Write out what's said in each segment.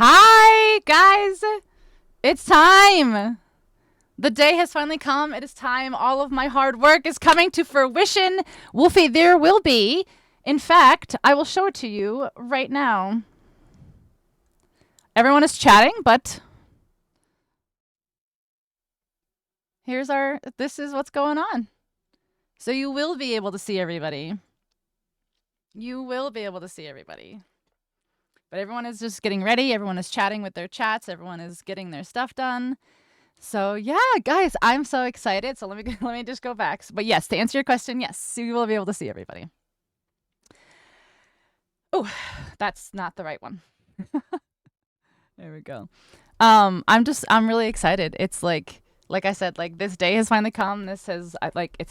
Hi, guys. It's time. The day has finally come. It is time. All of my hard work is coming to fruition. Wolfie, there will be. In fact, I will show it to you right now. Everyone is chatting, but this is what's going on. So you will be able to see everybody. You will be able to see everybody. But everyone is just getting ready. Everyone is chatting with their chats. Everyone is getting their stuff done. So yeah, guys, I'm so excited. So let me just go back. But yes, to answer your question, yes, you will be able to see everybody. Oh, that's not the right one. There we go. I'm really excited. It's like I said, like this day has finally come. It's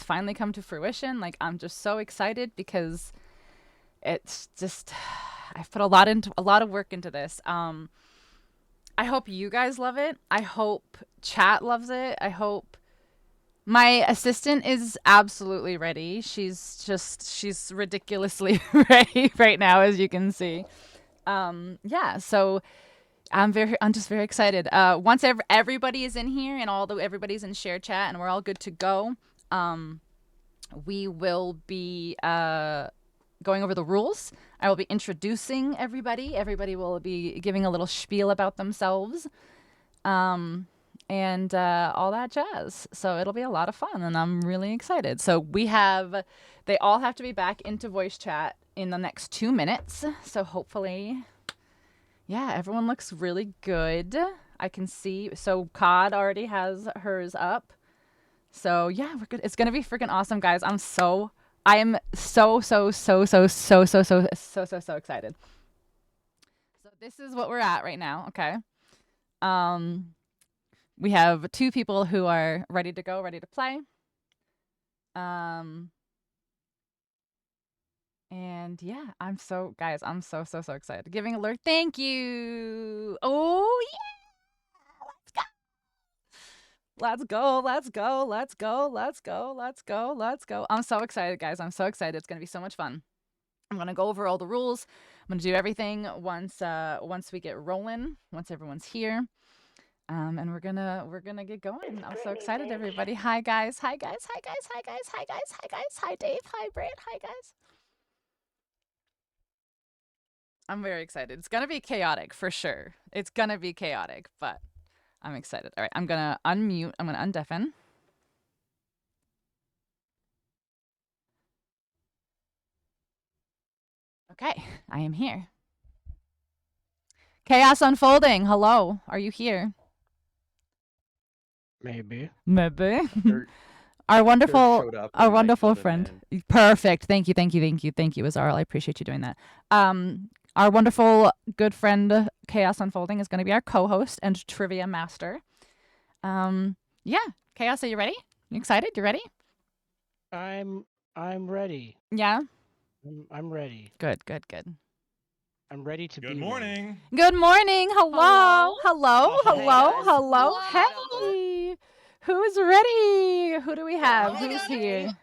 finally come to fruition. Like I'm just so excited because it's just I've put a lot of work into this. I hope you guys love it. I hope chat loves it. I hope my assistant is absolutely ready. She's ridiculously ready right now, as you can see. Yeah, so I'm just very excited. Once everybody is in here and everybody's in share chat and we're all good to go, we will be going over the rules. I will be introducing everybody. Everybody will be giving a little spiel about themselves, and all that jazz. So it'll be a lot of fun, and I'm really excited. So they all have to be back into voice chat in the next 2 minutes. So hopefully, yeah, everyone looks really good. I can see. So COD already has hers up. So yeah, we're good. It's gonna be freaking awesome, guys. I am so excited. So this is what we're at right now, okay? We have 2 people who are ready to go, ready to play. And yeah, I'm so excited. Giving alert. Thank you. Oh yeah. Let's go. I'm so excited, guys. I'm so excited. It's going to be so much fun. I'm going to go over all the rules. I'm going to do everything once we get rolling, once everyone's here. And we're going to get going. I'm so excited, everybody. Hi, guys. Hi, Dave. Hi, Brant. Hi, guys. I'm very excited. It's going to be chaotic for sure. It's going to be chaotic, but I'm excited. All right, I'm going to unmute. I'm going to undeafen. Okay, I am here. Chaos Unfolding, hello. Are you here? Maybe. Our wonderful friend. Perfect. Thank you, Azarl. I appreciate you doing that. Our wonderful good friend Chaos Unfolding is going to be our co-host and trivia master. Yeah, Chaos, are you ready? You excited? You ready? I'm ready. Yeah. I'm ready. Good. I'm ready to be. Good morning. Good morning. Hello. Hey. Hey. Who's ready? Who do we have? Who's here?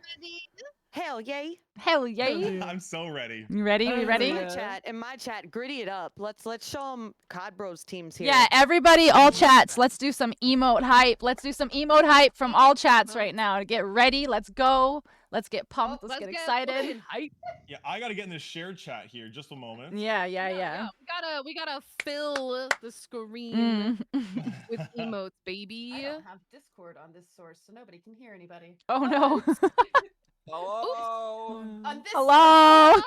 Hell yay. I'm so ready. You ready? We ready? In my chat, gritty it up. Let's show them COD Bros teams here. Yeah, everybody, all chats. Let's do some emote hype. From all chats right now to get ready. Let's go. Let's get pumped. Let's get excited. Yeah, I gotta get in this shared chat here. Just a moment. Yeah. We gotta fill the screen with emotes, baby. I don't have Discord on this source, so nobody can hear anybody. Oh no. Hello. Hello.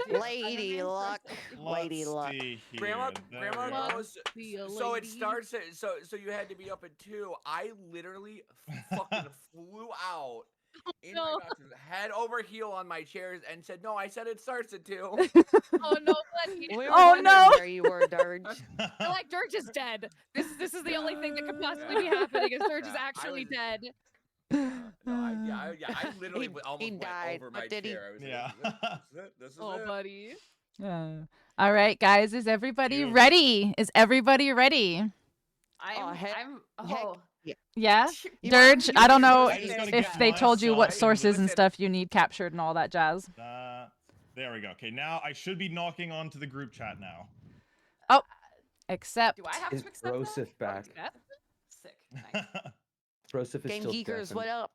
Lady luck. Grandma goes. So it starts. So you had to be up at 2. I literally fucking flew out. In my boxes, head over heel on my chairs and said, "No, I said it starts at 2." Oh no, Where you were, Dirge. You're like, Dirge is dead. This is the only thing that could possibly be happening is Dirge is actually dead. I literally almost died, went over my chair. This is it. Buddy. All right, guys. Is everybody ready? Yeah. Dirge, I don't know if they told you what sources and stuff you need captured and all that jazz. There we go. Okay, now I should be knocking onto the group chat now. Oh, Except Do I have Is to accept Broseph that? back? Accept? Sick. Nice. Broseph is Game still Geekers, deafened. what up?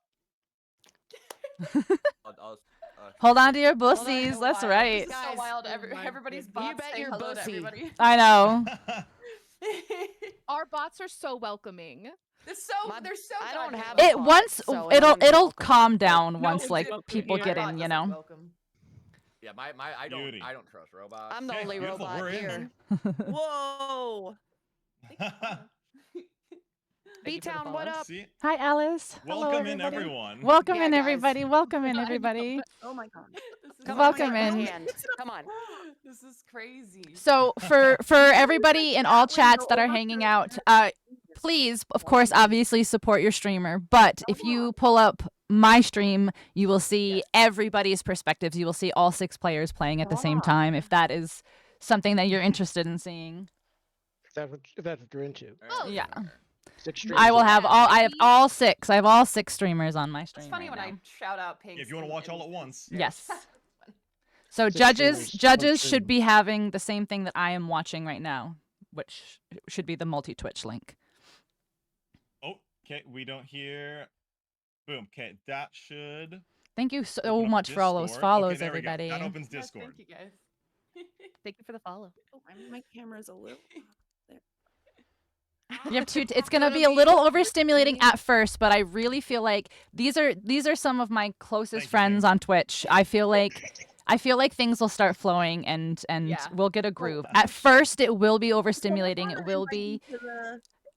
hold on to your Hold on, bussies. so That's wild. right. This is so Guys, wild. oh my Everybody's goodness. bots You bet saying your hello to bussy. everybody. I know. Our bots are so welcoming. They're so. I don't goddamn have welcome. It bot, once so no it'll one's welcome. calm down No once one's like welcome people here. get My in, bot you doesn't know. welcome. Yeah, I Beauty. don't trust robots. I'm the Okay, only beautiful, robot we're in. here. Whoa. Thank you for the B-Town, what follow. up? See? Hi, Alice. Hello, Welcome in everybody. everyone. Welcome Yeah, in, guys. everybody. Welcome in, everybody. Oh my god. This is Come so on, Welcome take my in. hand. Come on. This is crazy. So for everybody in all chats that are hanging out, please, of course, obviously support your streamer. But if you pull up my stream, you will see everybody's perspectives. You will see all 6 players playing at the same time. If that is something that you're interested in seeing, If that's what you're into. yeah. 6 I will streams. have all. I have all 6. I have all 6 streamers on my stream. It's funny right when now. I shout out Pinxel. If you want to watch all at once. Yes. So 6 judges streamers, 1 judges should stream. be having the same thing that I am watching right now, which should be the multi-Twitch link. Oh, okay. We don't hear. Boom. Okay, that should. Thank you so open up much for all those Discord. follows, Okay, there we go. everybody. That opens Yes, Discord. thank you guys. Thank you for the follow. Oh, my camera's a little. You have to. It's gonna be a little overstimulating at first, but I really feel like these are some of my closest Thank you, friends James. on Twitch. I feel like things will start flowing and Yeah. we'll get a groove. At first, it will be overstimulating. It will be.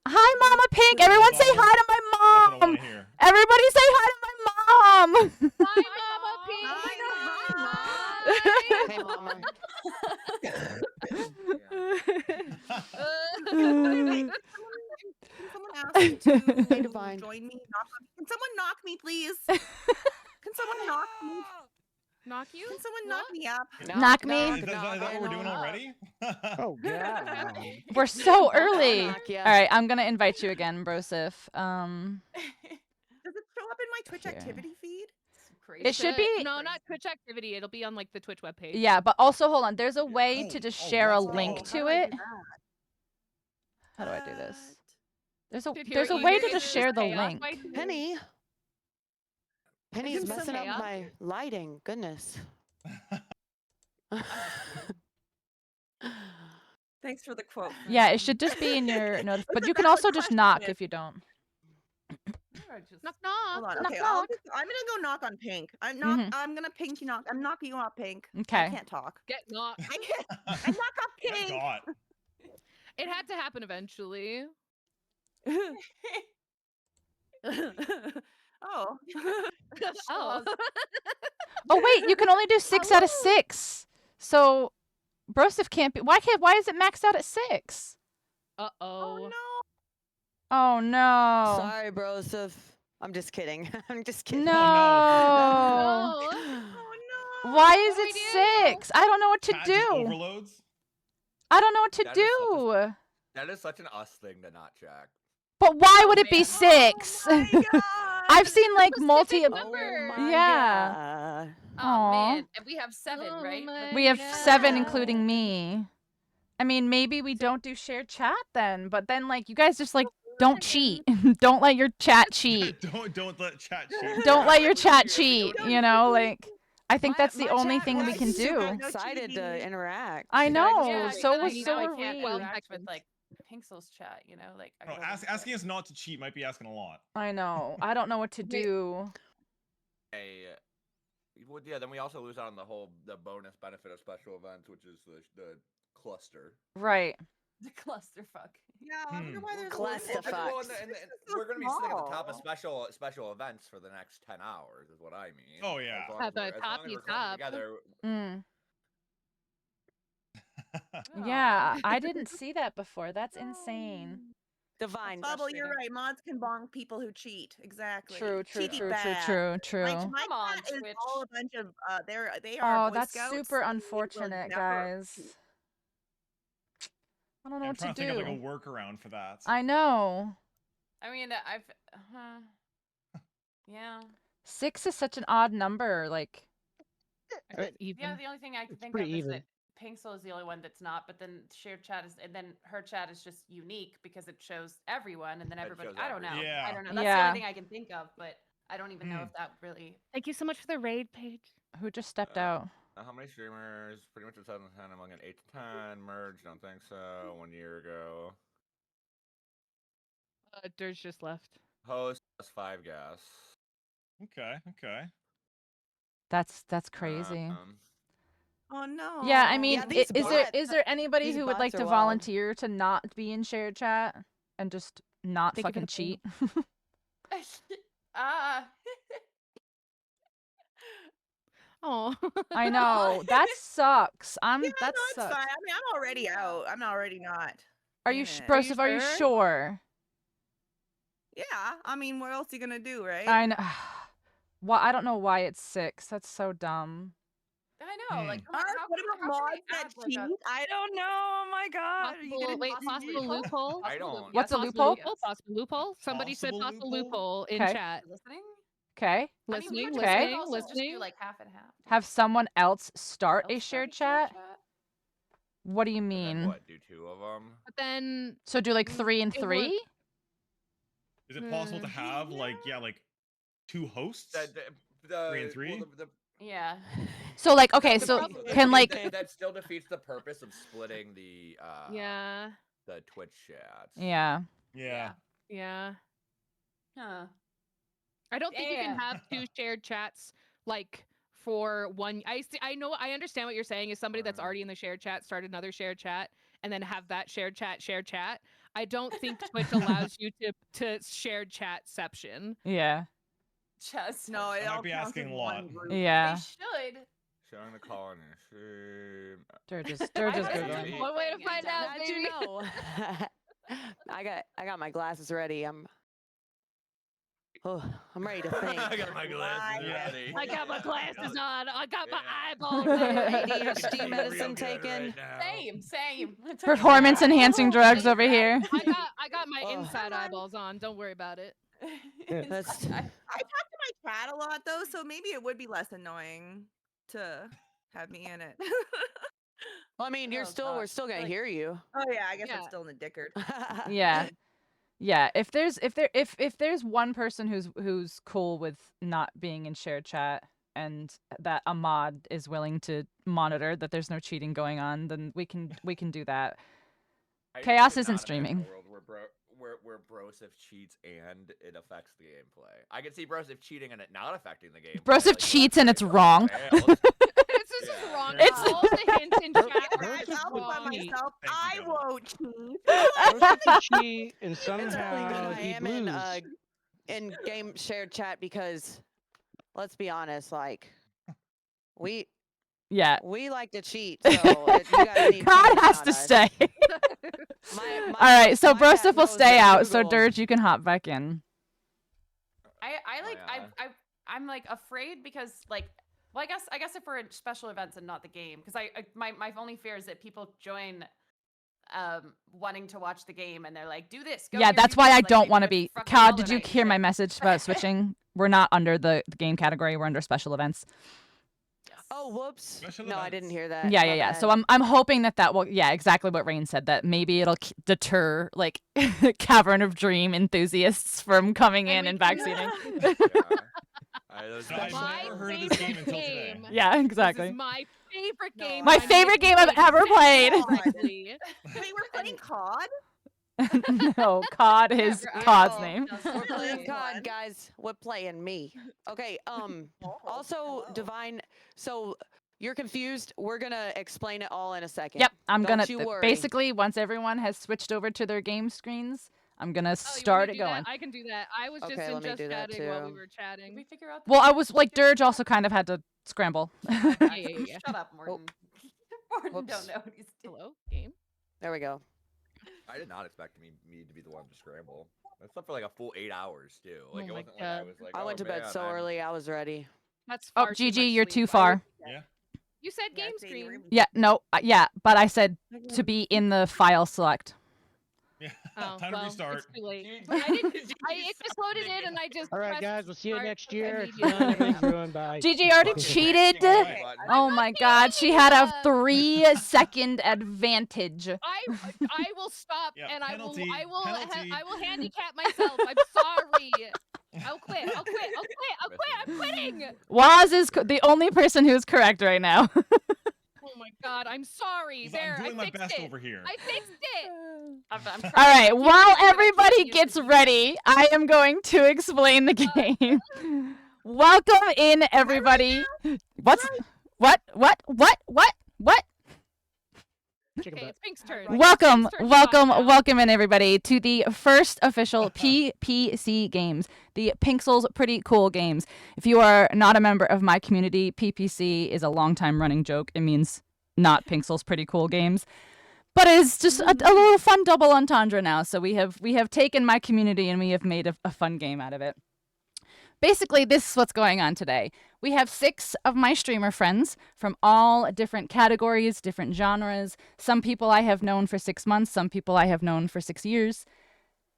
Hi, Mama Pink. Everyone say hi to my That's what I mom. want to hear. Everybody say hi to my mom. Hi, Mama Pink. Hey, Mama. Can someone ask me to Hey, Divine. join me? Can someone knock me, please? Can someone knock me? Knock you? Can someone knock me up? Knock me. Is that what we're doing already? Oh god. We're so early. knock ya. All right, I'm gonna invite you again, Broseph. Does it show up in my Twitch Here. activity feed? Crazy. It should be. No, not Twitch activity. It'll be on like the Twitch webpage. Yeah, but also hold on. There's a way to just share a what's link wrong? to How do I it. do that? How do I do this? Dude, here, There's a you way hear to this just is share the chaos link. right here. Penny. Penny's Some messing up chaos. my lighting. Goodness. Thanks for the quote. Yeah, it should just be in your notif. But That's a you can valid also just knock question. if you don't. Knock knock. Hold on. Knock, Okay, knock. I'm gonna go knock on Pink. I'm gonna pinky knock. I'm knocking you out, Pink. I Okay. can't talk. Get knocked. I can't. I knock off Thank Pink. God. It had to happen eventually. Oh. Oh. Oh wait, you can only do 6 out of 6. So Broseph can't be. Why is it maxed out at 6? Uh Oh oh. no. Oh no. Sorry, Broseph. I'm just kidding. I'm just kidding. No. No. Oh no. Why is What do it we do? 6? I don't know what to Chat just do. overloads. I don't know what to That is such do. That is such an us thing to not check. But why would Oh, it be man. 6? Oh my God. I've seen like multi. Specific Oh number. my Yeah. God. Oh Aw. man, and we have 7, Oh right? my We have 7, God. including me. I mean, maybe we don't do shared chat then, but then like you guys just like don't cheat. Don't let your chat cheat. don't let chat cheat. Don't let your chat cheat. You know, like I think My- that's the my only chat thing we was can super do. No excited to cheating. interact. I know. Yeah, So because was now I so can't real. interact with like Pinxel's chat, you know, like I No, gotta look at asking it. us not to cheat might be asking a lot. I know. I don't know what to Wait. do. Hey, yeah. Then we also lose out on the bonus benefit of special events, which is the cluster. Right. The clusterfuck. Yeah, I wonder why there's Clusterfuck. a Well, limit. and This is so we're gonna be sitting at the top of small. special events for the next 10 hours, is what I mean. Oh, yeah. As long At as we're- the as long top, as you we're collected top. together. Mm. Oh. Yeah, I didn't see that before. That's insane. Divine. Bubble, you're frustrating. right. Mods can bonk people who cheat. Exactly. True, true, Cheaty true, true, bad. true, true. My Come on, cat is Twitch. all a bunch of they are Oh, Boy that's Scouts. super They will unfortunate, never guys. cheat. I don't know I'm what to trying to think of like a do. workaround for that. I know. I mean, yeah. 6 is such an odd number. Like, Right. Yeah, Even. the only thing I can It's think of pretty is even. that Pinxel is the only one that's not, but then shared chat is, and then her chat is just unique because it shows everyone, and then It everybody. shows I don't know. everyone. Yeah. I don't know. That's the Yeah. only thing I can think of, but I don't even know if that really. Thank you so much for the raid page. Who just stepped out? How many streamers? Pretty much 2010 among an 8 to 10 merged. Don't think so. 1 year ago. Dirge just left. Host plus 5 guests. Okay. Okay. That's crazy. Oh no. Yeah, I mean, Yeah, these is there anybody these who would like bots to are wild. volunteer to not be in shared chat and just not Thank you for fucking the cheat? Oh. I know that sucks. Yeah, That no, it's sucks. fine. I mean, I'm already out. I'm already not. Are you, in it. Broseph? Are you sure? Yeah. I mean, what else are you gonna do, right? I know. Well, I don't know why it's 6. That's so dumb. I know. Like, What about mods that cheat? I don't know. Oh my god. Are you Possible, gonna wait, cheat? possible loophole? I don't. What's a Possible loophole? Possible loophole? Somebody said Possible possible loophole? loophole in Okay. chat. Listening. Okay. Listening, we could Okay. also just do listening. like half and half. Have someone else start a Else shared start chat? What do you And then mean? what? Do 2 of them? But then So do like 3 and it 3? works. Is it possible to have like 2 hosts? 3 and 3? Well, Yeah. So like okay, The so problem- can like that still defeats the purpose of splitting the yeah. the Twitch chats. yeah. Yeah. Yeah. Huh. I don't think you can Damn. have 2 shared chats like for one. I know I understand what you're saying. Is somebody that's already in the shared chat start another shared chat and then have that shared chat. I don't think Twitch allows you to shared chatception. Yeah. Just No, it I might all be counts asking as a one lot. group. Yeah. They should. Showing the call on your stream. Dirge is I was Googling. actually One way to playing find it, out, How'd you know? I got my glasses ready. I'm ready to think. I got my glasses Yeah. ready. I got my glasses on. I got my Yeah. eyeballs. ADHD Real medicine good taken. right now. Same. I took it Performance all. enhancing drugs over here. I got my Ugh. inside eyeballs on. Don't worry about it. That's- I talk to my chat a lot though, so maybe it would be less annoying to have me in it. Well, I mean, Oh, we're still gonna Like- hear you. Oh yeah, I guess I'm Yeah. still in the dickard. Yeah. Yeah, if there's one person who's cool with not being in shared chat and that a mod is willing to monitor that there's no cheating going on, then we can do that. I just Chaos could isn't not imagine a streaming. world where Broseph cheats and it affects the gameplay. I can see Broseph cheating and it not affecting the gameplay. Broseph cheats and it's wrong. This is just Yeah. wrong. It's- All the hints in chat Yeah, are guys, just I'll be by wrong. myself. Thank you, I Devil. won't cheat. Broseph can cheat and It's only somehow good I he am lose. in game shared chat because let's be honest, like we Yeah. like to cheat. So you guys need God focus has on to us. stay. My- All right, so my cat Broseph will knows stay that out, so Google- Dirge, you can hop back in. I'm like afraid because like, well, I guess if we're in special events and not the game, because my only fear is that people join wanting to watch the game and they're like, do this. Go Yeah, here, that's do why this," I like, don't they want to do a be. fucking Cod, Hollow did you Knight hear my shit. message about switching? We're not under the game category. We're under special events. Oh, whoops. Special No, I didn't events. hear that. Yeah, My yeah, yeah. bad. So I'm hoping that will, yeah, exactly what Rain said, that maybe it'll deter like Cavern of Dream enthusiasts from coming in and backseating. So I've My never heard of this game favorite until today. game. Yeah, This exactly. is my favorite No. game. My and I'm favorite game I've making ever played. exactly. Wait, we're playing COD? No, Cod is Yeah, Cod's oh. name. We're playing Really? COD, guys. We're playing me. Okay. Also, hello. Divine. So you're confused. We're gonna explain it all in a second. Yep, I'm Don't gonna you worry. basically once everyone has switched over to their game screens, I'm gonna Oh, you want start me it to do going. that? I can do that. I was just Okay, in let me just do that chatting while we too. were Did chatting. we figure out? Well, I was like Dirge also kind of had to scramble. Yeah. Shut up, Morton. Morton Whoops. don't know what he's doing. Hello, game. There we go. I did not expect me to be the one to scramble. I slept for like a full 8 hours too. Like Oh it my wasn't like I God. was like. I went "Oh, to bed man, so I'm-" early. I was ready. That's Oh, far too much GG, you're sleep. too far. Yeah. You said Yeah, game Sadie, screen. Yeah, no, yeah, but I said to be in the file select. Yeah. Oh, Time to well, restart. It's too late. It Just loaded in, and I just. All right, pressed guys. We'll see you start next year. It's immediately. done. Everything's ruined. Bye. Gigi already Okay. cheated. Alright. Oh my god, she had a 3-second advantage. I will stop, Yeah, and penalty, I will penalty. handicap myself. I'm sorry. I'll quit. I'm quitting. Waz is the only person who's correct right now. Oh my god, I'm sorry. There, I'm doing I my fixed best it. over here. I fixed it. I'm trying All right, to keep while it, but I can't everybody use gets the ready, I am going to explain the game. Welcome in, everybody. What? Chicken Okay, butt. it's Pink's turn. Welcome, Pink's turn to talk now. welcome in, everybody, to the first official PPC Games, the Pinxel's Pretty Cool Games. If you are not a member of my community, PPC is a long-time running joke. It means not Pinxel's Pretty Cool Games. But it's just a little fun double entendre now. So we have taken my community and we have made a fun game out of it. Basically, this is what's going on today. We have 6 of my streamer friends from all different categories, different genres. Some people I have known for 6 months, some people I have known for 6 years.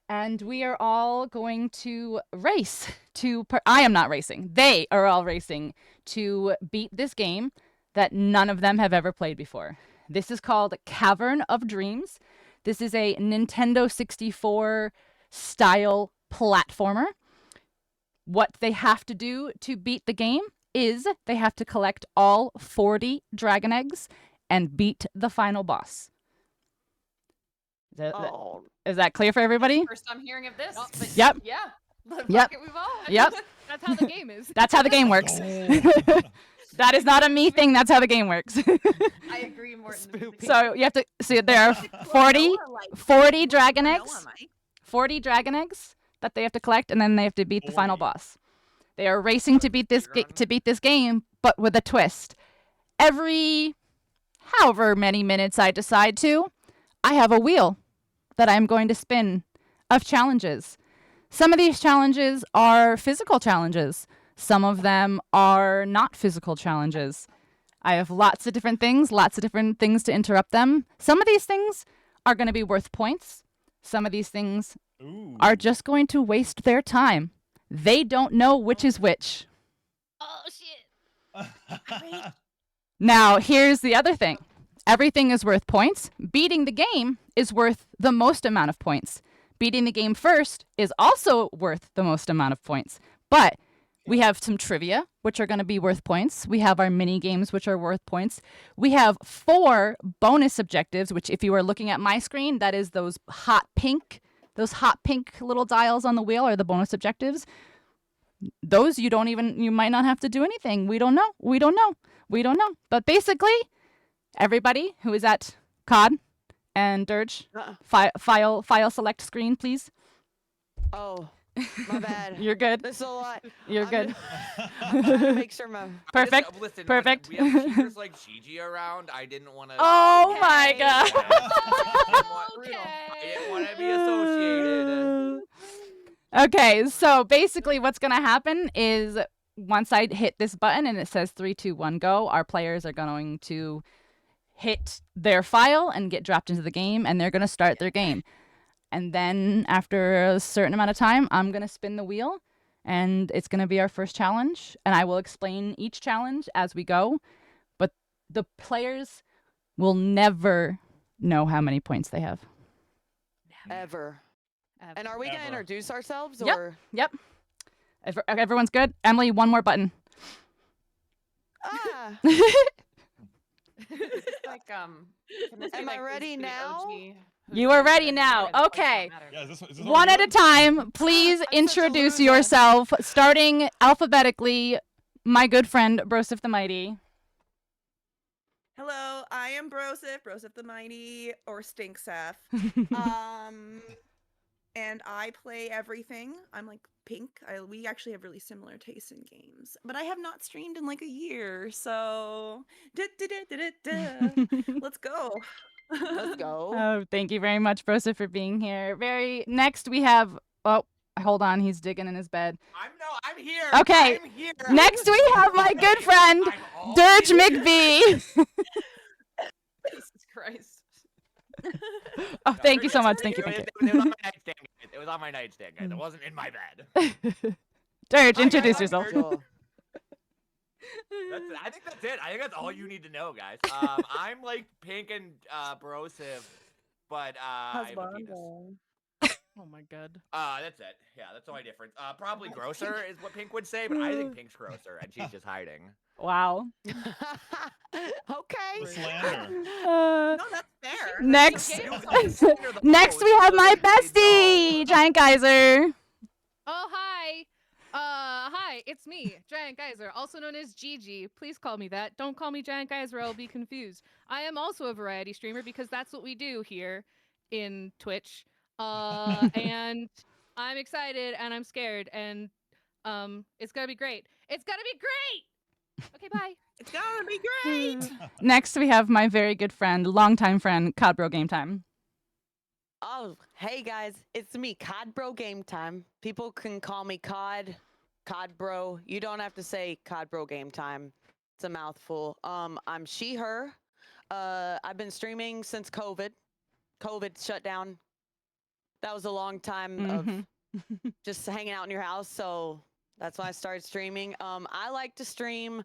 And we are all going to race to... I am not racing. They are all racing to beat this game that none of them have ever played before. This is called Cavern of Dreams. This is a Nintendo 64 style platformer. What they have to do to beat the game is they have to collect all 40 dragon eggs and beat the final boss. Is that clear for everybody? First I'm hearing of this. But Yep. Yeah. Yep. We've all. Yep. That's how the game is. That's how the game works. Oh. That is not a me thing. That's how the game works. I agree, Morton. So you have to see there are 40 dragon eggs. 40 dragon eggs that they have to collect, and then they have to beat the final 40. boss. They are racing to beat this game, but with a twist. Every however many minutes I decide to, I have a wheel that I'm going to spin of challenges. Some of these challenges are physical challenges. Some of them are not physical challenges. I have lots of different things to interrupt them. Some of these things are going to be worth points. Some of these things Ooh. are just going to waste their time. They don't know which is which. Oh shit. Now, here's the other thing. Everything is worth points. Beating the game is worth the most amount of points. Beating the game first is also worth the most amount of points. But we have some trivia, which are going to be worth points. We have our mini games, which are worth points. We have 4 bonus objectives, which if you are looking at my screen, that is those hot pink little dials on the wheel are the bonus objectives. Those you might not have to do anything. We don't know. But basically, everybody who is at COD and Dirge, file select screen, please. Oh, my bad. You're good. This is a lot. You're good. I'm trying to make sure my... Perfect. Listen, Perfect. We have cheaters like Gigi around. I didn't want to. Oh my god. I didn't want to be associated. Okay, so basically what's going to happen is once I hit this button and it says 3, 2, 1, go, our players are going to hit their file and get dropped into the game, and they're going to start their game. And then after a certain amount of time, I'm going to spin the wheel, and it's going to be our first challenge. And I will explain each challenge as we go. But the players will never know how many points they have. Ever. And are we going to Ever. introduce ourselves? Yep. Or... Yep. Everyone's good? Emily, one more button. Ah, Like can this be Am I like ready the now? OG who's You are better ready than now. where the points Okay. don't matter? Yeah, is this One at a time. Please I'm such a introduce loser. yourself, starting alphabetically. My good friend, Brosif the Mighty. Hello, I am Brosif the Mighty, or Stinksaf. And I play everything. I'm like Pink. We actually have really similar tastes in games, but I have not streamed in like a year, so let's go. let's go. Oh, thank you very much, Brosif, for being here. Next we have. Oh, hold on. He's digging in his bed. I'm here. Okay, I'm here. Next we have my good friend, I'm all Dirge here. McBee. Jesus Christ. Oh, No, thank you're you so good. much. Thank you. It Thank was on my nightstand, guys. It was on my nightstand, guys. It wasn't in my bed. you. Dirge, Hi, introduce guys. yourself. Joel. I think that's it. I think that's all you need to know, guys. I'm like pink and brosive, but I have a penis. Oh my god. That's it. Yeah, that's the only difference. Probably grosser is what Pink would say, but I think Pink's grosser, and she's just hiding. Wow. Okay. The slander. No, that's fair. Next, okay. next we have my bestie, Giant Geyser. Oh, hi. Hi, it's me, Giant Geyser, also known as Gigi. Please call me that. Don't call me Giant Geyser, I'll be confused. I am also a variety streamer because that's what we do here in Twitch. And I'm excited and I'm scared and it's gonna be great. It's gonna be great. Okay, bye. It's gonna be great. Next we have my very good friend, longtime friend, Codbro Game Time. Oh, hey guys, it's me, Cod Bro Game Time. People can call me Cod Bro. You don't have to say Cod Bro Game Time. It's a mouthful. I'm she, her. I've been streaming since COVID. COVID shut down. That was a long time of just hanging out in your house, so that's when I started streaming. I like to stream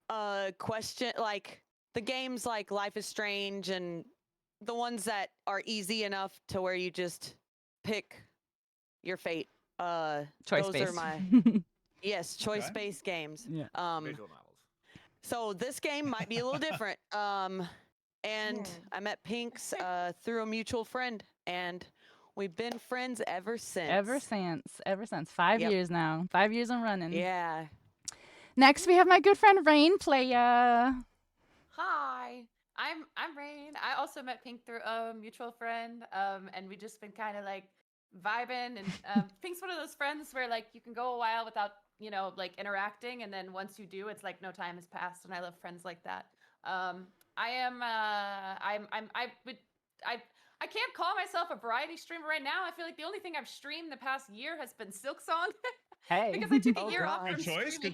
like the games like Life is Strange and the ones that are easy enough to where you just pick your fate. Choice those based. are my choice-based games. Yeah. Visual novels. So this game might be a little different. And I met Pinx through a mutual friend, and we've been friends ever since. Ever since 5 Yep. years now. 5 years and running. Yeah. Next we have my good friend Rain Playa. Hi, I'm Rain. I also met Pink through a mutual friend, and we just been kind of like vibing. And Pink's one of those friends where like you can go a while without like interacting, and then once you do, it's like no time has passed. And I love friends like that. I can't call myself a variety streamer right now. I feel like the only thing I've streamed the past year has been Silksong. Hey. Because I took a Oh, year off God. from Good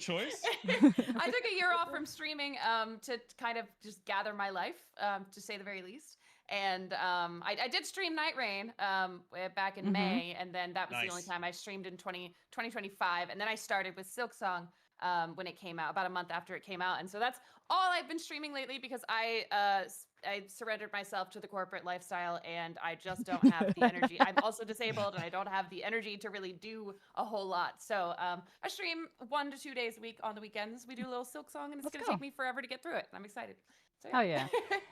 choice. streaming. I took a year off from streaming to kind of just gather my life, to say the very least. And I did stream Night Rain back in May, and then that was the only Nice. time I streamed in 2025. And then I started with Silksong when it came out, about a month after it came out. And so that's all I've been streaming lately because I surrendered myself to the corporate lifestyle, and I just don't have the energy. I'm also disabled, and I don't have the energy to really do a whole lot. So I stream 1 to 2 days a week on the weekends. We do a little Silksong, and it's Let's going to go. take me forever to get through it. I'm excited. So, Oh yeah.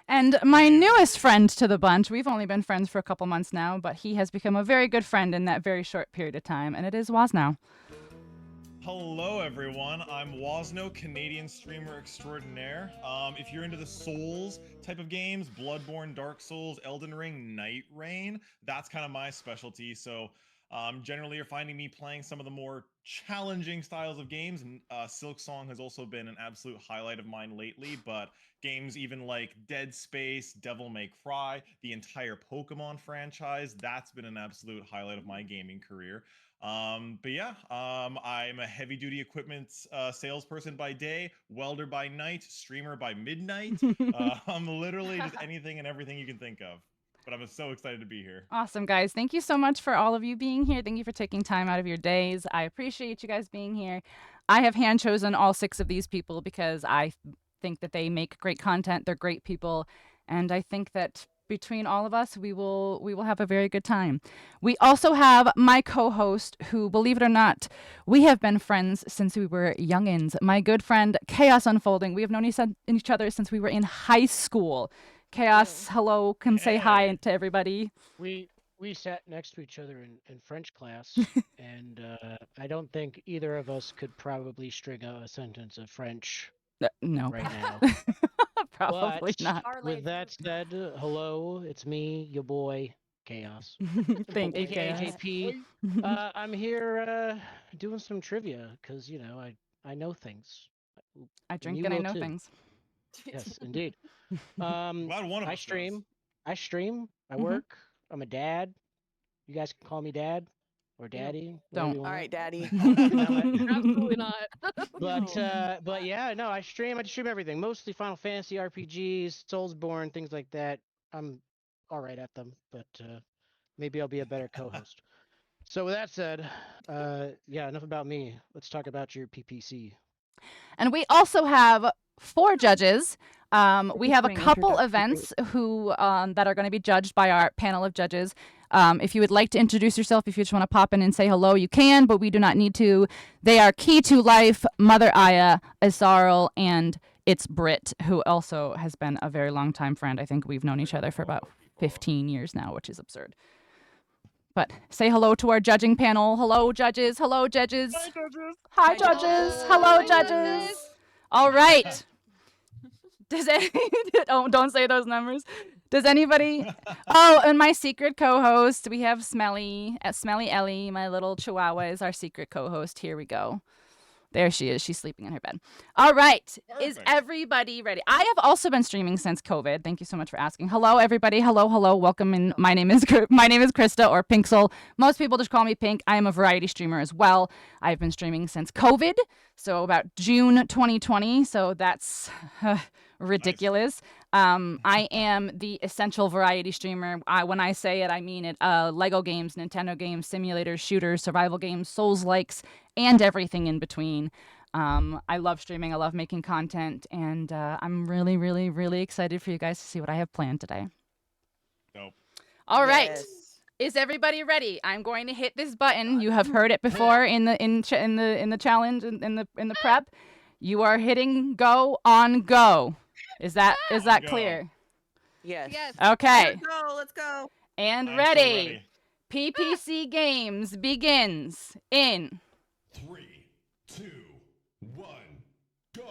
And my newest friend to the bunch, we've only been friends for a couple months now, but he has become a very good friend in that very short period of time, and it is Wasnow. Hello, everyone. I'm Wasno, Canadian streamer extraordinaire. If you're into the Souls type of games, Bloodborne, Dark Souls, Elden Ring, Night Rain, that's kind of my specialty. So generally, you're finding me playing some of the more challenging styles of games. Silksong has also been an absolute highlight of mine lately, but games even like Dead Space, Devil May Cry, the entire Pokemon franchise, that's been an absolute highlight of my gaming career. But yeah, I'm a heavy duty equipment salesperson by day, welder by night, streamer by midnight. I'm literally just anything and everything you can think of. But I'm so excited to be here. Awesome, guys. Thank you so much for all of you being here. Thank you for taking time out of your days. I appreciate you guys being here. I have hand chosen all 6 of these people because I think that they make great content. They're great people. And I think that between all of us, we will have a very good time. We also have my co-host who, believe it or not, we have been friends since we were youngins. My good friend, Chaos Unfolding. We have known each other since we were in high school. Chaos, hello, come say hi to everybody. We sat next to each other in French class, and I don't think either of us could probably string a sentence of French No. right now. Probably But not. with that said, hello, it's me, your boy, Chaos. Thank you, AKA Chaos. JP. I'm here doing some trivia because, I know things. I drink you and I will know too. things. Yes, indeed. Glad one of I us stream. I Mhm. work. I'm a dad. You guys can call me dad or daddy. whatever Don't. you All want. right, Daddy. Absolutely not. But yeah, no, I stream everything. Mostly Final Fantasy RPGs, Soulsborne, things like that. I'm all right at them, but maybe I'll be a better co-host. So with that said, yeah, enough about me. Let's talk about your PPC. And we also have 4 judges. We have a my couple introductory events who that are going to be judged by our panel of judges. If you would like to introduce yourself, if you just want to pop in and say hello, you can, but we do not need to. They are Key to Life, Mother Aya, Isarl, and it's Brit, who also has been a very long time friend. I think we've known each other for about 15 years now, which is absurd. But say hello to our judging panel. Hello, judges. Hello, judges. Hi, judges. Hi, judges. Hello, judges. All right. Does any don't say those numbers. Does anybody? Oh, and my secret co-host, we have Smelly Ellie, my little Chihuahua, is our secret co-host. Here we go. There she is. She's sleeping in her bed. All right. Is Perfect. everybody ready? I have also been streaming since COVID. Thank you so much for asking. Hello, everybody. Hello. Welcome in. My name is Krista, or Pinxel. Most people just call me Pink. I am a variety streamer as well. I've been streaming since COVID, so about June 2020. So that's ridiculous. I am the essential variety streamer. When I say it, I mean it. Lego games, Nintendo games, simulators, shooters, survival games, Souls-likes, and everything in between. I love streaming. I love making content, and I'm really, really, really excited for you guys to see what I have planned today. Nope. All right. Yes. Is everybody ready? I'm going to hit this button. You have heard it before in the challenge in the prep. You are hitting go on go. Is that Go. clear? Yes. Yes. Okay. Let's go. And I'm so ready. PPC Games begins in 3, 2, 1, go.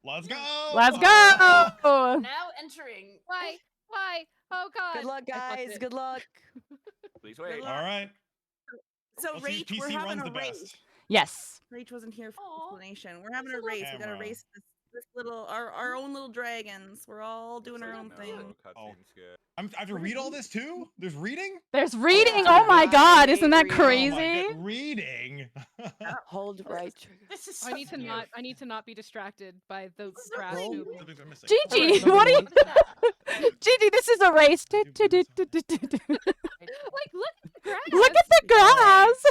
Let's go. Let's go. Now entering. Why? Oh God. Good luck, I fucked guys. it. Good luck. Please wait. luck. All right. So Let's see if Rach, we're PC having runs a the race. best. Yes. Rach wasn't here for Aw. explanation. We're having a It's a little race. We gotta camera. race this little our own little dragons. We're all doing our own thing. I have to read all this too? There's reading? There's reading. Yeah. Oh my God. Isn't that Reading. Oh my crazy? God, reading. Hold right trigger. This is I need to so not. I need to not be distracted by the grass Roll. moving. Something's missing. Gigi, what are you? Gigi, this is a race. Like, look at the grass. Look at the grass.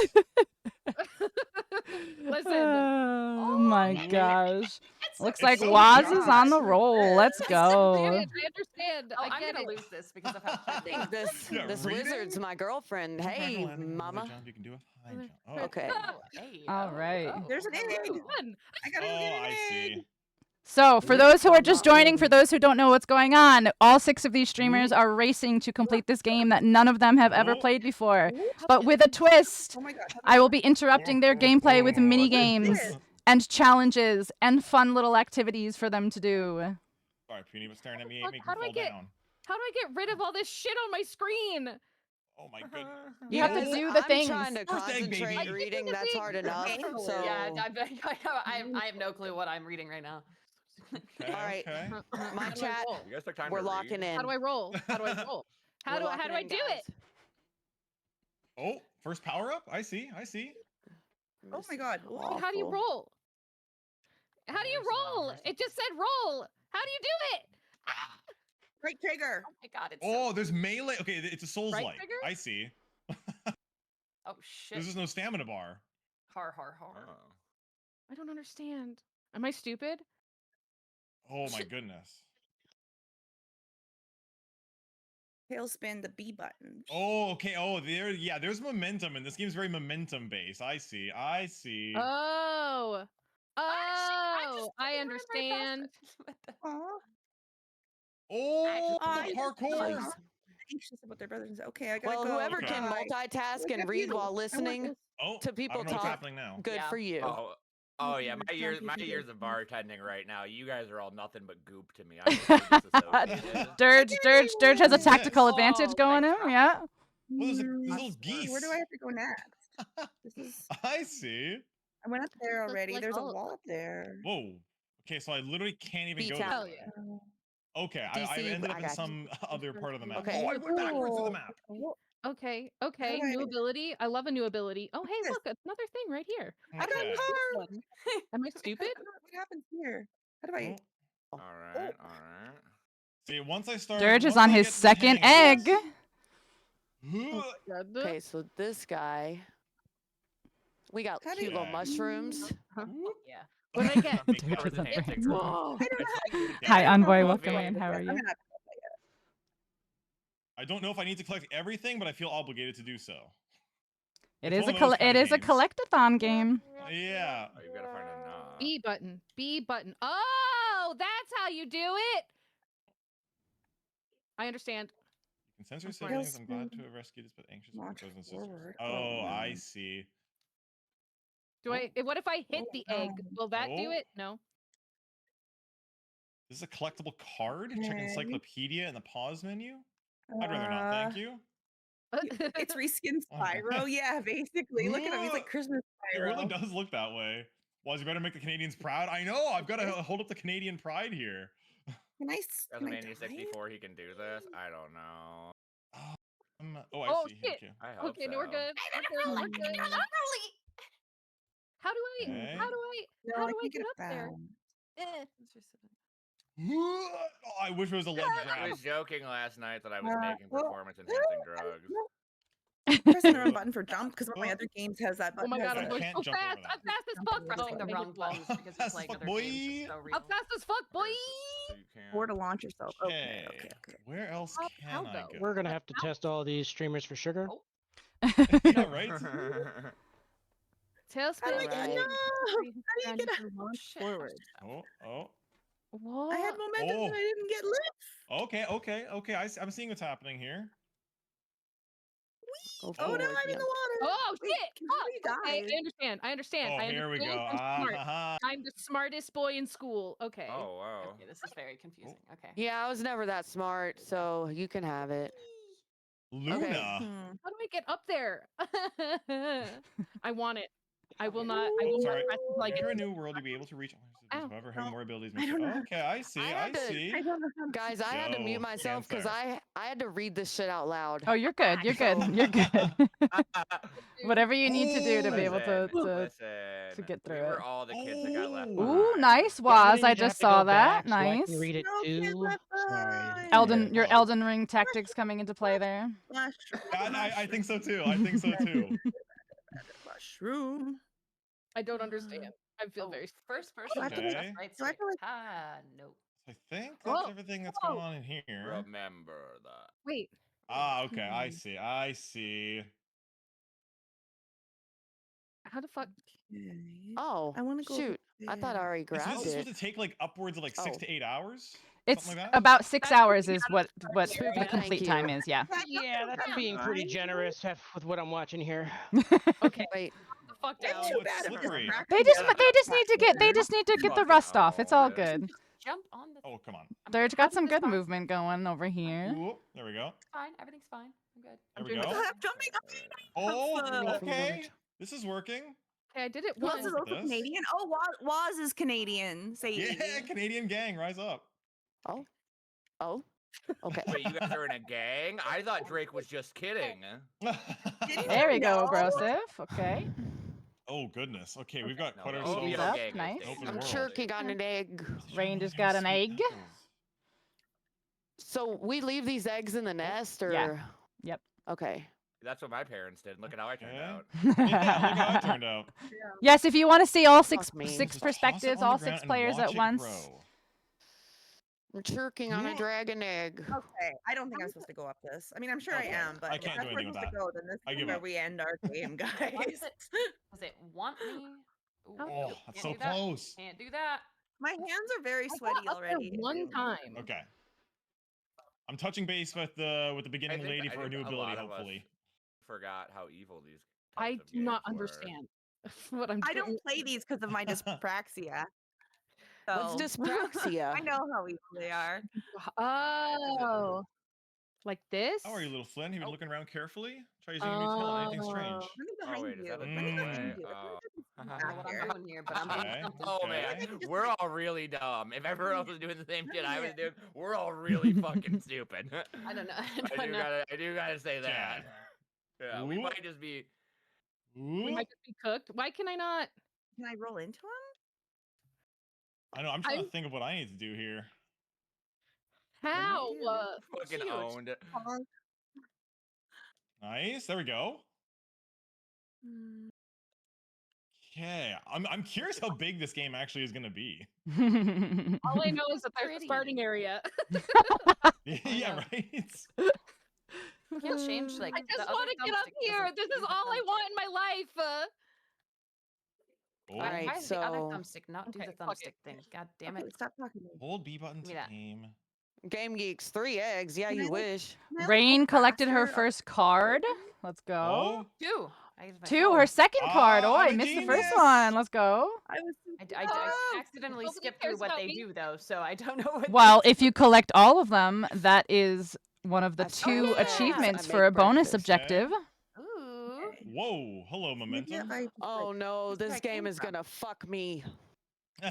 Listen. Oh my gosh. Looks It's like so Waz is gosh. on the roll. Let's I go. understand. Oh, I I'm get gonna it. lose this because of how I think this Yeah, this reading? wizard's my girlfriend. Hey, Landing, mama. jump, you can do a high jump. Oh, Okay. Oh, hey, All oh, right. oh, There's an egg. oh. Fun. I gotta go Oh, get an I egg. see. So, for those who are just joining, for those who don't know what's going on, all 6 of these streamers are racing to complete this game that none of them have ever Oh. played before. But with a twist, Oh my god. I will be interrupting their gameplay with mini Let's do games it. and challenges and fun little activities for them to do. Sorry, Puny was staring at me, Fuck, make me how do I fall get- down. How do I get rid of all this shit on my screen? Oh my goodness. You have to Guys, do the I'm things. trying to First egg, concentrate baby. reading. That's hard enough. So Yeah, I have no clue what I'm reading right now. Okay, All right. okay. my How do I chat, roll? You guys took time we're to locking in. How do I roll? How do I roll? How We're do locking I in, do guys. it? Oh, first power up? I see. Oh my god. How do you Awful. roll? How do you roll? It just said roll. How do you do it? Ah! Right trigger. Oh my god, it's Oh, there's melee. Okay, it's a Souls like. trigger? I see. oh shit. There's just no stamina bar. Har. Oh. I don't understand. Am I stupid? Oh my goodness. Tailspin the B button. Oh, okay. Oh, there's momentum, and this game's very momentum based. I see. Oh. I'm just Oh, I fucking running right past understand. it. What the- Aw. Oh, I- parkour. Nice. Anxious about their brothers. Okay, I gotta Well, go. whoever Okay. can Bye. multitask Look and at read you. while I want listening, this. Oh, to people I don't know what's talk. happening now. good Yeah. for you. Oh yeah, my Jump years you my can years do. of bartending right now. You guys are all nothing but goop to me. I'm so disassociated. Dirge has a tactical Oh, advantage going nice him. try. Yeah. Well, there's Mm, little geese. Where do I have to go next? This is. I see. I went up there Looks already. like There's a all- wall up there. Whoa. Okay, so I literally can't even go. B-town. this Hell way. yeah. Okay, I DC, ended up I in got you. some other part of the map. Okay. Oh, I went backwards to the map. Okay. do New I- ability. I love a new ability. Oh, hey, Yes. look, another thing right here. I got Okay. a car. Am I stupid? What happens here? How do I? Oh, All right, all right. See, once I start. Dirge is once on I his get to the second hang of egg. this- Okay, so this guy. We got How do cute you- little mushrooms. Yeah. What did I get? Dirge Covered is in on dancing brand. girls. Whoa. I don't know how to- Yeah. Hi, I don't know Envoy. how to Welcome play in. with How it. are I'm you? gonna have to play it. I don't know if I need to collect everything, but I feel obligated to do so. It It's is one a of those kinda it is a games. collectathon game. Yeah. Oh, you gotta find a knob. B button. B button. Oh, that's how you do it. I understand. You can censor Of siblings. course. I'm glad to have rescued this, but anxious for Launch brothers and sisters. forward. Oh, Oh, I no. see. Do I? What if I hit the egg? Will that do Oh. it? No. This is a collectible card. Check Okay. encyclopedia in the pause menu. I'd rather not, thank you. It's reskin Okay. Spyro. Yeah, basically. Look at him. He's like Christmas It Spyro. really does look that way. Well, you better make the Canadians proud. I know. I've got to hold up the Canadian pride here. Can I? As Can a I Mania try it? 64, he can do this. I don't know. Oh, I Oh, see. shit. Okay. I hope Okay, so. no, we're good. We're good. How do I? Okay. How do I? No, How I do I can't get it up there? bound. Eh. Oh, I wish it was a ledge I grab. was joking last night that I was Uh, making well, performance-enhancing drugs. Pressing the wrong button for jump because one of my other games has that Oh button. my has god, I'm I that. going can't so jump over fast. that. I'm fast as Jump fuck. over Pressing the Make it wrong fast. buttons because you're Fast as playing fuck, other games is boy. so I'm real. fast as fuck, boy. So you can't. Or to launch yourself. Okay. Okay. Okay. Where else How can I though? go? We're gonna have to test all these streamers for sugar. Oh. Yeah, right? Tailspin. How do I get? Right. No. How do you get? Launch Shit. forward. Oh. What? I had momentum, Oh. but I didn't get lift. Okay. I'm seeing what's happening here. Go Oh no, forward, I'm in yeah. the water. Oh Wait, shit! can how do you Okay, dive? I understand. I understand. Oh, I here we understand. go. I'm smart. Ah, I'm the smartest boy in school. Okay. Oh wow. Okay, this is very confusing. Okay. Yeah, I was never that smart, so you can have it. Luna. Hmm. How do I get up there? I want it. I will not. I will Sorry. not press until I get Enter a to new world, you'll be able to reach Ow. however having more abilities. I don't know. Okay, I see. I I had to- see. I don't know how to Guys, I had to Yo, mute myself because Cancer. I had to read this shit out loud. Oh, you're good. You're good. So- You're good. Whatever you need to do to be able Listen, to listen. get through we were it. all the kids that got left Ooh. behind. Ooh, nice, Yeah, I'm gonna Waz. need I to have just to go saw that. back so I Nice. can read it No kids too. left Sorry. behind. Your Oh. Elden Ring tactics coming into play there. Mushroom. I think so too. I think so too. Mushroom. I don't understand. I feel Oh, very. first person. Do I have to just Okay. right do I have stick. to, like- Ah, no. I think that's Oh, everything that's oh. going on in here. Remember that. Wait. Ah, okay. I see. I see. How the fuck? Okay. Oh, I want to go. shoot. I thought I already So this grabbed is it. supposed to take like upwards of like 6 Oh. to 8 hours? It's Something like that? about 6 That's hours pretty is what Thank the complete time you. is. Yeah. Yeah, that's being pretty generous with what I'm watching here. Okay. Wait, The fuck It's down. too it's bad if this slippery. They just need to get the Fucking rust off. It's all own it. good. Just jump on the. Oh, come on. There's How got did some this good box- movement going over here. Ooh, there we go. Fine. Everything's fine. I'm good. There we doing go. my I'm jumping up. Oh, the- okay. This is working. Okay, I did it Waz once. is Look also at this. Canadian. Oh, Waz is Canadian. Say Yeah, Canadian gang, rise up. oh, okay. Wait, you guys are in a gang? I thought Drake was just kidding. There we go, No. Broseph. Okay. Oh goodness. Okay, we've got No, quite no, ourselves. Ease no up, gang, nice. it's Open I'm world. chirking on an egg. Ranger's got an egg. So we leave these eggs in the nest, or? Yeah. Yep. Okay. That's what my parents did. Look at how I turned Okay. out. Yeah, look how it turned out. Yes, if you want to see all six Fuck me. six Just toss it perspectives, on the all ground 6 and players watch at it once. grow. I'm chirking on a Yeah. dragon egg. Okay, I don't think I'm supposed to go up this. I mean, I'm sure Okay, I am, but I if can't that's do where I'm anything with supposed to go, then I this is give where up. we end our game, Does guys. it want me? Ooh, How- Oh, nope, that's can't so do that. close. Can't do that. My hands are very I got sweaty up there already. one time. Okay. I'm touching base with the beginning lady for a new ability, hopefully. Forgot how evil these. I types of do not games were. understand what I'm I doing. don't play these because of my dyspraxia. What's So, dyspraxia? I know how evil they are. Oh, like this? How are you, little Flynn? You been looking around carefully? Try using a new talent. Anything strange? Let me Oh behind wait, is you. that a Let me Mm. behind giveaway? you. Oh. I don't know what I'm doing here, but I'm being Okay. tempted. Oh Okay. man, just- we're all really dumb. If everyone else was doing the same shit I was doing, we're all really fucking stupid. I don't know. I do gotta say that. Yeah, we Ooh. might just be. We Ooh. might just be cooked. Why can I not? Can I roll into him? I know. I'm trying to think of what I need to do here. How? Fucking Huge. owned. Honk. Nice. There we go. Mm. Okay. I'm curious how big this game actually is gonna be. All I know is that there's a Pretty. starting area. Yeah, right. You can't change like. I the just other want to get up thumbstick here. doesn't This is do the all I thumb- want in my life. Oh. Why Alright, does the other so- thumbstick not do Okay, the fuck thumbstick it. thing? God damn Okay, it. stop talking to me. Hold B button to Yeah. aim. Game Geeks, 3 eggs. Yeah, Can I, you like, wish. Can I, like, Rain go collected her faster? first card. Let's go. Oh. 2. I used my 2, phone. her second card. Oh, I'm I a missed the first genius. one. Let's go. I was. I accidentally Nobody skipped cares through what about they me. do though, so I don't know what. Well, they if do. you collect all of them, that is one of the That's 2 yeah. achievements I for a make bonus breakfast. objective. Ooh. Okay. Whoa. Hello, Maybe if momentum. I just, Oh like, no, just where this I game came is from. gonna fuck me. No.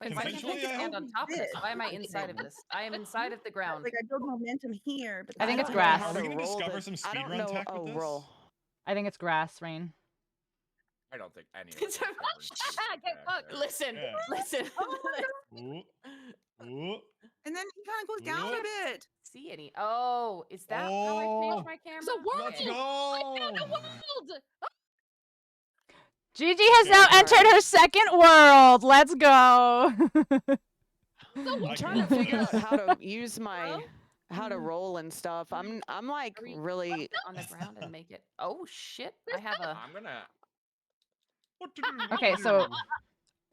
Like, why can't I Consensually, just I stand hope. on top of this? This. Why am I inside of this? I am inside of the ground. Like I build momentum here, but I think then it's don't know grass. how Are we to gonna roll discover the- some I don't speedrun know. tech with Oh, this? roll. I think it's grass, Rain. I don't think any of It's us have a- ever Get seen fucked. that. Listen, Yeah. listen. Ooh. Ooh. And then it kind of goes down Whoop. a bit. See any? Oh, is that how I Oh. change my camera? It's a world. Let's Okay. go. Found a world. Gigi has now Okay. entered her second world. Let's go. I'm trying to figure out how to use my Hello? how to roll and stuff. I'm like Are we- really On the ground and make it. Oh shit! I have a. I'm gonna. What to do? Okay, What to so do?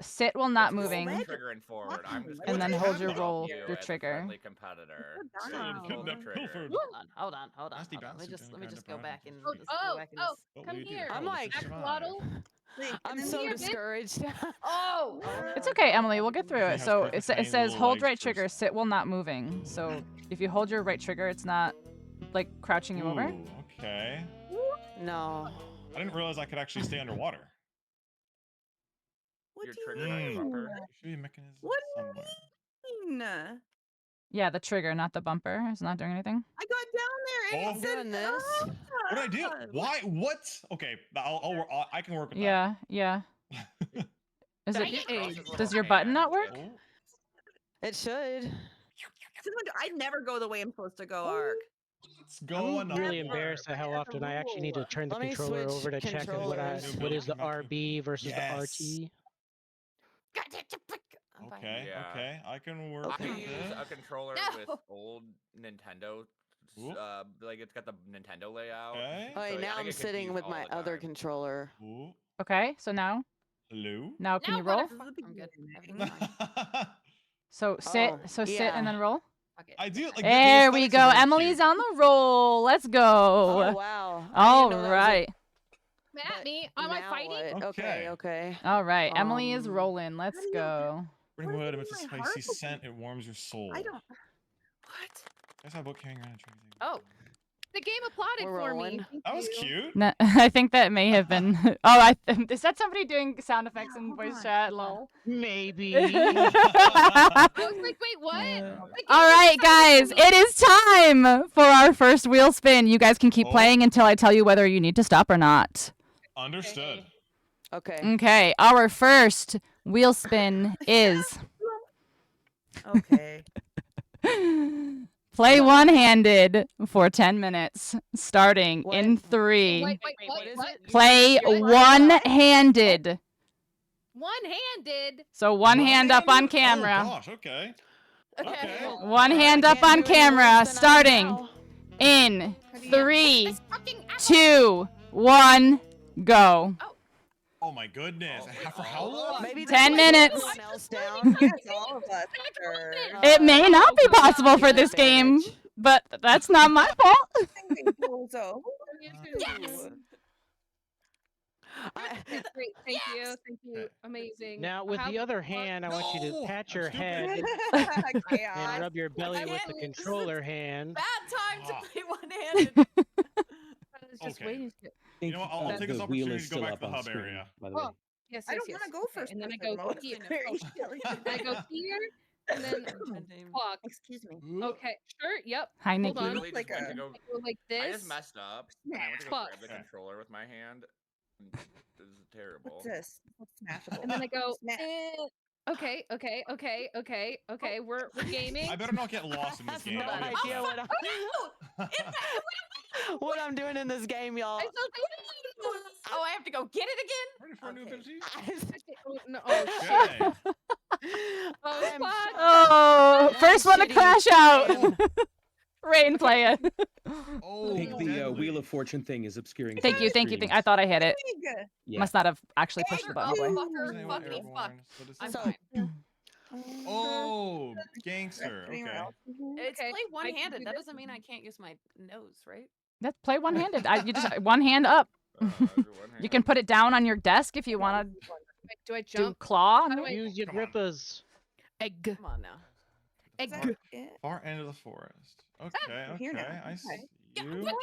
sit while not It's called moving. Leg. triggering forward. I'm just And gonna then hold your help roll, you your as a trigger. friendly competitor. Go So down. you pull the Kidnap trigger. Pilfered. Hold on. Nasty Let me bastard just gonna let me grind just up go our back hands. and Oh, just go back and just. What Come will you do? here. Oh, I'm the like- fish survive. Axolotl. Like, I'm and then so here, bitch. discouraged. Oh. It's okay, Emily. We'll get through She it. has So perfect it tiny says little hold legs right for trigger, stuff. sit while not moving. So if you hold your right trigger, it's not like crouching you over. Ooh, okay. No. I didn't realize I could actually stay underwater. What Your do you trigger not mean? bumper. There should be a mechanism What somewhere. do you mean? Yeah, the trigger, not the bumper. It's not doing anything. I got down there and Oh. it I'm said doing this. What did I do? Why? What? Okay, I can work with that. Yeah, yeah. Is That it? just crosses little Does your button not hands, work? yeah. Oh, It should. I never go the way I'm supposed to go, Ark. let's go I'm another. really embarrassed at how That's a often I actually need to rule. turn the Let me controller switch over to check what controllers. what is the Come back to- RB versus Yes. the RT. I'm fine. Okay, Yeah. okay, I can work Okay. I with use this. a controller No. with old Nintendo. Ooh. Like it's got the Nintendo layout. Okay. Oh, wait, So, now I I'm get sitting confused with all my the other time. controller. Ooh. Okay, so now Hello. can Now you what roll? if- I'm good. beginning. Everything's fine. So sit, Oh, sit yeah. and then roll. Fuck it. I do. Like, the There we aesthetics are go. very Emily's cute. on the roll. Let's go. Oh wow. I All didn't know that was a- right. At But me. Am I now fighting? what? Okay. Okay, okay. All right. Emily is Um, rolling. Let's do you- go. Bring What wood is amidst a in my spicy heart? scent. It warms your soul. I don't. What? Guess how about carrying around a trinket? Oh. The game applauded We're for me. rolling. Thank That was you. cute. No, I think that may have been. Oh, is that somebody doing sound effects in Hold voice on, chat? hold on. Lol. Maybe. I was like, wait, what? The game All right, decided guys, for me. it is time for our first wheel spin. You guys can keep Oh. playing until I tell you whether you need to stop or not. Understood. Okay. Okay, our first wheel spin is Okay. play one-handed for 10 minutes, starting in What? 3. Wait, what is what? it? Play one-handed. One-handed. So one hand up on Oh camera. gosh. Okay. Okay. One hand I up can't on do any camera, worse than I am starting now. in How do you- 3, This fucking apple. 2, 1, go. Oh my goodness. Oh, For how long? Maybe 10 that minutes. Someone else down. Yes, all of us. Sure. It may not be Oh, possible for this game, advantage. but that's not my fault. So. Yes. I- Great. Thank you. Thank you. Amazing. Now, with How- the other hand, I want you No, to pat I'm your stupid. head and Chaos. rub your belly with the can't- controller hand. Bad time to Ah. play one-handed. I was just Okay. waiting to- You know what? I'll take this The wheel opportunity is to go still back up to the on hub screen, area. by the way. Oh, yes, I yes, don't yes. want to go Okay, first. and then I person go mode. here. Very Oh, silly. I go here, and then clock. Excuse me. Okay, sure. Yep. Hi, Hold Nikki. on. Literally Like just went a- to go. I go like I this. just messed up. And I went to go Fuck. grab the Okay. controller with my hand. This is terrible. What's this? What's smashable? And then I go. Smash. Okay. We're gaming. I better not get lost in this I game. have no I'll get idea stuck. what I'm doing in this game, y'all. Oh, I have to go get it again? Ready for a new Okay. 50? Oh, no, oh shit. Okay. Oh, I'm fuck. Oh, I'm first one to shitty crash out. game. Rain, play it. Oh, Think the deadly. Wheel of Fortune thing is obscuring. Thank you. I thought I hit it. Yeah. Must not have actually pushed the button. Oh, Boy. fucker, fuckity fuck. I'm So- fine. Oh, gangster. Okay. It's Okay, play I can one-handed. do That this. doesn't mean I can't use my nose, right? Let's play one-handed. You just one hand up. You can put it down on your desk if you want to Do I do jump? claw. How do I- Use your Come on. grippers. Egg. Come on now. Egg. Far end of the forest. Okay, here okay. now. I see Okay. Yeah, you. what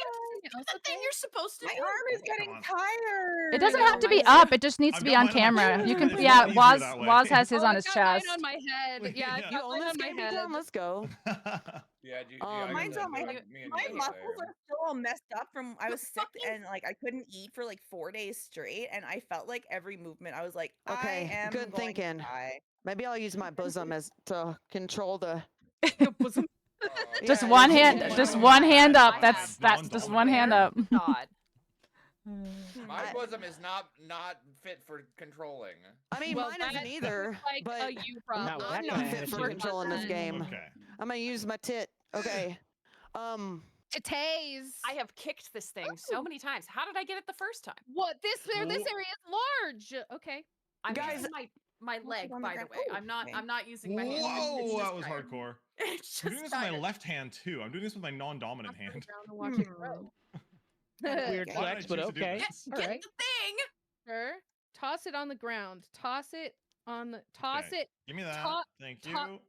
the thing you're supposed to My do? arm is Come getting on. tired. It doesn't have to be mine's- up. It just needs I've to be got on mine on my camera. chest. You can. It's a Yeah, lot easier Waz. that way. Waz has his Oh, on I his got chest. mine on my head. Yeah, Yeah. I You got own mine this on my game, head. Tom? Let's go. Yeah, Mine's on my me and My you muscles there. are still all messed up from I was sick fucking- and like I couldn't eat for like 4 days straight and I felt like every movement I was like Okay, I am good going thinking. to die. Maybe I'll use my bosom as to control the. Just Yeah, one it's hand. okay. Just one hand up. I That's have just non-dominant. one hand up. God. My I- bosom is not fit for controlling. I mean, Well, mine that isn't either. Like but a you problem. Now I'm that not kind of fit for attitude. controlling this game. Okay. I'm gonna use my tit. Okay. Titties. I have kicked this thing so many times. How did I get it the first time? What this Oh. area is large. Okay. I'm Guys- using my leg, on the by the ground. way. Oh, I'm okay. not using my hand. It's Whoa, that just was tired. hardcore. It's I'm doing just this with my tired. left hand too. I'm doing this with my non-dominant hand. Down and watch it grow. Weird Why did I flex, but choose to do okay. this? Get Alright. the thing. Sure. Toss it on the ground. Toss it on the. Toss Okay. it. Give me that. Ta- Thank ta- you.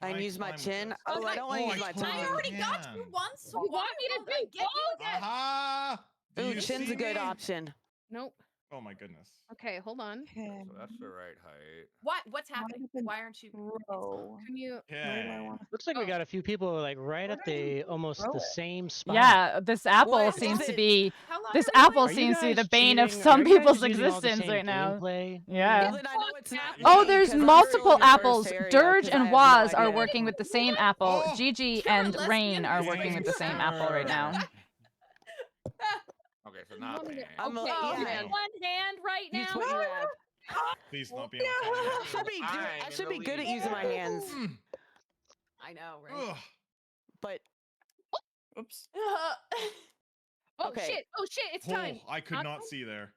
I can Can use my climb with chin. this? Oh, I Okay. don't want to Oh, use I my totally I tongue. already got you can. once. So You why want me to won't I do get you both? again? Aha! Do Ooh, you chin's see a good me? option. Nope. Oh my goodness. Okay, hold on. So that's the right height. What's happening? happen- Why aren't you? Bro. Can you? Where do I Okay. want Looks like we got a few people like right at the almost throw the it? same spot. Yeah, this apple What seems is to it? be. How long This are we apple Are you seems to be guys the bane of cheating? some Are you guys people's using all the existence same right now. gameplay? Yeah. Well, then I know it's not Oh, me, there's 'cause I'm multiple still in the first apples. area, Dirge 'cause I and have no Waz are idea. working with the same apple. Oh, Gigi you're a and lesbian Rain are who's working with the same Sure. apple right now. Okay, so not want me me. to- I'm okay, a- you yeah. have one hand right Use now. what you have. Please not be on I camera. should be, I should be good at using my hands, Mm. I know, right? Ugh. but Oops. Oh Okay. shit! Oh shit! It's time. Oh, I could Not not see there.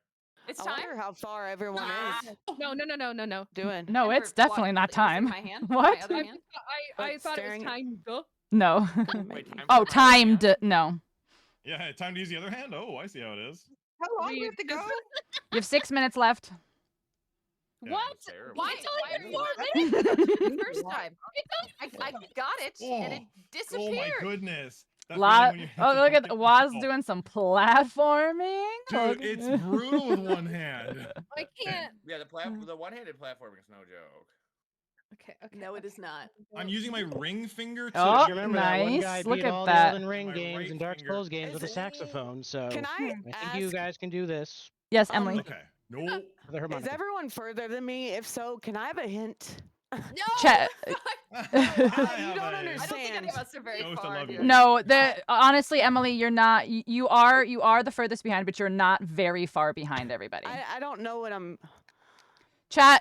It's I time. wonder how far everyone is No. doing. No, it's definitely not time. My hand. What? My other hand. I Like thought it staring was at- time. Duh. No. Wait, time Oh, for my hand? timed. No. Yeah, time to use the other hand. Oh, I see how it is. How long do we We- have to go? You have 6 minutes left. Yeah, What? That's terrible. Why? It's Why only are 4 you minutes. the first time? I got it and it Oh my disappeared. goodness. That Lot. feeling when you hit Oh, the look at button- Waz Oh, doing some platforming. Dude, it's brutal with one hand. I can't. Yeah, the one-handed platforming is no joke. Okay. No, it is not. I'm using my ring finger to. Oh, You remember that one nice. guy Look beat at all that. the Elden Ring My games right and Dark finger. Souls games with a Is it- saxophone, so Can I I think you ask? guys can do this Yes, Um, Emily. Okay. No. with a Is harmonica. everyone further than me? If so, can I have a hint? No. Chat. You don't I don't understand. think any of us are very Ghost, I far. love you. dude. No, honestly, Emily, you're not. You are the furthest behind, but you're not very far behind everybody. I don't know what I'm. Chat.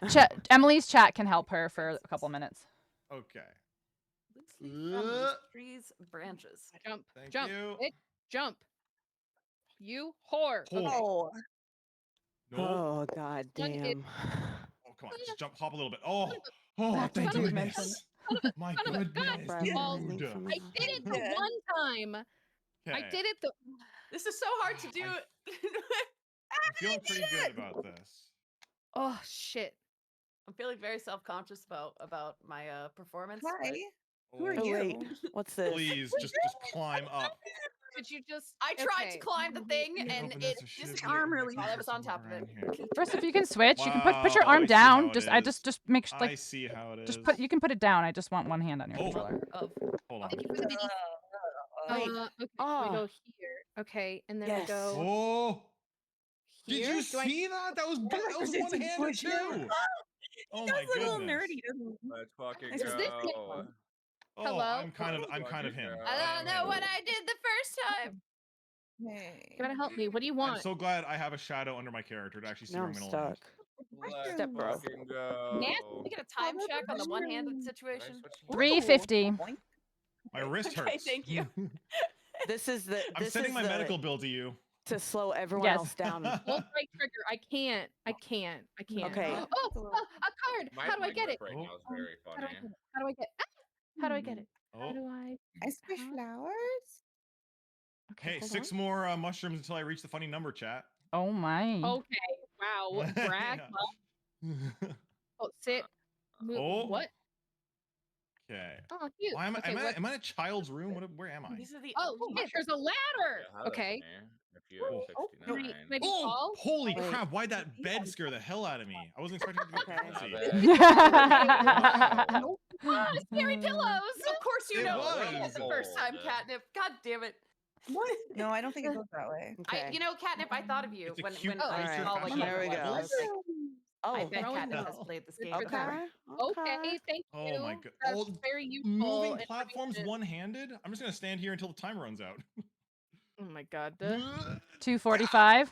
Emily's chat can help her for a couple minutes. Okay. Loosely from these trees branches. Jump. Thank Jump. you. Bitch, jump. You whore. Oh. Okay. Oh, No. Oh god One hit. damn. Oh, come on. Just jump, hop a little bit. Oh. Back to Thank the goodness. dimension. My son of a goodness. Grab dude. anything from I me. did it the Yeah. one time. I Okay. did it the. This is so hard to do. I'm feeling pretty good about this. Oh shit. I'm feeling very self-conscious about my performance. but hi. Who are Oh you? wait, what's this? Please, just climb up. Could you just? I tried okay. to climb the thing and Open it this or shit, disappeared arm really while I was on top of it. around here. First, if you can switch, you can put your Wow, arm I see how down. it Just is. just make I like see how it is. just put. You can put it down. I just want one hand on your Oh. controller. Of Hold on. Thank you for the mini. Wait. Okay, so we Ah. go here. Okay, and then we Yes. go Oh. here. Did you Do I- see that? That was That one was handed push too. Oh He my does look a little goodness. nerdy, doesn't he? Let's fucking Is this go. Oh, Hello? I'm kind of him. I don't know what I did the first time. Hey. You gotta help me. What do you I'm want? so glad I have a shadow under my character to actually see Now where I'm I'm gonna land. stuck. Let's Step bro. fucking go. Can we get a time check on the one-handed situation? 350. Boink. My wrist Okay, hurts. thank you. This is the. I'm This sending is my the, medical bill to you. to slow everyone Yes. else down. Hold right trigger. I can't. Okay. Oh, a card. My How do I get it? right now is very How do I funny. get it? How do I get it? How do I get it? How Oh, do I? I squish flowers. Okay, hey, hold 6 on. more mushrooms until I reach the funny number, chat. Oh my. Okay. Wow. Brag. Yeah. Oh, sit. Move. Oh. What? Okay. Oh, cute. Why am I? Okay, am, I what- am I in a child's room? Where am I? These are the Oh, shit, there's a ladder. Okay. If you have Oh, 69. Maybe Oh, Paul? holy Wait. crap! Why'd that bed scare the hell out of me? I wasn't expecting it to get Okay. fancy. Ah, scary pillows. Of course you It know. was. The first time, Catnip. God damn it. What? No, I don't think it goes that way. Okay. You know, Catnip, I thought of you It's a when cute I creature saw what fashioned game There it we was. go. I was like, Oh. I bet Throwing Catnip them. has played this Good game for before. them. Okay, thank you. Oh my god! That's Oh, very useful. moving platforms information. one-handed. I'm just gonna stand here until the timer runs out. Oh my god. 245.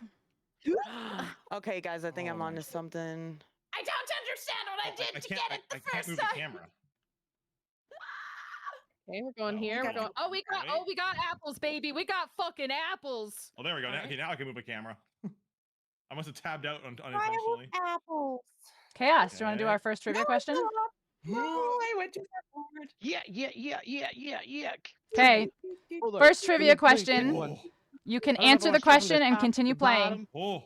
Okay, guys, I think Oh I'm my onto something. I don't understand what I did to can't. get it the I can't first move time. the camera. Okay, we're going Oh, here. we We're got going. Oh, we got apples, baby. We got fucking apples. Oh, there we go. Now, Alright. okay, now I can move my camera. I must have tabbed out unintentionally. Apples. Chaos. Do you want to do Okay. our first trivia question? No, I went too far forward. Yeah. Okay. Hold on. First Let me- trivia let me question. pick one. You can I don't know if answer I the wanna start from question and top continue to playing. bottom. Oh,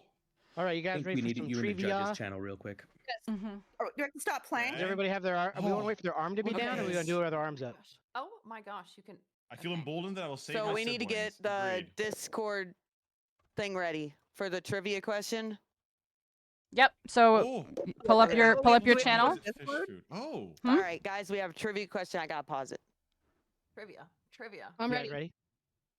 All right, you I guys think ready we for need some you in the trivia? judges channel real quick. Mhm. Oh, do I have to stop playing? Does everybody have their arm? Are we want to wait for their arm to be Look at down, or are we gonna this. do it with their arms up? Oh my gosh, you can. I feel emboldened that I will save So my we need to get siblings. the Agreed. Discord thing ready for the trivia question. Yep. So Oh, pull up your wait, channel. fish food. Oh, Hmm? All right, guys, we have a trivia question. I gotta pause it. Trivia. I'm You ready. guys ready?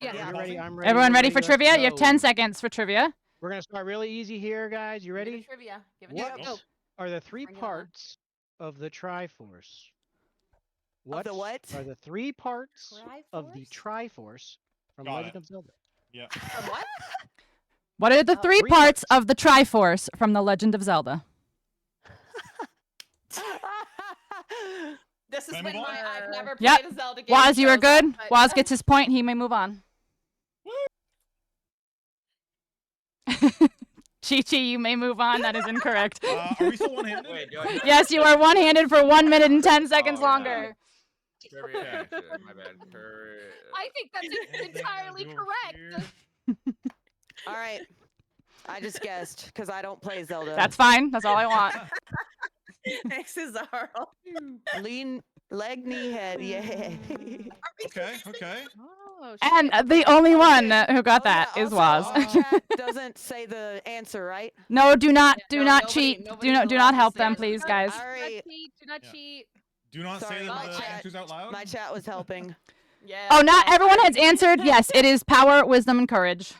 Yeah. Yeah. You're ready. I'm ready. Everyone we're ready for let's trivia? You have go. 10 seconds for trivia. We're gonna start really easy here, guys. You Give it a ready? trivia. Give it What a trivia. are the three Bring it on. parts of the Triforce? What the what? are the three parts of the Triforce from Got Legend it. of Zelda? yeah. From what? What are the Oh, three three parts parts. of the Triforce from The Legend of Zelda? This is Can I when move on? I've never Yep. played a Zelda game. Waz, you are shows good. up, but- Waz gets his point. He may move on. Chi-Chi, you may move on. That is incorrect. Are we still one-handed? Wait, do I Yes, you are one-handed for 1 minute and 10 seconds Oh, yeah. longer. Trivia question, my bad. I think that's Anything entirely I do over correct. here? All right. I just guessed because I don't play Zelda. That's fine. That's all I want. Next is Arl. lean leg knee head. Yeah. Okay. Oh, shit. And the only one who got Oh, that yeah, is also, Waz. Chat doesn't say the answer, right? No, do not No, not nobody- cheat. nobody's Do allowed not to help say them, it. please, guys. All Do not right. cheat. Do not Yeah. cheat. Do not Sorry, say my the chat- answers out loud. My chat was helping. Yeah. Oh, not well, everyone has answered. Yes, it is power, wisdom, and courage.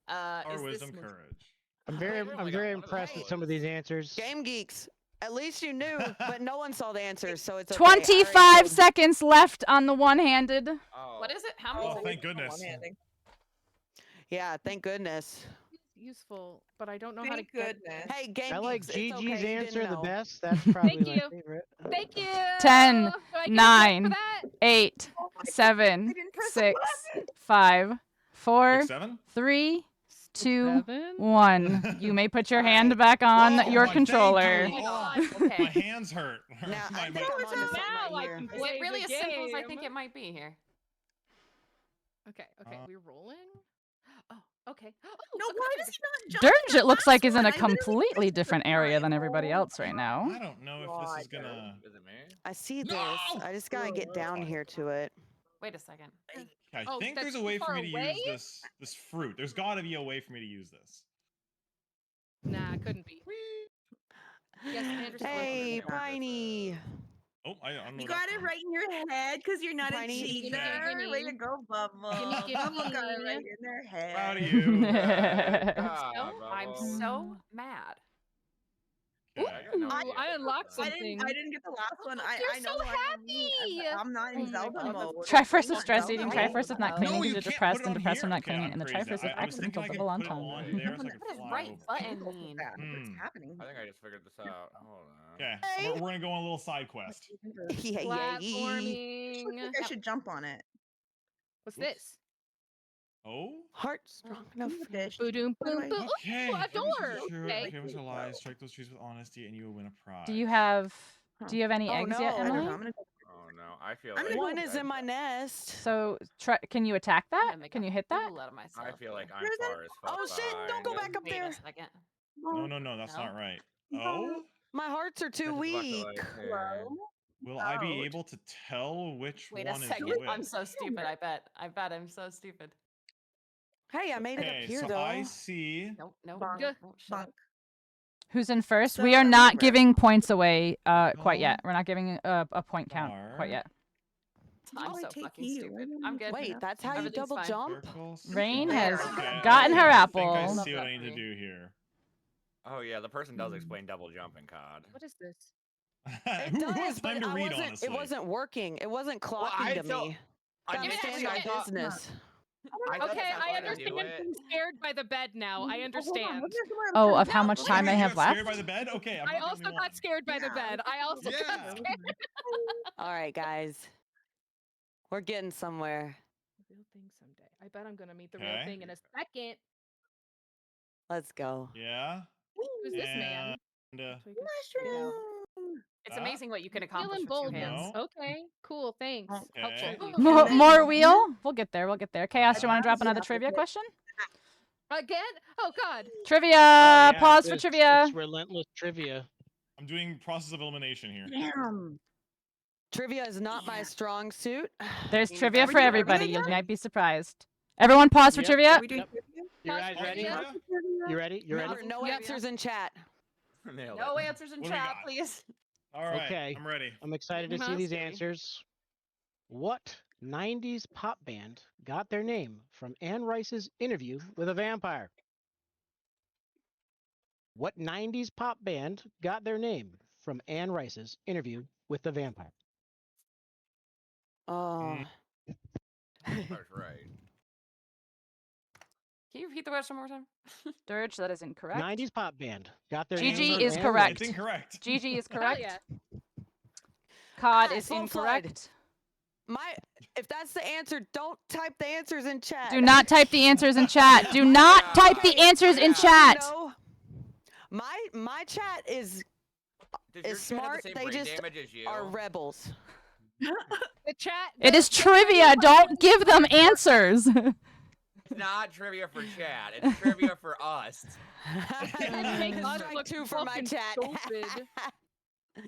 Or is wisdom, this courage. I'm I very only got very one of impressed with those. some of these answers. Game geeks. At least you knew, but no one saw the answers, so it's okay. All right, 25 so- seconds left on the one-handed. Oh. What is it? How many? Oh, seconds? thank goodness. One-handed. Yeah, thank goodness. Useful, but I don't know how to Thank get goodness. Hey, Game I like geeks, it's Gigi's okay, you answer didn't the know. best. That's probably Thank my you. favorite. Thank you. 10, Do I get a point 9, for that? 8, Oh my God, 7, I didn't press the 6, button. 5, 4, 7? 3, 2, 7? 1. You may put your hand Alright. back on Oh, your my controller. thank you. Oh, My okay. hands hurt. Now, I My- think my- I'm onto something Now right I here. can Is play it really the as simple as I game. think it might be here? Okay, we're rolling. Oh, okay. Oh, No, look why at does this. he not jump? Dirge, it looks like, is in a I literally completely pressed the different area button. than everybody else right I now. don't know if this is gonna. Is it me? I see this. No! I just gotta get down here to it. Wait a second. I Oh, think that's there's a too way for far me to away? use this fruit. There's got to be a way for me to use this. Nah, it couldn't be. Yes, Andrew. Hey, Yeah. Piney. Oh, I don't know. You got it right in your head because you're not a Tiny- cheater. Gimme, Way to gimme. go, Bubble. Gimme, Bubble got it gimme. right in their head. Proud of you. Good So, job, I'm Bubbles. so mad. Ooh, Okay. got no I idea. unlocked I something. didn't get the last one. You're I know so why I'm me. happy! I'm not Oh in my Zelda God, that's mode. Triforce I'm of not stress Zelda eating, mode. Triforce of not cleaning No, because you you're can't depressed, put it and on depressed from here? not Okay, cleaning, I'm and the crazy. Triforce of I was thinking accidental I could double put it on entendre. there so I could What does fly right over. button What's mean? that? What's happening? I think I just figured this out. Hold on. Okay, Hey. we're gonna go on a little side quest. I Platforming. think I should jump on it. What's Oops. this? Oh? Heart strong enough. Look at this. Boom, What do boom, I- boom. Okay. Ooh, a door. True. Okay. Okay, what's your lies? Strike those trees with honesty, and you will win a prize. Do you have any Oh, eggs yet, no. I don't know. Emily? I'm gonna go. Oh no, I feel I'm like gonna One is in my nest. So can you attack I'm that? gonna make Can a you hit that? fool out of myself I feel like here. I'm Where's far as fuck Oh shit! Don't go behind. back up Wait there. a second. No, that's No. not right. No. Oh? My hearts are too This is about to, weak. like, Hello? Will I be Ouch. able to tell which Wait one a is second. which? I'm so stupid. I bet I'm so stupid. Hey, I made it up Okay, here so though. I see. Nope. Bonk. Good. Shut up. Bonk. Who's in first? So We are I'm not first. giving points away quite yet. Oh. We're not giving a point count Bar. quite yet. I'm How do I so take fucking you? stupid. Where I'm do I good. Wait, that's how you Everything's double fine. jump? Circles. Rain There. has Okay, gotten her I think I apple. see what Love I need to that do here. Oh yeah, the person does explain double jumping, COD. What is this? It who does, has but time to I read, wasn't. honestly? It wasn't working. It wasn't Well, clocking to me. Initially, Understand I my thought- business. I thought Okay, that's I how to do understand it. being scared by the bed now. I understand. Oh, of how much time I You have got scared left? by the bed? Okay, I'm I not the also only one. got scared by the Yeah, bed. I also got Yeah. scared. All right, guys. We're getting somewhere. The real thing someday. I bet I'm gonna meet the real Okay. thing in a second. Let's go. Yeah. Who's this man? And, So you can figure it out. Mushroom. It's Ah. amazing what you can Feeling accomplish with 2 boldness. hands. No. Okay, cool. Thanks. Okay. Helpful. More, then- more wheel? We'll get there. We'll get there. Chaos, do you want to drop Yeah, another okay. trivia question? Again? Oh God. Trivia! Oh, yeah, Pause for it's- trivia. It's relentless trivia. I'm doing process of elimination here. Damn. Trivia is not my strong suit. There's Me trivia neither. for Are you everybody. ready You again? might be surprised. Everyone pause for Yep. trivia. Are we doing Yep. trivia? You Pause guys for ready? trivia. You ready? You ready? No Yep. answers in chat. Nailed No it. answers in What do we chat, got? please. All right. Okay. I'm ready. I'm excited to see Must these be. answers. What 90s pop band got their name from Anne Rice's interview with a vampire? What 90s pop band got their name from Anne Rice's interview with the vampire? Oh. That's right. Can you repeat the question one more time? Dirge, that is incorrect. 90s pop band got their GG name from is Anne correct. It's incorrect. GG is Hell correct. yeah. COD Ah, is full slide. incorrect. If that's the answer, don't type the answers in chat. Do not type the answers in chat. Do not type the answers in chat. No. My chat is Does your Is chat have smart, the same they brain just damage as you? are rebels. The chat. It is trivia. Don't give them answers. It's not trivia for chat. It's trivia for us. Make us Strike look 2 for my fucking chat. stupid.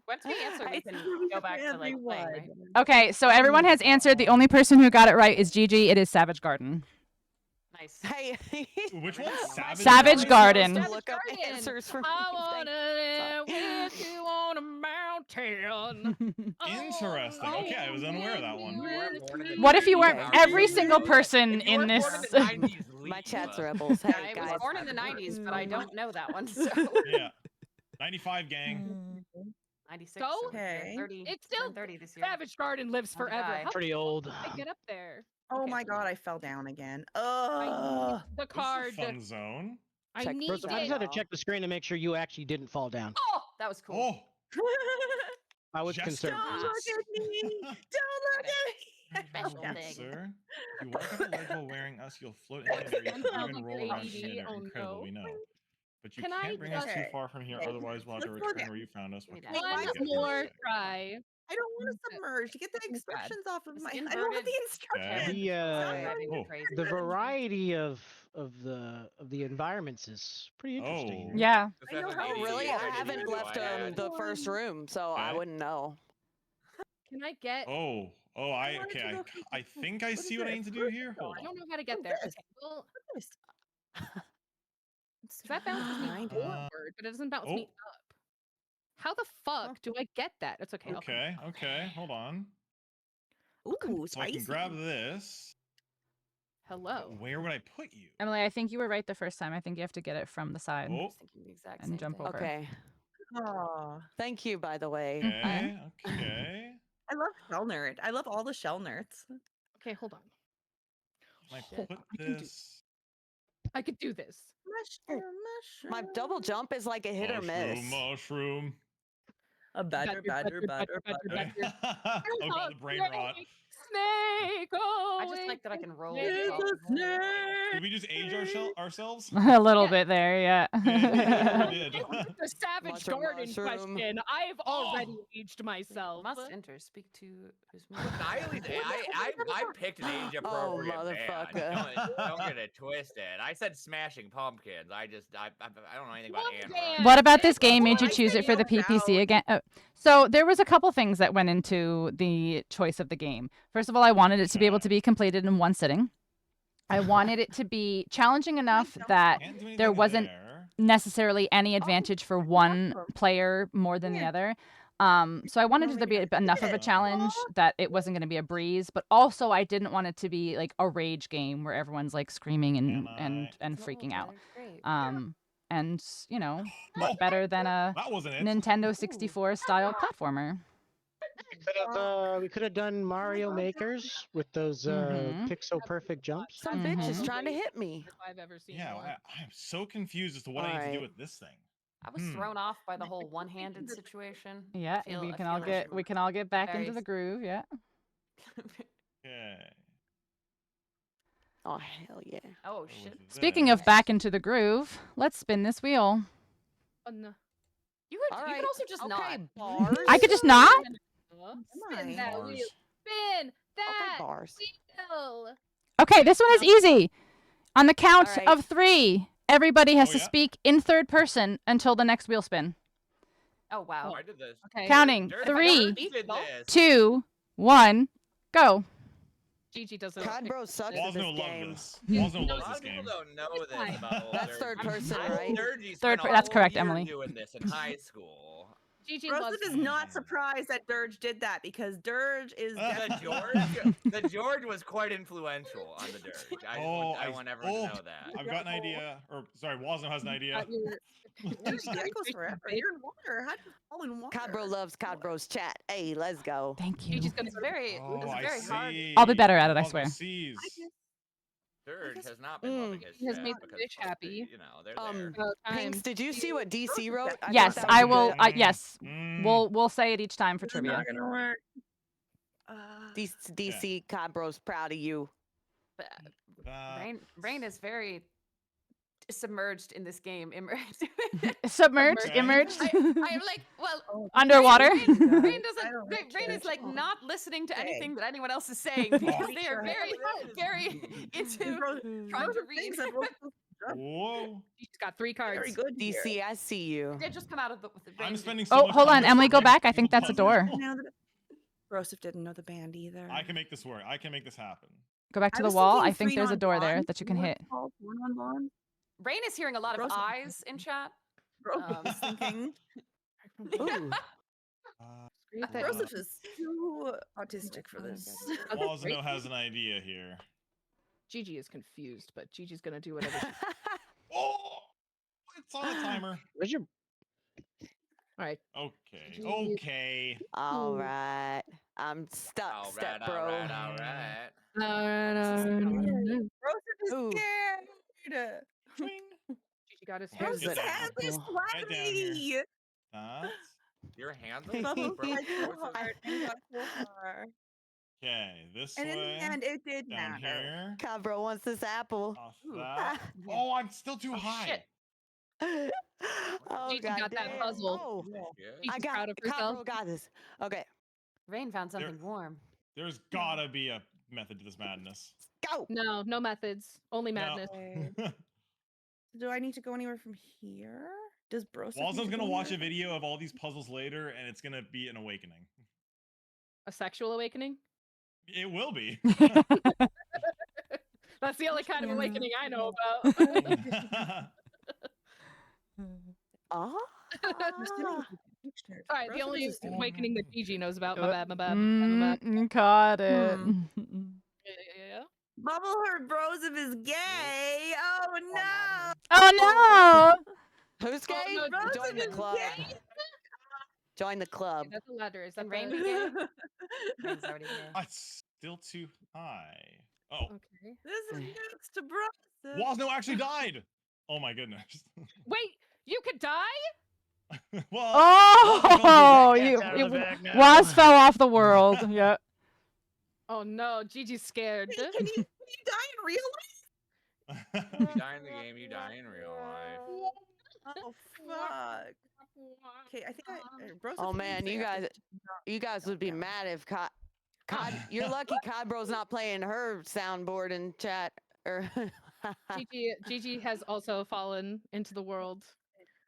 Once we answer, we It's can trivia go back for to like playing, right? Okay, so everyone has answered. The only person who got it right is GG. It is Savage Garden. Nice. Hey. Which one? Savage Garden. Supposed to look up Garden. answers for me. I wanna Thank- live with you on a mountain. Interesting. Okay, I was unaware of that one. What if you weren't Okay. every single person If you in weren't this? born in the 90s, My leave. chat's rebels. Hey, I was guys. born in the 90s, but I don't know that one. So Yeah. 95 gang. 96. Go? so Okay. 30. It's still turned 30 this year. Savage Garden lives Not a forever. guy. How Pretty old. did I get up there? Oh Okay. my god, I fell down again. I Ugh. need the This is card. a fun zone. I Check need First, I it. just had to check the screen to make sure you actually didn't fall down. Oh, that was cool. Oh, I was Jester. concerned. Don't look at me. Don't look at me. Special Oh, thing. sir. If you walk up a ledge while wearing us, you'll float in the air. You can even roll around in ADD, it. oh Incredible, no. we know. But you Can I can't bring us too just- far from here, Okay, otherwise we'll have to let's slow return down. where you found us. Give me which that. will One get One pretty more sick. try. I don't want to Okay. submerge. Get the This is bad. instructions off of It's my. I don't want inverted. the instructions. Okay. The Sorry, I've been Oh. crazy. the variety of the environments is pretty interesting. Oh. Yeah. Just I know as an how- Oh, ADD, really? I I didn't haven't even know left I had- the first room, so I Okay. wouldn't know. Can I get? Oh, I wanted okay. to I, go I think I What is see what I this? need to do here. Hold I on. don't know how to get What there. is this? Okay, well, What is- 'cause that bounces me Behind it. forward, but it doesn't bounce me Oh. up. How the fuck do I get that? It's okay. I'll come Okay, back. okay. Hold on. Ooh, So I spicy. can grab this. Hello. But where would I put you? Emily, I think you were right the first time. I think you have to get it from the side Oh, I was thinking the exact and same jump thing. over. Okay. Oh, Thank you, by the way. Okay, okay. I love Shell Nerd. I love all the Shell Nerds. Okay, hold on. Can I Hold put on, I can do this? I could do this. Mushroom, My mushroom. double jump is like a hit or miss. Mushroom. A butter, butter, butter, butter. Okay. Oh god, the brain rot. Snake. Oh, I just like that I can roll. It's off a the wall. snake. Did we just age ourselves? A little Yeah. bit there, yeah. Yeah, we did. The savage Mushroom, garden mushroom. question. I've already aged myself. Must enter. Speak to who's I picked an age appropriate motherfucker. band. Don't get it twisted. I said Smashing Pumpkins. I don't know anything about What Anne band? Rock. What about this What game made you I choose said it for the no PPC doubt. again? So there was a couple things that went into the choice of the game. First of all, I wanted it to be able to be completed in one sitting. I wanted it to be challenging enough that Can't do anything there wasn't there. necessarily any advantage for one player more than the Yeah. other. So I wanted Well, it to be maybe that's enough of a it. challenge that it wasn't going to be a breeze, but also I didn't want it to be like a rage game where everyone's like screaming and freaking out. Great. And you know, what better than a That wasn't it. Nintendo 64 style platformer? We could have done Mario Makers with those Mhm. pixel perfect jumps. Some bitch is Mhm. trying to hit me. If I've ever seen Yeah, one. I'm so confused as to what I need to do Alright. with this thing. I was thrown off by the whole one-handed situation. Yeah, I we can feel all like get we can all get back very into the groove. Yeah. Okay. Oh hell yeah. Oh What shit! was Speaking of this? back into the groove, let's spin this wheel. Oh, no. You could Alright. also just Okay, not. bars. I could just not. Spin that Bars. wheel. Spin Okay, that bars. wheel. Okay, this one is easy. On the count Alright. of 3, everybody has Oh, to yeah? speak in third person until the next wheel spin. Oh wow. I did this. Okay. Counting Dirty 3, Dirty did this. 2, 1, go. Gigi doesn't. Cod Bro sucks at this Wasno game. loved this. Wasno A loves lot this of people game. don't know this fine. about old That's Dirgy. third person, Old right? Dirgy Third spent per- a that's whole correct, year Emily. doing this in high school. Gigi loves. Joseph is not surprised that Dirge did that because Dirge is The definitely George was quite influential on the Dirge. I want everyone to know that. I've got an idea. Or sorry, Wasno has an idea. Dirge echoes forever. You're in water. How do you fall in water? Cod Bro loves Cod Bro's chat. Hey, let's go. Thank you. Gigi's gonna. It's very. Oh, it's I very hard. see. I'll be better at it, I Wasno swear. sees. Dirge has not been loving his He has chat made the because fish happy. You know, they're there. Pinks, did you see what DC wrote? I thought Yes, that was I a will. good- Yes, Mm. we'll say it each time for This is trivia. not gonna work. DC Cod Bro's proud of you. But That- Rain is very submerged in this game. Submerged, Okay. immersed, I'm like, well, underwater. Rain I doesn't. don't like Rain is church. like not listening to Okay. anything that anyone else is saying because they are very, very into trying to read. Whoa. She's got 3 cards. Very good. DC, I see you. They just come out of the. I'm range. spending so Oh, much hold time on, just Emily, go solving back. I think single that's a puzzles. door. Joseph didn't know the band either. I can make this work. I can make this happen. Go back to the was wall. thinking I think three there's a door there non-blonde, that you can one hit. tall, one blonde. Rain is hearing a lot of Rosa- eyes in chat. Joseph was thinking. Ooh. Joseph is too autistic for this. Wasno has an idea here. Gigi is confused, but Gigi's gonna do whatever. Oh, it's on a timer. Where's your All right. Okay. Gee. Okay. All right. I'm stuck, All step right, bro. all right, all right. Joseph is Ooh. scared. Gigi got his Here's hands. Get the down. Hands is Get down here. flabby. That's Your hands Bubble bro, tried so Joseph- hard and got so far. okay. This And in way. the end, it did down matter. here. Cod Bro wants this apple. Off Ooh. that. Oh, I'm still too Oh, high. shit. Oh, Gigi got that goddamn. puzzle. Oh, Yeah. Gigi's I got proud of Cod herself. Bro got this. Okay, Rain found something warm. There's gotta be a method to this madness. go. No, no methods. Only No. madness. Do I need to go anywhere from here? Does Broseph need Walzo's to gonna go watch a anywhere? video of all these puzzles later, and it's gonna be an awakening. A sexual awakening? It will be. That's the only kind of Yeah. awakening I know about. Oh. All right, the Broseph only is doing awakening that Gigi knows about. My Uh, bad, my bad. My bad. Caught it. Yeah. Bubble heard Broseph is gay. Oh no! Oh no! Who's gay? no, Join the Broseph is club. gay. Join the club. That's a ladder. Is that Can Rain the- be game? Rain's already here. It's still too high. Oh, Okay. This is next to Broseph. Wasno actually died. Oh my goodness. Wait, you could die? Well, Oh, Cat's you, out of the bag now. Was fell off the world. Yeah. Oh no, Gigi's scared. Can you die in real life? You die in the game, you die in real life. Oh fuck. Okay, I think Broseph, Oh man, say you I have guys, to not would be down. mad if Cod. You're lucky Codbro's not playing her soundboard in chat. Or Gigi has also fallen into the world.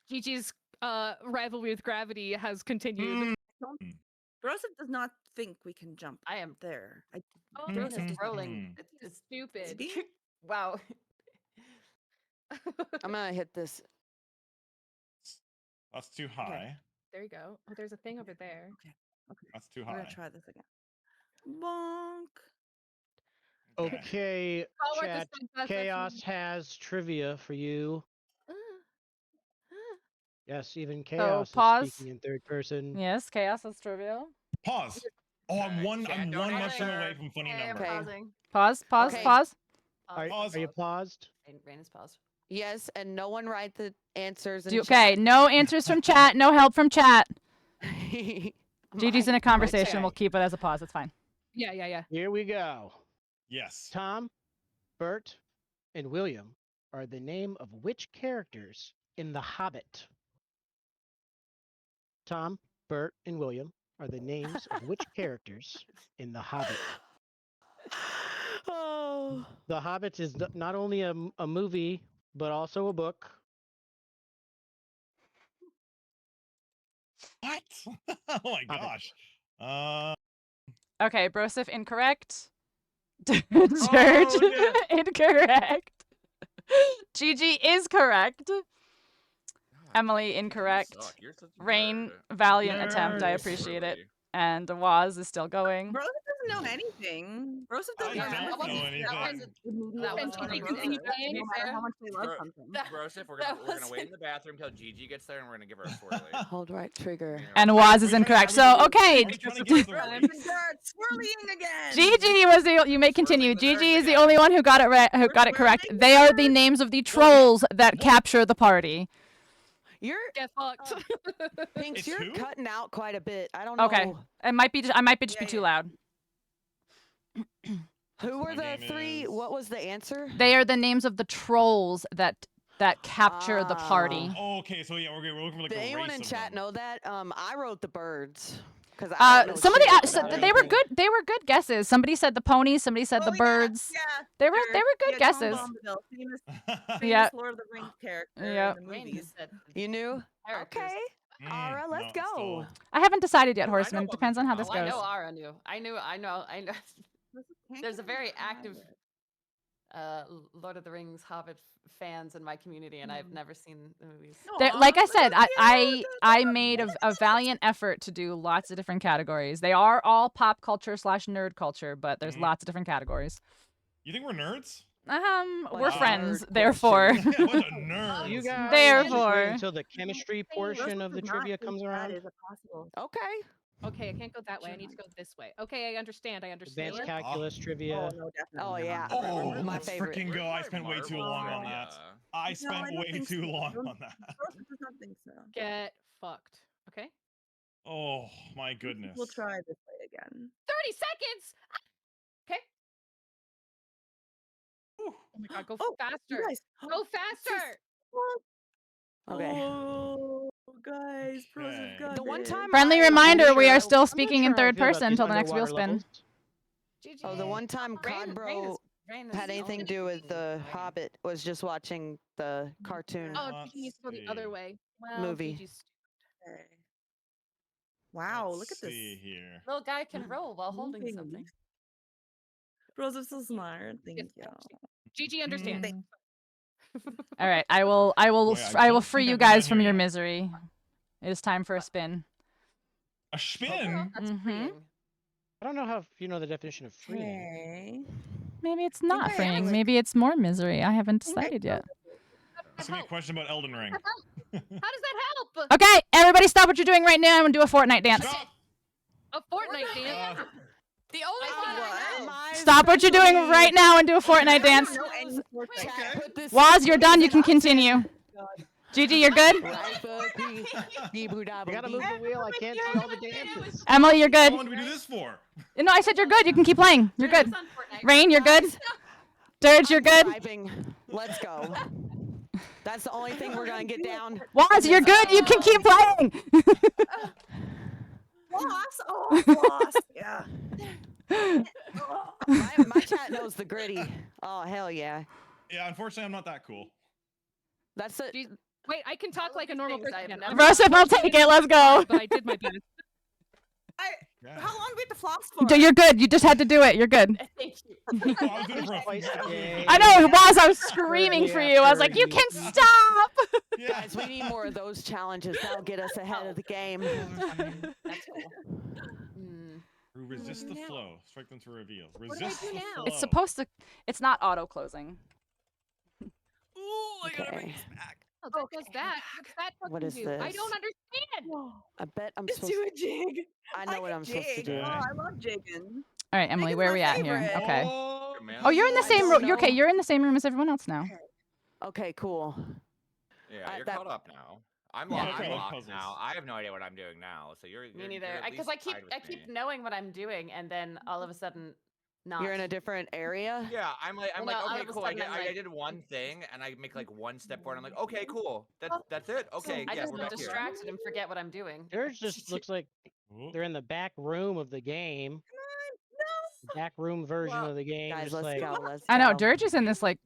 Gigi's rivalry with gravity has continued. Broseph does not think we can jump I am. there. Oh, Rain Broseph is rolling. It's stupid. wow. I'm gonna hit this. That's too high. There you go. Oh, there's a thing over there. Okay. That's too We're high. gonna try this again. Bonk. Okay, Oh, we're at the chat. same class, Chaos that's has trivia for you. Yes, even So Chaos pause. is speaking in third person. Yes, chaos is trivial. Pause. Oh, I'm one Chat, don't mushroom answer. away from funny Okay, I'm number. Okay. pausing. Pause. Pause. Okay. Pause. Are Pause. you paused? Rain is paused. Yes, and no one write the answers. Okay. No answers from chat. No help from chat. Okay. Gigi's in a conversation. We'll keep it as a pause. It's fine. Yeah. Here we go. Yes. Tom, Bert, and William are the name of which characters in The Hobbit? Tom, Bert, and William are the names of which characters in The Hobbit? Oh. The Hobbit is not only a movie, but also a book. What? Oh my gosh. Okay, Broseph, incorrect. Church, no. incorrect. Gigi is correct. Emily, incorrect. Rain, valiant attempt. I appreciate it. And Waz is still going. Broseph doesn't know anything. Broseph doesn't I remember don't know the anything. movie That that was was on funny. Broseph, Can you play no matter how much they love Bro- something. Broseph, we're gonna wait in the bathroom till Gigi gets there, and we're gonna give her a swirly. Hold right trigger. And Waz is incorrect. So, okay. Are we trying to get through? And Bert swirling again. Gigi was the. You may continue. Gigi is the only one who got it who got it correct. They are the names of the trolls that capture the party. You're Get fucked. Pinks, It's you're who? cutting out quite a bit. I don't know. Okay. It might be. I might be just be Yeah, too yeah. loud. Who were My the name three? is- What was the answer? They are the names of the trolls that capture the party. Oh, okay, so yeah, we're looking for like Did a anyone race in of chat them. know that? I wrote the birds. Because I don't know Somebody shit so about they were anything. good. They were good guesses. Somebody said the ponies. Somebody said the birds. Yeah, They were sure. good Yeah, Tom guesses. Bombadil, famous Yeah. Lord of the Rings character Yeah. in the Rain movies. said You knew? characters. Okay. Alright, let's go. still- I haven't decided yet, Dude, I know Horseman. about Depends on how Mr. this Oh, I goes. know Ara knew. I know. There's a very active Lord of the Rings Hobbit fans in my community, and I've never seen the movies. Like I said, I made a valiant effort to do lots of different categories. They are all pop culture / nerd culture, but there's lots of different categories. You think we're nerds? We're Wow. friends, Nerd therefore. Yeah, a bunch of nerds. You guys Therefore. wait until the chemistry portion of the trivia comes around. Is it possible? Okay. Okay, I can't go that way. I need to go this way. Okay, I understand. Advanced it. calculus trivia. Oh, no, definitely. Oh, not. yeah. Oh, My let's favorite. freaking go! I Where's spent my way too long on marbles? that. I No, spent don't way think too so. long Broseph on that. does not think so. Get fucked. Okay. Oh my goodness. We'll try this way again. 30 seconds. Okay. Whew. Oh my god, go Oh, You faster. guys. Go faster. Okay. Oh, guys, Broseph Okay. got The one it. time Friendly I- reminder: we I'm are not still I'm not speaking sure in how I third feel about person these until the next wheel underwater spin. levels. Oh, the one time Codbro had anything to do with the Hobbit was just watching the cartoon. Oh, Let's Gigi needs to go the other see. way. Well, Movie. Gigi's Okay. Wow, Let's look at this. see here. Little guy can roll while holding Moving. something. Broseph's so smart. Thank Yes, you. Gigi understands. Thank- All right, I will Boy, I will don't free think you I've been guys down from here your yet. misery. It is time for a spin. A spin? That's Mhm. freeing. I don't know how you know the definition of freeing. Okay. Maybe it's not I freeing. actually- Maybe it's more misery. I haven't think I decided yet. Ask me a question about Elden Ring. How does that help? Okay, everybody stop what you're doing right now and do a Fortnite dance. Stop! A Fortnite dance. The only one I know. Stop what you're doing right now and do a Fortnite dance. Waz, you're done. You can continue. Gigi, you're good? You gotta move the wheel. I can't see all the dances. Emily, you're good? How long do we do this for? No, I said you're good. You can keep playing. You're good. Focus on Fortnite. Rain, you're good? Dirge, you're good? Let's go. That's the only thing we're gonna get down. Waz, you're good. You can keep playing. Lost. Oh, lost. Yeah. My chat knows the gritty. Oh hell yeah. Yeah, unfortunately, I'm not that cool. That's it. Jeez. Wait, I can talk like a normal things person. I've now. never Rosa, I'll take it. Let's go. But I did my best. Yeah. How long do we have to floss for? You're good. You just had to do it. You're good. Thank you. Oh, I was doing it for a Twice a day. I know, Waz, I was screaming for you. I was like, you can stop. Yeah. Guys, we need more of those challenges. That'll get us ahead of the game. That's cool. Resist the flow. Strike them to reveal. do I Resist do the now? flow. It's supposed to. It's not auto closing. Okay. Oh, that does that. What's that What fucking is do? I this? don't understand. I bet I'm Let's supposed do a jig. I know what I'm supposed to jig. do. Oh, I love jigging. All right, Emily, Megan's where are my we at here? favorite. Okay. Oh, Oh, you're in the I same don't room. You're okay. know. You're in the same room as everyone else now. Okay, cool. Yeah, you're that- caught up now. I'm, Yeah. I'm Okay. locked Puzzles. now. I have no idea what I'm doing now. So you're. Me you're neither. at Because least I tied with keep me. knowing what I'm doing, and then all of a sudden, not. You're in a different area? Yeah, I'm like, Well, no, all okay, of a cool. sudden I'm I like- did one thing, and I make like one step forward. I'm like, okay, cool. That's it. Okay, I yeah, just we're get back here. distracted and forget what I'm doing. Yours just looks like Oh. they're in the back room of the game. Back room version Well, of the game. Guys, just let's like, go. Let's I know. go. Dirge is in this like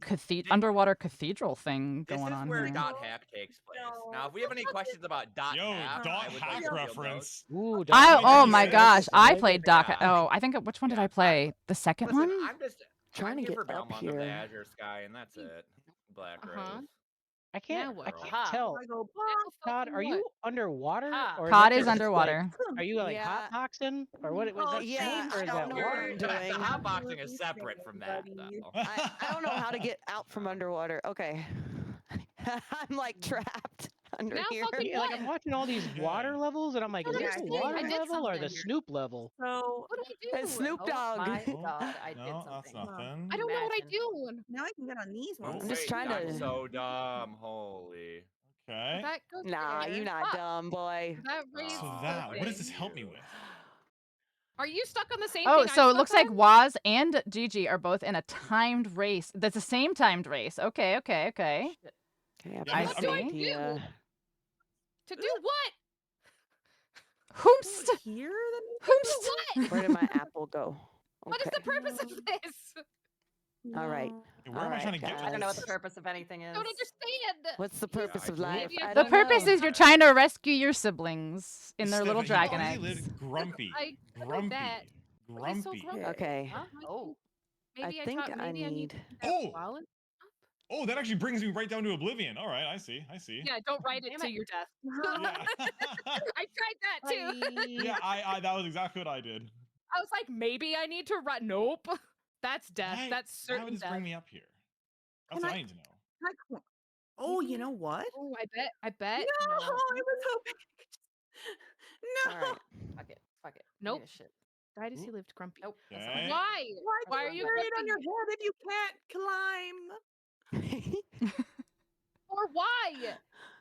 underwater cathedral thing This going is on where here. dot hack takes place. Now, if we have any questions about dot Yo, hack, dot I would hack like to field those. reference. ooh, Oh Dr. my Seuss, gosh! I right? played Doc. Yeah. Oh, I think which one did Yeah, I play? The second Listen, one. I'm just Trying I'm to here get for up Belmont of the here. Azure Sky, and that's it. Black Uh-huh. Rose. I can't. Now I what? can't Aha. tell. I go, Todd, are you underwater? Ah. Or is Cod that is just, underwater. Like, are you like Yeah. hot toxin or what? Was Oh, that yeah, steam or I is don't that know water? what I'm doing. The hot boxing is separate from that, Buddy. though. I don't know how to get out from underwater. Okay. I'm like trapped under Now here. fucking Yeah, like I'm watching all these water levels and I'm like, is don't this the understand. water I did level or the something. Snoop level? So What do I do? It's Snoop Oh Dogg. my Oh, god, I did no, that's something. nothing. I don't know what I Imagine. do. now I can get on these Oh, ones. I'm just Wait, trying I'm to- so dumb. Holy. Okay. That goes Nah, there. you not Fuck. dumb, boy. That raised So Oh, that, what does something. this help me with? Are you stuck on the same Oh, thing? so I'm it looks stuck like on? Waz and Gigi are both in a timed race. That's the same timed race. Okay. Okay, I Yeah, I What have do no I do? idea. To do what? Whomst. Here, Whomst. What? Where did my apple go? What is Okay. the purpose of this? All right. Where am I Alright, trying to get I don't know what to? the purpose of anything is. I don't understand. What's the purpose I of don't life? Maybe I I The don't purpose know. is you're trying to rescue your siblings in their little Instead of- dragon he eggs. lived grumpy. I know Grumpy. that, but he's so Grumpy. grumpy. Okay. Huh? Oh. Maybe I think thought I maybe I need. that Oh! wallet. Oh, that actually brings me right down to oblivion. All right, I see. Yeah, don't write it Damn to it. your death. Yeah. I tried that too. Yeah, I that was exactly what I did. I was like, maybe I need to write. Nope. That's death. Why- That's why certain would this death. bring me up here? That's Can what I- I need to know. Oh, you know what? Oh, I bet. No, I was hoping. No. All right. Fuck it. Fuck it. Nope. Give me a shit. Died as he Ooh. lived, grumpy. Nope. That's Okay. not Why? Why are you Carry it on grumpy? your head if you can't climb? For why?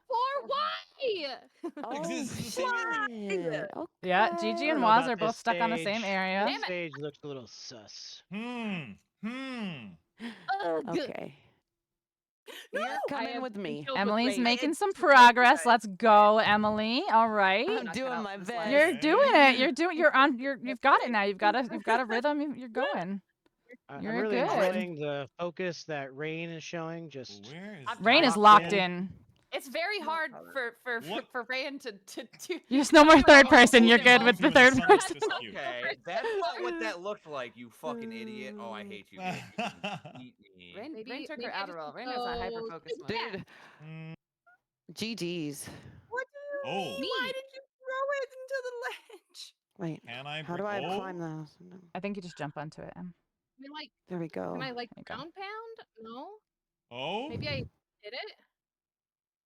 For why? Oh, This is the same area. shit. Yeah, Gigi I and don't know Waz about are both this stuck on the same stage. area. Damn it. Stage looks a little sus. Okay. You're coming with me. Emily's making It's some too progress. good. Let's go, Emily. All right. I'm Knock it doing out my this best. way. You're Okay. doing it. You've got it now. You've got a rhythm. You're going. I'm You're really good. enjoying the focus that Rain is showing. Just Where is I'm Rain is locked locked in. in. It's very hard What? for Rayan to do. There's no more third Oh, person. You're bullshit, good with the bullshit. third Someone's person. just cute. Okay, that's not what that looked like, you fucking idiot. Oh, I hate you. Bitch. Eat me. Rain, Maybe- Rain took maybe her I just Adderall. Rain has a hyper focus mode. Dude, Mm, GG's. What do you Oh. mean? Why did you throw it into the ledge? Wait, Can I? how do I climb those? No. I think you just jump onto it, Em. Can I, like, There we go. can I like There you go. ground pound? No. Oh. Maybe I did it.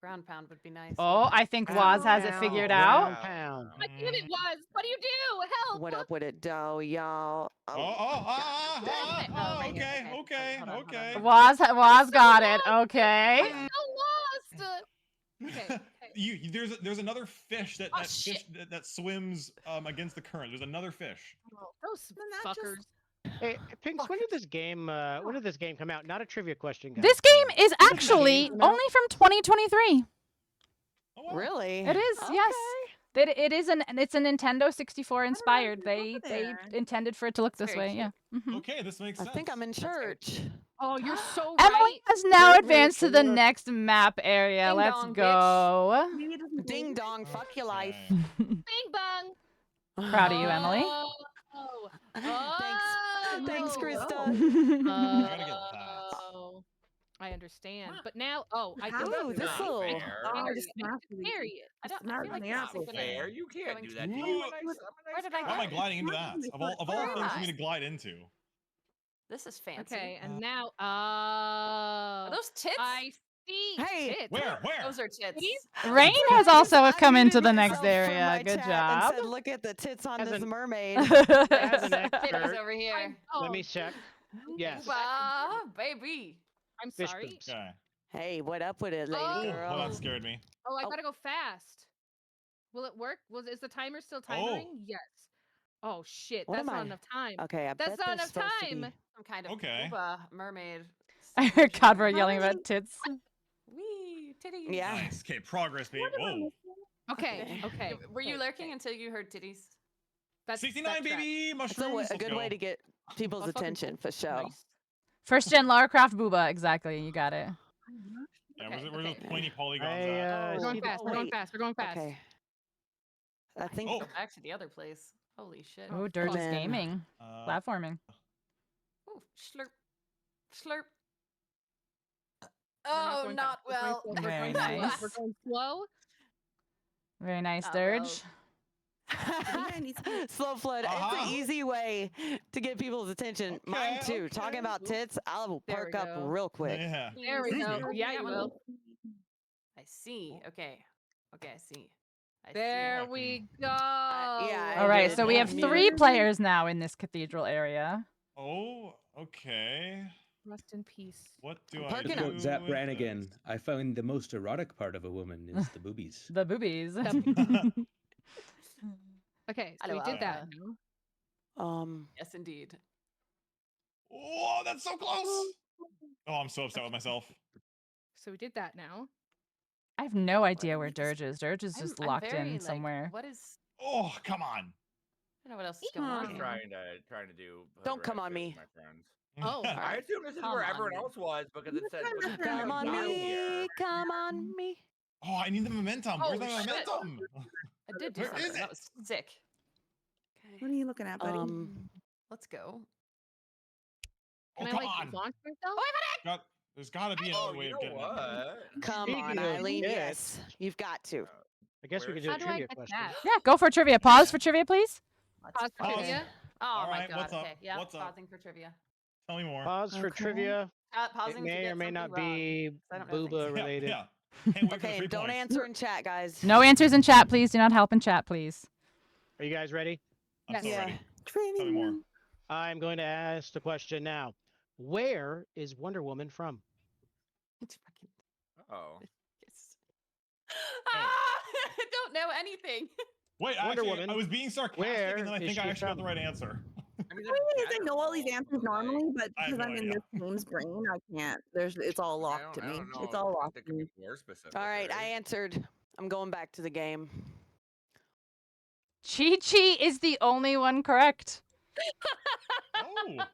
Ground pound would be nice. Oh, I think Waz has it figured Ground out. pound. I think it was. What do you do? Help! What up with it, though, y'all? right here. Okay, Okay, hold on, hold okay. on. Waz got it. Okay. I'm so lost. Okay. There's another fish that Oh, fish shit. that swims against the current. There's another fish. Those Then that just- fuckers. Hey, Pinks, when did this game come out? Not a trivia question, guys. This game is When did actually come out? only from 2023. Oh, wow. Really? It is, yes. It's a Nintendo 64 inspired. They there. intended for it to look It's this very way. Yeah. Mhm. Okay, this makes I sense. think I'm in church. Oh, you're so Emily right. has now Very advanced to the true. next map area. Ding Let's dong, bitch. go. Maybe it doesn't Ding believe it. dong, fuck your life. Okay. Bing bong. Proud of you, Emily. Oh. Thanks, Krista. gotta get that. Oh. I understand. But now, I How can is do this it. so- Oh, Carry just it. not really- Carry it. I don't not I feel like running this out is so gonna- Fair, you can't going do to that. be- Dude. Where did I How am I go? gliding into that? Of all Where things am for me I? to glide into. This is fancy. Okay, and now, Are those tits? I see Hey. tits. Where? Those are tits. Titties? Rain has also come Unmuted into the next myself from area. my Good chat job. And said, look at the tits on As this an- mermaid. As an Titties expert, over here. let me check. Yes. Baby. I'm Fish sorry. boobs. Okay. Hey, what up with it, lady Oh. girl? Well, that scared me. Oh, I Oh. gotta go fast. Will it work? Is the timer still timering? Yes. Oh shit, What that's am not I- enough time. Okay, I That's bet not there's enough supposed to time. be- Some kind of Okay. scuba mermaid. I heard Cadbro situation. yelling about tits. Wee, titties. Yeah. Nice. Okay, progress, babe. Whoa. Okay, okay. Were you okay, lurking okay. until you heard titties? That's 69, that tracks. baby. It's a, Mushrooms. a good way to get people's That's fucking attention, cool. for sure. Nice. First gen Lara Croft Booba. Exactly. You got it. Yeah, Okay, where's those okay. pointy polygons I, at? We're see going the fast. We're going wait. fast. We're going fast. Okay. I think Oh. Go back to the other place. Holy shit. Oh, Dirge's then- gaming. Platforming. Ooh, slurp. Slurp. We're not Oh, going not fast. We're going well. slow. We're Very going slow. nice. We're going slow. Very nice, Oh, Dirge. I need to- slow flood. It's Uh-huh. an easy way to get people's attention. Mine Okay, too. Talking okay. about tits, I'll There perk we up go. real quick. Yeah. There we go. Excuse me. Yeah, you will. I see. Okay. Okay, I see. I There see. we go. yeah, All right, did so we have mute. 3 players now in this cathedral area. Oh, okay. Rest in peace. What do I'm I perking do? up. Quote Zap with Brannigan, this? I found the most erotic part of a woman is the boobies. The boobies. Okay, so Hello, we did that. Alpha. now. Yes, indeed. Oh, that's so close. Oh, I'm so upset with myself. So we did that now. I have no idea where What is- Dirge is. Dirge is just I'm locked very, in like, somewhere. What is? Oh, come on. I don't know what else is going Hmm. on. I'm here. trying to do. hood Don't come rat on shit me. with my friends. Oh, I Alright. assume this is Come where on everyone me. else was because it said. Come but it said Come on down me, here. come on me. Oh, I need the momentum. Where's Oh, my shit. momentum? I did do Where something. is That it? was sick. What are you looking at, buddy? Let's go. Oh, Can I come like on. launch myself? There's got to be Oh, another way you of know getting in. what? Come Speaking on, of Eileen. tits. Yes, you've got to. I guess we Where could is do a How do I trivia get question. that? Yeah, go for trivia. Pause for trivia, please. Let's Pause for Pause. trivia. Oh All my right, god. what's up? Okay. Yeah. What's up? Pausing for trivia. Tell me more. Pause for Okay. trivia. Pausing It to may get or may not something wrong, be 'cause I don't know things. booba Yeah, related. yeah. Can't wait for the Okay, 3 and don't points. answer in chat, guys. No answers in chat, please. Do not help in chat, please. Are you guys ready? I'm Yes. so Yeah. ready. Tell me more. I'm going to ask the question now. Where is Wonder Woman from? It's fucking. Oh. Yes. Ah, I don't know anything. Wait, Wonder actually, Woman, I was being sarcastic, where and then I is think I she actually got the from? right answer. I mean, The thing is, I know all these answers normally, but I have because no I'm in idea. this game's brain, I can't. It's all locked to me. It's all locked to me. More specific. All right, I right? answered. I'm going back to the game. Chi Chi is the only one correct. Oh.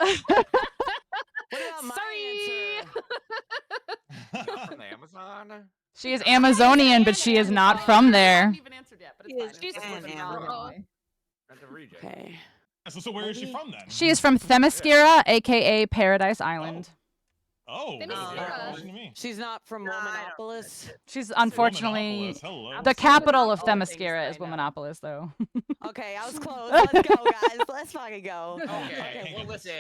What about my Sorry. answer? Not from the Amazon. She is Amazonian, but she is not from I there. haven't even answered yet, but it's She fine. is It's an working Amazon. out. That's a reject. Okay. So where is she from then? She is from Themyscira, aka Paradise Island. Oh, Then that's a it's fair Sarah. question to me. She's not from No, I don't Womanopolis. She's unfortunately Womanopolis, hello. the capital of All things Themyscira that is I know. Womanopolis, though. Okay, I was close. Let's go, guys. Let's fucking go. Okay, well, listen,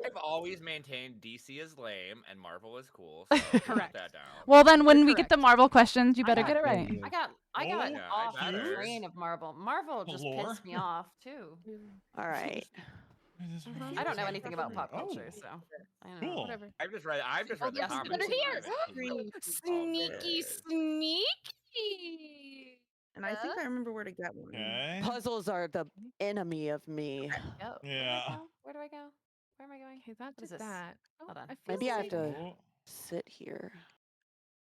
I've always maintained DC is lame and Marvel is cool, so put Correct. that down. Well, then when You're we get the correct. Marvel questions, you I better got- get it right. I got Oh, yeah, off I the better. train of Marvel. Marvel just Lore. pissed me off too. All right. I don't know anything about pop culture, so I don't know. Cool. Whatever. I've just read Oh, the yes, comics. better and here. I haven't seen all of Sneaky, it. sneaky. And I think I remember where to get one. Okay. Puzzles are the enemy of me. Go. Yeah. Where do I go? Where am I going? Okay, that What is did this? that. Oh, Hold on. I feel Maybe I have like to Oh, sit here.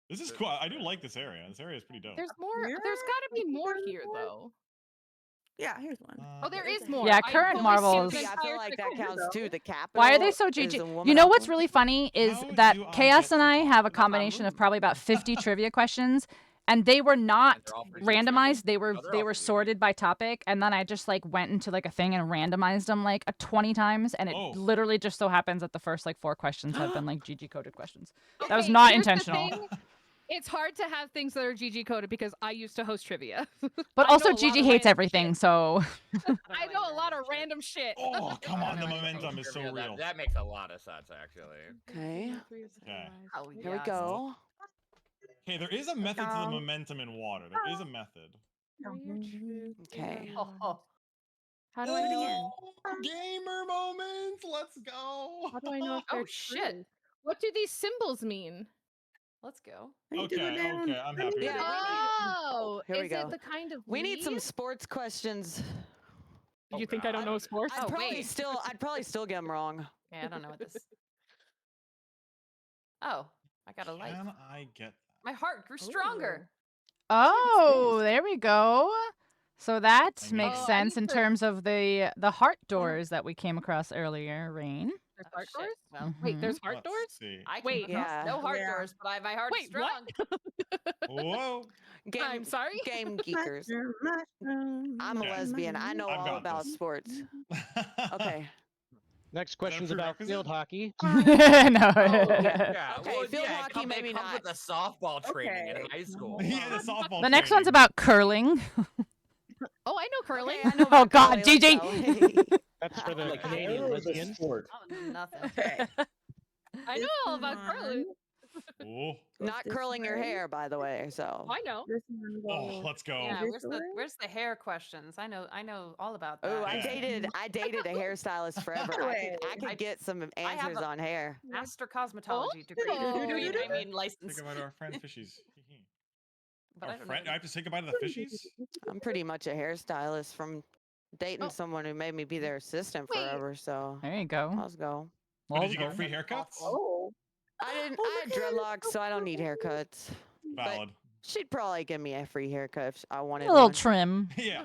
this is cool. I do like this area. This area is pretty dope. there's more. Here? There's got to be more There's here, more? though. Yeah, here's one. Oh, there is more. Yeah, I current totally Marvels- skipped See, the I feel entire like that section. counts too. The capital. Why are they so is GG? a You know what's Womanopolis. really funny is How that do I Chaos get and to I talk have a about combination of moon? probably about 50 trivia questions, and they were not And they're all pretty randomized. easy. They were No, they're they all were pretty easy. sorted by topic, and then I just like went into like a thing and randomized them like 20 times, and it Oh. literally just so happens that the first like 4 questions have been like GG coded questions. That was Okay, not here's the intentional. thing. It's hard to have things that are GG coded because I used to host trivia. But I also know a lot GG of hates random everything, shit. so I know a lot of random shit. Oh, come on. The Trivia, momentum is so real. That makes a lot of sense, actually. Okay. Okay. Oh, Here we yes. go. Okay, there is a method to the Um, momentum in water. There is a method. Okay. Oh, How do I know? Oh, gamer moments. Let's go. How do I know if oh they're shit. true? What do these symbols mean? Let's go. I need to go Okay, down. okay, I'm happy. Yeah, Oh, Here we is go. it the kind of We need some lead? sports questions. You think I don't know sports? I'd Oh, probably wait. still get them wrong. Yeah, I don't know what this. Oh, I got a light. Can I get My heart grew stronger. oh, there we go. So that I mean- makes Oh, I sense need in to- terms of the heart doors that we came across earlier, Rain. There's Oh, heart shit. doors? Well, Wait, there's Mhm. heart Let's doors? see. I can Wait, cross yeah. no heart Yeah. doors, but my heart is Wait, what? strong. Whoa. Game, I'm sorry? Game geekers. Mushroom, I'm a Okay. lesbian. I know I've all got about this. sports. Okay. Next question's about field hockey. no. Yeah, Okay, well, field yeah, hockey, they maybe come with not. the softball training in Okay. high school. Yeah, the softball The next one's training. about curling. Oh, I know curling. Okay, I know Oh, about God, curling, GG. let's go. That's for the Like, Canadian lesbians. Oh, nothing. Okay. I know all about curling. Oh, Not this curling your way. hair, by the way. So I know. This one oh, goes let's go. Yeah, This way? where's the hair questions? I know all about that. Oh, I Yeah. dated a hairstylist forever. I I could get some have answers a- on hair. Master cosmetology degree. Oh. I mean Say license. goodbye to our friend fishies. But I Our don't friend, know. I have to say goodbye to the fishies? I'm pretty much a hairstylist from dating Oh. someone who made me be their assistant Wait. forever. So There you go. let's go. Oh, did you get free haircuts? Oh. I didn't. Oh, I had look at it. dreadlocks, so I don't need haircuts. Valid. She'd probably give me a free haircut if I wanted A little one. trim. Yeah.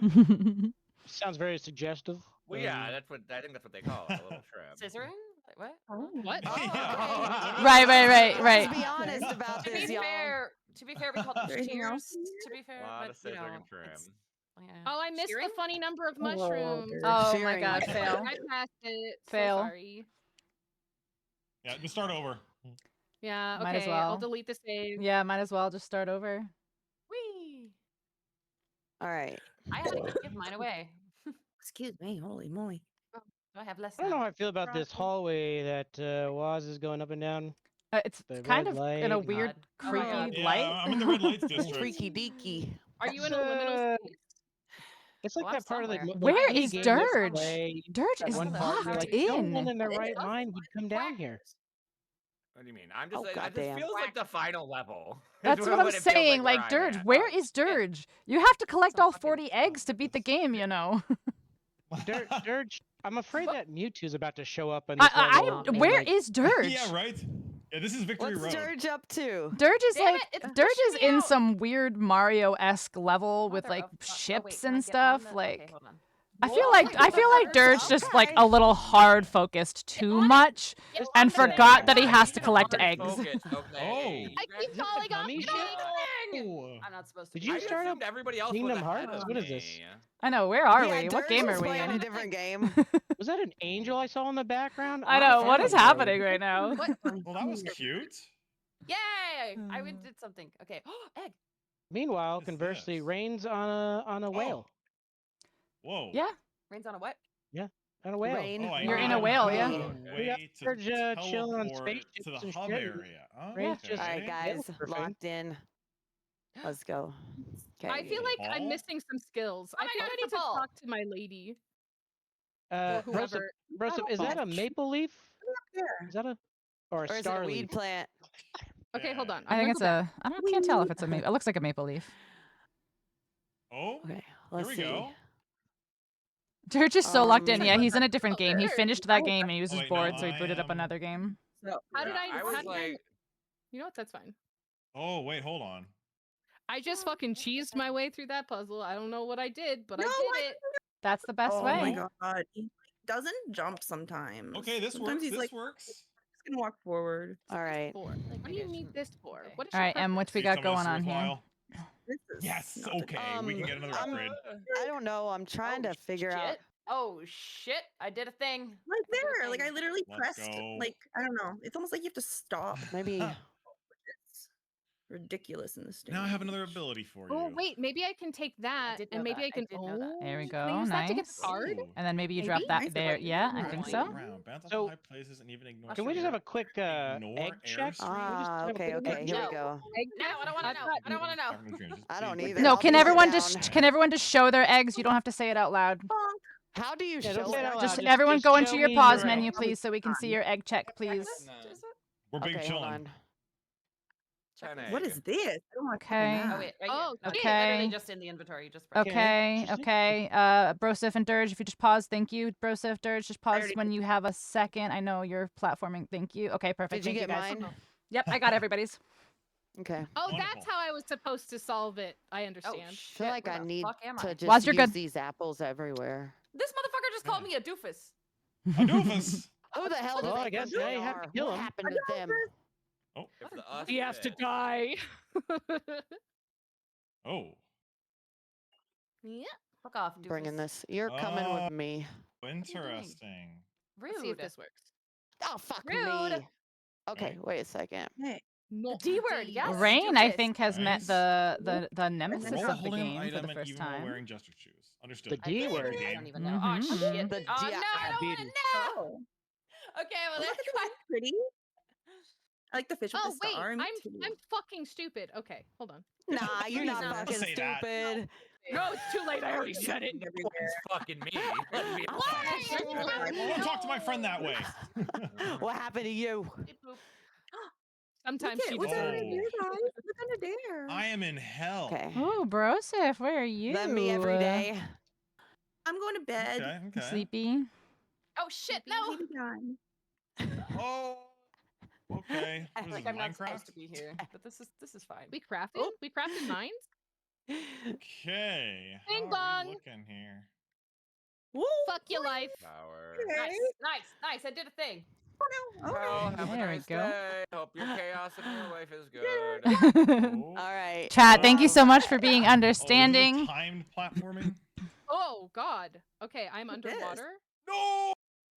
Sounds very suggestive. Well, yeah, I think that's what they call it, a little trim. Scissoring? Like, what? What? Oh, Yeah. Right, right, Let's right. be honest about To this, be y'all. fair, we call them Anything shears. else? To be fair, A lot of but you scissoring know, and trim. it's- yeah. Oh, I missed Shearing? the funny number of Oh, mushrooms. dear. Oh my Shearing. god, fail. I passed it. Fail. So sorry. Yeah, just start over. Yeah, Might as okay. I'll well. delete the save. Yeah, might as well just start over. Whee! All right. I had to give mine away. Excuse me. Holy moly. Do I have less I don't know now? how I feel about this hallway that Waz is going up and down. It's The kind red of in a light. weird, God. Oh my creepy God. Yeah, light. I'm in the red lights district. Freaky deaky. Are you in It's, a liminal space? It's like Well, I'm that part of the somewhere. Where mini is game you Dirge? play, Dirge that is one part you're locked like, no in. one in their It's right us. mind would come down here. What do you mean? I'm just Oh, saying, this goddamn. feels like the final level. is That's what I'm it feels saying. where Like, I'm Dirge, at. where Oh, is Dirge? You have to collect Some all fucking- 40 eggs to beat the game, you know. Dirge, I'm afraid that Mewtwo's about to show up on this level. and, Where like, is Dirge? Yeah, right? Yeah, this is Victory What's Road. Dirge up to? Dirge is Damn like it, it's Dirge is pushing me in out. some weird Mario-esque level with Mother like of fuck. Oh, ships wait, can I and get on stuff. the- Like okay, hold on. I feel like Dirge just like a little hard focused too much and forgot that he has to collect eggs. Focus, okay. Oh. I keep Is this falling the off gummy the ship? thing. I'm not supposed to. Did be you I here. start up assumed everybody else Kingdom was ahead Hearts? of What is me. this? I know, where are Yeah, we? What Dirge game is are we playing a in? different game. Was that an angel I saw in the background? I know, what is found happening one. right now? Well, that was cute. Yay! I did something. Okay. Egg. Meanwhile, What is conversely, this? Rain's on a whale. Whoa. Yeah, Rain's on a what? On a whale. Rain. Oh, I You're in now a whale, have yeah. a We got way to Dirge, chilling on teleport to spaceships the and hub shit. area. Rain's Okay. just- All right, guys, surfing. locked in. Let's go. Okay. I feel like I'm Ball? missing some skills. Oh I my think God, I it's need a to ball. talk to my lady or Brosip, whoever. Brosip, is that a maple leaf? Is that a or a Or is it a star weed leaf? plant? Okay, hold on. I I'm think gonna it's go back. I can't tell if it's a maple. It looks like a maple leaf. Oh, Okay, here let's we see. go. Dirge is so locked in. Um, Yeah, he's in a different game. He Dirge. finished that game and he was Oh, just wait, no, bored, so he I booted up am- another game. So How did I? I how was did I- like, You know what? That's fine. Oh, wait, hold on. I just fucking cheesed my way through that puzzle. I don't know what I did, but I No, did it. That's the best oh way. my god, he doesn't jump sometimes. Okay, this Sometimes works. he's This like works. just gonna walk forward. all right. For? Like, what do Maybe you I need shouldn't- this for? okay. What is All your right, and purpose? what we See got some of going this on here? worthwhile? This is Yes. not the Okay, we can get another I'm- upgrade. I don't know. I'm trying to figure out. Shit. Oh shit! I did a thing. Right I did a there. Like I thing. literally Let's pressed. go. Like I don't know. It's almost like you have to stop. Maybe. It's ridiculous in this day. Now I and have another age. ability for you. Oh wait, maybe I can take that, did and know maybe that. I can. I did know that. There we Oh, go. Can I use that to get Nice. the card? Ooh. And then maybe you Maybe? drop that Nice, there. like, Yeah, I right. think Fly so. around, bounce off So- the high places and even ignore. Can we just have a quick Ignore egg check? airstream? Ah, okay, okay. Here we No. go. No, I don't want to know. I don't want to know. I don't either. either. No, I'll can be everyone down. just show their eggs? You don't have to say it out loud. How do you Yeah, don't show say it it? out Just loud. everyone go into show your me pause your egg. menu, please, so we can see your egg check, please. We're big Okay, hold chillin'. on. What is this? I don't want Okay. Oh wait. Right Oh, here. No, okay. Literally just in the inventory. You just press it. Okay, interesting. okay. Brosif and Dirge, if you just pause, thank you. Brosif, Dirge, just pause already when you have a second. I know you're platforming. Thank you. Okay, perfect. Did you Thank get guys. mine? Yep, I got everybody's. Okay. Oh, Wonderful. that's how I was supposed to solve it. I Oh understand. I shit! feel like where I the need fuck am to I? just Waz, you're use good. these apples everywhere. This motherfucker just called me a doofus. A doofus. Who the hell did Well, they I guess think now they you have to are? kill What him. happened to them? If the us He has to fit. die. Oh. Yeah. Fuck off, doofus. Bringing this. You're coming with me. Interesting. Rude. Let's see if this works. Oh, fuck Rude. me. Okay, wait a second. Hey, No. D word. Yes. Rain, I doofus. think, has met Nice. the nemesis Roll of the holding an game for item the and first even while time. wearing gesture shoes. Understood. The D I word. don't Game. even know. Oh Mhm. shit. The Oh D- no, I don't want to Beaten. know. oh, Okay, well look that's at this pretty. I like the fish with Oh the wait, star. Me too. I'm fucking stupid. Okay, hold on. Nah, you're Please not don't fucking say that. stupid. No, it's too late. I already said it. It's fucking me. Let's be I won't talk to my friend that way. What happened to you? Beep, boop. Sometimes Look she at what's does. under Oh. there, guys? What's under there? I am in hell. Okay. Ooh, Brosif, where are you? Let me every day. I'm going to bed. Okay, okay. Sleepy. Oh shit, no. Sleepy time. Oh. Okay. What is Like this, I'm not Minecraft? supposed to be here, but this is fine. We crafted. Oh. We crafted mines. Okay. Bing How are bong. we looking here? Woo! Fuck your life. Power. Nice. I did a thing. Oh, Oh, have a There we nice go. day. Hope your chaos in your life is good. Oh. All right. Chat, thank you Oh. so much for being Oh, this is a understanding. timed platforming. Oh God. Okay, I'm Look at this. underwater. No.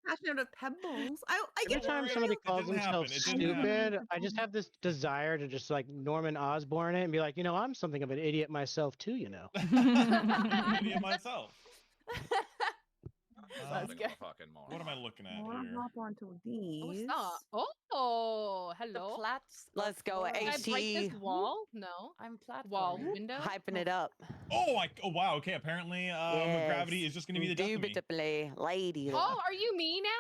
Passionate of pebbles. I Every get time worried. somebody It calls didn't happen. themselves It didn't happen. stupid, I just have this desire to just like Norman Osborn it and be like, I'm something of an idiot myself too, I'm an idiot myself. Something good. of a fucking moron. What am I looking at I'll here? hop onto What's these. that? Oh, The hello. plats. Let's go, of- Can I break this HE. wall? No. I'm platforming. Wall window. Hyping it up. Oh, oh wow. Okay, apparently gravity is just gonna be the death of me. Indubitably, lady. Oh, are you me now?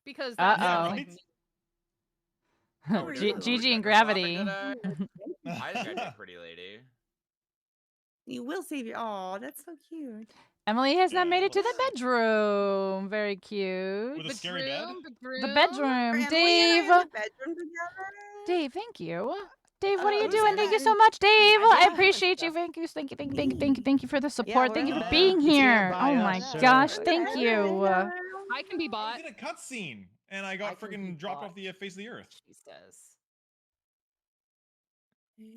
Because Uh-oh. that sounds like Right? me. Oh, G- really? Gigi and Gravity. I think I did a pretty lady. You will save your. Oh, that's so cute. Emily has now Yeah, made it to the let's- bedroom. Very cute. With a scary bed? Bedroom. The Are bedroom. Emily and I Dave. in the bedroom together? Dave, thank you. Dave, what are you who's doing? Thank you so that? much, Dave. I did appreciate you. stuff. Thank you. Thank you for the support. we're Thank you in for there. being Stand here. by Oh us, my sir. gosh, Okay. thank you. I can be I bought. was in a cutscene and I I got can be freaking dropped bought. off the face of the earth. Jesus.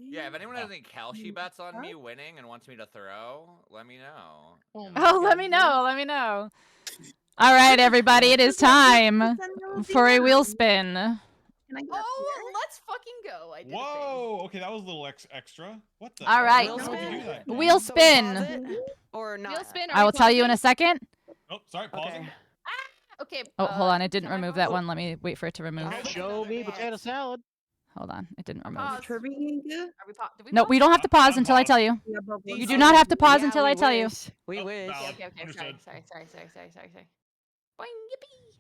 Yeah, if anyone has any Kalshi Mm, bets on huh? me winning and wants me to throw, let me know. Oh, my Oh, let me goodness. know. Let me know. All right, everybody, it is time for a wheel spin. Can I get up Oh, let's fucking go. I did a thing. Whoa. Okay, that was a little extra. What the? All right. Wheel How would you spin? do that? Wheel So we pause spin. it or not? Wheel spin. I will tell you in a second. Oh, sorry. Pausing. Okay. Okay. Oh, hold on. It didn't can I remove pause? that one. Let me wait for it to remove. Okay. Show me potato salad. Hold on. It didn't remove. Pause. Trivia? Are we did we No, pause? we don't have to pause I'm until I paused. tell you. Yeah, but You what's do up? not have to pause Yeah, until we I tell you. wish. We Oh, wish. valid. Okay. Understood. Sorry. Boing, yippee.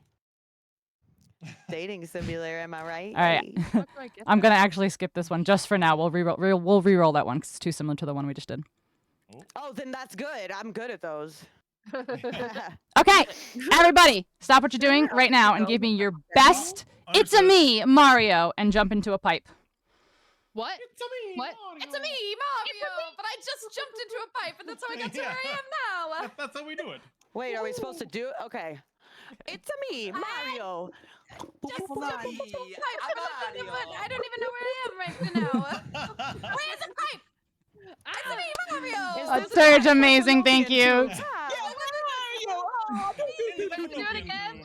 Dating simulator, am I right? All right. Hey. How do I get I'm that? gonna actually skip this one just for now. We'll re-roll that one because it's too similar to the one we just did. Oh, then that's good. I'm good at those. Okay, everybody, stop what you're doing right now and give me your best It's a me, Mario, and jump into a pipe. What? It's a me, What? Mario. It's a me, Mario. But I just jumped into a pipe, and that's how I got to where I am now. That's how we do it. Wait, are we supposed to do it? Okay. It's a me, Mario. Just Hold jumped on. into a pipe. I'm and Mario. I don't even know where I am right now. Where's the pipe? It's a me, Mario. Is this Surge, a amazing, thank Nickelodeon you. tube? Do it again.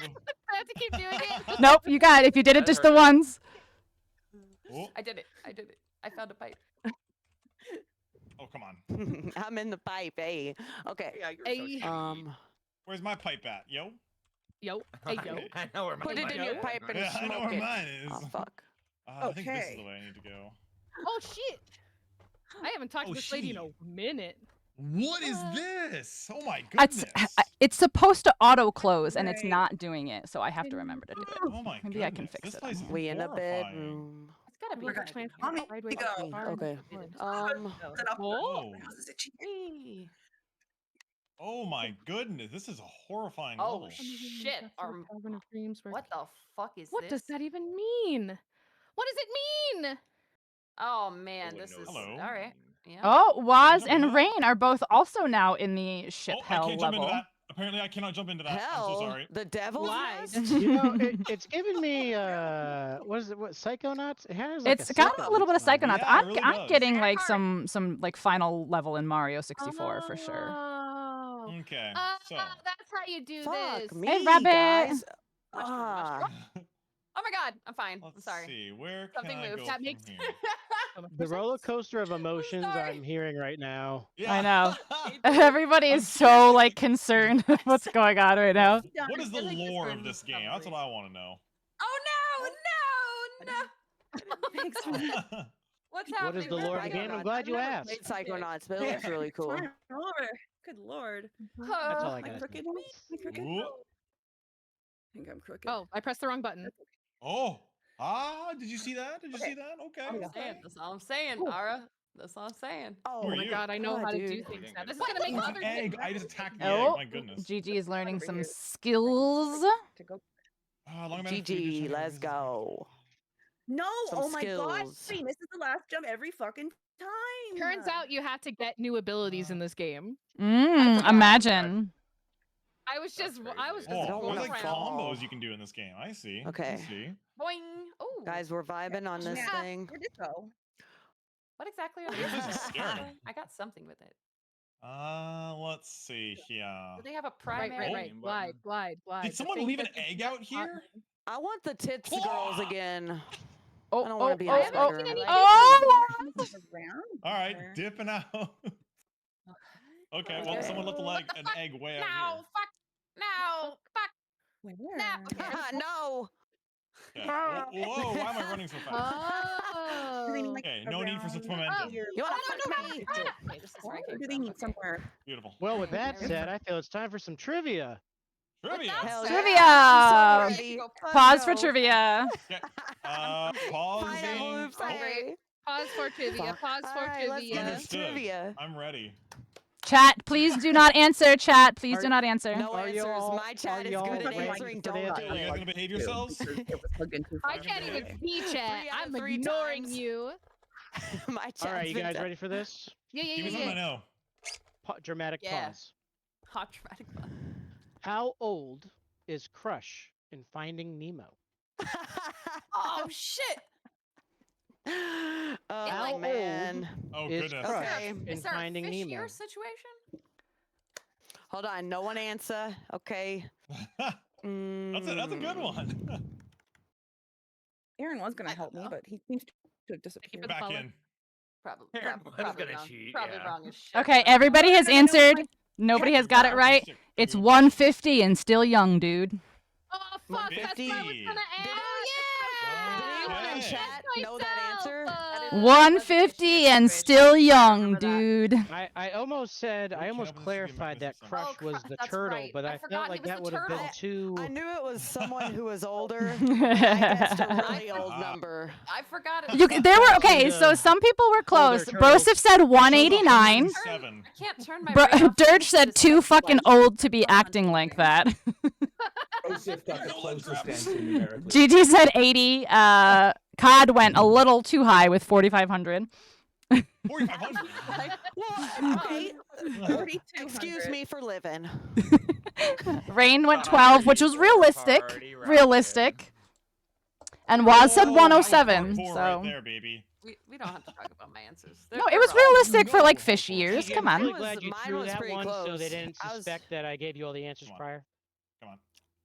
I have to keep doing it. Nope, you got it. If you did it That just the hurt. once. Oh, I did it. I found a pipe. oh, come on. I'm in the pipe, eh? Okay. Yeah, you're Hey. so Where's my pipe at, yo? Yo. Hey, yo. I know where my Put it in your is. pipe and Yeah, I know smoke where it. mine is. Oh, fuck. I think this is Okay. the way I need to go. Oh, shit. I haven't talked Oh, to this lady in a shit. minute. What is this? Oh my It's goodness. it's supposed to auto close and it's Right. not doing it, so I have to remember to do it. Oh my Maybe I can goodness, fix this it. place is We in a horrifying. bedroom. It's gotta be. We're good. gonna- Mommy, Sideways, go. hard, Okay. hard. Set up. Oh. How's this itchy? Hey. Oh my goodness, this is a horrifying Oh, level. shit. What the fuck is What this? does that even mean? What does it mean? Oh man, Oh, this no. is Hello. all right. Yeah. Oh, Waz Jump and into that. Rain are both also now in the ship Oh, I hell can't jump into level. that. Apparently, I cannot jump into that. Hell, I'm so sorry. the devil's Lied. nest? You know, it's giving me what is it? What Psychonauts? It has like It's got a little bit of Psychonauts vibe. Psychonauts. Yeah, it I'm really I'm does. getting That like card. some like final level in Mario 64 for sure. Oh. Okay, so. That's how you do Fuck this. me, Hey, Rabbit. guys. Mushroom, Ah. mushroom. Oh my god, I'm fine. I'm Let's sorry. see, where Something can I moved. go That from makes- here? The roller coaster of emotions sorry. I'm hearing right now. I know. Yeah. Everybody is so like concerned with what's going on right now. What is the Really lore of concerned this for game? some That's what reason. I want to know. Oh no, Thanks for no! What's happening? What is the with lore of the game? I'm glad you asked. Played Psychonauts, but it looks really cool. Fine, roll over. Good lord. That's all I Am I got. crooked? Am I crooked? Ooh. I think I'm crooked. Oh, I pressed the wrong button. Oh, did you see that? Did you see that? Okay. okay. That's all I'm saying, Ooh. Ara. That's all I'm saying. Oh Who are my you? god, I know how to do dude. things now. This is What? gonna make Oh, it's other an egg. games. I just attacked the Oh, egg. My goodness. Gigi is learning some here. skills. Long amount of food, GG, just- let's go. No! Some Oh my god! skills. Stream, this is the last jump every fucking time. Turns out you have to get new abilities in this game. forgot. Imagine. I was just That's I was crazy. just Oh, don't there's wanna like fall. combos you can do in this game. I see. Okay. I see. Boing. Oh, Guys, we're vibing on this Yeah. thing. Where'd it go? what exactly are This they? is scary. I got something with it. Let's see here. Do they have a right, primary? right. Name Glide, button. glide, glide. Did The someone thing leave an that is egg out hot here? I want the tits girls again. Oh, I don't oh, wanna be in oh, this oh, bedroom. oh! Around All right, there. dipping out. Okay, well, Okay. someone left an egg way out No, here. fuck. No, fuck. Where? No. Okay. Whoa, why am I running so fast? Oh. Do they need, like, Okay, no need for such around momentum. your- You wanna Oh, fuck no, me? Okay, this is Or where I came do they from. need Okay. somewhere? Beautiful. Well, with that There we said, I feel it's time for some trivia. Trivia. Hell yeah. Trivia. I'm so ready. Let's Pause for go. trivia. Okay. Pineapple Pausing. hoops, hey. Pause for trivia. Fuck. Pause for Alright, let's do trivia. this Understood. trivia. I'm ready. Chat, please do not answer. Chat, please do not answer. No Are answers. y'all- My chat are is y'all good at ready answering. for Don't the do Are you guys it. gonna behave yourselves? It was plugged in too I far. can't even Okay. see chat. 3 out of I'm 3 ignoring times. you. My chat's All right, you been guys done. ready for this? Yeah, Give me something I know. Dramatic Yeah. pause. Hot dramatic fun. How old is Crush in Finding Nemo? Oh shit! Oh How man. Oh Is goodness. Crush Okay. in Is there a Finding fish Nemo? ear situation? Hold on. No one answer. Okay. That's a good one. Aaron was gonna I help don't me, know. but he seems to have Thank you disappeared. for the Back follow. in. Probably. Aaron was probably gonna wrong. cheat, Probably yeah. wrong as shit. Okay, everybody has answered. Nobody has got it Wow. right. It's 150 and still young, dude. Oh fuck, that's what I was 150. gonna ask. Did anyone in Okay. chat know that answer? That is 150 and still young, remember that. dude. I almost said, I Okay, almost but this is the clarified that mechanism. Crush was the that's turtle, right. but I I forgot felt he like was that the would have been turtle. too. I knew it was someone who was older. I guessed a really old Ah. number. I forgot it. There were okay, so some people were close. turtles. Broseph said 189. 107. I can't turn my brain off Dirge to said the too sexy fucking question. old to be acting like that. Joseph got the No lip closest drops. answer numerically. GG said 80. COD went a little too high with 4,500. 4,500. Well, okay. 4,200. Excuse me for living. Rain went 12, which was Party, realistic. party, Realistic. And Waz said Oh, that was 107. hardcore So right there, baby. We don't have to talk about my answers. no, it was realistic for like fish years. Gigi, Come I'm really on. glad you Mine threw was that pretty one so close. they didn't I was- suspect that I gave you all the answers Come on. prior. Come on.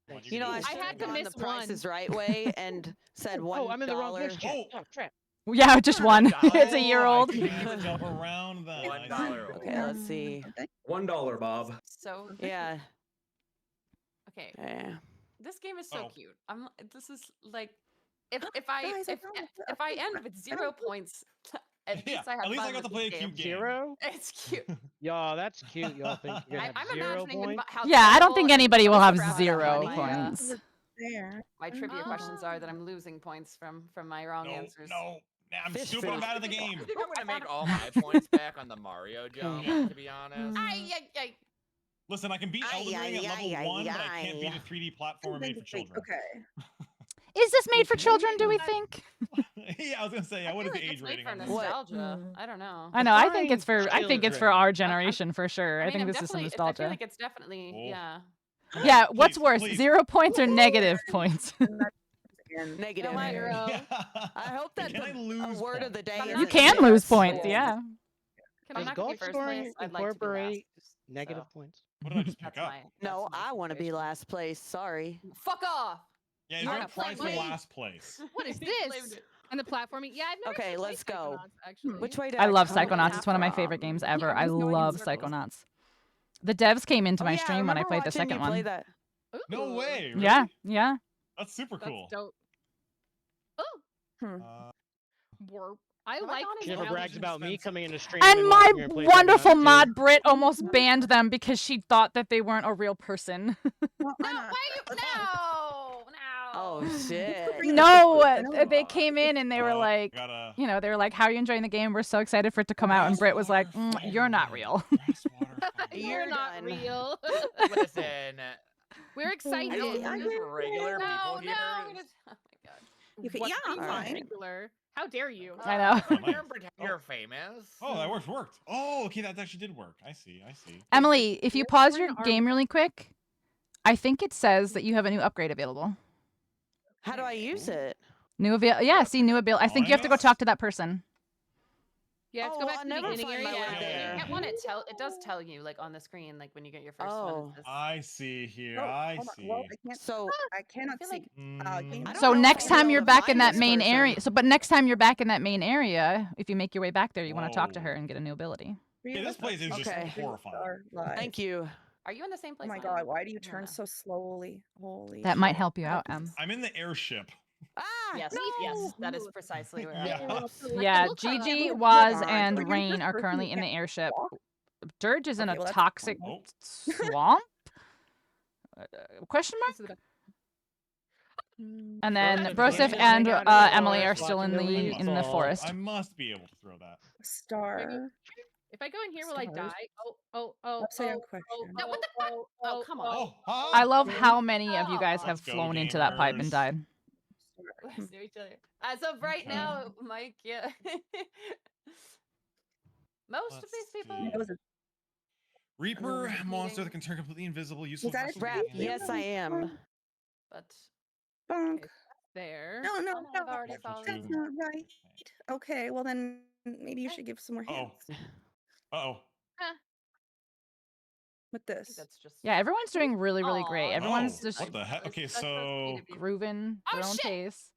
Come on, You know, can I do should this. had have to gone miss the Price one. is Right way and said $1. Oh, I'm in the wrong place. Oh. Oh, crap. Yeah, just one. It's a Oh, year old. I can jump around then. I see. $1. Okay, let's see. $1, Bob. So Yeah. okay, Yeah. this game is so Oh. cute. This is like if I Guys, I if found it. if I end with 0 points, at Yeah, least I have at least I fun got to with play a this cute game. 0? It's cute. Y'all, that's cute. Y'all think you're going to I'm have 0 imagining points? how Yeah, I don't terrible think and anybody will have crap 0 my, points. There. my trivia questions are that Oh. I'm losing points from my wrong No, answers. no. Nah, I'm Fish stupid. food. I'm out of the I game. think I'm I gonna make found all my points back on the Mario jump, to be honest. Ay. Listen, I can beat Elden Ring at level 1, but I can't beat a 3D platformer made for children. Okay. Is this made for children, do we think? Yeah, I was gonna say, I what feel is like the it's age made rating for on this? nostalgia. I don't know. I know. I think Define it's for our children. generation for sure. I mean, think I'm this is some definitely- I feel nostalgia. like it's definitely Oh. yeah. Yeah, what's Please, worse, please. 0 points or negative points? Negative. Am I- Zero. I hope that's Can I a lose word of the day. I'm You not isn't can gonna be lose first points, place. yeah. I'm Does not gonna be golf first scoring place. I'd like to be last. incorporate negative so points? What did I just pick that's up? my. No, that's my I want to be situation. last place. Sorry. Fuck off. Yeah, is You're there a not prize for playing. last place? What is He this? claimed it. And the platforming. Yeah, I've never Okay, actually let's played go. Psychonauts, actually. Which way did I love come in? Psychonauts. It's one of my favorite from? games ever. I'm I just going in love circles. Psychonauts. The devs came into Oh, my yeah, stream when I remember played the watching second you play one. that. No Ooh, way. Really? Yeah, yeah. That's super That's cool. dope. Oh, warp. I Am I like gone She never Intelligence brags about me expensive. coming into stream. And my watching her play wonderful Psychonauts too. mod Brit almost banned them because she thought that they weren't a real person. Well, No, I'm not. why you? No. Oh shit. No, they came in and they were like, Gotta... you know, they were like, "How are you enjoying the game? We're so excited for it to come out." And Brit was like, "You're not real." You're not done. real. Listen, We're excited. I don't I think there's regular No, people no. here. Oh my god. You could, What yeah, do I'm you mean fine. regular? How dare you? I know. Oh, Come here nice. and pretend you're famous. Oh, that worked. Oh, okay, that actually did work. I see. Emily, if you pause your Our- game really quick, I think it says that you have a new upgrade available. How do I use it? New avail. Yeah, see, new avail. I think you have to go Nice. talk to that person. Yeah, have to Oh, go well, back I to the never beginning find area. my way Yeah, there. when you get one, it does tell you like on the screen, like when you get your first one. Oh. It says, I see here. Oh, I hold on. see. Well, I can't. So I cannot feel see. like- Game- I don't So know next if time I'll you're be back able in to that find main this area. person. So, but next time you're back in that main area, if you make your way back there, you want to talk to Whoa. her and get a new ability. Yeah, this place is just Okay. horrifying. Thank you. "Are you in the same Oh place?" my I god, am?" why do you I don't turn know. so slowly? Holy That might shit. help you out, Em. I'm in the airship. Ah, Yes, no. yes, that is precisely where Yeah. I am. Yeah, Look up. Gigi, Hold Waz, on. and So you're Rain the are person currently who in the can't airship. walk? Dirge is in Okay, a well, that's toxic fine. Oh, swamp? Question mark? This is the- And then Broseph, Broseph you and hang out in the Emily are forest still in watching the the leaves in the fall. forest. I must be able to throw that. Star. If I go in here, will I Stars. die? Oh. Upside down question. No, what the fuck? Oh, come on. Oh, huh? I love how many of you guys have Let's go, flown into that pipe and gamers. died. Next to each other. As of right now, Mike, yeah. Most of these people. see. That was a- Reaper, monster Eating. that can turn completely invisible, useful that for a swinging Rap, and yes, I am. But bonk. Okay, there. No, no, one no. I've already Actual followed. That's tube. not right. Okay, well then maybe you should give some more Uh-oh. hints Uh-oh. with I think this. that's just. Yeah, everyone's doing really, really great. Aw, Everyone's Oh, just what the heck? Okay, That's so sweet so of you. grooving Oh, their own shit! pace.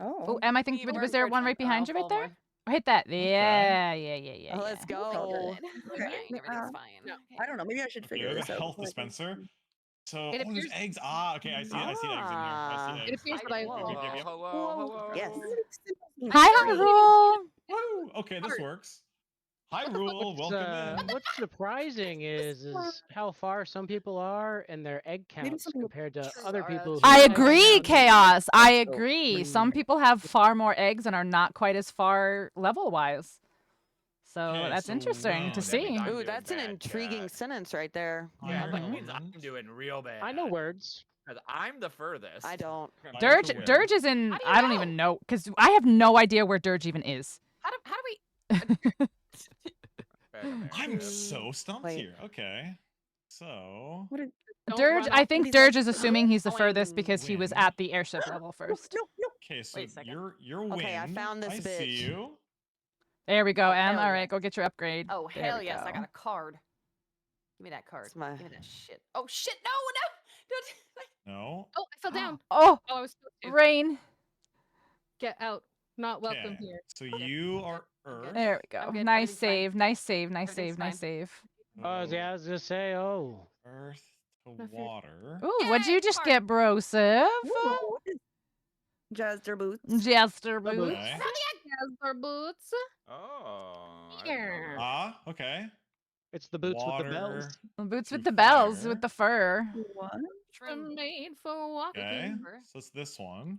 Oh, Oh. Em, I think Need more was there one right encouragement, or behind I'll you right fall there? more. Oh, hit that. Yeah. Let's It's all go. good. We're Okay, fine. Everything's fine. No. I don't know. Maybe I should okay, figure there's a this out. health before I go. dispenser. So, It oh, there's appears- eggs. Ah, okay, I see eggs in here. I see Ah. It eggs. appears that I Hello, Yep, yep, yep. hello. Yes. Hi, Hyrule. Woo! Okay, this works. Hyrule, welcome in. What's surprising is how far some people are and their egg counts something with compared to pictures other are people. I whose egg agree, count is Chaos. I also agree. pretty Some people have far more eggs and are not quite as far level-wise. So Okay, that's so interesting to that see. means I'm Ooh, doing that's an bad, intriguing chat. sentence right there. Yeah, that Mhm. means I'm doing real bad. I know words. 'Cause I'm the furthest. I don't. Dirge, Win. Dirge is in. How do you I don't know? even know because I have no idea where Dirge even is. How do we? Bad on there. I'm so stumped Wait. here. Okay. So, What did, Don't Dirge, run I off think these Dirge eggs is are assuming he's the going furthest because he was win. at the airship level first. no. okay, so Wait a second. you're Okay, I wind. found this I see bitch. you. There we go, Oh, Em. hell All right, yes. go get your upgrade. Oh There hell we yes! I go. got a card. Give me that card. It's my- Give me that shit. Oh shit! No, no! No. Oh, I fell down. Oh, Oh, I was supposed to. rain. Get out. Not welcome Okay. here. So you are I'm good. Earth. There we go. I'm good, Nice everything's fine. save. Nice save. Nice Everything's save. Nice fine. save. Oh, yeah, I was gonna say, oh. Earth to Nothing. water. Ooh, what'd you Yay, just card. get, Broseph? Jazzer boots. Jester boots. Okay. Our boots. Oh. I Yeah. didn't know that. Ah, okay. It's the boots with the Water. bells. Boots with to the bells, fire. with the fur. What? Trim. I'm made for walking. Okay. Remember. So it's this one.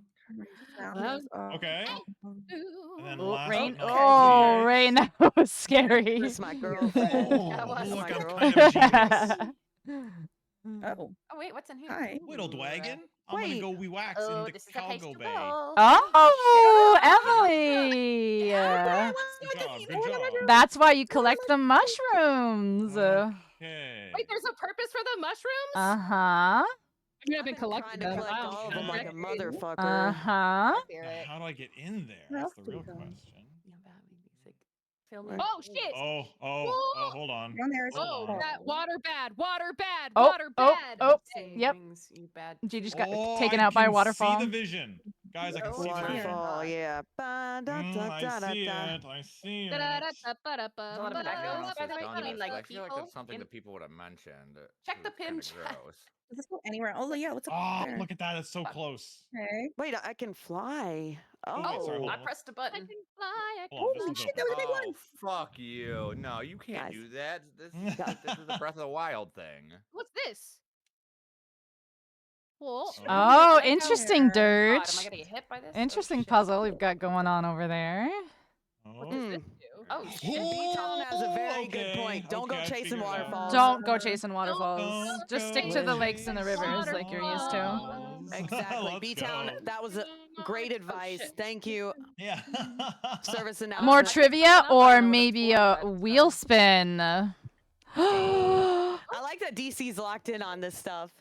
Okay. Okay. And then Oh, last rain. but not Oh, least- rain. That was scary. That's my girlfriend. Oh, That was look, my I'm girl. kind of genius. Oh. Oh wait, what's in here? Hi. Whittled Ooh, wagon. I'm gonna Wait. go wee wax Oh, in the this is a place cargo to bay. go. Oh, shit. Emily. Good job. Good job. That's why you collect the mushrooms. Okay. Wait, there's a purpose for the mushrooms? Uh-huh. I mean, I've been trying collecting to them. collect Wow. all of them like a Okay. motherfucker. Uh-huh. I hear Now, it. how do I get in there? Where That's else the do real we go? question. Film me. Oh, shit. Oh, hold on. Down there is Oh, Hold on. that water bad. Water bad. Oh, Water bad. oh. Saying Yep. things, you bad. She just got Oh, taken I out by a can waterfall. See the vision. Guys, I can see the vision. Waterfall, yeah. Ba, da, da, I da, da, see da. it. I see it. A lot of Everyone echoes, else by has the way. done You mean this, like but I feel like people that's something in- that people would have mentioned. Check the It's kinda pin chat. gross. Does this go anywhere? Oh, yeah. What's up Oh, there? look at that. It's so close. Okay. Wait, I can fly. Oh, Oh. sorry, hold I on. pressed a I button. can fly. I can Hold on, this Holy one's shit, open. that was a big Oh, one. fuck you. No, you can't Guys. do that. This is the Breath of the Wild thing. What's this? Whoa. Oh, Right interesting, there. God, Dirge. am I gonna get hit by this? Interesting Oh, shit. puzzle we've got going on over there. Oh. What does this Mm. do? Oh Yeah. shit. B-Town has a very good Okay, point. Don't okay, go I chasing figured it out. waterfalls. Don't go chasing waterfalls. Don't Just stick go to the lakes and the chasing rivers like you're used to. waterfalls. Exactly. Let's B-Town, go. that was a great advice. shit. Thank you. Yeah. Service announcement. More I can trivia I don't or know what it's maybe for, a but, wheel spin. I like that DC's locked in on this stuff.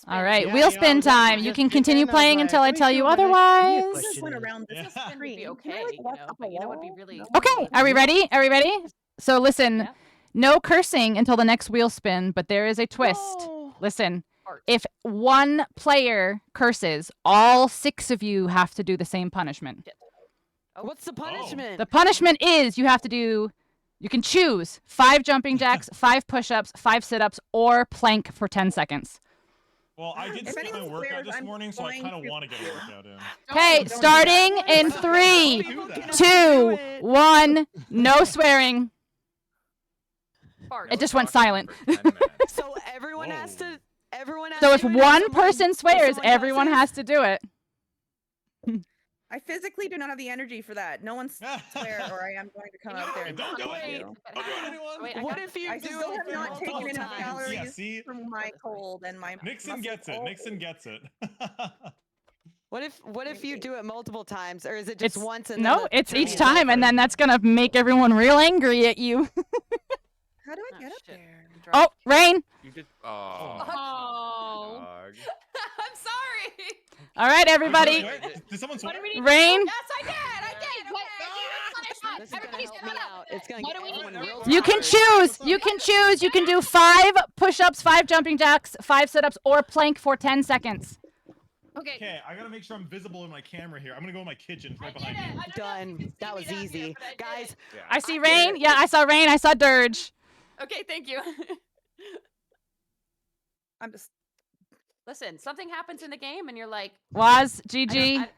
All right, Yeah, wheel you know, spin I was time. You just can getting continue in, I was playing like, until I let me tell see you what my next trivia otherwise. This question went is. around this Yeah. This spin would be screen. okay, Can I, like, you walk know, up a but you know what'd be wall? really No. Okay, are we ready? Are we ready? So listen, Yeah. no cursing until the next wheel spin, but there is a twist. No. Listen, Art. if one player curses, all 6 of you have to do the same punishment. Oh. What's the punishment? The punishment is you have to do, you can choose 5 jumping jacks, 5 push-ups, 5 sit-ups, or plank for 10 seconds. Well, I did If skip my anyone workout swears, this I'm morning, so I going kind of to- want to get a workout in. Okay, Don't do starting that. in 3, People that. can do 2, it. 1, no swearing. Fart. It just went talking silent. for 10 minutes. So everyone has to. Whoa. Everyone has So to if do it, or one someone- person or swears, someone everyone doesn't? has to do it. I physically do not have the energy for that. No one swear, or I am going to come out there and Don't do punch it. you. Don't do it, anyone. Wait, I What got if you I do still it have for not multiple taken enough times? calories Yeah, see? from my cold and my Nixon muscle gets it. cold. Nixon gets it. What if you do it multiple times, or is it just It's once and no, then it's each is time, and then that's gonna make everyone real angry at you. How do I get up shit. there? Oh, Rain! You just. Oh. Dog. I'm sorry. All right, everybody. Did someone swear? What do we need? Rain, Yes, I did. I did. What? Okay. This is gonna Everybody help shut me up. out. It's gonna What get do we everyone need? real you can tired. choose. You can choose. You can do 5 push-ups, 5 jumping jacks, 5 sit-ups, or plank for 10 seconds. Okay. Okay, I gotta make sure I'm visible in my camera here. I'm gonna go in my kitchen right I behind did it. you. I don't know if you Done. can see That me was down here, easy, but I did guys. it. Yeah. I see I did Rain. it. Yeah, I saw Rain. I saw Dirge. Okay, thank you. I'm just. Listen, something happens in the game, and you're like, Waz, I don't- GG, I-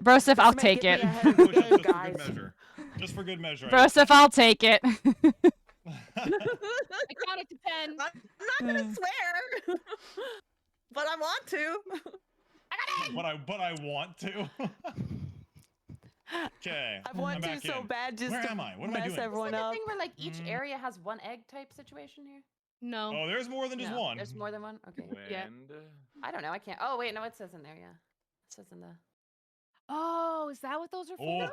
Brosif, This I'll may take get it. me ahead of the Push-ups game, just for guys. good measure. Just for good measure. Brosif, I'll take it. I counted to 10. I'm not gonna swear, but I want to. but I want to. Okay. I want I'm to back so in. bad just Where to am I? What am I mess doing? everyone like a up. thing where like each Mm. area has one egg type situation here. No. Oh, there's more than just No, one. There's more than one. Okay. Yeah. Wind. I don't know. I can't. Oh wait, no, it says in there. Yeah, it says in the. Oh, is that what those are for? Oh.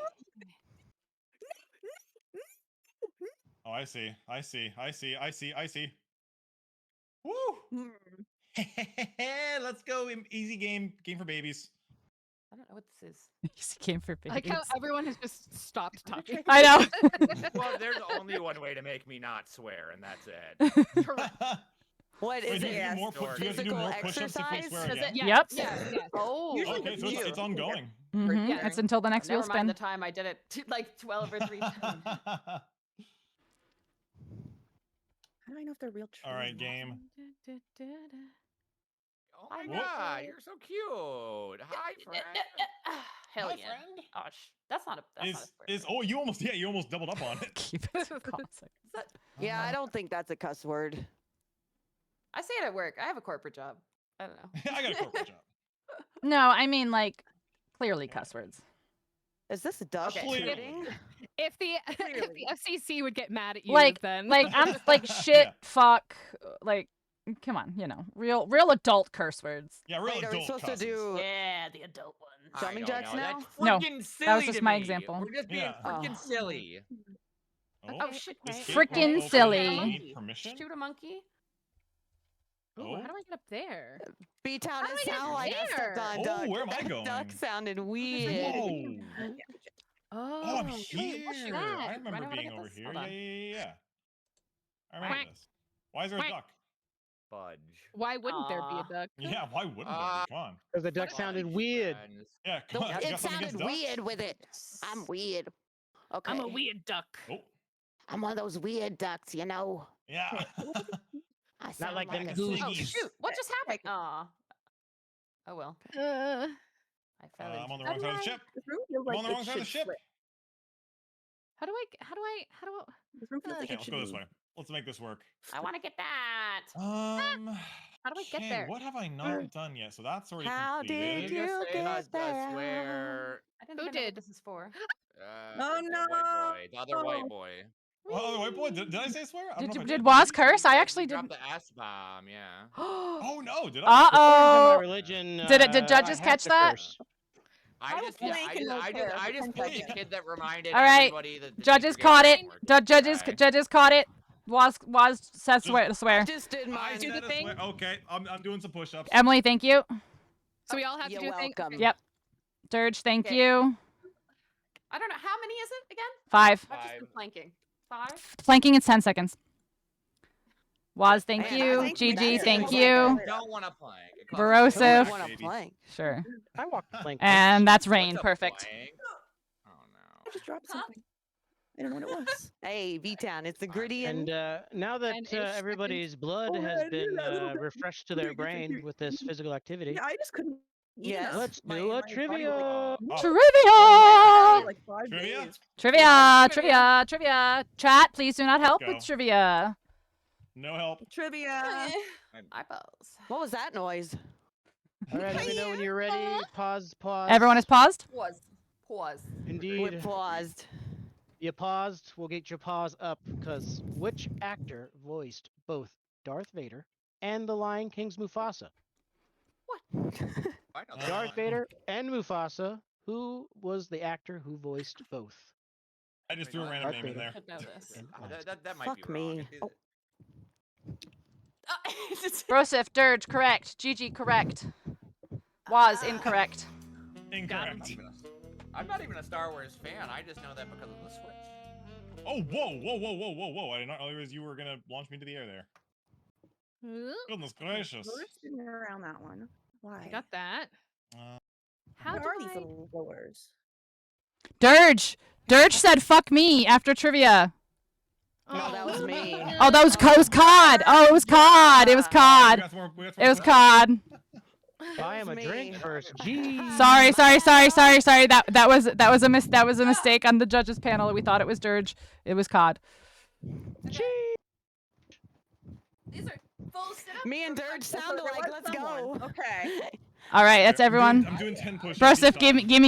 Oh, I see. I see. I see. I see. I see. Woo! Hmm. Let's go. Easy game. Game for babies. I don't know what this is. Easy game for I like how babies. everyone has just stopped talking. I know. Well, there's only one way to make me not swear, and that's it. What Wait, is do you it? have to do more, Yes. do you have to do Physical more push-ups if we exercise? swear Does again? it? Yeah, Yep. Yeah. Oh. Okay, so it's ongoing. Mhm, Yeah. It's until the next wheel Never mind spin. the time I did it like 12 or 3 times. How do I know if they're real? All right, game. Oh my Whoop. god, you're so cute. Hi, friend. Hell Hi, yeah. friend. Gosh, that's not a. That's not a swear Is word. oh you almost doubled up on it. Keep it to classic. Yeah, I don't think that's a cuss word. I say it at work. I have a corporate job. I don't know. I got a corporate job. No, I mean like clearly cuss words. Is this a duck Okay. Clearly. kidding? If the FCC would get mad at you, Like then I'm like shit, Yeah. fuck, like come on, real adult curse words. Yeah, real Wait, are we adult supposed cusses. to do Yeah, the adult one. I jumping don't jacks know, now? That's No, freaking silly that was just to my me. example. We're just being Yeah. freaking Oh. silly. Oh shit! This right. kid Frickin' won't open silly. it. Do you Monkey. need permission? Shoot a monkey. Ooh, Oh. how do I get up there? B-Town, How do it I get sounded like I stepped there? on Oh, duck. where am I That going? duck sounded weird. Whoa. Oh, I'm wait, here. what's I that? Do I remember know how to being get over this? here. Hold Yeah, on. yeah. I remember Quack. this. Why is there a Quack. duck? Fudge. Why wouldn't there be Aw. a duck? Yeah, why wouldn't there be? Come on. Because the duck Fudge, sounded weird. friends. Yeah, come on. You It got something sounded against ducks? weird with it. I'm weird. Okay. I'm a weird duck. Oh, I'm one of those weird ducks, you know. yeah. I sound like them a goose. Oh Siggy's. shoot! What just happened? Aw. Oh well. Uh, I fell I'm on into. the wrong side of the ship. This room feels I'm like on the it wrong side of the should ship. flip. how do I? This room feels like Okay, it let's should go this be way. Let's make this work. I want to get that. How do I get okay, there? what have I not done yet? So that's already How completed. did you Just say get I there? swear. I didn't Who even know what did? this is for. Oh, The white boy. The other white boy. Oh, the white boy. Did I say swear? I don't know if I Did Waz curse? I actually Drop didn't. the S bomb, yeah. Oh no, did I? Uh According to my oh. religion, Did judges I have catch to that? curse. I was just, yeah, blanking those I there, just but played the kid that reminded All right, everybody that the Judges teacher caught gave it. us homework. Judges Okay. caught it. Waz says swear. I just did I mine. Do the said a thing. swear. Okay, I'm doing some push-ups. Emily, thank you. So we all have to You're do things. welcome. Yep. Dirge, thank Okay. you. I don't know how many is it again. 5. I've just been 5. planking. 5. Planking is 10 seconds. Waz, thank Man, you. I think GG, that's thank like you. I don't want to plank. It costs Barosif. money. I If- want to play. Sure. I walk the plank. And that's What's Rain. a Perfect. plank? Oh I just dropped something. I don't know what it was. Hey, V-Town, it's the gritty And now that 10-ish everybody's blood Oh, has man, been yeah, little- refreshed to their Here, get your- brain with this physical activity, Yeah, I just couldn't. eat Yes. enough. let's My- do a my body was trivia. like, Oh. Trivia! like 5 Trivia? days. Trivia. Chat, please do not help Go. with trivia. No help. Trivia. Eyeballs. What was that noise? All right, let me know when you're ready. Pause. Everyone is paused? Pause. We Indeed. paused. You paused. We'll get your pause up because which actor voiced both Darth Vader and the Lion King's Mufasa? I know that. Darth Vader and Mufasa. Who was the actor who voiced both? I just threw a random name in there. Should know this. And That might Fuck be wrong. me. It- Brosif, Dirge, correct. Gigi, correct. Was incorrect. Incorrect. I'm not even a Star Wars fan. I just know that because of the Switch. Oh, whoa. I did not realize you were gonna launch me into the air there. Goodness gracious. We're sitting around that one. Why? I got that. How What do are these I? little lowers? Dirge said fuck me after trivia. No, that was me. Oh, that was COD. Oh, it was COD. It was We COD. got some more It was questions. COD. Buy him a drink me. first. Jeez. Sorry. That was a mistake on the judges panel. We thought it was Dirge. It was COD. These are full sit-ups. Me and or Dirge full sound sit-ups? alike. Let's go. Okay. All right, that's everyone. I'm doing 10 push-ups. Brosif, each give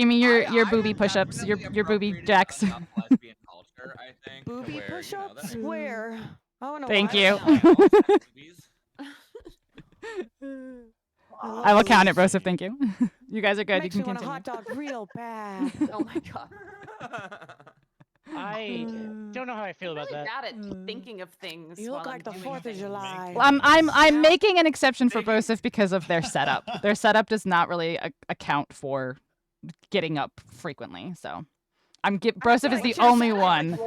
me your I booby have push-ups. Your definitely booby appropriated jacks. enough lesbian culture, I think, to Booby where, push-ups? that- Where? Oh no. Thank why you. not? Movies. I will count it, Brosif. Thank you. You guys are good. Makes You me can want a continue. hot dog real bad. Oh my god. I don't know how I feel I'm about really that. bad at thinking of things. You look while like I'm the doing 4th of things. July. I'm making an exception for Brosif because of their setup. Their setup does not really account for getting up frequently. So Brosif is the only one.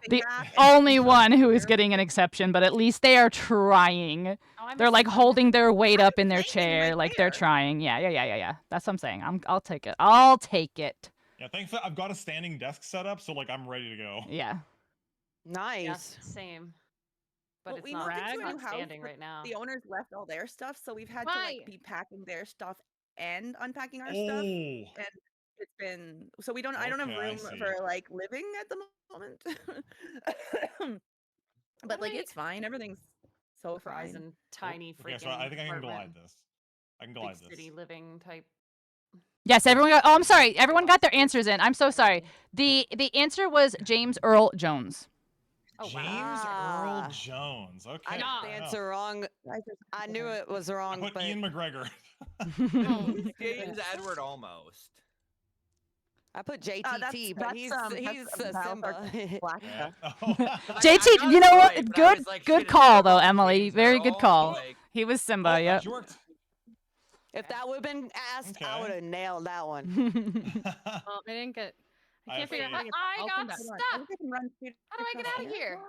The only one who is getting an exception, but at least they are trying. Oh, I'm They're like stunned. holding their weight up in their saying chair, right like they're there. trying. Yeah. That's what I'm saying. I'll take it. I'll take it. Yeah, thankfully I've got a standing desk set up, so like I'm ready to go. Yeah. Nice. Yeah, same. But Well, it's we not, moved it's into a not new house, standing but right now. The owners left all their stuff, so we've had to Why? like be packing their stuff and unpacking our stuff. Oh. It's been so we don't. I don't have Okay, I room see. for like living at the moment. But like it's fine. Everything's so Fries fine. and tiny freaking Okay, so I think I can glide apartment, this. I can glide big this. city living type. Yes, everyone got. Oh, I'm sorry. Everyone got their answers in. I'm so sorry. The answer was James Earl Jones. Oh James wow. Earl Jones. Okay. I got the wow. answer wrong. I knew it was I wrong, put but Ian McGregor. James Edward almost. I put JTT, but he's that's Simba. Black Yeah. stuff. Oh. JT, you know what? Right, but I Good, was like, good shit, call it's though, all Emily. James Very good Earl, call. like- He was Simba. Oh, Yep. that worked. If that would have been asked, I Okay. would have nailed that one. Well, I didn't get. I I can't figure out how to see. get. I I'll got come back. Hold on, stuck. I think I can run through How do I get across out of here?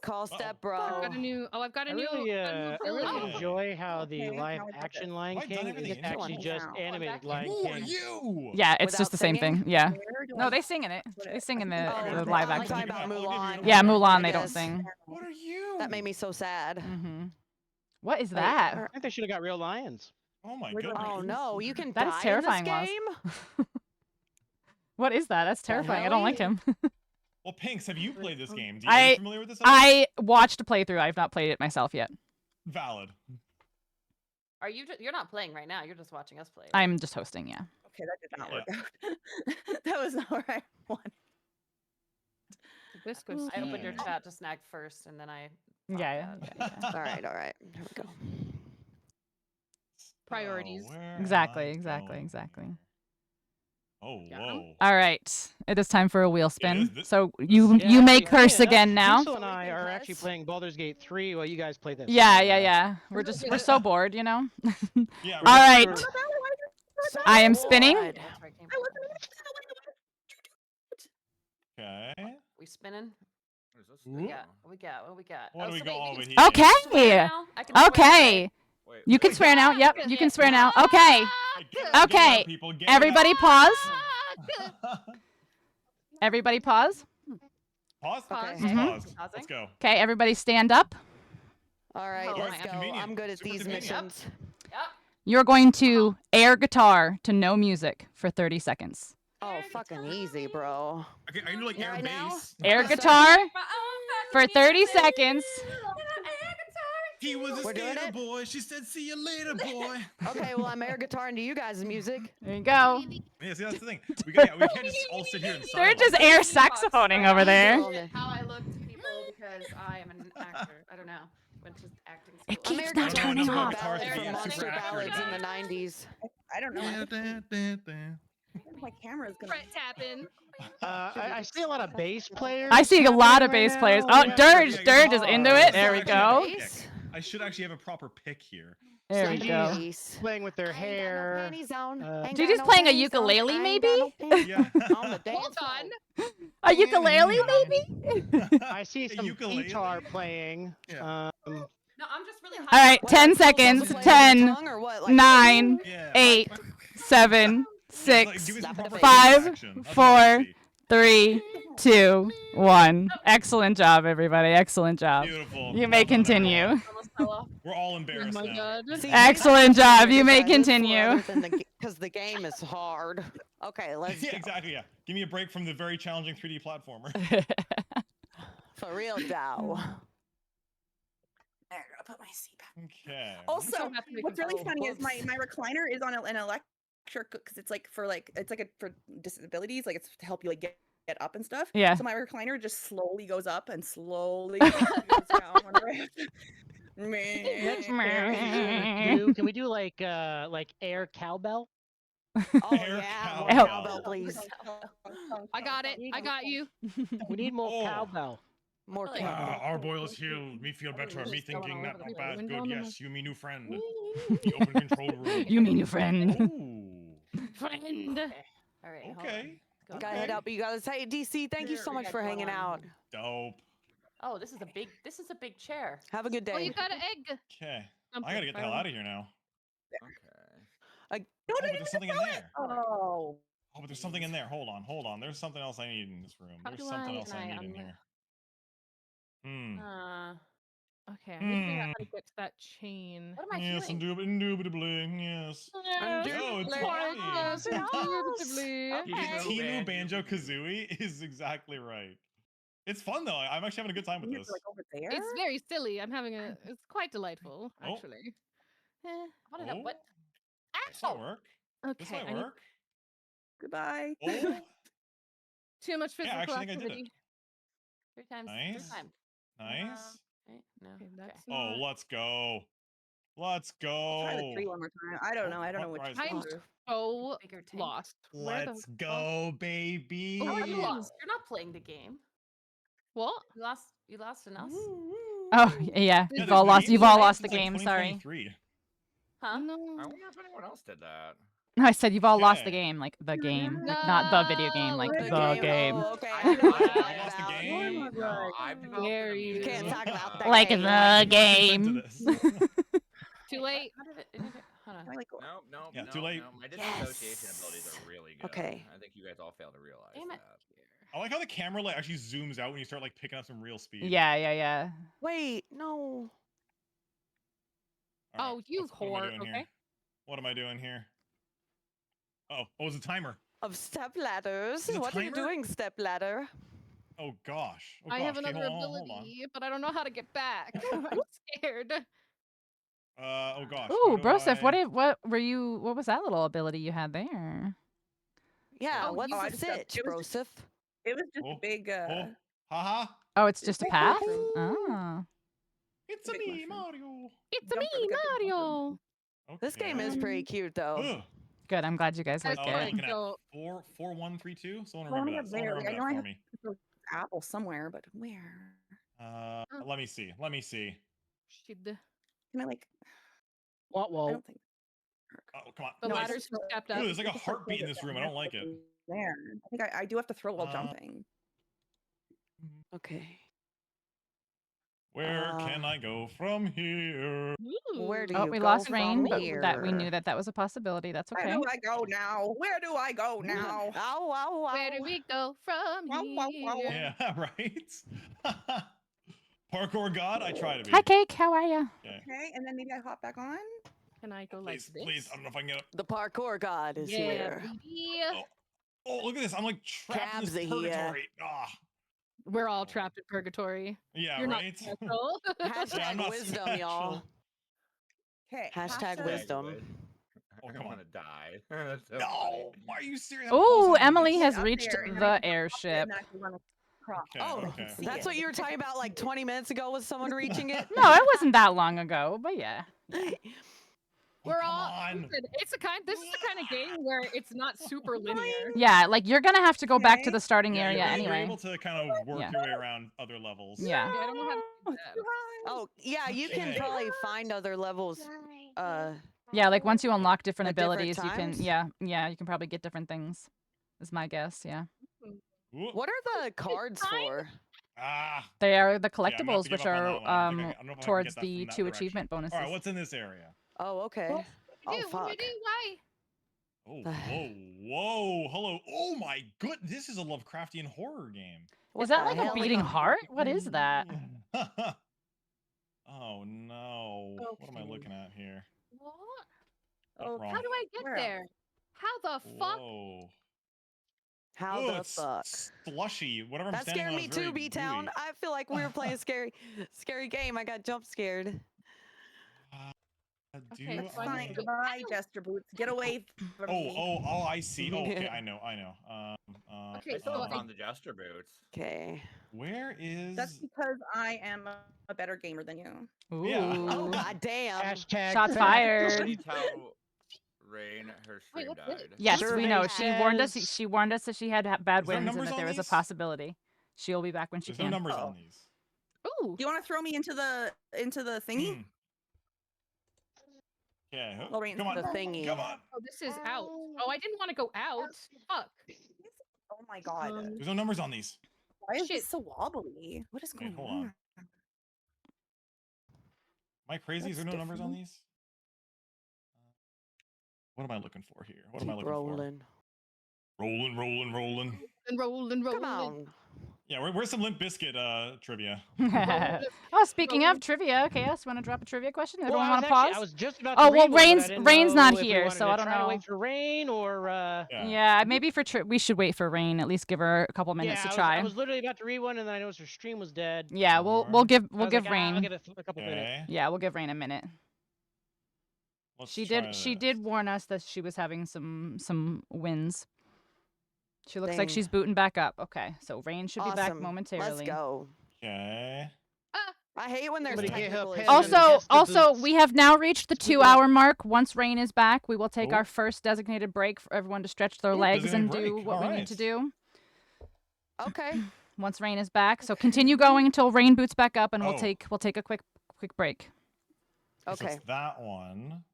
Call Uh-oh. step, I've bro. got a new. Oh, I've got a I new. really, I really Oh. enjoy how the Okay, live now I got action this. Lion I've done King everything is in actually one just now. animated back Lion Who are King. you? Yeah, it's just Without the same singing? thing. Yeah. Where do No, I they sing in it. put They it? sing in I the, think Oh, I the can live run I'm action. talking about I'll give you Mulan. one. Yeah, I Mulan. They don't guess. sing. What are you? That made me so sad. Hmm What is Wait, that? I think they should have got real lions. Oh my Where do I goodness. Oh no, you can That is die terrifying, in Waz. this game? What is that? That's terrifying. I don't like him. Well, Pinks, have you played this game? Are I- you familiar with this? I watched a playthrough. I've not played it myself yet. Valid. Are you? You're not playing right now. You're just watching us play. I'm just hosting. Yeah. Okay, that did not Yeah. work out. That was not what I wanted. This goes. I opened your Yeah. chat to snag first, and then I. Yeah. thought All right, here we go. Priorities. Oh, where am Exactly. I Exactly. going Exactly. here? Oh, Yeah. whoa. All right. It is time for a wheel spin. this- So you Yeah, may actually, curse funny again enough, now. Pinxel and I can are actually curse. playing Baldur's Gate 3 while you guys play this. Yeah. so, Yeah. We're so bored, you know. Yeah. All right. we're- I am spinning. Lord. that's where I came I from. wasn't We spinning? What is this Ooh. thing? Yeah. What we got? What we got? What do we so got wait, over can here? swear Okay. now? I can swear, Okay. right? Wait, You can wait. swear now. Yep. You can swear now. Okay. Hey, get it out, Okay. people, get it Everybody pause. out. Everybody pause. Pause. Okay. Mhm. Pause. Pausing. Let's go. Okay. Everybody stand up. All right, Oh, let's my go. convenient. I'm good at Super these convenient. missions. Yep. You're going to air guitar to no music for 30 seconds. Oh, fucking easy, bro. Okay, I can do like air Right now? bass. Air So- guitar My own for fucking 30 music. seconds. He was a We're doing skater it? boy. She said, "See you later, boy." Okay, well, I'm air guitar into you guys' music. There you go. Yeah, see, that's the thing. We can't just all sit here and They're silence. just air saxophoning over there. How I look to people because I am an actor. I don't know. Went to acting school. It keeps I'm not air turning guitar off. to a ballad Yeah, from super Monster accurate Ballads in guy. the 90s. I don't know. I think my camera's gonna. Fret tapping. I see a lot of bass players. I see a lot of happening bass right players. now. Oh, Yeah, Dirge yeah, Dirge is into it. There we go. I should actually have a proper pick here. There we go. Gigi's playing with their hair. Gigi's playing a ukulele, maybe? Yeah. Hold on. A ukulele, maybe? I see some ukulele? guitar playing. Yeah. No, I'm just really All high. right, 10 seconds. 10, 9, Yeah. 8, 7, Give me 6, some proper 5, action. That's what I 4, wanna see. 3, 2, 1. Excellent job, everybody. Excellent job. Beautiful. You may Well done, continue. everyone. Almost fell off. We're all Oh embarrassed my now. god. Excellent job. You may continue. Because the game is hard. Okay, let's Yeah, go. exactly. Yeah. Give me a break from the very challenging 3D platformer. For real, Dow. There, I'll put my seat back. Okay. Also, don't have to make what's them really fall. funny is my recliner is on an electric because it's like for for disabilities, like it's to help you like get up and stuff. Yeah. So my recliner just slowly goes up and slowly goes down whenever I have to. Next Meh. pair, can we do like air cowbell? Oh Air yeah, more cowbell. cowbell, please. I got it. I got you. We need more Oh. cowbell. More Really? cowbell. Our boil is healed. Me feel better. Me Just going thinking all not over the bad. window Good. and Yes, you me new friend. The open control room. You mean your friend? Ooh. Friend. All right. hold on. Okay. Go Gotta ahead. head up, you guys. Hey, DC, thank you so much for hanging out. Dope. Oh, this is a big chair. Have a good Oh, you day. got an egg. Okay. I'm I gotta get the hell proud. out of here now. Okay. No, Oh, no, but there's something in there. Oh. Oh, but there's something in there. Hold on. There's something else I need in this room. How There's do something I- else I can need in I here. Hmm. Okay, I need to figure out how to Hmm. get to that chain. What am I Yes, hearing? indubitably. Yes. Oh, it's funny. Tinu Banjo Kazooie is exactly right. It's fun though. I'm actually having a good time with You have this. to, like over there. It's very silly. I'm having a. It's quite delightful, Oh. actually. I want to know Oh. what. This might Ow! work. This Okay, might I need work. Goodbye. Oh, too much Yeah, I physical actually think I did it. activity. 3 times. Nice. 3 times. nice. Okay, no. Okay, that's Oh, not- let's go. Let's I'll try the go. tree one more time. I don't Oh, know. I don't know what which. rise I'm first? so Bigger tank. lost. Where the Let's fuck- go, baby. How are you Please. lost? You're not playing the game. What? You lost in us? Oh, yeah. Yeah, You've there's all lost. games You've that all have lost the since, like, game. Sorry. 2023. Huh? I No. wonder if anyone else did that. No, I said you've all lost the Okay. game, like the game, like not the video game, like No, the game. Oh, okay. I I know what I you're lost the talking game. about. No, I've developed Dare an you. immunity. Can't talk about that Like game. the I did not consent game. to this. Too late. How did it? Hold on. Can I, like, No, no, Yeah, no, too late. no. My Yes. disassociation abilities are really good. Okay. I think you guys all fail to realize Damn it. that. I like how the camera like actually zooms out when you start like picking up some real speed. Yeah. Wait, no. All Oh, you what am I whore, doing okay. here? What am I doing here? Oh, it's a timer. Of step ladders. Is it What are you timer? doing, step ladder? Oh gosh. I have Okay, another hold on. ability, but I don't know how to get back. I'm scared. Oh gosh. Ooh, where do Broseph, I- what was that little ability you had there? Yeah, Oh, what's you- I the just got- sitch, it was Broseph? It was just Oh, a big. Oh, haha. Oh, it's just a big path? mushroom. Oh. It's a Big me, mushroom. Mario. It's Jumper, me, we got big Mario. This game is pretty cute, though. Ugh. Good. I'm glad you guys Guys, like Oh, it. I'm looking at so 44132. Someone Well, remember that. Someone there. remember I know that I for have me. the apple somewhere, but where? Let me see. Let me see. Shit. Can I like? What? I Whoa. don't think. Oh, come on. The No, I ladder's just throw- stepped Ooh, up. there's like a I just, like, heartbeat in hold it this room. I down don't like it. There. I think I do have to throw while Uh, jumping. Okay. Where can I go from here? Where do Oh, you we go lost from rain, but that we here? knew that was a possibility. That's Where okay. do I go now? Where do I go now? Ow, ow, ow. Where do we go from Wow, wow, wow. here? Yeah, right? Parkour god, I try to be. Hi, Cake. How are you? Okay. Okay, and then maybe I hop back on. Can I go like Please, this? please. I don't know if I can get up. The parkour god is Yeah, here. baby. Oh, look at this. I'm like trapped in this Cabs are here. purgatory. Ah, We're all trapped in purgatory. yeah, You're right? not special. Hashtag I'm not wisdom, special. y'all. Okay. Hashtag wisdom. Oh, I come on. want to die. That's so No, funny. why are you serious? Oh, Emily Get has up reached there, and then I the can hop airship. and I can run across. Okay, Oh, okay. See that's it. what you were talking about like 20 minutes ago with someone reaching it? No, it wasn't that long ago, but yeah. Oh, We're come all. on. Listen, this is the kind of game where it's not super linear. Yeah, like you're gonna have to go back to Okay. the starting Yeah, area you're anyway. able to kind of work Yeah. your way around other levels. Yeah. Okay, I don't know how to do It's that. too high. Oh, yeah, you can Okay. probably find other levels. Yeah, like once you unlock different At different abilities, you can times? yeah, you can probably get different things. Is my guess, yeah. Ooh. What are the cards fine. for? Ah. They are the Yeah, I'm gonna have to collectibles, give which up on are that one. I don't know if I can towards get that the from that 2 direction. achievement bonuses. All right, what's in this area? Oh, okay. What Oh, do you do? What do you fuck. do? Why? Oh, whoa. Hello. Oh my good. This is a Lovecraftian horror game. What Is that the like a hell? beating heart? What is that? Oh no. What am I Okay. looking at here? What? Oh, Okay. wrong. How do I get Where am there? How the fuck? Whoa. How Ooh, the it's fuck? slushy. Whatever I'm That standing scared on me is very too, B-Town. gooey. I feel like we were playing scary game. I got jump scared. Okay, Do That's so I need fine. to go- Goodbye, Jester Boots. Get away from me. Oh, I see. Oh, okay, I know. Okay, I still haven't so found the jester boots. Okay. Where is? That's because I am a better gamer than you. Ooh. Yeah. Oh, goddamn. Hashtag Shots Somebody fired. tell Rain her stream what's died. this? Yes, we know. Survey She warned us. says- She warned us that she had bad Is there winds and numbers that on there was a these? possibility. She'll be back when she There's no can. numbers Oh. on these. Ooh. Do you want to throw me into the thingy? Hmm. Okay. Well, Rain's Come on. The thingy. Come on. Oh, this is out. Oh, I didn't want to go out. Fuck. Oh my god. There's no numbers on these. Why is shit. this so wobbly? What is going Wait, hold on? on. Am I crazy? Is there no That's numbers on different. these? What am I looking for here? What am Keep I looking rolling. for? Rolling. And rolling. Come on. Yeah, where's some Limp Bizkit trivia? Oh, speaking of trivia, Chaos, want to drop a trivia question? Everyone Well, want to pause? I was just about Oh, to well, read one, but I Rain's- didn't Rain's know not if we here, wanted so to I don't try to know. wait for Rain or. Yeah, maybe we should wait for Rain. At least give her a couple minutes Yeah, to try. I was literally about to read one, and then I noticed her stream was dead. Yeah, we'll Sure. give I was like, Rain. I'll get a couple minutes. Okay. Yeah, we'll give Rain a minute. Let's She try did this. warn us that she was having some wins. She looks like Dang. she's booting back up. Okay, so Rain should be back Awesome. momentarily. Let's go. Okay. I hate when there's Somebody get technical her issues. pen and Also, test the also, boots. we have now reached the Speed it up. 2-hour mark. Once Rain is back, we will take Oh. our first designated break for everyone to stretch their Ooh, legs and designated do break. what we need Alright. to do. Okay. Once Rain is back, so continue going until Rain boots back up, and Oh. we'll take a quick break. So Okay. it's that one.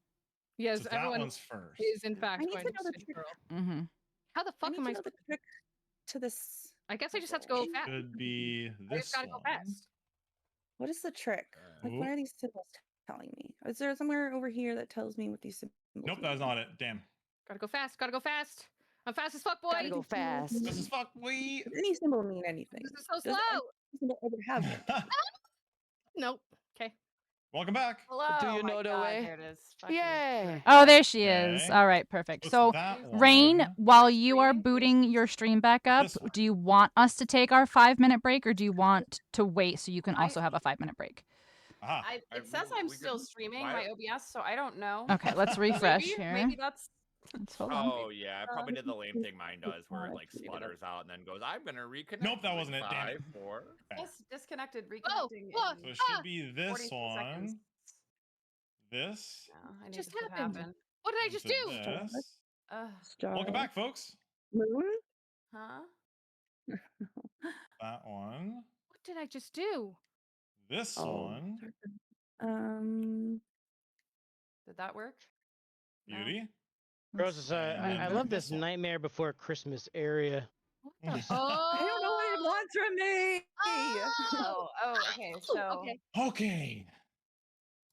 Yes, So that everyone one's first. is in fact I need going to to know the switch trick. girl. Mm-hmm. How the I fuck need am to I know the supposed trick to this. I guess I just have to go fast. Could be I this just gotta go one. fast. What is the trick? Like, Ooh. what are these symbols telling me? Is there somewhere over here that tells me what these symbols Nope, that was mean? not it. Damn. Gotta go fast. Gotta go fast. I'm fast as fuck, boy. Gotta go fast. This is fuck we. Does any symbol mean anything? This is so Does slow. any symbol ever have meaning? Nope. Okay. Welcome back. Hello. Do you oh my know the God, way? There it is. Fucking Yay. Oh, there she is. Okay. All right, perfect. What's So, that Rain, one? while you are booting your stream back up, This one. do you want us to take our 5-minute break, or do you want to wait so you can also have a 5-minute break? Aha. It says I'm still streaming my OBS, so I don't know. Okay, let's refresh maybe, here. Maybe that's. Hold on. Oh yeah, I probably did the lame thing mine does, where it like splutters out and then goes, "I'm gonna reconnect." Nope, that in wasn't it, damn 5, it. 4. Okay. Yes, disconnected, Oh, reconnecting. look. in So it should be this 43 seconds. one. This. No, I need Just this to happened. happen. What did I just into do? This. Star. Welcome back, folks. Moon? Huh? That one. What did I just do? This Oh. one. Did that work? No? Beauty. Roses, And I then love this this one. Nightmare Before Christmas area. What the? I don't know what it wants from me. Oh, okay. So okay. Okay.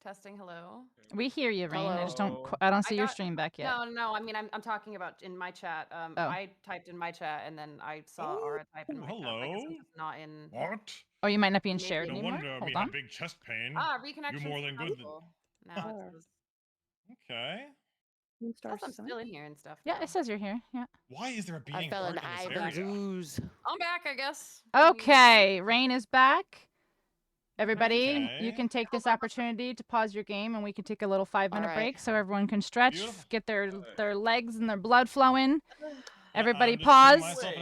testing. Hello. We hear you, Rain. I just don't. Hello. I don't see your got- stream back yet. No. I mean, I'm talking about in my chat. Oh. I typed in my chat, and then I saw Aura type in my chat. I guess I'm hello. just not in. What? Oh, you might not be in Maybe. shared No anymore. wonder Hold me on. have big chest pain. Reconnection. more than good than- Now it Oh. says. Okay. Star I'm Sun? still in here and stuff. Yeah, though. it says you're here. Yeah. Why is there a I beating fell in heart in this Ivan's area? ooze. I'm back, I guess. Okay, Rain is back. Everybody, you Okay. can take this opportunity to pause your game, and we can take a little 5-minute Alright. break so everyone can stretch, Beautiful. get their legs and their blood flowing. Yeah, Everybody I'm just putting pause. myself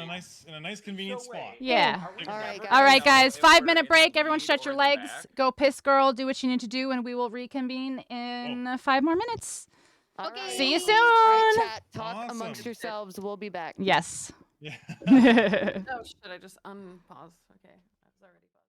in a nice convenient spot. Yeah. All right, guys. All right, Know guys. if we're 5-minute in the break. Everyone lead stretch or your in the legs. back. Go piss, girl. Do what you need to do, and we will reconvene in 5 more minutes. Okay. See you All right, soon. chat. Talk amongst Awesome. yourselves. We'll be back. Yes. Yeah. Oh shit! I just unpause. Okay, I was already paused.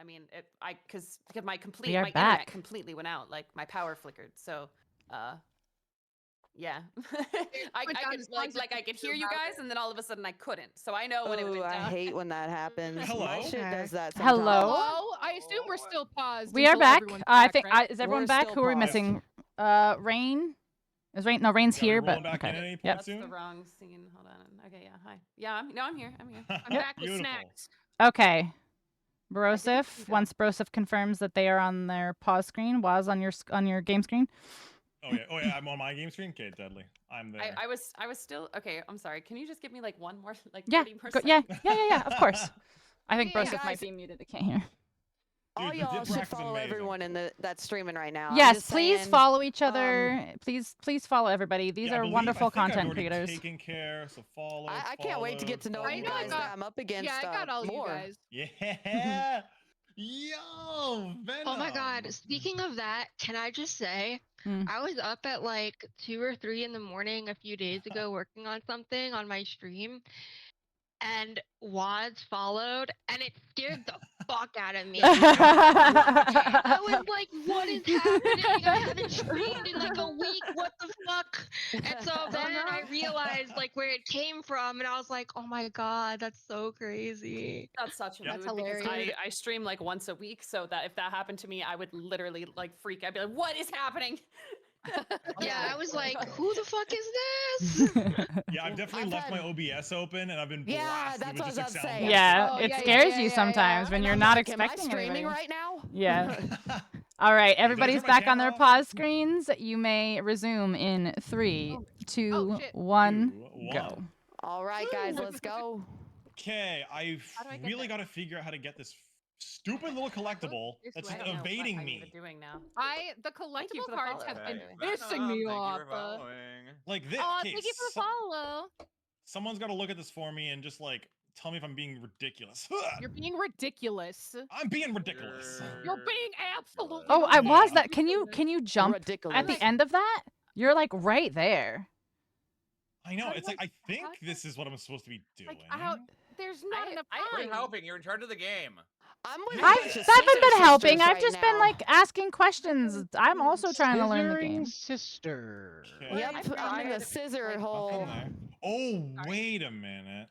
I mean, because my We are internet back. completely went out. Like my power flickered. So, yeah, I went down could as long as I could hear you guys, and then all of a sudden I couldn't. So I know when it Oh, went I down. hate when that happens. Hello? My shit does that Hello? sometimes. Hello. I assume we're still paused. We are until back. everyone's I back, think right? is everyone We're back? still Who are we paused. missing? Rain. Is Rain? No, Rain's Yeah, are we here, rolling but back okay. in any point Yep. That's soon? the wrong scene. Hold on. Okay, yeah. Hi. Yeah, I'm here. I'm here. I'm Yep. back with Beautiful. snacks. Okay. see Brosif. go. Once Brosif confirms that they are on their pause screen, was on your game screen. Oh yeah, I'm on my game screen. Okay, deadly. I'm there. I was still okay. I'm sorry. Can you just give me like one more, like Yeah. 30 more Go, yeah. seconds? Yeah. Of course. I think Yeah, Brosif might guys. be muted. I can't hear. All Dude, the y'all dip should rack is follow amazing. everyone in that's streaming right now. I'm Yes, just please saying, follow each other. Please follow everybody. These Yeah, I are believe- wonderful I think I've content already creators. Taken care. So follow. I can't wait to get to know follow, you know I guys got- that I'm up against. Yeah, I got all more. you guys. Yeah. Yo, Venom. Oh my god, speaking of that, can I just say, Mm. I was up at like 2 or 3 in the morning a few days ago working on something on my stream, and Wads followed, and it scared the fuck out of me. I was like, what is happening? I haven't streamed in like a week. What the fuck? And so then I realized like where it came from, and I was like, oh my god, that's so crazy. That's such a Yep. mood That's because hilarious. I stream like once a week, so that if that happened to me, I would literally like freak. I'd be like, "What is happening?" Yeah, I was like, who the fuck is this? Yeah, I've definitely I've left had- my OBS open, and I've been Yeah, blasted that's with what I just was like about to sound say. bites. Yeah, Oh, it yeah, scares yeah, you yeah, sometimes yeah. when And you're I'm not like, am I expecting streaming anybody. right now? Yeah. All right, everybody's turn my back on their camera off? pause screens. You may resume in 3, 2, shit. 1, 2, go. 1. All right, guys, let's go. Okay, I've How do I get really that? got to figure out how to get this stupid little collectible This that's way. just I don't know what evading I'm me. even doing now. The Thank you collectible for the cards follow, have by been the way. pissing me off. Like this. Oh, Okay, thank you for the follow. someone's got to look at this for me and just like tell me if I'm being ridiculous. You're being ridiculous. I'm being ridiculous. You're being absolutely. Oh, I was ridiculous. that. Can you jump Ridiculous. at the end of that? You're like right there. I know. How do It's like I think how do this is what I'm supposed to be doing. Like, there's not enough Quit time. helping. You're in charge of the game. I'm with I've- a bunch of I haven't scissor been helping. sisters I've right just been now. like asking questions. I'm also trying to learn the Scissoring game. sister. Okay. Yep, I'm in the scissor Nothing hole. there. Oh, wait a minute.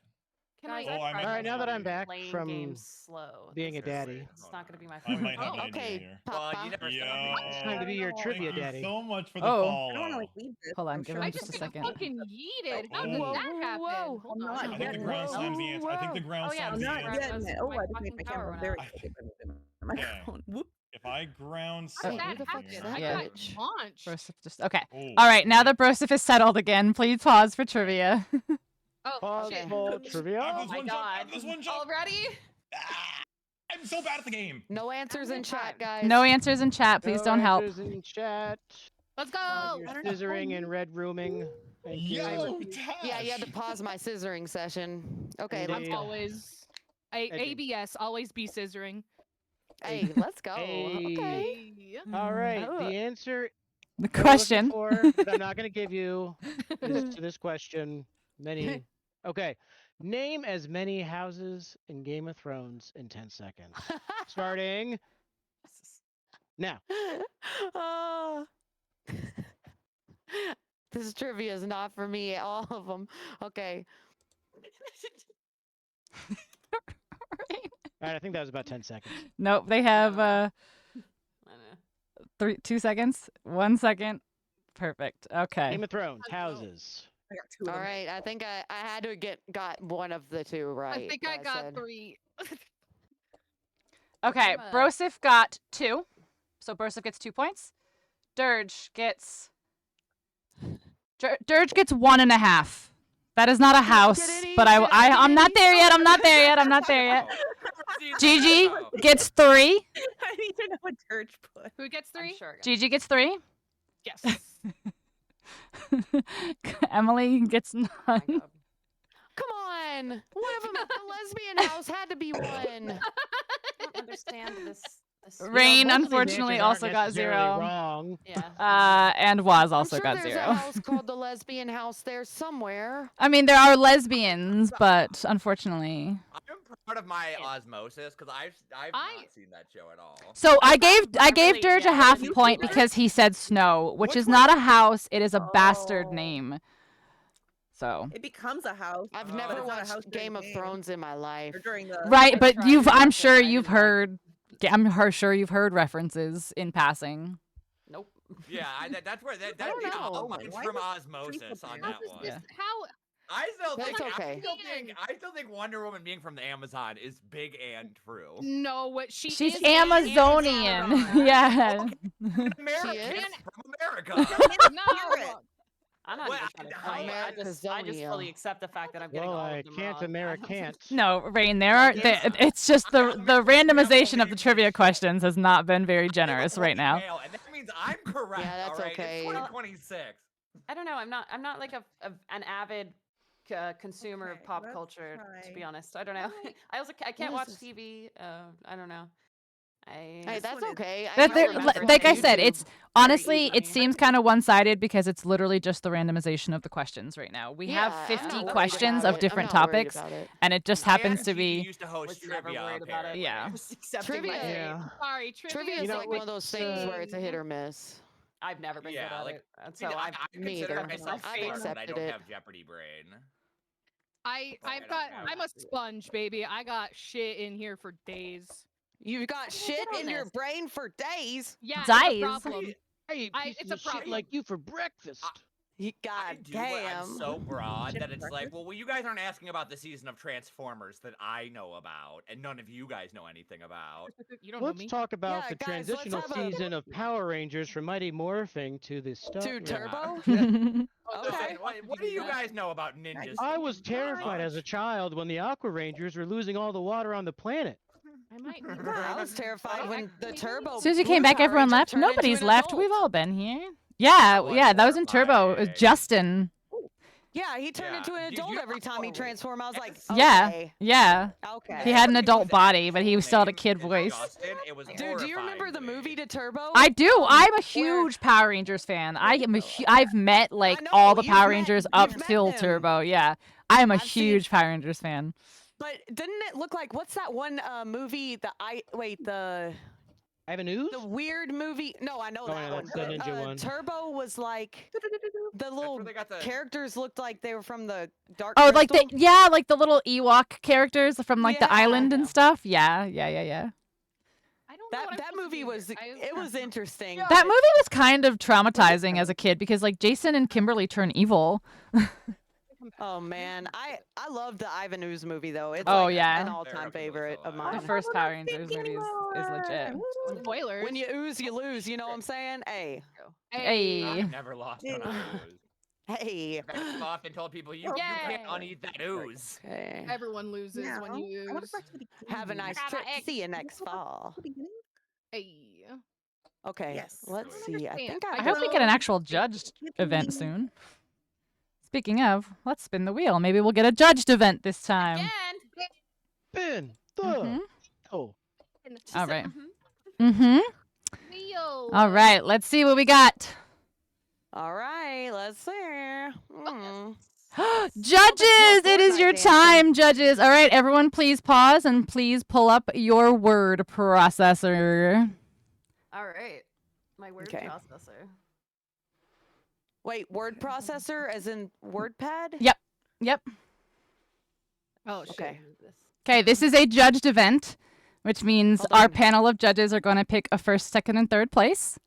Can I? Oh, I'm All right, now that I'm back playing from games slow. being a This is- daddy. It's not gonna be my I favorite. might have an Oh, idea Okay, here. Well, Papa. you never Yo, stop. It's time to be your trivia thank you daddy. so much for the Oh. follow. I don't want to like leave this. Hold on, I'm give sure him I it's just just a got second. fucking yeeted. How Oh. did Whoa, that happen? whoa. Hold I'm on. not I think the ground Whoa, slams the answer. I think the ground Oh, yeah, slams the I'm not answer. getting it. Because Oh, my I just made my fucking power camera went very out. quick. My microphone. Whoop. If I ground How slam did that who the fuck happen? is here- I Yeah. got bitch? launched. Brosif just okay. Oh, All right, now that Brosif is settled again, please pause for trivia. Oh, Pause shit. full trivia. After Oh this my one jump, god! after this one jump. Already? Ah, I'm so bad at the game. No answers in chat, guys. No answers in chat. Please No don't help. answers in chat. Let's While go. You're scissoring and red rooming. Thank you. Yo, Yeah, you had to Tash. pause my scissoring session. Okay, let's Indeed. go. Always. do. ABS, always be scissoring. Hey, let's go. Hey. Okay. Hey. All right. Oh. The answer The we're looking question. for, that I'm not going to give you is to this question. Many. Okay. Name as many houses in Game of Thrones in 10 seconds. Starting now. Ah. This trivia is not for me, all of them. Okay. All right. I think that was about 10 seconds. Nope, they have I know. 2 seconds. 1 second. Perfect. Okay. Game of Thrones Let's go. houses. I got two of All them. right. I think I had to got one of the two right. I think I that got said. 3. Okay, I'm a- Brosif got 2. So Brosif gets 2 points. Dirge gets Dirge gets 1.5. That is not a house, any- but did I get I'm not any? there yet. I'm not there yet. I'm not there yet. Gigi gets 3. I need to know what Dirge put. Who gets I'm 3? sure. Gigi gets 3. Yes. Emily gets none. Oh my god. Come on. One of them, the lesbian house had to be one. I don't understand this Rain, most of these unfortunately, answers aren't also got necessarily 0. Wrong. Yeah. And Waz I'm also sure got there's 0. a house called the Lesbian House there somewhere. I mean, there are lesbians, but unfortunately. I'm proud of my osmosis because I've not seen that show at all. So I gave really- Dirge a yeah, half you point did. because he said snow, which Which is one? not a house. It is a bastard Oh. name. So It becomes a house. I've but never it's not a house watched during Game the of game. Thrones in my life. Or during the right, I but tried I'm to watch sure it, I you've didn't like heard. Sure you've heard references in passing. Nope. Yeah, that's where that don't you know, know. all mine's Why from would osmosis people on do that that? one. Yeah. How? I still That's think okay. I still think Wonder Woman being from the Amazon is big and true. No, what she She's is Amazonian. yeah. Americans is? from America. No. I'm not Well, even trying to fight. I just Americazonia. fully accept the fact that I'm getting Well, all I of them can't wrong. can't. No, Rain. It's just the randomization of the trivia questions has not been very generous right now. And that means I'm correct. Yeah, that's all right? okay. It's 2026. I don't know. I'm not like an avid consumer of Okay, pop let's culture. To be try. honest, I don't know. I can't What watch is this? TV. I don't know. Hey, This that's one is- okay. That- don't that- remember like I seeing said, YouTube it's very honestly it easily. seems kind of one-sided because it's literally just the randomization of the questions right now. We have Yeah, I'm 50 not worried questions about of it. different I'm not worried topics, about it. and it just I happens to actually be. used to host Was never trivia. worried about it. apparently. Yeah. Just accepting my Trivia- fate. Yeah. Sorry, Trivia You is know, like one of those things where it's a hit or miss. I've never been Yeah, good at like, it, and See, so I Me consider either. myself I've smart, but I accepted don't it. have Jeopardy brain. I'm a sponge, baby. I got shit in here for days. You've got shit on in your this. brain for days. Yeah, Dies. it's a problem. I eat I- pieces it's a of shit problem. like you for breakfast. You I God do, but damn. I'm so broad Shit that it's like, breakfast? well, you guys aren't asking about the season of Transformers that I know about, and none of you guys know anything about. You don't know Let's me. talk about Yeah, the guys, let's transitional have a- season of Power Rangers from Mighty Morphing to the stuff. To Turbo? Listen, Okay. what do you guys know about ninjas? I was terrified as a child when the Aqua Rangers were losing all the water on the planet. I might. I was terrified when the Turbo. As soon as you Blue came back, Power everyone Ranger left. turned into Nobody's an left. adult. We've all been here. Yeah, was yeah, that was in Turbo. It was horrifying. Justin. Yeah, he turned Yeah. into an You adult know every time he how- transformed. I was like, Yeah, okay, yeah. okay. He had an Everybody adult who's body, but he still had a name kid is voice. Justin, it was Dude, do you remember horrifying the to me. movie to Turbo? I do. I'm a where- huge Power Rangers fan. I've met like know, all the you've Power met- Rangers you've up met till them. Turbo. Yeah, I'm a I've seen- huge Power Rangers fan. But didn't it look like what's that one movie? The Ivan Ooze? the weird movie. No, I know Oh, that yeah, one. that's the but, ninja one. Turbo was like the little where they got the- characters looked like they were from the Dark. Oh, like the Crystal. like the little Ewok characters from like the Yeah. island and stuff. Yeah. I don't know what I'm that supposed to movie do was here. it was interesting. That movie was kind of traumatizing as a kid because like Jason and Kimberly turn evil. Oh man, I loved the Ivan Ooze movie though. It's Oh, like yeah. an all-time favorite of The mine. first Power Rangers movie is legit. Spoilers. When you ooze, you lose. You know what I'm saying? Hey, Hey. I've never lost on a ooze. hey. I've often told people you can't Yay. uneat that ooze. Okay. Everyone loses Yeah, when I you wanna use. go back to the Have a beginning. nice Grab a trip. egg. See you next fall. The beginning? Hey. Okay. Yes. Let's I see. I understand. think I I hope we get an actual judged event soon. Speaking of, let's spin the wheel. Maybe we'll get a judged event this time. Again. Ben, Mhm. oh, All right. Mhm. Mm-hmm. Leo. All right. Let's see what we got. All right. Let's see. Mm. Judges, it is Fortnite your dancing. time, judges. All right, everyone, please pause and please pull up your word processor. All right. My word Okay. processor. Wait, word processor, as in WordPad? Yep. Oh shit. Okay. Okay, this is a judged event, which means Hold our on. panel of judges are going to pick a first, second, and third place.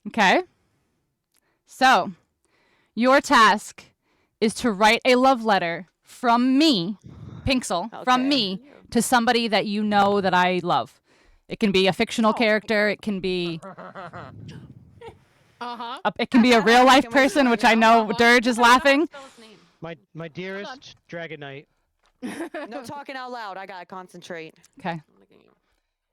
Okay. So, your task is to write a love letter from me, Pinxel, from Okay. me to somebody that you know that I love. It can be a fictional character. It can be Uh-huh. it can be a real life Can we person, start which I know now? Dirge is laughing. Spell his name. my dearest Dragon Knight. No talking out loud. I gotta concentrate. Okay. I'm looking at you.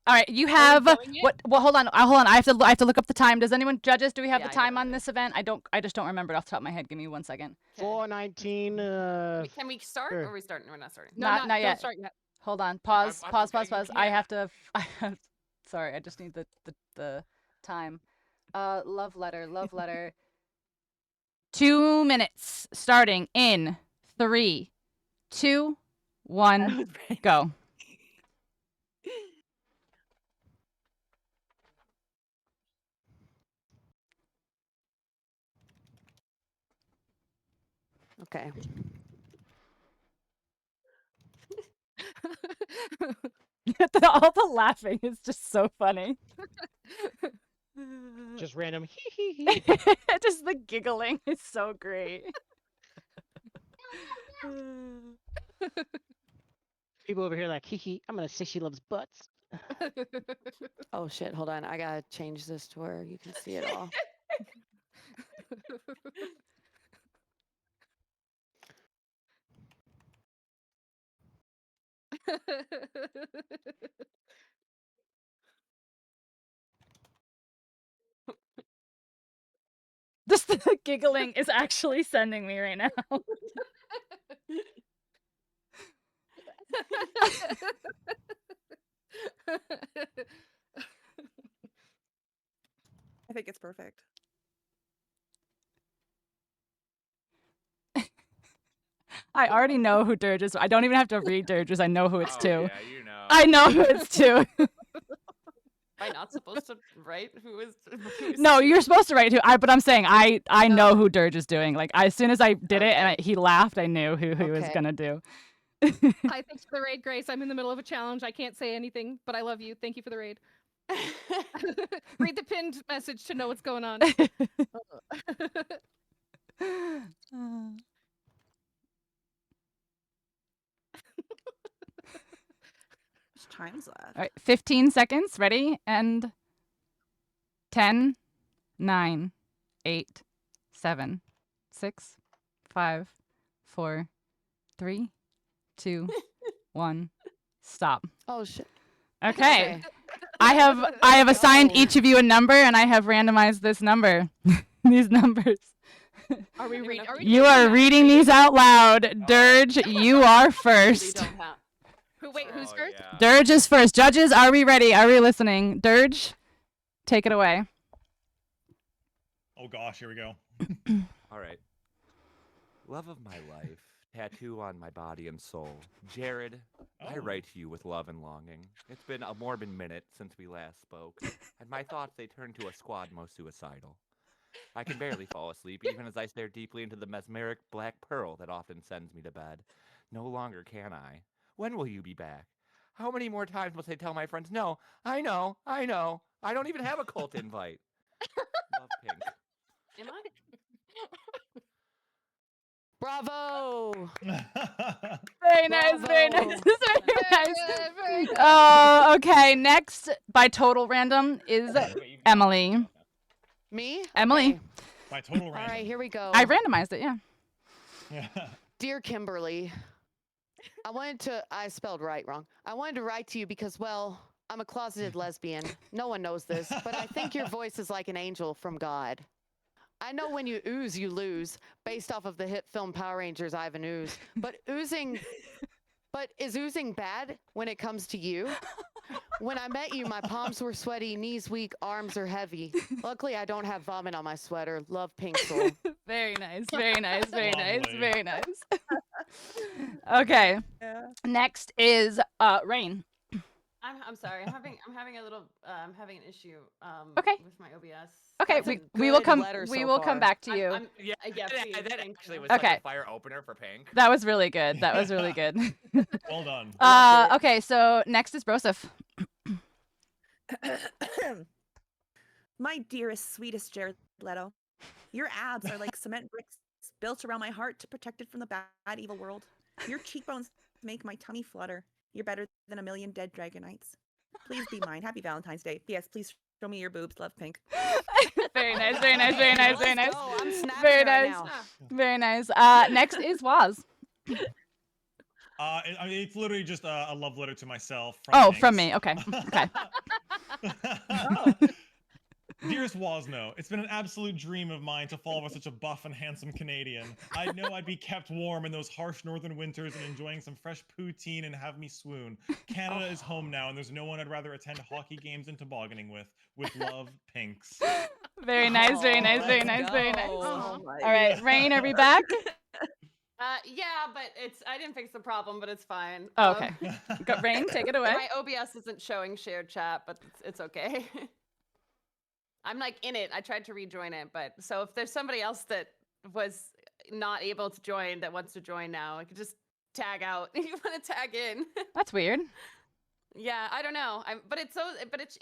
All right, you have doing it? what? Well, hold on. I have to look up the time. Does anyone judges? Do we have Yeah, the I time do. on this event? I just don't remember it off the top of my head. Give me 1 second. 419. Can we start sure. or are we starting? We're not starting. No, Not don't yet. Start yet. Hold on. Pause. I'm Pause. okay, Pause. you Pause. can't. I have to Sorry, I just need the time. Love letter. 2 minutes starting in 3, 2, 1, go. Okay. All the laughing is just so funny. Just random hee hee hee. Just the giggling is so great. People over here like hee hee. I'm gonna say she loves butts. Oh shit, hold on. I gotta change this to where you can see it all. Just the giggling is actually sending me right now. I think it's perfect. I already know who Dirge is. I don't even have to read Dirge's. I know who it's to. Yeah, you know. I know who it's to. Am I not supposed to write who is? No, you're supposed to write who. But I'm saying I know who Dirge is doing. Like as soon as I did it and he laughed, I knew who he was gonna do. Hi, thanks for the raid, Grace. I'm in the middle of a challenge. I can't say anything, but I love you. Thank you for the raid. Read the pinned message to know what's going on. Time's left. All right, 15 seconds. Ready? And 10, 9, 8, 7, 6, 5, 4, 3, 2, 1. Stop. Oh shit. Okay. I have assigned each of you a number, and I have randomized this number. These numbers. Are we reading? You are reading these out loud. Dirge, you are first. Who's first? Yeah. Dirge is first. Judges, are we ready? Are we listening? Dirge, take it away. Oh gosh, here we go. All right. Love of my life, tattoo on my body and soul. Jared, I Oh. write to you with love and longing. It's been a morbid minute since we last spoke, and my thoughts, they turn to a squad most suicidal. I can barely fall asleep, even as I stare deeply into the mesmeric black pearl that often sends me to bed. No longer can I. When will you be back? How many more times must I tell my friends, no, I know, I don't even have a cult invite. Love, Pink. Am I? Bravo! Very nice, very Bravo. nice, very nice. Oh, okay. Next, by total random, is Emily. Me? Emily. Okay. My total All random. right, here we go. I randomized it, yeah. Dear Kimberly, I spelled right wrong. I wanted to write to you because, well, I'm a closeted lesbian. No one knows this, but I think your voice is like an angel from God. I know when you ooze, you lose, based off of the hit film Power Rangers Ivan Ooze. But is oozing bad when it comes to you? When I met you, my palms were sweaty, knees weak, arms are heavy. Luckily, I don't have vomit on my sweater. Love, Pinxel. Very nice, very nice, very nice, Lovely. very nice. Okay. Yeah. Next is Rain. I'm sorry. I'm having a little I'm having an issue Okay. with my OBS. Okay, That's a we will good come letter we so will come far. back to you. Yeah, yeah, please, that thank actually you. was like Okay. a fire opener for Pink. That was really good. That was really good. Well done. Okay, so next is Broseph. My dearest, sweetest Jared Leto, your abs are like cement bricks built around my heart to protect it from the bad, evil world. Your cheekbones make my tummy flutter. You're better than a million dead dragonites. Please be mine. Happy Valentine's Day. P.S. Please show me your boobs. Love, Pink. Very nice, very nice, very nice, very nice. Let's go. I'm snapping Very right nice. now. Very nice. Next is Waz. It's literally just a love letter to myself. Oh, Pinx. from me. Okay. Okay. Dearest Wasno, it's been an absolute dream of mine to follow such a buff and handsome Canadian. I know I'd be kept warm in those harsh northern winters and enjoying some fresh poutine and have me swoon. Canada is home now, and there's no one I'd rather attend hockey games and tobogganing with. With love, Pinks. Very nice, very nice, very let's nice, very nice. go. Oh my All right, Rain, are we back? Yeah, but I didn't fix the problem, but it's fine. Oh, okay. Rain, take it away. My OBS isn't showing shared chat, but it's okay. I'm like in it. I tried to rejoin it, but so if there's somebody else that was not able to join that wants to join now, I could just tag out. If you want to tag in. That's weird. Yeah, I don't know. But it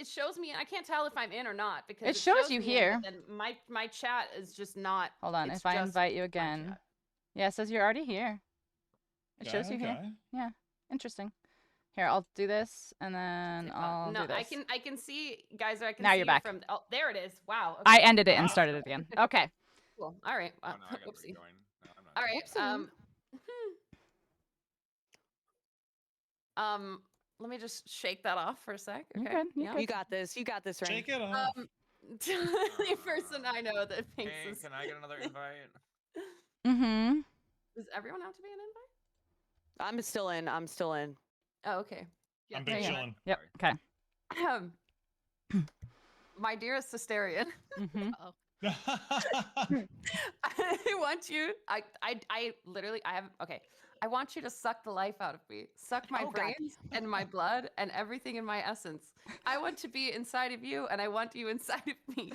shows me. I can't tell if I'm in or not because It shows you me in, here. but then my chat is just not. Hold on, it's if I just invite you my again. chat. Yeah, it says you're already here. It shows you here. Yeah, interesting. Here, I'll do this, and then I'll No, do this. I can see, guys. I can Now see you're you back. from. Oh, there it is. Wow. I okay. ended it and started it again. Okay. Cool. All right. Oh, no, I gotta Whoopsie. rejoin. No, I'm not All right. Let me just shake that off for a sec. You Okay. good, you yeah. good. You got this. You got this, Rain. Shake it off. The only person I know that thinks Hey, is. can I get another invite? Mm-hmm. Does everyone have to be an invite? I'm still in. I'm still in. Oh, okay. I'm big yeah. chilling. Yep. Okay. My dearest Asterian, Mm-hmm. I want you. I literally. I have. Okay. I want you to suck the life out of me. Suck my Oh, God. brains and my blood and everything in my essence. I want to be inside of you, and I want you inside of me.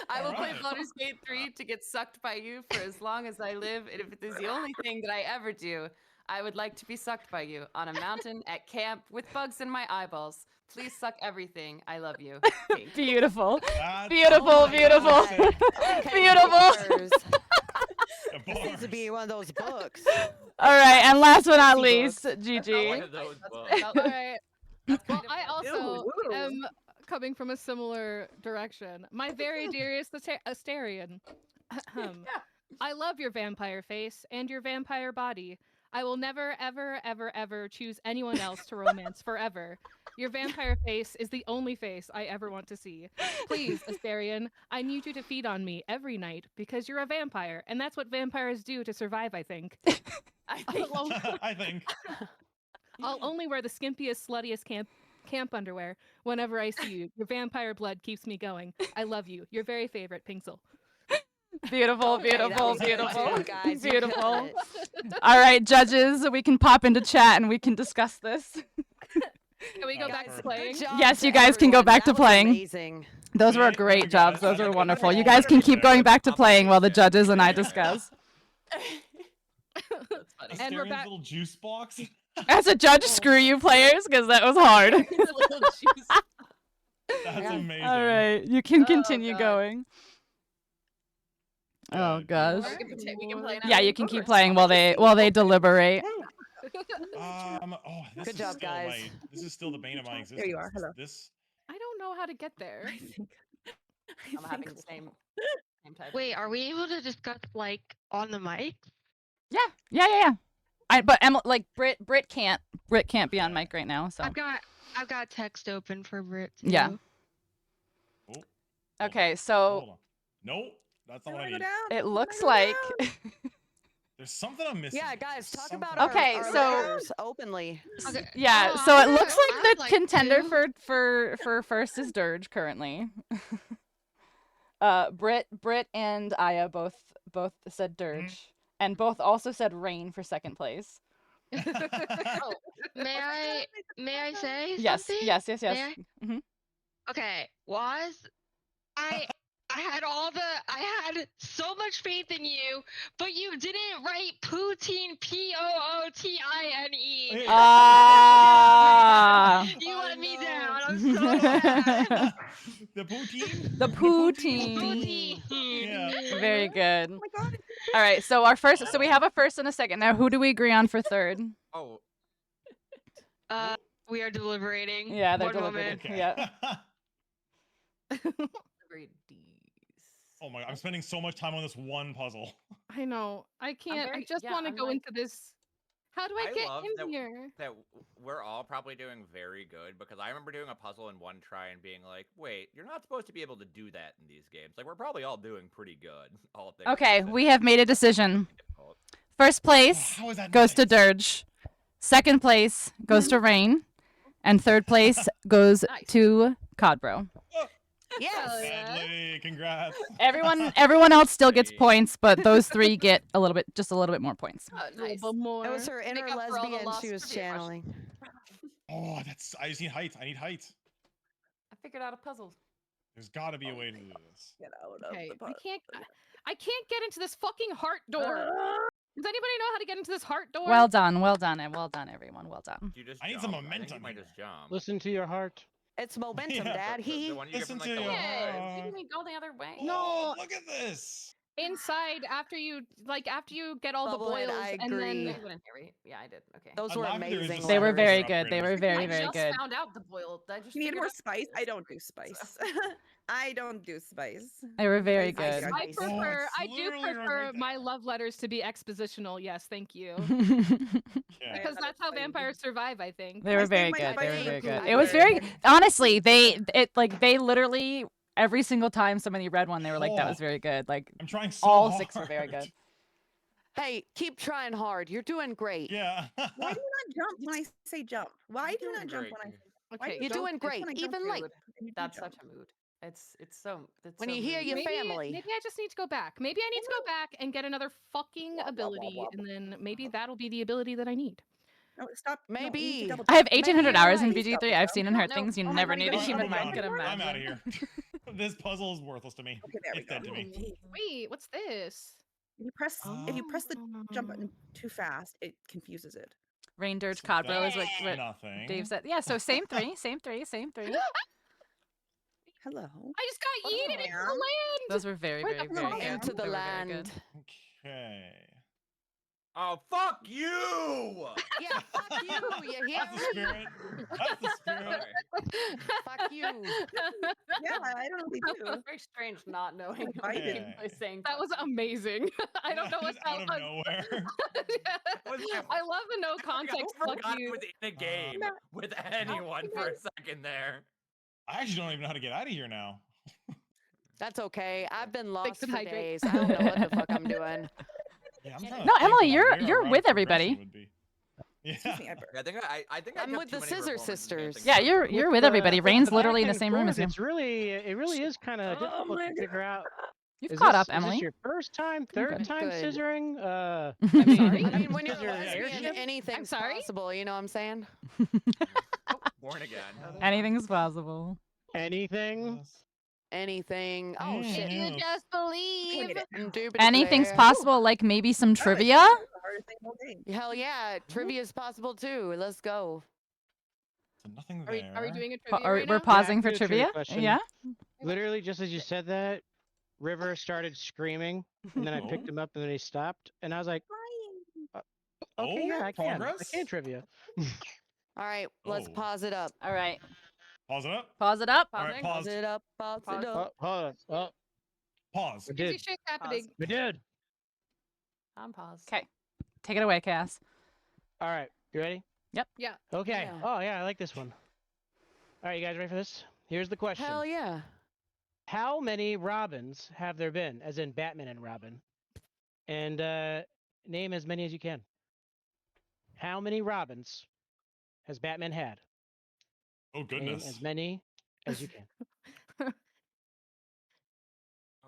I will play Alright. Baldur's Gate 3 to get sucked by you for as long as I live. And if it is the only thing that I ever do, I would like to be sucked by you on a mountain, at camp, with bugs in my eyeballs. Please suck everything. I love you. Pink. Beautiful. That's Beautiful, Oh my beautiful. God. Okay, Beautiful. bars. the This needs to be bars. one of those books. All right, and last but not Fancy least, books. GG. One of those books. That's All right. kind Well, of I what- also Ew. am coming from a similar direction. My very dearest Asterian. I love your vampire face and your vampire body. I will never, ever, ever, ever choose anyone else to romance forever. Your vampire face is the only face I ever want to see. Please, Asterian, I need you to feed on me every night because you're a vampire, and that's what vampires do to survive, I think. I think I think. I'll only wear the skimpiest, sluttiest camp underwear whenever I see you. Your vampire blood keeps me going. I love you. Your very favorite, Pinxel. Beautiful, Okay, that beautiful, was good beautiful. too, guys. You Beautiful. killed it. All right, judges, we can pop into chat and we can discuss this. Can we go That's back to perfect. playing? Good job Yes, to you guys can go everyone. back to That was playing. Amazing. Those were Yeah, oh my great God, jobs. Those I were got wonderful. You all guys can right keep there. going back to I'm playing while the amazing. judges and I Yeah. discuss. that's funny. And we're Asterian's back- little juice box. As a judge, screw you players, because that was hard. It's a little juice. That's Yeah. amazing. All right, you can Oh, continue God. going. Oh Good. gosh. Or we can play now. Yeah, you can keep playing while they deliberate. Oh, this Good is job, still guys. this is still the bane of my existence. There you are. Hello. This I don't know how to get there. I think. I'm having the same type. Wait, are we able to discuss like on the mic? Yeah. But Emma, like Brit can't be on mic right now. So I've got text open for Brit. Yeah. too. oh, okay, hold so on. Nope, that's not Can what I I go need. down? it Can I looks go like down? There's something I'm missing. Yeah, guys, There's talk something- about Okay, our so- layers openly. Okay. yeah. Oh, So I it would- looks I like would the like contender to. for first is Dirge currently. Brit and Aya both said Dirge, and both also said Rain for second place. Oh, May I say Yes, something? yes. May I? Mhm. Okay, I had so much faith in you, but you didn't write poutine, Pootine. Ah. You I let me know. down. I'm so mad. The poutine. The poutine. Poutine. Yeah. Very good. Oh my god. All right, so we have a first and a second. Now, who do we agree on for third? Oh, We are deliberating. Yeah, they're One deliberating. moment. Yeah. agreed. Oh my god, I'm spending so much time on this one puzzle. I know. I can't. I very- just yeah, want to I'm go like- into this How do I get love in that, here? that we're all probably doing very good because I remember doing a puzzle in one try and being like, "Wait, you're not supposed to be able to do that in these games." Like we're probably all doing pretty good. All things Okay, considered. we have made a decision. Difficult. First place How is that goes to nice? Dirge. Second place goes to Rain. And third place goes Nice. to Codbro. Yes. Sadly, congrats. Everyone else still gets points, but those three get just a little bit more points. Oh, A nice. little bit more. It was her Make inner up for all the lesbian lost she was trivia channeling. Oh, I just need height. I need height. I figured out a puzzle. There's got to be a way to do this. Get out Okay, of the I can't get into this fucking heart door. Does anybody know how to get into this heart door? Well done, everyone. Well done. You just I need some jump. I think momentum you might here. just jump. Listen to your heart. It's momentum, Yeah. Dad. The one you get Listen from, like, to the your left side. Yeah, heart. didn't we go the other way? No. Oh, look at this. Inside after you get all the Bubblehead, boils I and agree. then You went in here, right? Yeah, I did. Okay. Those A were lavender is amazing. just They were like very upgraded. good. They were very, I very just good. found out the boil. I just You need figured more out the spice? I boils. don't do spice. I don't do spice. They were very I good. got- I Nice. prefer it's I do literally prefer right my there. love letters to be expositional. Yes, thank you. Okay. Because that's how vampires survive, I think. They were I very stand by good. my They were faith. very good. I It was agree. very honestly. They literally every single time somebody read one, they were like, "That was Oh. very good." Like I'm trying so all hard. 6 were very good. Hey, keep trying hard. You're doing great. Yeah. Why do you not jump when I say jump? Why do you not jump when I say Okay, do You're jump doing great, when I jump even late. Mood. when you do That's jump? such a mood. It's so. It's When so you hear moody. your family. Maybe I just need to go back. Maybe I need to go back and get another fucking ability, and then maybe that'll be the ability that I need. No, stop. No, you need to Maybe. double I have jump. 1,800 you're hours in right. Please VG3. double I've jump. seen and heard No. things you Oh my never God, knew you the gotta human double mind jump. could I'm out of imagine. here. This puzzle is worthless to me. Okay, there we It's dead go. to me. Wait, what's this? If you press the jump button too fast, it confuses it. Rain Dirge So Codbro is that's what nothing. Dave said. Yeah, so same 3, same 3, same 3. Hello. I just got yeeted into the Ma'am. land. Those were very, Where very, the very fuck good. Into the They were very good. land. Okay. Oh, fuck you! Yeah, fuck you. You hear That's the me? spirit. That's the spirit. Fuck you. Yeah, I don't know what It they do. was very strange not knowing Like, what I you did. mean by saying That was amazing. I don't know what Just out of that nowhere. Was that- I love the no I context. forgot Fuck it you. was in a game No. with anyone for a second there. I actually don't even know how to get out of here now. That's okay. I've been lost and for hydrate. days. I don't know what the fuck I'm doing. Yeah, I'm trying to No, think Emily, about you're where with our everybody. progression would be. Yeah. Excuse me, I burped. I think I I'm took with too the many Scissor performances Sisters. dancing Yeah, for you're the- with everybody. Rain's the literally in back the and same room forth, as you. it really is kind of Oh difficult my to figure out. You've Is caught this, up, Is Emily. this your first time, You're third good. time Good. scissoring? I mean, when you're a Scissor lesbian, airship? anything's sorry? possible. You know what I'm saying? Born again. Anything's possible. Anything? Anything. Oh shit. Mm. You just believe. Indubitably. Anything's possible, like maybe some trivia. The hardest thing of the whole day. Hell yeah, trivia is possible too. Let's go. So nothing Are there. we doing a trivia Or right we're now? pausing I for can do a trivia trivia. question. Yeah. Literally, just as you said that, River started screaming, and then I picked him up, and then he stopped, and I was like, okay, yeah, I can. I progress? can trivia. All right, let's Oh. pause it up. All right. Pause it up. Pause it up. All right, Pausing. pause. Pause it up. Pause Pause. it up. Oh, hold on. Oh, Pause. we Crazy did. shit happening. We did. On pause. Okay. Take it away, Cass. All right, you ready? Yeah. Okay. Yeah. Oh yeah, I like this one. All right, you guys ready for this? Here's the question. Hell yeah. How many Robins have there been, as in Batman and Robin? And name as many as you can. How many Robins has Batman had? Oh Name goodness. as many as you can.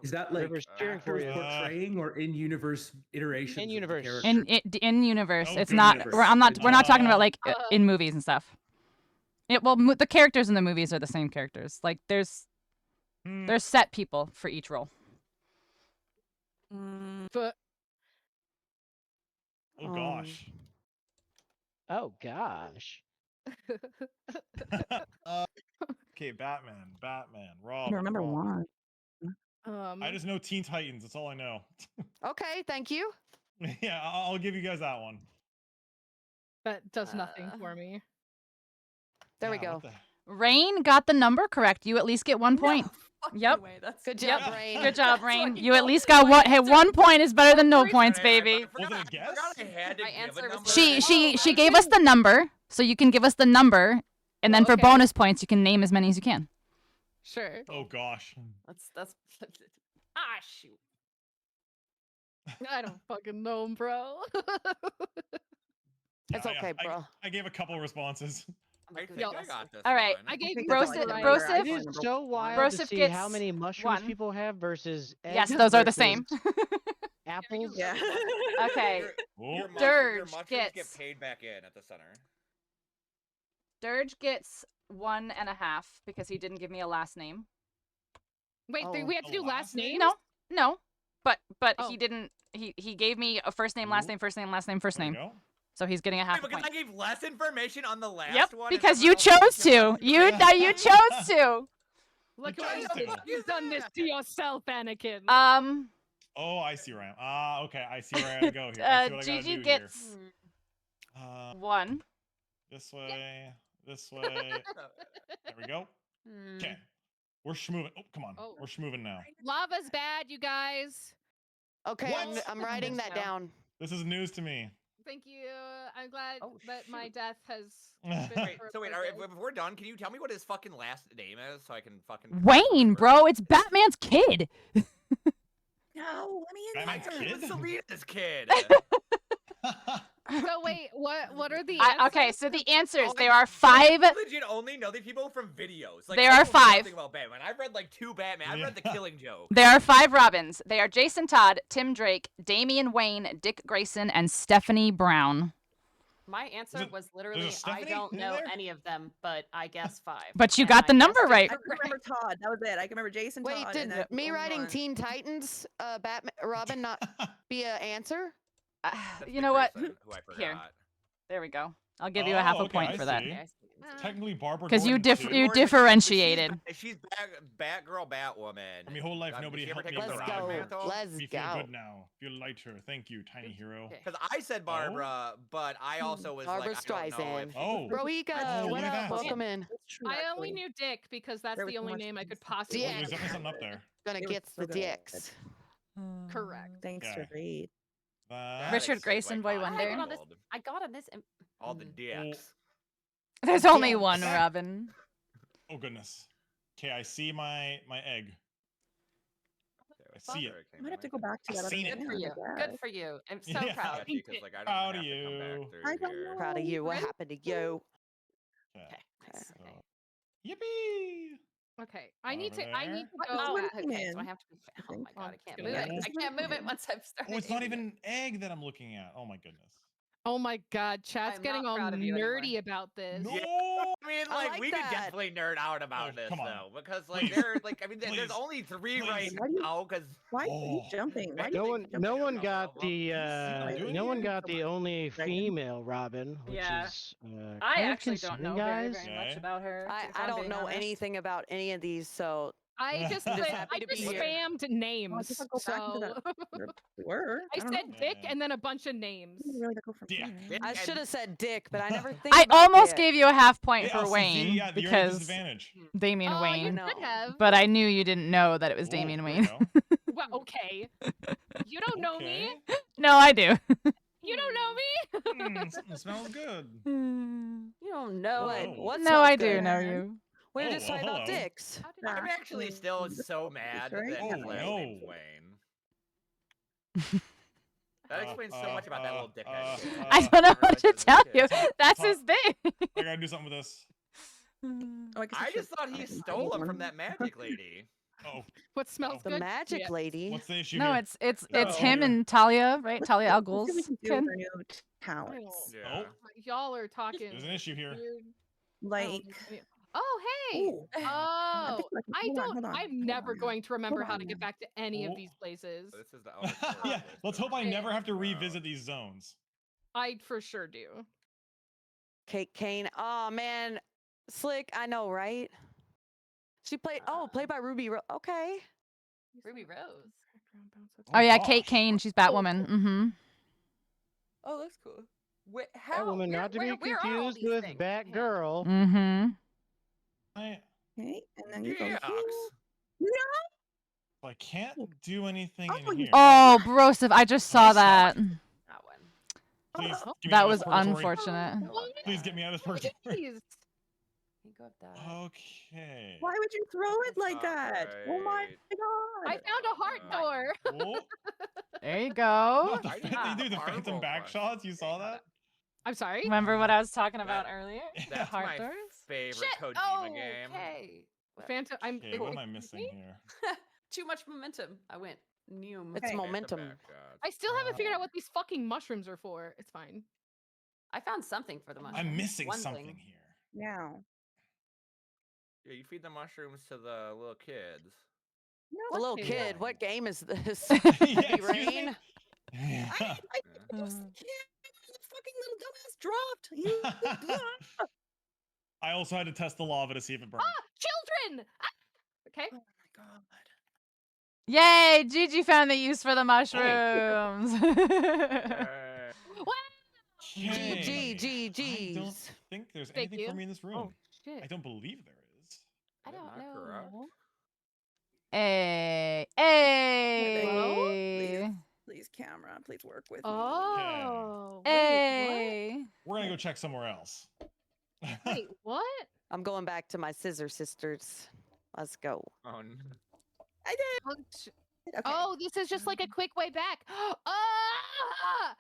Is that like River's cheering for actors you. portraying or in-universe iterations? of the In-universe. character? In universe, Oh, it's not. goodness. We're not talking about like Uh, in movies and stuff. Well, the characters in the movies are the same characters. Like there's set people for each role. But Oh gosh. Oh gosh. Okay, Batman, I Robin. don't remember one. I just know Teen Titans. That's all I know. Okay, thank you. Yeah, I'll give you guys that one. that does nothing for me. There we Yeah, go. what the- Rain got the number correct. You at least get 1 point. Yep. Anyway, that's Good Yep. job, Rain. Good job, That's Rain. what You at you least know. got one. My Hey, answer- 1 point is better than no Sorry, points, I baby. forgot, Was it a guess? I forgot I had to My give answer a was number. She I gave us the number, so you can give us the number, and then Oh, for okay. bonus points, you can name as many as you can. Sure. Oh gosh. That's shoot. I don't fucking know, bro. It's Yeah, okay, bro. I gave a couple responses. I'm a I good think I guesser. got this All right. one. I gave think you that's all I Brosif, can right. remember. I Brosif, just It is remember so one. wild to Brosif see how gets many mushrooms 1. people have versus Yes, eggs those are the same. versus apples. Yeah. Okay. Your, Oh. your Dirge mushrooms gets- get paid back in at the center. Dirge gets 1.5 because he didn't give me a last name. Wait, Oh. we have to do last names? No. But Oh. he didn't. He gave me a first name, last name, first name, last name, first There we name. go. So he's getting a half Wait, a because point. I gave less information on the last Yep, one. and because you everyone else chose gave to. less You information. you chose to. Look You what chose you did. to. You've done this to yourself, Anakin. Oh, I see where I am. Okay, I see where I gotta go here. I see what I gotta Gigi do gets here. 1. This way, this way. There we go. Okay, we're schmoving. Oh, come on, Oh. we're schmoving now. Lava's bad, you guys. Okay, What? I'm writing that No. down. This is news to me. Thank you. I'm glad Oh, that my shoot. death has Wait, been Wait, for a so wait, purpose. if we're done, can you tell me what his fucking last name is so I can fucking Wayne, remember? bro, it's Batman's kid. No, let me in Batman's there. kid? It was Selena's kid. So wait, what are the Okay, answers? so the answers, Oh, there are 5. I legit only know these people from videos. Like, There I are know 5. nothing about Batman. I've read like 2 Batman. I've read The Killing Joke. There are 5 Robins. They are Jason Todd, Tim Drake, Damian Wayne, Dick Grayson, and Stephanie Brown. My answer it- was there's literally a Stephanie I don't in know there? any of them, but I guess 5. But you And got the I number guessed it right. I can remember Todd. That was it. I can remember Jason Wait, Todd. did and that was me the only writing one. Teen Titans, Batman, Robin not be an answer? That's You Dick know what? Grayson, who I Here. forgot. There we go. I'll give you a half a okay, point I for that. see. Okay, I see. Technically, Barbara. 'Cause you Gordon, dif- too. you Gordon, differentiated. She's Batgirl, Batwoman. For my whole life, Did nobody she ever helped me take with the Let's the Robin go. mantle? Let's We feel go. good now. Feel lighter. Thank you, Tiny Hero. Okay. Because I said Barbara, but I also was Barbara like, I don't know Streisand. if... Oh, Broika, Oh, what look at up? that. Welcome in. That's true, I only actually. knew Dick because that's There was the so only much name I could consistency. possibly. Yeah. there's definitely something up there. Gonna They were get so the good. dicks. Correct. Thanks Okay. to Reed. That Richard explains Grayson, why Boy Cotton Wonder. got this- gold. I got on this. All the dicks. There's only Yeah. one Robin. Oh goodness. Okay, I see my egg. I see it. I might have to go back to I've that other seen it. Good for one, you. I Good guess. for you. I'm so Yeah. proud. Because like I don't Proud have of to come you. back through I don't here. know. Proud of you. What Ready? happened to you? Okay. Okay. Nice. So, Okay. yippee! Okay, I need to Over go. Oh, What okay. name? So I have to. Oh think. my god, I can't gonna move it. move. I can't move it once I've started. Oh, it's not moving even egg that I'm looking at. Oh my goodness. Oh my God, chat's I'm getting not all proud of you nerdy anymore. about this. No. Yeah. I mean, I like, like we could that. definitely nerd out about Oh, this come on. though, because like Please. there, like, I mean, there's Please. only 3 Please. right Why do you- now. Because Why are you Oh. jumping? Why do No you one, keep jumping? no one Well, got well, the, you see what I'm doing no one here? got the only Dragon? female Robin, which Yeah. is I kind of actually don't know concerning, very, guys. very much Okay. about her. if I I'm don't being know honest. anything about any of these, so I just I'm just happy I to just be here. spammed I names. guess I'll go back into So that. We were. I don't said know. Dick Yeah. and then a bunch of names. We really gotta go from Dick. here. I And- should have said Dick, but I never think. I about almost Dick. gave you a half point Yeah, for see, Wayne yeah, you're at a because disadvantage. Damian Oh, Wayne. you No. could have. But I knew you didn't know that it was Oh, Damian here we Wayne. go. Well, okay. You don't know me. Okay. No, I do. You don't know me. Something smells good. You don't know Whoa. it. What no, smells I do good? know you. We were Oh, just talking well, about hello. dicks. How did I'm you- actually still so mad right? that Oh, his last no. name's Wayne. That explains so much about that little dickhead. kid. I don't know what to realized tell it you. was a kid. That's Top- his thing. I gotta do something with this. Oh, guess I should- just thought he stole him from that magic lady. Oh, What smells The good? magic Yeah. lady. what's the issue No, here? it's Oh, him here. and Talia, right? Talia Al Let's see what we Ghul's can do kid. with our new I talents. don't- Yeah. Y'all are talking. There's an issue here. weird. I don't Like, know any- Oh, hey. ooh, Oh, think like- I hold on, don't. hold on, I'm hold never on now. going to remember how on to get now. back to any Oh. of these places. This is the outer Yeah, place, let's but hope I it's never have to out. revisit these zones. I for sure do. Kate Kane. Oh man, Slick. I know, right? She played. Played by Ruby. Okay. Ruby Rose. Oh yeah, gosh. Kate Kane. She's Batwoman. Mm-hmm. Oh, that's cool. Wait, how? Batwoman, not to be where are all confused these with things? Batgirl. Mm-hmm. I, okay, and then you go Yucks. here. I can't do anything in you- here. Oh, Broseph, I just saw that. That one. Please, Oh. get me That out of was this purgatory. unfortunate. Please get me out of this purgatory. Jeez. You go up that. Okay. Why would you throw it like not that? Oh my I god! found a heart door. Oh, There you not go. the, I they did do the marble phantom back question. shots. You saw that? I'm sorry. Remember what I was talking about earlier? The That's heart my doors? favorite Shit! Kojima Oh, game. okay. Well, Phantom. I'm. Okay, what am I missing here? Too much momentum. I went Neum. It's Okay. momentum. Back shots. I still haven't figured out what these fucking mushrooms are for. It's fine. I found something for the mushroom. I'm missing One something thing. here. Yeah. Yeah, you feed the mushrooms to the little kids. A little kid? kid, what game is this? Yeah, Heavy excuse me? Rain? Yeah. I just can't. The fucking little dumbass dropped. You. I also had to test the lava to see if it burned. Ah, children. Ah! Okay. Oh my god. Yay! Gigi found the use for the mushrooms. Okay. G, I don't G's. think there's Thank anything for you. me in this room. Oh shit. I don't believe there is. I don't Not know. correct. Hey, Hello? hey, Please, camera. Please work with me. Oh. hey. We're gonna go check somewhere else. Wait. Wait. What? I'm going back to my scissor sisters. Let's go. Oh, no. I did. Oh, Okay. Oh, this is just like a quick way back. Ah!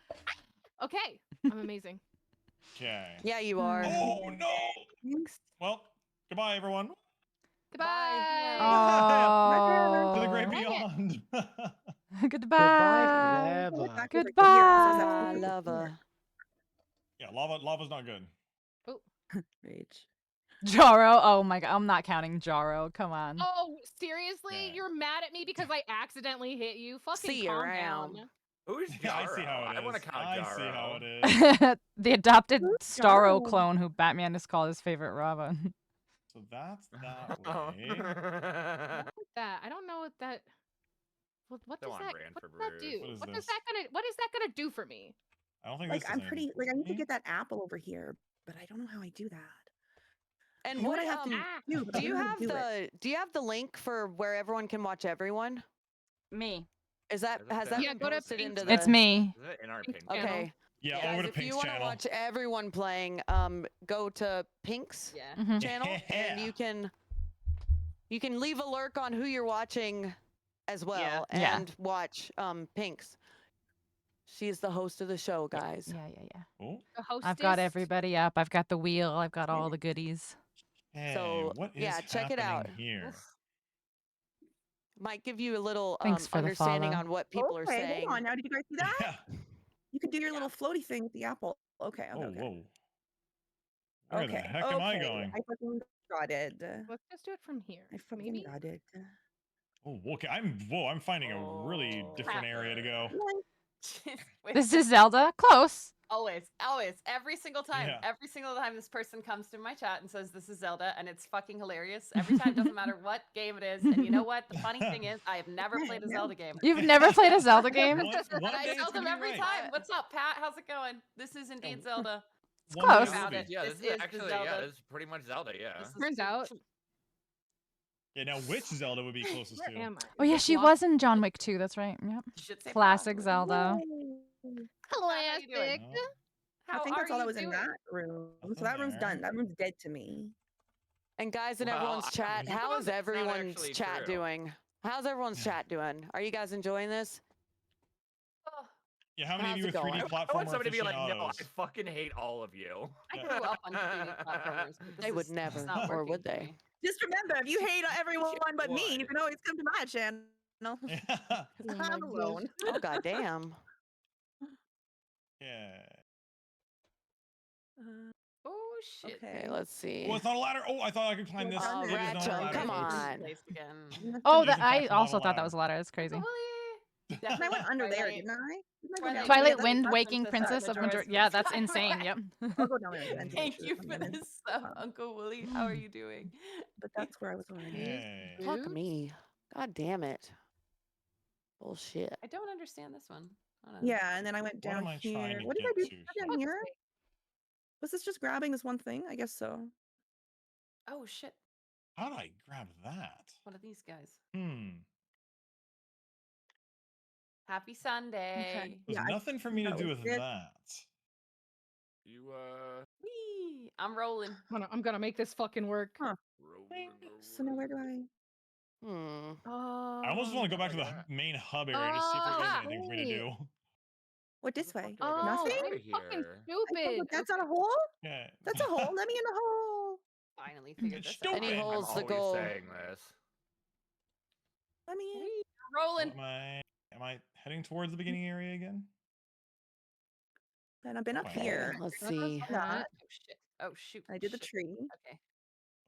Okay. I'm amazing. Okay. Yeah, you are. Oh no! Well, goodbye everyone. Goodbye. Oh. To the great Dang it. beyond. Goodbye. Lava. Goodbye. Lava. Yeah, lava's not good. Rage. Jaro. Oh my god, I'm not counting Jaro. Come on. Oh, seriously? Yeah. You're mad at me because I accidentally hit you? Fucking See you calm around. down. Who's Yeah, I see Jaro? how it is. I want to count I Jaro. see how it is. The adopted Who's Starro Jaro? clone who Batman is called his favorite Robin. So that's that Oh. way. What is that? I don't know what that. What So does on that? brand What for does that Bruce. do? What is What this? is that gonna? What is that gonna do for me? I don't think Like this I'm is pretty. anything Like I need to for me. get that apple over here, but I don't know how I do that. And I know what I have to do, but I do you don't know how have to do it. the link for where everyone can watch everyone? Me. Is that Isn't has that- that Yeah, been go to posted into Pinxel. the It's me. Is it in our Pink pink channel. Okay. Yeah, Guys, over to if you Pink's want to channel. watch everyone playing, go to Pink's Yeah. Mhm. channel and Yeah. you can leave a lurk on who you're watching as well Yeah. and watch Pink's. She's the host of the show, guys. Yeah. Oh, The hostess. I've got everybody up. I've got the wheel. I've got all the goodies. hey, So, what is yeah, check it out. happening here? Might give you a little Thanks for the understanding follow. on what people are Okay, saying. hold on. Now, did you guys see that? Yeah. You can do your little floaty thing with the apple. Okay. Oh, Okay. whoa. Where the Okay, heck am I okay, going? I fucking got it. Let's just do it from here. I fucking Maybe. got it. Oh, okay. I'm finding a really different area to go. Wait, This is Zelda. Close. always, every single time. Yeah. Every single time this person comes to my chat and says this is Zelda, and it's fucking hilarious. Every time, doesn't matter what game it is. And you know what? The funny thing is, I have never played a Zelda game. You've never played a Zelda game? One And day I it's tell them gonna be every right. time, "What's up, Pat? How's it going? This is indeed Zelda." It's One day close. it will Found be. it. Yeah, This this is is the actually Zelda. this is pretty much Zelda. Yeah. This is Turns out. Yeah, now which Zelda would be closest Where to? am I? Oh Is yeah, it she lost? was in John Wick 2. That's right. Yep. You should say Classic Pat. Zelda. How you doing? Classic. No. How I think are that's all that you was in doing? that room. So Nothing that room's there. done. That room's dead to me. And guys in Well, everyone's I- chat, you how know is that's not everyone's actually chat true. doing? How's everyone's chat doing? Are you guys enjoying this? Oh, Yeah, how many How's of you it are 3D going? I platformer want somebody to be like, no, I aficionados? fucking hate all of you. I grew up on 3D platformers. but They this would is never, not or working would for they? me. Just remember, if you hate everyone but me, you would. can always come to my channel. Yeah. 'Cause Oh my I'm alone. Oh goddamn! Yeah. Oh shit. Okay, Okay. let's see. Oh, it's not a ladder. Oh, I thought I could climb this. Oh, It is rat not chum, a ladder. come folks. on. Place again. Oh, It is, that in I fact, not also a thought that was a ladder. ladder. That's crazy. And I went under there, didn't I? Didn't I go down Twilight there? Yeah, Wind, that's- Waking Princess Princess of Majora's Major. Yeah, Mask. that's insane. Yep. I'll go down there again. Thank you Sure, for I'm gonna- this, Uncle Willie. How are you doing? But that's where I was already. Okay. Fuck Oops. me. God damn it. Bullshit. I don't understand this one. Hold on. Yeah, and then I went What down am I trying here. to What did I get do to down here? Was this just grabbing this one thing? I guess so. Oh shit. How do I grab that? What are these guys? Happy Sunday. There's nothing for me to do with that. You Whee! I'm rolling. I'm gonna make this fucking work. Huh. So now where do I? I almost want to go back to the main hub area to see if there's anything for me to do. What this way? Oh, Nothing? I'm fucking stupid. That's not a hole? Yeah. That's a hole. Let me in the hole. Finally figured this Stupid. out. Any holes I'm the always goal. saying this. Let me in. Rolling. Am I heading towards the beginning area again? And I've been up Okay. here. Let's see. Not. Oh shit. Oh shoot. I did the shit. tree. Okay.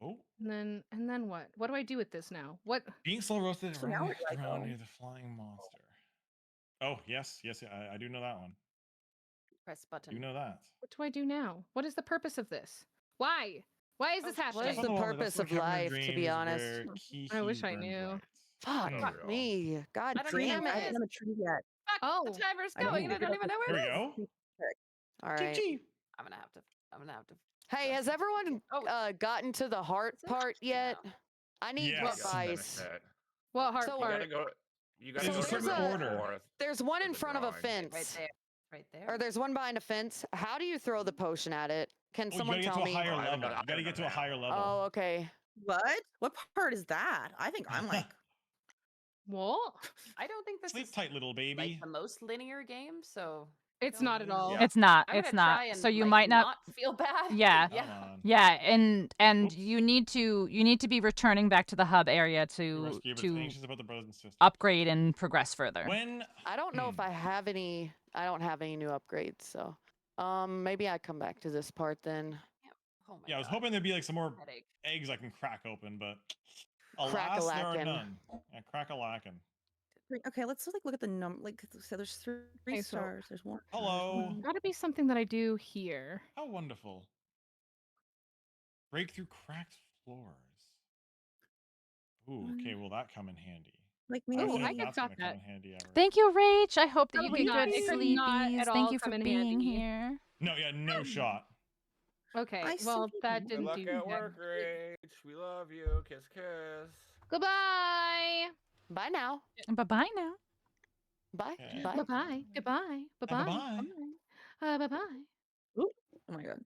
Oh. And then what? What do I do with this now? What? Being slow roasted So now where do I go? around near the flying monster. Oh, yes. I do know that one. Press button. You know that. What do I do now? What is the purpose of this? Why? Why is this happening? What is the purpose of life, to be honest? I wish I knew. Fuck Unreal. me. God I don't damn even know I what haven't it. done the tree yet. Fuck, Oh. the timer's I going and I don't even know Here where we it is. go. All right. I'm gonna have to. Hey, has everyone gotten to the heart part yet? I need Yes. advice. What heart So- You part? gotta go. You gotta There's go a certain back and order. forth. There's one to in the front of a drawing. fence. Right there. Right there. Or there's one behind a fence. How do you throw the potion at it? Can Oh, you someone gotta get tell to a me? higher Oh, I haven't level. done- You gotta I get to a haven't done higher that. level. Oh, okay. What part is that? I think I'm like. What? I don't think this Sleep is tight, little baby. like the most linear game, so It's not at all. Yeah. It's not. I'm It's gonna not. try and, So you like, might not. feel bad. Yeah. Come on. Yeah, and Oops. you need to be returning back to the hub area We to rescue, but anxious about the brothers and sisters. upgrade and progress further. When I don't know if I have any. I don't have any new upgrades, so maybe I come back to this part then. Oh my yeah, I was God. hoping there'd be like some more Headache. eggs I can crack open, but alas, there are Crack-a-lackin'. none. Yeah, crack-a-lackin'. Okay, let's like look at the number. Like, so there's three Okay, so- stars. There's one. Hello. Gotta be something that I do here. How wonderful. Break through cracked floors. Ooh, okay, will that come in handy? Like I maybe. don't I think could that's got gonna come that. in handy ever. Thank you, Rach. I hope that you Probably get not. good It could not sleepies. at Thank all you for come in being handy. here. No, yeah, no shot. Okay, I well see that people. Good didn't luck do at that. work, Rach. We love you. Kiss, kiss. Goodbye. Bye now. Bye bye now. Bye. Okay. Bye. Bye-bye. Goodbye. Bye-bye. bye-bye. Bye-bye. Oh my god.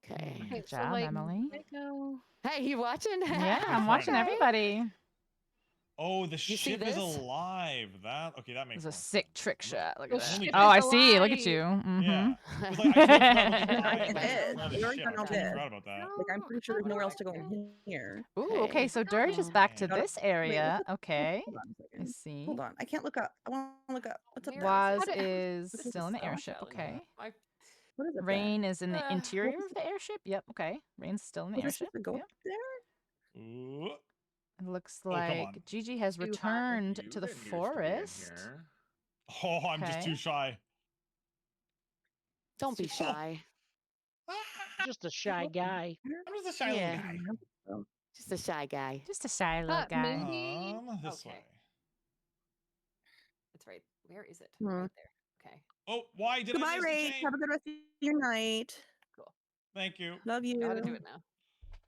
Okay. Good Okay, so, job, like, Emily. I go. Hey, you watching? Yeah, I'm fun. watching Okay. everybody. Oh, the You see ship is this? alive. That okay, that It makes was a more sick sense. trick shot. Look The at that. ship Oh, I is see. Look at alive. you. Mm-hmm. Yeah. It's like, I feel like it's alive. It is. Not a We already ship. I found out totally this. forgot about that. Like I'm pretty sure there's nowhere else to go in here. Ooh, okay, so Dirge is Oh. back to Okay. this area. what's Okay, Hold on a I second. see. Hold on. I can't look up. I want to look up. What's up Where there? Waz What- is This is still in the so airship. challenging. Okay. What is it? Rain is in the Uh, interior of the airship. Yep. Okay. Rain's still in the Was I airship. supposed to go Yep. up there? Ooh. It looks Oh, come on. like Gigi has Too hot. returned You to the didn't used to be in forest. here. Oh, I'm just Okay. too shy. Don't be Oh. shy. Just a shy guy. I'm just a shy Yeah. little guy. Just a shy guy. Just a shy little guy. Mindy. This Okay. way. It's right. Where is it? Hmm. Right there. Okay. Oh, why did Goodbye, I miss the Rach. chain? Have a good rest of your night. Thank you. Love you. Know how to do it now.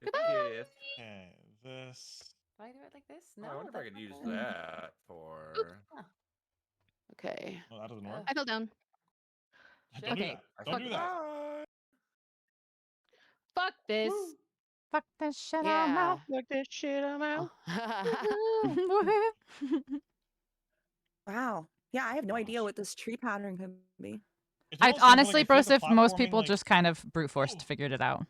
Yes. Okay, this. Do I do it like this? Oh, No. I wonder if I that's could not use good. that for. Okay. Oh, that doesn't work. I fell down. Don't do Okay, that. Don't do that. Fuck this. Fuck this shit I'm out. Yeah. Look this shit, I'm out. Wow. Yeah, I have no idea what this tree pattern could be. It's I almost like, honestly, I feel like Broseph, the most platforming, people like- just kind of brute forced Oh. figured it out.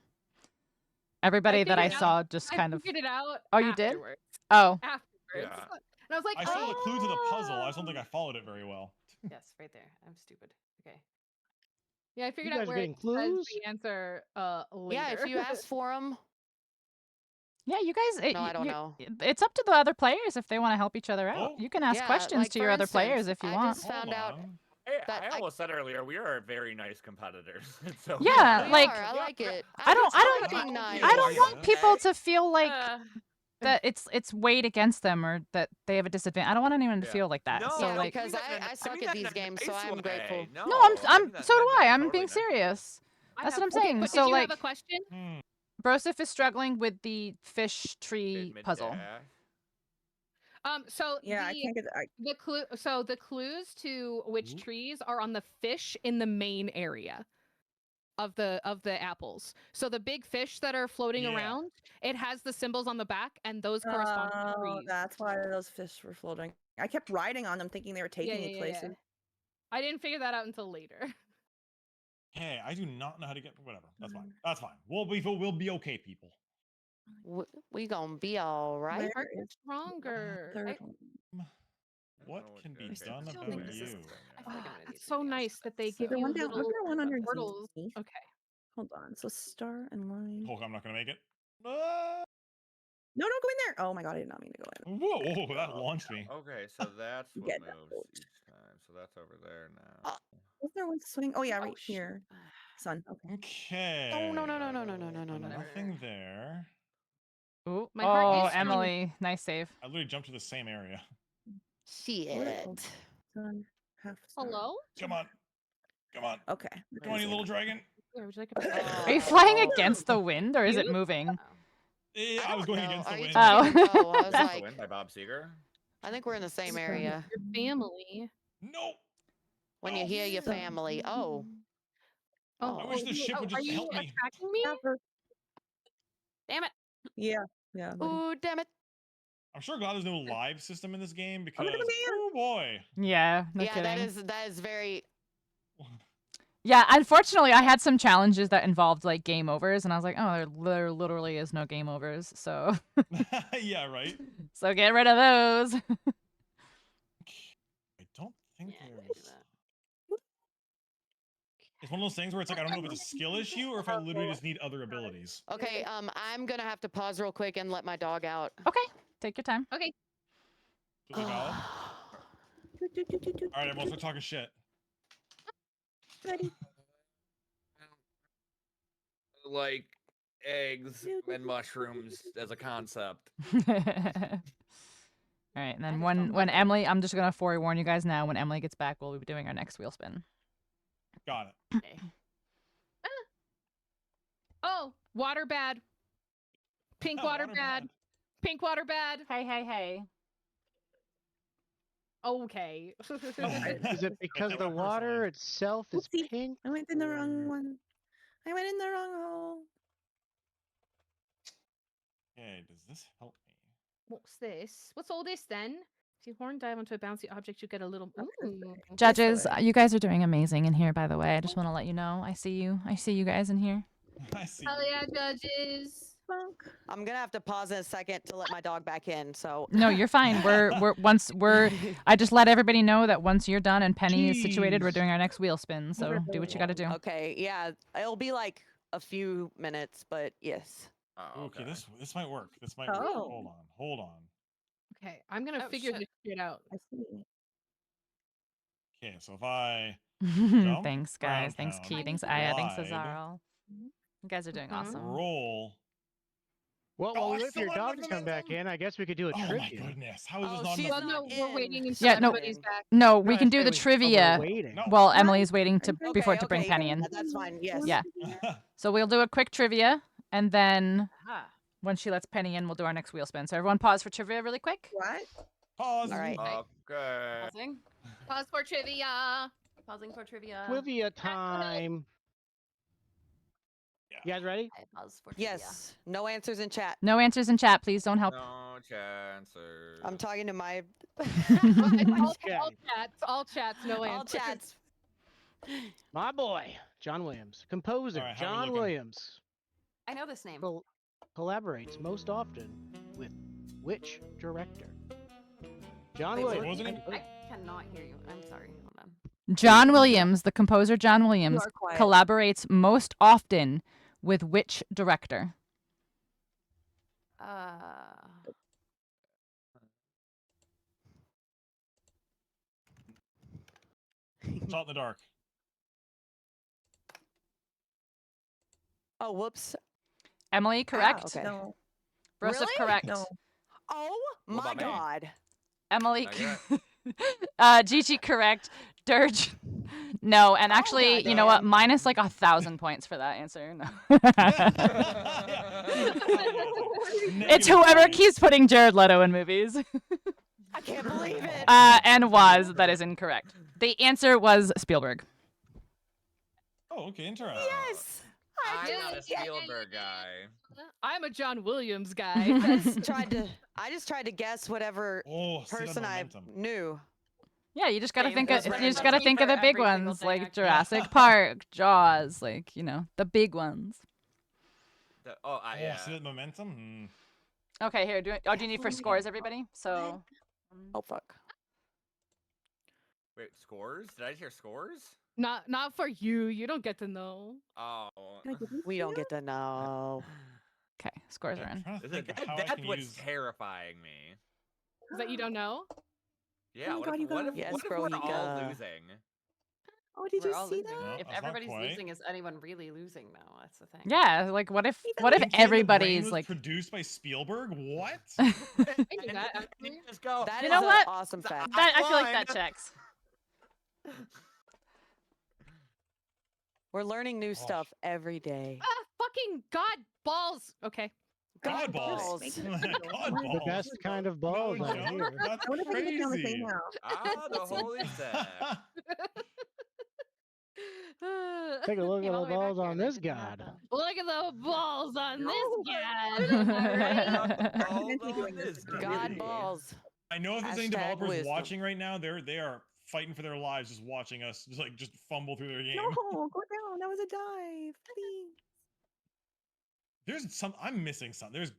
Everybody that I figured it saw out- just I kind of. figured it out. Oh, you did? afterwards. Oh. Afterwards. Yeah. And I was like, I saw the clue to the puzzle. I just don't "Oh." think I followed it very well. Yes, right there. I'm stupid. Okay. Yeah, I figured guys out where getting it says clues? the answer later. Yeah, if you ask for them. Yeah, you guys. No, I don't know. It's up to the other players if they want to help each other out. Oh. You can ask Yeah, questions like, to for your other instance, players if you I want. just found Hold out. on. Hey, That I I- almost said earlier we are very nice competitors. So Yeah, We like- are, I like it. I don't like being I nice. I don't Yeah. want people to feel like Uh, that it's weighed against them or that they have a disadvantage. I don't want anyone to Yeah. feel like that. No, so Yeah, like, because I suck at these games, so I'm grateful. no, I'm so do I. I'm being serious. That's what I'm saying. Okay, So, but like- did you have a question? Broseph is struggling with the fish tree puzzle. So Yeah, I can't get the clue. So the clues to which trees are on the fish in the main area of the apples. So the big fish that are floating around, it has the symbols on the back, and those correspond to the trees. That's why those fish were floating. I kept riding on them, thinking they were taking me places. I didn't figure that out until later. Hey, I do not know how to get. Whatever. That's fine. That's fine. We'll be okay, people. We gonna be all right. Are you stronger? What can be done feel about like this is- you? I feel like I'm gonna need It's so something else nice that they so- give The you one down, little was there one underneath? portals. Okay. Hold on. So star and line. Oh, I'm not gonna make it. No, don't go in there. Oh my god, I did not mean to go in. Whoa, that launched me. Okay, so that's what Get moves each time. So that's over there now. Was there one swing? Oh yeah, right here. Sun. Okay. Okay. Oh no. Nothing there. Ooh. My heart Oh, is strong. Emily, nice save. I literally jumped to the same area. Shit. Sun. Half star. Hello? Come on. Come on. Okay. Come on, you little dragon. Here, would you like Are you flying against the wind, or is it moving? Yeah, I was going against the wind. Oh. I was The like, Wind by Bob Seger. I think we're in the same area. Your family. No. When you hear your family, oh. I wish the ship would just help me. Attacking me? Damn it. Yeah. Yeah. buddy. Ooh, damn it. I'm sure glad there's no live system in this game because oh boy. Yeah, no yeah, kidding. that is very. Yeah, unfortunately, I had some challenges that involved like game overs, and I was like, oh, there literally is no game overs, so. Yeah, right. So get rid of those. I don't think there's. It's one of those things where it's like I don't know if it's a skill issue or if I literally just need other abilities. Okay, I'm gonna have to pause real quick and let my dog out. Okay, take your time. Okay. Totally valid. All right, everyone, start talking shit. Ready. Like eggs and mushrooms as a concept. All right, and then when Emily, I'm just gonna forewarn you guys now. When Emily gets back, we'll be doing our next wheel spin. Got it. Oh, water bad. Pink water bad. Pink water bad. Hey. Okay. Is it because the water itself is Oopsie. pink? I went in the wrong one. I went in the wrong hole. Okay, does this help me? What's this? What's all this then? If you horn dive onto a bouncy object, you get a little. Ooh. Judges, you guys are doing amazing in here, by the way. I just want to let you know. I see you. I see you guys in here. I see. Hell yeah, judges. I'm gonna have to pause in a second to let my dog back in. So No, you're fine. I just let everybody know that once you're done and Penny is situated, we're doing our next wheel spin. So do what you got to do. okay, yeah, it'll be like a few minutes, but yes. Oh, Okay, this might work. This might work. Oh. Hold on. Okay, I'm gonna figure this shit out. I see. Okay, so if I jump, Thanks, guys. ground Thanks, pound, Key. Thanks, Aya. Thanks, glide, Cesaro. You guys are doing awesome. roll. Well, Oh, while I we wait for still your have dog to come back momentum. in, I guess we could do a Oh my trivia. goodness, how is this Oh, not? she's Well, enough? no, we're waiting until Yeah, no. everybody's back. No, No, we I can do said the we- oh, we're trivia waiting. No. while Emily's waiting to Okay, before to bring okay, Penny in. That's fine. Yes. Yeah. So we'll do a quick trivia, and then Aha. when she lets Penny in, we'll do our next wheel spin. So everyone, pause for trivia really quick. What? Pause. All right. Okay. Pausing. Pause for trivia. Pausing for trivia. Trivia time. You guys ready? I pause for trivia. Yes. No answers in chat. No answers in chat, please. Don't help. No chances. I'm talking to my All chats, no all answers. chats. My boy, John Williams, composer. All right, how we John looking? Williams I know this name. collaborates most often with which director? John Wait, Williams. wasn't it? I cannot hear you. I'm sorry. Hold on. John Williams, the composer John Williams, are quiet. collaborates most often with which director? Shot in the dark. Oh, whoops. Emily, correct? okay. No. Broseph, Really? correct. No. Oh What my about me? god. Emily, No, you're Gigi, correct. Dirge, No, and actually, you know what? goddamn. Minus like 1,000 points for that answer. No. It's whoever keeps putting Jared Leto in movies. I can't believe it. And that is incorrect. The answer was Spielberg. Oh, okay, interesting. Yes. I'm not a Spielberg guy. I'm a John Williams guy. I just tried to guess whatever Oh, see that person I momentum. knew. Yeah, you just gotta Same, think. it was You right just on gotta the think of the for big every single ones, thing, like actually. Jurassic Park, Jaws, like the big ones. Yeah. See that momentum? Okay, here. Do you need for scores, everybody? So. Oh fuck. Wait, scores? Did I just hear scores? Not for you. You don't get to know. Oh. We don't get to know. Okay, scores are in. That's what's terrifying me. Is that you don't know? Yeah, Oh my what God, if, you what got- if, Yes, what if bro, we're you all got- losing? Oh, did We're you all see losing. that? No, If that's not everybody's quite. losing, is anyone really losing now? That's the thing. Yeah, like what if Even You're saying The Brain everybody's was like produced by Spielberg? What? I knew that actually. Just go. That You is know an what? awesome fact. that? I feel like that Fine. checks. We're learning new stuff every day. Fucking god balls. Okay. God balls. God balls. The best kind of balls No out joke. here. That's I wonder if I can get on the crazy. same now. The holy sack. Take a look Came at all the way back balls here, on that this didn't god. happen. Look at the balls on this guy. Although this God dude. balls. I know if there's any Hashtag developers wisdom. watching right now, they are fighting for their lives just watching us just fumble through their game. No, go down. That was a dive. Please. I'm missing something. There's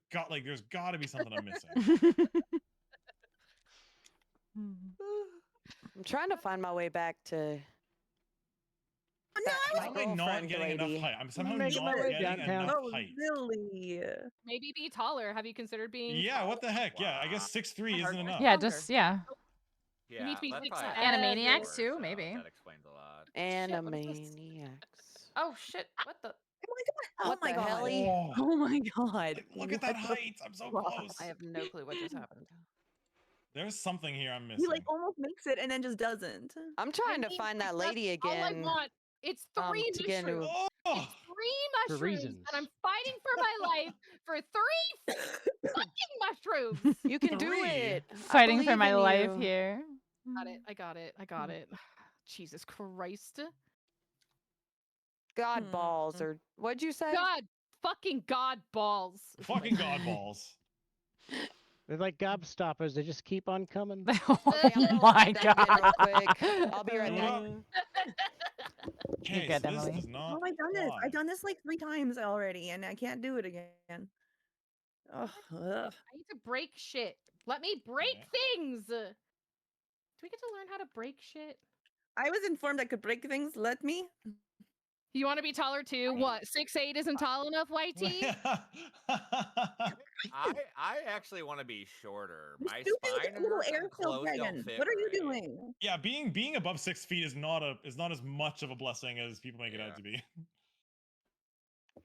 got to be something I'm missing. I'm trying to find my way back to. No, That I was Somehow not girlfriend getting lady. enough height. I'm somehow Making not my way getting downtown. enough Oh, height. really? Maybe be taller. Have you considered being Yeah, what the heck? Yeah, I guess 6'3" isn't enough. Yeah, just yeah. Yeah, need to be that's fixed fine. Animaniacs That too, works maybe. out. That explains a lot. Animaniacs. Oh shit! What the? Oh What my the god. helly? Oh, Oh my god. look at that What the height. I'm so fuck? close. I have no clue what just happened. There's something here I'm missing. He like almost makes it and then just doesn't. I'm trying to mean, find that that's lady all I again. want. It's three to get into- mushrooms. Oh, It's three For mushrooms, reasons. and I'm fighting for my life for three fucking mushrooms. You can do Three. it. I Fighting for believe my in life you. here. I got it. Jesus Christ. God balls, or what'd you say? Fucking God balls. fucking god balls. They're like gobstoppers. They just keep on coming. Oh Okay, I'm gonna my look at that again god. real quick. I'll be right back. Okay, good, so this Emily. does not How have I done this? fly. I've done this like 3 times already and I can't do it again. Ugh. I need to break shit. Let me break things. Do we get to learn how to break shit? I was informed I could break things. Let me. You want to be taller too? What? 6'8" isn't tall enough, YT? I actually want to be shorter. You My stupid spine little hurts and airfield clothes don't dragon. fit What are you right. doing? Yeah, being above 6 feet is not as much of a blessing as people make it out to be.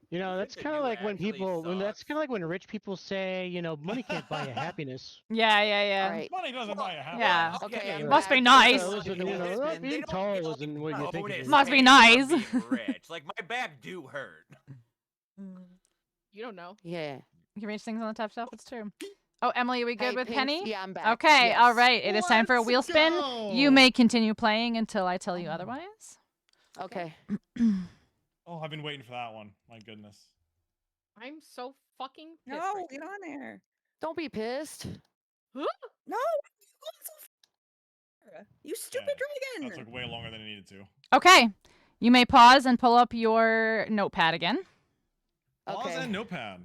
You know, You that's think that kind of you like when actually people. That's sucks. kind of like when rich people say, you know, money can't buy you happiness. Yeah. All right. Money doesn't buy a house. Yeah. Okay, I'm Must be back. nice. Listen, you know, Listen, being they don't tall get, isn't what you think. it bonus is. Must be pay nice. for being rich. Like my back do hurt. You don't know. Yeah. You can reach things on the top shelf. It's true. Oh, Emily, are we good Hey, with Pinx, Penny? Yeah, I'm back. Okay, Yes. all right. It is time for a Let's wheel spin. You go. may continue playing until I tell you otherwise. Okay. Oh, I've been waiting for that one. My goodness. I'm so fucking pissed. No, right get on there. Don't be pissed. No. You stupid That dragon. took way longer than it needed to. Okay. You may pause and pull up your notepad again. Pause Okay. and notepad.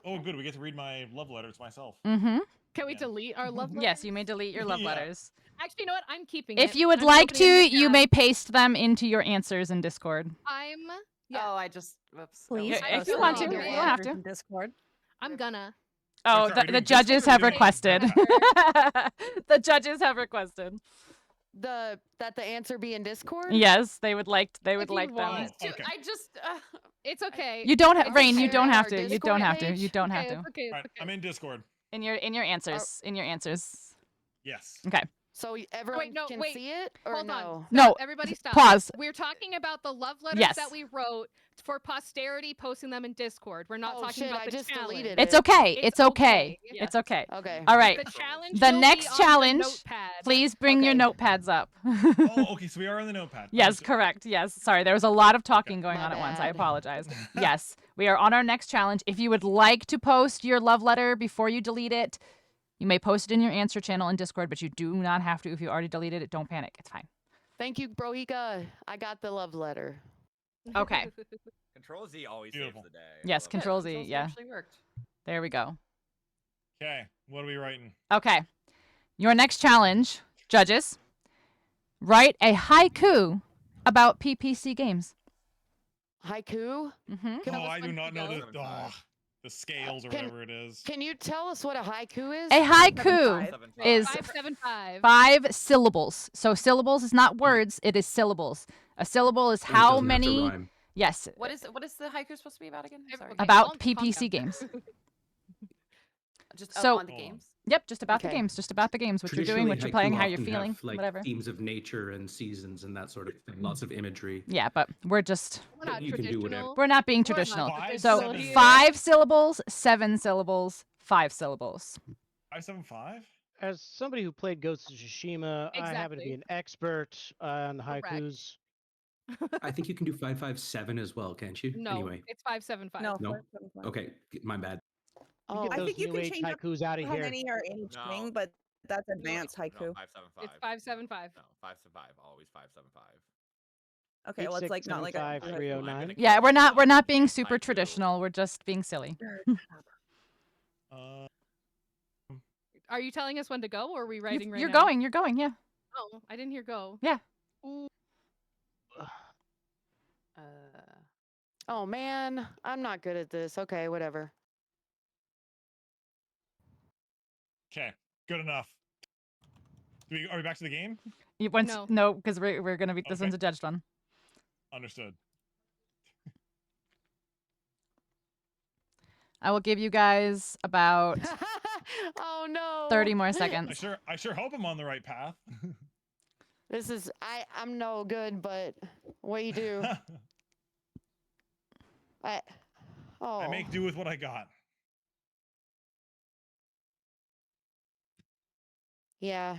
Oh, good. We get to read my love letters myself. Mm-hmm. Can we Yeah. delete our love letters? Yes, you may delete your love Yeah. letters. Actually, you know what? I'm keeping If it. you would I'm like to, opening it you now. may paste them into your answers in Discord. Yeah. Oh, I just. Whoops. Please. Yeah, if I you want to, still you need don't your have to. Discord. I'm gonna. Oh, sorry, the doing judges Discord or have doing requested. Discord? The judges have requested. That the answer be in Discord? Yes, they would like you them. want. Oh, okay. I just. It's okay. You don't have It's Rain. You okay. don't have Our to. You Discord don't have to. page? You don't have Okay, to. it's okay. All right, It's okay. I'm in Discord. In your answers. In your answers. Yes. Okay. So everyone no, can wait, see it, or Hold no? on. No, Stop. Everybody stop. pause. We're talking about the love letters Yes. that we wrote for posterity, posting them in Discord. We're not Oh, talking shit, about I the just challenge. deleted It's it. okay. It's It's okay. Yeah. It's okay. Okay. All right. The challenge The will next be on challenge, your notepad. Please bring your Okay. notepads up. Oh, okay. So we are on the notepad. Yes, Understood. correct. Yes. Sorry, there was a lot of talking going My on at once. I bad. apologize. Yes, we are on our next challenge. If you would like to post your love letter before you delete it, you may post it in your answer channel in Discord, but you do not have to if you already deleted it. Don't panic. It's fine. Thank you, Brohika. I got the love letter. Okay. Control Z always Beautiful. saves the day. Yes, I love Control that. Z. Control Z Yeah. actually worked. There we go. Okay. What are we writing? Okay. Your next challenge, judges, write a haiku about PPC games. Haiku? Mm-hmm. Can Oh, I I do listen not to know go? the scales or Can- whatever it is. Can you tell us what a haiku is? A haiku 7.5. is 575. 5 syllables. So syllables is not words, it is syllables. A syllable is And it how doesn't have to many? rhyme. Yes, What is the haiku supposed to be about again? Sorry. Okay, about calm PPC down. games. Just So- on the Hold on. games. Yep, just about the Okay. games, just about the games, what you're doing, what you're Traditionally, playing, haiku how you're often feeling, have, like, whatever. themes of nature and seasons and that sort of thing. Lots of imagery. Yeah, but we're just We're not You can do whatever. traditional. we're not being We're not traditional. Five, So seven, here. 5 syllables, 7 syllables, 5 syllables. 575. As somebody who played Ghost of Tsushima, I happen to be Exactly. an expert on Correct. haikus. I think you can do 557 as well, can't you? No, Anyway. it's 575. No, No? 575. Okay, my bad. You Oh, get I those think you new can age change up haikus out of how here. many are in each No. thing, but that's advanced No, haiku. 575. It's 575. No, 575. Always 575. Okay, well, it's like not like a 8675, 309. Yeah, we're not being super traditional. We're just being silly. Uh, Are you telling us when to go, or are we writing right You're now? going, yeah. Oh, I didn't hear go. Yeah. oh man, I'm not good at this. Okay, whatever. okay. Good enough. Are we back to the game? No. Because we're gonna be this Okay. one's a judged one. Understood. I will give you guys about oh no. 30 more seconds. I sure hope I'm on the right path. This is I'm no good, but what you do? I I make do with what I got. Yeah,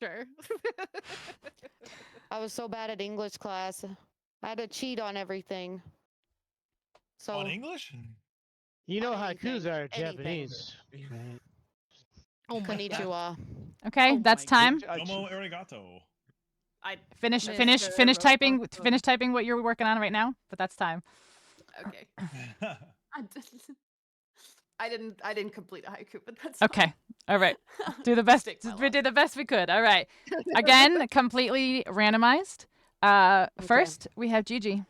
Sure. I was so bad at English class. I had to cheat on everything. So On English? You know On haikus anything, are anything. Japanese. Right? Oh my god. konnichiwa. Okay, Oh that's my time. Domo arigato. I Finish Mr. typing Roboto. finish typing what you're working on right now, but that's time. okay. I didn't complete a haiku, but that's Okay. All right. Do the best. Take my We did loss. the best we could. All right. Again, completely randomized. First we have Gigi.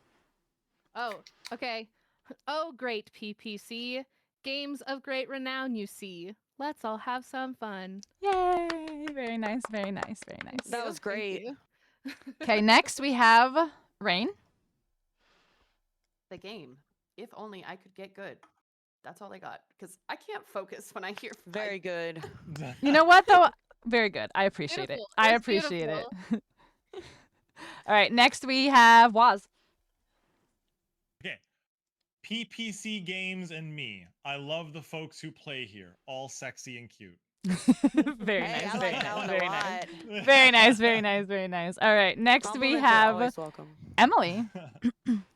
Oh, okay. Oh, great PPC. Games of great renown, you see. Let's all have some fun. Yay! Very nice, very nice, very nice. That was Thank great. you. Okay, next we have Rain. the game. If only I could get good. That's all I got because I can't focus when I hear. Very good. You know what though? Very good. I appreciate it. Beautiful. I That's appreciate it. beautiful. All right, next we have Waz. Okay. PPC Games and me. I love the folks who play here. All sexy and cute. Very Hey, nice, I very like that nice, one a very nice. lot. Very nice, very nice, very nice. All right, next we Compliments are have always welcome. Emily.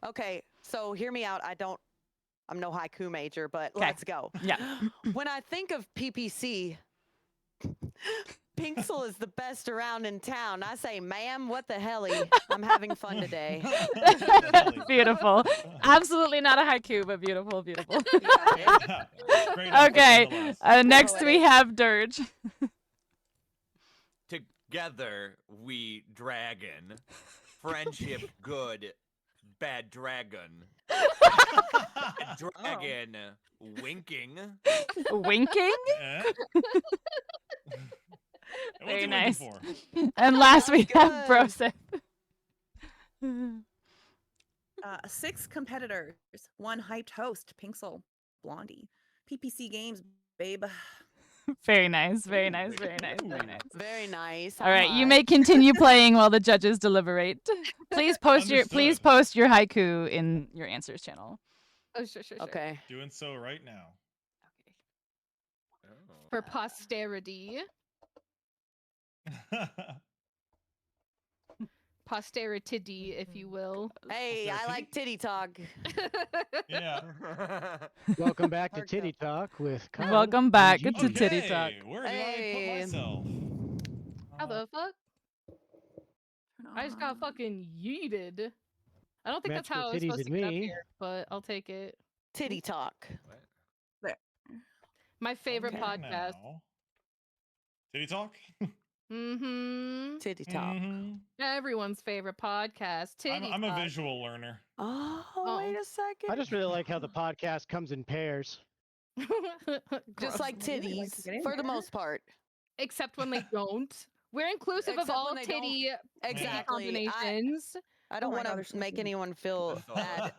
Okay, so hear me out. I'm no haiku major, but 'Kay. let's go. Yeah. When I think of PPC, Pinxel is the best around in town. I say, ma'am, what the helly? I'm having fun today. Beautiful. Absolutely not a haiku, but beautiful, beautiful. Great effort, Okay, nonetheless. next we have Dirge. Together we dragon. Friendship good. Bad dragon. Bad dragon winking. Winking. Eh? What's Very he winking nice. for? And last we have Good. Broseph. 6 competitors, 1 hyped host, Pinxel, Blondie. PPC Games, babe. Very nice. Very nice. Very nice. Very nice. Very nice. All right, you may continue playing while the judges deliberate. Please post your haiku in your answers channel. Oh, sure. Okay. Doing so right now. For posterity. Posteritity, if you will. Hey, I like titty talk. Yeah. Welcome back to Titty Talk with Kyle. Welcome back and to Gigi. Titty Talk. Where do I put myself? How the fuck? I just got fucking yeeted. I don't think that's how I was Titties supposed to and get up me. here, but I'll take it. Titty talk. My favorite Okay, podcast. now. Titty Talk? Mm-hmm. Titty talk. Everyone's favorite podcast. Titty I'm a Talk. visual learner. Oh, wait a second. I just really like how the podcast comes in pairs. Just like titties, for the most part. Except when they don't. We're inclusive of Except all when they don't. titty Exactly. combinations. I don't Oh my want God, to make anyone feel bad.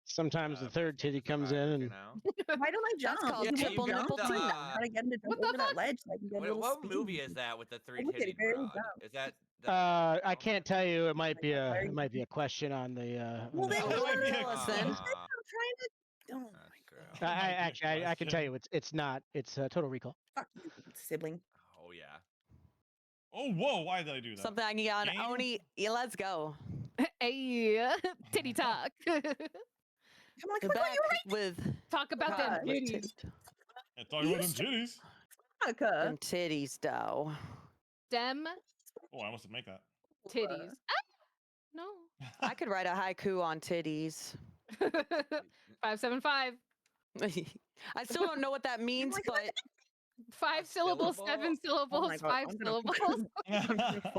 Sometimes the third titty comes in and Why don't I jump? called You triple jump. nipple I'm tea. trying to get him to jump over that ledge so I can get a little What speed. movie is that with the three Look at titty it, there we broad? go. Is that? I can't tell you. It might be a question on the. Well, then the- don't tell us then. I'm trying to. Oh my God. I can tell you it's not. It's Total Recall. Fuck you, sibling. Oh yeah. Oh, whoa, why did I do that? Something I can get on Game? Oni. Yeah, let's go. Hey, titty talk. Come on, We're come on, back you're with Talk about them God. titties. Yeah, talking about them titties. right. them titties, though. Them Oh, I must have made that. titties. Ah! No. I could write a haiku on titties. 575. I still don't know what that means, like, but 5 syllables, syllable? 7 syllables, my God, 5 I'm gonna- syllables.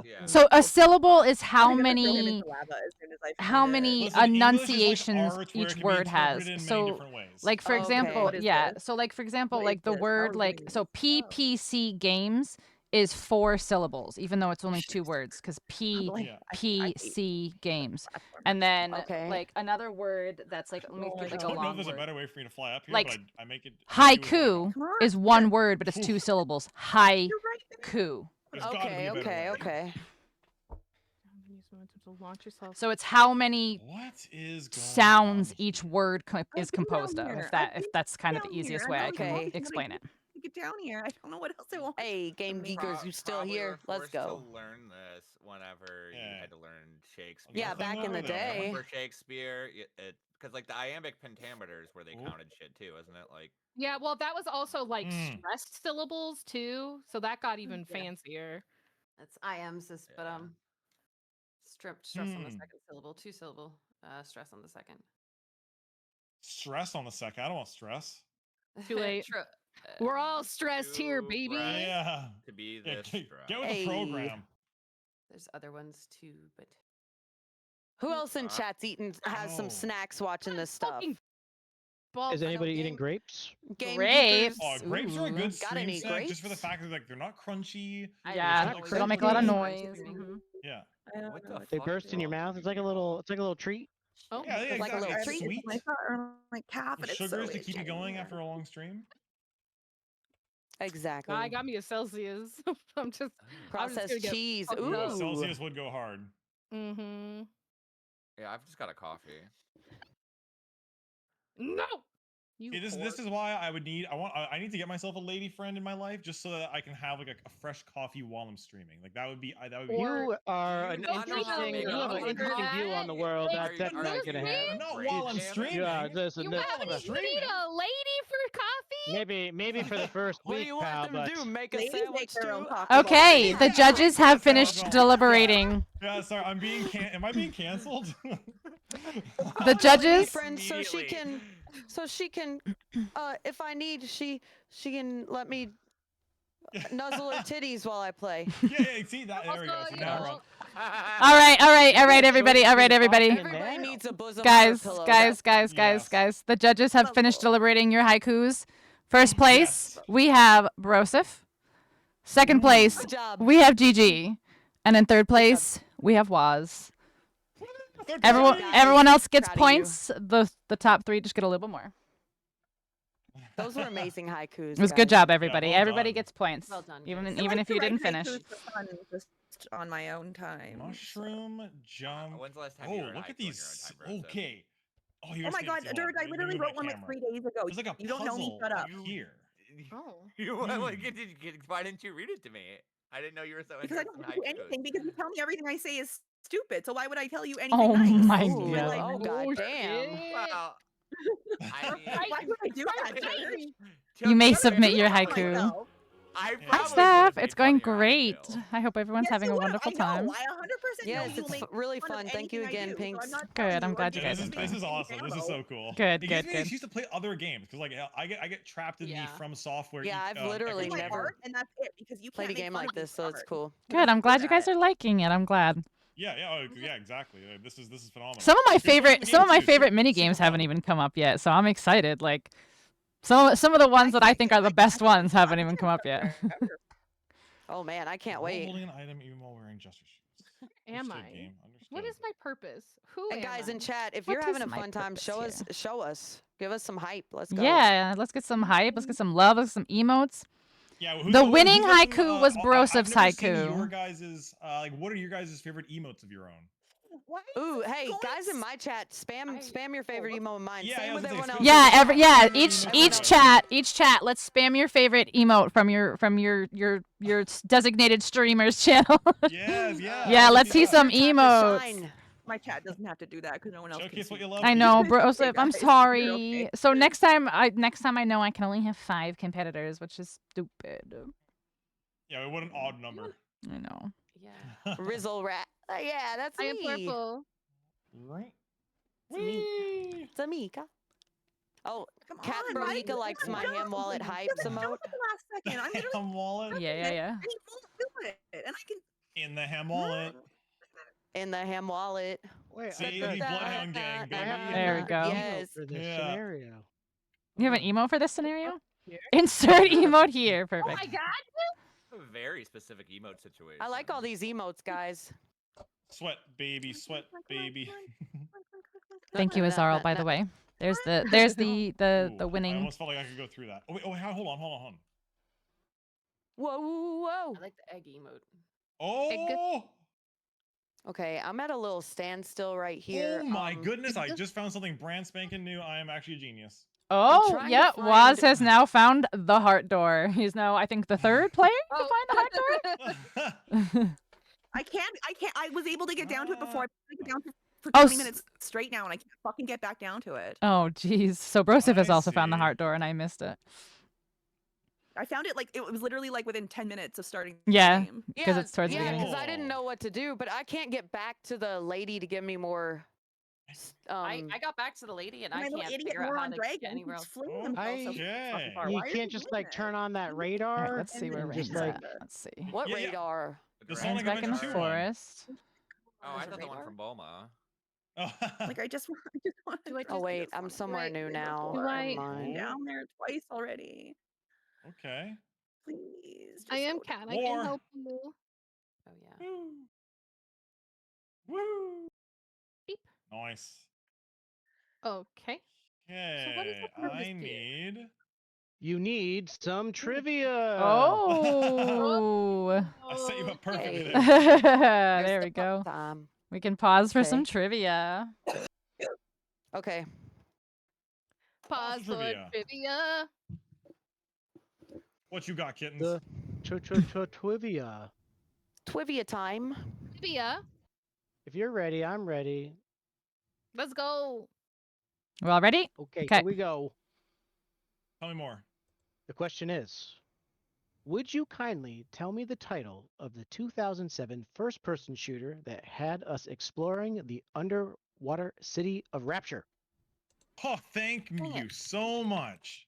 Yeah. So a syllable is how I'm gonna throw him many into lava as soon as I how find it. many Listen, English is like enunciations art where it each can be word has. interpreted in many So different ways. like for Okay. example, What is yeah. this? So like for example, What like is the this? How are word we like doing so this? PPC games is 4 syllables, even though it's only 2 words, because like, Yeah. PPC games. platform. And then Okay. like another word that's like let me Oh give my like I a don't know if long there's a word. better way for me to fly up here, Like, but I make it. Haiku Come on. is 1 word, but it's 2 syllables. You're right there. Haiku. There's gotta be okay, a better okay, way. okay. Use momentum to launch yourself. So it's how many What is going sounds on each here? word I've is been down composed of. here. If that's kind of the down here. easiest I way know I it's can Okay. explain it. Get down here. I don't know what else I want. Hey, Game me. Geekers, you still Probably here? were Let's forced go. To learn this whenever you Yeah. had to learn Shakespeare. Yeah, Nothing back in the over there. day. For Shakespeare, because like the iambic pentameters where they Ooh. counted shit too, isn't it? Like Yeah, well, that was also like Mm. stressed syllables too, so that got even Yeah. fancier. That's IAMSIS, but Yeah. stress on the Hmm. second syllable, 2 syllable, stress on the second. Stress on the second. I don't want stress. Too late. True. We're all stressed here, too baby. bright Yeah. to be Yeah, this get strong. with the Hey. program. There's other ones too, but Who else in Uh, chat's eating has some Oh. snacks watching this stuff? Fucking balls. Is I know anybody eating game- grapes? Game Grapes. Geekers. Grapes are a Ooh. good Got stream any snack just for the grapes? fact that like they're not crunchy. I Yeah, not they don't make a lot of crunchy. noise. Mhm. Yeah. I don't What know. the They fuck burst is in your wrong mouth. with It's like a little treat. Oh, Yeah, yeah, Like a exactly. little It's treat? sweet. My thought or my calf, With and it's so sugars to keep you itchy. going after a long stream. Exactly. I got me a Celsius. I'm just Processed gonna get cheese. fucked Ooh, up. Ooh. Celsius would go hard. Mm-hmm. Yeah, I've just got a coffee. No. You See, this whore. is why I need to get myself a lady friend in my life just so that I can have like a fresh coffee while I'm streaming. Like that would be Or- You are Do an you not know how to interesting. make You a have an coffee? interesting view on the world. Like, That's not excuse gonna me? happen. not Brain while I'm damage? streaming. Yeah, listen. You this- have I'm you streaming. need a lady for coffee? maybe for the first What do week, you want pal. them But to do? Make a Ladies sandwich make their own too? coffee. Okay, the judges have Okay, I'll finished go. deliberating. Yeah, sorry, I'm being am I being canceled? The judges Friend, so she can, if I need, she can let me nuzzle her titties while I play. Yeah, see that. There we go. Also, See, you now we're know, on. All right, everybody. All right, everybody. Everybody needs a bosom Guys, or a pillow. guys. The judges have finished deliberating your haikus. First place, we have Broseph. Second place, Good job. we have GG. And in third place, we have Waz. Third Everyone place. everyone else gets Proud of you. points. The top 3 just get a little bit more. Those were amazing haikus. It was good guys. job, everybody. well Everybody done. gets points. Well done, Even guys. I even like if to you write didn't finish. haikus for fun, just on my own time. so- Mushroom jump. When's the last time you Oh, wrote a look at haiku on your own these. time, Broseph? Okay. Oh, Oh my god, Dirk, I literally wrote one like 3 days ago. There's like a You don't know me, puzzle shut up. here. Oh. You why didn't you read it to me? I didn't know you were so Because I interested don't in do haikus. anything, because you tell me everything I say is stupid, so why would I tell you anything Oh nice? my Ooh, You're god. like, oh god Oh, damn. shit. Well, I mean, why would I do that, Dirk? You may to be fair, submit your I haiku. myself. I Hi, Hi, probably Steph. would've made It's going fun of your great. haiku. I hope everyone's Yes, having you a will. wonderful I time. know. I 100% know Yes, you will it's make really fun of fun. Thank you anything I again, do, so I'm Pinks. not Good, telling I'm you or glad you giving guys This are is, you this fun. is awesome. This is ammo. so cool. Good, It gives good, me an good. excuse to play other games because like I get trapped in Yeah. the From Software. Yeah, I've echo literally My never art, and that's it, because you played can't a make game fun like of me this, for so it's art, cool. because Good. I'm glad you at guys it. are liking it. I'm glad. Yeah, yeah, exactly. This is phenomenal. Some of my It's a fun favorite game, too. mini Super games haven't fun. even come up yet, so I'm excited. Like some of the ones that I think are the best ones haven't even come up yet. Oh man, I can't While wait. holding an item even while wearing gesture shoes. Am Understood, I? game. What Understood. is my purpose? Who And am guys I? in chat, if What you're having is a my fun time, purpose show us. Give us some hype. Let's go. Yeah, let's get some hype. Let's get some love. Let's get some emotes. Yeah, The winning who's got some, haiku was I've Brosep's never seen haiku. your guys' like what are your guys' favorite emotes of your own? Ooh, hey, guys in my chat, spam your favorite emo of mine. Yeah, Same I was with gonna say, everyone else. Yeah, Everyone each else. chat. Let's spam your favorite emote from your designated streamer's channel. Yes, yeah. Yeah, let's see yeah. some It's your time to emotes. shine. My chat doesn't have to do that, because no one else Showcase can what see. you love. I know, Broseph. Hey, I'm guys, you're sorry. okay. So next time I know I can only have 5 competitors, which is stupid. Yeah, what an odd number. I know. Yeah. Rizzle rat. Yeah, that's I am me. purple. Right. It's me. It's Amika. Oh, Come Cat on, Bronika Mike, likes come my on, ham wallet please. hype Give it emote. at the last second. I'm literally Ham wallet. Yeah, yeah, yeah. and he won't do it, and I can. In the ham wallet. In the ham wallet. Wait, See, I, the Bloodhound Gang, I have baby. There we an go. emote Yes. for this Yeah. scenario. You have an emote for this scenario? Here. Insert emote here. Oh Perfect. my god! A very specific emote situation. I like all these emotes, guys. Sweat baby, sweat baby. Thank you, Azarl, by the way. There's the Ooh, I winning. almost felt like I could go through that. Oh wait, hold on. Whoa, whoa. I like the egg emote. Oh! Okay, I'm at a little standstill right here. Oh my goodness, I just found something brand spanking new. I am actually a genius. Oh, trying to yeah. Waz find- has now found the heart door. He's now, I think, the 3rd player to Oh. find the heart door. I can't. I was able to get down to it before. I get down to it for Oh, 20 minutes straight now, and I can't fucking get back down to it. Oh, jeez. So Broseph has I also found the see. heart door, and I missed it. I found it like it was literally like within 10 minutes of starting. Yeah, The game. because it's towards the yeah, beginning. because I didn't know what to do, but I can't get back to the lady to give me more. I got back to the lady and My I little can't idiot figure out how moron to dragon get anywhere keeps else. flinging himself so Okay. fucking far. You Why are can't just doing like this? turn on that All radar. right, let's see And where then Rain's just like at. Let's see. What Yeah, yeah. radar? The Rain's Sonic back in the Adventure 2 one. forest. Oh, I There's a thought the one radar? from Boma. Like I just want Do I to Oh just- wait, I'm somewhere new now. Do Never I- mind. I'm down there twice already. Okay. Please. I just am go Cat. down. I War. can help you. Oh yeah. Woo. Woo. Beep. Nice. Okay. Okay. what is the purpose I here? need. You need some trivia. Oh. I set you up perfectly Hey. there. There we go. Time. We can pause for some Okay. trivia. Okay. Pause for trivia. trivia. What you got, kittens? The trivia. Twivia time. Trivia. If you're ready, I'm ready. Let's go. Oh, We're all ready? Okay, Okay. here we go. Tell me more. The question is, would you kindly tell me the title of the 2007 first-person shooter that had us exploring the underwater city of Rapture? Oh, thank you so much.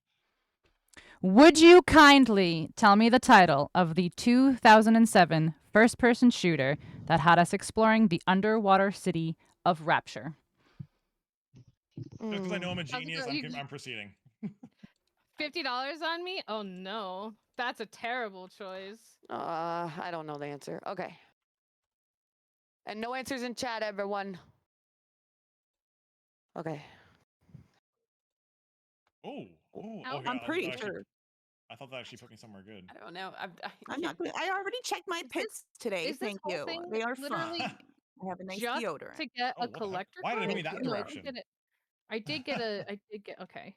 Would you kindly tell me the title of the 2007 first-person shooter that had us exploring the underwater city of Rapture? Just because I know I'm a How's it genius, go? You- I'm proceeding. $50 on me? Oh no. That's a terrible choice. I don't know the answer. Okay. And no answers in chat, everyone. Okay. Oh, Ow. yeah, I'm pretty actually- sure. I thought that actually put me somewhere good. I don't know. I'm not. I already checked my Is this- pits today. is this Thank whole you. thing They are literally fine. I have a nice just deodorant. to get Oh, a what the heck? collector Why did it card? give me that No, direction? I did get okay.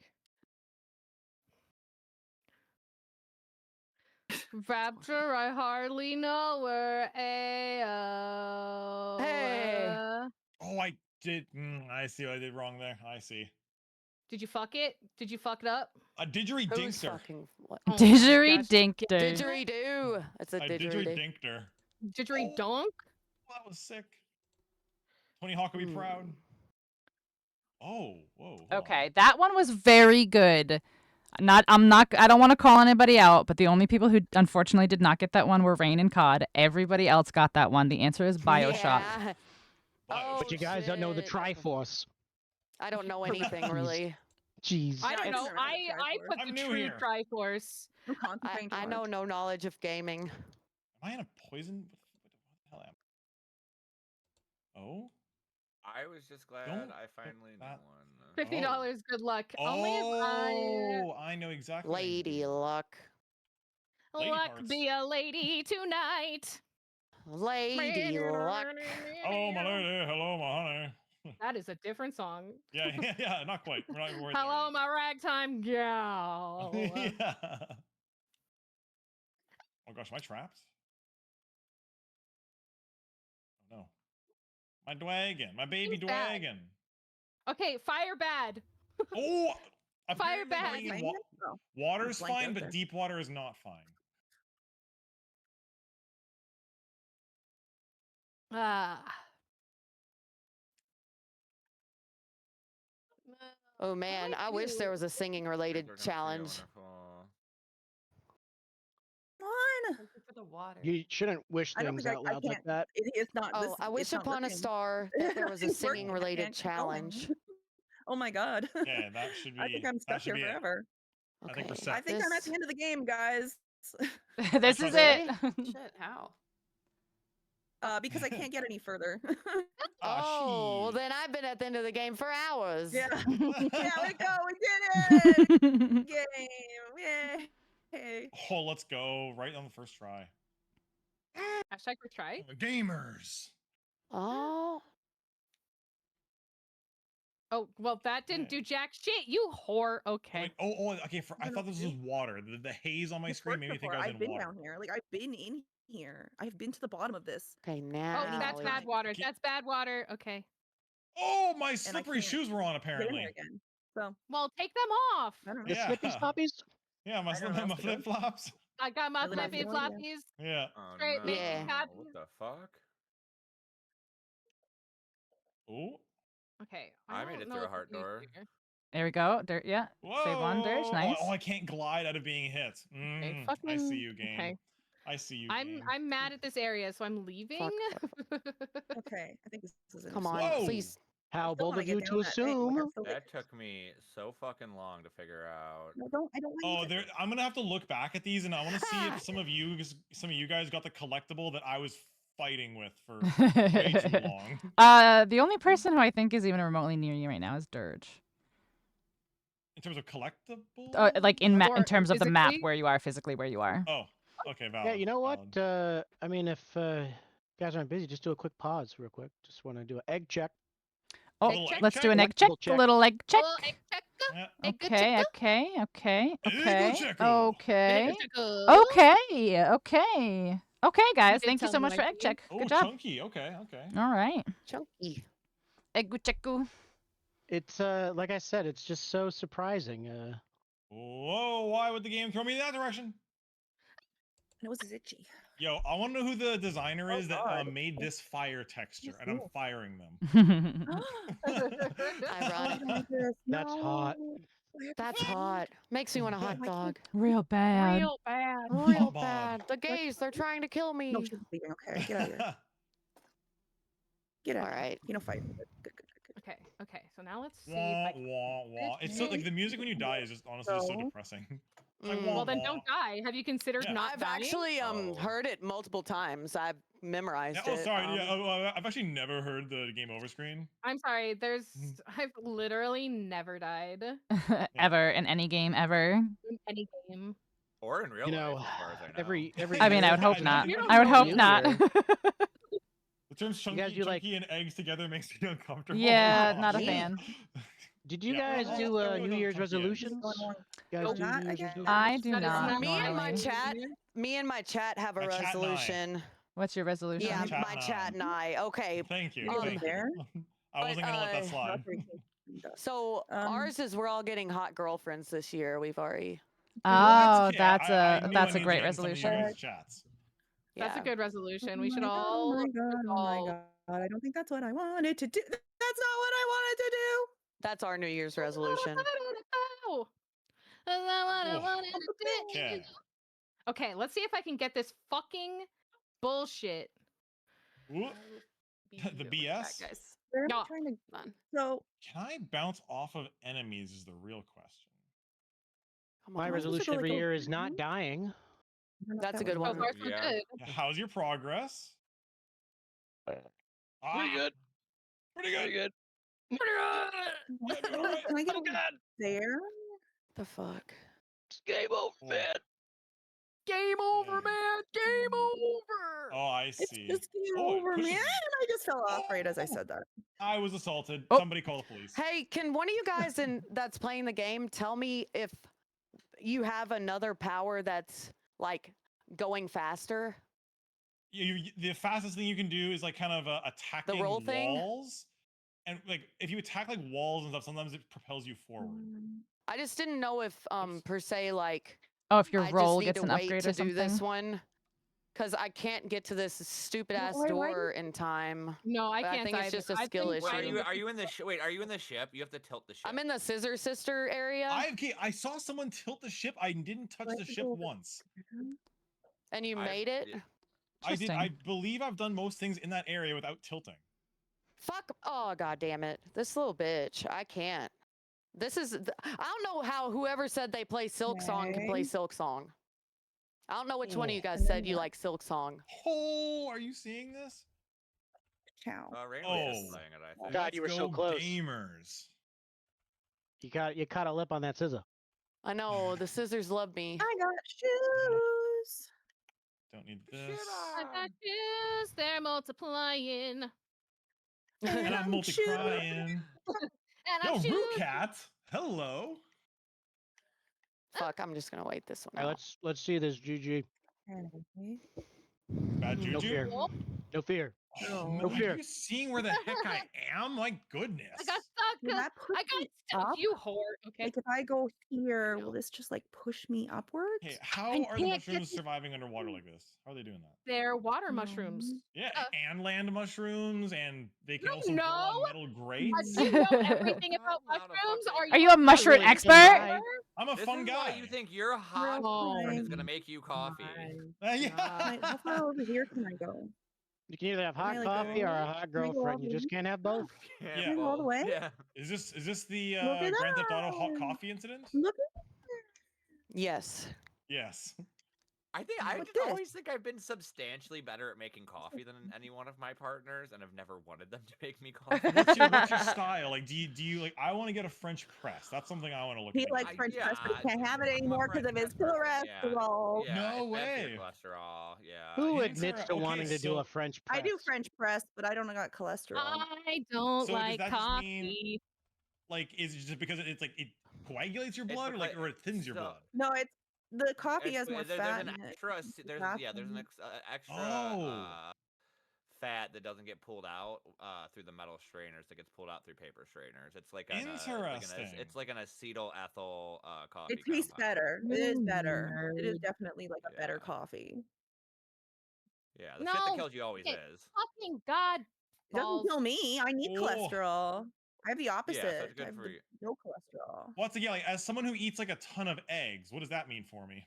Rapture, I hardly know her. Ayo. Hey. Oh, I did. I see what I did wrong there. I see. Did you fuck it? Did you fuck it up? A didgeridoo Who's dinkter. fucking what? Oh my Didgeridoo. Didgeridoo. It's a didgeridoo. Didgeridoo. Didgeridonk? That was sick. Tony Hawk would be proud. Hmm. Oh, whoa. hold Okay, that one was very good. I don't want to call anybody out, but the only people who unfortunately did not get that one were Rain and Cod. Everybody else got that one. The answer is BioShock. Yeah. Oh, But you guys don't know the shit. Triforce. I don't know anything really. Jeez. I don't I know. never had a I Triforce. put I'm the new true here. Triforce. I'm concentrating too I know much. no knowledge of gaming. Am I in a poison? What the hell am I? Oh? I was just glad Don't I finally knew that- one. $50. Good luck. Only if Oh, I know exactly. what I Lady do. luck. Lady luck parts. be a lady tonight. Lady luck. Hello, my lady. Hello, my honey. That is a different song. Yeah, not quite. We're not worried. Hello, my ragtime gal. Yeah. Oh gosh, am I trapped? Oh no. My dwagon, my baby Seems bad. dwagon. Okay, fire bad. Oh, Fire apparently bad. being in Fine? Oh, water's blanked fine, out but there. deep water is not fine. Ah. Oh man, I wish there was a singing related challenge. Come on. Thank you for the water. You shouldn't wish I don't things think out I loud like can't. that. It's not. Oh, This, I wish it's not upon a working. star that there was a It's working, singing I related can't keep going. challenge. Oh my god. Yeah, that should be. I think I'm that stuck should here be it. forever. I think we're Okay. set. I think I'm at the end of the game, guys. This is it. Shit, how? Because I can't get any further. Oh, well Sheesh. then I've been at the end of the game for hours. yeah. Yeah, we go. We did it. Game. Yay. Oh, let's go right on the first try. Hashtag retry. Gamers. Oh. Oh, well, that didn't Yeah. do jack shit. You whore. Okay. Wait, okay. I thought this was water. The haze on my It's screen worked made me think before. I was I've in been water. down here. Like I've been in here. I've been to the bottom of this. Okay, Oh, now. that's bad water. That's bad water. Okay. Oh, my And I slippery can't shoes were on Get in apparently. there again. So Well, take them off. I don't know. The Yeah. slippy sloppies? Yeah, my I don't know my else to do. flip flops. I got my Really have flippy no idea. floppies. Yeah. Oh Straight no. Yeah. What the fuck? Oh. Okay. I made don't it know through a what to heart do door. here. There we go. There, yeah. Whoa. Save one. There's nice. Oh, I can't glide out of being hit. Okay, I see fucking- you, game. okay. I see you, I'm game. I'm mad at this area, so I'm leaving. Okay. I think this is Come on, Whoa. please. How Still bold wanna of get you down to that thing, like, assume? I'm still That like- took me so fucking long to figure out. I don't want Oh, you to- I'm gonna have to look back at these, and I want to see if some of you guys got the collectible that I was fighting with for way too long. The only person who I think is even remotely near you right now is Dirge. In terms of collectible. Like in Or terms of the map physically? where you are physically where you are. Oh, okay, valid. Yeah, you know what? valid. I mean, if you guys aren't busy, just do a quick pause real quick. Just want to do an egg check. Oh, Little egg let's do an egg check. Collectible check. A little egg check. Well, egg check. Yeah. Egg Okay, check. okay, okay, okay, checker. okay, Egg check. okay, okay. Okay, guys, did thank you tell so me much for my egg name. check. Oh, Good job. chunky. Okay, okay. All right. Chunky. Egg checku. It's like I said, it's just so surprising. Whoa! Why would the game throw me in that direction? It was itchy. Yo, I want to know who the designer is that God. made this fire texture, and I'm cool. firing them. Ironic. That's hot. That's hot. Makes me want a hot dog. Real bad. Real bad. Real Bob. bad. The gays, they're trying to kill me. No, she's leaving. Okay, get out of here. Get out. All right. You know, fight. Good. Okay, okay. So now let's see. Wah, If I can... wah, wah. It's so like the music when you die is just honestly just so So- depressing. It's like, Well, wah, then wah. don't die. Have you considered Yeah. not I've dying? actually Oh. heard it multiple times. I've memorized Yeah, oh, it. sorry. I've actually never heard the game over screen. I'm sorry. I've literally never died Ever in any game ever. in any game. Or in real You know, life, as far as I know. every I mean, I year- would hope I- not. You don't I would know hope New not. Year. The terms You guys chunky, do, like- chunky and eggs together makes me uncomfortable. Yeah, Oh, not a shit. fan. Did you Yeah, guys well, do everyone New does Year's chunky eggs. resolutions? What's going on? You guys On do that New Year's again? resolutions? I do That is not not- Me and my normally. chat, have a My chat and I. resolution. What's your resolution? Yeah, Chat my and chat I. and I. Okay. Thank you. You Thank there? you. I wasn't gonna let that slide. So ours is we're all getting hot girlfriends this year. We've already. Oh, Yeah, that's I knew I that's a needed great to get in some of you resolution. guys' chats. That's a Yeah. good resolution. We should Oh all. my god! Oh my god! I don't think that's what I wanted to do. That's not what I wanted to do. That's our New Year's resolution. That's not what I Oof. wanted to do. Okay. Okay, let's see if I can get this fucking bullshit. Ooh, the BS? guys. Where am I No. trying to? Fun. So Can I bounce off of enemies is the real question. My Am I supposed to resolution go, every like, year is over not here? dying. I don't know if That's a that good was So one. far, so Yeah. good. Yeah, how's your progress? Pretty good. Pretty good. Pretty good. right. Yeah, you're right. Can I get Oh God! there? The fuck. It's game over, Oh. man. Game over, Yeah. man. Game over. Oh, I It's see. just game Oh, it over, pushes man. me. I just fell off right as I Oh. said that. I was assaulted. Oh. Somebody call the police. Hey, can one of you guys that's playing the game tell me if you have another power that's like going faster? The fastest thing you can do is like kind of attacking roll thing? walls. And like if you attack like walls and stuff, sometimes it propels you forward. I just didn't know if per se like Oh, if your I roll just need gets to an wait upgrade to or do this something. one because I can't get to this stupid ass Why do door in time. No, I But I can't. think it's either. just a I've skill been issue. Wait, trying are to- you in the wait? Are you in the ship? You have to tilt the ship. I'm in the Scissor Sister area, I saw someone tilt the ship. I didn't touch Do I the have to ship go over once. and you I- made it. yeah. I did. I Interesting. believe I've done most things in that area without tilting. Fuck! Oh god damn it! This little bitch. I can't. This is. I don't know how whoever said they play Silk Song can play Okay. Silk Song. I don't know which one of you Oh. guys And then said you what? like Silk Song. Oh, are you seeing this? Ciao. Rain Oh. was playing it, I think. God, you were so Let's go, close. Gamers. You caught a lip on that scissor. I know the scissors love me. I got shoes. Don't need Shit this. I got shoes. They're multiplying. And I'm multi-crying. And Yo, I'm shoes. Rucat. Hello. Fuck! I'm just gonna wait this All one right, out. let's see this, Juju. Okay. Bad No juju. fear. No fear. Oh, No man, fear. are you seeing where the heck I am? My goodness. I got stuck. Will that push I got me stuck. up? You whore. Okay. Like if I go here, No. will this just like push me upwards? Hey, how I are the can't get mushrooms this- surviving underwater like this? How are they doing that? They're water mushrooms. Yeah, Uh, and land mushrooms, and they can You also grow on know? metal grates. Do you know everything I'm about not a mushrooms? fucking- Are you a mushroom really expert? guy. I'm a This fun is guy. why you think your hot Oh girlfriend is my gonna make you coffee. Yeah. How far over here can I go? You can either have Can I, hot like, coffee go- or a hot can I go girlfriend. You all just the can't have both. Yeah, Yeah. all the both. way? Yeah. Is this the Look at Grand Theft Auto hot that. coffee incident? Look at Yes. Yes. I think I What's just this? always think I've been substantially better at making coffee than any one of my partners, and I've never wanted them to make me coffee. What's your style? Like, do you like? I want to get a French press. That's something I want to look He into. likes French press, but he can't have it I'm a anymore because of French his press person, yeah. cholesterol. Yeah, No it's bad for your way. cholesterol. Yeah. Who Inter- admits to okay, wanting to do so- a French press? I do French press, but I don't got cholesterol. I don't So does like that just coffee. mean- Like, is it just because it's like it coagulates your It's blood, or like, because- or it thins your so- blood? No, it's the coffee It's- has more there's fat an in it. extra, It's there's fat yeah, there's in an it. extra Oh. fat that doesn't get pulled out through the metal strainers that gets pulled out through paper strainers. It's like an Interesting. it's like an acetyl ethyl coffee. It tastes compound. better. It is better. It is Nerd. definitely like a better Yeah. coffee. Yeah, the shit No, that kills you always it- is. Fucking God. It doesn't Balls. kill me. I need Oh. cholesterol. I have the opposite. Yeah, so it's I good have for the- you. no cholesterol. Well, again, like as someone who eats like a ton of eggs, what does that mean for me?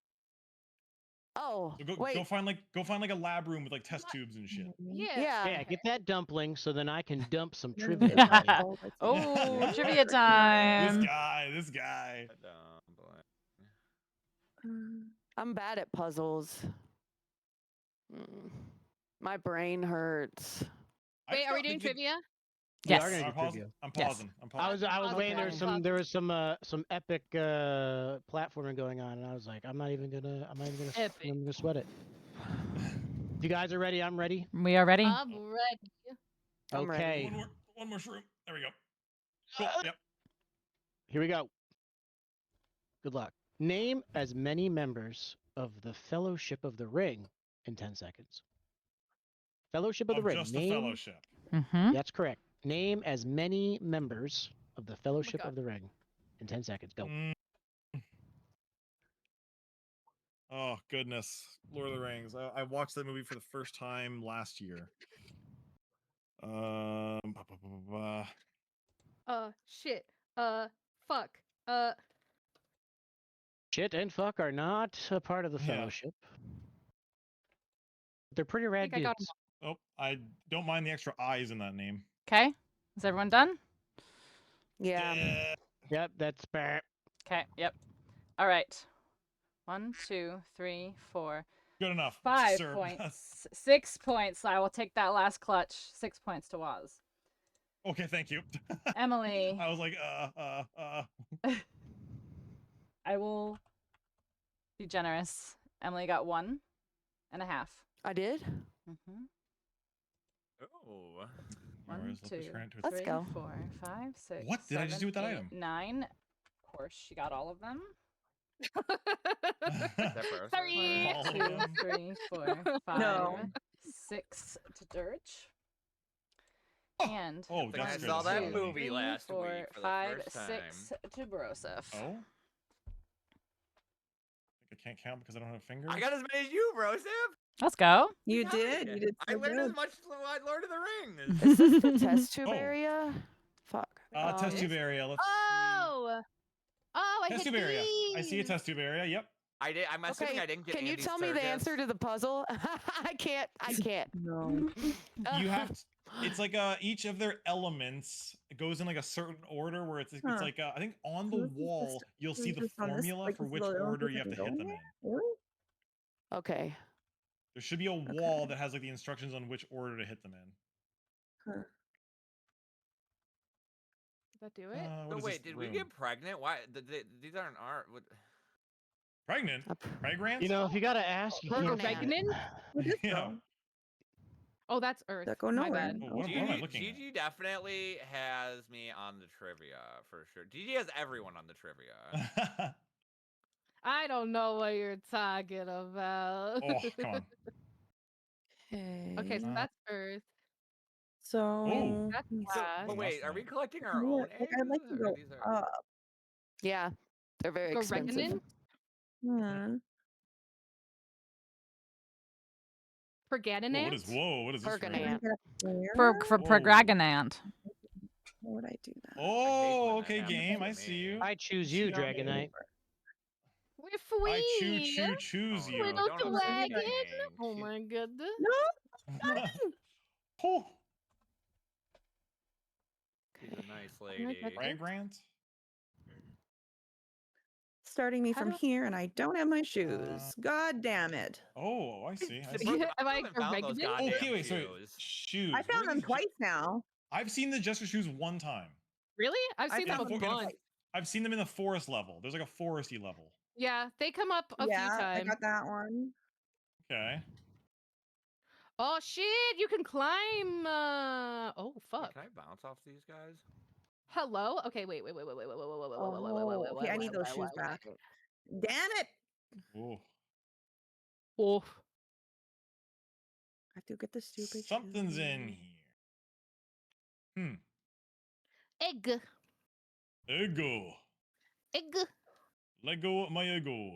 Oh, So go wait. find like a lab room with like test tubes and shit. Yeah. Yeah, get that dumpling so then I can dump some trivia. on you. Oh, trivia time. This guy. I'm bad at puzzles. My brain hurts. Wait, are we doing trivia? We Yes. are gonna do I'm trivia. pausing. I'm pausing. I was waiting. Okay. There was some epic platforming going on, and I was like, I'm not even gonna sweat it. If you guys are ready, I'm ready. We are ready. I'm ready. I'm ready. Okay, One more shroom. There we go. Cool. Yep. here we go. Good luck. Name as many members of the Fellowship of the Ring in 10 seconds. Fellowship of the Ring. Just the Name. Fellowship. Mm-hmm. That's correct. Name as many members of the Fellowship God. of the Ring in 10 seconds. Go. Oh goodness, Lord of the Rings. I watched that movie for the first time last year. Shit. Fuck. Shit and fuck are not a part of the Yeah. Fellowship. They're pretty rad I got dudes. Oh, I don't mind the extra I's in that name. Okay. Is everyone done? Yeah. Yep, that's bad. Okay. Yep. All right. 1, 2, 3, 4, Good enough. 5 sir. points. 6 points. I will take that last clutch. 6 points to Waz. Okay, thank you. Emily. I was like, I will be generous. Emily got 1.5. I did? Mm-hmm. Oh. 1, 2, Let's 3, go. 4, 5, 6. What did I just do with that 7, item? 8, 9. Of course, she got all of them. Sorry. 1, 2, 3, 4, 5, No. 6 to Dirge. And Oh, I think I that's saw that 2, movie 3, last 4, week for the 5, first time. 6 to Broseph. Oh. I can't count because I don't have fingers. I got as many as you, bro, Sam. Let's go. You did. You did I so learned good. as much as Lord of the Rings. Is this the test tube Oh. area? Fuck. Test tube area. Let's Oh. Oh, I see. Test hit tube area. I see a these. test tube area. Yep. I did. I'm assuming I didn't get. Can you Andy's tell me the Sturgis. answer to the puzzle? I can't. No. You have to, it's like each of their elements goes in like a certain order where it's Huh. like I think on the wall you'll see the just on this, formula like, for this which little order thing you have to that hit can them go in. in there? Okay. There should be a wall that has like the instructions on which order to hit them in. Huh. Does that do it? So wait, did we get pregnant? Why? These aren't our. Pregnant? Pregnant? You know, if you gotta ask, you can't. Pregnant? Yeah. Oh, that's Earth. That go My nowhere. bad. Oh, what am I looking at? Gigi definitely has me on the trivia for sure. Gigi has everyone on the trivia. I don't know what you're talking about. Oh, come on. Okay, so that's Earth. So That's let me see. glass. But wait, are we collecting our Yeah, own like, eggs? I'd like to or go these are... up. Yeah, they're very Go expensive. reckoning? Hmm. Pergananant? What is this? Perganant. For Whoa. Pergraganant. How would I do that? Oh, okay, game. I see you. I choose you, Dragonite. We're I free. choose you. Little Don't upset dragon. me. Oh my goodness. No. Oh, She's a nice lady. Fragrant? Starting me from here, and I don't have my shoes. God damn it. Oh, I see. I see. Brooke, Am I haven't found those pregnant? goddamn Okay, wait, sorry. shoes. Shoes. I found Where are them these twice now. I've seen the Jester shoes one time. Really? I've seen them found a them bunch. twice. I've seen them in the forest level. There's like a foresty level. Yeah, they come up a few Yeah, I times. got that one. Okay. Oh shit! You can climb. Oh Wait, fuck. can I bounce off these guys? Hello. Okay. Wait. Oh, okay, I need those shoes back. Damn it! Oh. Wolf. I have to get the stupid Something's shoes. in here. Egg. Ego. Egg. Let go of my ego.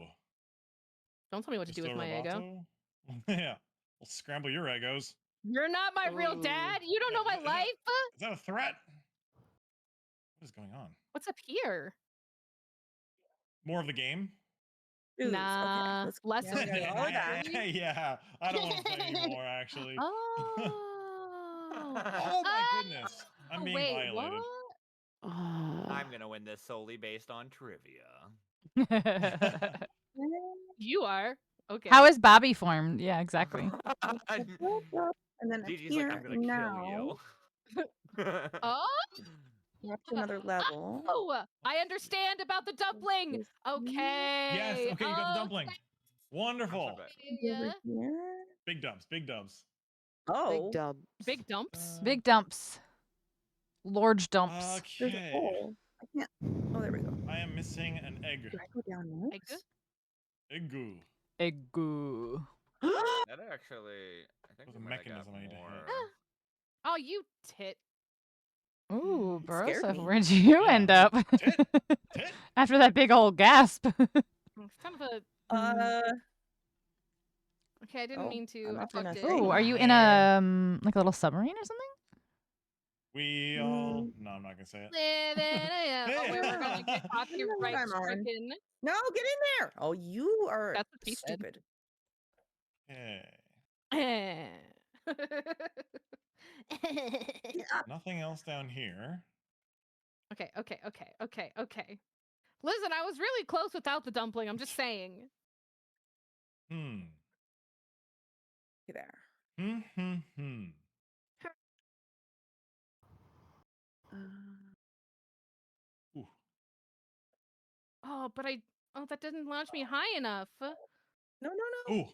Don't tell me what to do with my ego. Roboto? Yeah. We'll scramble your egos. You're not my real dad. You don't know my life. Is that a threat? What is going on? What's up here? More of the game? Ooze. Okay, Nah, let's less yeah, we got all of that. Yeah, I don't want to play anymore, actually. Oh. Oh my goodness. I'm being wait, violated. what? I'm gonna win this solely based on trivia. You are. Okay. How is Bobby formed? Yeah, exactly. And then Gigi's here like, I'm gonna now. kill you. Oh. We're up to another level. Oh, I understand about the dumpling. Okay. Yes, okay, you got the dumpling. Wonderful. Over here. Big dubs, big dubs. Oh. Big dub. Big dumps. Big dumps. Large dumps. There's a Okay. hole. I can't. Oh, there we go. I am missing an egg. Do I go down this? Eggu. Eggu. That actually, I think There's a we might have got mechanism I need to more. hit. Oh, you tit. Ooh, Scared Broseph, me. where'd you Yeah. end up? Tit. After that big old gasp. It's kind of a. Okay, I didn't Oh, mean to. I'm I not doing fucked a it. thing. Ooh, are you in a like a little submarine or something? We all. No, I'm not gonna say it. Oh, wait, we're gonna get copyright I'm on. stricken. No, get in there. Oh, you are That's what she said. stupid. Okay. Nothing else down here. Okay. Listen, I was really close without the dumpling. I'm just saying. There. Ooh. Oh, but that didn't launch me high enough. No. Ooh.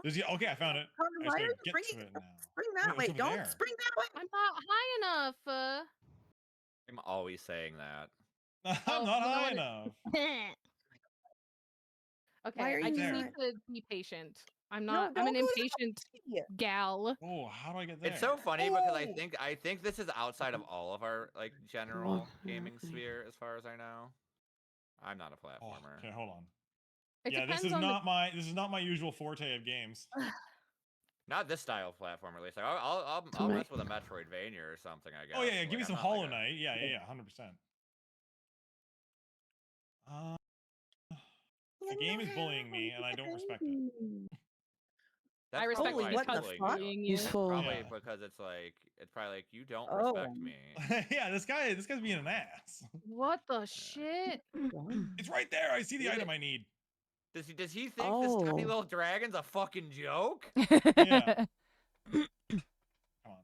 Okay, I found it. Connor, I just why are gotta you get bringing? to it now. Spring that Wait, way. it's over Don't there. spring that way. I'm not high enough. I'm always saying that. I'm Oh, not you know high what? enough. Okay, are I you just there? need to be patient. I'm No, not. I'm an don't go that impatient way. gal. Oh, how do I get there? It's so funny because Oh! I think this is outside of all of our like general gaming sphere, as far as I know. I'm not a Oh, platformer. okay, hold on. It Yeah, this depends is on not my usual forte of games. Not this style of platform, at least. Like, I'll mess with a Metroidvania or something. I guess. Oh yeah, but, give me like, some I'm not Hollow like Knight. Yeah, 100%. The game is bullying me, and I don't respect it. That's I respect probably it why it's what the bullying fuck? you. bullying you. Useful. Probably Yeah. because it's probably like you don't Oh. respect me. Yeah, this guy's being an ass. What the shit? It's right there. I see the item I need. Does he think this tiny Oh. little dragon's a fucking joke? Yeah. Come on.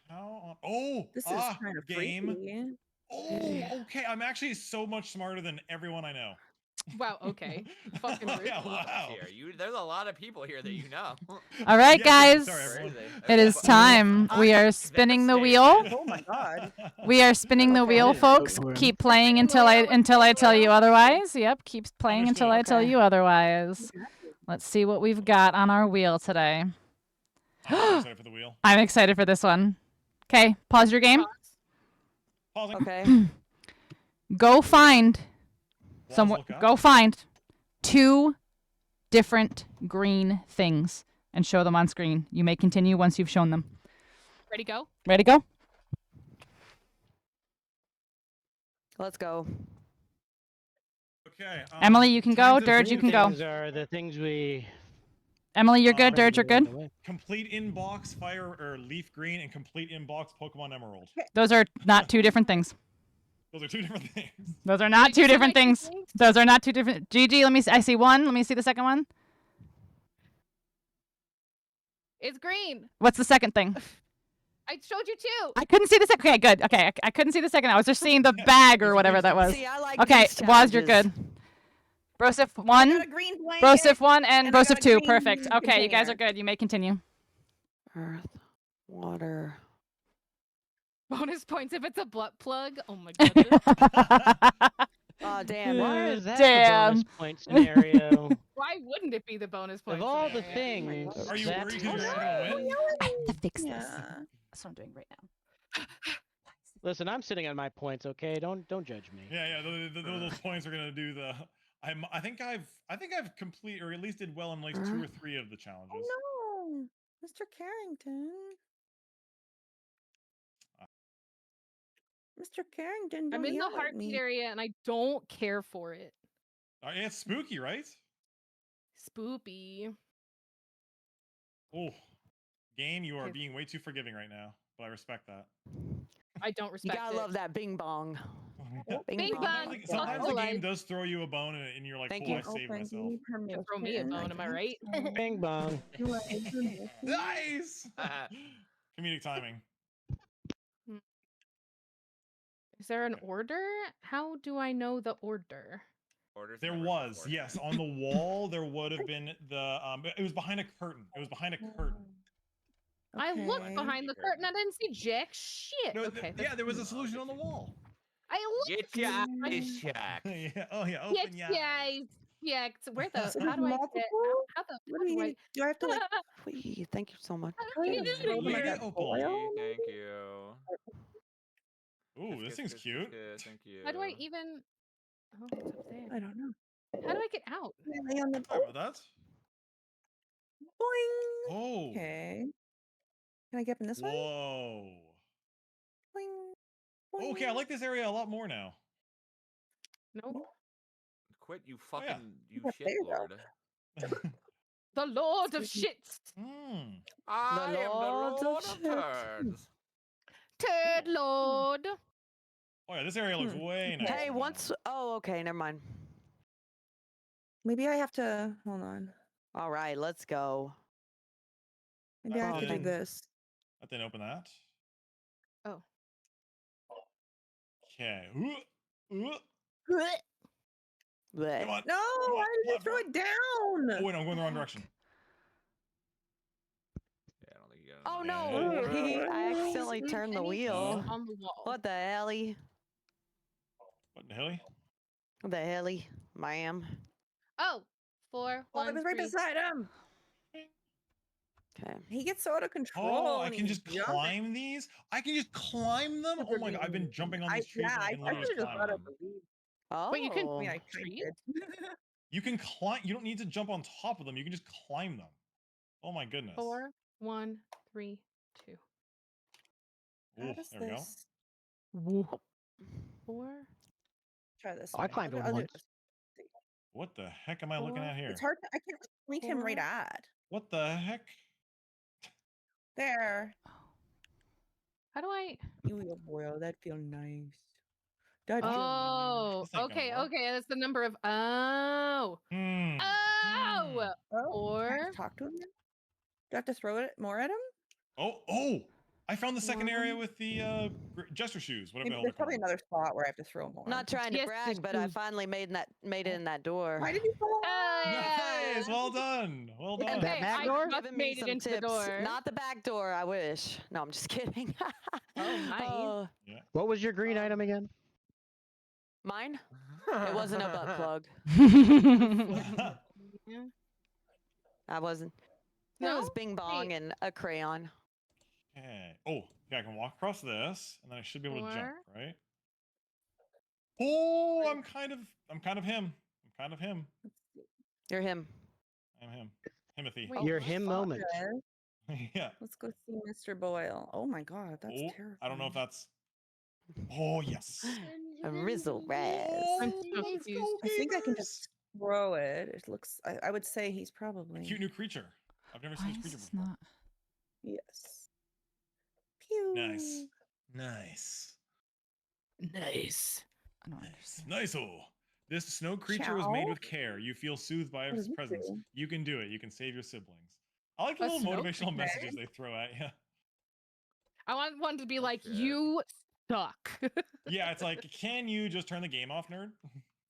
How on? Oh, This is kind of game. freaky. Oh, okay. I'm actually so much smarter than everyone I know. Wow. Okay. Fucking rude. There's a lot of us Wow. here. There's a lot of people here that you know. All right, Yeah, guys. sorry, everyone. Crazy. It is time. We are spinning the wheel. Oh my god. We are spinning the wheel, folks. Keep playing until I tell you otherwise. Yep, keep playing until I tell you otherwise. Let's see what we've got on our wheel today. I'm so excited for the wheel. I'm excited for this one. Okay, pause your game. Pausing. Okay. Go find Walls look up. Go find 2 different green things and show them on screen. You may continue once you've shown them. Ready, go. Ready, go. Let's go. Okay. Emily, you can go. kinds of Dirge, you green can go. Things are the things we. Emily, you're good. Dirge, you're good. Complete inbox fire or leaf green and complete inbox Pokemon Emerald. Those are not 2 different things. Those are 2 different things. Those are not 2 different things. Those are not 2 different. Gigi, I see one. Let me see the second one. It's green. What's the second thing? I showed you 2. I couldn't see the second. Okay, good. Okay, I couldn't see the second. I was just seeing the bag or whatever that was. See, I like Okay, these Waz, you're good. challenges. Broseph I 1, got a green blanket. Broseph 1, and and I got Broseph a 2. green Perfect. Okay, you guys are container. good. You may continue. Earth, water. Bonus points if it's a butt plug. Oh my goodness. Oh damn. Why is that Damn. the bonus point scenario? Why wouldn't it be the bonus point? Of all the scenario? things, Are you that's worried because you're the not gonna win? I have to fix this. Yeah. That's what I'm doing right now. Listen, I'm sitting on my points, okay? Don't judge me. Yeah. Those points are gonna do the. I think I've complete or at least did well in like 2 or 3 of the challenges. Oh no, Mr. Carrington. Mr. Carrington, don't I'm in the yell at heartbeat me. area and I don't care for it. It's spooky, right? Spoopy. Oh, game, you are Okay. being way too forgiving right now, but I respect that. I don't You respect gotta it. love that bing bong. Bing bong. Sometimes the game Life. does throw you a bone, and you're like, Thank cool, you. I saved myself. You throw me a bone, am I right? Bing bong. Nice! Comedic timing. Is there an order? How do I know the order? Orders There never was, support. yes, on the wall there would have been the it was behind a curtain. It was behind a curtain. I looked Okay. behind the curtain. I didn't see jack shit. No, Okay. yeah, there was a solution on the wall. I looked. Get your eyes checked. Yeah, oh yeah, open your eyes. Yeah. Where the? So How do I get? How the? What How do do I? you? Do I have to like? Wee, thank you so much. How do you Lady throw them like Lady a Opal. boil? Thank you. Ooh, this Kiss, thing's kiss, cute. kiss, Thank you. How do I even? Oh, it's up there. I don't know. How do I get out? Can I lay on the Sorry about that. boing? Oh. Okay. Can I get up in this way? Whoa. Boing. Okay, I like this area a lot more now. Nope. Quit, you Oh, yeah. fucking, you Yeah, shit there you go. lord. The Lord of Shits. I am the Lord of Lord of Shit. Turds. Turd Lord. Oh yeah, this area looks way nicer. Hey, now. once. Oh, okay, never mind. Maybe I have to hold on. All right, let's go. Maybe I have to do didn't- this. I didn't open that. Oh. Okay. Blech. Come on. No, Come on, why did you throw platform. it down? Oh wait, I'm going the wrong direction. Yeah, I don't think you got it. Oh Yeah. no! I accidentally turned the Anything wheel. on the wall. What the helly? What the hell? What the helly, ma'am? Oh, 4, Oh, I 1, was right 3. beside him. Okay. He gets so out of control. Oh, I and can he's just jumping. climb these? I can just climb them? Oh my god, I've been jumping on these trees and I can literally just climb them. Oh. Wait, you can- I mean, I Tree? did. You can climb, you don't need to jump on top of them, you can just climb them. Oh my goodness. 4, 1, 3, 2. Ooh, How does there we go. this? Woo. 4. Try this. Oh, I way. climbed I'll one do once. this. What the heck am I looking at here? It's hard. I can't point him right Four. at. What the heck? There. How do I? You boil. That feel nice. That feel Oh, This ain't gonna okay, work. okay. That's the number of. Oh. Hmm. Oh. nice. Oh, can I 4. just talk to him now? Do I have to throw it more at him? Oh! I found the second area 1. with the gesture shoes, whatever Maybe the hell there's they're probably called. another spot where I have to throw more. Not trying to Yes, brag, but I there's- finally made it in that door. Why did you fall? Nice! Well done! Well done! That Okay, back I door? just Giving me made it some into tips. the door. Not the back door. I wish. No, I'm just kidding. Oh, nice. Oh, What was your green item again? mine? It wasn't a butt plug. Yeah. I wasn't. It No? was Bing Bong Wait. and a crayon. Okay. Oh, yeah, I can walk across this, and then I should be able to jump, 4. right? Oh, I'm kind of him. I'm kind of him. You're him. I'm him. Timothy. Wait. Your him moment. Okay, Yeah. let's go see Mr. Boyle. Oh my god, that's Oh, terrifying. I don't know if that's. Oh yes. A Rizzle Raz. I'm so let's confused. go, I think I can gamers. just throw it. It looks. I would say he's A probably. cute new creature. I've never Why seen is this creature this before. not? Yes. Pew. Nice. Nice. Nice. I don't Nice. understand. Nice-o. This snow creature was made Ciao. with care. You feel soothed by What its does it presence. do? You can do it. You can save your siblings. I like the A little snow motivational creature? messages they throw at you. I want one to be Oh, like, shit. you suck. Yeah, it's like, can you just turn the game off, nerd?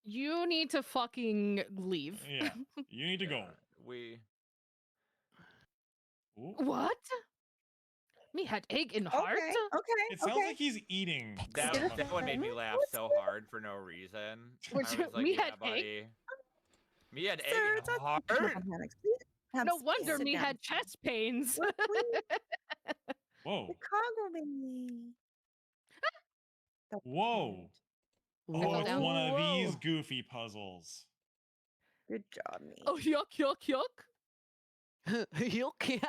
You need to fucking leave. Yeah, you need to go. We. Ooh. What? Me had egg in heart? Okay. Okay. It sounds okay. like he's eating. That, Get it that one made me done. laugh What's so good? hard for no reason. I Would was you- like, me yeah, had egg? buddy. Me had egg Sir, in it's not heart. mechanics. Please have No space. wonder Sit me down. had chest pains. Look, please. Whoa. Chicago baby. That's Whoa. cute. I Oh, fell it's down. one of these Whoa. goofy puzzles. Good job, me. Oh, yuck, yuck, yuck. Yuck. Can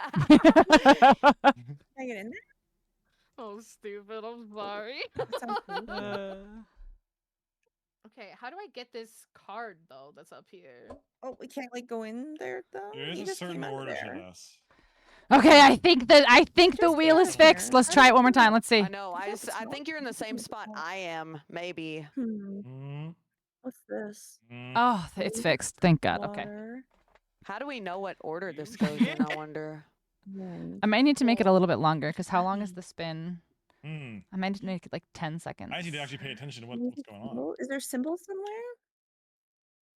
I get in there? Oh, stupid. I'm sorry. That sounds cool. Okay, how do I get this card though that's up here? Oh, we can't like go in there though. There is You a just certain came out of order to there. this. Okay, I think the Just wheel get is out of fixed. here. Let's try it one more time. Let's see. I know. I think you're in the same spot I am. Maybe. Mm, What's this? mm. Oh, it's fixed. Thank God. Okay. Water. How do we know what order this You goes shit. in? I wonder. I might need to make it a little bit longer because how long is the spin? Hmm. I might need to make it like 10 seconds. I need to actually pay attention to what's going on. Is there symbols somewhere?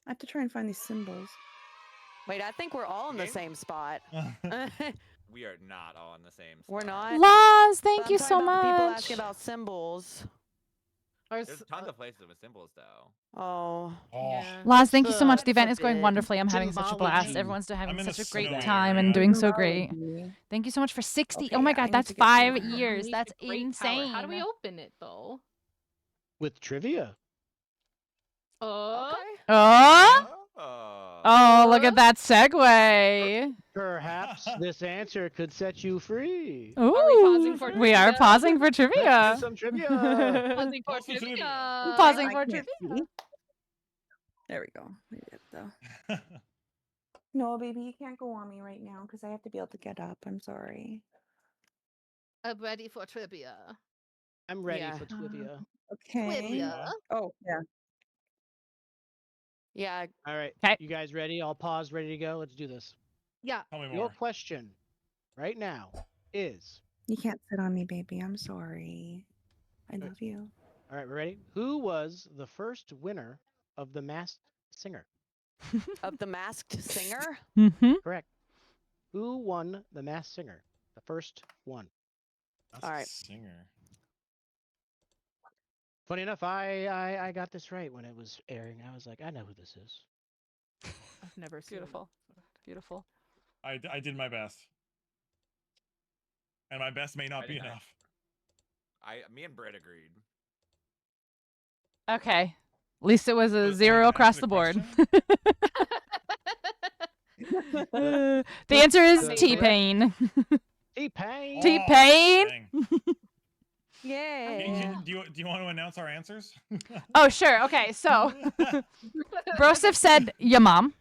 I have to try and find these symbols. Wait, I think we're all in the Game? same spot. We are not all in the same. We're spot. not. Laws, But thank I'm you talking so about the people much. asking about symbols. There's tons of places with symbols though. Oh. Oh, Laws, thank you so much. The event is going forbid. wonderfully. I'm having such a blast. Symbology. Everyone's I'm having in the such a great snowy time area. and doing so great. Symbology. Thank you so much for 60. Okay, Oh my I God, need that's to get 5 there. years. Unleash That's the great power. insane. How do we open it though? With trivia. Oh. Okay. Oh, Oh. oh, look at that segue. Perhaps this answer could set you free. Ooh, Are we pausing for we are trivia? pausing for Let's trivia. do some trivia. Pausing for Pause for trivia. trivia. Pausing I for can't trivia. see. There we go. I did though. No, baby, you can't go on me right now because I have to be able to get up. I'm sorry. I'm ready for trivia. I'm ready Yeah. for trivia. Okay. Trivia. Oh yeah. Yeah. All right. 'Kay. You guys ready? I'll pause, ready to go. Let's do this. Yeah. Tell me Your more. question right now is, You can't sit on me, baby. I'm sorry. I love you. all right, we're ready? Who was the first winner of The Masked Singer? Of the Masked Singer? Mm-hmm. Correct. Who won The Masked Singer? The first one. That's All a right. singer. Funny enough, I got this right when it was airing. I was like, I know who this is. I've never seen Beautiful. Beautiful. I did my best, and my best may not I be did not. enough. Me and Britt agreed. Okay. At least it was a Was it 0 time to across answer the the board. question? The answer is Good. T-Pain. T-Pain. T-Pain. Dang. Yeah. Do you want to announce our answers? Oh, sure. Okay, so Broseph said your mom.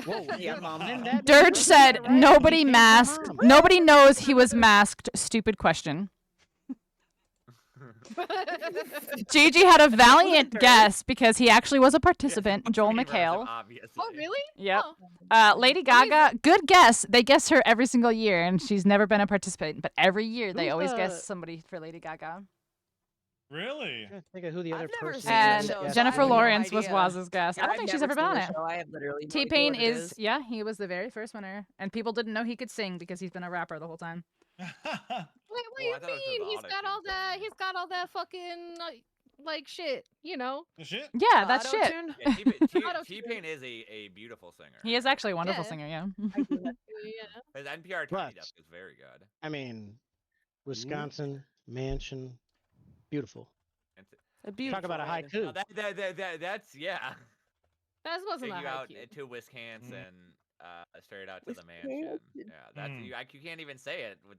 Whoa, Yeah, Mom. Mom. And that Dirge was said right. nobody T-Pain's masked. mom. Nobody knows he was masked. Stupid question. Gigi had a valiant guess because he actually was a participant. Joel McHale. Obviously. Oh, really? Yep. Oh. Lady Gaga, good guess. They guess her every single year, and she's never been a participant. But every year they Who's always the- guess somebody for Lady Gaga. Really? I'm trying to think of who the other I've never person seen is. the And show, so I Jennifer have no Lawrence was idea. Waz's guess. I don't I've think she's never ever been seen on the it. show. I have literally no T-Pain idea what it is, yeah, he was the very first winner, and people didn't know he could sing because he's been a rapper the whole time. What Well, do you I thought it was mean? the He's got auto-tune all that. thing. He's got all that fucking like shit. You know. The shit? Yeah, that's shit. Auto-tune? Yeah, Auto-tune. T-Pain is a beautiful singer. He is actually a wonderful Yeah. singer, yeah. Yeah. His NPR But- Tiny Desk is very good. I mean, Wisconsin mansion, beautiful. A beautiful Talk about a mansion. haiku. That's yeah. That wasn't Take a you out haiku. to Wisconsin, straight out to the Wisconsin? mansion. Yeah, that's Mm. you can't even say it. Take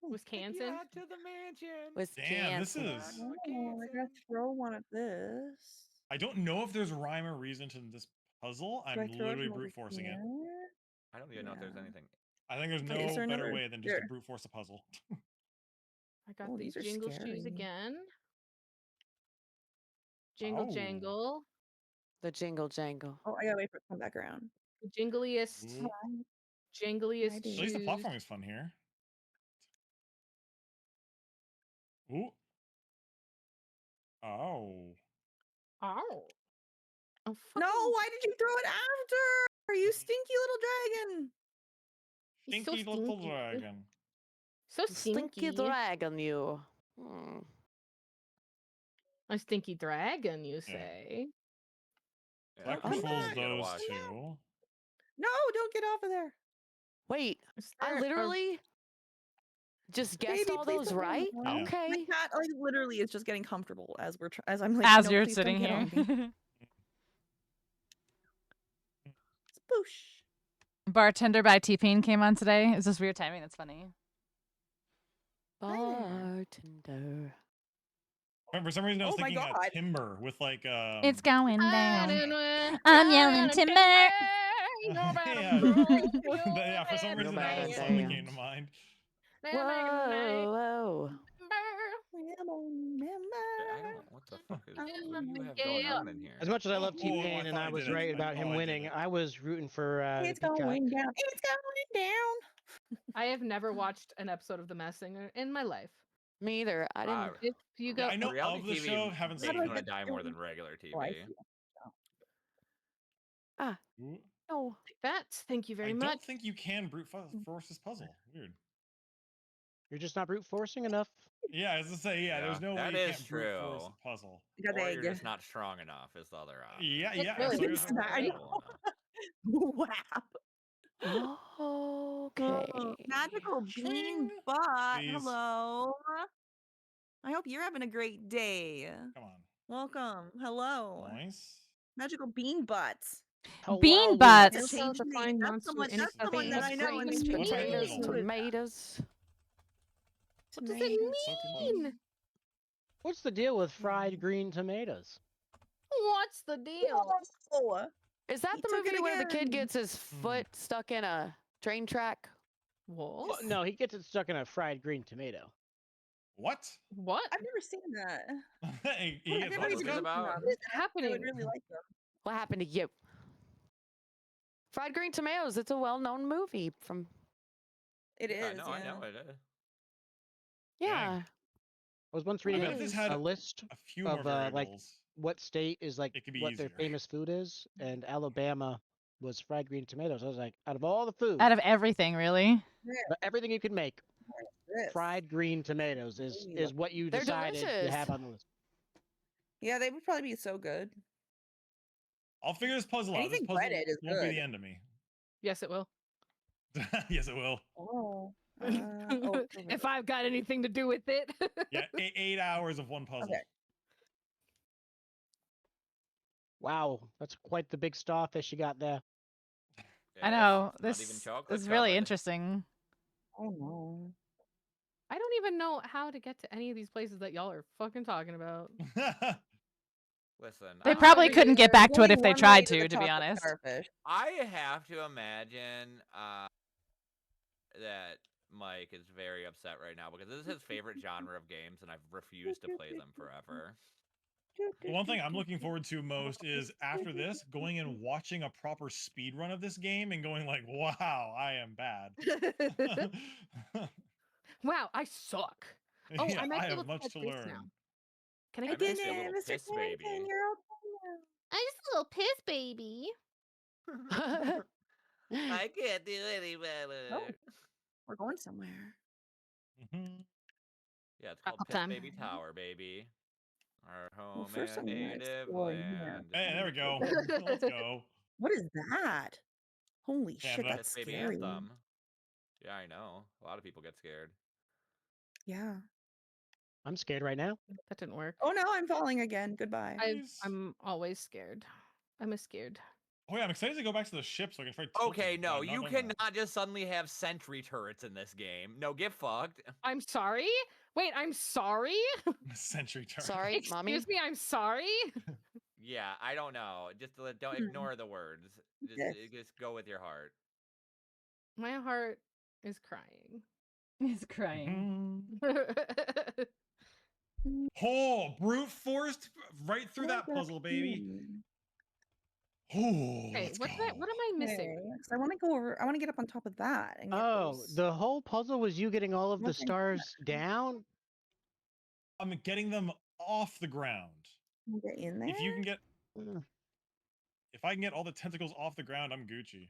you Wisconsin. out to the mansion. Damn, this Wisconsin. is. Oh, I gotta throw one of this. I don't know if there's rhyme or reason to this puzzle. Do I I'm throw it literally from over brute forcing it. here? I don't even know if there's Yeah. anything. I think there's Is no there better another- way than just to there. brute force a puzzle. I got Oh, these these are jingle shoes scary. again. Jingle Oh. jangle. The jingle jangle. Oh, I gotta wait for it to come back around. The jingliest. Ooh. Jingliest At At least the shoes. platforming is fun here. Ooh. Oh. Oh. Oh, No, fucking- why did you throw it after? You stinky little dragon. He's so Stinky little stinky. dragon. So Stinky stinky. dragon, you. Hmm. A stinky dragon, you say? Yeah, That I think controls you gotta those watch. two. No, don't get off of there. Wait, Is I there a- literally just guessed Baby, all please those don't get right. on me. Yeah. Okay. My cat like literally is just getting comfortable as as I'm like As no, you're please don't sitting get here. on me. Spoosh. Bartender by T-Pain came on today. Is this weird timing? That's funny. Bartender. For some reason, I was Oh my thinking God. timber with like. It's going down. I'm I'm yelling timber. Yeah, for some reason that suddenly came to mind. Whoa. I don't. What the fuck is? What do you have going on in here? As much as I love Oh, I T-Pain and thought I I was did it. right about him I did winning, it. I was rooting for It's the Peacock. going down. It's going down. I have never watched an episode of The Masked Singer in my life. Me either. I didn't. If you go, Yeah, I know Reality of the TV show. Haven't makes seen me want to it. die more than regular TV. Oh, I see. Ooh, No. that. Thank you very I much. don't think you can brute force this puzzle. Weird. You're just not brute forcing enough. Yeah, as I say, yeah, there's no way that you is can't brute force true. a puzzle. Got Or egg. you're just not strong enough is the other option. Yeah, It's yeah. really so just here's- I know. Wow. Okay. Oh, magical bean Shing. butt. Please. Hello. I hope you're having a great day. Come on. Welcome. Hello. Nice. Magical bean butts. Bean Hello. butts. It'll change the name. That's someone that I know in the What's right in the Potatoes, middle? tomatoes. What does it So close. mean? What's the deal with fried green tomatoes? What's the deal? Oh, Is that He the took it movie where the kid again. gets his foot stuck in a train track? Well, What? no, he gets it stuck in a fried green tomato. What? What? I've never seen that. He I've gets never what lots was even it of- seen about? them. What is I happening? would really like them. What happened to you? Fried Green Tomatoes. It's a well-known movie from. It is. Yeah, no, I yeah. know it is. Yeah. I was once What reading is? This had a list a few more of like variables. what state is like It could be what their easier. famous food is, and Alabama was fried green tomatoes. I was like, out of all the food, Out of everything, really. but everything you can make, This. fried green tomatoes is what you They're decided to delicious. have on the list. Yeah, they would probably be so good. I'll figure this puzzle out. This Anything puzzle breaded is won't be good. the end of me. Yes, it will. Yes, it will. Oh. If I've got anything to do with it. Yeah, 8 hours of one puzzle. Okay. Wow, that's quite the big starfish you got there. I Yes, know. it's not even This chocolate is really covered. interesting. Oh no. I don't even know how to get to any of these places that y'all are fucking talking about. Listen, They I- probably There's couldn't get back to it only if they one way tried the to be chocolate honest. starfish. I have to imagine that Mike is very upset right now because this is his favorite genre of games, and I've refused to play them forever. The one thing I'm looking forward to most is after this, going and watching a proper speed run of this game and going like, wow, I am bad. Wow, I suck. Oh, Yeah, I might I be able have to much touch to base learn. now. Can I I get miss this? you, little Mr. piss baby. Carrington, you're okay I'm just a little piss baby. I can't do any better. now. Oh, we're going somewhere. Mhm. Yeah, it's called Up Piss time. Baby Tower, baby. Our home first and I'm gonna native explore here. land. Hey, there we go. Let's go. What is that? Holy shit, Canada. that's Piss Baby scary. Anthem. Yeah, I know. A lot of people get scared. Yeah. I'm scared right now. That didn't work. Oh no, I'm falling again. Goodbye. Nice. I'm always scared. I'm a scared. Oh yeah, I'm excited to go back to the ship so I can try. tilting, Okay, but no, I've not you done that. cannot just suddenly have sentry turrets in this game. No, get fucked. I'm sorry? Wait, I'm sorry? Sentry turret. Sorry, mommy. Excuse me, I'm sorry? Yeah, I don't know. Just don't ignore the words. Yes. Just go with your heart. My heart is crying. He's crying. Mhm. Oh, brute forced right through that puzzle, baby. Oh, Okay, let's what go. am I missing? I want to go over. I want to get up on top of that. And get Oh, those- the whole puzzle was you getting all of the Nothing. stars down? I'm getting them off the ground. Get in there. If you can get, Mm. if I can get all the tentacles off the ground, I'm Gucci.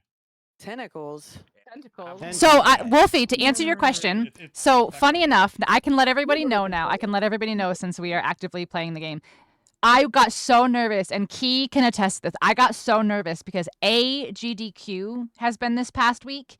Tentacles. Tentacles. Then- So, Wolfie, to answer your question, It's so that funny kind. enough, I can let everybody know now. I can let everybody know since we are actively playing the game. I got so nervous, and Key can attest to this. I got so nervous because GDQ has been this past week.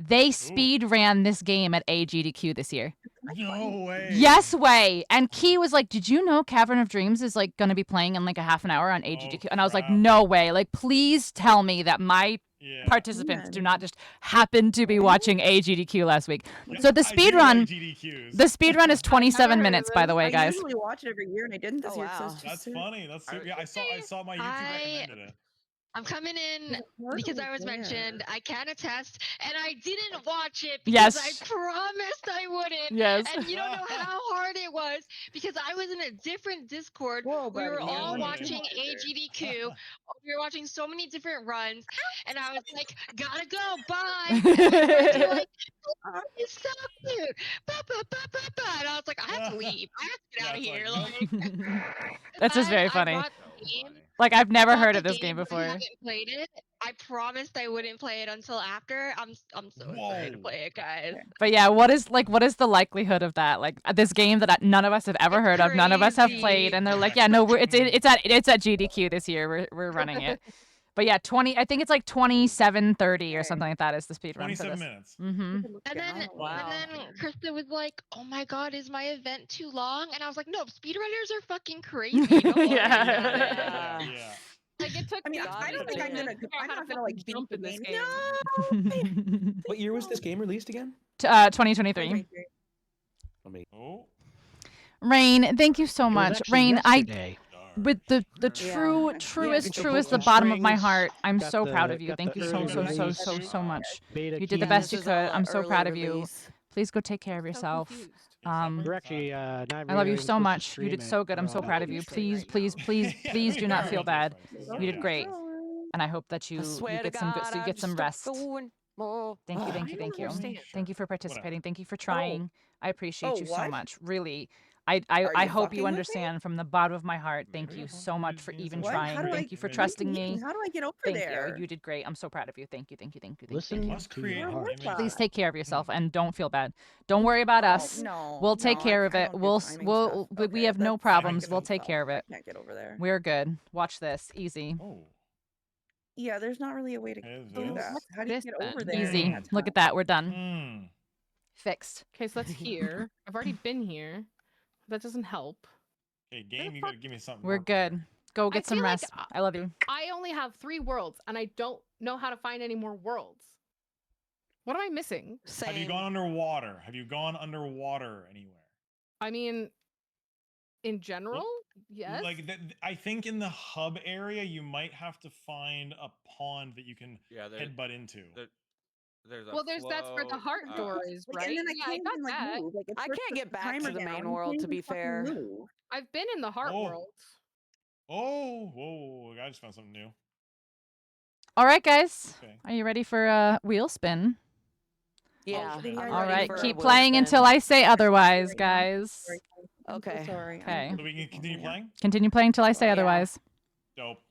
They speed ran this game at AGDQ this year. No way. Yes way. And Key was like, "Did you know Cavern of Dreams is like going to be playing in like a half an hour on AGDQ?" And I was like, crap. "No way. Like please tell me that my participants do not just happen to be watching AGDQ last week." So the speed run the speed run is 27 minutes by the way, I guys. usually watch it every year, and I didn't this year. So it's That's just funny. That's super. Yeah, I saw my YouTube recommended it. I'm coming in because I was mentioned. I can attest, and I didn't watch it Yes. because I promised I wouldn't. Yes. And you don't know how hard it was because I was in a different Discord. We were buddy, all yeah. watching AGDQ. We were watching so many different runs, and I was like, "Gotta go, bye." And my friends were like, "Oh, it's so cute." And I was like, "I have to leave. I have to get out of here." Like, That's just very I funny. bought the game. Like I've never Bought heard the of this game but I before. haven't played it. I promised I wouldn't play it until after. I'm so excited to play it, guys. But yeah, what is the likelihood of that? Like this game that none of us have ever heard of, none of us have played, and they're like, "Yeah, no, it's at GDQ this year. We're running it." But yeah, I think it's like 27:30 or something like that is the speed run for 27 this. minutes. Mm-hmm. And then Krista was like, "Oh my god, is my event too long?" And I was like, "No, speedrunners are fucking crazy. Don't worry about it." Yeah. Like it took. I mean, I don't think I'm gonna. I'm not gonna like beat the this game. game. What year was this game released again? 2023. Oh. Rain, thank you so It was much. actually Rain, yesterday. with the truest the bottom of my heart, I'm Got so proud the- of you. got Thank the you so early much. beta You did the keys. best you This is could. all I'm so early proud of you. release. Please go take care of yourself. We're actually not I love you really so supposed to much. You stream did it so good. I'm so for all proud that. of you. Please do not feel bad. You did great. And I hope that you get some good, so you get some rest. Thank you. Thank you for participating. Thank you for trying. I appreciate you so what? much. Really. I hope you understand from the bottom of my heart. Thank you so much for even What? trying. How do I- Thank you for what do you trusting mean? me. How do I get over Thank there? you. You did great. I'm so proud of you. Thank you. Listen to your heart. Please take care of yourself and don't feel bad. Don't worry about us. No, We'll take no, care I- of I it. don't do We'll timing we'll stuff. we have no that's problems. fine. We'll take care of it. I can't get over there. We're good. Watch this. Easy. Oh. Yeah, there's not really a way to Is do this? that. How do you This get then? over there? Easy. That's Look hard. at that. We're done. Hmm. Fixed. Okay, so that's here. I've already been here. That doesn't help. Okay, game, you gotta give me something. We're more clear. good. Go get some feel like, rest. I love you. I only have 3 worlds, and I don't know how to find any more worlds. What am I missing? Have you gone underwater? Have you gone underwater anywhere? I mean, in general, yes. Like, I think in the hub area, you might have to find a pond that you can headbutt into. There's a Well, that's where the heart door is, Like, right? and then I Yeah, can't got even like that. move. Like, it I starts can't the get back timer to the main down. world, You to be can't even fair. fucking move. I've been in the heart Oh. world. Oh, whoa, I just found something new. All right, guys. Okay. Are you ready for a wheel spin? Yeah. I'm All ready right. for a Keep wheel playing spin. until I say otherwise, guys. Okay. Sorry. Okay. So we can continue playing? Continue playing until I say Yeah. otherwise. Dope.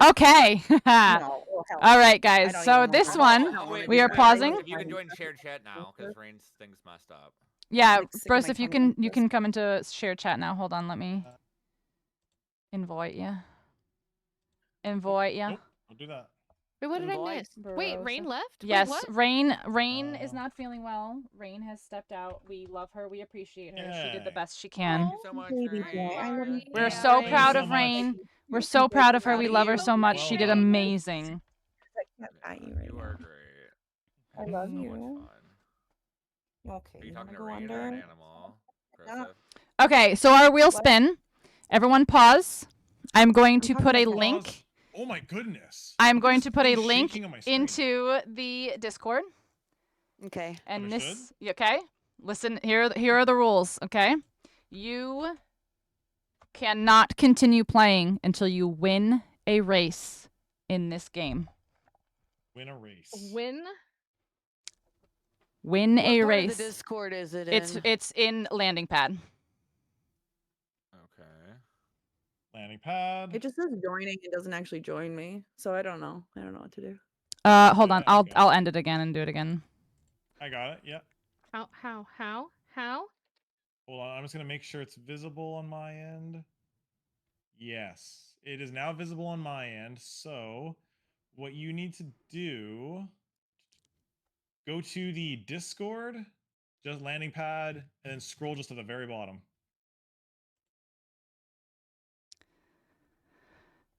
Okay. No, oh, hell All right, I guys. don't So even this wanna- one, I don't wanna we do are that. pausing. If you can join shared chat now, because Rain's thing's messed up. Yeah, like, sick of Bruce, my if you tongue can, you can come into share chat now. Hold on, let me invite you. Invite you. Nope, I'll do that. Wait, what did I Invite miss? Wait, Rain left? Wait, Yes, what? Rain is not feeling well. Rain has stepped out. We love her. We appreciate her. She did the Yay. best she can. Thank you so much, Baby Rain. boy, I love you. We're Yeah, so Rain. proud Thank you of so Rain. much. We're so proud of her. Proud We of love her you. so much. Well She did done. amazing. I can't at you right You now. are great. I love So much you. fun. Okay. Are you wanna talking to go Rain or an under? animal? No. Krista? Okay, so our wheel spin. Everyone pause. I'm going to I'm put a talking about link. Pause. Oh my goodness. I'm going What is to put a this link shaking on my screen? into the Discord. Okay. And Understood. this, okay? Listen, here are the rules, okay? You cannot continue playing until you win a race in this game. Win a race. Win? Win What a part race. of the Discord is it in? It's in landing pad. Okay. Landing pad. It just says joining. It doesn't actually join me, so I don't know. I don't know what to do. Hold on. Yeah, okay. I'll end it again and do it again. I got it. Yeah. How? Hold on. I'm just gonna make sure it's visible on my end. Yes, it is now visible on my end. So what you need to do, go to the Discord, just landing pad, and then scroll just to the very bottom.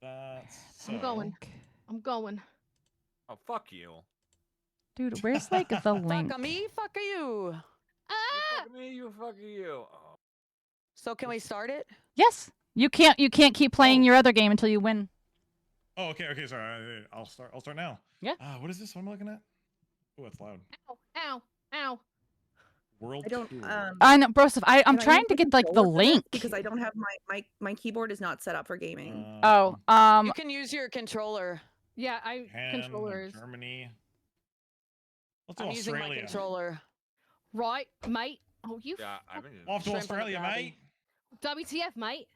That's so. I'm going. I'm going. Oh, fuck you. Dude, where's like the link? Fuck me, fuck you. Ah! Fuck me, you fuck you. Oh. So can we start it? Yes. You can't keep playing your other game until you win. Oh, okay, sorry. I'll start now. Yeah. What is this? What am I looking at? Oh, it's loud. Ow! Ow! Ow! World I don't. tour. I know, Broseph. I'm can I trying use to the get like the controller for this? link. Because I don't have my keyboard is not set up for gaming. Oh, You can use your controller. Yeah, Japan, controllers. Germany. Let's do I'm using my Australia. controller. Right, mate. Oh, you. Yeah, I've been Off to Shrimp on the Australia, barbie. mate. WTF, mate?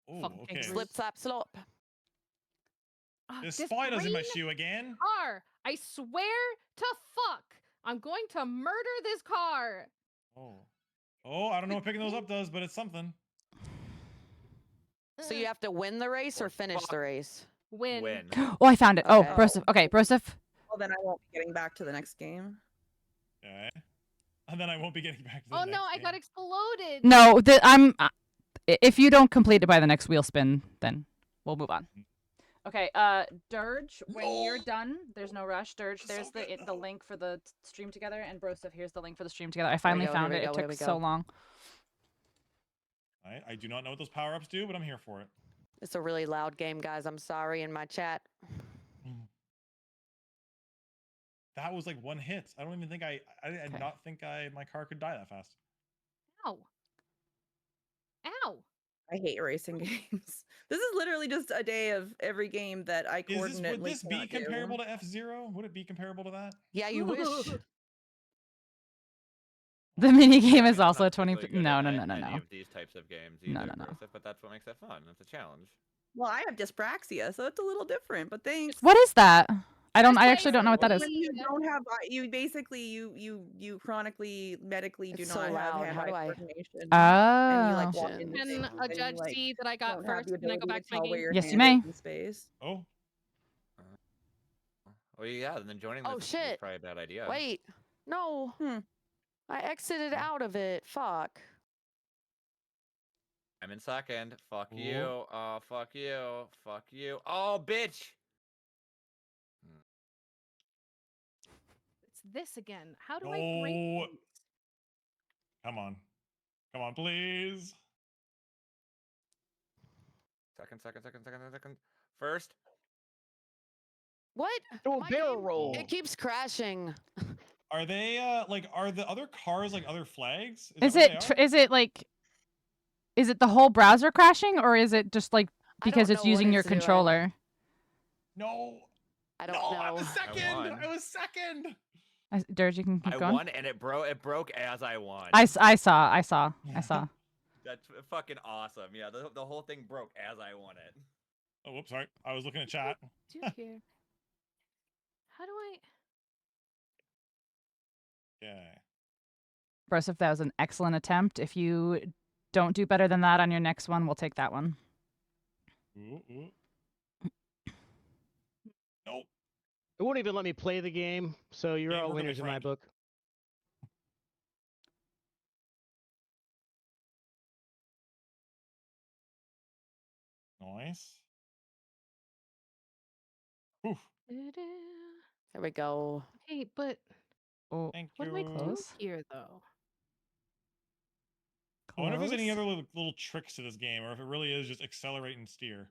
Oh, Fucking okay. kangaroos. Slip, slap, slop. There's This spiders in my green shoe again. car. I swear to fuck. I'm going to murder this car. Oh, I don't know what picking those up does, but it's something. So you have to win the race or finish the race? Win. win. Oh, I found it. Oh, Okay. Broseph. Okay, Broseph. Well, then I won't be getting back to the next game. Okay. And then I won't be getting back to the Oh next no, I game. got exploded. No, if you don't complete it by the next wheel spin, then we'll move on. Okay, Dirge, when you're done, there's no rush. Dirge, there's the link for the stream together, and Broseph, here's the link for the stream together. I finally go, found here it. we It go, here took we so go. long. I do not know what those power-ups do, but I'm here for it. It's a really loud game, guys. I'm sorry in my chat. That was like one hit. I don't even think I did not think my car could die that fast. Ow. Ow. I hate racing games. This is literally just a day of every game that I Would coordinately this be cannot do. comparable to F-Zero? Would it be comparable to that? Yeah, you wish. The mini game is I'm also not 20. particularly good No, at no, no, no, any no. of these types of games No, either, no, no. Joseph, but that's what makes it fun. It's a challenge. Well, I have dyspraxia, so it's a little different. But thanks. What is that? I Just actually don't know what that is. When you don't have, you basically you chronically medically do It's not so have loud. How hand-eye do I- coordination. Oh. And you like walk into Can things Can a and you, judge like, see that I got don't have first? the Can I go ability back to to my tell where game? your Yes, you hand may. is in space. Oh. Well, yeah, and then joining Oh, this is shit. probably a bad idea. Wait. No. I exited out of it. Fuck. I'm in second. Fuck Ooh. you. Oh, fuck you. Fuck you. Oh, bitch. It's this again. How do I No. break these? Come on. Come on, please. Second. First. What? Oh, My barrel game- roll. It keeps crashing. Are they are the other cars like other flags? Is that what it they are? is it the whole browser crashing, or is it just like I don't because it's know what using your it's doing. controller? No. I don't No, know. I was second. won. I was second. Dirge, you can keep I going. won and it broke as I won. I saw. That's fucking awesome. Yeah, the whole thing broke as I won it. Oh, whoops, sorry. I was looking at chat. Do here. How do I? Okay. Broseph, that was an excellent attempt. If you don't do better than that on your next one, we'll take that one. Ooh. Nope. It won't even let me play the game, so you're Game all over, my winners in my friend. book. Nice. Oof. There we go. Hey, but Oh, Thank what you. do I do Close. here though? I wonder if there's any Close. other little tricks to this game, or if it really is just accelerate and steer.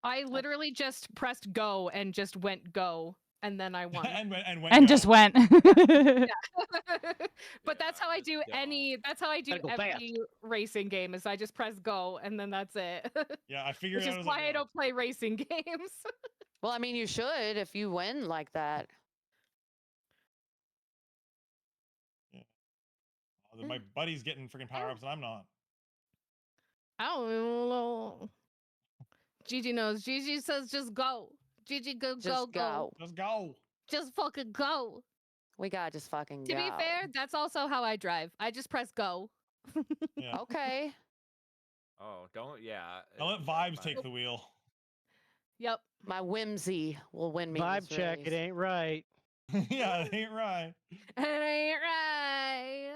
I literally just pressed go and just went go, and then I won. And just went. But that's how I do any. That's how I do Gotta go fast. every racing game. Is I just press go and then that's it. Yeah, I figured Which out. is I was why like, I don't play racing games. Well, I mean, you should if you win like that. my buddy's getting freaking power-ups and I'm not. I don't know. Gigi knows. Gigi says just go. Gigi go Just go. Just go. Just fucking go. We gotta just fucking To go. be fair, that's also how I drive. I just press go. Yeah. Okay. Oh, don't. Yeah. I'll let it's vibes fine. take the wheel. Yep. My whimsy will win me Vibe this check. race. It ain't right. Yeah, it ain't right. It ain't right.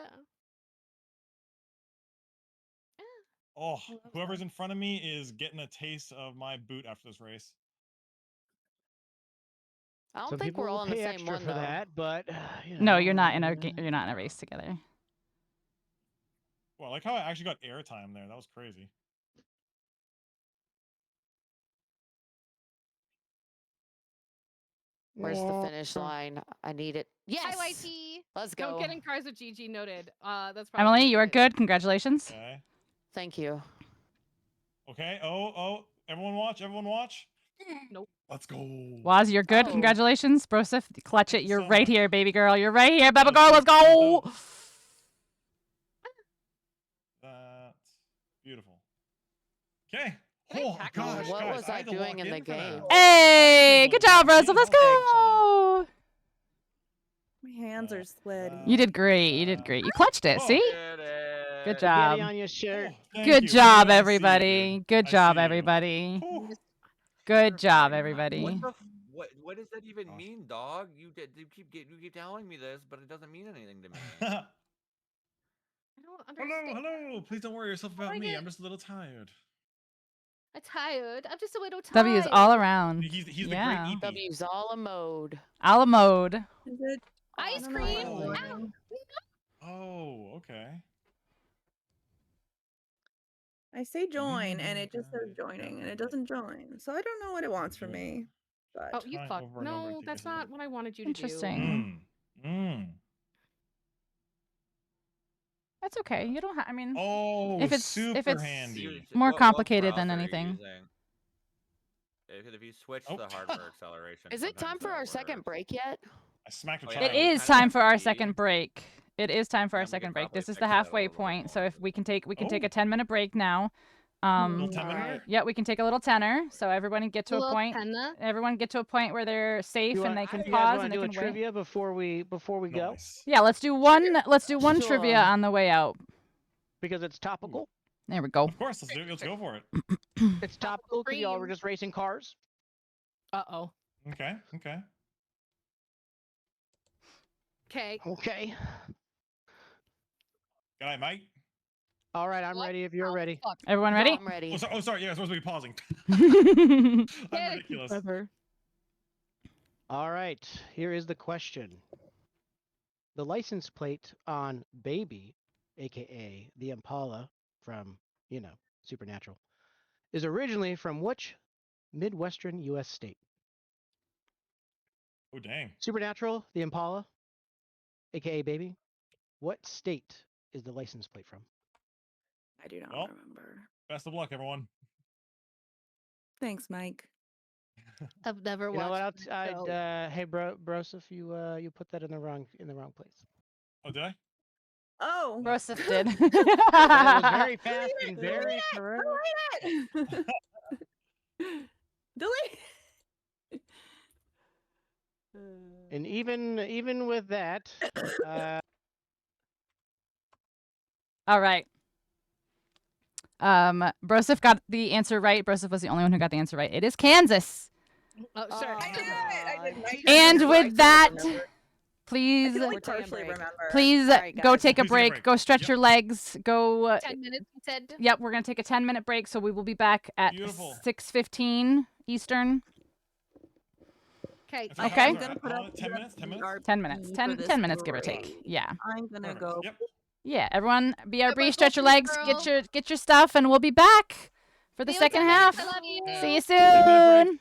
Oh, Well, that was whoever's fun. in front of me is getting a taste of my boot after this race. I don't Some think people we're will all in the pay same extra one for though. that, but you No, know, you're not in a you're not in a race together. Well, I like how I actually got airtime there. That was crazy. Where's the finish line? I need it. Yes. Hi, YT. Let's Don't go. get in cars with Gigi noted. That's probably Emily, gonna you are hit. good. Congratulations. Okay. Thank you. Okay. Oh. Everyone watch. Everyone watch. Nope. Let's go. Waz, you're good. Oh. Congratulations. Broseph, clutch it. Thank you You're so right much. here, baby girl. You're right here, baby Let's girl. go, Let's go. That's beautiful. Okay. Can I Oh tackle gosh, her? What guys, was I I had to doing lock in the for that. game? Hey, I good had to job, lock Broseph. in. Let's Egg time. go. My hands are sweaty. You did great. You did great. You clutched it. Oh. See? Did it. Good spaghetti job. on your shirt. Oh, thank Good you. job, I see you, everybody. dude. Good I job, see you. everybody. Whew. Good job, What everybody. the? What does that even Gosh. mean, dog? You keep telling me this, but it doesn't mean anything to me. I don't understand. Hello. Please don't worry yourself about I me. get- I'm just a little tired. I'm tired. I'm just a little tired. W is all around. He's the great Yeah. EP. W's all a mode. A la mode. Is it? I Ice don't know why cream. I'm Oh. joining. Oh, okay. I say join, and it just says Okay. joining, and it doesn't join. So I don't know what it wants from me. But Oh, you Trying fuck. over and over No, to that's get it. not what I wanted you to do. Interesting. That's okay. You don't have. I mean, Oh, if it's super handy. more What complicated than browser are you anything. using? Because if you switch Oh. the hardware acceleration, Is it time sometimes for that our second works. break yet? I smacked a Oh, child. It yeah, we is kinda time have for to our pee. second break. It is time for our Then we could second break. probably This is fix the that a halfway little bit point. So more. if we can take a Oh. 10-minute break now. Little 10 minute? Alright. Yeah, we can take a little tenor. So everyone get to a point. Tenna. Everyone get to a point where they're safe and they can You guys pause want and to they do a can wait. trivia before we go? Nice. Yeah, let's do one. Let's do one trivia Sure. on the way out. Because it's topical. There we go. Of course, let's go for it. It's topical because y'all were Cream. just racing cars. Uh-oh. Okay. Okay. Okay. Good night, Mike. All right, I'm ready if you're ready. Fuck. Everyone ready? I'm ready. Oh, sorry. Yeah, I'm supposed to be pausing. All I'm ridiculous. All right, here is the question. The license plate on Baby, aka the Impala from, Supernatural, is originally from which Midwestern U.S. state? Oh, dang. Supernatural, the Impala, aka Baby. What state is the license plate from? I do not Well. remember. Best of luck, everyone. Thanks, Mike. I've never You know what? watched. Hey, Broseph, you put that in the wrong place. Oh, did I? Oh. Broseph did. But it was very fast and very correct. Delete it. Delete. And even with that, All right. Broseph got the answer right. Broseph was the only one who got the answer right. It is Kansas. Oh, sure. I did it. I did it. And I with did that, remember. I please, can only We're taking a partially break. remember. please Sorry, go guys. take a Please take a break. break. Go stretch Yep. your legs. Go. 10 minutes, you said? Yep, we're gonna take a 10-minute break, so we will be back at Beautiful. 6:15 Eastern. Okay. That's right. Okay. How I'm long gonna is put it? up 10 minutes? 10 minutes? 10 minutes. 10 minutes, give or take. break. Yeah. I'm gonna Perfect. go. Yep. Yeah. Everyone, BRB, Bye-bye, stretch your Focus legs. Girl. Get your stuff, and we'll be back for the See you in second 10 minutes. half. I love you. See you 10-minute break. soon.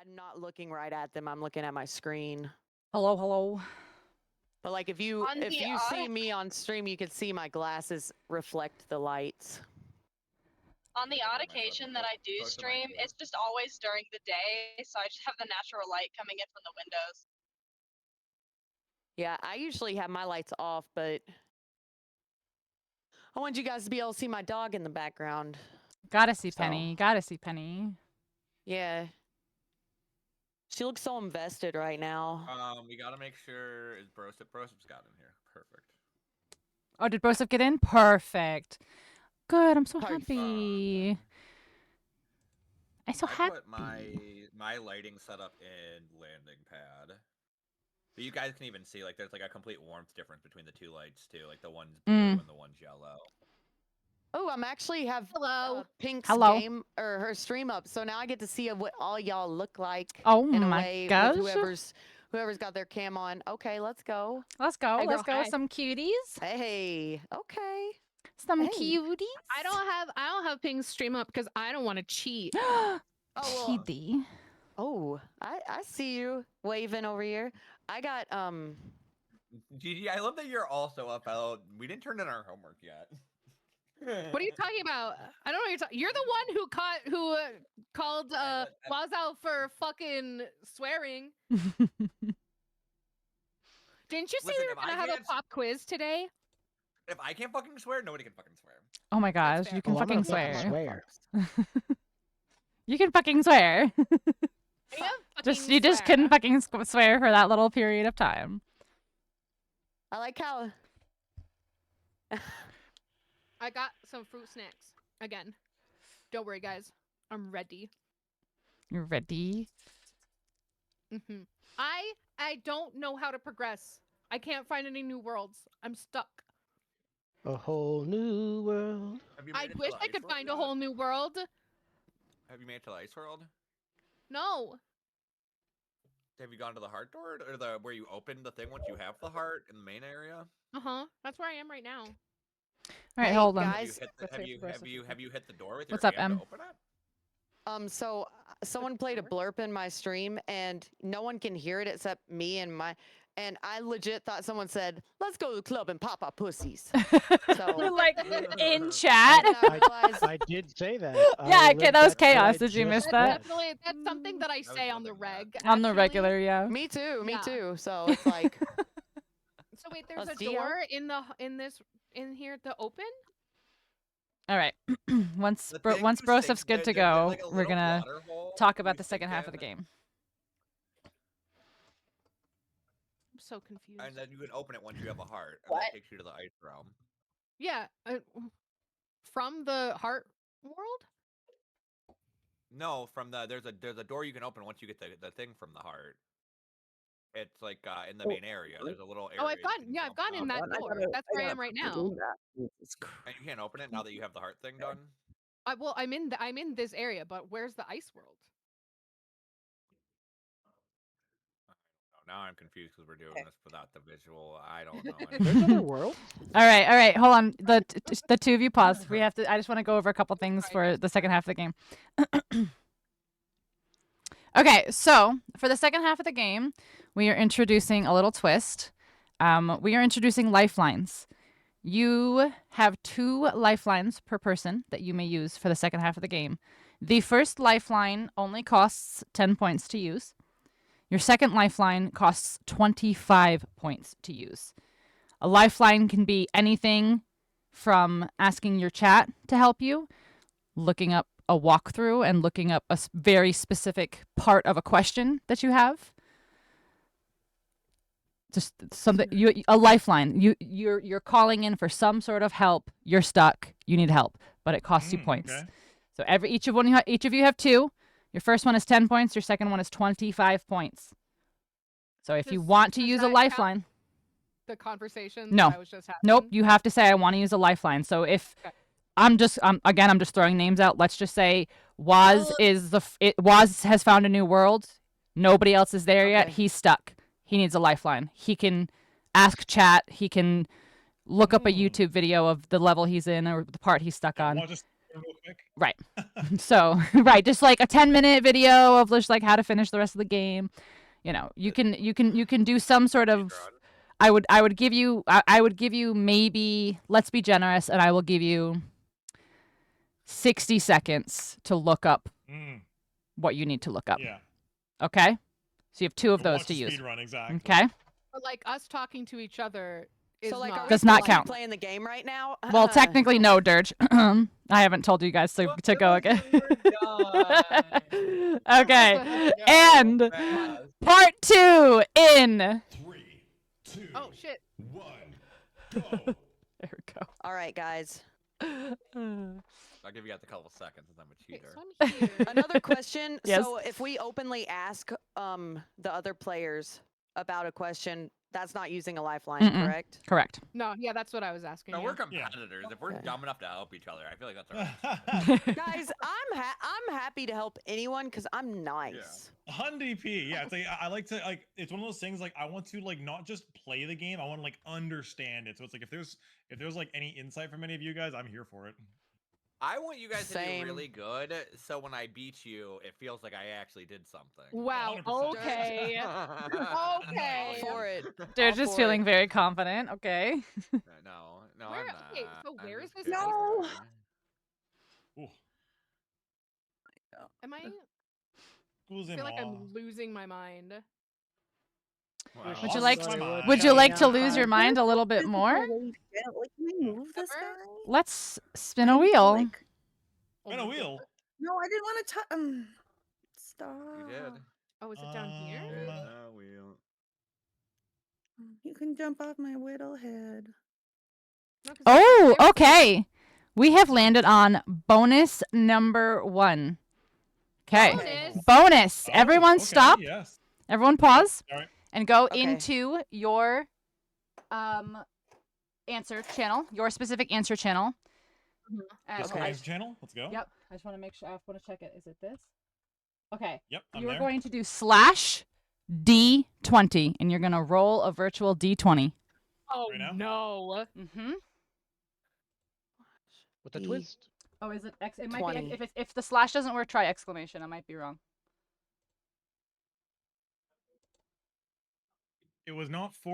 I'm not looking right at them. I'm looking at my screen. Hello, hello. But like if you On the see me on stream, you can see my glasses reflect the lights. On the odd Myself occasion that I do close to my stream, door. it's just always during the day, so I just have the natural light coming in from the windows. Yeah, I usually have my lights off, but I want you guys to be able to see my dog in the background. Gotta see So- Penny. Gotta see Penny. Yeah. She looks so invested right now. We gotta make sure is Brosep's got in here. Perfect. Oh, did Broseph get in? Perfect. Good. I'm so Perfect. happy. I'm so I happy. put my lighting setup in landing pad. But you guys can even see like there's like a complete warmth difference between the two lights too. Like the one's blue and the one's yellow. Oh, I'm actually have Hello. Pink's Hello. game or her stream up, so now I get to see what all y'all look like. Oh in a my way gosh. with whoever's got their cam on. Okay, let's go. Let's go. Hey, Let's girl, go. hi. Some cuties. Hey, okay. Some Hey. cuties. I don't have Ping's stream up because I don't want to cheat. Oh, well, Kitty. oh, I see you waving over here. I got Gigi, I love that you're also up out. We didn't turn in our homework yet. What are you talking about? I don't know what you're talking. You're the one who called Waz out for fucking swearing. Didn't you say Listen, we were if I gonna have a can't- pop quiz today? If I can't fucking swear, nobody can fucking swear. Oh my That's gosh, fair. you can Well, I'm fucking gonna fucking swear. swear. You can fucking swear. You just couldn't fucking swear for that little period of time. I like how I got some fruit snacks again. Don't worry, guys. I'm ready. You're ready. hmm I don't know how to progress. I can't find any new worlds. I'm stuck. A whole new world. Have you made I it to wish the I ice could world find a yet? whole new world. Have you made it to the ice world? No. Have you gone to the heart door or the where you open the thing once you have the heart in the main area? That's where I am right now. All right, Hey, hold on. guys. Have you hit the door with What's your up, hand Em? to open it? so someone played a blurb in my stream and no one can hear it except me and I legit thought someone said, "Let's go to the club and pop our pussies." So Like in chat. and I realized I did say that. Yeah, I okay, lived that was what I chaos. Did you just miss said. that? That's something that I was say on the loving that. reg. On the actually. regular, yeah. me too, me Yeah. too. So it's like So wait, there's Let's a see, door in here to open? All right. once The Bro thing once you Brosep's sink- good there- to there's go, like a we're little gonna water hole talk you about the second sink half of the in, game. I'm so confused. and then you can open it once you have a heart, and What? that takes you to the ice realm. Yeah, from the heart world? No, from the there's a door you can open once you get the thing from the heart. It's like in the main area. There's a little area. Oh, I've you gone. can Yeah, I've jump gone in up. that door. That's where I am right now. And you can't open it now that you have the heart thing done. Well, I'm in this area, but where's the ice world? Oh, now I'm confused because we're doing this without the visual. I don't know. There's other worlds. All right. Hold on. The two of you pause. We have to. I just want to go over a couple things for the second half of the game. Okay, so for the second half of the game, we are introducing a little twist. We are introducing lifelines. You have 2 lifelines per person that you may use for the second half of the game. The first lifeline only costs 10 points to use. Your second lifeline costs 25 points to use. A lifeline can be anything from asking your chat to help you, looking up a walkthrough and looking up a very specific part of a question that you have. Just something, a lifeline. You're calling in for some sort of help. You're stuck. You need help, but it costs you points. Okay. So each of you have 2. Your first one is 10 points. Your second one is 25 points. So if you want to does use a that count lifeline, The conversation No. that I was just having. nope, you have to say I want to use a lifeline. So if Okay. I'm just throwing names out. Let's just say Waz Waz has found a new world. Nobody else is there yet. Okay. He's stuck. He needs a lifeline. He can ask chat. He can look up a YouTube video of the level he's in or the part he's stuck on. Want to just real quick. Right. So right, just like a 10-minute video of just like how to finish the rest of the game. You know, you can do some sort of. I would give you maybe, let's be generous, and I will give you 60 seconds to look up what you need to look up. Yeah. Okay? So you have 2 of We'll those watch to the use. speed run, exactly. Okay? But like us talking to each other is So like, not. Does not still count. playing the game right now? Well, technically no, Dirge. I haven't told you guys to go again. Okay. And part 2 in 3, 2, Oh shit. 1, go. There we go. All right, guys. I'll give you guys a couple seconds since I'm a Okay, cheater. so I'm here. Another question. Yes. So if we openly ask the other players about a question, that's not using a lifeline, Mm-mm. correct? Correct. No, yeah, that's what I was asking. No, you. we're competitors. If we're Okay. dumb enough to help each other, I feel like that's our Guys, I'm happy to help anyone because I'm nice. 100p. Yeah, it's like I like to like. It's one of those things like I want to like not just play the game. I want to like understand it. So it's like if there's like any insight from any of you guys, I'm here for it. I want you guys to Same. do really good, so when I beat you, it feels like I actually did something. Wow. 100%. Okay. Okay. For it. They're All just for feeling it. very confident. Okay. No, Where- I'm not. okay, so I'm where is just this kidding. No. Ooh, Am I? schools I in feel like law. I'm losing my mind. Wow. Would you Awesome. like Come on. Would you like to Yeah. lose your mind a little bit more? Like, can we move this guy? Let's spin I a need to, wheel. like- Oh Spin a my wheel. God. No, I didn't want to touch. Stop. You did. Oh, is it down here? You can jump off my whittle head. No, 'cause Oh, there's- okay. We have landed on bonus number 1. Okay. Bonus. Bonus. Oh, Everyone okay, stop. Yes. Everyone pause All right. and go Okay. into your answer channel, your specific answer channel. Discord Okay. answer channel. Let's go. Yep. I just want to make sure. I want to check it. Is it this? Okay. Yep. I'm You're there. going to do /D20 and you're going to roll a virtual D20. Oh Right now? no. Mm-hmm. With a D. twist. Oh, is it X? It might 20. be if the slash doesn't work, try exclamation. I might be wrong. It was not /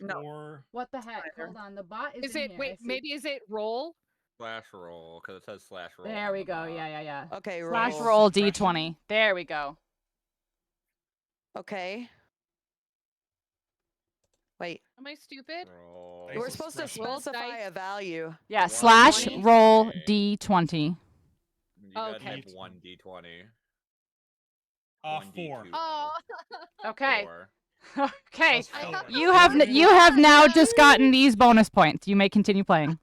No. or. What the heck? Either. Hold on. The bot is Is in it? here. I Wait, see. maybe is it roll? Slash roll, because it says slash roll. There on we the go. bot. Yeah. Okay, Slash roll. roll Suppression. D20. There we go. Okay. Wait, Am I stupid? Roll. Dice we're is supposed to suppression. specify Dice. a value. Yeah. One / roll D20. D20. You gotta Okay. type 1d20. 4. 1d20. Oh. Okay. 4. Okay. Plus I 4. thought You have now just gotten these bonus points. You may continue playing.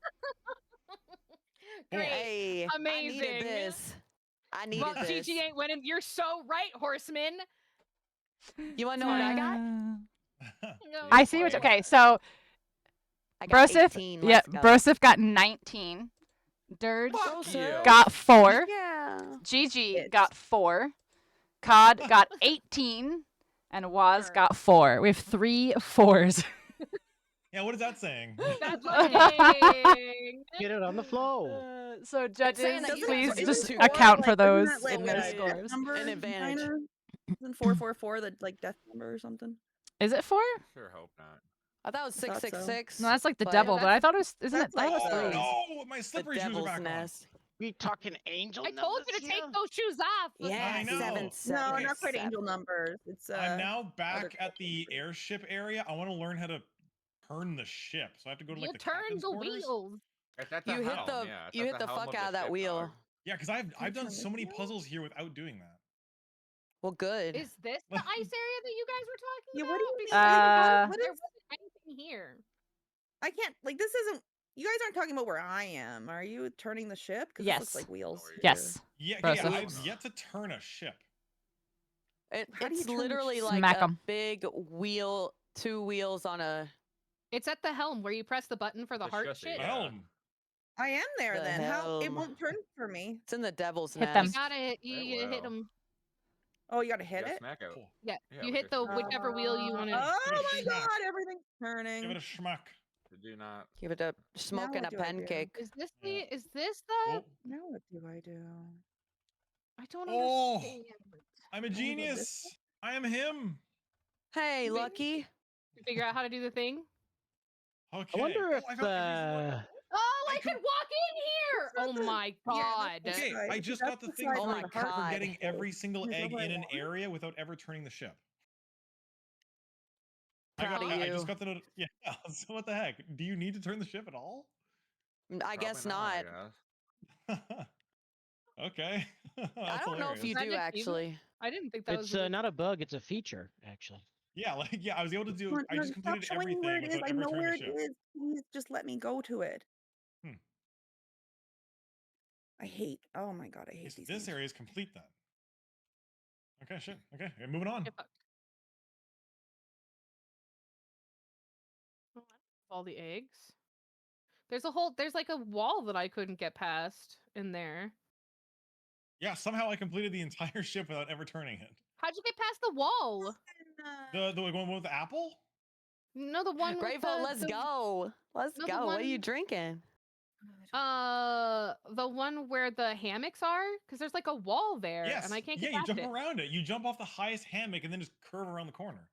Great. Hey, I Amazing. needed this. I needed Well, this. TG ain't winning. You're so right, horseman. You want to know what I got? No. I see what. Okay, so I got Brosif, 18. yeah, Let's go. Brosif got 19. Dirge Fuck you. got 4. Yeah. Gigi It's- got 4. Cod got 18. And Waz got 4. We have 3 4s. Yeah, what is that saying? That's winning. Get it on the flow. So judges, saying that you please guys are just too account Like, for isn't those that, like, in a those a scores. number An advantage. kinda? Isn't 444 the like death number or something? Is it 4? Sure hope not. I thought it was I thought so. 666. No, that's like the but- devil, but I that's- thought it was. Isn't it? that's I thought like it was the- 3s. No, my The slippery shoes are devil's back nest. We talking angel I told you to numbers take here? those shoes off. Yeah, I know. 777. No, not quite angel numbers. It's I'm now back other at the airship area. I want to learn how to turn the ship, so I have to go to like You the turn captain's the quarters. wheels. It's at You hit helm, the yeah, it's you at hit the helm fuck of out of that ship, wheel. dog. Yeah, because I've done turn so this many wheel? puzzles here without doing that. Well, good. Is this the ice area that you guys were talking Yeah, about? what do you mean? Because What there is- wasn't anything here. I can't like this isn't. You guys aren't talking about where I am. Are you turning the ship? Because Yes. looks like wheels. No, you're Yes. Yeah, Process. yeah, I've yet to turn a ship. How do you It's turn the literally ship? like Smack a 'em. big wheel, 2 wheels on a. It's at the helm where you press the button for the The heart chassis, shit. yeah. Helm. I am there The then. How it helm. won't turn for me? It's in the devil's Hit nest. them. You gotta hit. You, It you hit will. them. Oh, you gotta You hit gotta it. smack out. Cool. Yeah. Yeah, You with hit the your whichever wheel you want to. Oh Give it a my smack. god, everything's turning. Give it a schmuck. Do not. Give it a smoking what a do I do? pancake. Is this Yeah. the? Is this the? Oh, Now what do I do? I don't Oh. understand. I'm a Wanna go this genius. I am him. Hey, Lucky. You figure out how to do the thing. Okay. I wonder Oh, if I found every single- Oh, I I could could- walk in here. Oh my god. that's Okay, right. I just That's got the the thing side Oh for, my the heart for God. getting every single Is that egg what I in an want? area without ever turning the ship. Proud of I just you. got the yeah. So what the heck? Do you need to turn the ship at all? I guess Probably not. I guess. Okay. I That's don't know if you hilarious. That do didn't even- actually. I didn't think that it's was. not a bug, it's a feature, actually. Yeah, like I was able to do. I just Stop completed showing me where everything it is. without I ever know turning where the it ship. is. Please just let me go to it. Hmm. I hate. Oh my god, I hate Yes, these. this games. area is complete then. Okay, shit. Okay, moving on. Get fucked. All the eggs. There's like a wall that I couldn't get past in there. Yeah, somehow I completed the entire ship without ever turning it. How'd you get past the wall? The one with the apple? No, the one with Grateful, the, let's the, go. Let's No, the go. What are you one- drinking? the one where the hammocks are, because there's like a wall there, Yes. and I can't yeah, get you past jump it. around it. You jump off the highest hammock and then just curve around the corner.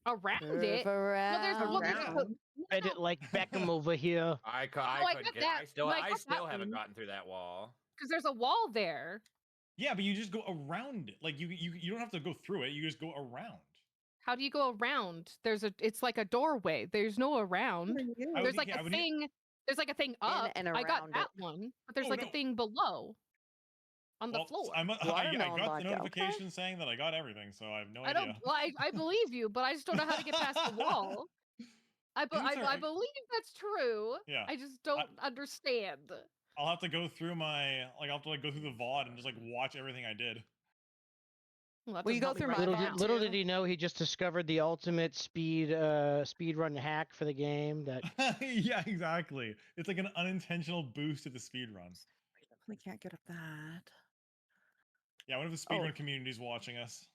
Around it. No, there's Around. Edit like Beckham over here. I Oh, I couldn't got get. that. I still. No, I I got that still haven't one. gotten through that wall. Because there's a wall there. Yeah, but you just go around it. Like you don't have to go through it. You just go around. How do you go around? It's like a doorway. There's no around. Where are you? I would There's think- like yeah, I a would need- thing. There's like a thing up. and I got around that it. one, but there's Oh, like no. a thing below on the Well, floor. I got Watermelon the vodka, okay. notification saying that I got everything, so I have no I idea. don't. Well, I believe you, but I just don't know how to get past the wall. I It's believe alright. that's true. Yeah. I just don't understand. I'll have to go through I'll have to go through the VOD and just watch everything I did. Well, that Will you doesn't go help me through right my now. VOD? Little did he know he just discovered the ultimate speed run hack for the game. That Yeah, exactly. It's like an unintentional boost to the speed run. I definitely can't get up that. Yeah, one of the speedrun communities watching us.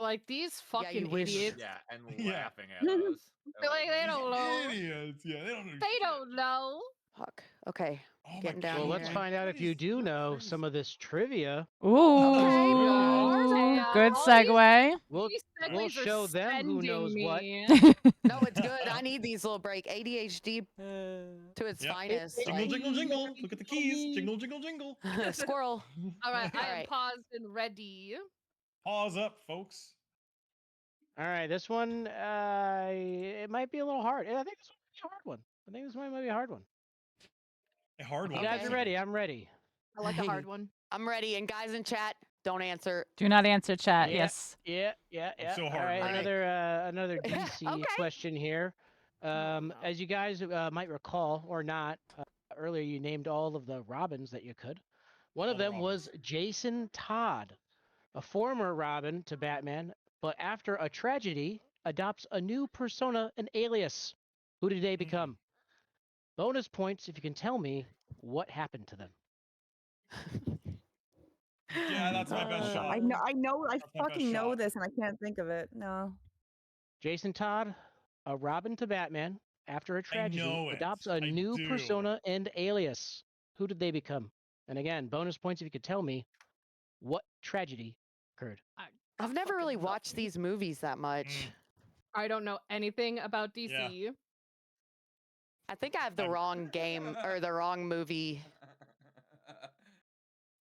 Like these Yeah, you fucking wish. idiots. Yeah, and Yeah. laughing at us. They're like, they don't know. Idiots. Yeah, they don't know. They shit. don't know. Fuck. Okay. Oh my Getting down well, God, let's here. find out if you do know some of this trivia. Ooh, good All segue. We'll These we'll segues are show them who knows sending what. me. No, it's good. I need these little break. ADHD to its Yep. finest. Jingle, like- jingle, jingle. Look at the keys. Jingle, jingle, jingle. Squirrel. All right, I am Alright. paused and ready. Pause up, folks. All right, this one it might be a little hard. I think this one might be a hard one. I think this one might be a hard one. A hard You one. guys I'd are say. ready? I'm ready. I like a hard one. I'm ready. And guys in chat, don't answer. Do not answer chat. Yeah. Yes. Yeah. so All hard, right, right? another DC Okay. question here. As you guys might recall or not, earlier you named all of the Robins that you could. One All of the them was Jason Todd, a former Robin to Batman, but after a tragedy, adopts a new persona, an alias. Who did they become? Bonus points if you can tell me what happened to them. Yeah, that's my best shot. I know. I That's my best fucking know shot. this, and I can't think of it. No. Jason Todd, a Robin to Batman, after a tragedy, know it. adopts a I new do. persona and alias. Who did they become? And again, bonus points if you could tell me what tragedy occurred. I've never really fucking know. watched these movies that much. I don't know anything about DC. I think I have the wrong game or the wrong movie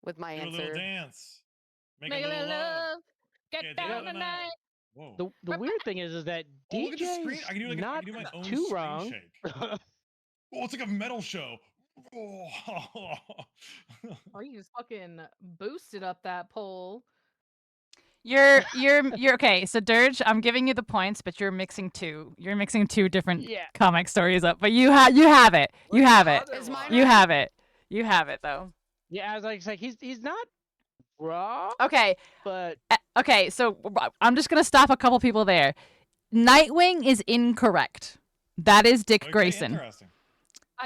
with my Do a little answer. dance. Make Make a little love. Get Yeah, down tonight. tonight. Whoa. The weird thing is that Oh, look at the screen. DJ's I can do not I can do my own too screen wrong. shake. Oh, it's like a metal show. Oh. Oh, you just fucking boosted up that poll. You're okay. So Dirge, I'm giving you the points, but you're mixing two. You're mixing two different Yeah. comic stories up. But you have it. You have it. Is mine You right? have it. You have it though. Yeah, I was like he's not wrong, Okay. but Okay. So I'm just gonna stop a couple people there. Nightwing is incorrect. That is Dick Okay, Grayson. Interesting.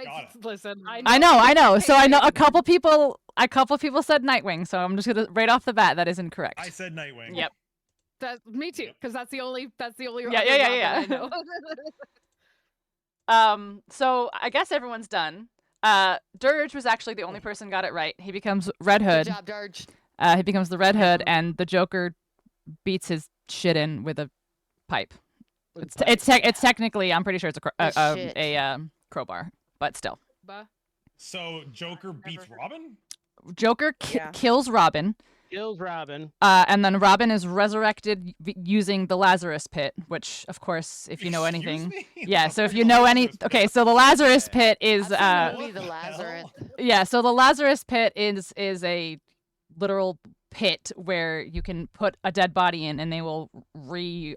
Got it. Listen, I know. So I know a couple people said Nightwing. So I'm just gonna right off the bat that is incorrect. I said Nightwing. Yep. Me too, because that's the only Yeah, other yeah, Robin yeah. I know. So I guess everyone's done. Dirge was actually the only person got it right. He becomes Red Good Hood. job, Dirge. He becomes the Red Hood, and the Joker beats his shit in with a pipe. It's technically, I'm pretty sure it's a crowbar, but still. So Joker beats Robin? Joker kills Robin. Kills Robin. And then Robin is resurrected using the Lazarus Pit, which, of course, if you know anything, yeah. So if you know okay, so the Lazarus Pit is The Lazarus. yeah. So the Lazarus Pit is a literal pit where you can put a dead body in and they will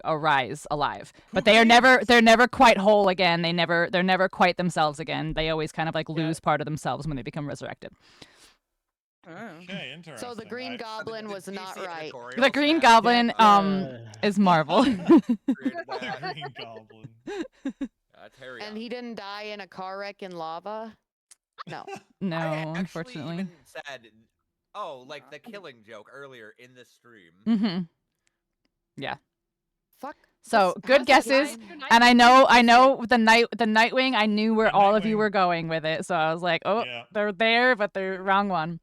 arise alive. But they're never quite whole again. They're never quite themselves again. They always kind of like lose part of themselves when they become resurrected. Okay, interesting. So the Green Goblin was not right. The Green Goblin is Marvel. The Green Goblin. And he didn't die in a car wreck in lava? No. No, I unfortunately. even said, like the killing joke earlier in the stream. Mm-hmm. Yeah. Fuck. So good guesses, and I know the Nightwing. I knew where all of you were going with it, so I was like, oh, they're there, but they're wrong one.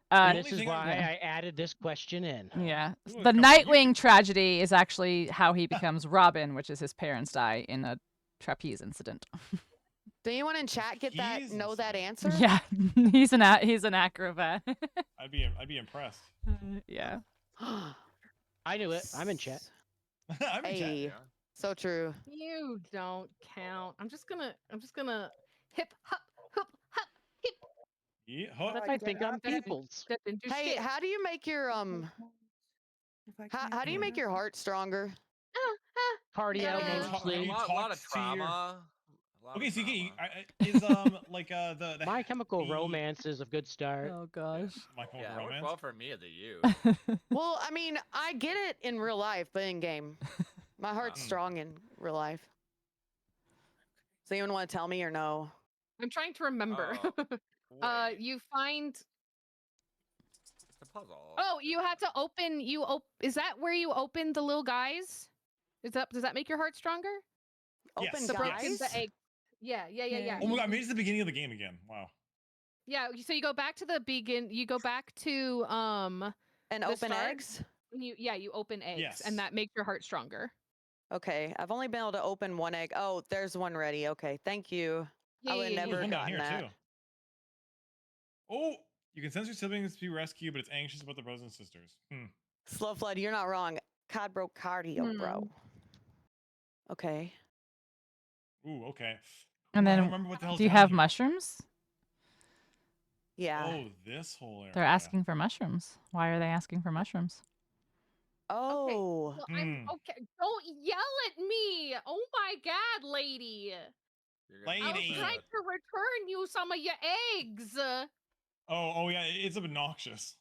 This is why I added this question in. Yeah, the Nightwing tragedy is actually how he becomes Robin, which is his parents die in a trapeze incident. Do anyone in chat know that answer? Yeah, he's an acrobat. I'd be impressed. Yeah. I knew it. I'm in chat. I'm in chat. Yeah. So true. You don't count. I'm just gonna hip hop hoop hop hip. Yeah, I think I'm peoples. Hey, how do you make your how do you make your heart stronger? Cardio mostly. A lot of trauma. Okay, so is like the My Chemical Romance is a good start. Oh gosh. My Chemical Romance. Well for me than you. Well, I mean, I get it in real life, but in game, my heart's strong in real life. Does anyone want to tell me or no? I'm trying to remember. You find the puzzle. Oh, you had to open. Is that where you open the little guys? Does that make your heart stronger? Open the guys. the egg. Yeah. Oh my god, maybe it's the beginning of the game again. Wow. Yeah, so you go back to the begin. You go back to and open eggs. You open eggs, and that makes your heart stronger. Okay, I've only been able to open one egg. Oh, there's one ready. Okay, thank you. I would have never gotten that. Too. Oh, you can sense your siblings to be rescued, but it's anxious about the brothers and sisters. Slow Flood, you're not wrong. Cod bro cardio, bro. Okay. Ooh, okay. And then, do you have mushrooms? Yeah. Oh, this whole area. They're asking for mushrooms. Why are they asking for mushrooms? Oh. Okay. Well, I'm okay. Don't yell at me. Oh my god, lady. I was trying to return you some of your eggs. Oh yeah, it's obnoxious.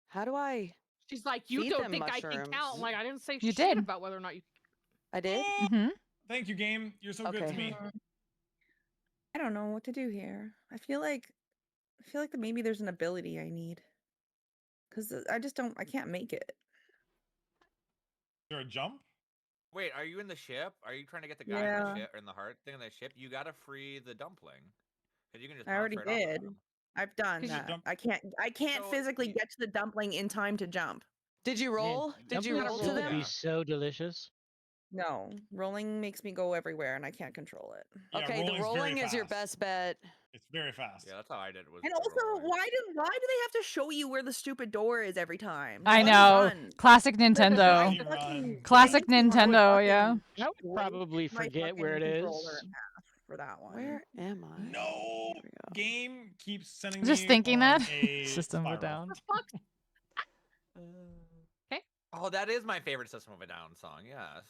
How do I? She's like, you don't think I can count? Like, I didn't say you shit did. about whether or not you. I did. Mm-hmm. Thank you, game. You're so good to me. I don't know what to do here. I feel like that maybe there's an ability I need. Because I can't make it. Is there a jump? Wait, are you in the ship? Are you trying to get the guy in the ship or in the heart thing in the ship? You gotta free the dumpling. Because you can just. I already did. I've done that. I can't physically get to the dumpling in time to jump. Did you roll? Did you roll to them? Would be so delicious. No, rolling makes me go everywhere, and I can't control it. Yeah, okay, the rolling is your best bet. It's very fast. Yeah, that's how I did. And also, why do they have to show you where the stupid door is every time? I know. Classic Nintendo. Classic Nintendo. Yeah. I would probably forget where it is. For that one. Where am I? No. Game keeps sending me. Just thinking that. System of a Down. Okay. Oh, that is my favorite System of a Down song. Yes.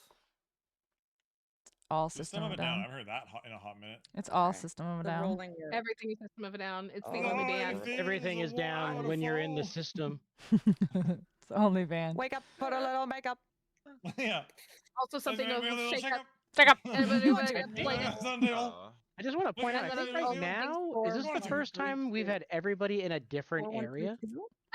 All System of a Down. I've heard that in a hot minute. It's all System of a Down. Everything is System of a Down. It's the only band. Everything is down when you're in the system. It's the only band. Wake up, put a little makeup. Yeah. Also something of shake up. Shake up. I just want to point out, I think right now, is this the first time we've had everybody in a different area?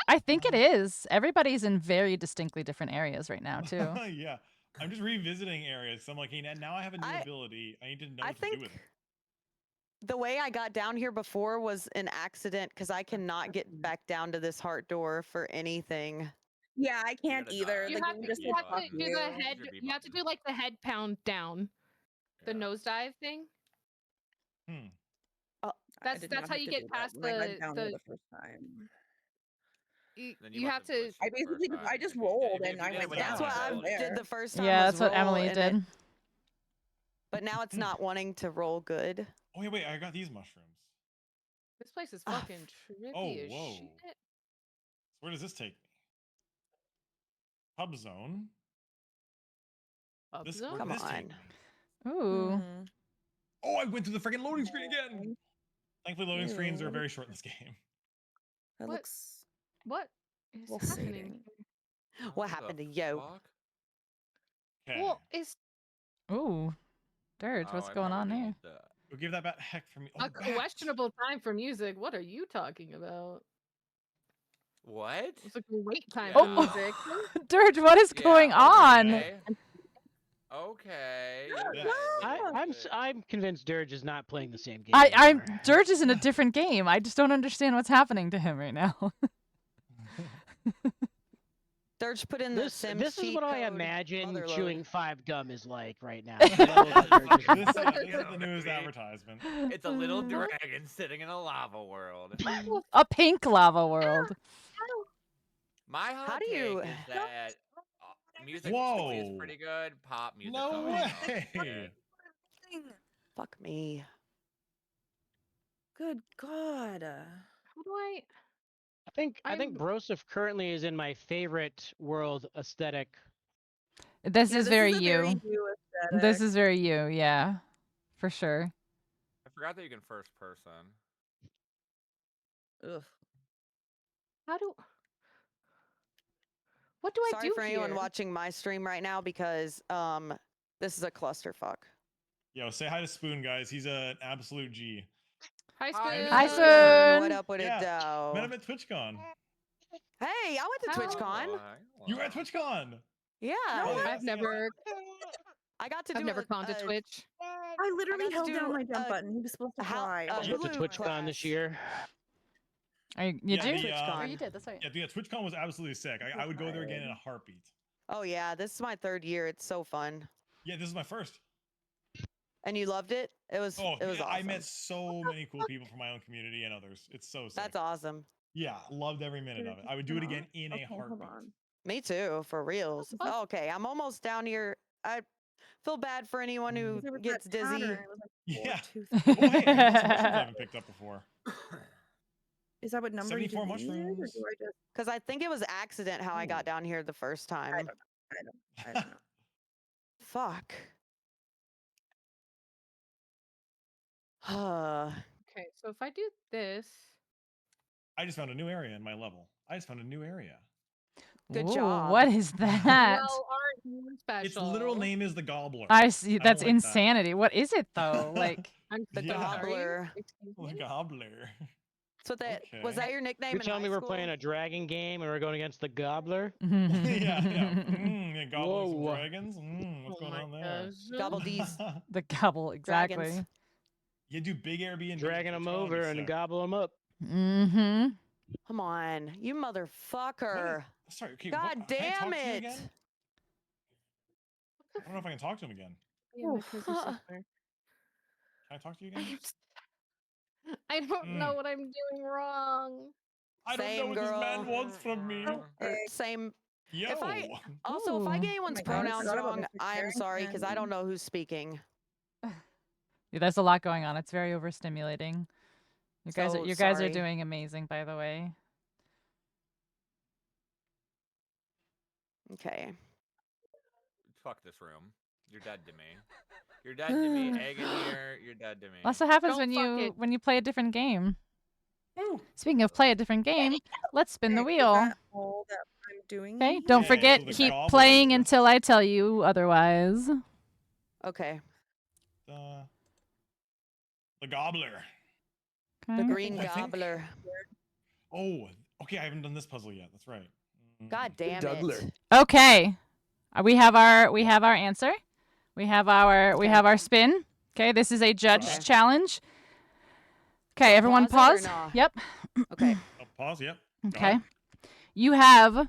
I think it is. Everybody's in very distinctly different areas right now, too. Yeah. I'm just revisiting areas. So I'm like, hey, now I have a new ability. I need to know what to do with it. The way I got down here before was an accident because I cannot get back down to this heart door for anything. Yeah, I can't either. You The have game to, just you said have fuck to do you. the head. You have to do like the head pound down, the nosedive thing. Oh, that's how you get past when I got down there the. the first time. You have to. I basically just rolled and I went down. That's what I did the first time. Yeah, was that's what roll, Emily and did. but now it's not wanting to roll good. Oh wait, I got these mushrooms. This place is fucking trippy Oh, as whoa. shit. Where does this take me? Hub zone. Hub This, zone? where Come did this take on. me? Ooh. Oh, I went through the freaking loading screen again. Thankfully, loading screens are Ew. very short in this game. That What? looks What is happening? pulsating. What happened to yo? Okay. Well, it's Ooh. Dirge, what's going on here? We'll give that bat heck for me. Oh, a questionable time for music. What are you talking about? What? It's a great time Oh. for music. Dirge, what is going on? Okay. I'm convinced Dirge is not playing the same game. I'm Dirge is in a different game. I just don't understand what's happening to him right now. Dirge put in the Sims This is cheat what I code, imagine motherload. chewing 5 gum is like right now. This is the newest advertisement. It's a little dragon sitting in a lava world. A pink lava world. My hot How do take you- is that music Whoa. is pretty good. Pop music. No way. Fuck me. Good God. How do I? I think Broseph currently is in my favorite world aesthetic. This is very a you. very you This aesthetic. is very you, yeah. For sure. I forgot that you can first person. Ugh. How do? What do I Sorry do for here? anyone watching my stream right now because this is a clusterfuck. Yo, say hi to Spoon, guys. He's an absolute G. Hi, Hi, Spoon. Hi, Spoon. Spoon. What up with Yeah. it, though? Met him at TwitchCon. Hey, I went to TwitchCon. You were at TwitchCon. Yeah. I've never I got to do I've never gone to Twitch. I literally got to held do down my jump a- button. He was supposed to fly. a You went to Hulu TwitchCon class. this year. You Yeah, do? the, Oh, you did. That's right. Yeah, TwitchCon was absolutely sick. I would go there again in a heartbeat. Oh yeah, this is my 3rd year. It's so fun. Yeah, this is my first. And you loved it? It was Oh, it was yeah, awesome. I met so many cool people from my own community and others. It's so sick. That's awesome. Yeah, loved every minute of it. I would do it again in a heartbeat. Me too, for reals. Oh, okay, I'm almost down here. I feel bad for anyone who There was gets that dizzy. pattern. It was like Yeah. 4, 2, Oh, hey, I got some mushrooms I haven't picked up before. Is that what number 74 you did these, or mushrooms. do I just? Because I think it was accident how I got down here the first time. I don't know. Fuck. Okay, so if I do this, I just found a new area in my level. I just found a new area. Good Ooh, job. What is that? well, aren't you special? Its literal name is the Gobbler. I see. don't That's like that. insanity. What is it though? Like, I'm The Yeah. gobbler. Excuse The me? Gobbler. So that was Okay. that your nickname? You're in telling me high we're school? playing a dragon game and we're going against the Gobbler? yeah, yeah. Goblins and Whoa. dragons. What's Oh going my on there? gosh. Gobble D's. the gobble, exactly. Dragons. You do big Airbnb. Dragging them TwitchCon would be over and sick. gobble them up. Mm-hmm. Come on, you motherfucker. Sorry, okay, God what, can I damn talk to you it. again? I don't know if I can talk to him again. Yeah, my cousin sister. Can I talk to you again? I don't know what I'm doing wrong. I don't know Same what this man girl. wants from me. Or same. Yo. If I also if I Ooh. get anyone's my God, I pronouns forgot about wrong, Mr. I am Carrington. sorry because I don't know who's speaking. Yeah, there's a lot going on. It's very overstimulating. You guys, So you guys are sorry. doing amazing, by the way. Okay. Fuck this room. You're dead to me. You're dead to me. Egg in here. You're dead to me. That's what happens Don't fuck when you play a different game. Woo. Speaking of play a different game, let's spin the Okay, is wheel. that all that I'm doing? Okay, don't Yeah, forget, so the keep gobbler. playing until I tell you otherwise. Okay. The Gobbler. The Okay. green I think- gobbler. Oh, okay. I haven't done this puzzle yet. That's right. God damn Dougler. it. Okay. We have our answer. We have our spin. Okay, this is a judged Okay. challenge. Okay, So everyone pause it or pause. nah? Yep. Okay. Oh, pause. Yep. Got Okay. it. You have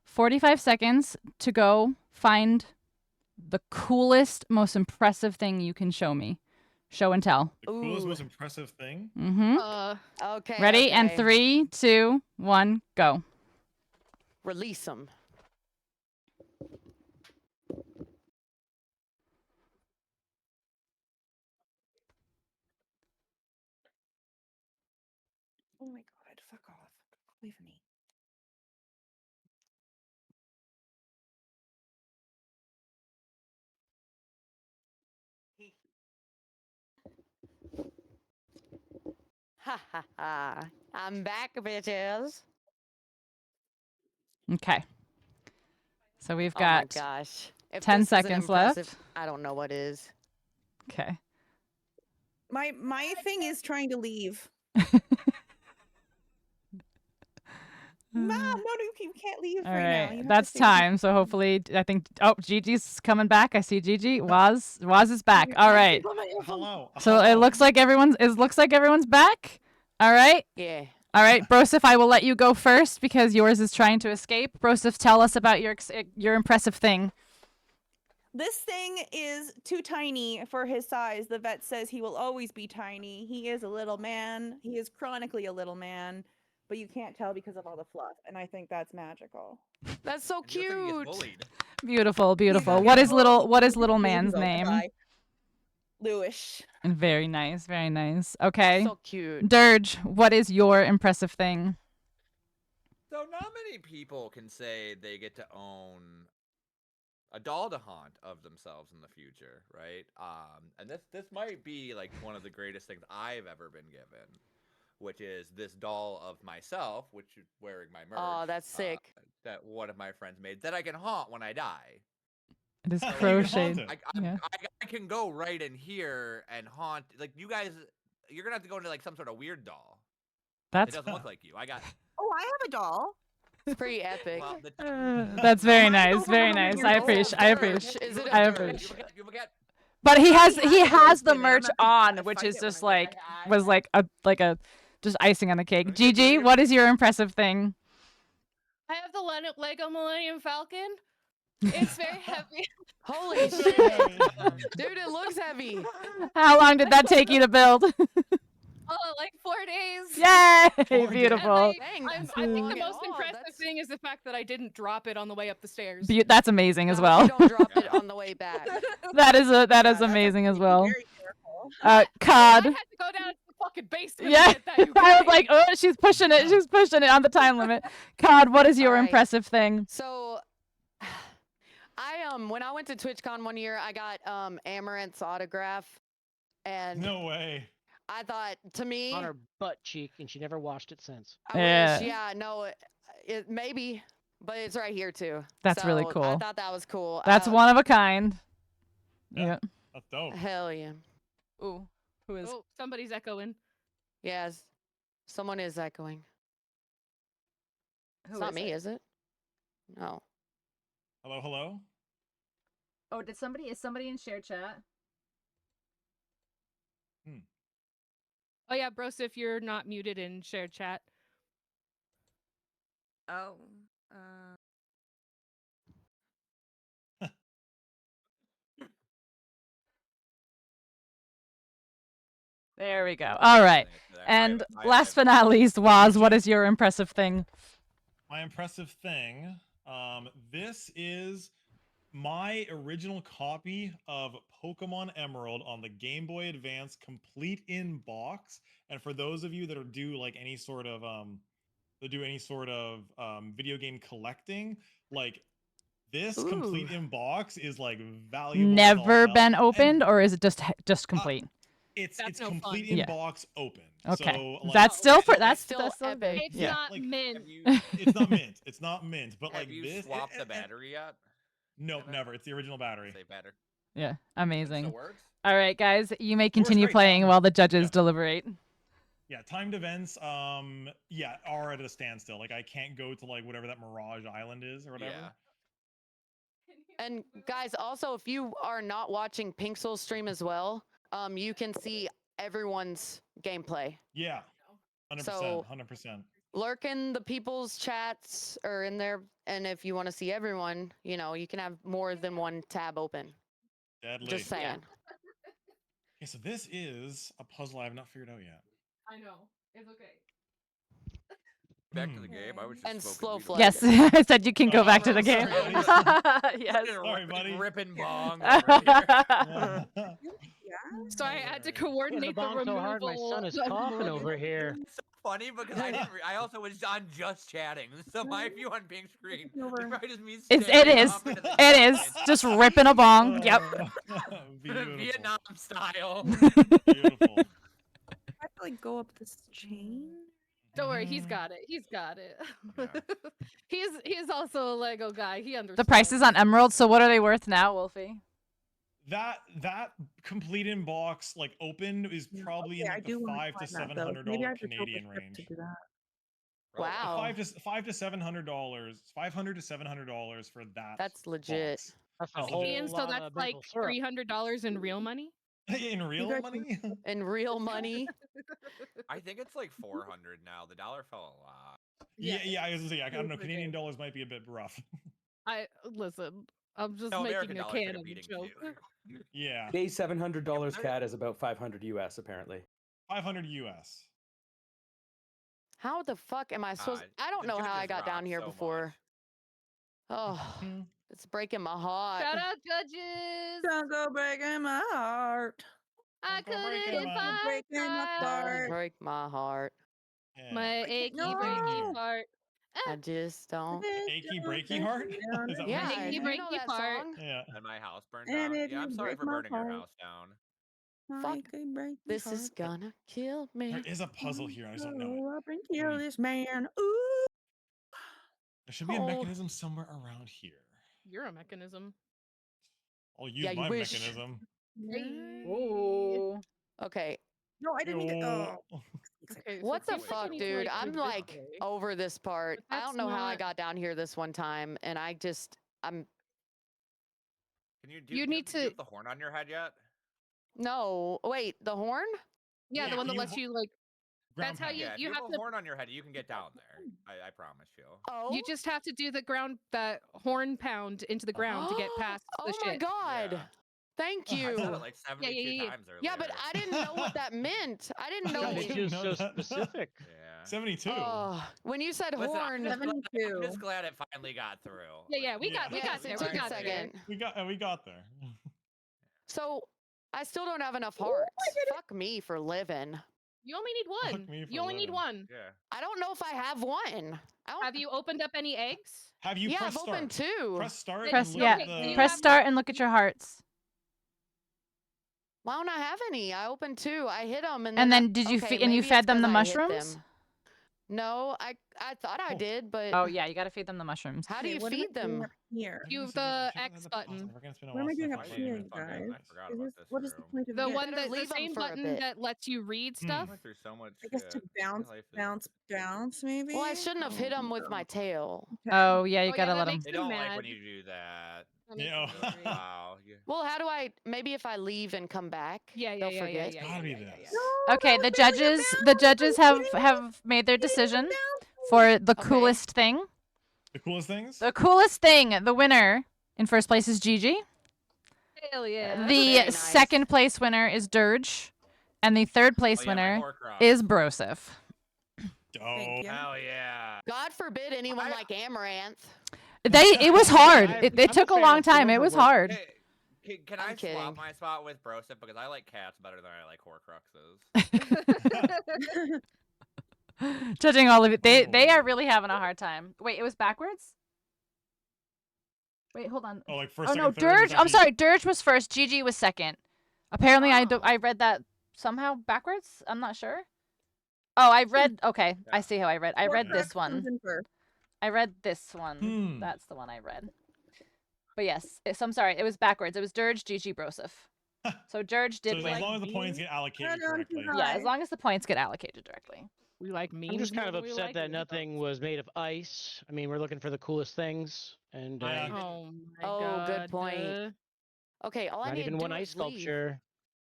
45 seconds to go find the coolest, most impressive thing you can show me. Show and tell. The coolest, Ooh. most impressive thing. Mm-hmm. Okay. Ready? And okay. 3, 2, 1, go. Release them. Oh my god, fuck off. Leave me. Ha ha ha. I'm back, bitches. Okay. So we've Oh my got gosh. If 10 this isn't seconds impressive, left. I don't know what is. Okay. My thing is trying to leave. Mom, no, you can't leave All right now. right, You have that's to stay with me. time. So hopefully, I think. Oh, Gigi's coming back. I see Gigi. Waz is back. All right. Hello. So it looks like everyone's back. All right. Yeah. All right, Broseph, I will let you go first because yours is trying to escape. Broseph, tell us about your impressive thing. This thing is too tiny for his size. The vet says he will always be tiny. He is a little man. He is chronically a little man, but you can't tell because of all the fluff. And I think that's magical. That's so And you're thinking he's cute. bullied. Beautiful, beautiful. He's What is beautiful. little He's man's beautiful. name? Bye. Lewis. Very nice, very nice. Okay. So cute. Dirge, what is your impressive thing? So not many people can say they get to own a doll to haunt of themselves in the future, right? And this might be like one of the greatest things I've ever been given, which is this doll of myself, which is wearing my merch. Oh, that's sick. That one of my friends made that I can haunt when I die. It is You can crocheted. haunt it. Yeah. I can go right in here and haunt. Like you guys, you're gonna have to go into like some sort of weird doll. It That's doesn't look like you. I got. Oh, I have a doll. It's pretty epic. Well, That's very Mine's nice, over very 100 nice. years I old. appreciate. I appreciate. Is it I a appreciate. dirge? You forget. But he has has the it, and I'm merch not gonna on, which fight is it just when I like get was like a just icing on the cake. Let me get- Gigi, what is your impressive thing? I have the Lego Millennium Falcon. It's very heavy. Holy Very shit. heavy. Dude, it looks heavy. How long did that take you to build? Oh, like 4 days. Yay! 4 days. Beautiful. Like, Dang, I that's think long the at most all. impressive That's- thing is the fact that I didn't drop it on the way up the stairs. That's amazing as No, well. You don't drop it on the way back. that is that's amazing as actually well. very careful. I Cod. had to go down to the fucking basement Yeah, to get that. You I was guys. like, oh, she's pushing it. She's pushing it on the time limit. Cod, what is your All right. impressive thing? So, when I went to TwitchCon one year, I got Amaranth's autograph, and No way. I thought, to me, On her butt cheek, and she never washed it since. I Yeah. wish, yeah, no, it maybe, but it's right here too. That's really So, I cool. thought that was cool. That's one of a kind. Yeah. That's dope. Hell yeah. Ooh, who is? Oh, somebody's echoing. Yes, someone is echoing. It's not me, is it? No. Hello, hello. Oh, is somebody in share chat? Oh yeah, Bros, if you're not muted in shared chat. Oh. There we go. All right. And last but not least, Waz, what is your impressive thing? My impressive thing. This is my original copy of Pokemon Emerald on the Game Boy Advance, complete in box. And for those of you that are do like any sort of video game collecting, like this complete in box is like valuable. Never been opened, or is it just complete? It's no complete fun. in Yeah. box open. Okay, So, like, that's still so, that's still still epic. big. It's Yeah. not Like, mint. it's not mint. It's not mint. But Have like you this, swapped the battery yet? Nope, never. It's the original battery. Say better. Yeah, It amazing. still works. All right, guys, you may works continue great. playing while the judges Yeah. deliberate. Yeah, timed events, yeah, are at a standstill. Like I can't go to like whatever that Mirage Island is or whatever. Yeah. And guys, also, if you are not watching Pinxel's stream as well, you can see everyone's gameplay. Yeah, 100%, So- 100%. Lurk in the people's chats or in there, and if you want to see everyone, you know, you can have more than one tab open. Deadly. Just saying. Okay, so this is a puzzle I have not figured out yet. I know. It's okay. Back to the game. I was just And smoking slow weed flight. Yes, I said you can go back to the game. sorry, buddy. Yes. Sorry, buddy. Ripping bong over here. Yeah. So I had to Hit the coordinate the bong removal. so hard, my son is coughing over here. It's so funny because I didn't. I also was on just chatting, so my view on pink screen is probably just me. It staring is. off into the It is. distance. Just ripping a bong. Yep. Beautiful. Vietnam style. Beautiful. I have to like go up this chain. Don't worry, he's got it. He's got it. Yeah. he's also a Lego guy. He understands. The prices on emeralds. So what are they worth now, Wolfie? That complete in box like open is probably Okay, in I like do the wanna $500 to find that, though. Maybe I $700 have to Canadian focus range. to do that. Wow. $500 to $700, $500 to $700 for that. That's legit. box. That's a That's whole And so lot that's of like maple syrup. $300 in real money. In real guys money? In real money. I think it's like 400 now. The dollar fell a lot. Yeah, I was gonna say, I don't know. Super Canadian good. dollars might be a bit rough. I listen. I'm just No, making American a dollar's kinda canon beating joke. too. Yeah, Today's $700 CAD is about 500 US apparently. 500 US. How the fuck am I supposed? I don't the know how I judges got down rock here so before. Oh, it's breaking my heart. Shout out judges. Don't go breaking my heart. I Don't go couldn't breaking if my- I breaking my tried. heart. Don't break my heart. Yeah. My achy No. breaky part. I just don't. Achy breaky heart? Is that Yeah, what Achy you you know breaky that part. song? Yeah. And my house burned And down. if Yeah, you I'm sorry break for my burning your heart. house down. Fuck. This This is gonna kill me. There is a puzzle here. I just don't know it. Go up and kill Mm. this man. Ooh. There should be a Oh. mechanism somewhere around here. You're a mechanism. I'll use Yeah, you my wish. mechanism. Ooh. Okay. No, I didn't mean to. Oh. Okay. so What it the seems like fuck, you need to, dude? like, I'm move this like way. over this part. But I don't that's know how I not- got down here this one time, and I'm. Can you do? You need do you to- have the horn on your head yet? No, wait, the horn? Yeah, Yeah, the one that you lets ho- you like. Ground That's how pound. you- Yeah, if you you have have a to- horn on your head, you can get down there. I promise you. Oh. You just have to do the ground that horn pound into the ground to get past Oh the my shit. god. Yeah. Thank I I you. said it like 72 yeah. times earlier. Yeah, but I didn't know what that meant. I didn't know. Yeah, It's you just know so that. specific. Yeah. 72. Oh, when you said Listen, horn, I'm just glad it finally got through. Yeah, we got Yeah. there. it We took a got there. second. We got there. So I still don't have enough hearts. Fuck me for living. You only need one. Fuck me for You only need living. one. Yeah. I don't know if I have one. I don't. Have you opened up any eggs? Have you Yeah, pressed I've start? opened two. Press start. Press and look yeah. at okay, the... you Press have- start and look at your hearts. Why don't I have any? I opened two. I hit them, And then did you okay, and you maybe fed it's them the 'cause I hit mushrooms? them. No, I thought I Oh. did, but Oh yeah, you gotta feed them the mushrooms. how do you what am I feed doing them? up here? You Let me have see, the check out X the button. puzzle. We're gonna spend a What am while I doing stuff up like here, that. you Fucking- guys? I forgot Is about this, this what is the room. point of The it? one better that the leave 'em same for a button bit. that lets you read Hmm. I stuff. went through so much I guess to shit. bounce, Life is- bounce, maybe? Well, I shouldn't have hit them with my tail. Oh yeah, you Oh, gotta that let them. makes They them don't mad. like when you do that. That makes Yeah. them They're like, angry. wow. Well, how do I? Maybe if I leave and come back, Yeah, they'll yeah, forget. yeah, Gotta be yeah, this. No, Okay, don't the give me judges bounce. the Are judges you have kidding me? have made their Give me the decision bounce. for the Okay. coolest thing. The coolest things? The coolest thing, the winner in first place is Gigi. Hell yeah. That's The very nice. second place winner is Dirge. And the third place Oh, yeah, my winner Horcrux. is Broseph. Oh, you. Hell yeah. God forbid anyone like Amaranth. It was hard. I'm It a took a fan long of some time. of It her was work. hard. Hey, can I'm I kidding. swap my spot with Broseph because I like cats better than I like Horcruxes. Judging all of it. They are Oh. really having a hard time. Wait, it was backwards? Wait, hold on. Oh, like first, Oh no, second, third, Dirge. is I'm that sorry, Dirge was first. Gigi was second. Apparently, Oh. I read that somehow backwards. I'm not sure. Oh, I read. Okay, I Yeah. see how I read. I read Yeah. this one. Comes in first. I read this one. Hmm. That's the one I read. But yes, so I'm sorry. It was backwards. It was Dirge, Gigi, Broseph. So Dirge So did as win. long as the points get allocated Turn on to correctly. the Yeah, Hi. as long as the points get allocated directly. We like memes. I'm just kind of more than we upset like that it. nothing was made of ice. I mean, we're looking for the coolest things, and Yeah. Oh my Oh, god. good point. Okay, all I not need even to one do ice is leave. sculpture.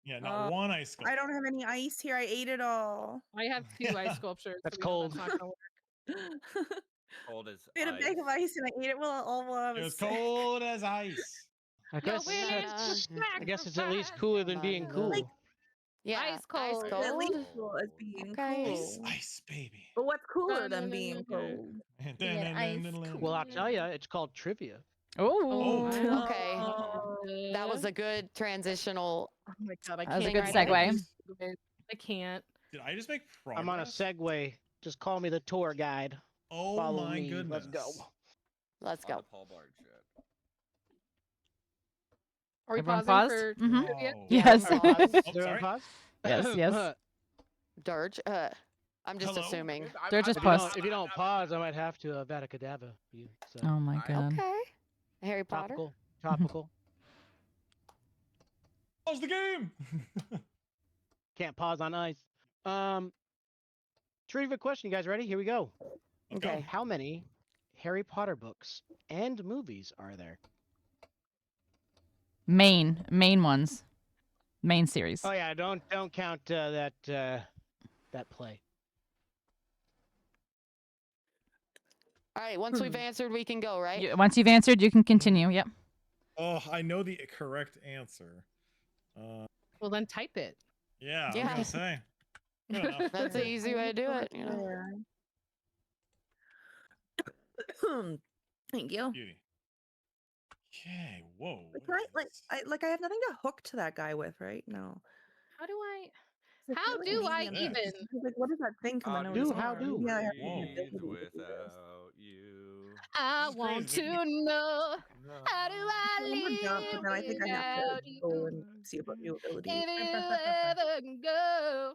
Yeah, not one ice sculpture. I don't have any ice here. I ate it all. I have 2 ice sculptures. That's so we know cold. That's not gonna work. Cold as I had a bag of ice and I ate it all while I It was was sick. cold as ice. I Your guess willingness to I guess it's at least sacrifice cooler than My being love. cool. Like, Yeah, Ice cold. It's at least cool as being Okay. Ice, cool. ice, baby. But what's cooler than being cold? Well, I'll tell you, it's called trivia. Oh. Okay. That was a good transitional. Oh my god, I That was a can't. good write segue. it. I can't. Did I just make progress? I'm on a segue. Just call me the tour guide. Oh Follow my me. goodness. Let's go. Let's go. Paul Bart shit. Are we Everyone pausing paused? for Mhm. trivia? Yes. Pause. Oh, They're on sorry. pause? Yes, yes. Dirge. I'm just Hello? assuming. They're just If you, paused. don't, if you don't pause, I might have to Vada-Kedavra you. So. Oh my god. Okay. Harry Potter. Topical. Topical. Pause the game. Can't pause on ice. Trivia question, you guys ready? Here we go. Let's go. Okay. How many Harry Potter books and movies are there? Main ones. Main series. Oh yeah, don't count that play. All right. Once we've answered, we can go, right? Once you've answered, you can continue. Yep. Oh, I know the correct answer. Well, then type it. Yeah, I Yeah. was gonna say. Good enough. That's the easy way to do it. You know. Thank you. Beauty. Okay, whoa. Like, I have nothing to hook to that guy with, right? No. How do I? Like, How really do maybe I I'm even? just- Like, what does that thing coming How out? do his how arm? do? Maybe I have breathe the ability to do this. without you? I This is want crazy. to know how do I I'm gonna jump, but live then I think I have without to you? go and see about new abilities. If you ever go.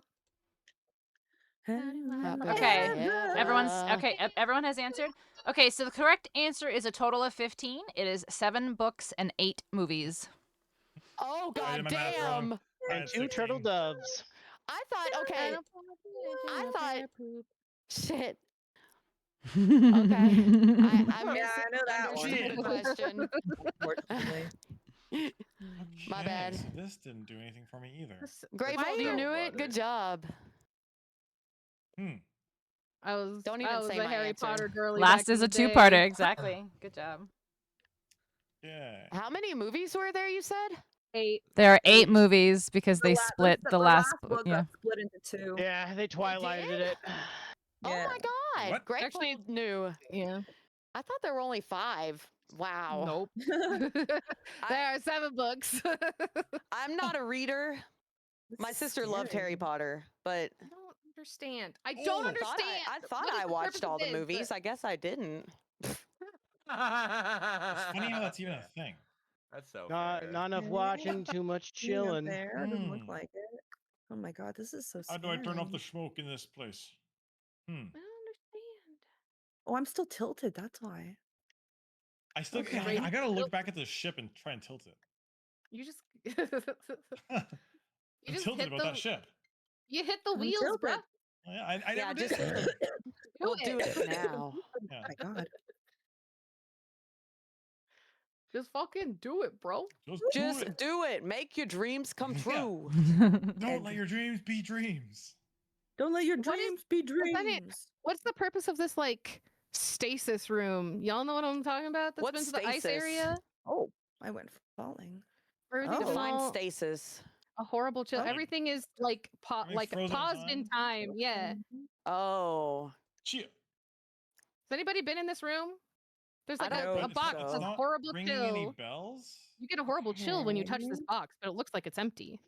Okay. Yeah. Everyone has answered. Okay, so the correct answer is a total of 15. It is 7 books and 8 movies. Oh I god did my math damn! wrong. I And had 2 turtle 16. doves. I thought okay. I thought shit. Okay. I Yeah, I know that one. misunderstood the question. Unfortunately. My Okay, bad. So this didn't do anything for me either. Grateful you Still knew it. butter. Good job. I was. Don't even I was say a my Harry answer. Potter girly. Last back in is a the day. two-parter, exactly. Good job. Yeah. How many movies were there? You said 8. There are 8 movies because they split the last book yeah. got split into 2. Yeah, they twilighted did? it. Oh my god! What? Grateful Actually- knew. Yeah. I thought there were only 5. Wow. Nope. There are 7 books. I'm not a reader. My sister loved Harry Potter, but I don't understand. I Oh. don't I understand. I thought What is I the watched purpose of all the this? movies. I guess I didn't. It's funny how that's even a thing. That's so Not fair. enough watching, too much chilling. There, doesn't look like it. Oh my god, this is so How scary. do I turn off the smoke in this place? I don't understand. Oh, I'm still tilted. That's why. I still Okay. I gotta look back at the ship and try and tilt it. You just. I'm You just tilted hit about the. that ship. You hit the I'm wheels, tilted. bro. Yeah, I Yeah, never did. just we'll do it now. Oh my god. Just fucking do it, bro. Just do it. Make your dreams come true. Don't let your dreams be dreams. Don't let your What is- dreams be that it? dreams. What's the purpose of this like stasis room? Y'all know what I'm talking about? That's What's been to the ice stasis? area. Oh, I went falling. Or Oh. Define all stasis. a horrible chill. Oh. Everything is like Everything's frozen in paused in time. Yeah. Has Oh. Chia. anybody been in this room? There's I like don't a think box so. with It's not horrible ringing any chill. bells. You get a horrible chill when you touch this Okay. box, but it looks like it's empty.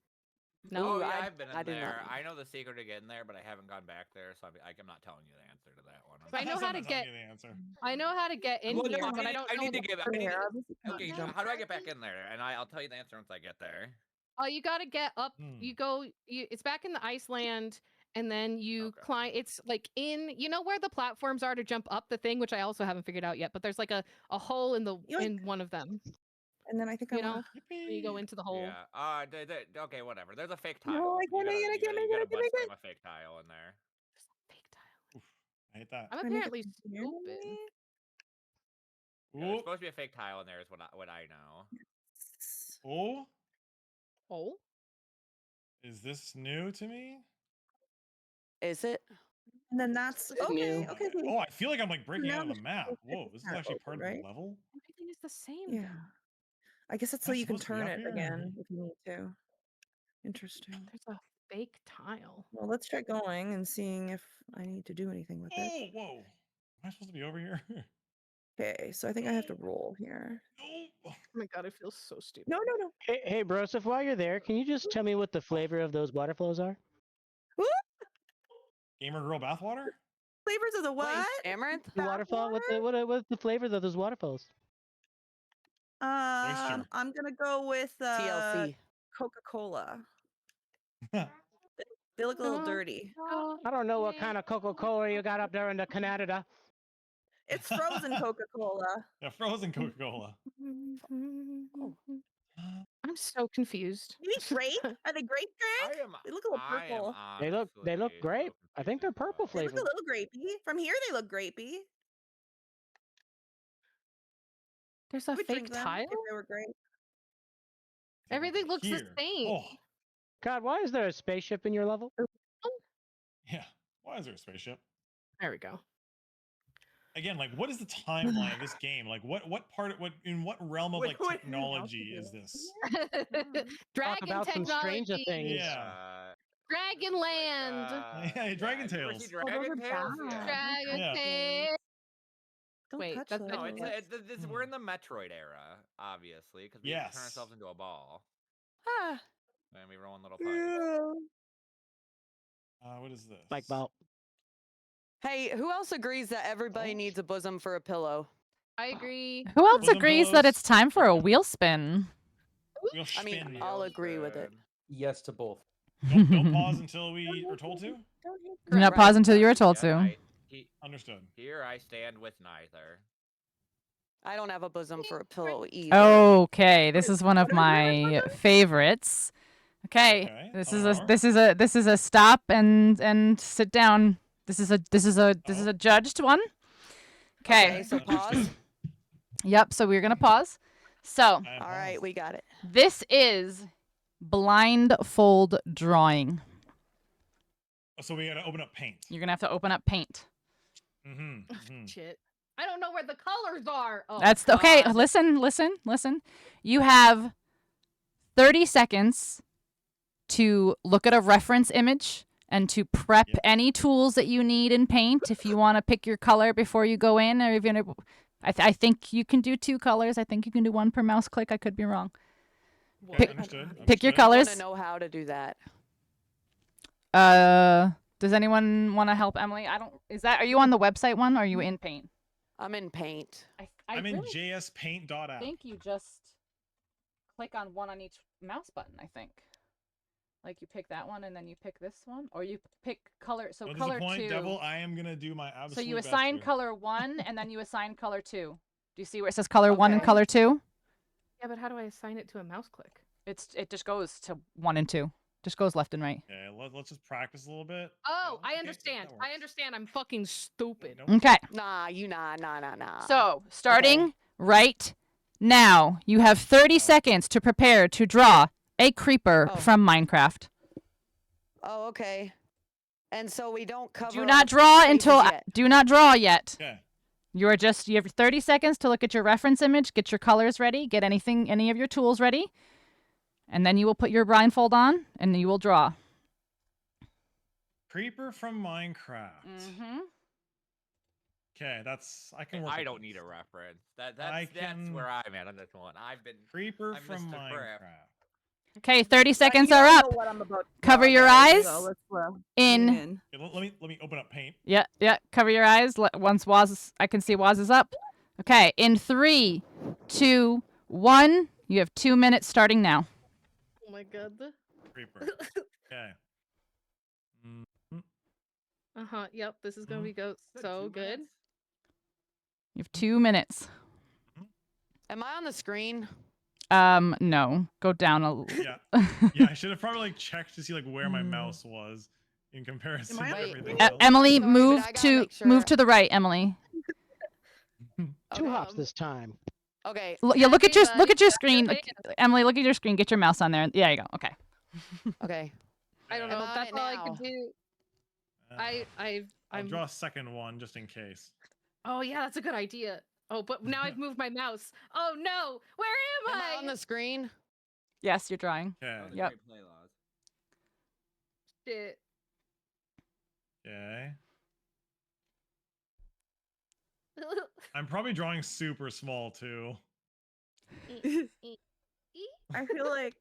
No, Oh yeah, I- I've been I in do not there. know. I know the secret to get in there, but I haven't gone back there, so I'm not telling you the answer to that one. So I know I'm how not to telling get. you the answer. I know how to get in Well, here, no, but I don't know. I need to the- get. Okay, jump. how do I get back in there? And I'll tell you the answer once I get there. Oh, you got to get up. Hmm. You go. It's back in the Iceland, and then you Okay. climb. It's like in. You know where the platforms are to jump up the thing, which I also haven't figured out yet. But there's like a hole in the Yoink. in one of them. And then I think You I know, want. where you go into the hole. Yeah. Okay, whatever. There's a fake tile. No, I can't make it, I can't make it, I can't make it. A fake tile in there. Fake tile. Oof, I hate that. I'm Can I make it apparently from here? stupid. Yeah, there's Oh, supposed to be a fake tile in there. Is what I know. oh, Oh. Is this new to me? Is it? And then that's It's okay. new. Okay. Oh, I feel like I'm like breaking now out of the the map. whole Whoa, thing this is kinda actually open, part of right? the level? Everything is the same. Yeah. I guess it's so Am I you can supposed to be turn up it here? again if you need to. Interesting. There's a fake tile. Well, let's try going and seeing if I need to do anything with it. Oh, whoa. Am I supposed to be over here? Okay, so I think I have to roll here. No. Oh my god, I feel so stupid. No. Hey, Broseph, while you're there, can you just tell me what the flavor of those water flows are? Gamer girl bathwater? Flavors of the what? Amaranth? The waterfall? What's the flavors of those waterfalls? Oyster. I'm gonna go with TLC. Coca-Cola. They look a little dirty. I don't know what kind of Coca-Cola you got up there in the Canada. It's frozen Coca-Cola. Yeah, frozen Coca-Cola. I'm so confused. You need grape? Are they grape drinks? They look a little purple. They look great. I think they're purple They look flavored. a little grapey. From here, they look grapey. There's a I would fake drink them tile? if they were grape. Everything looks the Here. same. Oh, God, why is there a spaceship in your level? yeah. Why is there a spaceship? There we go. Again, like, what is the timeline of this game? Like, what in what realm of like technology is this? Dragon about some Stranger technology. Things. Yeah. Dragonland. Yeah, Dragon Tales. Dragon Tales? Dragon Yeah. Tales. Don't Wait, touch that's those. No, we're in the Metroid era, obviously, because we have to turn Yes. ourselves into a ball. Ah. And we roll in little pipes. What is this? Like ball. Hey, who else agrees that everybody Oh. needs a bosom for a pillow? I agree. Who else Bosom agrees that pillows. it's time for a wheel spin? We'll I mean, spin. I'll agree with it. Yes to both. Don't pause until we are told to. Do not pause until you are told to. Understood. Here I stand with neither. I don't have a bosom for a pillow either. Okay, this is one of my favorites. Okay, Okay, this tell is me a more. this is a stop and sit down. This is a judged one. Okay, Okay. so pause. Yep. So we're gonna pause. So All right, we got it. this is blindfold drawing. So we gotta open up paint. You're gonna have to open up paint. Shit. I don't know where the colors are. Oh, That's okay. God. Listen. You have 30 seconds to look at a reference image and to prep any tools that you need in paint. If you want to pick your color before you go in, or if you're gonna, I think you can do 2 colors. I think you can do 1 per mouse click. I could be wrong. Okay, Pick, understood. pick your understood. I want colors. to know how to do that. Does anyone want to help Emily? Are you on the website one or are you in paint? I'm in paint. I'm in really jspaint.app. think you just click on one on each mouse button, I think. Like you pick that one and then you pick this one, or you pick color. So No color disappoint, 2. Devil. I am gonna do my absolute So you best assign here. color 1 and then you assign color 2. Do you see where it says color 1 and Okay. color 2? Yeah, but how do I assign it to a mouse click? It just goes to 1 and 2. Just goes left and right. Okay, let's just practice a little bit. Oh, Yeah, I okay, understand. that I works. understand. I'm fucking stupid. Nope. Okay. Nah. So, starting right now, you have 30 seconds to prepare to draw a creeper Oh. from Minecraft. Oh, okay. And so we don't cover. Do our not draw faces until yet. do not draw yet. Okay. You have 30 seconds to look at your reference image, get your colors ready, get any of your tools ready, and then you will put your blindfold on and you will draw. Creeper from Minecraft. Mm-hmm. Okay, I can work. I with don't this. need a reference. I That's can- where I'm at on this one. Creeper I'm from Mr. Crab. Minecraft. Okay, 30 seconds You are don't up. know what I'm about to Cover draw, your guys, eyes so let's, lean in. in. Okay, let me open up paint. Yeah. Cover your eyes. Once I can see Waz is up. Okay, in 3, 2, 1. You have 2 minutes starting now. Oh my god. Creeper. Okay. Uh-huh. Yep, this is gonna be so good. You have 2 minutes. Am I on the screen? No. Go down a little. Yeah. Yeah, I should have probably checked to see where my mouse was in comparison to everything else. Emily, Sorry, move but I gotta make sure. move to the right, Emily. 2 hops this time. Okay. Yeah, look at your Everybody look at your clap your screen. Emily, look at your screen. Get your mouse on there. Yeah, you go. Okay. Okay. I don't Okay. know. I'm on That's it all I now. could do. I'll I'm. draw a second one just in case. Oh yeah, that's a good idea. Oh, but now I've moved my mouse. Oh no, where am I on the screen? Yes, you're drawing. Okay. Yep. Play laws. Shit. Okay. I'm probably drawing super small too. I feel like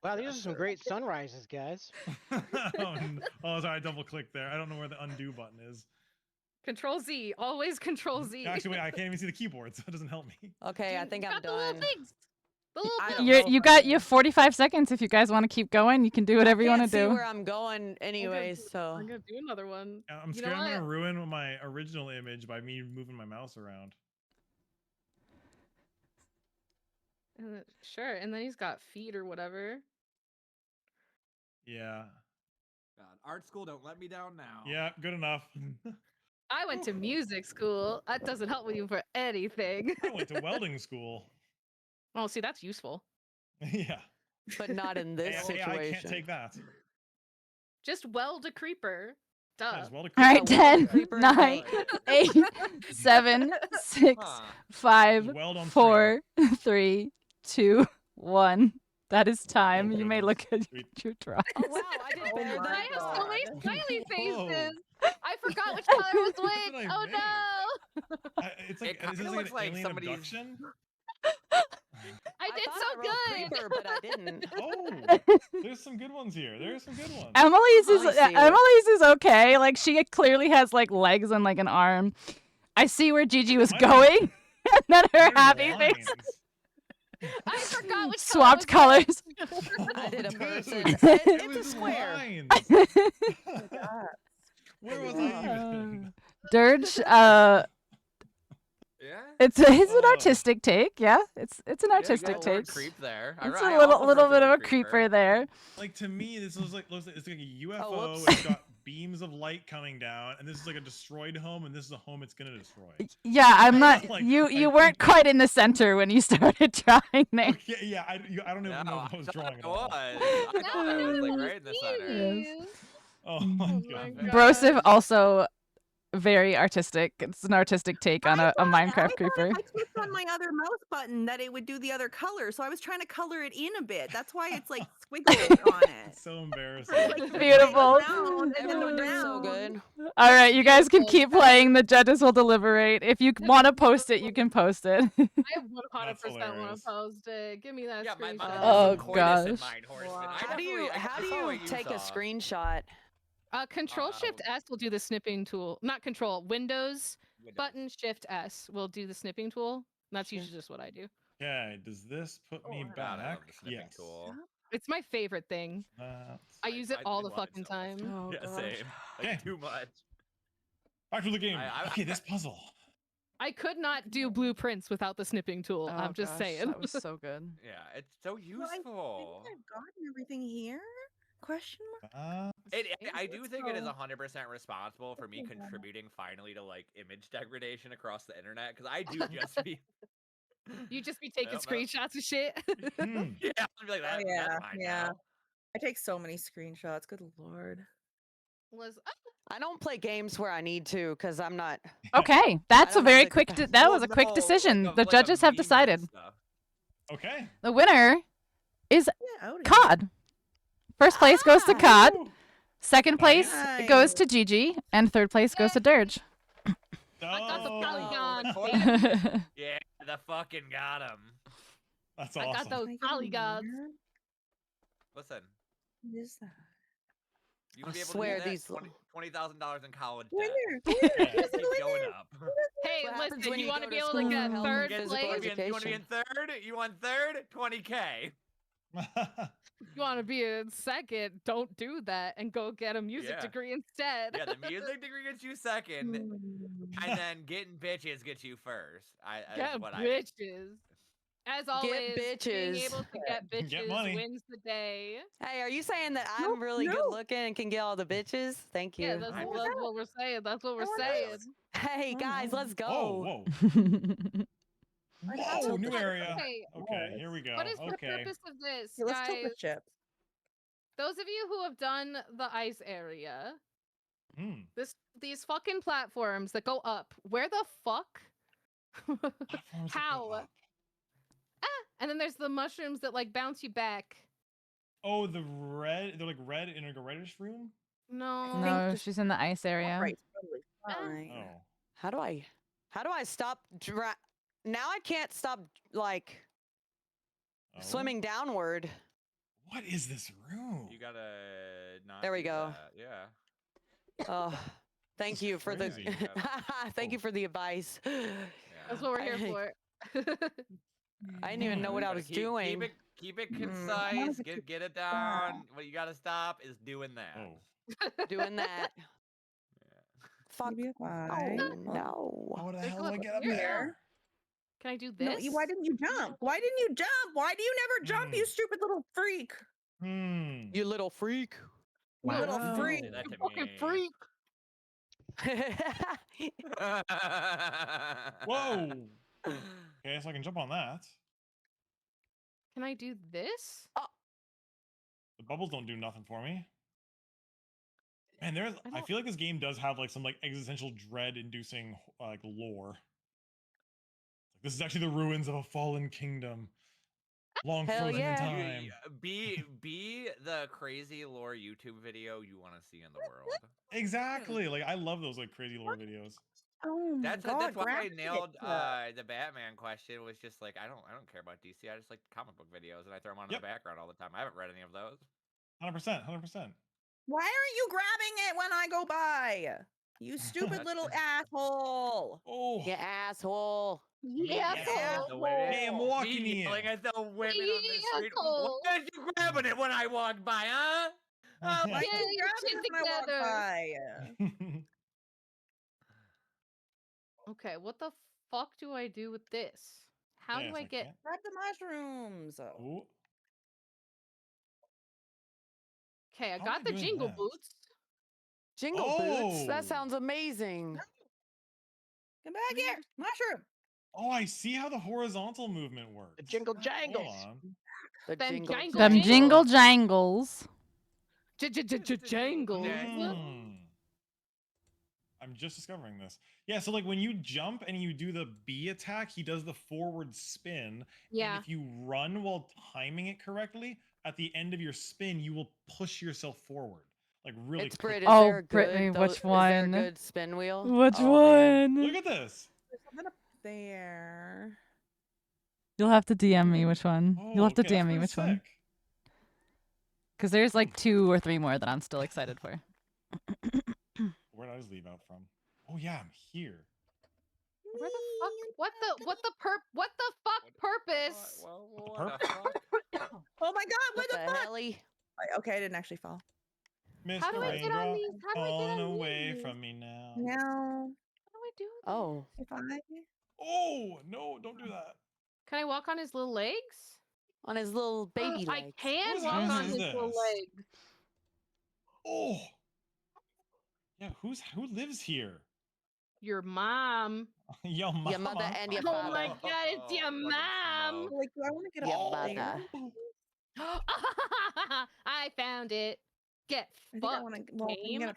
Wow, these are some great sunrises, guys. Oh, sorry, I double clicked there. I don't know where the undo button is. Control Z. Always Control Z. Actually, wait, I can't even see the keyboard, so it doesn't help me. Okay, I think I'm got the little done. things. The little I things. don't know You if I got can. you have 45 seconds if you guys want to keep going. You can do whatever you want to See do. where I'm going, anyways. So I'm gonna do another one. I'm You know scared I'm gonna what? ruin my original image by me moving my mouse around. Sure, and then he's got feet or whatever. Yeah. God, art school, don't let me down now. Yeah, good enough. I went to music school. That doesn't help you for anything. I went to welding school. Oh, see, that's useful. Yeah. but not in this AI situation. can't take that. Just weld a creeper. Duh. Yeah, just weld a All right, creeper. 10, creeper 9, 8, 7, 6, Huh. 5, Just weld on 4, 3, 2, 1. That is time. Oh, You may goodness. look at Sweet. your drawing. Oh wow, I did Oh better my than I have so many God. smiley Whoa. faces. I forgot which color was What which. did I Oh make? no. It's It like, kinda is this looks an like alien somebody's- abduction? I did thought so I wrote good. creeper, but I didn't. Oh, there's some good ones here. There's some good ones. Emily's is I see it. Emily's is okay. Like she clearly has like legs and like an arm. I see where Gigi was Mine- going, and then her There's happy lines. face I forgot which swapped color was colors. I did a Dude, person. it It's a was square. lines. Where was I even? Dirge, Yeah. it's an Oh. artistic take. Yeah, it's an Yeah, you got artistic the word take. creep there. It's I a little also little heard bit the of word a creeper there. Like to me, this looks like it's like a UFO. whoops. It's got beams of light coming down, and this is like a destroyed home, and this is a home it's gonna destroy. Yeah, I'm not. Like, You I weren't think- quite in the center when you started drawing there. Okay, yeah, I don't even know No, what I was thought drawing it at all. was. I thought I was like right in the center. Yes. Oh my Oh god. my God. Brosif also very artistic. It's an artistic take on a Minecraft creeper. I clicked on my other mouse button that it would do the other color, so I was trying to color it in a bit. That's why it's like squiggles on it. It's so embarrassing. Like, the Beautiful. round and then the Everyone did so round. good. All right, you guys can Beautiful. keep playing. The judges will deliberate. If you want to post it, you can post it. I 100% want hilarious. to post it. Give me that Yeah, screenshot. my Oh, coitus in gosh. mind, Horseman. Wow. I How do you definitely- I saw what you take a saw. screenshot? Control Shift S will do the snipping tool. Not Control. Windows Windows. button Shift S will do the snipping tool. That's usually just what I do. Okay, does this put me God, I back? love the snipping Yes. tool. It's my favorite thing. That's- I use it all the love it fucking so much. time. Oh, Yeah, gosh. same. Like, Okay. too much. Back to the game. I- Okay, this puzzle. I could not do blueprints without the snipping tool. Oh, I'm just gosh, saying. That was so good. Yeah, it's so Well, I useful. think I've gotten everything here. Question mark. I do think it is so. 100% responsible for me Okay, yeah. contributing finally to like image degradation across the internet because I do just be You just be taking Yep, yep. screenshots of shit. Hmm. yeah, I'd be like that. Oh, yeah, That's mine yeah. now. I take so many screenshots. Good lord. Was I don't play games where I need to because I'm not. Okay, that's a don't have very the quick. capacity. That Well, was a quick no, decision. like The a judges have meme and decided. stuff. Okay. The winner is Yeah, out of Cod. First place goes to Cod. Woo! Second place Nice. goes to Gigi, and third place goes to Dirge. got the Oh, polygon. Oh, yeah, the fucking got him. That's I awesome. got those Can I get a polygons. winner? Listen, What is that? you I would be able swear to do that these- $20,000 in college Winner! debt. Winner! Yeah. Who's the Keep going winner? up. Hey, What happens listen, when you you want go to be to able school to for get health and third physical place? You want to be in third? You want third? 20K. You want to be in second? Don't do that and go get a music Yeah. degree instead. Yeah, the music degree gets you second, and then getting bitches gets you first. Get what bitches. As always, being bitches. able to get bitches Get money. wins the day. Hey, are you saying that I'm really good looking and can get all the bitches? Thank you. Yeah, that's I what we're saying. That's what we're want saying. Hey guys, let's go. Whoa, whoa, new area. Okay, Okay, here we go. what is the Okay. purpose of this, Okay, let's tilt guys? the chips. those of you who have done the ice area, these fucking platforms that go up, where the fuck? How? And then there's the mushrooms that like bounce you back. Oh, the red. They're like red in like a reddish room. No, she's in the ice area. Right, totally fine. Oh. How do I stop now I can't stop like swimming downward. What is this room? You gotta not. There we do go. that. Yeah. Oh, thank you for the crazy. thank you for the advice. That's what we're here for. I didn't even know what I was doing. Keep it concise. Get it down. What you gotta stop is doing that. Doing that. Fuck. Oh no. How the hell do I get up there? Can I do this? No, why didn't you jump? Why didn't you jump? Why do you never jump, you stupid little freak? You little freak. You little freak. Say that to fucking me. freak. Whoa. Okay, so I can jump on that. Can I do this? The bubbles don't do nothing for me. Man, I feel like this game does have like some like existential dread-inducing like lore. This is actually the ruins of a fallen kingdom, long Hell frozen in yeah. time. Be the crazy lore YouTube video you want to see in the world. Exactly. Like I love those like crazy lore videos. Oh my That's why I nailed the Batman question. Was just like I don't care about DC. I just like comic book videos, and I throw them on in the background all the time. I haven't read any of those. 100%. 100%. Why aren't you grabbing it when I go by? You stupid little asshole. Oh. You asshole. Hey, I'm walking here. Yelling at the women on the street. Why aren't you grabbing it when I walk by, huh? Why are you grabbing it when I walk by? Okay, what the fuck do I do with this? How do I get? Grab the mushrooms. Okay, I got the jingle boots. Jingle boots? That sounds amazing. Come back here, mushroom. Oh, I see how the horizontal movement works. The jingle jangles. The Them jingle jangles. Jangles. I'm just discovering this. Yeah, so like when you jump and you do the B attack, he does the forward spin. Yeah. And if you run while timing it correctly, at the end of your spin, you will push yourself forward. Like really It's quickly. Brit, is there a Brittany, good, which Is there a one? good spin wheel? Which man. one? Look at this. There's something up there. You'll have to DM me which one. You'll have to okay, that's DM me pretty which one. sick. Because there's like 2 or 3 more that I'm still excited for. Where did I just leave out from? Oh yeah, I'm here. Where the fuck? What the fuck purpose? Oh my god, what the fuck? Helly? Okay, I didn't actually fall. Mr. How do I get on Raindrop, these? How do I get falling on away these? from me now. No. How do I do this? Oh. If I... Oh no! Don't do that. Can I walk on his little legs? On his little baby I legs. can Whose walk house on is his little this? legs. Oh. Yeah, who lives here? Your mom. Your mama. Your mother and your Oh father. my god, it's your mom. Like, do I want to get Your up mother. there? I found it. Get I think I fucked, want to. Well, I can game. get up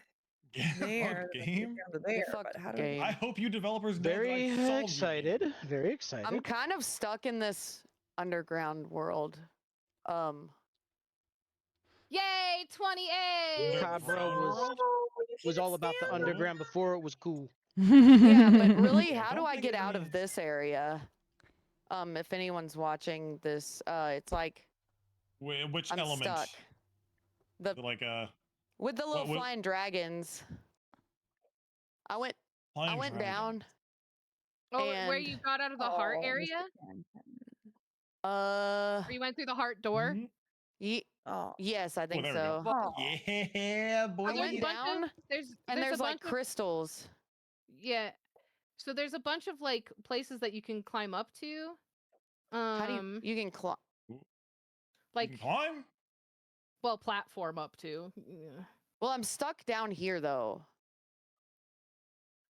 Get there. fucked, game. Down to there, but how do game. I hope you developers know that Very I solved your excited. game. Very excited. I'm kind of stuck in this underground world. Yay, 28. Cabro was all about the underground before it was cool. Yeah, but really, how do don't I think get it out of means- this area? If anyone's watching this, it's like Which I'm element? stuck. The Like with the little what- flying dragons. I went flying dragon. down. Oh, where and- you got out of the heart Oh, area? Uh, Where you went through the heart door? Mhm. Oh. yes, I think there we so. go. Oh. Yeah, boy. I went There's a bunch down, of, there's and there's a like bunch of, crystals. yeah. So there's a bunch of like places that you can climb up to. How do you can climb? Like You can climb? well, platform up to. Yeah. Well, I'm stuck down here though.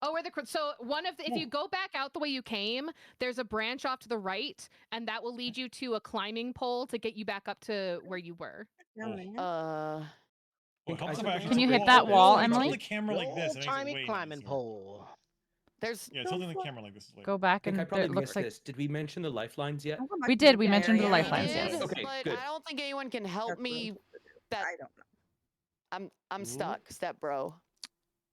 Oh, where the so one of the, if you go back out the way you came, there's a branch off to the right, and that will lead you to a climbing pole to get you back up to where you were. Well, it helps if I actually Can you tilt- hit that wall, if I tilt Emily? the camera like this, it makes it Old-timey way climbing easier. pole. There's Yeah, tilting the camera like this is way. Go back I think and I probably it looks missed like this. Did we mention the lifelines yet? we did. We mentioned the we lifelines. did, Yes. Okay, but good. I don't think anyone can help me. That I don't know. I'm stuck, step bro.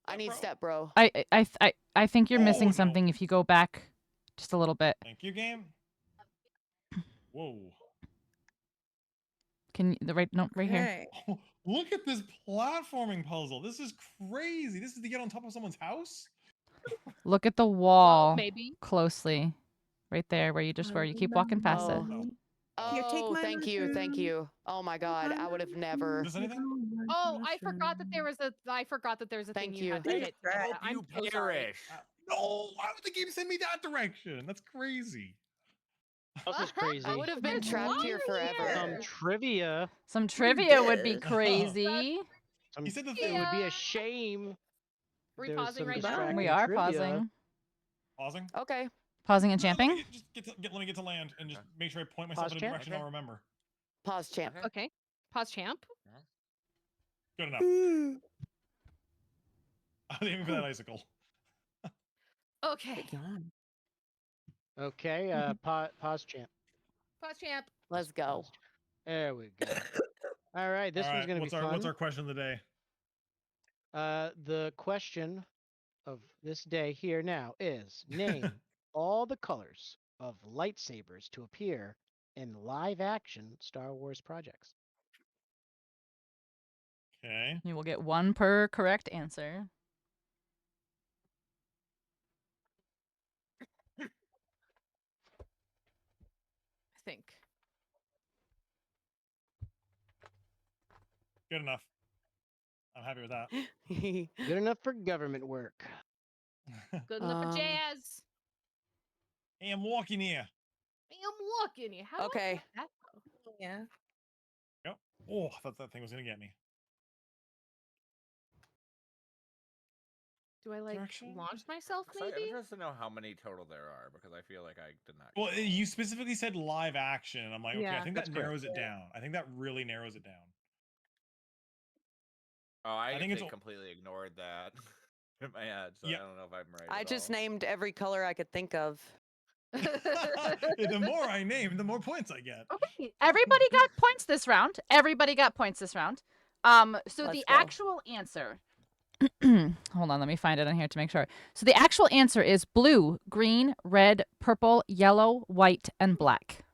I need step bro. I think you're missing Oh, no. something if you go back just a little bit. Thank you, game. Whoa. Can you right here. Oh, look at this platforming puzzle. This is crazy. This is to get on top of someone's house? Look at the wall maybe. closely. Right there where you keep walking past it. Oh, thank you. Oh my god, I would have never. Is this anything? Oh, I forgot that there was a. I forgot that there was a thing you had to hit. I hope I'm you so sorry. perish. No, why would the game send me that direction? That's crazy. This is crazy. I would have been trapped here forever. Some trivia. Some trivia would be crazy. He said the It thing would be a shame. Are we there was pausing some right now? distracting We are trivia. pausing. Pausing? Okay. Pausing and No, champing? let me get to land and just make sure I point myself Pause in a champ? direction I'll remember. Pause champ. Okay. Pause champ. Good enough. I was aiming for that icicle. Okay. Okay, pause champ. Pause champ. Let's go. There we go. All right, this All one's right, gonna what's be our fun. what's our question of the day? The question of this day here now is name all the colors of lightsabers to appear in live-action Star Wars projects. Okay. You will get one per correct answer. I think. Good enough. I'm happy with that. Good enough for government work. Good enough for jazz. Hey, I'm walking here. I'm walking you. How Okay. do I get that? Yeah. Yep. Oh, I thought that thing was gonna get me. Do I like launch myself I'm maybe? interested to know how many total there are because I feel like I did not. Well, you specifically said live action, and I'm like, okay, Yeah, I think that's that correct. narrows it down. I think that really narrows it down. Oh, I think it's completely ignored that in my head, so Yeah. I don't know if I'm right. I at just all. named every color I could think of. The more I name, the more points I get. Okay. Everybody got points this round. Everybody got points this round. So Let's the go. actual answer. Hold on, let me find it on here to make sure. So the actual answer is blue, green, red, purple, yellow, white, and black.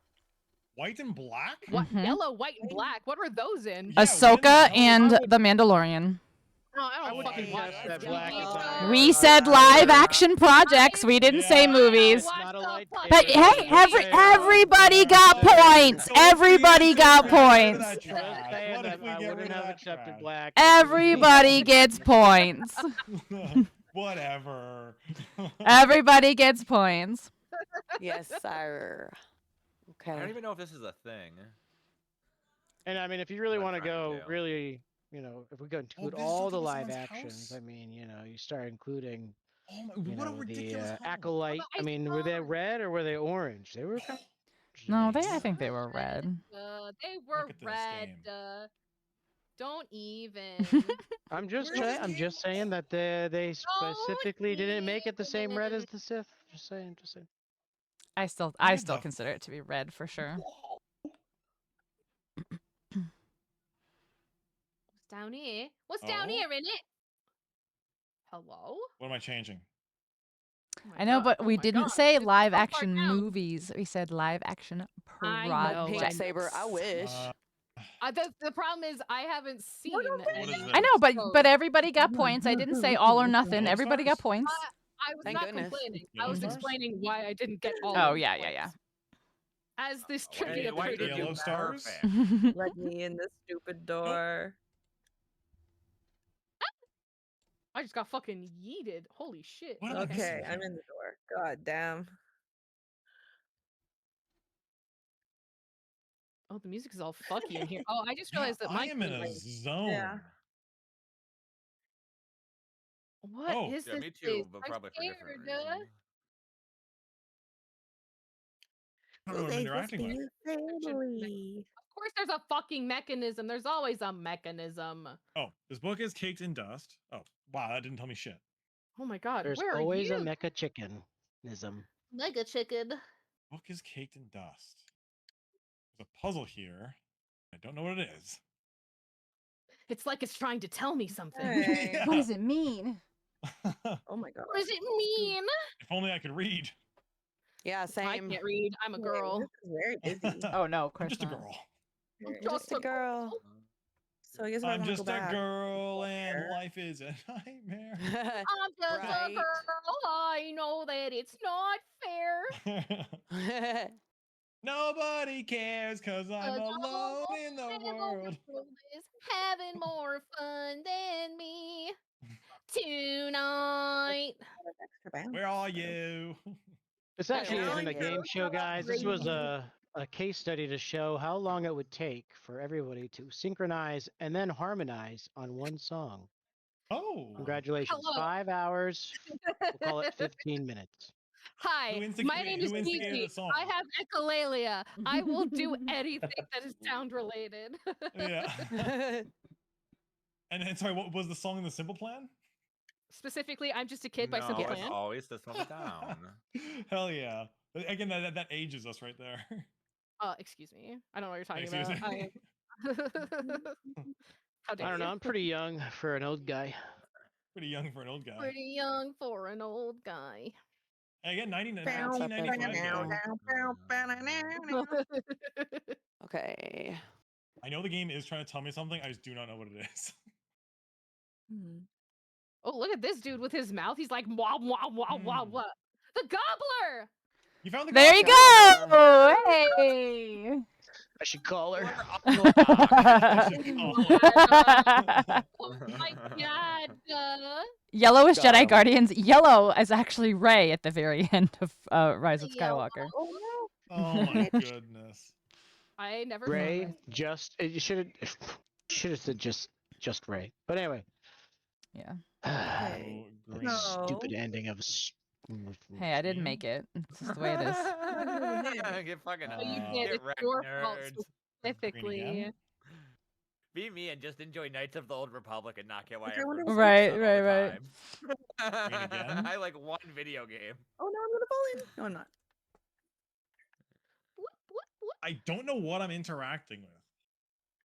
White and black? What Mhm. yellow, white, and black? What were those in? Yeah, Ahsoka what in the hell? and I would- The Mandalorian. Oh, I I don't would fucking contest watch that TV black is shows. not- We said live action projects. We didn't say Yeah. movies. What Not a the lightsaber. fuck? But hey, everybody got points. So if we Everybody answer got it, we get rid of points. that Just trash. saying What if that we I get rid wouldn't of have that accepted trash? black. if it was me. Everybody gets points. Whatever. Everybody gets points. Yes, sir. I don't Okay. even know if this is a thing. And I mean, if you really What I'm want to trying to go, do. really, if we go include this is all on the top of live someone's actions, house? I mean, you start including, Oh my, you what a know, ridiculous the home. acolyte. Well, I mean, were they red or were they orange? They were kind of orange to No, me. I think they were red. They were Look at this red. game. Don't even. I'm just Where is saying. I'm this just saying that they specifically didn't make it the same red as the Sith. Just saying. Just saying. I still What the consider it to be red for sure. What's down here? What's down Oh. here in it? Hello? What am I changing? Oh my I know, God. but Oh we my didn't God. say It's live so far action down. movies. We said live action I know, Pink projects. saber. I wish. The problem is I haven't seen. What is any this? I know, but shows. everybody got points. I didn't say all or nothing. Yellow Everybody got stars? points. I was Thank not goodness. complaining. I Yellow was stars? explaining why I didn't get all. Oh of the yeah. points. As this Why did- trivia why did proved. you Yellow stars? perfect? Let me in the stupid door. I just got fucking yeeted. Holy shit. What am I missing Okay, I'm here? in the door. God damn. Oh, the music is all fucky in here. Oh, I just realized that I my am in a game- zone. Yeah. What Oh. is Yeah, this me too, place? but I'm probably for different scared. reasons. I don't know what I'm interacting with. family. Of course, there's a fucking mechanism. There's always a mechanism. Oh, this book is caked in dust. Oh, wow, that didn't tell me shit. Oh my god, There's where are always you? a mecha chickenism. Mega chicken. Book is caked in dust. There's a puzzle here. I don't know what it is. It's like it's trying to tell me something. Hey. Yeah. What does it mean? Oh my god. What does it mean? If only I could read. Yeah, I same. can't read. I'm a Wait, girl. this is very busy. Oh no, of I'm course just a not. girl. I'm just a girl. So I guess if I I'm want to just go a back. girl and life is a nightmare. I'm just Right. a girl. I know that it's not fair. Nobody cares because I'm 'Cause alone in the world. is having more fun than me tonight. Extra bounce, Where are so. you? This I actually don't isn't a like game it. show, guys. This was Crazy. a case study to show how long it would take for everybody to synchronize and then harmonize on one song. Oh. Congratulations. Hello. 5 hours. We'll call it 15 minutes. Hi, my name is who instigated Kiki. the song? I have echolalia. I will do anything that is sound related. Yeah. And then, sorry, what was the song in the Simple Plan? Specifically, I'm Just a Kid by No, Simple it's Plan. always System of a Down. Hell yeah. Again, that ages us right there. Excuse me. I don't know what you're talking Excuse about. me. How dare I don't know. you? I'm pretty young for an old guy. Pretty young for an old guy. Pretty young for an old guy. Again, Bounce up 1995 game. Okay. I know the game is trying to tell me something. I just do not know what it is. Oh, look at this dude with his mouth. He's like, wah, wah, wah, wah, wah. The gobbler! You found the There you gobbler. go! Hey! I should call her. Oh my god. Yellow is Got Jedi him. Guardians. Yellow is actually Rey at the very end of Rise of Yellow. Skywalker. Oh my goodness. I never saw Ray, this. just you should have said just Ray. But anyway. Yeah. Okay. Oh, great. Stupid ending of. Hey, I didn't make it. It's just the way it is. Get fucking Oh, you Uh, did. get It's wrecked, your fault nerds. specifically. again? Be me and just enjoy Knights of the Old Republic and not get why Okay, I everyone wonder Right, sleeps on right, all the right. time. again? I like one video game. Oh no, I'm gonna fall in. No, I'm not. I don't know what I'm interacting with.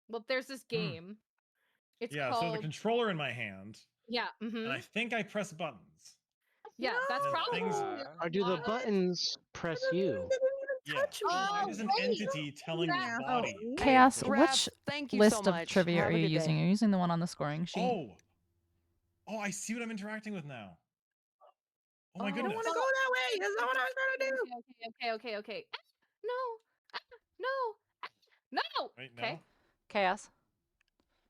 Well, there's this game. It's Yeah, so called. the controller in my hand, Yeah. and I think I press buttons. Yeah, that's And probably. things- Or do the buttons press you? Yeah, Touch me. it is an entity telling this Yeah. body. Chaos, Raph, which thank you list so of much. trivia Have are a you good using? day. Are you using the one on the scoring sheet? Oh, I see what I'm interacting with now. Oh my I don't goodness. want to go that way. That's not what I was trying to do. Okay. No. Right Okay. now? Chaos.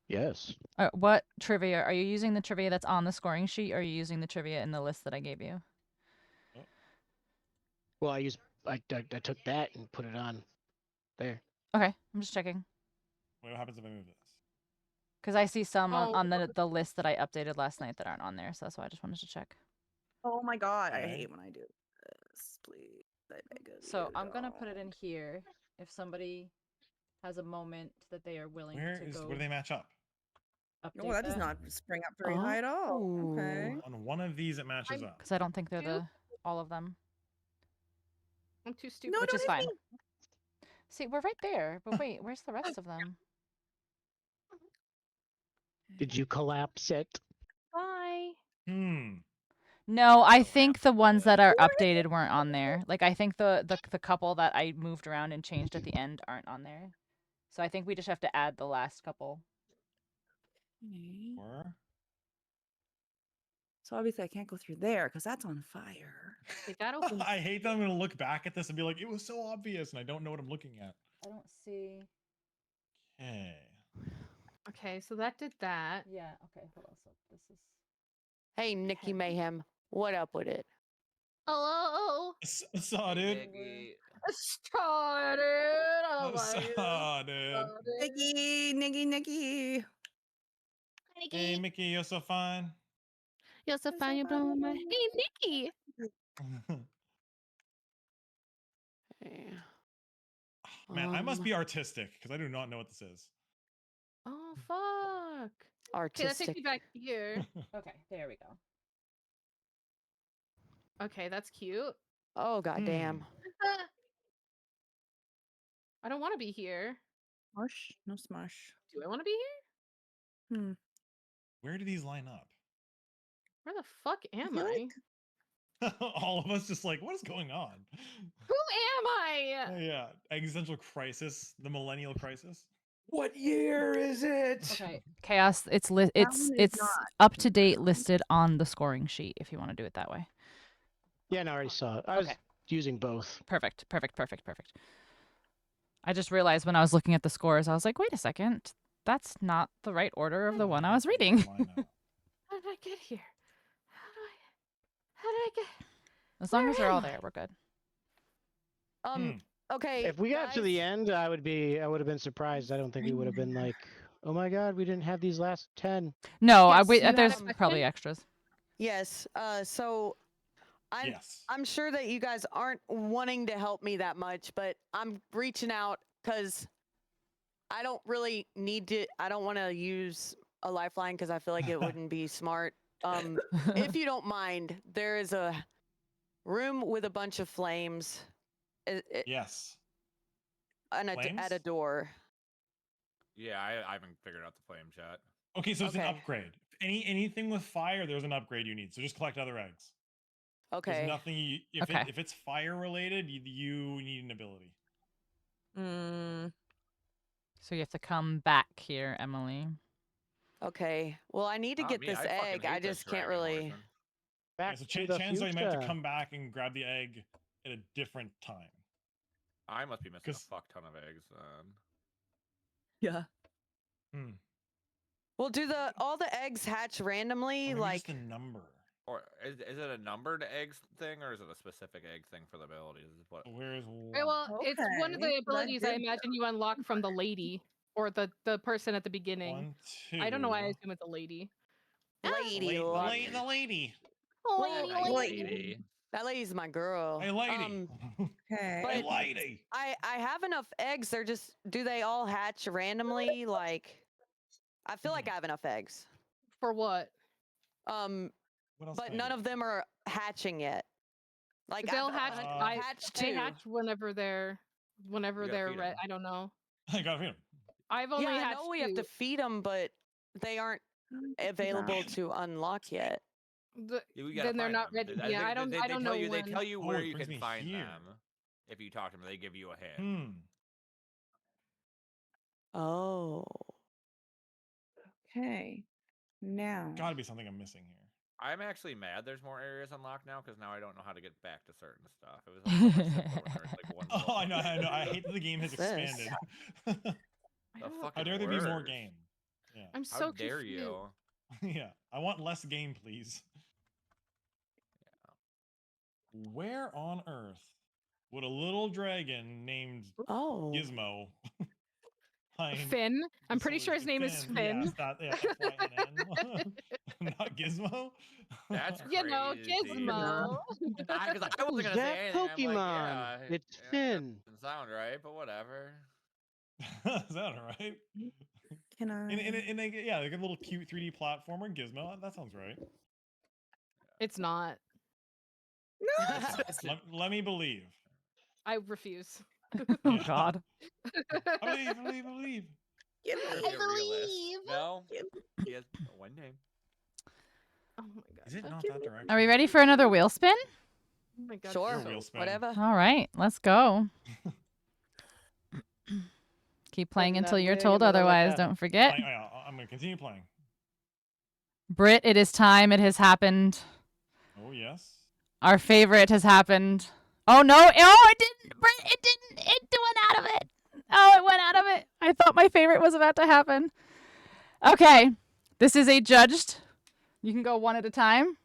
Yes. What trivia are you using? The trivia that's on the scoring sheet, or are you using the trivia in the list that I gave you? Well, I took that and put it on there. Okay, I'm just checking Wait, what happens if I move this? because I see some on Oh. the list that I updated last night that aren't on there, so that's why I just wanted to check. Oh my god, I Okay. hate when I do this. Please, I beg of So you, I'm gonna put it don't. in here if somebody has a moment that they are willing Where to is go where do they match up? update Oh, that does not spring up very high at all. Okay. On one of these, it matches up. because I don't think they're all of them, I'm too stupid. No, which don't is hit fine. me. See, we're right there, but wait, where's the rest of them? Did you collapse it? Bye. No, I think the ones that are updated weren't on there. Like I think the couple that I moved around and changed at the end aren't on there. So I think we just have to add the last couple. So obviously I can't go through there because that's on fire. That opens. I hate that I'm gonna look back at this and be like, it was so obvious, and I don't know what I'm looking at. I don't see. Okay. Okay, so that did that. Yeah. Okay. Hold on. So this is. Hey, Nikki Mayhem. What up with it? Hello. Saw, dude. Started. Oh my Saw, dude. Nikki. Hey, Mickey, you're so fine. You're so fine, you're blowing my. Hey, Nikki. Man, I must be artistic because I do not know what this is. Oh fuck. Okay, that takes Artistic. me back here. Okay, there we go. Okay, that's cute. Oh goddamn. I don't want to be here. Smush? No smush. Do I want to be here? Where do these line up? Where the fuck am feel I? All of us just like, what is going on? Who am I? Yeah, existential crisis, the millennial crisis. What year is it? Okay, Chaos. It's one is it's not. up to date, listed on the scoring sheet. If you want to do it that way. Yeah, no, I already saw it. I was Okay. using both. Perfect. I just realized when I was looking at the scores, I was like, wait a second, that's not the right order of the one I was reading. How did I get here? How did I get? As long as they're all am I? there, we're good. Okay. If we got to the guys. end, I would have been surprised. I don't think we would have been like, oh my god, we didn't have these last 10. No, Yes, you there's had a probably extras. Yes. So I'm sure that you guys aren't wanting to help me that much, but I'm reaching out because I don't really need to. I don't want to use a lifeline because I feel like it wouldn't be smart. If you don't mind, there is a room with a bunch of flames. Yes. At a door. Yeah, I haven't figured out the flame yet. Okay, so it's an upgrade. Anything with fire, there's an upgrade you need. So just collect other eggs. Okay. There's nothing. If it's fire related, you need an ability. So you have to come back here, Emily. Okay. Well, I need to get this egg. I just can't really. Back so to the chances are you might have to future. come back and grab the egg at a different time. I must be missing a fuck ton of eggs then. Yeah. Well, do all the eggs hatch randomly? Or maybe Like just a number. Or is it a numbered eggs thing, or is it a specific egg thing for the abilities? Where's Right, well, it's one of the abilities I imagine you unlock from the lady or the person at the beginning. 1, 2. I don't know why I assume it's a lady. lady. The lady. Lady. That lady's my girl. Hey, lady. Okay. Hey, lady. I have enough eggs. They're just. Do they all hatch randomly? Like, I feel like I have enough eggs. For what? What else But can I none do? of them are hatching yet. Like They'll I've hatch. hatched They two. hatch whenever they're You gotta feed 'em. I don't know. I gotta feed him. I've only I hatched know we have to two. feed them, but they aren't available to unlock yet. We gotta Then they're find not them. ready. Yeah, I don't know They when. tell you where it you brings can me find here. them. If you talk to them, they give you a hint. Oh. Okay. Now. Gotta be something I'm missing here. I'm actually mad there's more areas unlocked now because now I don't know how to get back to certain stuff. It was a little bit simpler when there was like one. Oh, I know. I hate that the game has expanded. How dare there be more game? Yeah. I'm How so dare confused. you? Yeah. I want less game, please. Where on earth would a little dragon named Gizmo find Finn. I'm pretty sure his name is Finn. Yes, F-Y-N-N. Not Gizmo? That's crazy. You know, Gizmo. Because I wasn't gonna Who's say that anything. I'm like, Pokemon? yeah, It's yeah, Finn. Doesn't sound right, but whatever. Is that alright? Can I? And they get, like a little cute 3D platformer, Gizmo. That sounds right. It's not. Let me believe. I refuse. Oh God. I believe. I believe. No, he has one name. Oh my God. Is it not that direction? Are we ready for another wheel spin? Oh my God. Sure. Wheel spin. Whatever. All right, let's go. Keep playing Putting that until you're wig told and then I like otherwise. that. Don't forget. I'm gonna continue playing. Britt, it is time. It has happened. Oh yes. Our favorite has happened. Oh no! Oh, it didn't. Britt, it didn't. It went out of it. Oh, it went out of it. I thought my favorite was about to happen. Okay, this is a judged. You can go one at a time.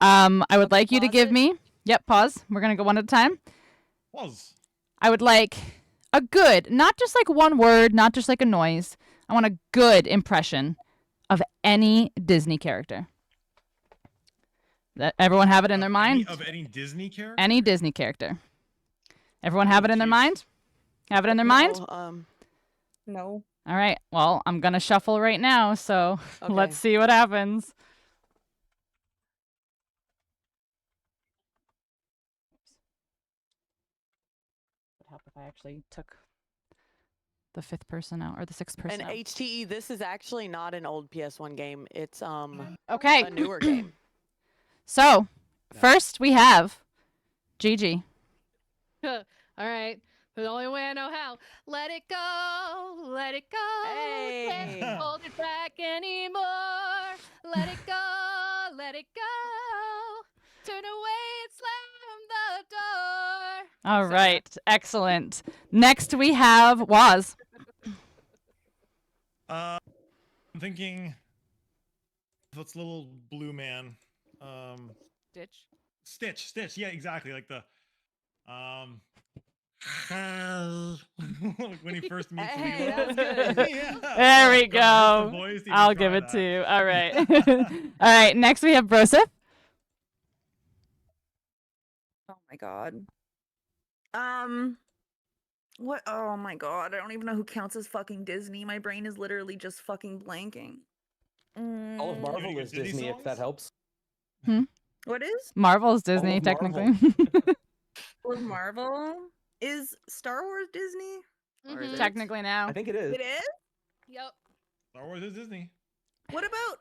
I would like you to give me. Yep, pause. We're gonna go one at a time. Pause. I would like a good, not just like one word, not just like a noise. I want a good impression of any Disney character. Everyone have it in their Of mind? any Disney character? Any Disney character. Everyone have Oh, it in their geez. mind? Have it in their mind? No. All right. Well, I'm going to shuffle right now, so Okay. let's see what happens. Would help if I actually took the 5th person out or the 6th person And out. HTE, this is actually not an old PS1 game. It's Okay. a newer game. So, first we have Gigi. All right. The only way I know how. Let it go. Let it go. Hey. Can't hold it back anymore. Let it go. Let it go. Turn away and slam the door. All right. Excellent. Next we have Waz. I'm thinking. What's the little blue man? Stitch. Stitch. Yeah, exactly. Like the. When he first meets Hey, Lilo. that's good. Yeah. There we Oh, God, where's the go. voice to even I'll try give it that? to you. All right. All right. Next we have Broseph. Oh my god. What? Oh my god. I don't even know who counts as fucking Disney. My brain is literally just fucking blanking. All of Marvel is Disney, if that helps. What is? Marvel's Disney, of Marvel. technically. Was Marvel? Is Star Wars Disney? Or is it? Technically now. I think it is. It is? Yep. Star Wars is Disney. What about?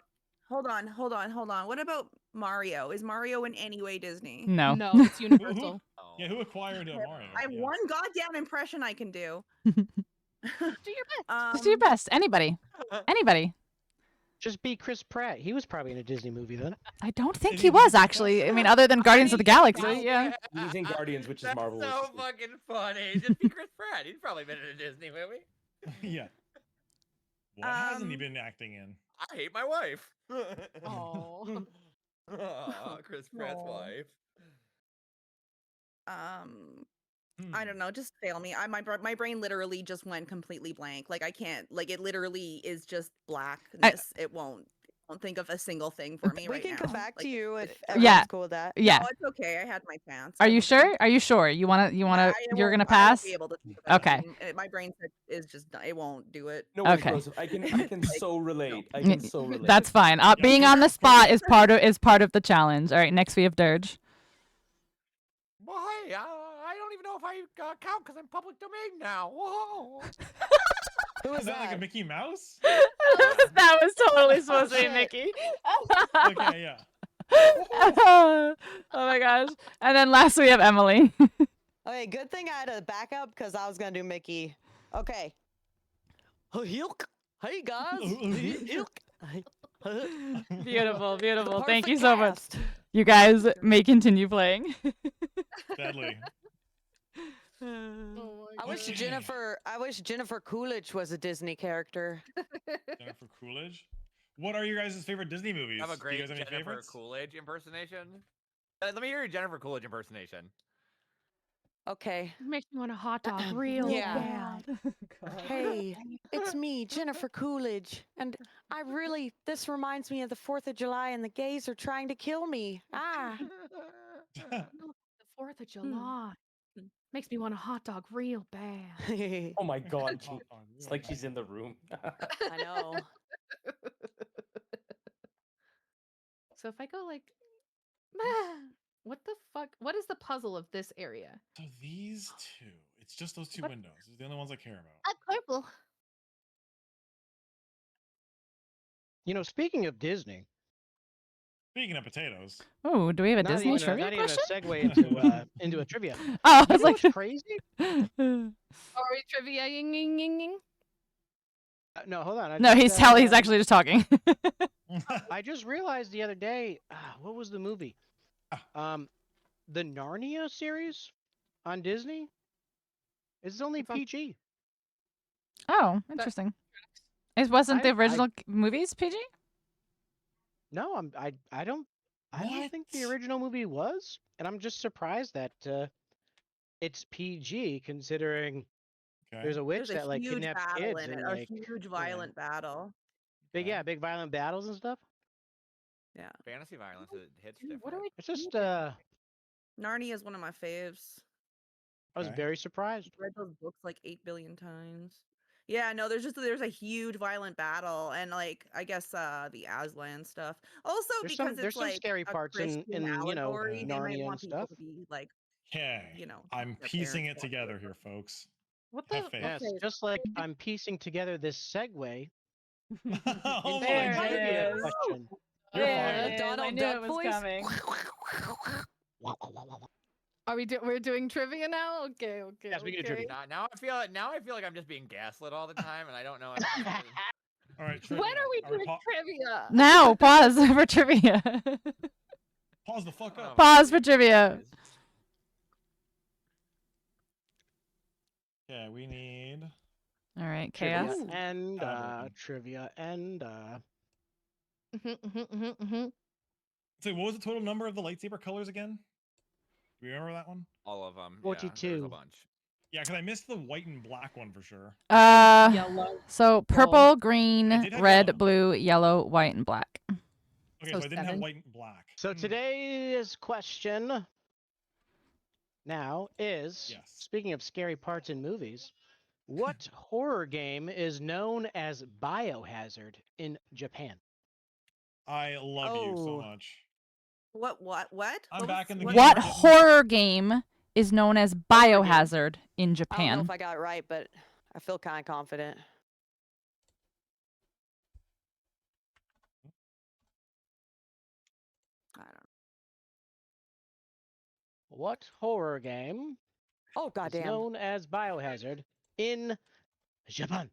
Hold on. What about Mario? Is Mario in any way Disney? No. No, it's Universal. Yeah, who acquired Mario? I have Yeah. one goddamn impression I can do. Do your best. Just do your best. Anybody. Anybody. Just be Chris Pratt. He was probably in a Disney movie then. I don't think he was actually. I mean, other than Guardians of the Galaxy, yeah. He's in Guardians, which is Marvel. So fucking funny. Just be Chris Pratt. He's probably been in a Disney movie. Yeah. What hasn't he been acting in? I hate my wife. Oh. Chris Pratt's Aw. wife. I don't know. Just fail me. My brain literally just went completely blank. Like I can't. Like it literally is just blackness. It won't think of a single thing for me We right can now. come back Like, to you if Yeah. everyone's cool with that. Yeah. No, it's okay. I had my chance. Are you sure? Are you sure? You wanna? You're gonna I won't pass? be able to think of Okay. anything. My brain is just it won't do it. No worries, Okay. Joseph. I can so relate. I can so relate. That's fine. Being on the spot is part of the challenge. All right. Next we have Dirge. Well, hey, I don't even know if I count because I'm public domain now. Whoa. Who Is is that like a that? Mickey Mouse? That was totally supposed to be Shit. Mickey. Okay, yeah. Oh my gosh. And then last we have Emily. Okay, good thing I had a backup because I was gonna do Mickey. Okay. Hey guys. Beautiful, beautiful. The Thank you perfect so much. cast. You guys may continue playing. Sadly. I wish Jennifer Coolidge was a Disney character. Jennifer Coolidge. What are your guys' favorite Disney movies? I have a Do great you guys have any Jennifer favorites? Coolidge impersonation. Let me hear your Jennifer Coolidge impersonation. Okay. Makes me want a hot dog real Yeah. bad. Hey, it's me, Jennifer Coolidge, and this reminds me of the 4th of July, and the gays are trying to kill me. Ah. The 4th of July. Makes me want a hot dog real bad. Oh my god, it's like she's in the room. I know. So if I go like, what the fuck? What is the puzzle of this area? So these two. It's just those two What? windows. Those are the only ones I care about. Purple. You know, speaking of Disney, Speaking of potatoes. Oh, do we have a not Disney even trivia not even question? a segue into a trivia. Oh, I You was know like, what's crazy? Are we trivia? Ying, ying, ying, ying? No, hold on. No, he's actually just talking. I just realized the other day. What was the movie? The Narnia series on Disney. It's only PG. Oh, interesting. It wasn't the original movies PG? No, I don't think the original movie was, and I'm just surprised that it's PG considering there's a witch There's a that like huge kidnaps battle kids in and it, like a huge violent battle. big violent battles and stuff. Yeah. Fantasy violence, it hits Dude, different. what are we? It's just Narnia is one of my faves. I was very surprised. I've read those books like 8 billion times. Yeah, no, there's a huge violent battle, and like I guess the Aslan stuff. Also because There's it's some like scary a parts in Christian you know allegory, they might Narnia and want people stuff. to be like, Okay. you know, I'm their piecing parents it together here, folks. What Have the? faith. Yes, Okay. just like I'm piecing together this segue Oh into my a There it trivia is. question. You're There fired. it is. I Donald knew Duck it was voice. coming. Are we we're doing trivia now? Okay, okay. Yes, we can do okay. trivia. Now I feel like I'm just being gaslit all the time, and I don't know. All right, When trivia. are we All right, doing trivia? Now, pause for trivia. pause the fuck up. Pause for trivia. Yeah, we need. All right, Trivia chaos. and Tablet. trivia and So, what was the total number of the lightsaber colors again? Do you remember that one? All of them. 42. Yeah, there's a bunch. Yeah, because I missed the white and black one for sure. Yellow. So purple, I green, did have red, yellow. blue, yellow, white, and black. Okay, So so I didn't have 7. white and black. So today's question now is, Yes. speaking of scary parts in movies, what horror game is known as Biohazard in Japan? I love you so Oh. much. what? I'm What back was- in the what- game. What We're getting- horror game is known as Biohazard in I don't know Japan? if I got it right, but I feel kind of confident. I don't know. What horror game Oh is goddamn! known as Biohazard in Japan?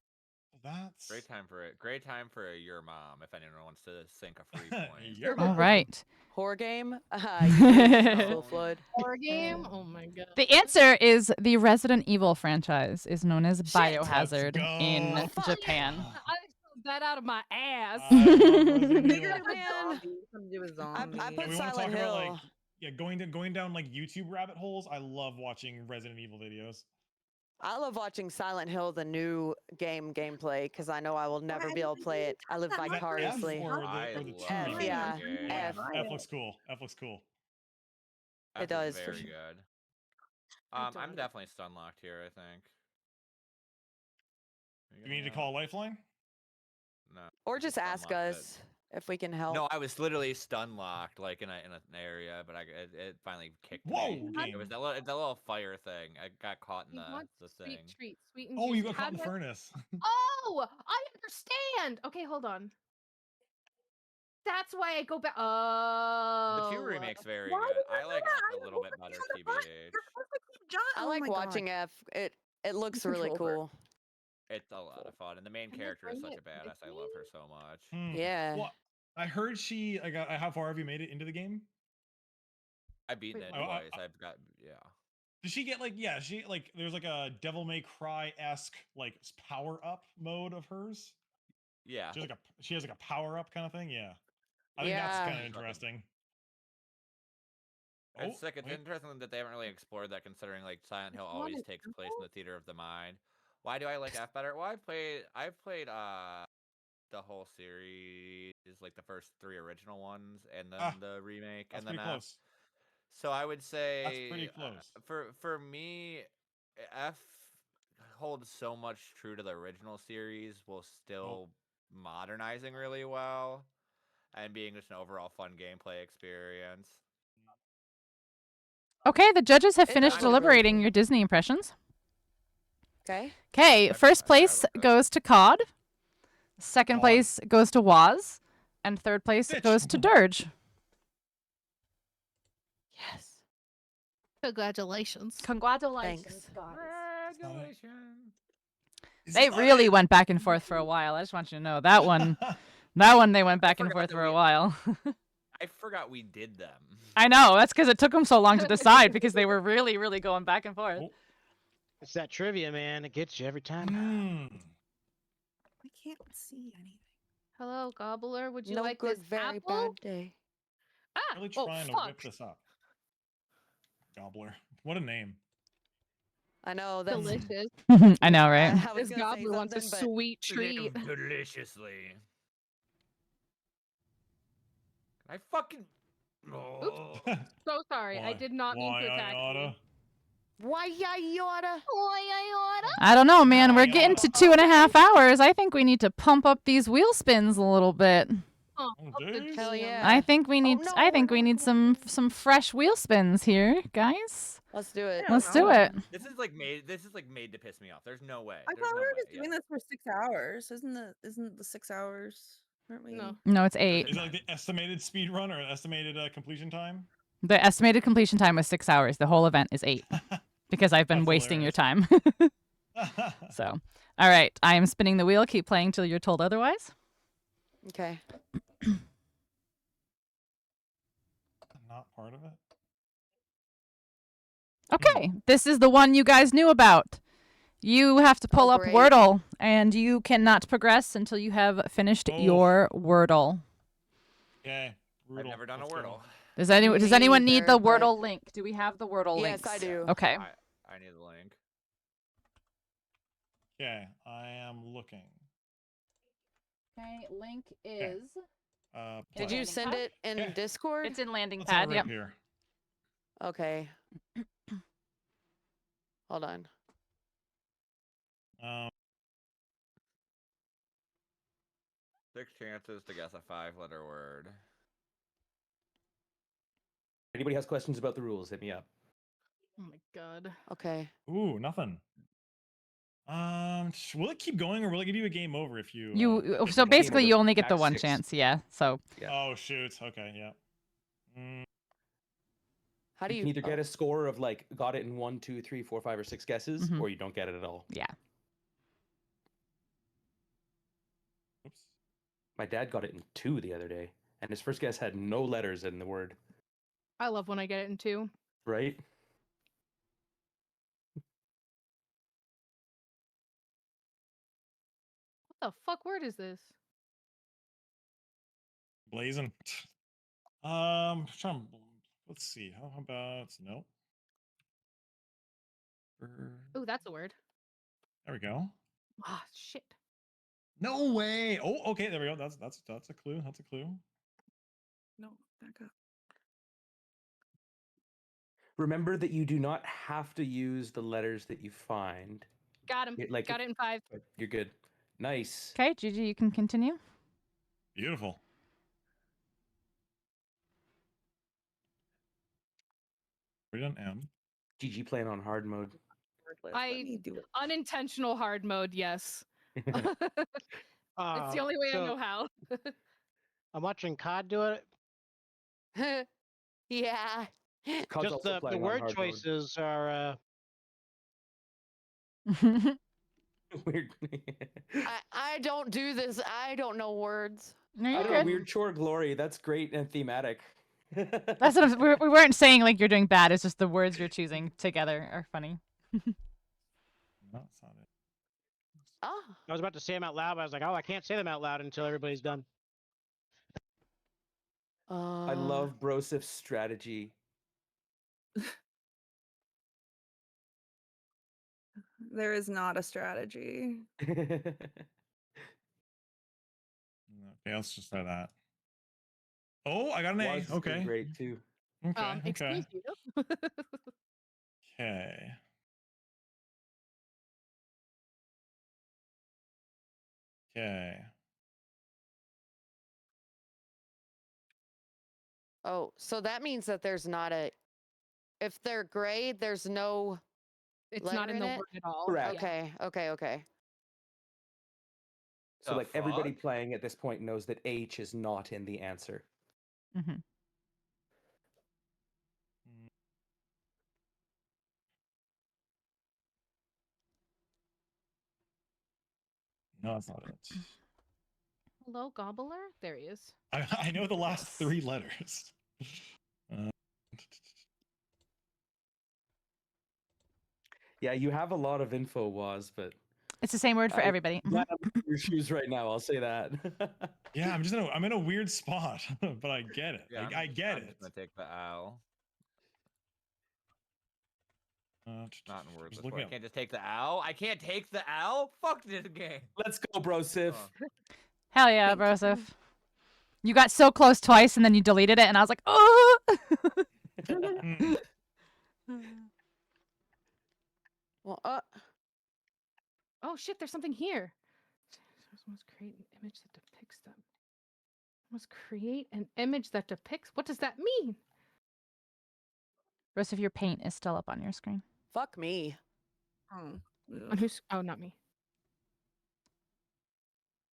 That's Great time for it. Great time for your mom. If anyone wants to sink a free point. Your All mom. right. Horror game. So- Flood. Horror game? Oh my god. The answer is the Resident Evil franchise is known as Biohazard Let's in go. Japan. I pulled that out of my ass. I love Resident Bigger Evil. man. Something to do with I zombies. put Yeah, we want to Silent talk about Hill. like going down like YouTube rabbit holes. I love watching Resident Evil videos. I love watching Silent Hill, the new gameplay, because I know I will never be able to play it. I live Is that F vicariously. or I the two? love remake? yeah, game. F. F looks cool. F looks cool. It F does, is for very sure. good. I I'm don't. definitely stun locked here. I think. Do we need to call a lifeline? No. Or I just stun ask locked it. us if we can help. No, I was literally stun locked, like in an area, but it finally kicked Whoa, me. game. It was that little fire thing. I got caught in He wants the sweet thing. treats, sweet and Oh, you juicy. got caught How in the do I- furnace. Oh, I understand. Okay, hold on. That's why I go back. Oh. The 2 remake's very Why good. did I like do that? F a little bit I better, don't know why. TBH. You're supposed to keep John. I Oh like my watching God. F. It looks really Control cool. It's a lot of fun, and the main Can I character is bring such it a badass. I with love me? her so much. Yeah. Well, I heard she. How far have you made it into the game? I've beaten Wait, it what? twice. I've got Did she get like she like there's like a Devil May Cry esque like power up mode of hers? yeah. She has like a power up kind of thing. Yeah, I think that's Yeah. kind of interesting. It's sick. It's wait. interesting that they haven't really explored that, considering like Silent Hill It's not always an takes place in apple? the theater of the mind. Why do I like F better? Well, I've played the whole series, like the first 3 original ones, and then the remake, That's and then pretty F. close. So I would say That's pretty close. For me, F holds so much true to the original series, while still modernizing really well, and being just an overall fun gameplay experience. Okay, the judges have It finished does look really deliberating cool. your Disney impressions. Okay. Okay, first place goes to Cod. Second Cod. place goes to Waz. And third place Bitch. goes to Dirge. Yes. Congratulations. Congratulations. Thanks. Congratulations. They really went back and forth for a while. I just want you to know that one. That one they went back and forgot forth that for a we- while. I forgot we did them. I know. That's because it took them so long to decide because they were really, really going back and forth. Oh. It's that trivia, man. It gets you every time. I can't see anything. Hello, Gobbler. Would you No like good, this very apple? bad day. Ah, Really oh, trying to fuck. whip this up. Gobbler. What a name. I know that's. Delicious. I know, right? I was This gonna say Gobbler wants a something, but sweet treat. Live deliciously. I fucking. So sorry. I did not mean to attack you. Why I oughta? I don't know, man. We're getting to 2.5 hours. I think we need to pump up these wheel spins a little bit. Oh, Hell yeah. I think we need. no, I think we need some fresh wheel spins here, guys. Let's do it. Let's do it. This is like made to piss me off. There's no way. I There's thought no we were way. just doing this for 6 hours. Isn't the 6 hours? Aren't we? No. No, it's 8. Is it like the estimated speed run or estimated completion time? The estimated completion time was 6 hours. The whole event is 8 because I've been That's wasting your hilarious. time. So, all right. I am spinning the wheel. Keep playing till you're told otherwise. Okay. Not part of it. Okay, this is the one you guys knew about. You have to pull up great. Wordle, and you cannot progress until you have finished your Wordle. Okay. I've never done a Wordle. Does anyone need the neither, but- Wordle link? Do we have the Wordle Yes, links? I do. Okay. I need the link. Okay, I am looking. Okay, link is. Did you send it in Discord? It's in landing Let's pad. right Yep. here. Okay. Hold on. 6 chances to guess a 5-letter word. Anybody has questions about the rules, hit me up. Oh my god. Okay. Ooh, nothing. Will it keep going or will it give you a game over if you? So basically, over. you only get the Max one 6. chance. Yeah. So. Yeah. Oh shoot. Okay. Yeah. How do You you can either get a score of like got it in 1, 2, 3, 4, 5, or 6 guesses, Mhm. or you don't get it at all. Yeah. Oops. My dad got it in 2 the other day, and his first guess had no letters in the word. I love when I get it in 2. Right? What the fuck word is this? Blazing. Let's see. How about no? Oh, that's a word. There we go. Ah, shit. No way. Oh, okay. There we go. That's a clue. That's a clue. No, back up. Remember that you do not have to use the letters that you find. Got him. Like Got it in 5. You're good. Nice. Okay, Gigi, you can continue. Beautiful. We done M. GG playing on hard mode. Unintentional hard mode, yes. It's the only way I know how. I'm watching COD do it. Yeah. COD's Just also the playing on word hard mode. choices are. Weird. I don't do this. I don't know words. No, I you're don't know, good. weird chore glory. That's great and thematic. That's what we weren't saying like you're doing bad. It's just the words you're choosing together are funny. No, that's not it. Oh. I was about to say them out loud, but I was like, oh, I can't say them out loud until everybody's done. I love Brosif's strategy. There is not a strategy. Okay, let's just try that. Oh, I got an A. Was doing Okay. great too. Okay. Okay. Excuse you. Okay. Okay. Oh, so that means that there's not a. If they're gray, there's no. It's not in the it? word at all. Correct. Okay. Okay. Okay. So The like everybody fuck? playing at this point knows that H is not in the answer. Mm-hmm. No, that's not it. Hello, Gobbler? There he is. I know the last 3 letters. Yeah, you have a lot of info, Waz, but It's the same word for everybody. Mhm. glad I'm in your shoes right now. I'll say that. Yeah, I'm in a weird spot, but I get it. Yeah, I get I'm it. just gonna take the owl. Not in word just this looking way. I up. can't just take the owl. I can't take the owl. Fuck this game. Let's go, Brosif. Hell yeah, Brosif. You got so close twice, and then you deleted it, and I was like, oh. Well, oh shit, there's something here. Must create an image that depicts them. Must create an image that depicts. What does that mean? Rest of your paint is still up on your screen. fuck me. Oh, On who's? Oh, not me.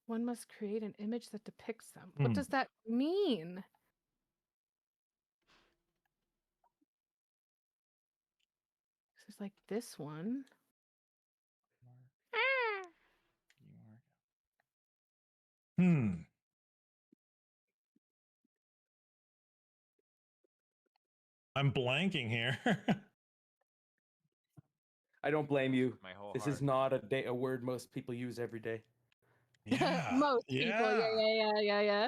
One must create an image that depicts them. What does that mean? This is like this one. I'm blanking here. I don't blame you. My whole This heart. is not a word most people use every day. Yeah. Most people. Yeah.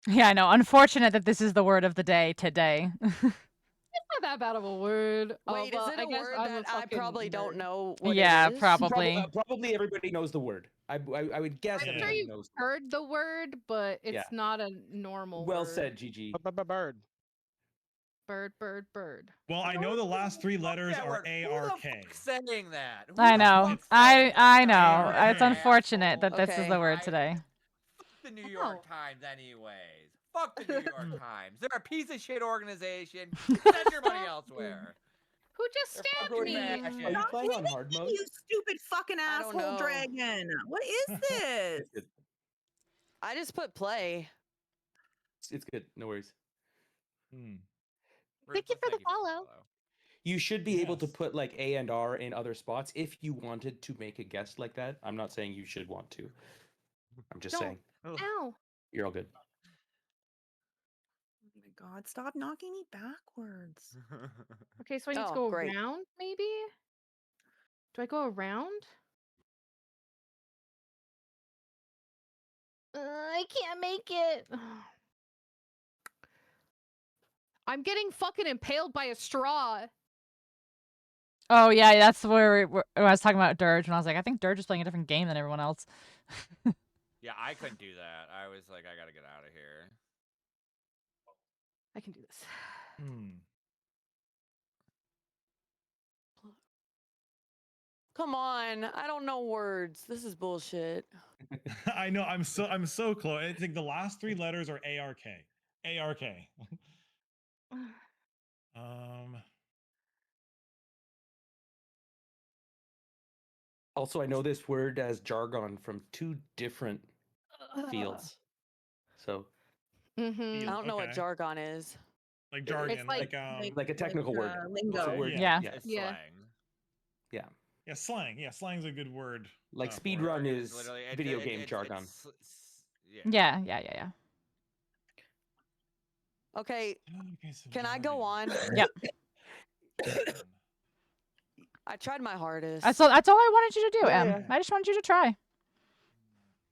Yeah, I know. Unfortunate that this is the word of the day today. It's not that bad of a word. Wait, well, is it I a guess word I'm a that I fucking probably don't nerd. know what Yeah, it is? probably. Probably everybody knows the word. I would guess I'm sure everybody you've knows. heard the word, but it's Yeah. not a normal Well word. said, Gigi. Bird. Bird. Well, I know the last three letters that are word. Who the ARK. fuck's saying that? Who I the know. fuck's saying I that? know. ARK. It's unfortunate that this is Okay. the word today. Fuck the New York Times, anyways. Fuck the New York Times. They're a piece of shit organization. Send your money elsewhere. Who just stabbed fucking me? fascist. Are you playing on hard mode? You stupid fucking I don't asshole know. dragon. What is this? I just put play. It's good. No worries. Thank you for the follow. You should be able to Yes. put like A and R in other spots if you wanted to make a guess like that. I'm not saying you should want to. I'm just saying Ow. you're all good. Oh my god, stop knocking me backwards. Okay, so I need to Oh, go great. around, maybe? Do I go around? I can't make it. I'm getting fucking impaled by a straw. Oh yeah, that's where I was talking about Dirge, and I was like, I think Dirge is playing a different game than everyone else. Yeah, I couldn't do that. I was like, I gotta get out of here. I can do this. Come on. I don't know words. This is bullshit. I know. I'm so close. I think the last three letters are ARK. ARK. Also, I know this word as jargon from two different fields. So I don't know what jargon is. Like jargon, It's like a technical word. Lingo. It's a word. Yeah. It's slang. Yeah. Yeah, slang. Yeah, slang's a good word. Like for speedrun it. is video game jargon. Yeah. Okay. So Can I go on? Yep. I tried my hardest. That's all I wanted you to do, Yeah, Em. yeah. I just wanted you to try.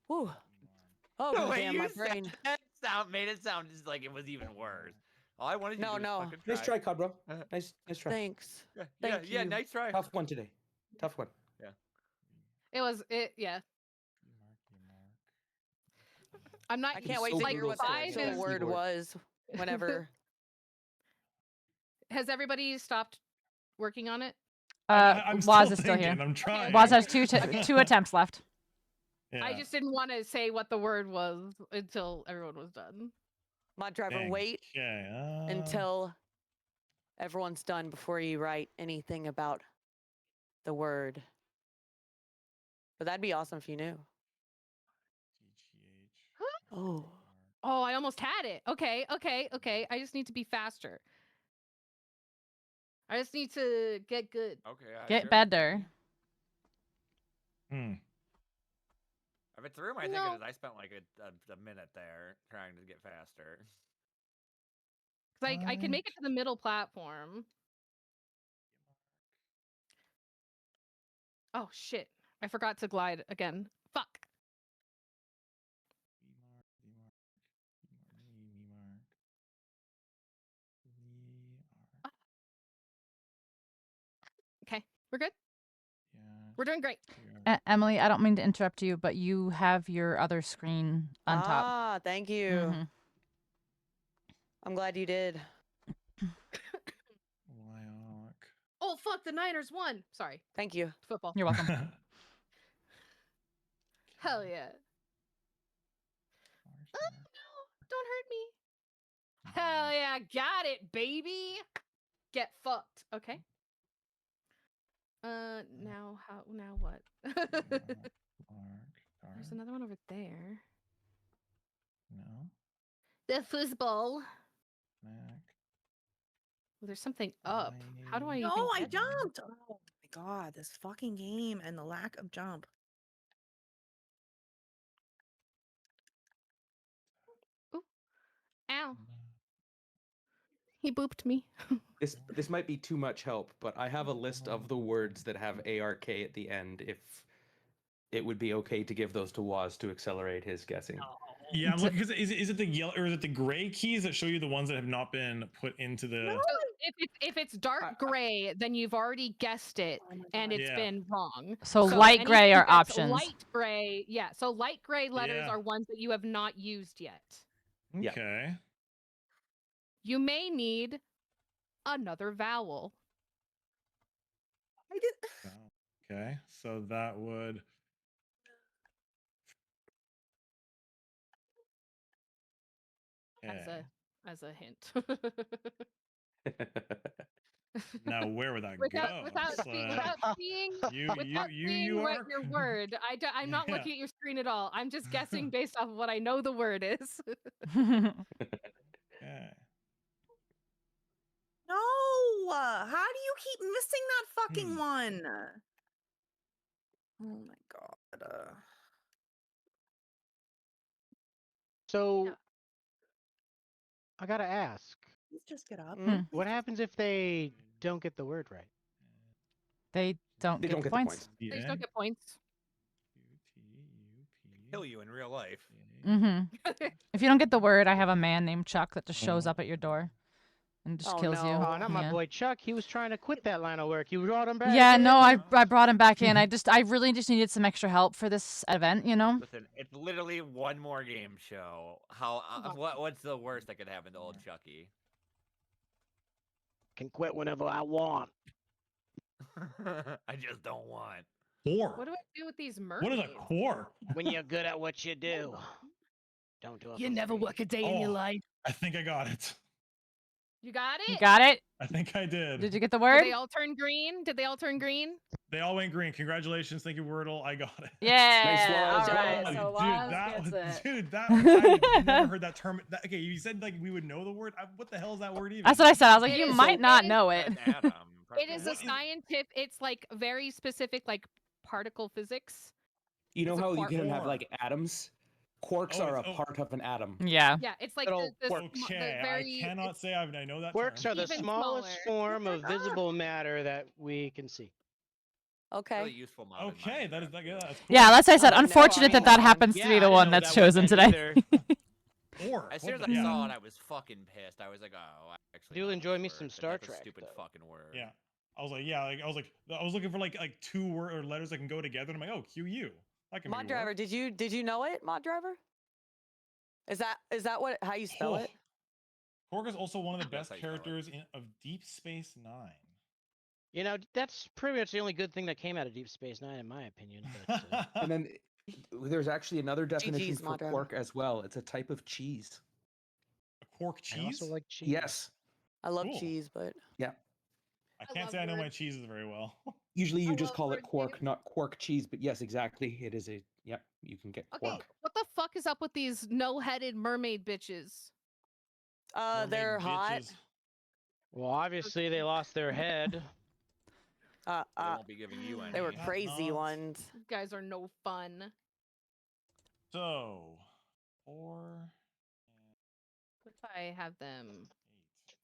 Whew. Oh, The way damn, you my said brain. that made it sound just like it was even worse. All I wanted you to do was fucking try. Nice try, Cod, bro. Nice try. Thanks. Yeah, Thank yeah, you. nice try. Tough one today. Tough one. Yeah. I'm not. I can't wait to like hear what the five actual is. word was whenever. Has everybody stopped working on it? I'm Waz still is still here. thinking, I'm trying. Waz has two attempts left. I just didn't want to say what the word was until everyone was done. My driver, Dang. wait Okay. until everyone's done before you write anything about the word. But that'd be awesome if you knew. Oh. Oh, I almost had it. Okay. I just need to be faster. I just need to get good. Okay. Get better. If it's the room I think it is, I spent like a minute there trying to get faster. Like I can make it to the middle platform. Oh shit! I forgot to glide again. Fuck. Okay, we're good. We're doing great. Emily, I don't mean to interrupt you, but you have your other screen on top. Ah, thank you. Mm-hmm. I'm glad you did. Oh fuck! The Niners won. Sorry. Thank you. Football. You're welcome. Hell yeah. Oh no! Don't hurt me. Hell yeah! Got it, baby. Get fucked. Okay. Now how? Now what? There's another one over there. No. The foosball. Well, there's something up. How do I even No, I get jumped. Oh my god, this fucking game and the lack of jump. Ooh. Ow. He booped me. This might be too much help, but I have a list of the words that have ARK at the end. If it would be okay to give those to Waz to accelerate his guessing. Yeah, I'm looking because is it the yellow or is it the gray keys that show you the ones that have not been put into the? So if it's dark gray, then you've already guessed it, and it's Yeah. been wrong. So light gray anything are that's options. Light gray, yeah. So light gray letters Yeah. are ones that you have not used yet. Yeah. Okay. You may need another vowel. I did. Okay, so that would. As a hint. Now where would that without go? without It's seeing, like, without seeing you without you seeing you what are. your word. I'm not Yeah. looking at your screen at all. I'm just guessing based off of what I know the word is. Okay. No, how do you keep missing that fucking one? Oh my god. So, I gotta ask. Please just get up. What happens if they don't get the word right? They don't They get don't the get the points. points. They just don't get points. Kill you in real life. Mm-hmm. If you don't get the word, I have a man named Chuck that just shows up at your door and just kills you. Oh, not my Yeah. boy Chuck. He was trying to quit that line of work. You brought him back. Yeah, in? no, I brought him back in. I really just needed some extra help for this event, you know. Listen, it's literally one more game show. How? What's the worst that could happen to old Chucky? Can quit whenever I want. I just don't want. Core. What do I do with these mermaids? What is a core? When you're good at what you do, don't do it. You never work a day in your life. I think I got it. You got it? You got it? I think I did. Did you get the Did word? they all turn green? Did they all turn green? They all went green. Congratulations. Thank you, Wordle. I got it. Yeah. Nice, all right. Oh, So dude, Waz that gets was, it. dude, that I never heard that term. Okay, you said like we would know the word. What the hell is that word even? That's what I said. I was like, It you is- might it not is- know it. An atom. It is a scientific. It's like very specific, like particle physics. You know It's a how you quark. can have like atoms? Quarks Oh, are a it's- part of an atom. Yeah. Yeah, it's like Little the Okay, very. I cannot say I know that Quarks term. are the Even smallest smaller. form of visible matter that we can see. Okay. Really useful mod in Okay, that is Minecraft, yeah, too. that's cool. Yeah, that's what I said. Oh, no, Unfortunate I that that mean, happens to yeah, be I the didn't one know that's that was chosen it today. either. Or As soon as I saw it, I was fucking pissed. I was like, oh, I actually Do know enjoy this me word, some but Star that's a Trek, stupid though. fucking word. Yeah, I was looking for like two word or letters that can go together. And I'm like, oh, QU. That can Mod be driver, did you know it? Mod driver? Is that what how you spell it? Korg is also one of the That's best how you spell it. characters of Deep Space Nine. You know, that's pretty much the only good thing that came out of Deep Space Nine, in my opinion. But, And then there's actually another definition GG's, for Madra. quark as well. It's a type of cheese. A quark I cheese? also like cheese. Yes. I love Cool. cheese, but Yeah. I can't love say I know my words. cheeses very well. Usually you I just love call it word quark, games. not quark cheese, but yes, exactly. It is a yep, you can get Okay, quark. what the fuck is up with these no-headed mermaid bitches? Mermaid they're hot. bitches. Well, obviously they lost their head. They won't be giving you any. They were Not crazy nuts. ones. You guys are no fun. So, 4 What if I have them?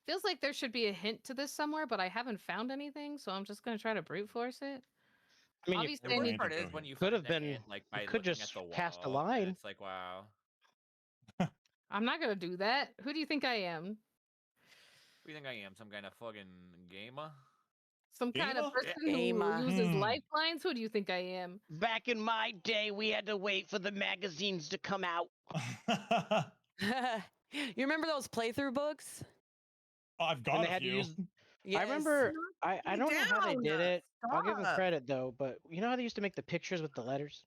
Feels like there should be a hint to this somewhere, but I haven't found anything, so I'm just gonna try to brute force it. I mean, Obviously, The I worst need. part is when you Could find have the been- hint, like by could looking just at the cast a wall, and line. it's like, wow. I'm not gonna do that. Who do you think I am? What do you think I am? Some kind of fucking gamer? Some kind of Gamer? person who Gamer. uses lifelines? Who do you think I am? Back in my day, we had to wait for the magazines to come out. You remember those playthrough books? I've And got they a had to few. use. Yes. I remember. I don't know how they down. did it. I'll give them Stop. credit though, but you know how they used to make the pictures with the letters?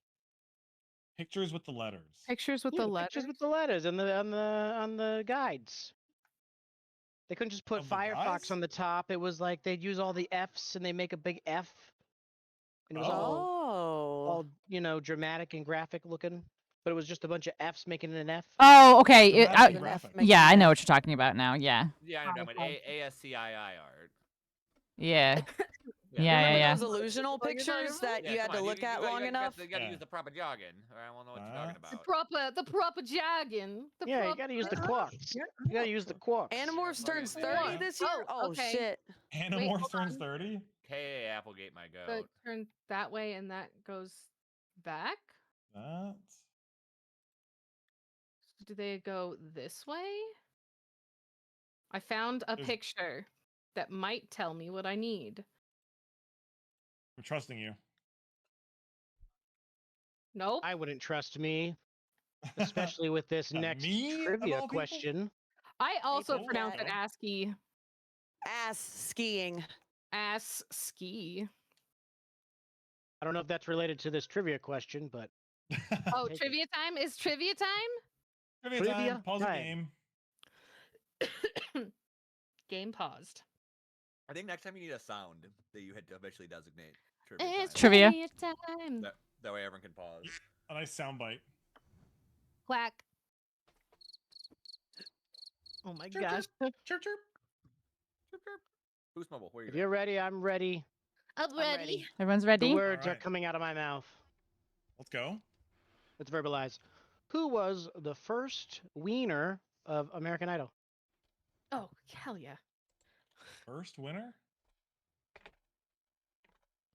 Pictures with the letters. Pictures with Yeah, the letters. pictures with the letters on the guides. They couldn't just put Of the Firefox guides? on the top. It was like they'd use all the F's and they make a big F. And it was all dramatic and graphic looking, but it was just a bunch of F's making an F. Oh, okay. Dramatic and graphic. Yeah, I know what you're talking about now. Yeah. Yeah, I know. But ASCII art. Yeah. Remember Yeah. those illusional pictures that you had to look at long enough? You gotta use the proper jargon, or I won't know what you're talking about. The proper jargon. You gotta use the quarks. You gotta use the quarks. Animorphs turns 30 this year? Oh, okay. shit. Animorphs turns 30? K.A. Applegate, my So goat. it turns that way and that goes back? That's... Do they go this way? I found a picture that might tell me what I need. I'm trusting you. Nope. I wouldn't trust me, especially with this next me, of trivia all people? question. I also Hey, pronounce it Dad. ASCII. Ass skiing. Ass ski. I don't know if that's related to this trivia question, but Oh, Take it. trivia time? Is trivia time? Trivia time. Pause the time. game. Game paused. I think next time you need a sound that you had to officially designate It's Trivia. time. That way everyone can pause. A nice soundbite. Quack. Oh my Chirp, gosh. Chirp, chirp. Chirp, chirp. Boost Mobile, where are you? If you're ready, I'm ready. I'm ready. Everyone's The ready? words are Alright. coming out of my mouth. Let's go. Let's verbalize. Who was the first wiener of American Idol? Oh, hell yeah. First winner?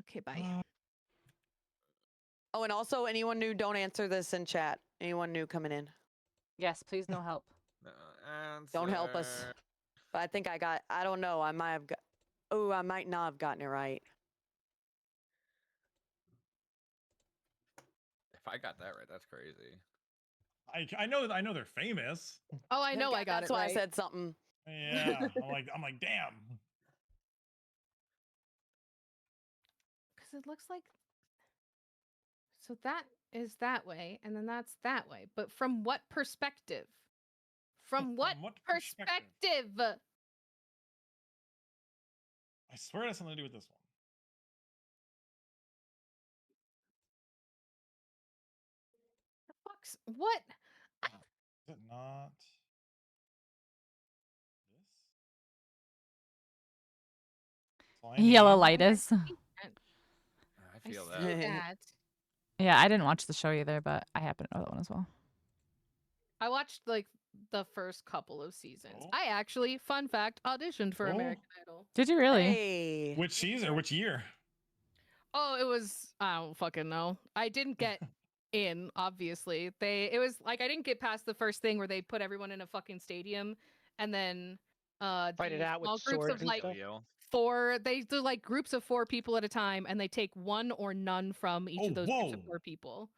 Okay, bye. Oh, and also anyone new, don't answer this in chat. Anyone new coming in. Yes, please no help. Don't help us. But I think I don't know. I might have got, I might not have gotten it right. If I got that right, that's crazy. I know they're famous. Oh, I know I got That's it why right. I said something. Yeah. I'm like, damn. Because it looks like. So that is that way, and then that's that way. But from what perspective? From what perspective? I swear it has something to do with this one. The fuck's what? Is it not? This? Yellow lightus. I feel I see that. that. Yeah, I didn't watch the show either, but I happen to know that one as well. I watched like the first couple of seasons. Oh. I actually, fun fact, auditioned for Oh. American Idol. Did you really? Hey. Which season or which year? Oh, it was I don't fucking know. I didn't get in, obviously. It was like I didn't get past the first thing where they put everyone in a fucking stadium and then Fight do it out with small groups swords of and like stuff? they do like groups of 4 people at a time and they take one or none from each of those groups of 4 people.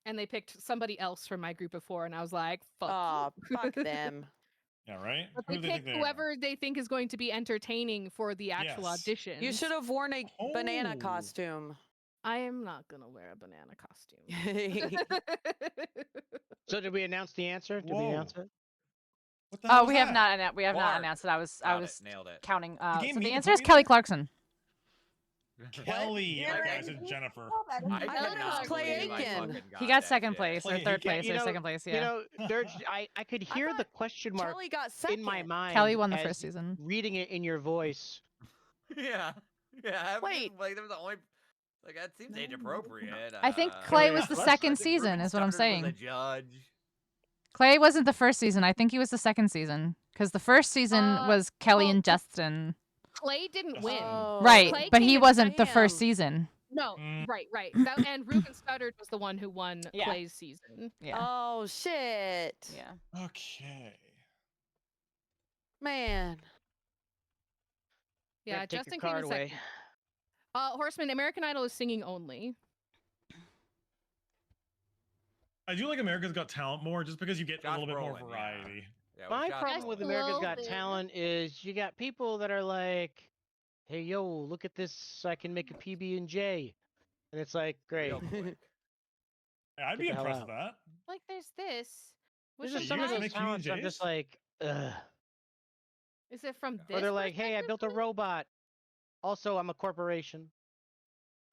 And they picked somebody else from my group of 4 and I was like, fuck. Oh, fuck them. Yeah, right? But Who they do they pick think they whoever they think is going to be entertaining for the actual Yes. audition. You should have worn a banana Oh. costume. I am not gonna wear a banana costume. So did we announce the answer? Did we Whoa. announce it? What the hell Oh, was we have that? not. We have not Clark. announced it. I was Nailed it. counting. gave So me the the answer is point? Kelly Clarkson. Kelly. What? Okay, I said Jennifer. I thought it was cannot Clay believe I Aiken. fucking He got got that second shit. place or Clay third Aiken. place You or know- second place. Yeah. You know, I could hear the thought question mark Kelly got second. in my mind. Kelly won the as first season. Reading it in your voice. Yeah. Yeah. Wait. Like, there was the only. Like, that seems age appropriate. I think Clay Kelly was the Clarkson. second season, is what I'm Was a saying. judge. Clay wasn't the first season. I think he was the second season because the first season was Kelly and Justin. Clay didn't Yes. win. Oh. Right, Clay but came he in wasn't the first Damn. season. No, Mm. right. And Ruben Studdard was the one who won Yeah. Clay's season. Yeah. Oh, shit. Yeah. Okay. Man. Yeah, Take just your in card case. away. Horseman, American Idol is singing only. I do like America's Got Talent more, just because you get a Josh little bit more Brolin, yeah. variety. Yeah, My Josh problem with Brolin. America's Got Slowly. Talent is you got people that are like, "Hey, yo, look at this! I can make a PB and J," and it's like, great. Real quick. I'd Get be the hell impressed with out. that. Like, there's this. There's With just you some of guys those make talents I'm just PB&Js? like, ugh. Is it from this? Or they're like, "Hey, I perspective, built a though? robot. Also, I'm a corporation."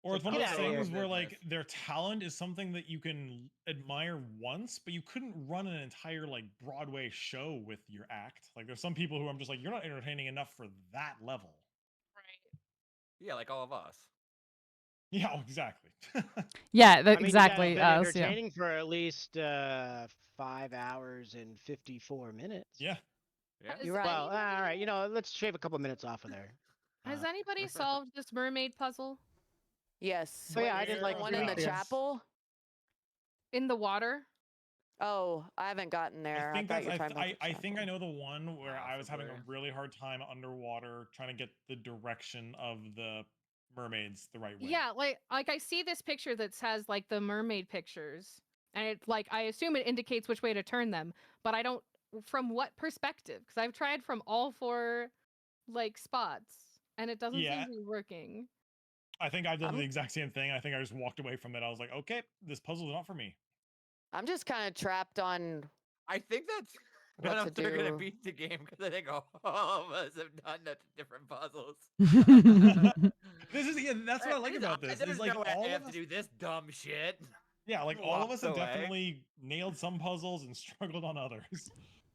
Or it's one of Get those outta here. things where like their talent is something that you can admire once, but you couldn't run an entire like Broadway show with your act. Like there's some people who I'm just like, you're not entertaining enough for that level. Right. Yeah, like all of us. Yeah, exactly. Yeah, I mean, exactly. You gotta have Us, been yeah. entertaining for at least 5 hours and 54 minutes. Yeah. Yeah. You're right. Well, all right. You know, let's shave a couple minutes off of there. Has anybody solved this mermaid puzzle? Yes. Oh, yeah, I did The like one 3 in the weeks ago. chapel. In the water? Oh, I haven't gotten there. I think thought that's you were talking about the I think I chapel. know the one where I was having a Possibly. really hard time underwater trying to get the direction of the mermaids the right way. Yeah, like I see this picture that has like the mermaid pictures, and it's like I assume it indicates which way to turn them, but I don't from what perspective, because I've tried from all 4 like spots, and it doesn't seem to be working. I think I've done the exact same thing. I think I just walked away from it. I was like, okay, this puzzle is not for me. I'm just kind of trapped on. I think that's what none of to us are gonna do. beat the game because I think all of us have done different puzzles. This is that's what I like about this. There's Is like no way all I of have us to do this dumb shit. Yeah, like all of us have Walked away. definitely nailed some puzzles and struggled on others.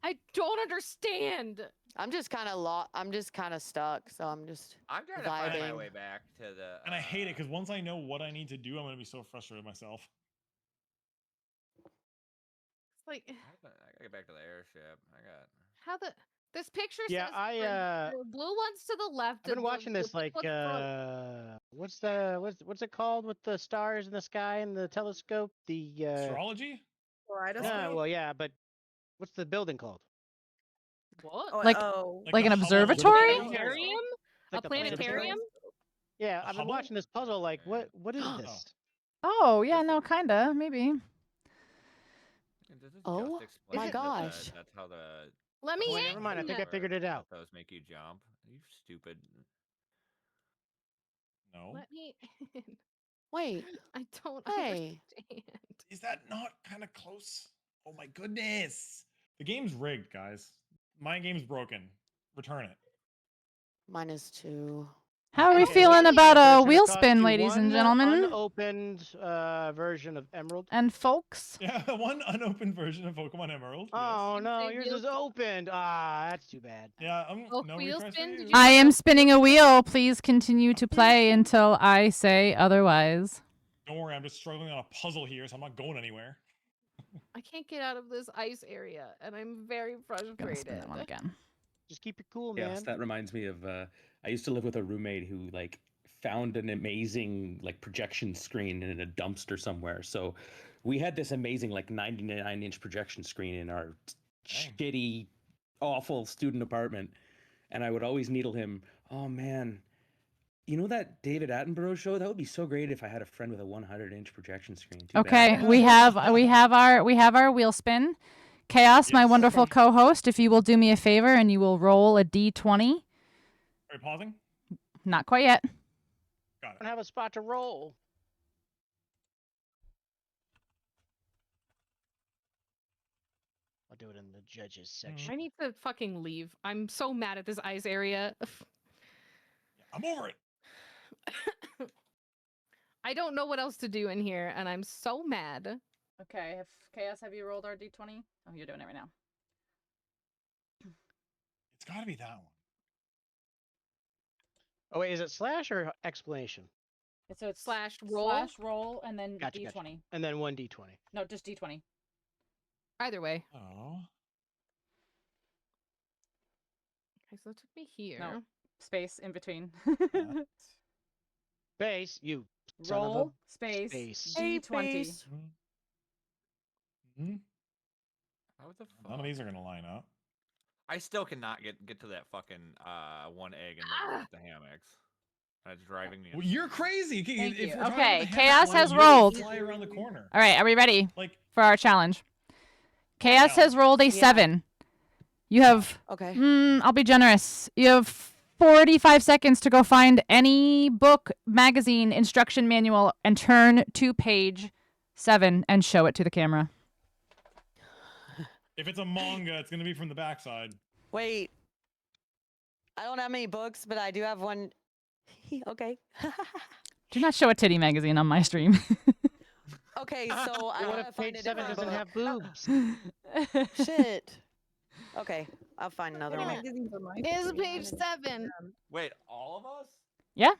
I don't understand. I'm just kind of I'm just kind of stuck, so I'm just. I'm trying to find my vibing. way back to the. And I hate it because once I know what I need to do, I'm gonna be so frustrated with myself. It's like I gotta get back to the airship. I got. how this picture Yeah, says the blue ones to the left. I've been and watching the this pink like ones front. what's it called with the stars in the sky and the telescope? The astrology? Yeah, well, yeah, but what's the building called? What? Like Like an the Hubble- observatory? Planetarium? Like A the planetarium? Yeah, The I've been Hubble? watching this puzzle. Like, what is this? Oh, yeah, no, kinda, maybe. Does it Oh, just explain my that gosh. that's how the. Let me Wait, in. never mind. I think I figured it out. Those make you jump. You stupid. No. Let me in. Wait. I don't Hey. understand. Is that not kind of close? Oh my goodness. The game's rigged, guys. My game's broken. Return it. Mine is 2. How are we Okay, feeling well, about but it's a gonna wheel cost spin, you ladies and one gentlemen? Unopened version of Emerald. And folks? Yeah, one unopened version of Pokemon Emerald. Oh no, Say yours wheel is opened. Ah, that's too bad. Yeah, no wheel retries for spin? you. Did you I say am a spinning a wheel. Please continue to play until I say otherwise. Don't worry, I'm just struggling on a puzzle here, so I'm not going anywhere. I can't get out of this ice area, and I'm very frustrated. Gonna spin that one again. Just keep it cool, Yes, man. that reminds me of I used to live with a roommate who like found an amazing like projection screen in a dumpster somewhere. So we had this amazing like 99-inch projection screen in our shitty, awful student apartment. And I would always needle him, "Oh man, you know that David Attenborough show? That would be so great if I had a friend with a 100-inch projection screen." Too Okay, bad. we have our wheel spin. Chaos, my wonderful co-host, if you will do me a favor and you will roll a d20. Are you pausing? Not quite yet. Got I it. don't have a spot to roll. I'll do it in the judges section. I need to fucking leave. I'm so mad at this ice area. I'm over it. I don't know what else to do in here, and I'm so mad. Okay, Chaos, have you rolled our d20? Oh, you're doing it right now. It's got to be that one. Oh wait, is it slash or explanation? So it's slash roll, and then Gotcha, d20. gotcha. And then 1d20. No, just d20. Either way. Oh. Okay, so it took me here. No, space in between. Space, you son of a Roll space d20. Hmm? How the fuck? None of these are gonna line up. I still cannot get to that fucking one egg in the hammocks. That's driving me. Well, you're crazy. Thank If you. we're talking Okay, about the Chaos hammock has one, you have to rolled. fly around the corner. All right, are we ready Like for our challenge? Chaos has rolled a Yeah. 7. You have. Okay. I'll be generous. You have 45 seconds to go find any book, magazine, instruction manual, and turn to page 7 and show it to the camera. if it's a manga, it's gonna be from the backside. Wait. I don't have many books, but I do have one. Okay. Do not show a titty magazine on my stream. Okay, so I What gotta if find page a 7 different doesn't book. have boobs? Shit. Okay, I'll find another Titty one. magazines are my Is favorite. page 7. Wait, all of us? Yeah.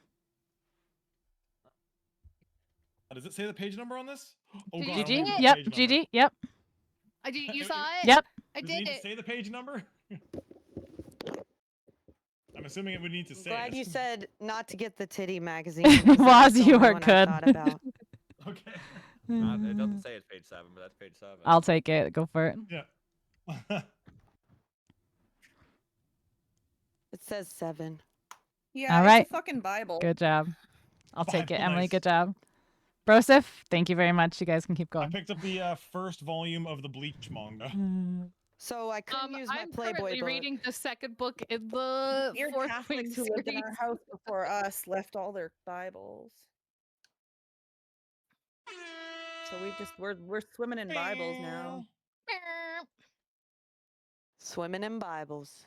Does it say the page number on this? Oh Did god, you I GG. see don't know it? the Yep. page number. GG. Yep. You saw it? Yep. I Does it did need to it. say the page number? I'm assuming it would need to say Glad it. you said not to get the titty magazine. 'cause that was Waz, the you only are one I good. thought about. Okay. It doesn't say it's page 7, but that's page 7. I'll take it. Go for it. Yeah. It says 7. Yeah, All right. it's a fucking Bible. Good job. I'll take it. Bible, Emily, nice. good job. Broseph, thank you very much. You guys can keep I going. picked up the first volume of the Bleach manga. So I couldn't use my I'm Playboy currently book. reading the second book in the Your fourth Catholics who lived in our house before us left all their Bibles. So we're swimming in Bibles now. Swimming in Bibles.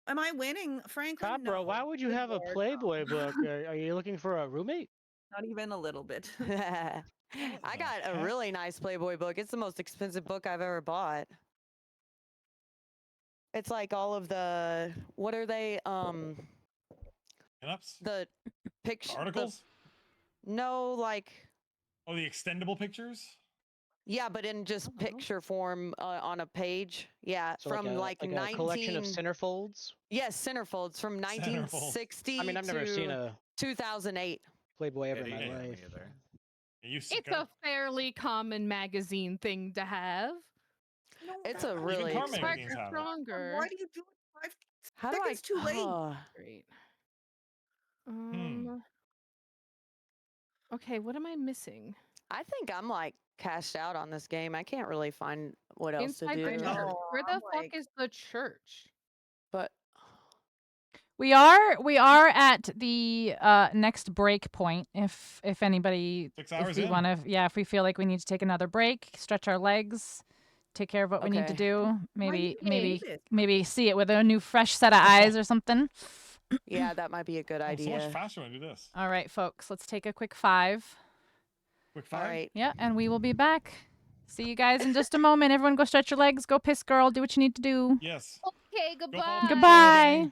Am I winning, Franklin? God, bro, why would you Good have a Lord, Playboy book? Are you looking for a roommate? Not even a little bit. I got a really nice Playboy book. It's the most expensive book I've ever bought. It's like all of the what are they? Pinups? The picture Articles? No, like Oh, the extendable pictures? yeah, but in just picture form on a page. Yeah, So from like a collection of centerfolds? Yes, centerfolds from 1960 I mean, I've never seen to a 2008. Playboy ever in my Yeah, me life. either. It's a fairly common magazine thing to have. No, It's a Even really car expensive. magazines have it. Stronger. Why do you do it 5 How do I? seconds too late? Great. Okay, what am I missing? I think I'm like cashed out on this game. I can't really find what else Inside to the do. church. Where the I'm fuck like- is the church? But We are at the next break point. If anybody, 6 hours if we in. want to, if we feel like we need to take another break, stretch our legs, take care of what we need to Okay. do, Why do you maybe do this? maybe see it with a new fresh set of eyes or something. yeah, that might be a good Oh, so idea. much faster when I do this. All right, folks, let's take a quick 5. Quick All 5? right. Yeah, and we will be back. See you guys in just a moment. Everyone, go stretch your legs, go piss, girl, do what you need to do. Yes. Okay, Go goodbye. follow Goodbye.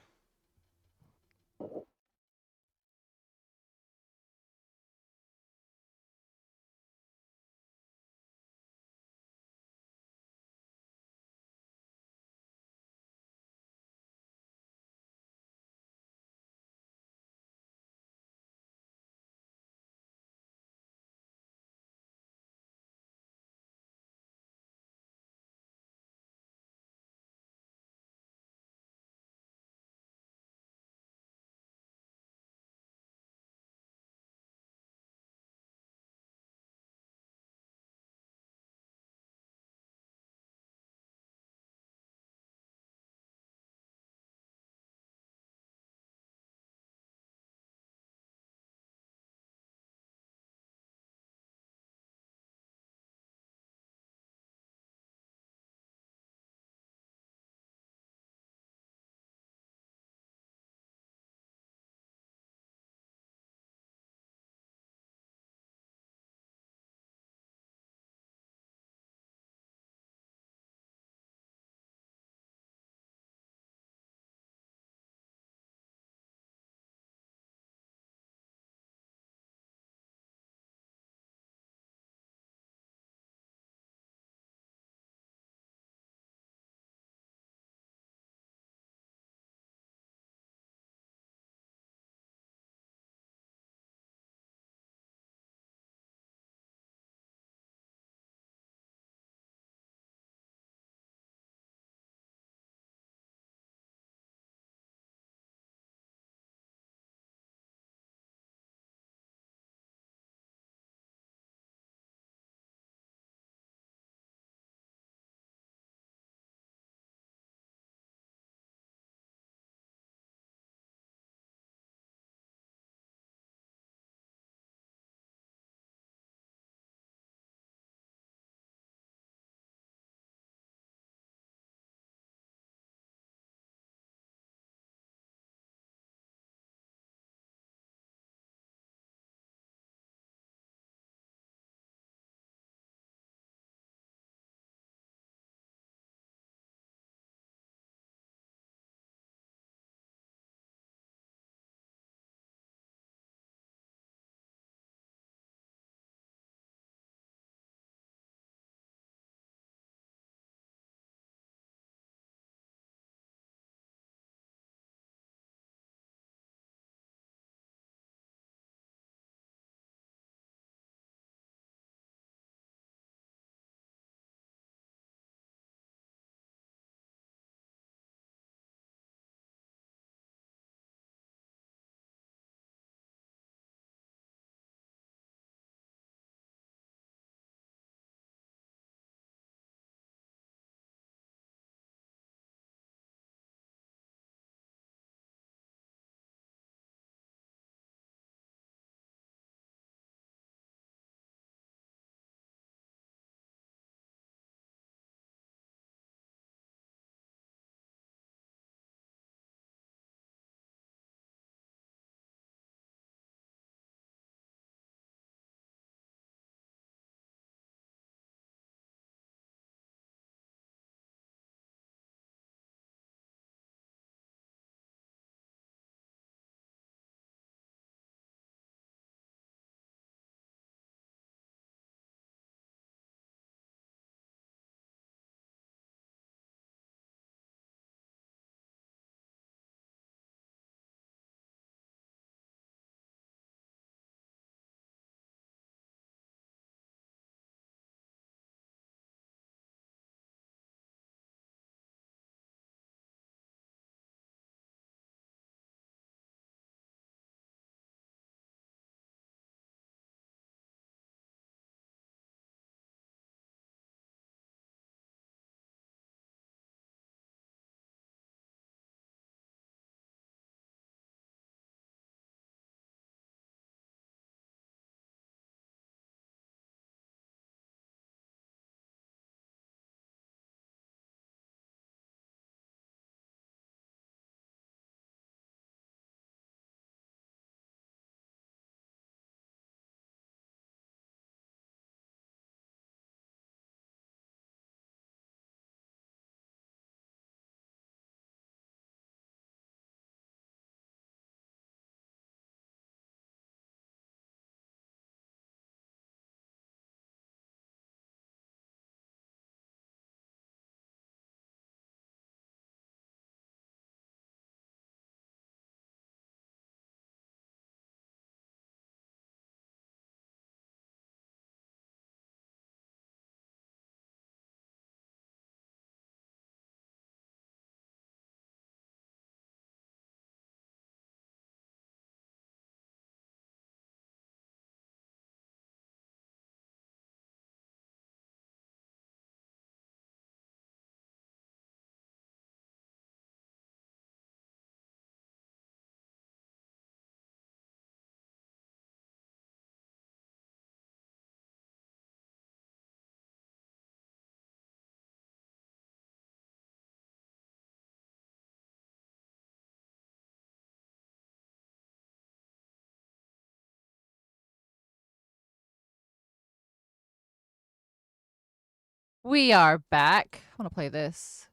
We are back. I want to play this.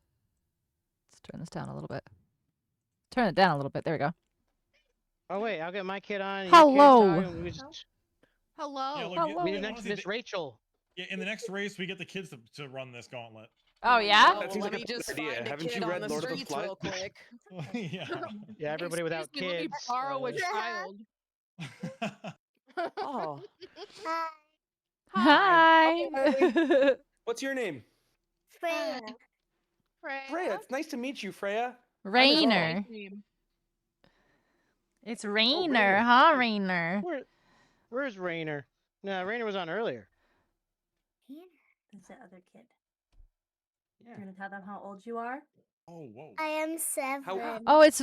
Let's turn this down a little bit. Turn it down a little bit. There we go. Oh wait, I'll get my kid on. Hello. Hello. Yeah, look, Hello. We did next to honestly, Miss Rachel. Yeah, in the next race, we get the kids to run this gauntlet. Oh yeah. Oh, That seems let like me a good just idea. find a Haven't kid you on read the Lord of the streets Flies? real quick. Yeah. Yeah, everybody without Excuse me, let me kids. borrow a child. Oh. Hi. What's your name? Freya. Freya. It's nice to meet you, Freya. Rainer. It's Rainer, huh, Rainer? Where's Rainer? No, Rainer was on earlier. Here is the other kid. Yeah. You're gonna tell them how old you are? Oh, whoa. I am 7. Oh, it's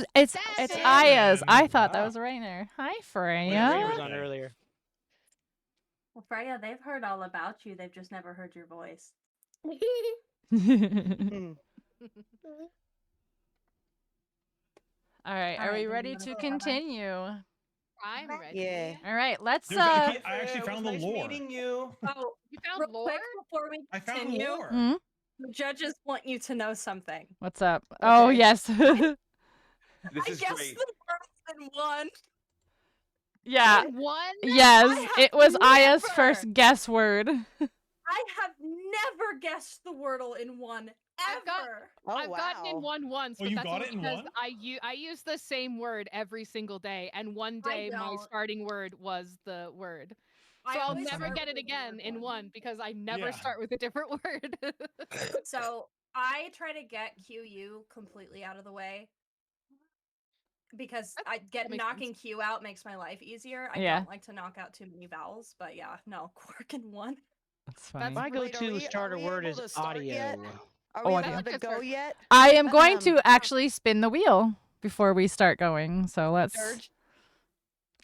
Aya's. I thought that Wow. was Rainer. Hi, Yeah, Rainer was Freya. on earlier. Well, Freya, they've heard all about you. They've just never heard your voice. All right, are we ready to continue? I'm ready. Yeah. All right, let's Dude, I actually Freya, found it the was nice lore. meeting you. Oh, You found real lore? quick before we I found the continue, lore. Hmm? the judges want you to know something. What's up? Oh, Okay. yes. This I is guessed great. the word in one. Yeah. One? Yes, I have it was Aya's never- first guess word. I have never guessed the wordle in one ever. I've gotten in one once, Oh, but you that's got only it in because one? I use the same word every single day, and one day my don't. starting word was the word. I So I'll always never start get it with the again word in one. one because I never Yeah. start with a different word. So I try to get QU completely out of the way because makes knocking Q out makes my life easier. I Yeah. don't like to knock out too many vowels, but yeah, no, quark in one. That's funny. My Wait, are go-to we starter word able is to start yet? audio. Are we Audio. allowed to go yet? I am going Um, to actually spin the wheel before we start going. So let's. Dirge?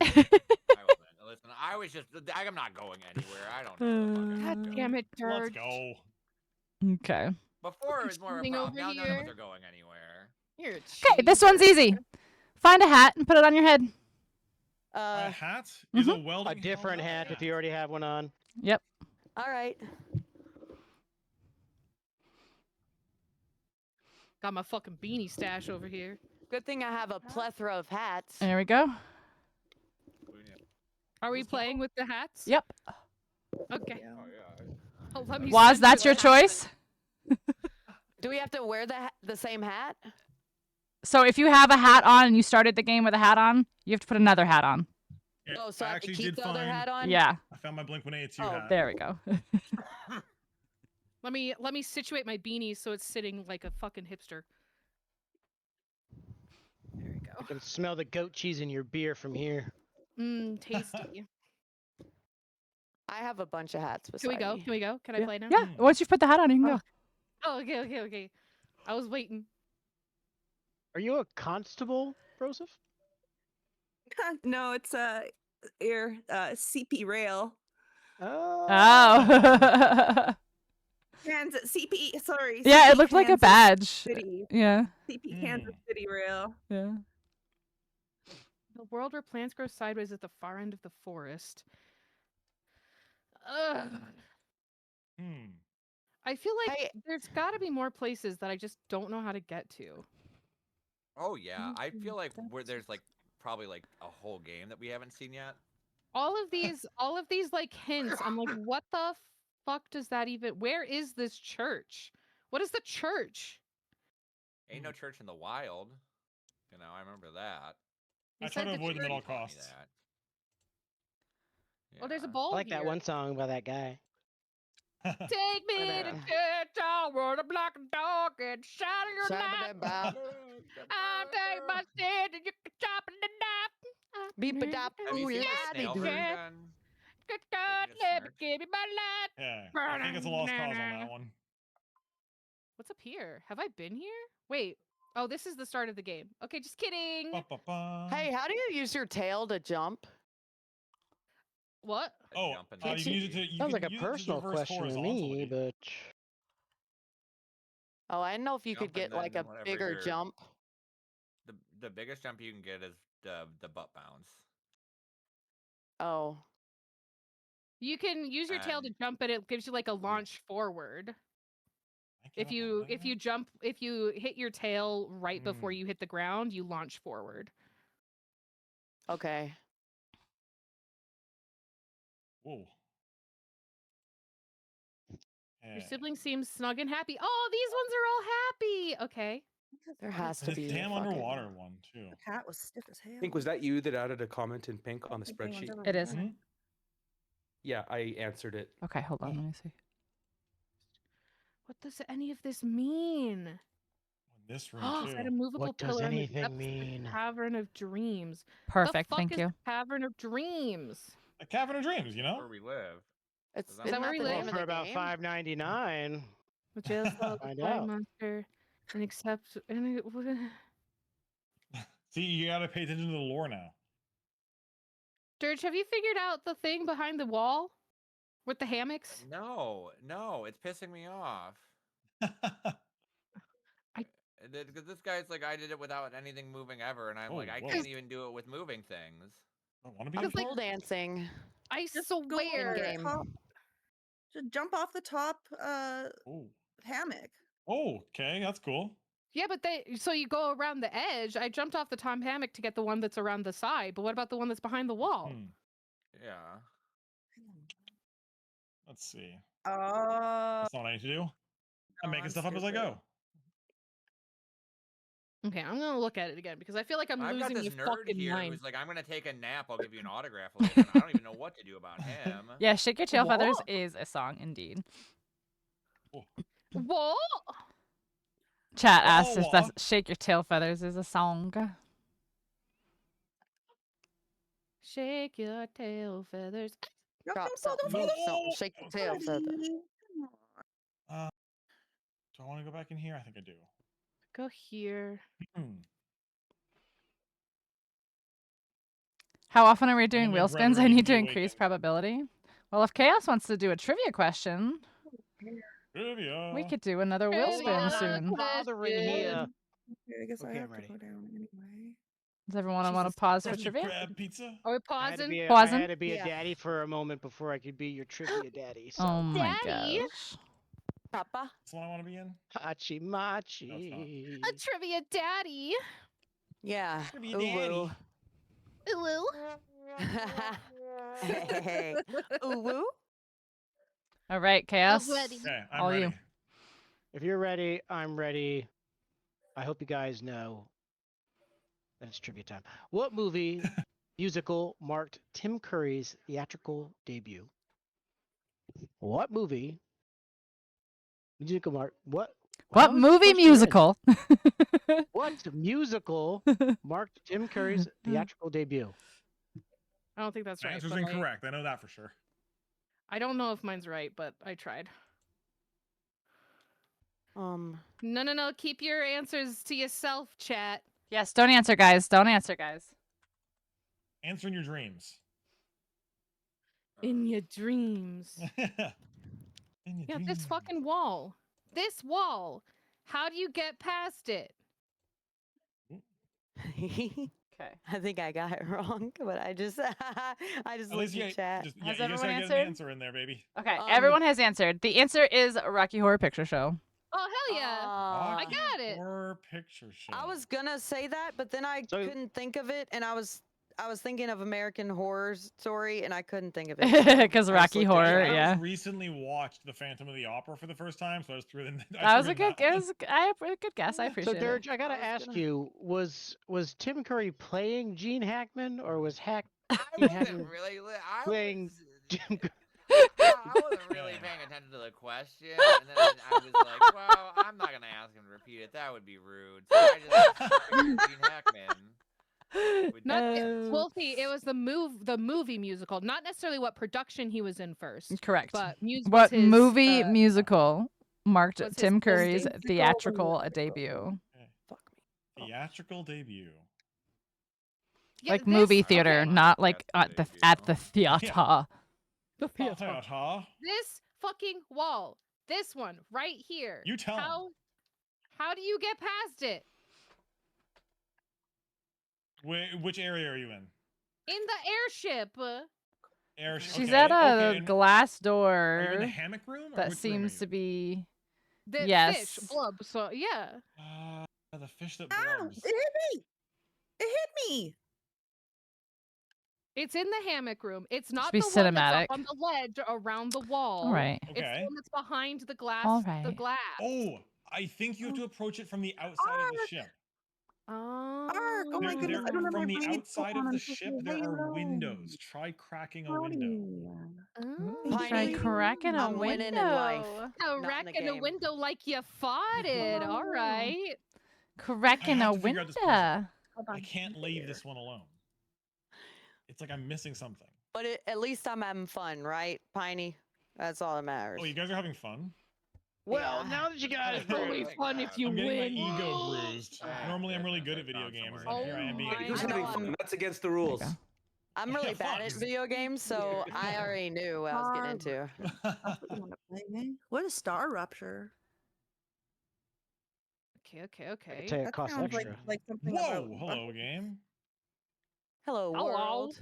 Listen, I'm not going anywhere. I don't know where the fuck I'm God going. damn it, Let's Dirge. go. Okay. Before it was more of a Standing problem. over Now none of us here. are going anywhere. You're a Okay, this one's cheater. easy. Find a hat and put it on your head. A hat is a A welding different helmet? hat if you already have one on. Yep. All right. Got my fucking beanie stash over here. Good thing I have a plethora of hats. There we go. Are we playing with the hats? Yep. Okay. Oh yeah. Oh, let me Waz, send that's you your a hat. choice. Do we have to wear the same hat? So if you have a hat on and you started the game with a hat on, you have to put another hat on. Yeah, Oh, so I have to actually keep did the other find. hat on? Yeah. I found my Blink-182 Oh, hat. There we go. Let me situate my beanie so it's sitting like a fucking hipster. There we I go. can smell the goat cheese in your beer from here. Mmm, tasty. I have a bunch of hats Can we beside go? me. Can we go? Can I Yeah. play now? Yeah. Once you've put the hat on, you can go. Oh, okay. I was waiting. Are you a constable, Joseph? No, it's CP rail. Oh. Kansas CP. Sorry. Yeah, it CP looked like a Kansas badge. City. Yeah. CP Kansas City rail. Yeah. The world where plants grow sideways at the far end of the forest. Ugh. I feel like there's got to be more places that I just don't know how to get to. Oh yeah, I feel like there's like probably like a whole game that we haven't seen yet. All of these like hints. I'm like, what the fuck does that even? Where is this church? What is the church? Ain't no church in the wild. You know, I remember that. I try to avoid them at all Taught me costs. that. Well, there's a bowl I like here. that one song by that guy. Take me to church, all word of black and dog and shadow your light. I'll take my stand and you can chop it and knife. Beep a dop. Have you seen the snail version? Good God, let me give you my light. Yeah, I think it's a lost cause on that one. What's up here? Have I been here? Wait. Oh, this is the start of the game. Okay, just kidding. Hey, how do you use your tail to jump? What? Oh, you can use it to. You Sounds can like a use it to personal reverse question to horizontally. me, but Oh, I didn't know if you could Jump and get like a then whenever bigger you're- jump. The biggest jump you can get is the butt bounce. Oh. You can use your tail to jump and it gives you like a launch forward. If you hit your tail right before you hit the ground, you launch forward. Okay. Whoa. Your sibling seems snug and happy. Oh, these ones are all happy. Okay. There has to There's a be damn a fucking... underwater one too. The cat was stiff as hell. I think, was that you that added a comment in pink on the spreadsheet? It is. Yeah, I answered it. Okay, hold on. Let me see. What does any of this mean? This room Is too. that a movable What does pillar in the anything depths of the mean? Cavern of Dreams. Perfect, The fuck thank is you. the Cavern of Dreams? A Cavern of Dreams, you know? Where we live. It's Is that Is that where we the live? name of For the about game? $5.99. Which is the Find flying out. monster and accept and See, you gotta pay attention to the lore now. Dirge, have you figured out the thing behind the wall with the hammocks? No, it's pissing me off. Because this guy's like, I did it without anything moving ever, and I'm like, I can't even do it with moving things. I'm pole dancing. I Just go swear. over the top. Just jump off the top hammock. Oh, okay, that's cool. Yeah, but so you go around the edge. I jumped off the Tom hammock to get the one that's around the side, but what about the one that's behind the wall? Yeah. Let's see. Oh. That's not what I need to do. I'm making stuff up as I go. Okay, I'm gonna look at it again because I feel like I'm I've got losing this my nerd fucking here mind. who's like, I'm gonna take a nap. I'll give you an autograph later. And I don't even know what to do about him. Yeah, Shake Your Tail Feathers is a song indeed. What? Chat asks if that's Shake Your Tail Feathers is a song. Shake your tail feathers. Drop something, move something, shake your tail feathers. Do I want to go back in here? I think I do. Go here. How often are we doing make wheel spins? I Gregory need to be increase probability. Well, if Chaos wants to do a trivia question, Trivia. we could do another wheel spin soon. Bothering here. Okay, I guess I Okay, have I'm to ready. go down anyway. Does everyone want to pause for Krusty trivia? Krab pizza. Are we I had to pausing? be a, I Pausing? had to be a Yeah. daddy for a moment before I could be your trivia daddy. So. Oh my Daddy? gosh. Papa? That's the one I want to be in. Hachi Machi. A trivia daddy. Yeah. Trivia Ooh, daddy. Ooh. hey. Ooh woo. All right, Chaos. ready. Okay, I'm All ready. you. If you're ready, I'm ready. I hope you guys know that it's trivia time. What movie musical marked Tim Curry's theatrical debut? What movie musical What How is this movie question written? musical? What musical marked Tim Curry's theatrical debut? I don't think that's The right. answer's but incorrect. I know that for sure. I don't know if mine's right, but I tried. No. Keep your answers to yourself, chat. Yes, don't answer, guys. Don't answer, guys. Answer in your dreams. In your dreams. In your Yeah, dreams. this fucking wall. This wall. How do you get past it? Okay. I think I got it wrong, but I just At looked least at chat. Just, Has you everyone gotta get answered? an answer in there, baby. Okay, everyone has answered. The answer is Rocky Horror Picture Show. Oh, hell yeah. I got it. Horror Picture Show. I was gonna say that, but then I couldn't think of it, and I was thinking of American Horror Story, and I couldn't think of it. Because Rocky Horror, I yeah. just recently watched The Phantom of the Opera for the first time, so I just threw it in. That was a good guess. I a good guess. I appreciate So, it. Dirge, I gotta ask you: was Tim Curry playing Gene Hackman, or was Gene Hackman playing Jim? I wasn't really paying attention to the question, and then I was like, well, I'm not gonna ask him to repeat it. That would be rude. So I just Gene Hackman. Wolfie, it was the movie musical, not necessarily what production he was in first. Correct. But What movie musical marked what's his Tim first Curry's name? theatrical debut? Theatrical debut. Yeah, Like this- movie theater, okay. not like at the theater. The theater. Huh? This fucking wall. This one right here. You tell 'em. How do you get past it? Which area are you in? In the airship. Airship. She's okay, at a okay. glass Are you in door the hammock room? Or that which room are seems you to be The Yes. fish blub. So yeah. The fish that Ow! blubs. It hit me! It hit me! It's in the hammock room. It's not be the one that's cinematic. up on the ledge around the wall. right. It's the Okay. one that's behind the glass. All The right. glass. Oh, I think you have to approach it from the outside of the ship. Ark! Oh my There, goodness, I don't know from my the brain. outside of the ship, there are windows. Try cracking a window. Try Piney, cracking a I'm winning in life. window. A Not in wreck the in a game. window like you farted. All right. Cracking have a to figure out window. this puzzle. I can't leave this one alone. It's like I'm missing something. But at least I'm having fun, right, Piney? That's all that matters. Oh, you guys are having fun? Well, Yeah. now that you got it, Oh, only like fun that. if you I'm getting win. my ego bruised. Normally I'm really good at I video found games. somewhere And here I am being Oh an my Who's idiot. having God. fun? That's against the rules. I'm really Yeah, bad at fuck. video games, so I already knew what I was getting into. That's what you want to play. What is Star Rupture? Okay. Tell you, it That costs sounds extra. like something Whoa, about hello game. Hello, Hello. world.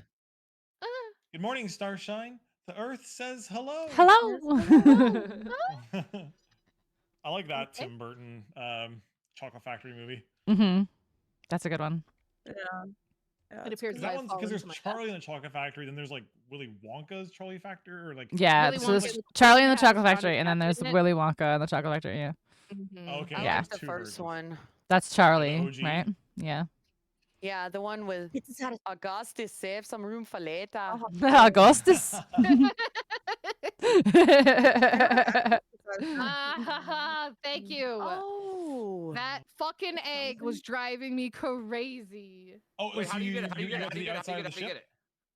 Good morning, Starshine. The Earth says hello. Hello. I like that Okay. Tim Burton Chocolate Factory movie. That's a good one. Yeah. It appears Because that that I've one's fallen because there's to my Charlie in the Chocolate Factory, then there's like Willy Wonka's Charlie Factory, or like Yeah, Willy so there's Wonka Charlie in the has Chocolate Johnny Factory, and then there's Depp in it. Willy Wonka in the Chocolate Factory. Yeah, okay, I Yeah. like the two first versions. one. that's Charlie, OG? right? Yeah. Yeah, the one with Augustus, save some room for later. Augustus. Thank you. Oh. That fucking egg was driving me crazy. Oh, Wait, so how do you get it? How do you you get it? got How to do you the get it? How outside do of the you get ship? it?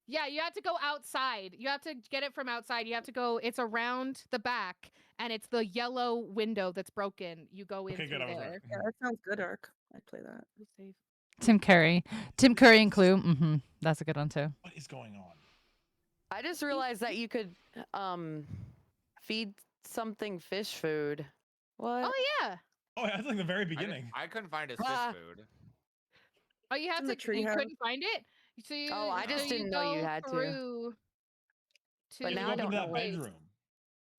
Yeah, you have to go outside. You have to get it from outside. You have to go. It's around the back, and it's the yellow window that's broken. You go in Okay, through good. I was there. right. Yeah, that sounds good, Ark. I'd play that. Tim Curry and Clue. That's a good one too. What is going on? I just realized that you could feed something fish food. What? Oh yeah. Oh, that's like the very beginning. I couldn't find his fish food. Oh, you have in the to. You treehouse. couldn't find it. So you, Oh, I just so didn't know you go had to. through to. But You now have to I go up don't into know. that Wait. bedroom.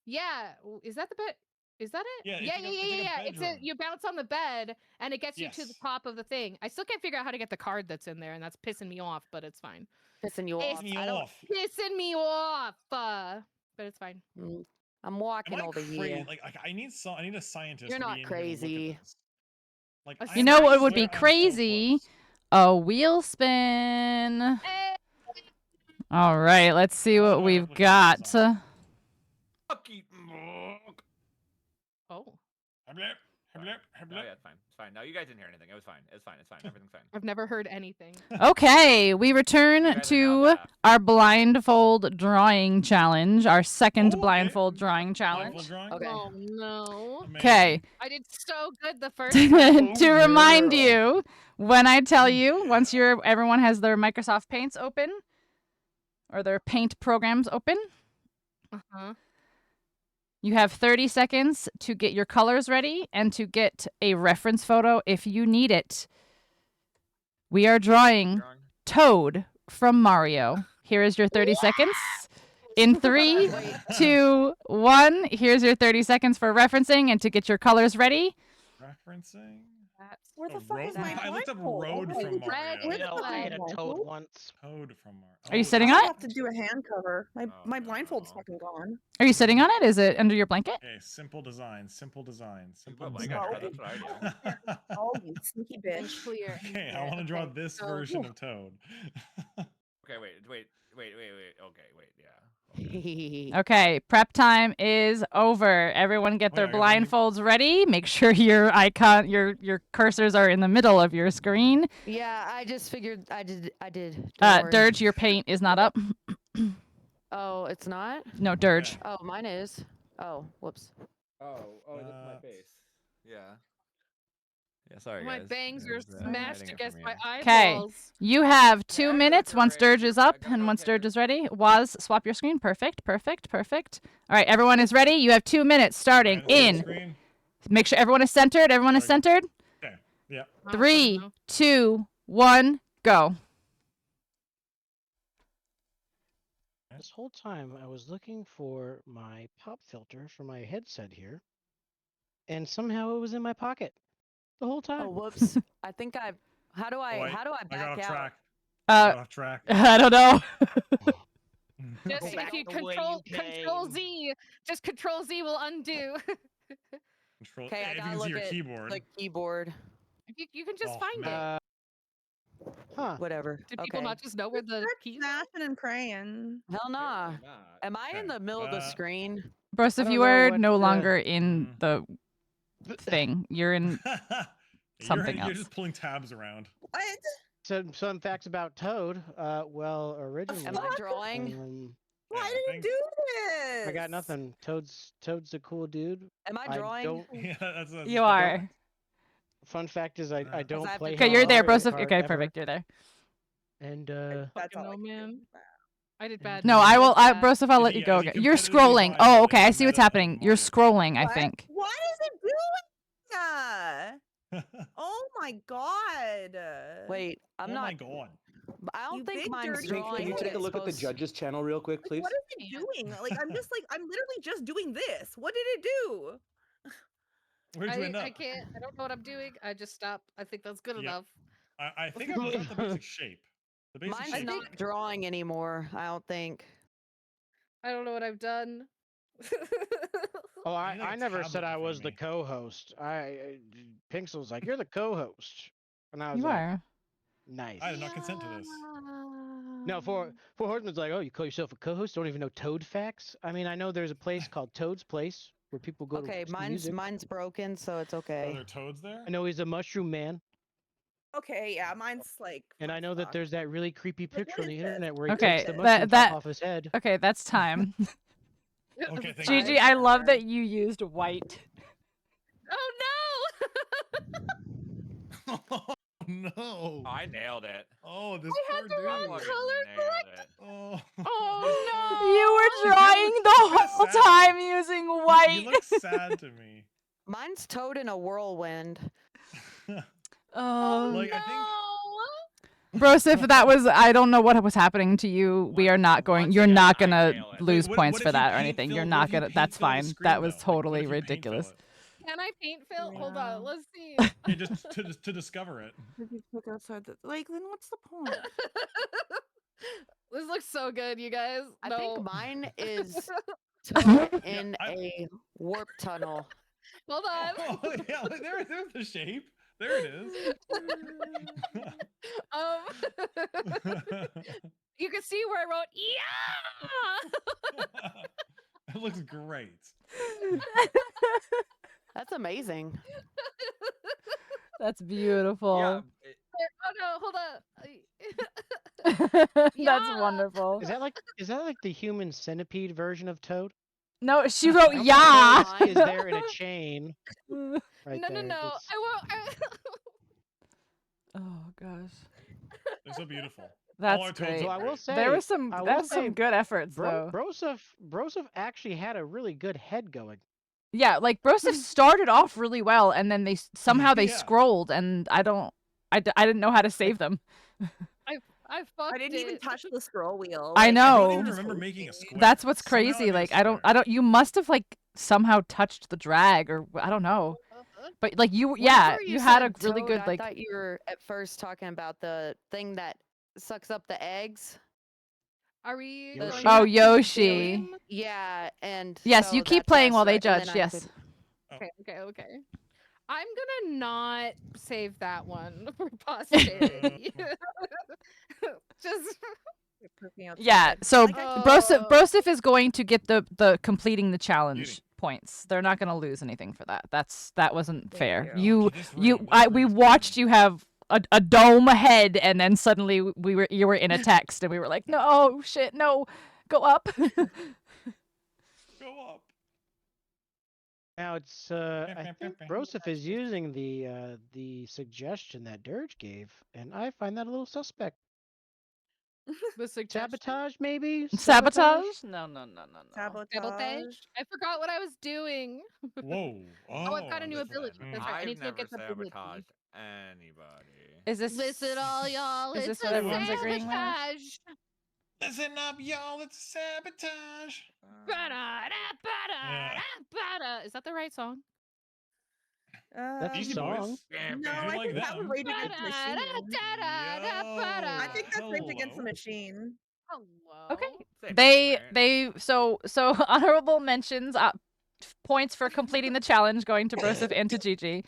Yeah, is that the bed? Is that it? Yeah, it's yeah, like a- yeah, it's yeah, like a yeah. It's a bedroom. you bounce on the bed and it gets you to the Yes. top of the thing. I still can't figure out how to get the card that's in there, and that's pissing me off. But it's fine. Pissing you It's off. Me I don't. off. pissing me off. But it's fine. I'm Am walking I over crazy? here. Like I need a scientist. You're to not be in here to look at crazy. this. Like A You know I what would be swear I'm so crazy? close. A wheel spin. Eh. All right, let's see How what do I we've replicate got. this on? Oh, No, yeah, it's fine. It's fine. No, you guys didn't hear anything. It was fine. It's fine. It's fine. Everything's fine. I've never heard anything. Okay, we You return guys are now to deaf. our blindfold drawing challenge, our second Okay. blindfold drawing Blindfold challenge. drawing? Okay. Oh no! Amazing. Okay, I did so good the first time. to remind girl. you, when I tell Oh, you, once yeah. everyone has their Microsoft Paints open, or their Paint programs open, Uh-huh. you have 30 seconds to get your colors ready and to get a reference photo if you need it. We are drawing Toad from Mario. Here is your 30 seconds. In 3, 2, 1, here's your 30 seconds for referencing and to get your colors ready. Referencing. Where the Oh, fuck is my I looked up blindfold? road Okay, from red Mario. Where the Yeah, fuck I is had a my toad blindfold? once. Toad from Mario. Are you sitting I on it? have to do a hand cover. My Oh, my blindfold's no. fucking gone. Are you sitting on it? Is it under your blanket? Okay, simple design. Simple design. Simple Well, I design. got it. That's what I do. Oh, you sneaky And bitch. clear. Okay, I want to draw Okay, this so- version of Toad. Okay, wait. Okay, wait, yeah. Okay, prep time is over. Everyone get their Wait, I gotta blindfolds ready. Make sure your cursors are in the middle of your screen. Yeah, I just figured I did. Don't worry. Dirge, your paint is not up. Oh, it's not? No, Dirge. Oh, mine is. Oh, whoops. Oh, that's my face. Yeah. Yeah, sorry My guys. bangs It are was, smashed hiding it against from my you. Okay, eyeballs. you have 2 Yeah, minutes you're once great. Dirge is I up got and no once Dirge care. is ready. Waz, swap your screen. Perfect. All right, everyone is ready. You have 2 minutes starting in. Screen. Make sure everyone is centered. Everyone is centered. Okay. Yeah. Oh, 3, no. 2, 1, go. This whole time I was looking for my pop filter for my headset here, and somehow it was in my pocket the whole time. Oh, whoops. I think I've. How do Oh, I? wait, How do I I got back off out? track. I got Uh, off track. I don't know. Just Go if back you the way control you control came. Z, just control Z will undo. Control. Okay, I If you gotta can see look your at keyboard. the keyboard. You can just Oh, find man. it. Huh. Whatever. Do people Okay. not just know where the keys are? Smashing and praying. Hell nah. Apparently not. Am I in Okay, the middle of the screen? Broseph, I don't you know are what, no longer in Mm. the thing. You're in something you're else. just pulling tabs around. What? Some facts about Toad. Well, originally. Am I drawing? Why I did think- you do this? I got nothing. Toad's a cool dude. Am I drawing? don't. Yeah, that's You are. Fun fact is I don't I have to play. draw Okay, you're there, Mario Broseph. Kart Okay, ever. perfect. You're there. And That's Fucking all I no, can do. man. I did bad. No, I I will. did bad. Broseph, I'll Is let he- you go. is he again. You're competitively scrolling. viable Oh, in okay. I the see what's meta of happening. You're Mario Kart? scrolling, I What? think. What is it doing? Oh my god. Wait, I'm Oh not. my god. I don't You think big mine's dirty drawing. Can you what take a it's look at the supposed- judges channel real quick, Like, please? what is it doing? Like, I'm literally just doing this. What did it do? Where'd you end up? I can't. I don't know what I'm doing. I just stopped. I think that's good Yeah. enough. I think I've got the basic shape. The basic Mine's shape. not drawing anymore. I don't think. I don't know what I've done. Oh, I need, like, I a never tablet said in I front was of the me. co-host. Pinxel's like, you're the co-host, and I was You like, are. nice. I did not consent to this. No, Four Horsemen's like, oh, you call yourself a co-host? Don't even know Toad facts? I mean, I know there's a place called Toad's Place where people go to Okay, listen to music. mine's broken, so it's Are okay. there toads there? I know he's a mushroom man, Okay, yeah, mine's like. and I know that there's that really creepy Like, what picture on the is this? internet where he Okay, takes the that- mushroom that- top off his head. Okay, that's time. Okay, thank Gigi, you. I love that you used white. Oh Oh no! I nailed it. Oh, this I had poor the dude. wrong Fucking color nailed it. Oh. no! Oh You were drawing the kinda whole sad. time using You white. look sad to me. Mine's Toad in a whirlwind. Oh, Like, I think Broseph, that was. I don't know what was happening to you. We are not going. Once You're again, not I gonna nail it. lose Wait, points what for if you that or paint anything. fill- You're what not if you gonna. paint That's fill the fine. screen, That was though? Like, what totally if you paint fill ridiculous. it? Can I paint fill? Hold Yeah. on. Let's see. Yeah, just to discover it. If you took outside the, like, then what's the point? This looks so good, you guys. I No. think mine is Toad in I- a warp tunnel. Hold on. Oh yeah, there's the shape. There it is. You can see where I wrote yeah. It looks great. That's amazing. That's beautiful. Yeah. Oh no, hold on. That's Yeah. wonderful. Is that like the human centipede version of Toad? No, she wrote Okay, yeah. fine. Is there in a chain? Right No, there. no. It's- I won't. Oh gosh, They're so beautiful. All that's our toads great. So are I will great. say There was some. I That will was some say good efforts though. Broseph actually had a really good head going. Yeah, like Broseph started off really well, and then somehow they Yeah. scrolled, and I didn't know how to save them. I fucked I didn't even it. touch the scroll wheel. I like, know. I Oh. don't even remember making a square. That's what's Somehow I crazy. made a Like I square. don't. You must have like somehow touched the drag, or I don't know. But like you, Whenever you had a said really Toad, good I like. thought you were at first talking about the thing that sucks up the eggs. Are we? Yoshi? going Oh, back to the Yoshi. game? Yeah, and Yes, so you keep that's why I playing while they started- and judge. then I Yes. could- Okay. I'm gonna not save that one for posterity. Just Yeah. So Like, I- Broseph is going to get the completing the challenge points. They're not going to lose anything for that. That wasn't fair. you. We watched you have a dome head, and then suddenly you were in a text, and we were like, no shit, no, go up. Go up. Now it's I think Broseph is using the suggestion that Dirge gave, and I find that a little suspect. the suggestion. Sabotage, maybe? Sabotage? No. Sabotage. I forgot what I was doing. Whoa. Oh, I've got a new that's ability. bad. That's right. I I've need to never get the ability. sabotaged anybody. Is this Listen, all y'all. Is It's this what a everyone's agreeing with? sabotage. Listen up, y'all. It's sabotage. Ba-da-da-ba-da-da-ba-da. Is that the right song? That's a Easy song. boys. No, I I like think that was them. Rage Against the Machine. I think that's Rage Against the hello. Machine. Hello. Okay. They so honorable mentions. Points for completing the challenge going to Broseph and to Gigi.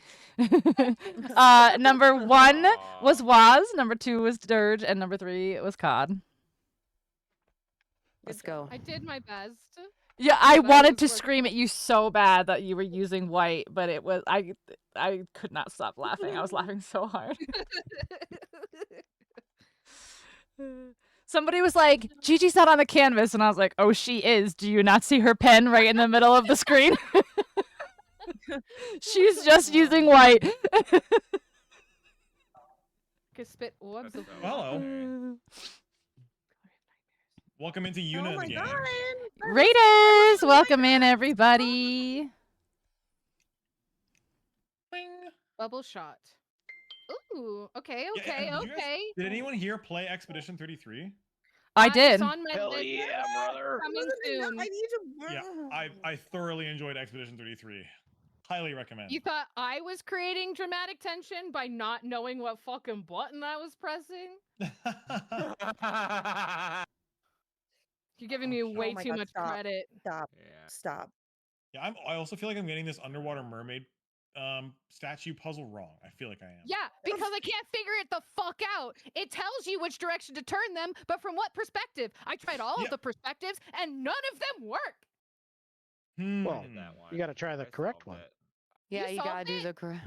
Number 1 was Waz, number 2 was Dirge, and number 3 was Cod. Let's go. I did my best. Yeah, I But wanted was to like- scream at you so bad that you were using white, but it was I could not stop laughing. I was laughing so hard. Somebody was like, Gigi's not on the canvas, and I was like, oh, she is. Do you not see her pen right in the middle of the screen? She's just using white. Could spit orbs of Hello. Welcome into Una the game. Raiders, welcome in everybody. Bubble shot. Ooh, okay, Yeah, okay, did you guys- okay. did anyone here play Expedition 33? I did. It's on my Hell list. yeah, brother. Coming soon. I need to. Yeah, I thoroughly enjoyed Expedition 33. Highly recommend. You thought I was creating dramatic tension by not knowing what fucking button I was pressing? You're giving me way Oh my too God, much stop. credit. Stop. Stop. Yeah, I also feel like I'm getting this underwater mermaid statue puzzle wrong. I feel like I am. Yeah, because I can't figure it the fuck out. It tells you which direction to turn them, but from what perspective? I tried all of the perspectives, and none of them work. Well, you got to try the correct one. Yeah, You you gotta solved do it? the correct.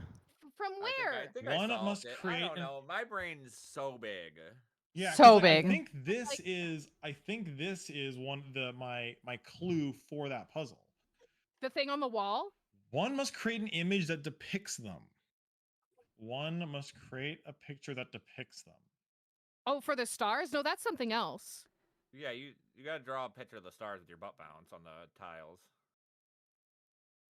From where? I think One I solved must it. create I don't an- know. My brain's so big. Yeah, 'cause, So like, big. I think this is one my clue for that puzzle. The thing on the wall? One must create an image that depicts them. One must create a picture that depicts them. Oh, for the stars? No, that's something else. Yeah, you gotta draw a picture of the stars with your butt bounce on the tiles.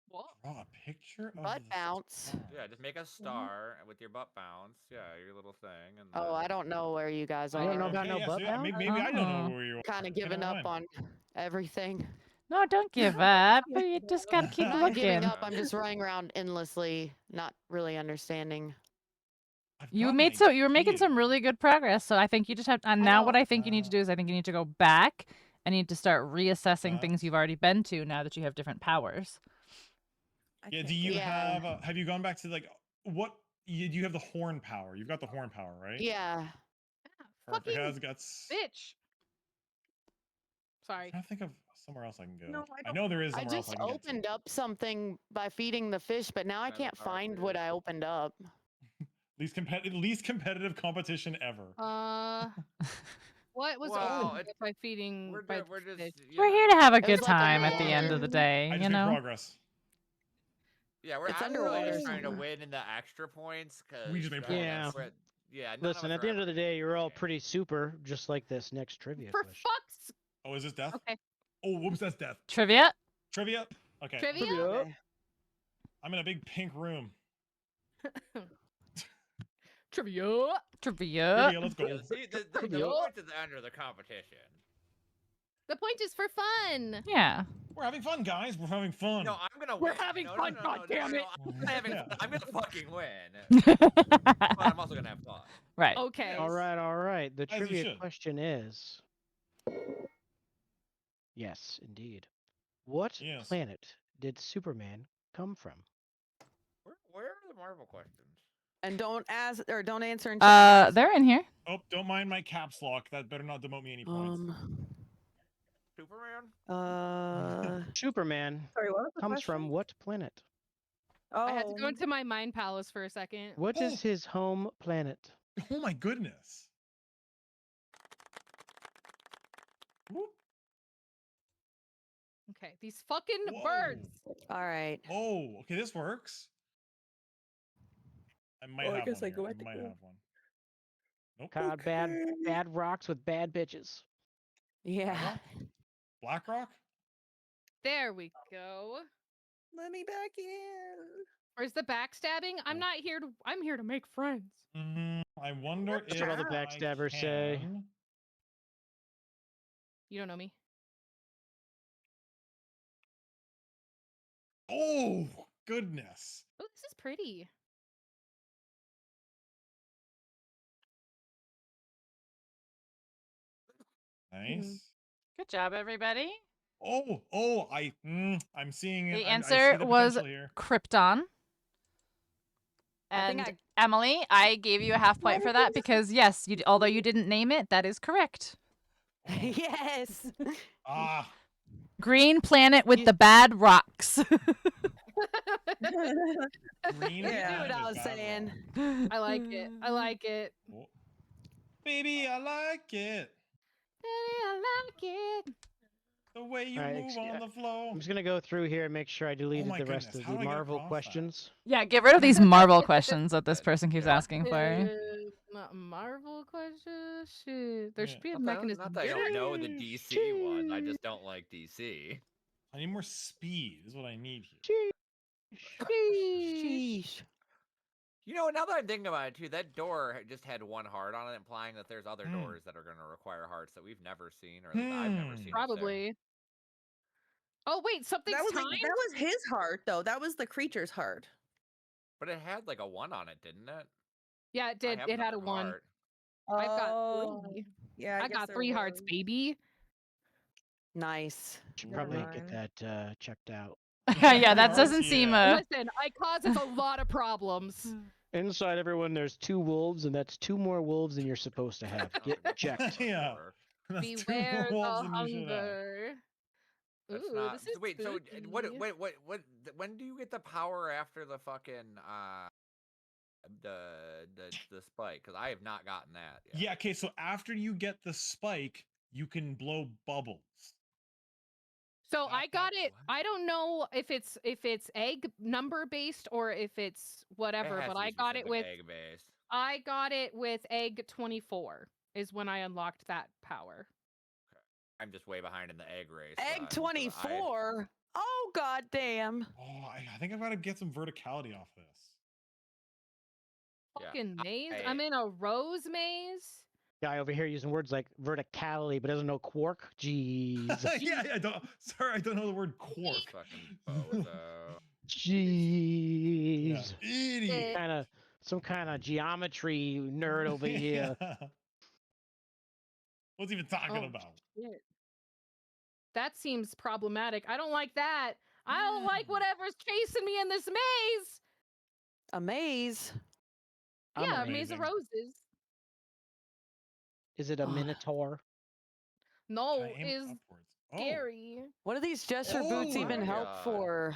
What? Draw a picture of Butt the bounce. star. Yeah, just make a star with your butt bounce. Yeah, your little thing. And Oh, I don't know where you guys are. I don't know about Okay, no yeah, butt so yeah, bounce? maybe I don't know where you are. Kind of giving up on everything. No, don't give up. You just gotta keep I'm not looking. giving up. I'm just running around endlessly, not really understanding. You got made an you were making some really good progress. So I think you just have. And now what I think you need to do is I think you need to go back and you need to start reassessing things you've already been to now that you have different powers. Yeah, do you have you gone back to like what you have the horn power? You've got the horn power, right? Yeah. Perfect. Fucking Got bitch. Sorry. I'm trying to think of somewhere else I can go. No, I know there is I somewhere else just I can get to. opened up something by feeding the fish, but now I can't find what I opened up. Least competitive competition ever. What was Well, open by feeding? We're just. We're here to have a It good was like a time at the end of the day, I you just made know. progress. Yeah, It's I'm really underwater. just trying to win in the extra points because We just made Yeah. progress. Yeah. Listen, at the end of the day, you're all pretty super, just like this next trivia For question. fuck's. Oh, is this death? Okay. Oh, whoops, that's death. Trivia. Trivia? Okay. Trivia? I'm in a big pink room. Trivia. Trivia. Let's go. Yeah, see, the point is under the competition. The point is for fun. Yeah. We're having fun, guys. We're having fun. No, I'm gonna We're win. having no, fun, no, no, no, goddammit. no, I'm having Yeah. fun. I'm gonna fucking win. But I'm also gonna have fun. Right. Okay. All right, all right. The As you trivia should. question is. Yes, indeed. What Yes. planet did Superman come from? Where are the Marvel questions? And don't ask or don't answer in chat. They're in here. Oh, don't mind my caps lock. That better not demote me any points. Superman? Superman Sorry, what was the comes question? from what planet? I had to go into my mind palace for a second. What is his home planet? Oh my goodness. Whoop. Okay, these fucking Whoa. birds. All right. Oh, okay, this works. I might Oh, I have guess one. I go Here. at the might goal. have one. Nope. God, bad rocks with bad bitches. Yeah. BlackRock? There we go. Let me back in. Where's the backstabbing? I'm not here to. I'm here to make friends. I wonder That's if what all the backstabbers say. can- You don't know me. Oh goodness. Oh, this is pretty. Nice. Good job, everybody. I'm seeing it. The I see answer the was potential here. Krypton. I think And Emily, I gave you a half point for that because yes, although you didn't name it, that is correct. Yes. Ah. Green planet with the bad rocks. Green You knew planet what I with was bad saying. I like it. I like it. rock. Oh. Baby, I like it. Baby, I like it. The way you Alright, move on the floor. I'm just gonna go through here and make sure I deleted my the rest goodness, of how the do I get Marvel across that? questions. Yeah, get rid of these Marvel questions that this person keeps asking for. Marvel question? Shit. There should be a Not that, mechanism. not that I don't know the DC one. I just don't like DC. I need more speed. Is what I need here. Sheesh. You know, now that I'm thinking about it too, that door just had one heart on it, implying that there's other doors that are going to require hearts that we've never seen, or at least I've never seen. Probably. Oh wait, something's That was timed? that was his heart though. That was the creature's heart. But it had like a 1 on it, didn't it? Yeah, it did. have It had a another 1. heart. I've got Oh, 3. yeah, I guess got there 3 hearts, was. baby. Nice. Should Never probably mind. get that checked out. Yeah, that doesn't seem Listen, I causes a lot of problems. Inside everyone, there's 2 wolves, and that's 2 more wolves than you're supposed to have. Get checked. Yeah. That's two Beware more wolves the than you should have. hunger. That's Ooh, not. this is Wait, so spooky. when do you get the power after the fucking the spike? Because I have not gotten that yet. Yeah, okay, so after you get the spike, you can blow bubbles. So I got it. I don't know if it's egg number based or if it's whatever, but I got it with egg based. I got it with egg 24 is when I unlocked that power. I'm just way behind in the egg race. Egg 24. Oh god damn. Oh, I think I've got to get some verticality off this. Fucking maze. I'm in a rose maze. Guy over here using words like verticality, but doesn't know quark. Jeez. Yeah, I don't know the word quark. Jeez. Idiot. Some kind of geometry nerd over here. What's he even talking about? Shit. That seems problematic. I don't like that. I don't like whatever's chasing me in this maze. A maze? Yeah, a maze of roses. Is it a minotaur? No, is scary. What do these gesture boots even help for?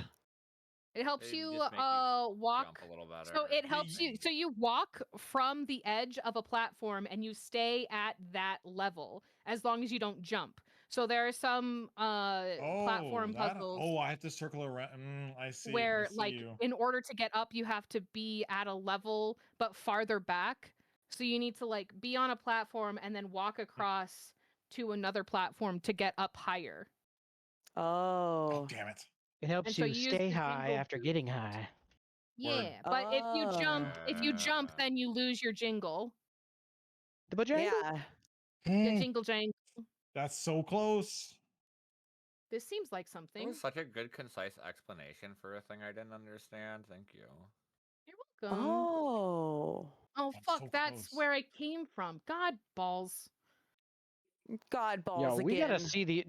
It helps They you just make you walk. jump a little better. So it helps you. So you walk from the edge of a platform and you stay at that level as long as you don't jump. So there are some platform puzzles. Oh, I have to circle around. I see. Where I see like you. in order to get up, you have to be at a level but farther back. So you need to like be on a platform and then walk across to another platform to get up higher. Oh. Damn it. It helps And so you you use stay the high jingle after getting high. Yeah, but if you jump, then you lose your jingle. The Bojangles? Yeah. The jingle jangle. That's so close. This seems like That something. was such a good, concise explanation for a thing I didn't understand. Thank you. You're welcome. Oh. Oh That's fuck, so that's close. where I came from. God balls. God balls Yo, we again. gotta see the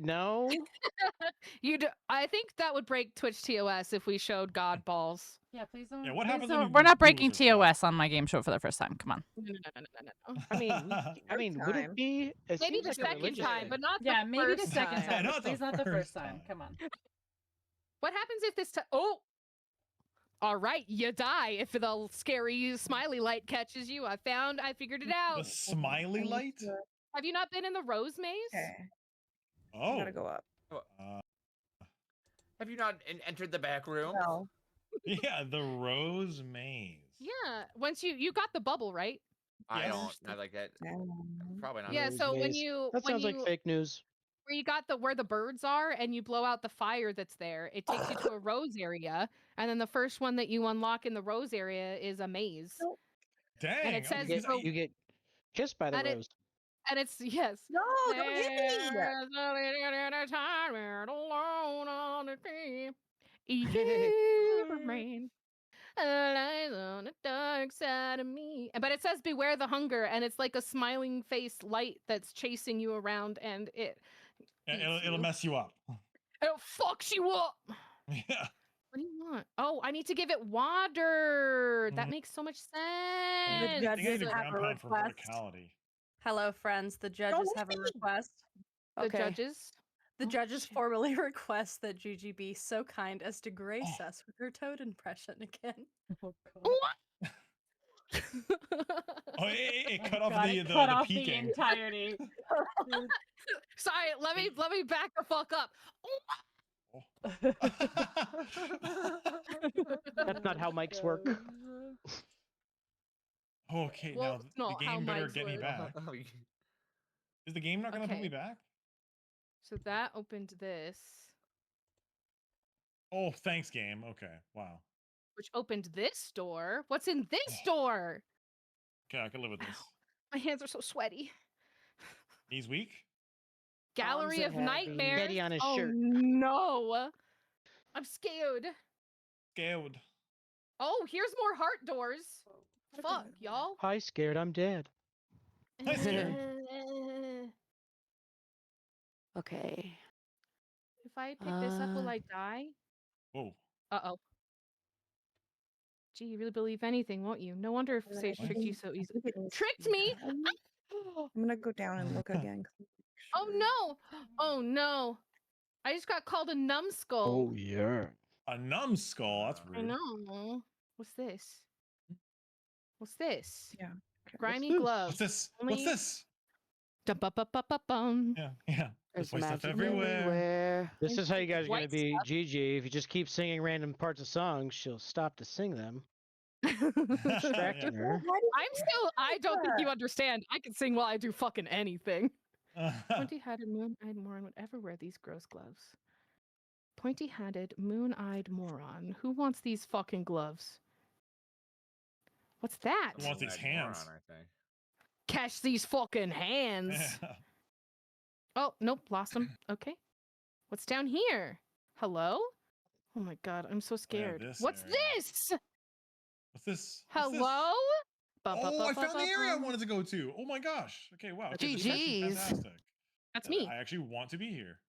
I think that would break Twitch TOS if we showed God balls. Yeah, please don't. Yeah, what please happens don't- when you We're not lose breaking it, Scott? TOS on my game show for the first time. Come on. No. I mean, would it be? It Maybe seems the like a second religious time, thing. but not Yeah, the maybe the first second time. time. Yeah, but not the please not the first first time. time. Come on. What happens if this time? Oh, all right, you die if the scary smiley light catches you. I figured it out. The smiley light? Have you not been in the rose maze? Okay. Oh. Gotta go up. Have you not entered the back room? No. Yeah, the rose maze. Yeah. Once you got the bubble, right? I Yes. don't. Not like that. Probably not. Yeah. Rose So when maze. you That sounds like fake news. where you got where the birds are and you blow out the fire that's there, it takes you to a rose area, and then the first one that you unlock in the rose area is a maze. Dang. And it says You get kissed by the and rose. and it's yes. No, don't hit me. There's a little time we're alone on the tree. You remain. lies on the dark side of me. But it says beware the hunger, and it's like a smiling face light that's chasing you around, and it It'll mess you up. it fucks you up. Yeah. What do you want? Oh, I need to give it water. That makes so much The sense. judges a have ground a pound for request. verticality. Hello, friends. The judges have a request. The judges? The Oh, judges shit. formally request that Gigi be so kind as to grace us with her Toad impression again. Oh, God. Oh, it cut off God, the it cut off the peaking. entirety. Sorry, let me back the fuck up. That's not how mics work. Okay, Well, now it's the not how game better mics get me work. back. Is the game not gonna put me back? So that opened this, Oh, thanks, game. Okay, wow. which opened this door. What's in this door? Okay, I can live with this. My hands are so sweaty. He's weak. Gallery Arms of are heavy. Nightmares. Daddy on his Oh shirt. no. I'm scared. Scared. Oh, here's more heart doors. Fuck, y'all. Hi, scared. I'm dead. Hi, scared. Okay. If I pick this up, will I die? Whoa. Uh-oh. Gee, you really believe anything, won't you? No wonder if Sage tricked you so easily. Tricked me? I'm gonna go down and look again. Oh no! Oh no! I just got called a numbskull. yeah. A numbskull. That's rude. I know. What's this? What's this? Yeah. Grimy this? gloves. What's this? Only- What's this? Dum-ba-ba-ba-ba-bum. Yeah, yeah. There's white stuff magic everywhere. This is how you guys are White gonna be Gigi. If you just keep singing random parts of songs, she'll stop to sing them. Distracting her. I don't think you understand. I can sing while I do fucking anything. Pointy-hatted, moon-eyed moron would ever wear these gross gloves. Pointy-hatted, moon-eyed moron. Who wants these fucking gloves? What's that? Who wants these hands? Moron, I think. Catch these fucking hands. Oh, nope, lost them. Okay. What's down here? Hello? Oh my god, I'm so scared. this What's area. this? What's this? Hello? Oh, I found the area I wanted to go to. Oh my gosh. Okay, wow. Okay, this is actually GG's. fantastic. That's me. I actually want to be here.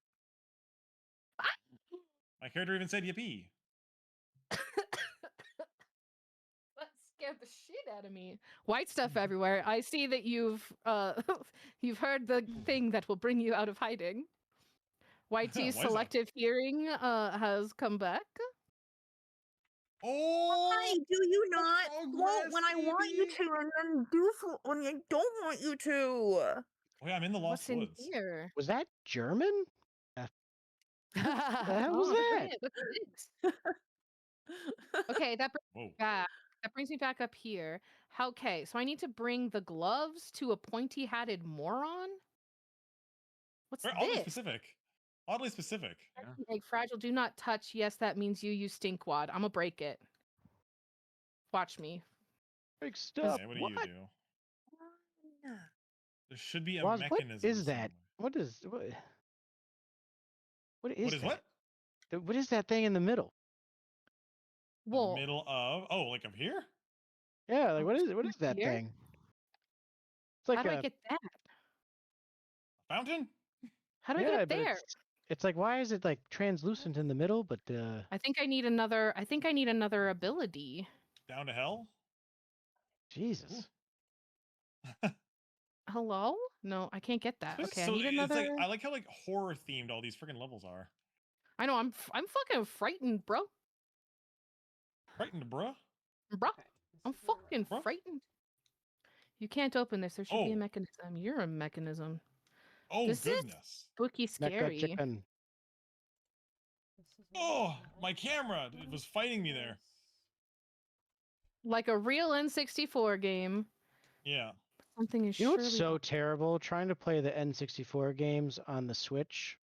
My character even said yippee. That scared the shit out of me. White stuff everywhere. I see that you've you've heard the thing that will bring you out of hiding. Why is Whitey's that? selective hearing has come back. Oh, Why do you not progress, vote when I want you baby. to, and then do when I don't want you to? Wait, I'm in the What's Lost in Woods. here? Was that German? The hell Oh, was look that? at it. Look at this. Okay, that brings Whoa. me back. That brings me back up here. Okay, so I need to bring the gloves to a pointy-hatted moron. What's Very oddly this? specific. Oddly specific. Egg fragile. Do not touch. Yes, that means you use stinkwad. I'm gonna break it. Watch me. Big stuff. Okay, what do you do? There should be a Woz, mechanism. what is that? What is what? What is What is that? what? What is that thing in the middle? Whoa. Middle of like up here? Yeah, like what is that Here? thing? It's like How do a I get that? Fountain? How do I yeah, get up but there? it's like why is it like translucent in the middle? But I think I need another. I think I need another ability. Down to hell? Jesus. Hello? No, I can't get that. Okay, I So need it's another. like I like how like horror themed all these freaking levels are. I know. I'm fucking frightened, bro. Frightened, bruh. Bruh. I'm fucking Bruh. frightened. You can't open this. There should be a Oh. mechanism. You're a mechanism. Oh This is goodness. spooky, Mecha scary. chicken. Oh, my camera it was fighting me there. Like a real N64 game. Yeah. Something is You know surely. what's so terrible? Trying to play the N64 games on the Switch,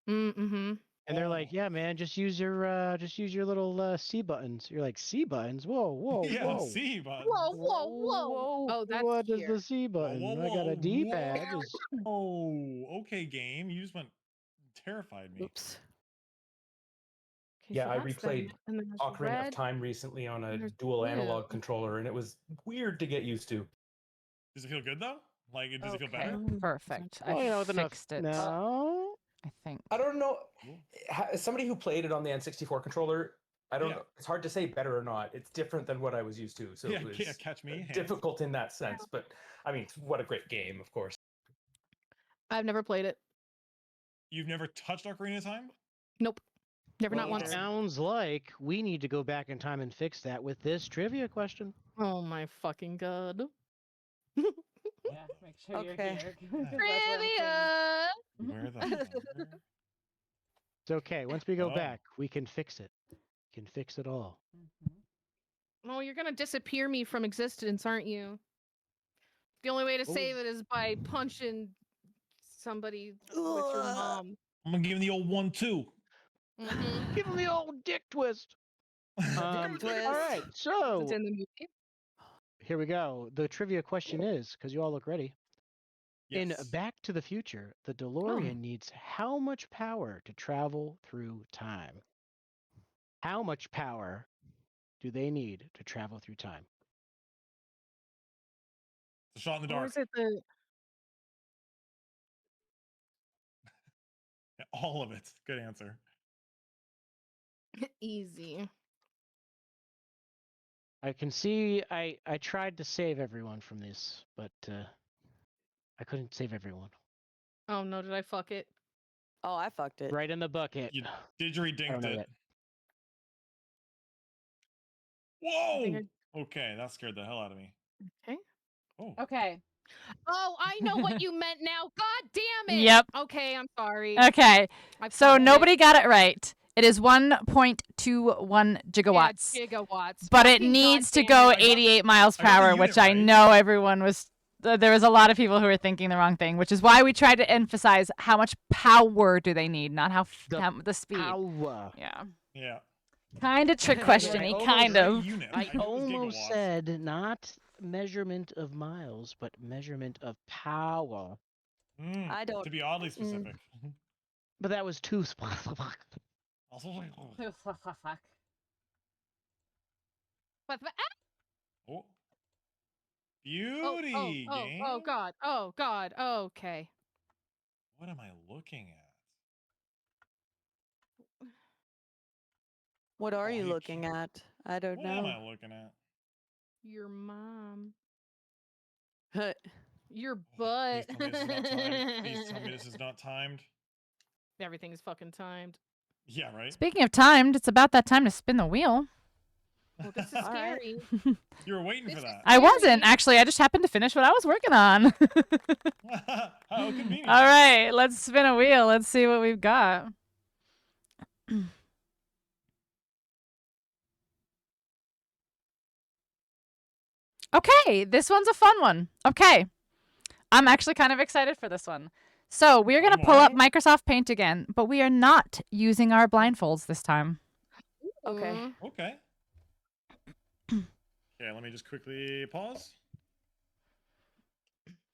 Mm-hmm. and they're like, Oh. "Yeah, man, just use your little C buttons." You're like, "C buttons? Whoa, whoa, Yeah, whoa!" see, but Whoa, whoa, whoa! Oh, that's What here. is the C button? whoa, I got a whoa, D-pad. whoa. Just- Oh, okay, game. You just went terrified me. Oops. Yeah, so I that's them. replayed And then there's Ocarina of red. Time recently on a and there's dual analog blue. controller, and it was weird to get used to. Does it feel good though? Like, does it feel Okay, better? perfect. Well, you know, I with enough. fixed it. No. I think. I don't know. As somebody who played it on the N64 controller, I don't know. It's hard to say better or not. It's different than what I was used to. So Yeah, it was catch me. hands. difficult in that sense. But I mean, what a great game, of course. I've never played it. You've never touched Ocarina of Time? Nope. Never, Well, not once. Sounds like we need to go back in time and fix that with this trivia question. Oh my fucking god. Yeah, make sure Okay. you're here. Trivia. Where the It's okay. Once we go Oh. back, we can fix it. We can fix it all. Oh, you're gonna disappear me from existence, aren't you? The only way to save it is by punching somebody with your mom. I'm gonna give him the old 1-2. Give him the old dick twist. All right, so It's in the movie. here we go. The trivia question is, because you all look ready. In Yes. Back to the Future, the DeLorean needs how much power to travel through time? How much power do they need to travel through time? It's a shot in the Or dark. is it the Yeah, all of it. Good answer. easy? I can see I tried to save everyone from this, but I couldn't save everyone. Oh no, did I fuck it? Oh, I fucked it. Right in the bucket. You I don't didgeridinked know it. yet. Whoa! Okay, that scared the hell out of me. Okay. Oh. Okay. Oh, I know what you meant now. God damn it. Yep. Okay, I'm sorry. Okay. I So fucked nobody it. got it right. It is 1.21 gigawatts. Yeah, gigawatts. But it Fucking needs to goddamn go it. 88 miles per I got the hour, unit which I right. know everyone was. There was a lot of people who were thinking the wrong thing, which is why we tried to emphasize how much power do they need, not how the speed. Power. Yeah. Yeah. Kind of trick questiony, kind of. I almost said not measurement of miles, but measurement of power. I don't. To be oddly specific. But that was too specific. Oh. Beauty game. Oh god. Oh god. Okay. What am I looking at? What are you you looking at? I don't What am know. I looking at? Your mom. Huh. Your Please butt. tell me this is not timed. Please tell me this is not timed. Everything is fucking timed. Yeah, right? Speaking of timed, it's about that time to spin the wheel. Well, this is scary. You were waiting for that. I wasn't, actually. I just happened to finish what I was working on. How convenient. All right, let's spin a wheel. Let's see what we've got. Okay, this one's a fun one. Okay. I'm actually kind of excited for this one. So we're going to pull up Microsoft Paint again, but we are not using our blindfolds this time. Okay. Okay. Okay, let me just quickly pause.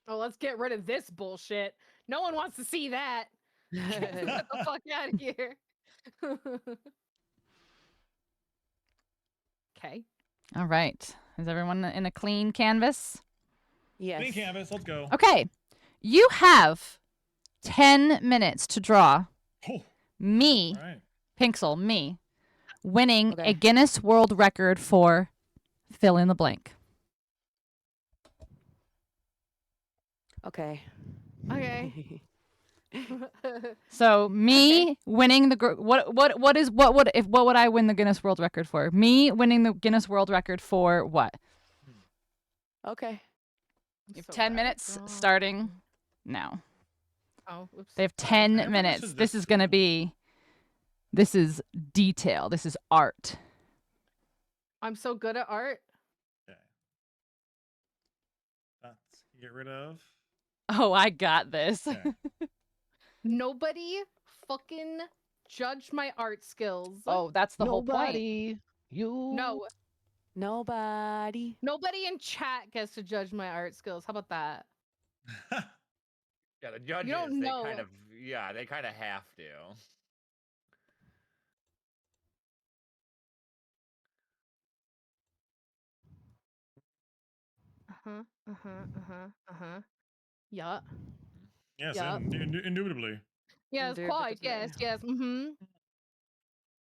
Oh, let's get rid of this bullshit. No one wants to see that. Get the fuck out of here. Okay. All right. Is everyone in a clean canvas? Yes. Clean canvas, let's go. Okay. You have 10 minutes to draw me, Right. Pinxel, me, winning a Guinness World Record for fill in the blank. Okay. Okay. So me winning the what would I win the Guinness World Record for? Me winning the Guinness World Record for what? Okay. You have 10 minutes starting now. Oh, oops. They have 10 minutes. This is going to be this is detail. This is art. I'm so good at art. Okay. That's get rid of. Oh, I got this. Okay. Nobody fucking judge my art skills. Oh, that's the whole point. Nobody. You. No. Nobody. Nobody in chat gets to judge my art skills. How about that? Yeah, the judges, don't they know. kind of have to. Yeah. Yes, Yeah. indubitably. Yes, quite. Yes, yes. Mm-hmm.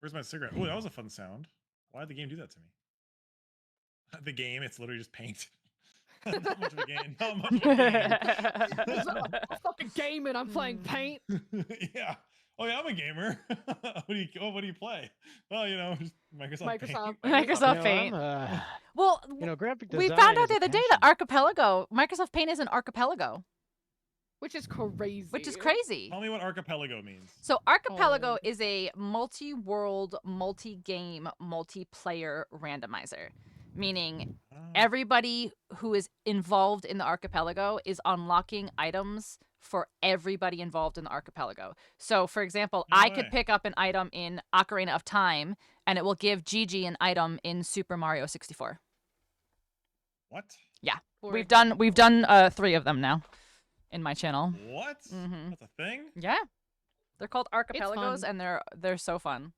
Where's my cigarette? Oh, that was a fun sound. Why did the game do that to me? The game, it's literally just paint. Not much of a game. Not much of a game. I'm fucking gaming. I'm playing paint. Yeah. Oh yeah, I'm a gamer. What do you play? Well, you know, just Microsoft Paint. Microsoft Paint. Well, graphic we design found out is the a other day that Archipelago, Microsoft Paint is an archipelago. Which is crazy. Which is crazy. Tell me what archipelago means. So Archipelago is a multi-world, multi-game, multiplayer randomizer, meaning everybody who is involved in the archipelago is unlocking items for everybody involved in the archipelago. So, for example, I could pick up an item in Ocarina of Time, and it will give Gigi an item in Super Mario 64. What? Yeah, we've done 3 of them now in my channel. What? That's a thing? Yeah. They're called archipelagos, fun. and they're so fun.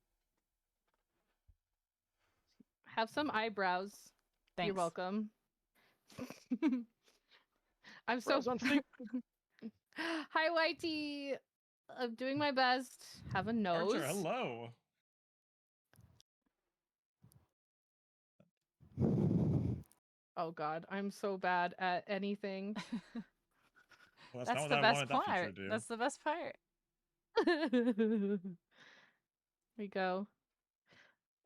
Have some eyebrows. Thanks. You're welcome. I'm so Hi, Whitey. I'm doing my best. Have a nose. Archer, hello. Oh God, I'm so bad at anything. Well, That's not the what I best wanted that feature part. to do. That's the best part. Here we go.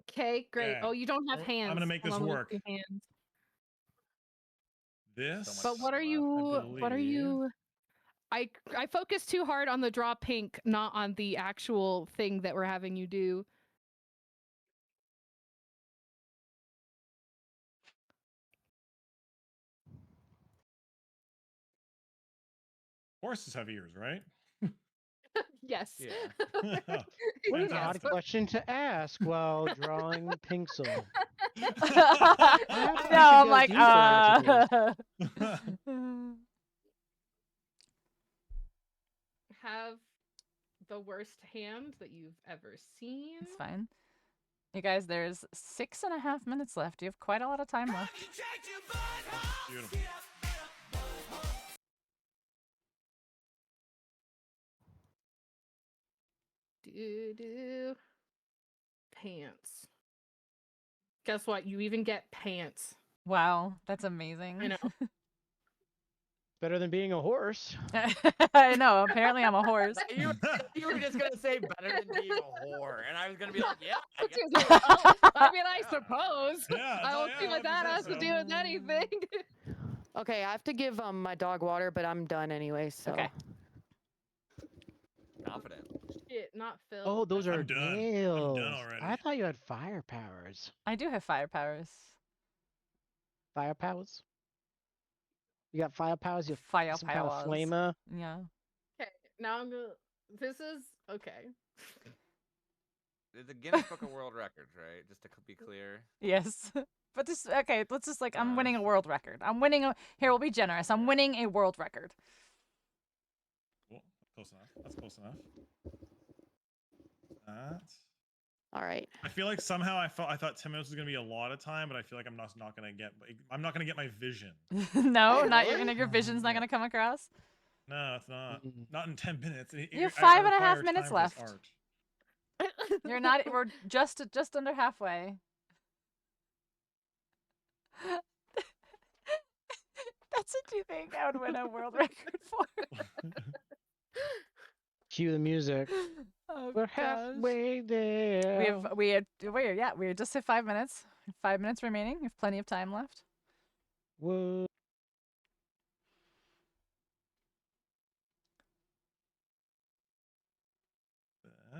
Okay, great. Okay. Oh, you don't have I'm hands. gonna make Hold this on, let me work. see hands. This. But what are you? What are you? I focus too hard on the draw pink, not on the actual thing that we're having you do. Horses have ears, right? Yes. Yeah. What an odd question to ask while drawing Pinxel. No, I'm like, Have the worst hand that you've ever seen. It's fine. You guys, there's 6.5 minutes left. You have quite a lot of time left. Beautiful. Do pants. Guess what? You even get pants. Wow, that's amazing. I know. Better than being a horse. I know. Apparently, I'm a horse. You were just gonna say better than being a whore, and I was gonna be like, yeah. I mean, I suppose. Yeah, I don't see what that has to do with anything. Okay, I have to give my dog water, but I'm done anyway. So. Okay. Confident. Shit, not Phil. Oh, those are I'm done. nails. I'm done already. I thought you had fire powers. I do have fire powers. Fire powers? You got fire powers? You have Fire some kind of powers. flamer? Yeah. Okay, now I'm gonna. This is okay. It's a Guinness Book of World Records, right? Just to be clear. Yes. But this, okay, let's just like, I'm winning a world record. Here, we'll be generous. I'm winning a world record. Cool. Close enough. That's close enough. That. All right. I feel like somehow I thought 10 minutes was gonna be a lot of time, but I feel like I'm not gonna get my vision. No, not your vision's not gonna come across. No, it's not. Not in 10 minutes. You have 5.5 minutes left. You're not. We're just under halfway. That's what you think I would win a world record for. Cue the music. Oh, We're gosh. halfway there. We just hit 5 minutes. 5 minutes remaining. We have plenty of time left. Whoa.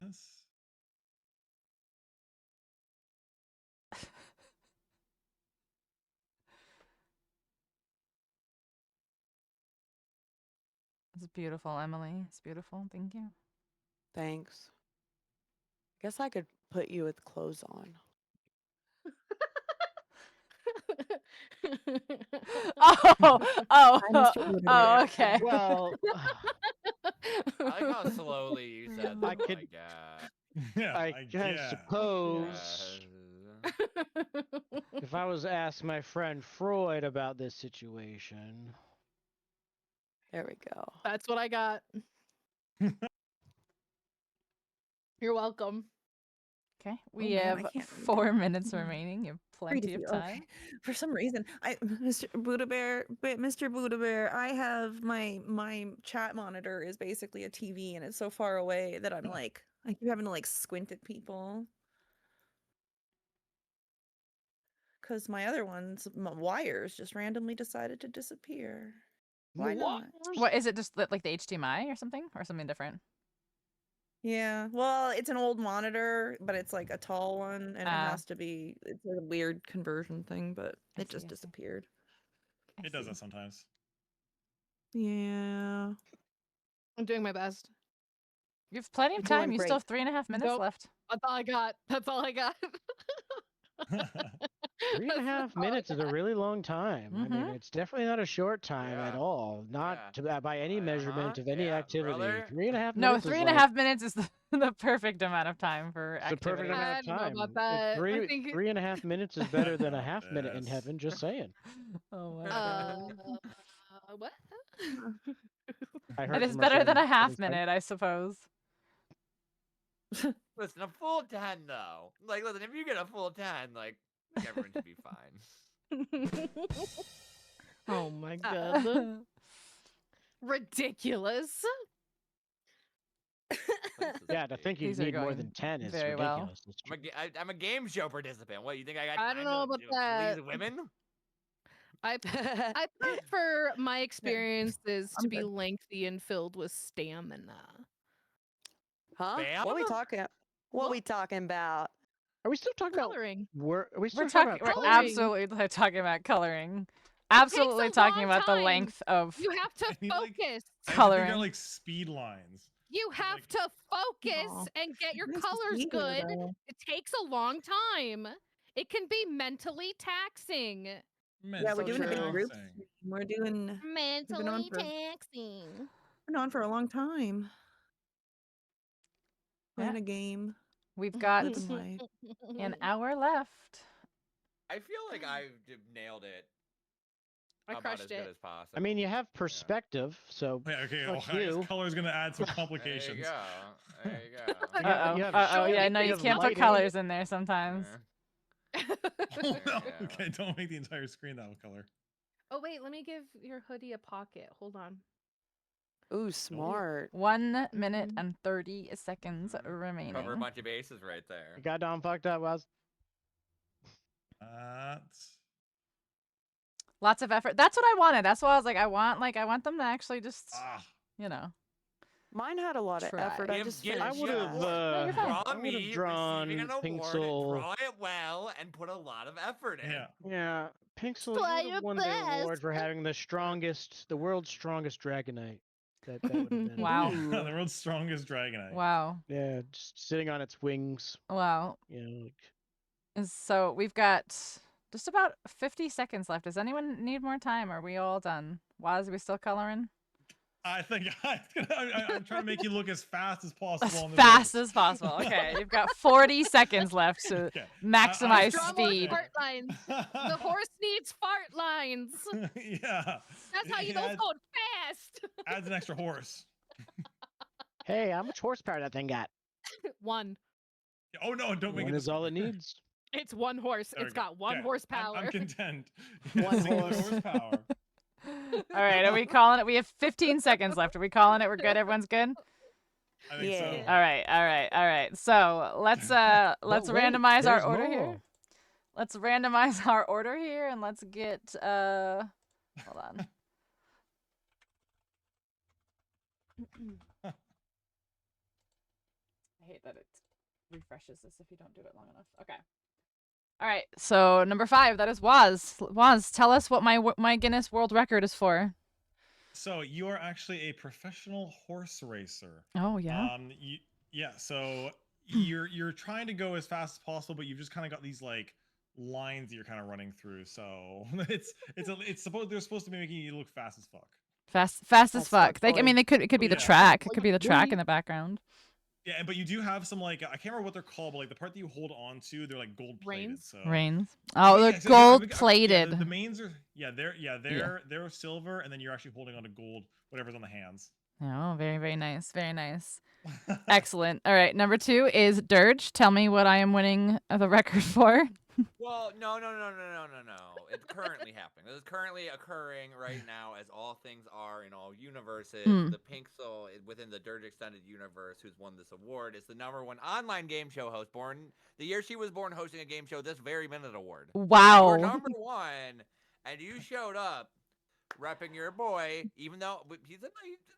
This. It's beautiful, Emily. It's beautiful. Thank you. Thanks. Guess I could put you with clothes on. Oh, okay. Well, I like how slowly you said that. I could. Yeah, I suppose. If I was asked my friend Freud about this situation. There we go. That's what I got. You're welcome. Okay, we man, I have can't read 4 minutes remaining. You have Read plenty a of few, time. okay. For some reason, Mr. Buddha Bear, I have my chat monitor is basically a TV, and it's so far away that I'm like, I keep having to like squint at people. Because my other ones, my wires just randomly decided to disappear. Why not? What is it? Just like the HDMI or something different? Yeah, well, it's an old monitor, but it's like a tall one, and it has to be. It's a weird conversion thing, but it just disappeared. It does that sometimes. Yeah. I'm doing my best. You have plenty of You're doing time. You still have great. 3.5 minutes Nope. left. That's all I got. That's all I got. 3.5 minutes is a really long time. I mean, Mhm. it's definitely not a short time at all. Not by any measurement of any activity. brother. 3.5 No, minutes. 3.5 minutes is the perfect amount of time for It's the activity. perfect amount I of don't know time. about that. I think 3.5 minutes is better than a half minute in heaven. Just saying. Oh my god. What? I It heard is from better than a at half least I- minute, I suppose. Listen, a full 10 though. Like, listen, if you get a full 10, like, everyone should be fine. Oh my god. Ridiculous. Yeah, to think you These are need more going than 10 is very well. ridiculous. It's true. I'm a game show participant. What, you think I got I time don't know about to that. please women? I prefer my experiences to be lengthy and filled with stamina. Huh? What we talking? What we talking about? Are we still talking Coloring. about? Are we still We're talking talking. about We're coloring? absolutely talking about coloring. It takes Absolutely a talking long about the time. length of You have to I need, focus. I have to Coloring. figure out like speed lines. You have to focus and get your nice to colors see you, good. though. It takes a long time. It can be mentally taxing. Yeah, we're doing a big group. Taxing. We're doing. We've been on Mentally for, taxing. been on for a long time. Playing Yeah. a game. We've got Living life. an hour left. I feel like I nailed it. I about crushed as good it. as possible. I mean, you have perspective, so Yeah, okay, fuck well, you. color is gonna add some There you complications. go. There you go. Uh-oh. you have Uh-oh. Yeah, short no, you of can't put lighting. colors in there sometimes. Oh no! Okay, don't make the entire screen that color. Oh wait, let me give your hoodie a pocket. Hold on. Ooh, smart. 1 minute and 30 seconds remaining. Cover a bunch of bases right there. You got Dom fucked up, was. That's Lots of effort. That's what I wanted. That's why I was like, I want them to actually just, you know. Mine had a lot of Try. effort. I Give- just give- finished I would have. you're fine. Draw I would me have drawn receiving an award, Pinxel. draw it well, and put a lot of effort in. yeah. Yeah, Pinxel Try would your have won the award best. for having the world's strongest Dragonite. That would have been. Wow. The world's strongest Dragonite. Wow. Yeah, just sitting on its wings. Wow. You know, like, And so we've got just about 50 seconds left. Does anyone need more time? Are we all done? Waz, are we still coloring? I think I'm trying to make you look as fast as possible. As on the fast board. as possible. Okay, you've got 40 seconds left to Okay. maximize Draw more speed. fart lines. The horse needs fart lines. Yeah. That's how you know it's going fast. Adds an extra horse. hey, how much horsepower that thing got? 1. Oh no! Don't make One it. is all it needs. It's 1 horse. There we It's go. got 1 Okay, horsepower. I'm content. One Singular horse. horsepower. All right, are we calling it? We have 15 seconds left. Are we calling it? We're good. Everyone's good. I think so. All right. So let's wait, randomize our there's order more. here. Let's randomize our order here, and let's get hold on. I hate that it refreshes this if you don't do it long enough. Okay. All right. So number 5, that is Waz. Waz, tell us what my Guinness World Record is for. So you are actually a professional horse racer. Oh yeah. So you're trying to go as fast as possible, but you've just kind of got these like lines that you're kind of running through. So they're supposed to be making you look fast as fuck. Fast as fuck. I mean, it could be the track. It could be the track in the background. Yeah, but you do have some like I can't remember what they're called, but like the part that you hold on to, they're like gold plated. Reins? So Reins. Oh, they're so gold Yeah, plated. the mains are they're silver, and then you're actually holding on to gold, whatever's on the hands. Oh, very, very nice. Very nice. Excellent. All right. Number 2 is Dirge. Tell me what I am winning the record for. Well, no. It's currently happening. This is currently occurring right now, as all things are in all universes. The Pinxel within the Dirge Extended Universe, who's won this award, is the #1 online game show host. Born the year she was born, hosting a game show this very minute award. Wow. You're #1, and you showed up repping your boy, even though he's in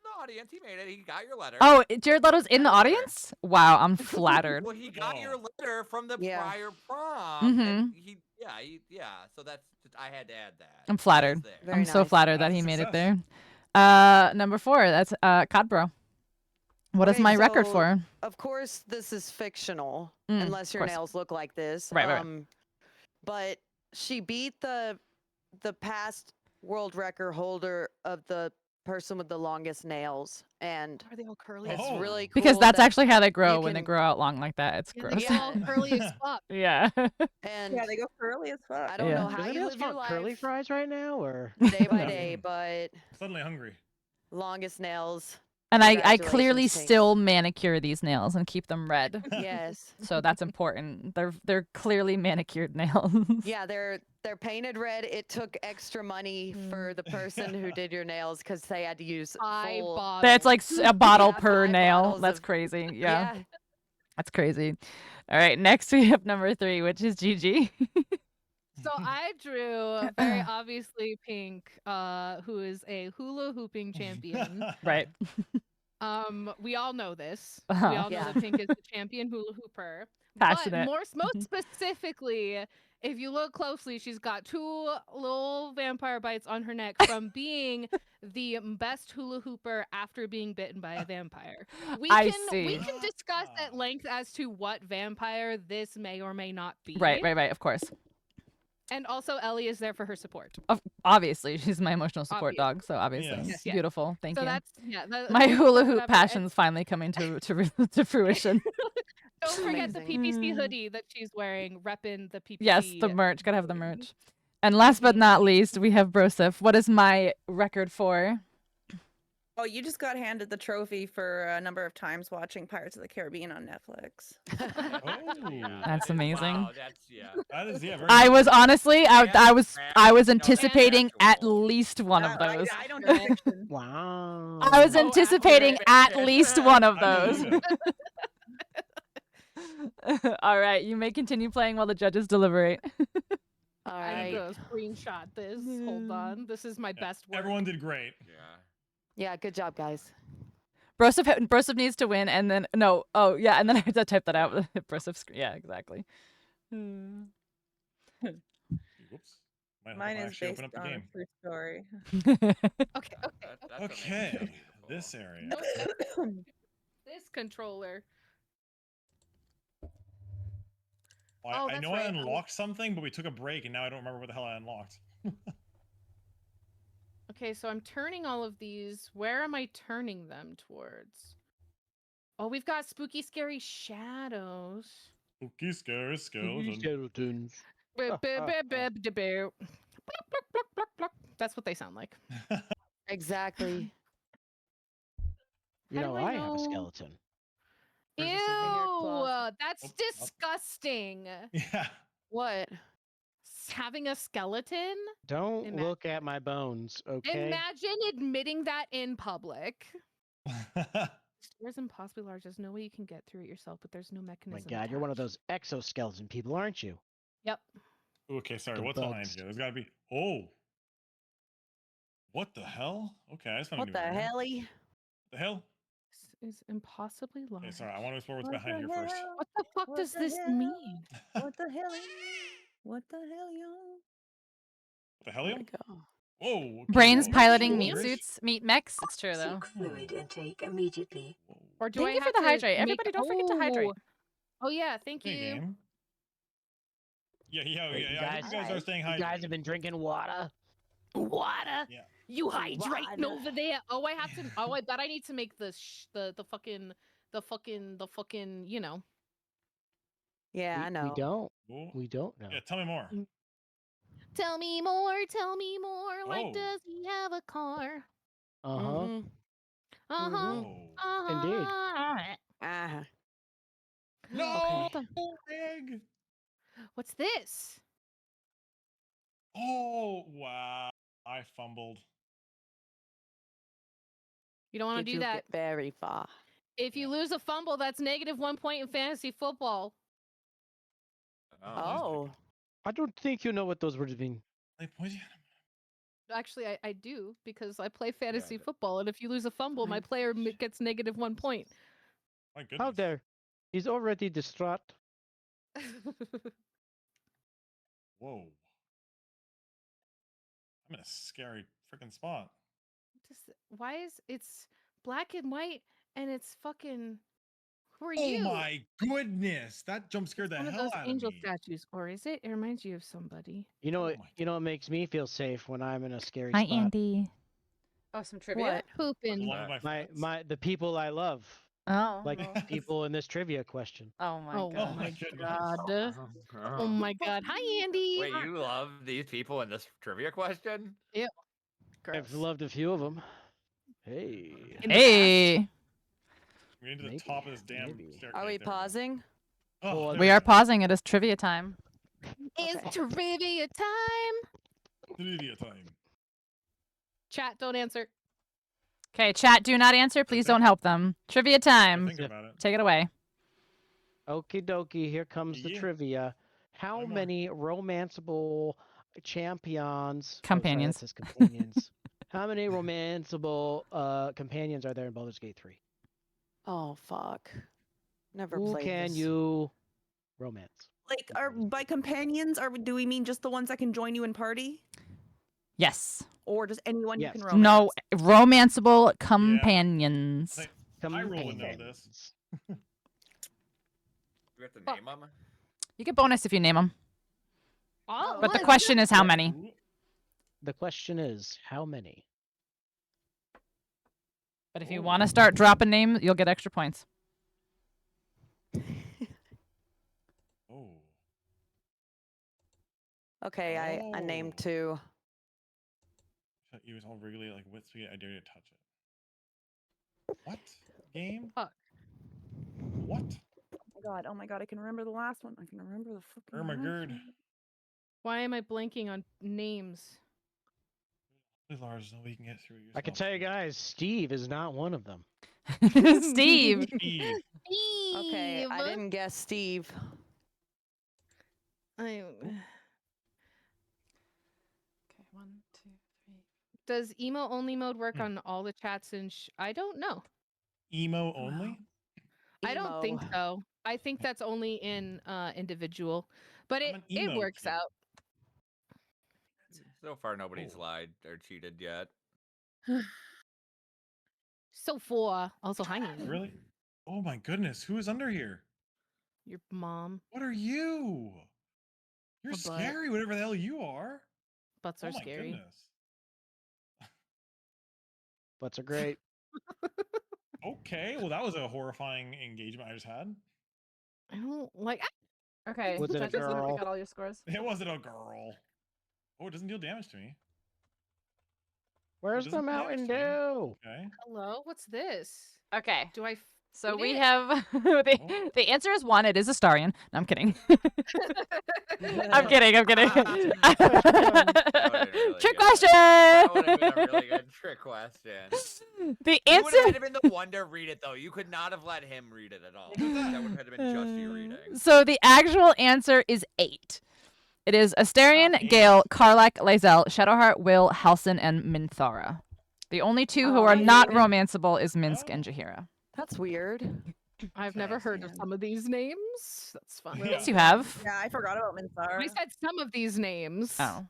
the audience. He made it. He got your letter. Oh, Jared Leto's in the audience? Wow, I'm flattered. Well, he got your letter from the prior prom. Mm-hmm. And yeah. So that's I had to add that. I'm flattered. I'm so flattered that he made it there. Number 4, that's Codbro. What is my record for? Of course, this is fictional, unless your nails look like this. Right. But she beat the past world record holder of the person with the longest nails, and are they all curly? It's really cool Because that's that actually how they grow you when they can- grow out long like that. It's gross. They're all curly as fuck. Yeah. And Yeah, they go curly as fuck. I don't know how Does you anybody else live your want curly life fries right now, or day by day, but Suddenly hungry. longest nails. And I clearly Congratulations, Pinx. still manicure these nails and keep them red. Yes. So that's important. They're clearly manicured nails. Yeah, they're painted red. It took extra money for the person who did your nails because they had to use full. That's like a bottle Yeah, per 5 nail. bottles That's of- crazy. Yeah. Yeah. That's crazy. All right, next we have number 3, which is Gigi. So I drew very obviously Pink, who is a hula hooping champion. Right. We all know this. Uh-huh. We all know Yeah. that Pink is the champion hula hooper. Passionate. But most specifically, if you look closely, she's got 2 little vampire bites on her neck from being the best hula hooper after being bitten by a vampire. We I can see. discuss at length as to what vampire this may or may not be. Right, of course. And also Ellie is there for her support. Obviously, she's my emotional support dog, so obviously. Yes. It's Yeah. beautiful. Thank So you. that's My hula hoop whatever. passion's finally coming to fruition. Don't forget the Amazing. PPC hoodie that she's wearing, repping the PPC. Yes, the merch. Gotta have the merch. And last but not least, we have Broseph. What is my record for? Oh, you just got handed the trophy for a number of times watching Pirates of the Caribbean on Netflix. Oh, That's amazing. Wow, that's that is very I good. was honestly, I was No, anticipating at actual. least one of those. I don't do fiction. wow. I was Oh, anticipating accurate. at least one of I those. believe it. All right, you may continue playing while the judges deliberate. All I'm right. gonna screenshot this. Hold on. This is my best work. Everyone did great. Yeah. Yeah, good job, guys. Broseph needs to win, and then no, oh yeah, and then I have to type that out. Broseph screen. Yeah, exactly. Oops. Might have Mine to is actually based open up the on a game. true story. Okay. That's Okay, amazing. this area. This controller. Well, Oh, I that's know I right. unlocked something, but we took a break, and now I don't remember what the hell I unlocked. Okay, so I'm turning all of these. Where am I turning them towards? Oh, we've got spooky, scary shadows. Spooky, scary skeleton. Skeletons. Bip, bip, bip, bip, bip, bip. Pluck, pluck, pluck, pluck, pluck. That's what they sound like. Exactly. You How know, do I I have a know? skeleton. Ew, Where's the closet. that's Oh, oh. disgusting. Yeah. What? Having a skeleton? Don't Ima- look at my bones, okay? Imagine admitting that in public. Stairs impossibly large. There's no way you can get through it yourself, but there's no Oh my mechanism. god, you're one of attached. those exoskeleton people, aren't you? Yep. Okay, sorry. The What's behind bugs. here? There's gotta be. Oh. What the hell? Okay, I just found a What new the area. helly? The hell? This is impossibly large. Okay, sorry. I want to explore what's What behind the here first. hell? What the fuck What does the this hell? mean? What the hell? What the hell, yo? What the hell? Go. Whoa. Okay, Brains whoa, piloting whoa, meat where's- suits, meat mechs. It's true though. Seek fluid intake immediately. Whoa. Or do Thank I you for have the to hydrate. make- Everybody, don't forget to hydrate. Oh yeah, thank Hey, you. game. Yeah. Hey, I hope you guys are staying You hydrated. guys have been drinking water. Water. Yeah. You hydrating Water. over there? Oh, I have to. Oh, I bet I need to make the fucking the fucking, you know. Yeah, I know. We don't. Ooh. We don't know. Yeah, tell me more. Tell me more, tell me more. Like, Oh. does he have a car? Uh-huh. Uh-huh. Oh. Indeed. Uh-huh. No Okay. egg. What's this? Oh wow! I fumbled. You don't want to Did do you that. get very far? If you lose a fumble, that's -1 point in fantasy football. Oh. I don't think you know what those words mean. Actually, I do because I play fantasy football, and if you lose a fumble, my player gets -1 point. My goodness. How dare? He's already distraught. Whoa. I'm in a scary freaking spot. Why is it's black and white and it's fucking? Who are Oh you? my goodness! That jump scared the One of hell those out of angel me. statues, or is it? It reminds you of somebody. You know what? You know what makes me feel safe when I'm in a scary Hi, spot? Andy. Oh, some trivia. What? Pooping. The people I love. Oh. Like people in this trivia question. Oh my Oh god. my god. Oh my god. Hi, Andy. Wait, you love these people in this trivia question? Ew. I've loved a few of them. Hey. Hey. We're into the top of this damn staircase. Are we pausing? Oh, We are pausing. It is trivia time. It's trivia time. Trivia time. Chat, don't answer. Okay, chat, do not answer. Please don't help them. Trivia time. Thinking about it. Take it away. Okie dokie, here comes the trivia. How many romanceable champions? Companions. Oh, sorry, that says companions. How many romanceable companions are there in Baldur's Gate 3? Oh fuck. Never Who played can this. you romance? Like, are by companions, do we mean just the ones that can join you in party, Yes. or just anyone you can romance? No, romanceable companions. I roll to know this. Do we have to name them? You get bonus if you name them. Oh, But the question is how many? The question is how many? But if you want to start dropping names, you'll get extra points. Oh. Okay, I named 2. You was all wriggly like with sweet. I dare you to touch it. What game? Fuck. What? Oh my god, I can remember the last one. I can remember the fucking. Oh my last god. one. Why am I blanking on names? Please, Lars, no way you can get through. I can tell you guys, Steve is not one of them. Steve. Okay, I didn't guess Steve. Okay, 1, 2, 3. Does emo only mode work on all the chats and I don't know. Emo only? I don't think so. I think that's only in individual, but it emo works kid. out. So far, nobody's lied or cheated yet. So far, also hi Andy. Really? Oh my goodness, who is under here? Your mom. What are you? You're A butt. scary, whatever the hell you are. Butts Oh are my scary. goodness. Butts are great. Okay, well that was a horrifying engagement I just had. I don't like. Okay. Was it a judges, girl? We got all your scores. It wasn't a girl. Oh, it doesn't deal damage to me. Where's It the doesn't do Mountain damage to me. Dew? Okay. Hello, what's this? Okay. Do I? So feed we it? have the answer is 1. It is a Starion. No, I'm kidding. I'm kidding. I'm kidding. Trick question. That would have been a really good trick question. The You would answer. have been the one to read it, though. You could not have let him read it at all. That would have been just you reading. So the actual answer is 8. It is Astarion, Gale, Karlach, Lae'zel, Shadowheart, Will, Halsin, and Minthara. The only 2 who are not romanceable is Minsk and Jaheira. That's weird. I've never heard of some of these names. That's fun. Yes, you have. Yeah, I forgot about Minthara. I said some of these names. Oh.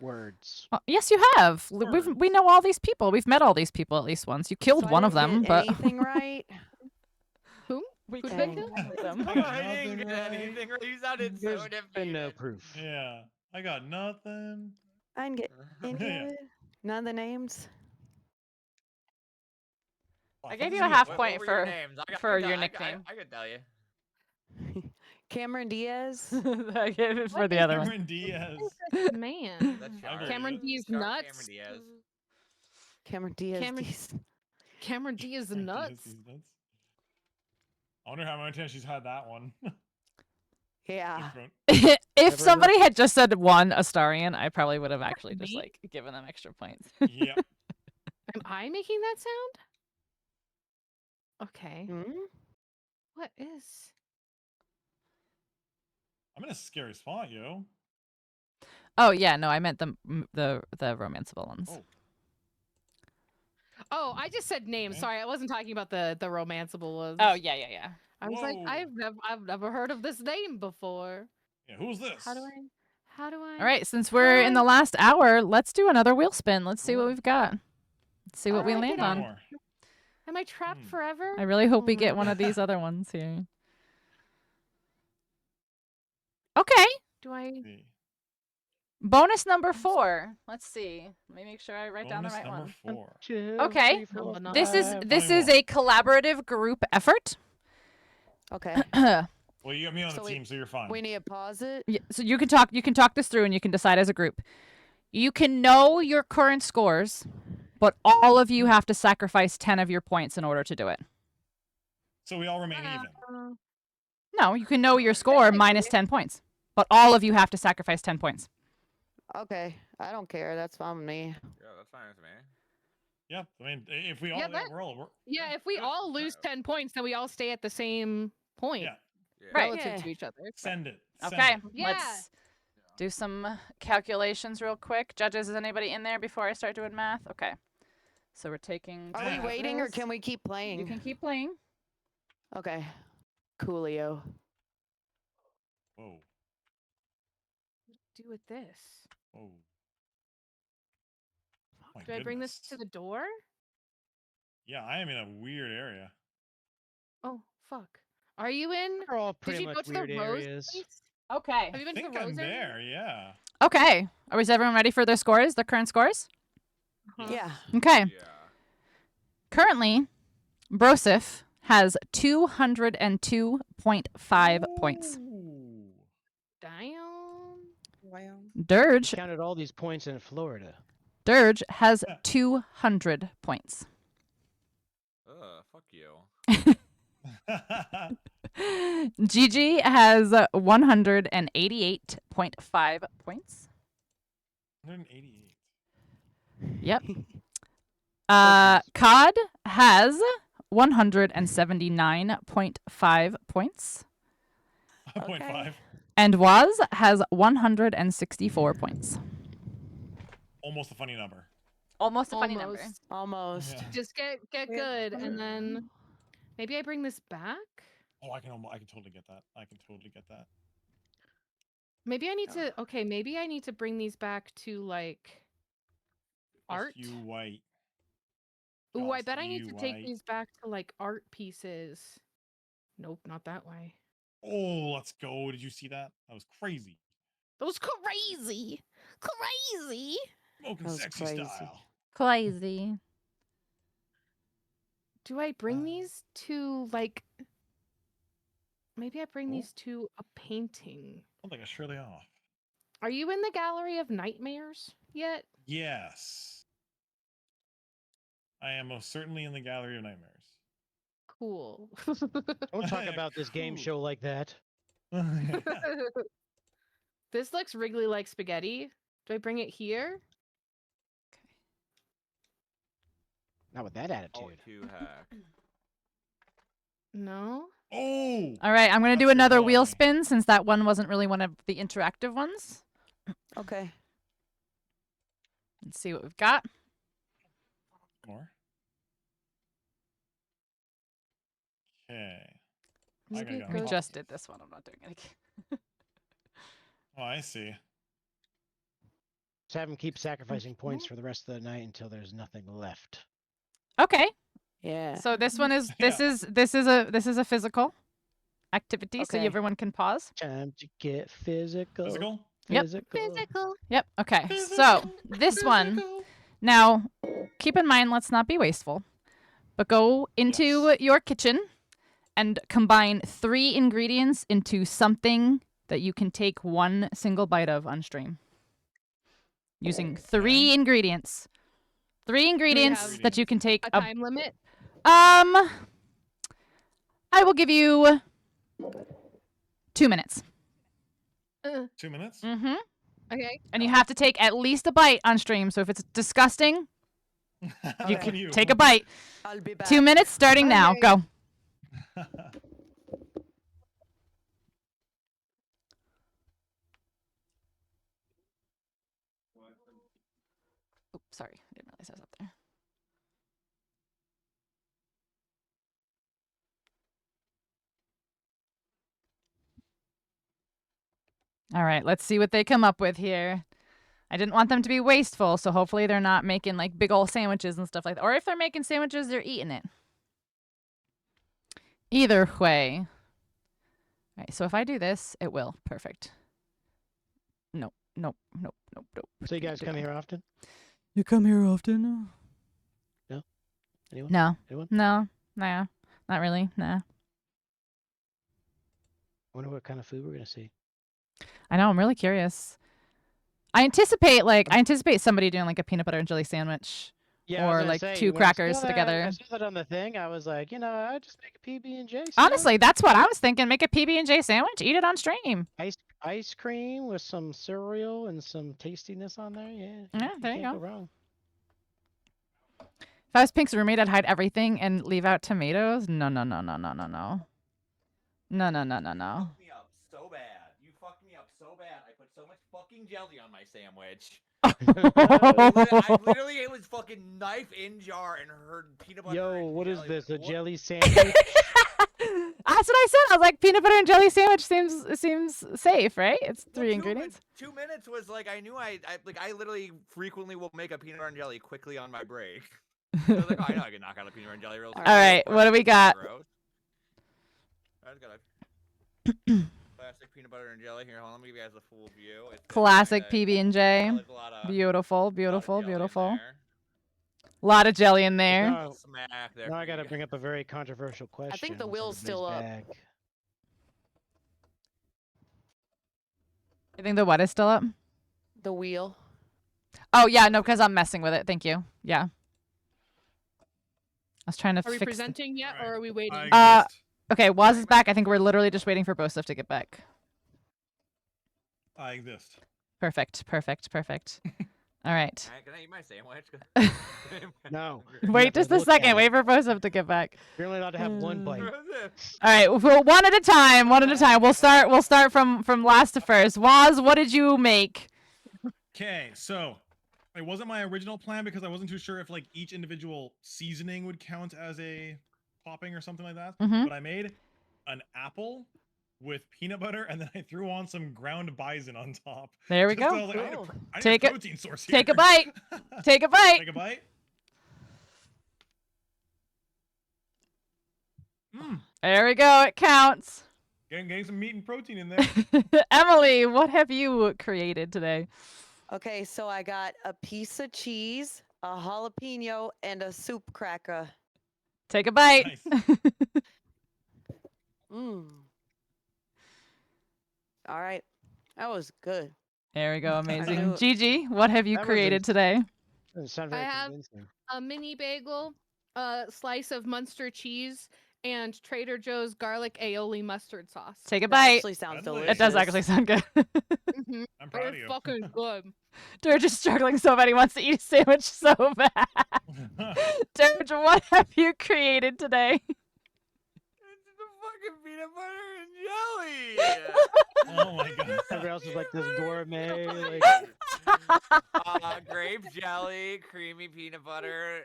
Words. Yes, you have. We know all these people. We've met all these people at least once. You killed So I one of didn't them, get but anything right. Who? We Who killed did one of them. I didn't get anything right. You sounded so There's defeated. been no proof. Yeah, I got nothing. I didn't get any Yeah. of it. None of the names. I gave you a half point What were your for names? your nickname. I could tell you. Cameron Diaz. I gave it for What the is other one. Cameron Diaz. Man. That's Cameron Diaz Sharp nuts. Cameron Diaz. Cameron Diaz. Cameron- Cameron Diaz nuts. I wonder how many times she's had that one. Yeah. If Never somebody had just said one Astarian, I probably would have actually just like given them extra points. Yeah. Am I making that sound? Okay. What is? I'm in a scary spot, yo. Oh yeah, no, I meant the romanceable ones. Oh, I just said names. Sorry, I wasn't talking about the romanceable ones. Oh yeah. I was like, Whoa. I've never heard of this name before. Yeah, who's this? How do I? All right, since we're in the last hour, let's do another wheel spin. Let's see what we've got. Let's see what we land on. Am I trapped forever? I really hope Oh we my get one God. of these other ones here. Okay. Do I? Bonus number 4. Let's see. Let me make sure I write down the right Bonus one. number 4. 2, Okay. 3, 4, This is 5. a collaborative group effort. Okay. Well, you got me on the team, so you're fine. We need to pause it. Yeah, so you can talk this through and you can decide as a group. You can know your current scores, but all of you have to sacrifice 10 of your points in order to do it. So we all remain even. No, you can know your score minus 10 points, but all of you have to sacrifice 10 points. Okay. I don't care. That's fine with me. Yeah, that's fine with me. Yeah, I mean, if we all, Yeah, we're if we all lose 10 points, then we all stay at the same point. Yeah. Right. Relative to each other. Send it. Okay, Yeah. let's do some calculations real quick. Judges, is anybody in there before I start doing math? Okay. So we're taking... Are we waiting or can we keep playing? You can keep playing. Okay. Coolio. Whoa. Do with this. Whoa. My Do I bring this goodness. to the door? Yeah, I am in a weird area. Oh, fuck. Are you in? They're all Did pretty you much go to the weird Rose areas. place? Okay. Have you I been to think the Rose I'm area? there, yeah. Okay. Is everyone ready for their scores, their current scores? Yeah. Okay. Yeah. Currently, Brosif has 202.5 points. Damn. Wow. Dirge Counted all these points in Florida. has 200 points. Fuck you. Gigi has 188.5 points. 188. Yep. Cod has 179.5 points. 0.5. And Waz has 164 points. Almost a funny number. Almost a funny number. Almost. Yeah. Just get good, and then maybe I bring this back. Oh, I can totally get that. I can totally get that. Maybe I need to. Okay, maybe I need to bring these back to like art. You white. Ooh, I Just bet I need you to take white. these back to like art pieces. Nope, not that way. Oh, let's go. Did you see that? That was crazy. That was crazy. Crazy. Smoking That was sexy crazy. style. Crazy. Do I bring these to like? Maybe I bring these to a painting. Sounds like a Shirley off. Are you in the Gallery of Nightmares yet? Yes. I am most certainly in the Gallery of Nightmares. Cool. Don't talk about this game show like that. This looks wriggly like spaghetti. Do I bring it here? Not with that attitude. hack. No. Oh. All right, I'm going to do That's another your wheel boy. spin since that one wasn't really one of the interactive ones. Okay. Let's see what we've got. More. Okay. Maybe I it gotta We go. just did this one. I'm not doing it again. Oh, I see. Just have them keep sacrificing points for the rest of the night until there's nothing left. Okay. Yeah. So this one is Yeah. this is a physical activity, so Okay. everyone can pause. Time to get physical. Physical? Yep. Physical. Yep. Okay. So this one. Now, keep in mind, let's not be wasteful. but go into your kitchen and combine 3 ingredients into something that you can take one single bite of on stream. Using 3 ingredients. 3 ingredients that you can take a time limit. I will give you 2 minutes. 2 minutes? Mm-hmm. Okay. And you have to take at least a bite on stream. So if it's disgusting, you can take a bite. I'll be back. 2 minutes starting now. Okay. Go. Oops, sorry. I didn't realize I was up there. All right, let's see what they come up with here. I didn't want them to be wasteful, so hopefully they're not making like big old sandwiches and stuff like that. Or if they're making sandwiches, they're eating it. Either way. All right, so if I do this, it will. Perfect. Nope, nope, nope, nope, nope. So you guys come here often? You come here often? No? Anyone? No. Anyone? No. Nah. Not really. Nah. I wonder what kind of food we're gonna see. I know, I'm really curious. I anticipate somebody doing like a peanut butter and jelly sandwich. Yeah, I was or gonna like say, 2 when I saw crackers that- together. I saw that on the thing. I was like, I'd just make a PB&J. Honestly, that's what I was thinking. Make a PB&J sandwich, eat it on stream. Ice cream with some cereal and some tastiness on there. Yeah. Yeah, there you can't go. go wrong. If I was Pink's roommate, I'd hide everything and leave out tomatoes. No, no, no, no, no, no, no. No, no, no, no, no. Me up so bad. You fucked me up so bad. I put so much fucking jelly on my sandwich. I literally, it was fucking knife in jar and heard peanut butter. Yo, and what is jelly. this? A What? jelly sandwich? That's what I said. I was like, peanut butter and jelly sandwich seems safe, right? It's 3 ingredients. 2 minutes was like I knew I literally frequently will make a peanut butter and jelly quickly on my break. So I was like, oh, I know I can knock out a peanut butter and jelly real quick. All right, what do we got? I just got a classic peanut butter and jelly here. Hold on, let me give you guys a full view. It's Classic PB&J. there's a lot of- Beautiful, beautiful, jelly in beautiful. there. Lot of jelly in there. Now, Smack there. now I for you gotta guys. bring up a very controversial question. think the What's wheel's everybody's still up. bag? You think the what is still up? The wheel. Oh, yeah, no, because I'm messing with it. Thank you. Yeah. I was trying to Are we fix presenting yet, or are we waiting? Okay, Waz is back. I think we're literally just waiting for Bosef to get back. I exist. Perfect, perfect, perfect. All right. Can I eat my sandwich? No. Wait just a second. Wait for Bosef to get back. You're only allowed to have one bite. All right, well, one at a time. One at a time. We'll start from last to first. Waz, what did you make? Okay, so it wasn't my original plan because I wasn't too sure if like each individual seasoning would count as a topping or something like that. Mhm. But I made an apple with peanut butter and then I threw on some ground bison on top. There we Just so go. I was like, I need a Take it. protein source Take a here. bite. Take a bite. Take a bite. There we go. It counts. Getting some meat and protein in there. Emily, what have you created today? Okay, so I got a piece of cheese, a jalapeno, and a soup cracker. Take a bite. Mmm. All right. That was good. There we go. I Amazing. knew- Gigi, what have you That was created today? Doesn't sound I very have convincing. a mini bagel, a slice of Munster cheese, and Trader Joe's garlic aioli mustard sauce. Take a That bite. actually sounds It does actually sound good. Mhm. I'm proud of It's you. fucking good. Dirge is struggling so bad he wants to eat a sandwich so bad. Dirge, what have you created today? Fucking peanut butter and jelly. Oh my god. Everybody else is like this gourmet. Like, Grape jelly, creamy peanut butter,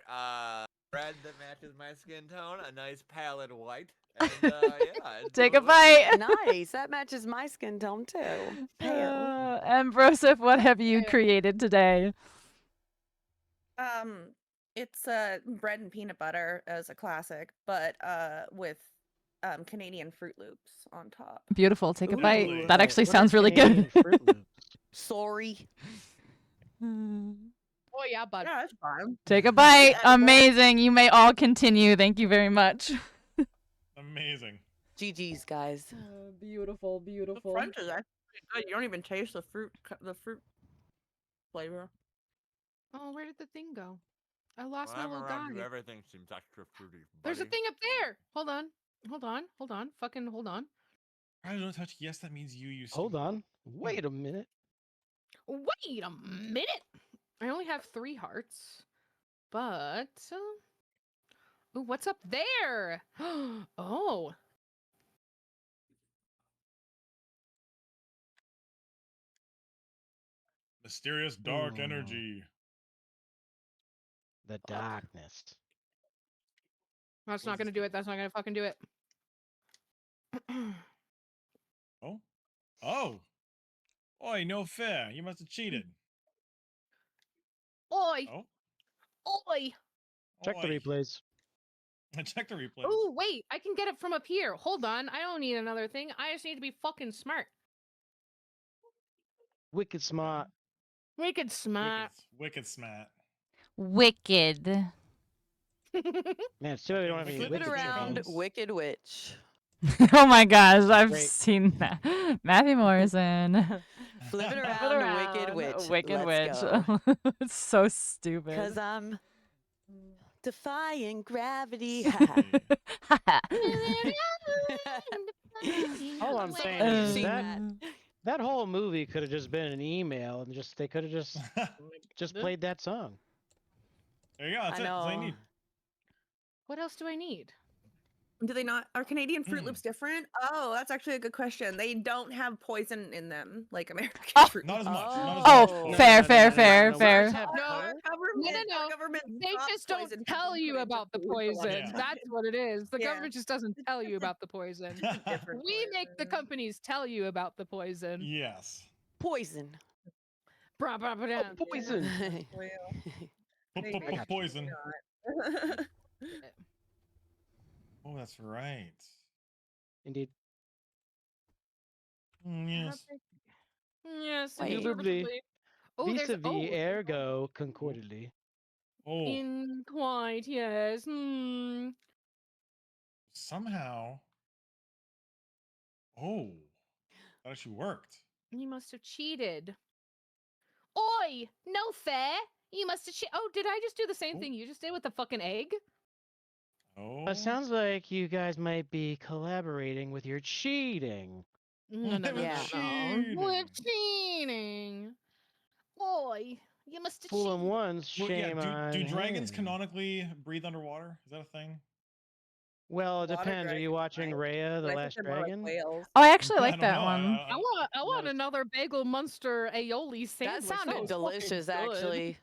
bread that matches my skin tone, a nice pallid white. And, yeah, it's Take a delicious. bite. Nice. That matches my skin tone too. Pale. Ambrosif, what have you created today? It's bread and peanut butter as a classic, but with Canadian Fruit Loops on top. Beautiful. Take a Ooh. bite. That actually what sounds is really Canadian good. Fruit Loops? Sorry. Oh, Oh yeah, bud. Yeah, that's fine. Take a bite. Amazing. You may all continue. Thank you very much. Amazing. GG's, guys. Beautiful, The beautiful. French is actually good. You don't even taste the fruit flavor. Oh, where did the thing go? I lost my When I'm little around you, guy. everything seems extra fruity. There's a buddy. thing up there. Hold on. Hold on. Hold on. Fucking hold on. I don't touch. Yes, that means you. Hold on. Wait a minute. Wait a minute. I only have 3 hearts, but ooh, what's up there? Oh, Mysterious dark Ooh. energy. The darkness. that's not gonna do it. That's not gonna fucking do it. Oh. Oh. Oi, no fair. You must have cheated. Oi. Oh. Oi. Check the Oi. replays. Check the replays. Oh, wait. I can get it from up here. Hold on. I don't need another thing. I just need to be fucking smart. Wicked smart. Wicked smart. Wicked smart. Wicked. Man, still don't have any Flip it wicked around, fans. Wicked Witch. Oh my gosh, I've Great. seen that. Matthew Morrison. Flip it Flip around, Wicked Witch. Wicked Let's Witch. go. It's so stupid. Cause I'm defying gravity. All I'm saying is that whole movie could have just been an email and they could have just played that song. There you go. That's it. That's all you need. What else do I need? Do they not? Are Canadian Fruit Loops different? Oh, that's actually a good question. They don't have poison in them like American Fruit Not Loops. as much. Not as Oh, much. fair. Our No. government They stopped just don't poison tell being you put into about the food for poison. like- That's what it is. The Yeah. government just doesn't tell you about the poison. Different We make the companies tell you about the poison. Yes. Poison. Bra, bra, bra. Poison. Poison. Oh, that's right. Indeed. Yes. Yes, Wait. indubitably. Oh, there's Vis-a-vis, ergo, concordantly. Oh. in quite, yes. Hmm. Somehow. Oh. That actually worked. You must have cheated. Oi! No fair! You must have cheated. Oh, did I just do the same thing you just did with the fucking egg? Oh. It sounds like you guys might be collaborating with your cheating. No. Cheating. We're cheating. Oi! You must have Fool 'em cheated. once, Well, shame on do dragons him. canonically breathe underwater? Is that a thing? Well, it Water depends. Are you watching Raya, the But I Last think they're more like Dragon? whales. Oh, I actually I like don't that know. one. I want another Bagel Munster aioli sandwich. That sounded was delicious, fucking good. actually.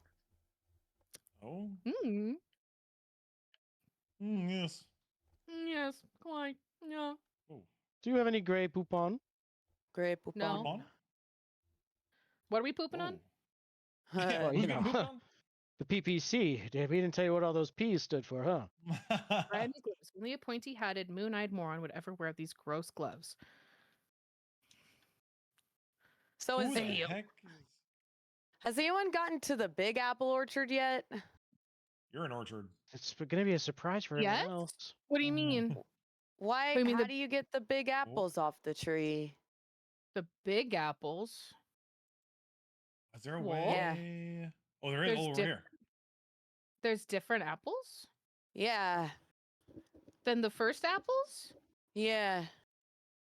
Oh. Mm. Yes. Yes, quite. Yeah. Do you have any Grey Poupon? Grey Poupon. No. What are we pooping on? Well, you know, the PPC. We didn't tell you what all those P's stood for, huh? Brad Nicholas, only a pointy-hatted, moon-eyed moron would ever wear these gross gloves. So Who the heck is... has anyone gotten to the Big Apple Orchard yet? You're an orchard. It's going to be a surprise for Yes? everyone else. What do you mean? Why? What do you mean How the- do you get the big apples off the tree? The big apples? Is there a What? way? Yeah. Oh, there is. There's Oh, over diff- here. There's different apples Yeah. than the first apples? Yeah.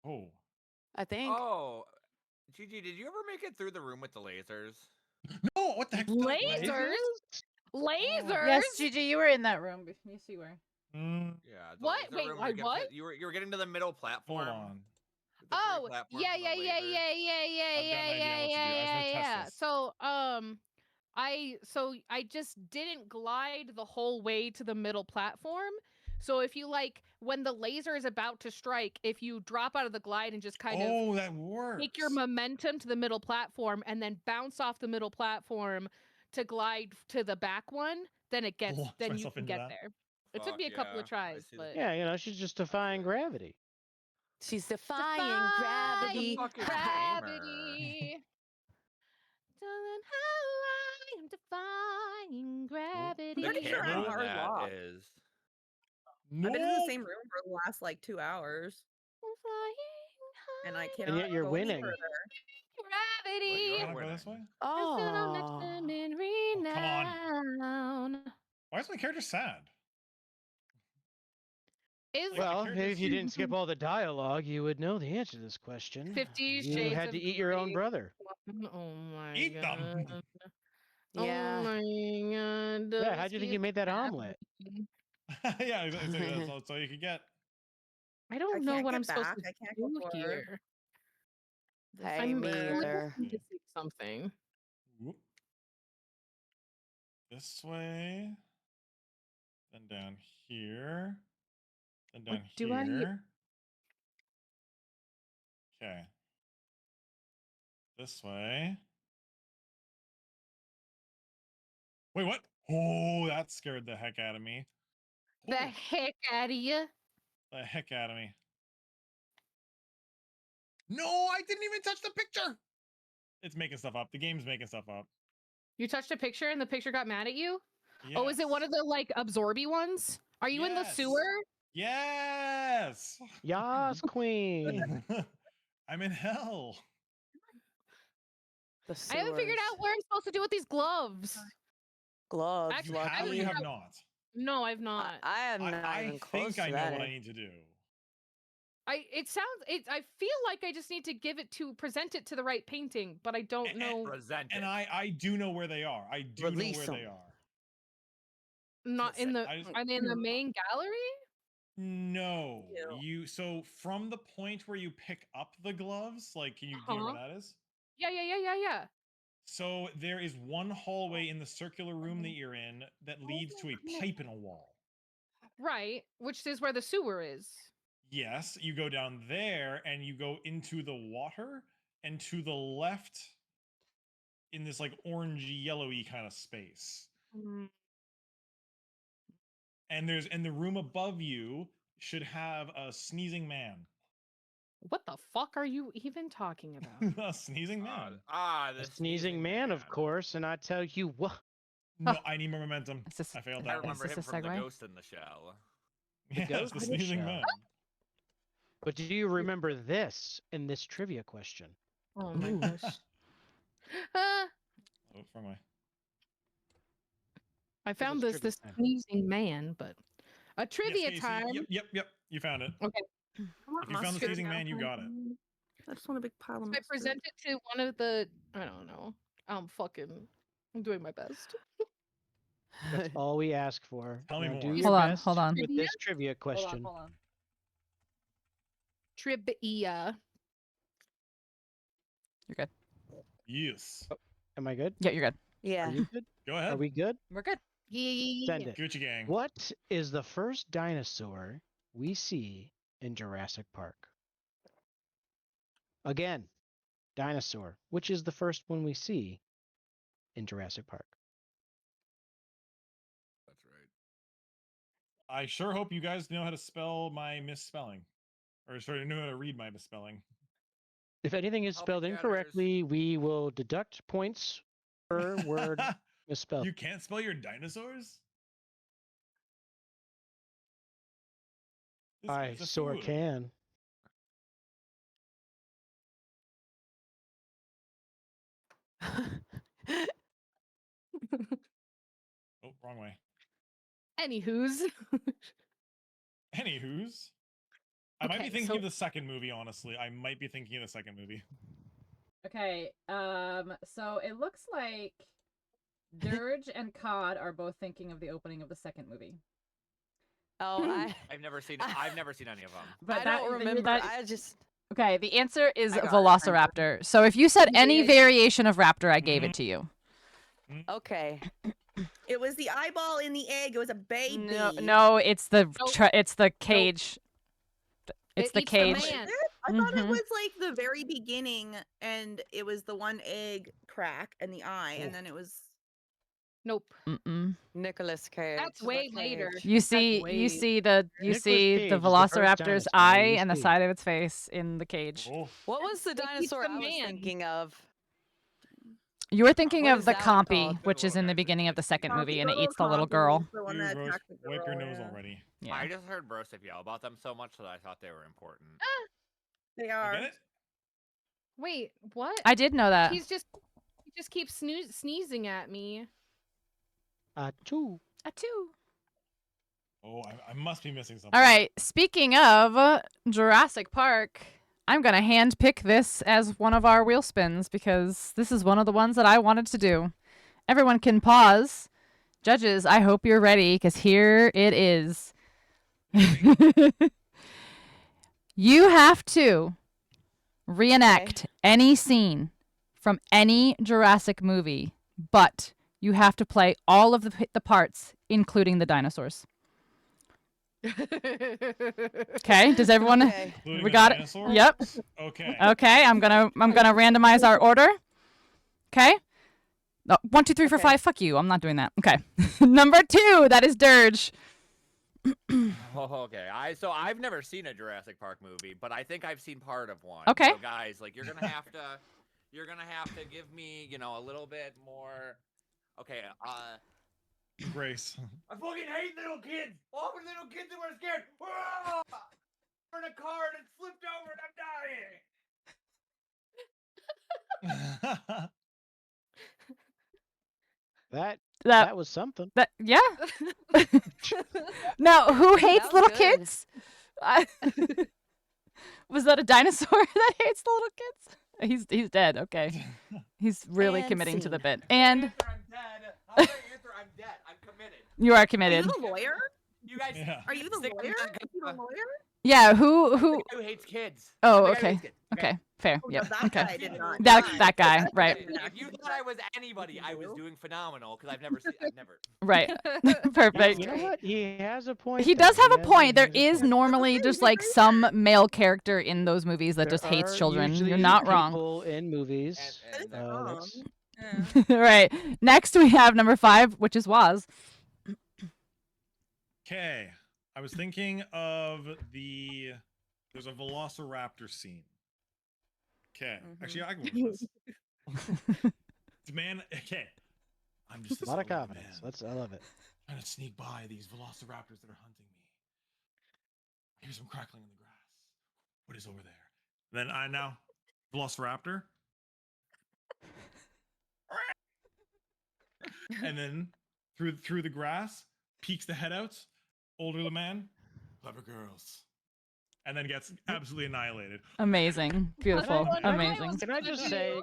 Oh. I think. Oh, Gigi, did you ever make it through the room with the lasers? No, what the heck? Lasers? Lasers? Yes, Gigi, you were in that room. You see where? Mm, Yeah. The What? laser Wait, room, I you get what? to- You were getting to the middle platform. hold on. with the three Oh, platforms yeah. and the lasers. So, I just didn't glide the whole way to the middle platform. So if you when the laser is about to strike, if you drop out of the glide and just kind of that works. take your momentum to the middle platform and then bounce off the middle platform to glide to the back one, then it gets Launch then you myself can into get that. there. It took me a couple of tries, but Yeah, you know, she's just defying gravity. She's defying gravity. Fucking gravity. Telling how I am The Pretty sure camera I'm on hard that locked. is. I've been in the same room for the last like 2 hours. And I cannot yet you're go any winning. further. Gravity. You're Can I go winning. this way? Oh. Come on. Why is my character sad? Is Like, Well, the if you didn't skip all the dialogue, you would know the answer to this question. 50 You Shades had of to eat your own Grey. brother. Oh my Eat god. them. Yeah. Oh my god. Yeah, how'd you think you made that omelet? Yeah, exactly. That's all you could get. I don't I know can't what get I'm supposed back. to I can't go do forward. here. Hey, I'm me either. trying to see something. Whoop. This way. Then down here. Then down do I- here. Okay. This way. Wait, what? Oh, that scared the heck out of me. The heck out of you. The heck out of me. No, I didn't even touch the picture. It's making stuff up. The game's making stuff up. You touched a picture and the picture got mad at you? Oh, is it one Yes. of the like absorby ones? Are you in the Yes. sewer? Yes. Yas, queen. I'm in hell. The I haven't figured out what I'm supposed to do with these gloves. Gloves. Actually, You have or you have not? No, I've not. I am not I even close think I to know that. what I need to do. I feel like I just need to present it to the right painting, but I don't know. Present And it. I do know where they are. I do Release know where they them. are. Not in the I just- are they in the main gallery? No. So from the point where you pick up the gloves, like do you know where that is? Yeah. So there is one hallway in the circular room that you're in that leads to a pipe in a wall. Right, which is where the sewer is. Yes, you go down there and you go into the water, and to the left in this like orangey yellowy kind of space. And the room above you should have a sneezing man. What the fuck are you even talking about? A sneezing man. The sneezing man, of course, and I tell you what. No, I need more momentum. I failed I that remember one. him from the Ghost in the Shell. Yes, Ghost the in the sneezing Shell. man. But do you remember this in this trivia question? Oh my gosh. Ah, Oh, wrong way. I found it's this trivia time. sneezing man, but a trivia Casey. time. Yep. You found it. Okay. If you found the sneezing man, you got it. I just want a big pile of I mustard. present it to one of the I don't know. I'm doing my best. That's all we ask for. Tell me Now more. do your Hold on, best hold on. with this trivia question. Hold on. Trivia. You're good. Yes. Am I good? Yeah, you're good. Yeah. Are you good? Go ahead. Are we good? We're good. Send it. Gucci gang. What is the first dinosaur we see in Jurassic Park? Again, dinosaur. Which is the first one we see in Jurassic Park? That's right. I sure hope you guys know how to spell my misspelling. Or sorry, know how to read my misspelling. If anything is Help spelled me, Gathers. incorrectly, we will deduct points per word misspelled. You can't spell your dinosaurs? This I guy's a sure fool. can. Oh, wrong way. Anywho's. Anywho's. I might be Okay, thinking so- of the second movie, honestly. I might be thinking of the second movie. Okay, so it looks like Dirge and Cod are both thinking of the opening of the second movie. Oh, I've never seen any of them. But I that- don't remember. I just Okay, the answer is I got it. Velociraptor. So if you said any Yeah. variation of raptor, I gave it to you. okay. It was the eyeball in the egg. It was a baby. No, it's the Nope. it's the cage. It's It the eats the cage. man. I thought it Mhm. was like the very beginning, and it was the one egg crack and the eye, and then it was. Nope. Mm-mm. Nicholas Cage. That's way later. You see, way- you see the Nicolas see Cage the is the first Velociraptor's dinosaur eye we and the see. side of its face in the cage. Oh. What was the It eats dinosaur the I was man. thinking of? You were thinking What of is the that one compy, called? which is in the beginning of the second movie, and it Little eats the little Compy girl. is the one Dude, that Rose, attacked the wipe your girl, nose yeah. already. Yeah. I just heard Broseph yell about them so much that I thought they were important. They I are. get it? Wait, what? I did know that. He just keeps sneezing at me. Two. A two. Oh, I must be missing something. All right. Speaking of Jurassic Park, I'm gonna hand pick this as one of our wheel spins because this is one of the ones that I wanted to do. Everyone can pause. Judges, I hope you're ready because here it is. You have to reenact any scene from any Jurassic movie, but you have to play all of the parts, including the dinosaurs. Okay, does everyone? Okay. Including We the got it. dinosaurs? Yep. Okay. Okay, I'm gonna randomize our order. Okay. No, 1, 2, 3, 4, 5. Fuck you. I'm not doing that. Okay. Number 2. That is Dirge. Oh, okay. So I've never seen a Jurassic Park movie, but I think I've seen part of one. Okay. So guys, like you're gonna have to give me, a little bit more. Okay. Grace. I fucking hate little kids. All the little kids that were scared. Ah! We're in a car and it flipped over and I'm dying. That was something. Yeah. No, who hates was little good. kids? Was that a dinosaur that hates the little kids? He's dead. Okay. He's really And committing to the scene. bit. And I'm dead. How do I answer I'm dead? I'm committed. you are Are you committed. the lawyer? You guys. Yeah. Are you the Stick- lawyer? Are you the lawyer? Yeah, who I'm the guy who hates kids. Oh, I'm the guy who okay. hates kids, Okay. Fair. Oh, no, Yep. that Okay. guy did not. That die. guy, right. If you thought I was anybody, I was doing phenomenal because I've never. Right. You Perfect. know what? He has a point. He there. does have a has point. There he has is a point. normally just like some male character in those movies that There just hates are children. You're usually not wrong. people in movies. And that's- Right. Next we have number 5, which is Waz. Okay. I was thinking of there's a velociraptor scene. Okay. Actually, I can work this. Man, okay. I'm just A lot of this old confidence. man I love it. trying to sneak by these velociraptors that are hunting me. I hear some crackling in the grass. What is over there? Then I now velociraptor. And then through the grass, peeks the head out. Older man, clever girls, and then gets absolutely annihilated. Amazing. Beautiful. Amazing. Can I just say?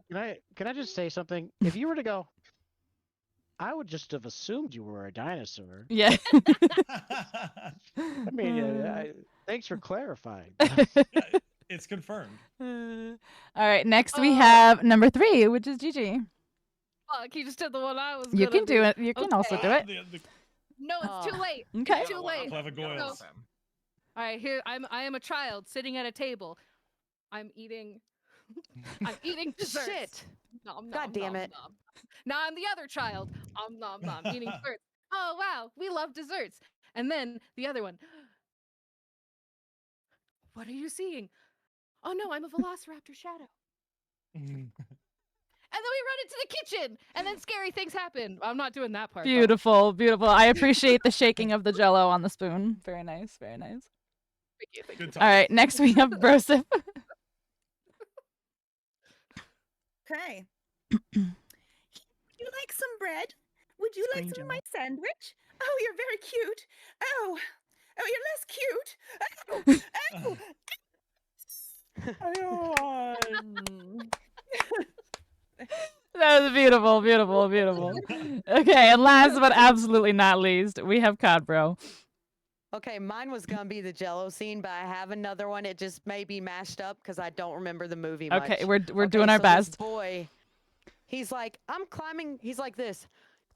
Can I just say something? If you were to go, I would just have assumed you were a dinosaur. Yeah. I mean, thanks for clarifying. It's confirmed. All right. Next we have number 3, which is Gigi. Fuck, he just did the one I was. You gonna can do it. You can also do it. No, it's too late. Okay. It's too late. Clever goils. All right, here I am a child sitting at a table. I'm eating. I'm eating desserts. Shit. Nom, God nom, damn nom, it. nom. Now I'm the other child. Nom nom eating desserts. Oh wow, we love desserts. And then the other one. What are you seeing? Oh no, I'm a velociraptor shadow. And then we run into the kitchen, and then scary things happen. I'm not doing that part. though. Beautiful. Beautiful. I appreciate the shaking of the jello on the spoon. Very nice. Very nice. Thank you, thank you. Good All right. Next we have Broseph. Okay. Would you like some bread? Would you like some of my sandwich? Oh, you're very cute. Oh, you're less cute. That was beautiful. Beautiful. Beautiful. Okay. And last but absolutely not least, we have Codbro. Okay, mine was gonna be the Jello scene, but I have another one. It just may be mashed up because I don't remember the movie much. Okay. We're doing our so best. This boy, he's like, I'm climbing. He's like this.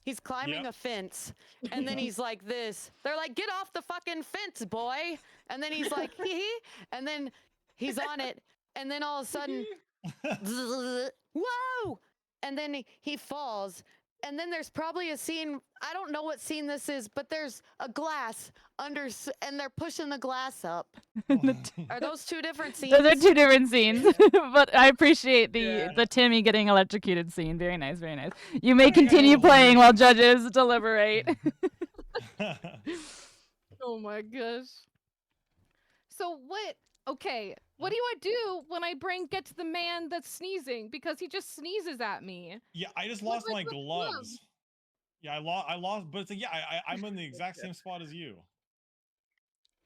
He's climbing a fence, and then he's like this. They're like, get off the fucking fence, boy. And then he's like, hee hee. And then he's on it, and then all of a sudden, whoa! And then he falls, and then there's probably a scene. I don't know what scene this is, but there's a glass under, and they're pushing the glass up. Are those two different scenes? Those are two different scenes, but I appreciate the Timmy getting electrocuted scene. Very nice, very nice. You may continue playing while judges deliberate. Oh my gosh. So what? Okay, what do I do when I get to the man that's sneezing because he just sneezes at me? Yeah, I just lost my gloves. Yeah, I lost, but it's like, yeah, I'm in the exact same spot as you.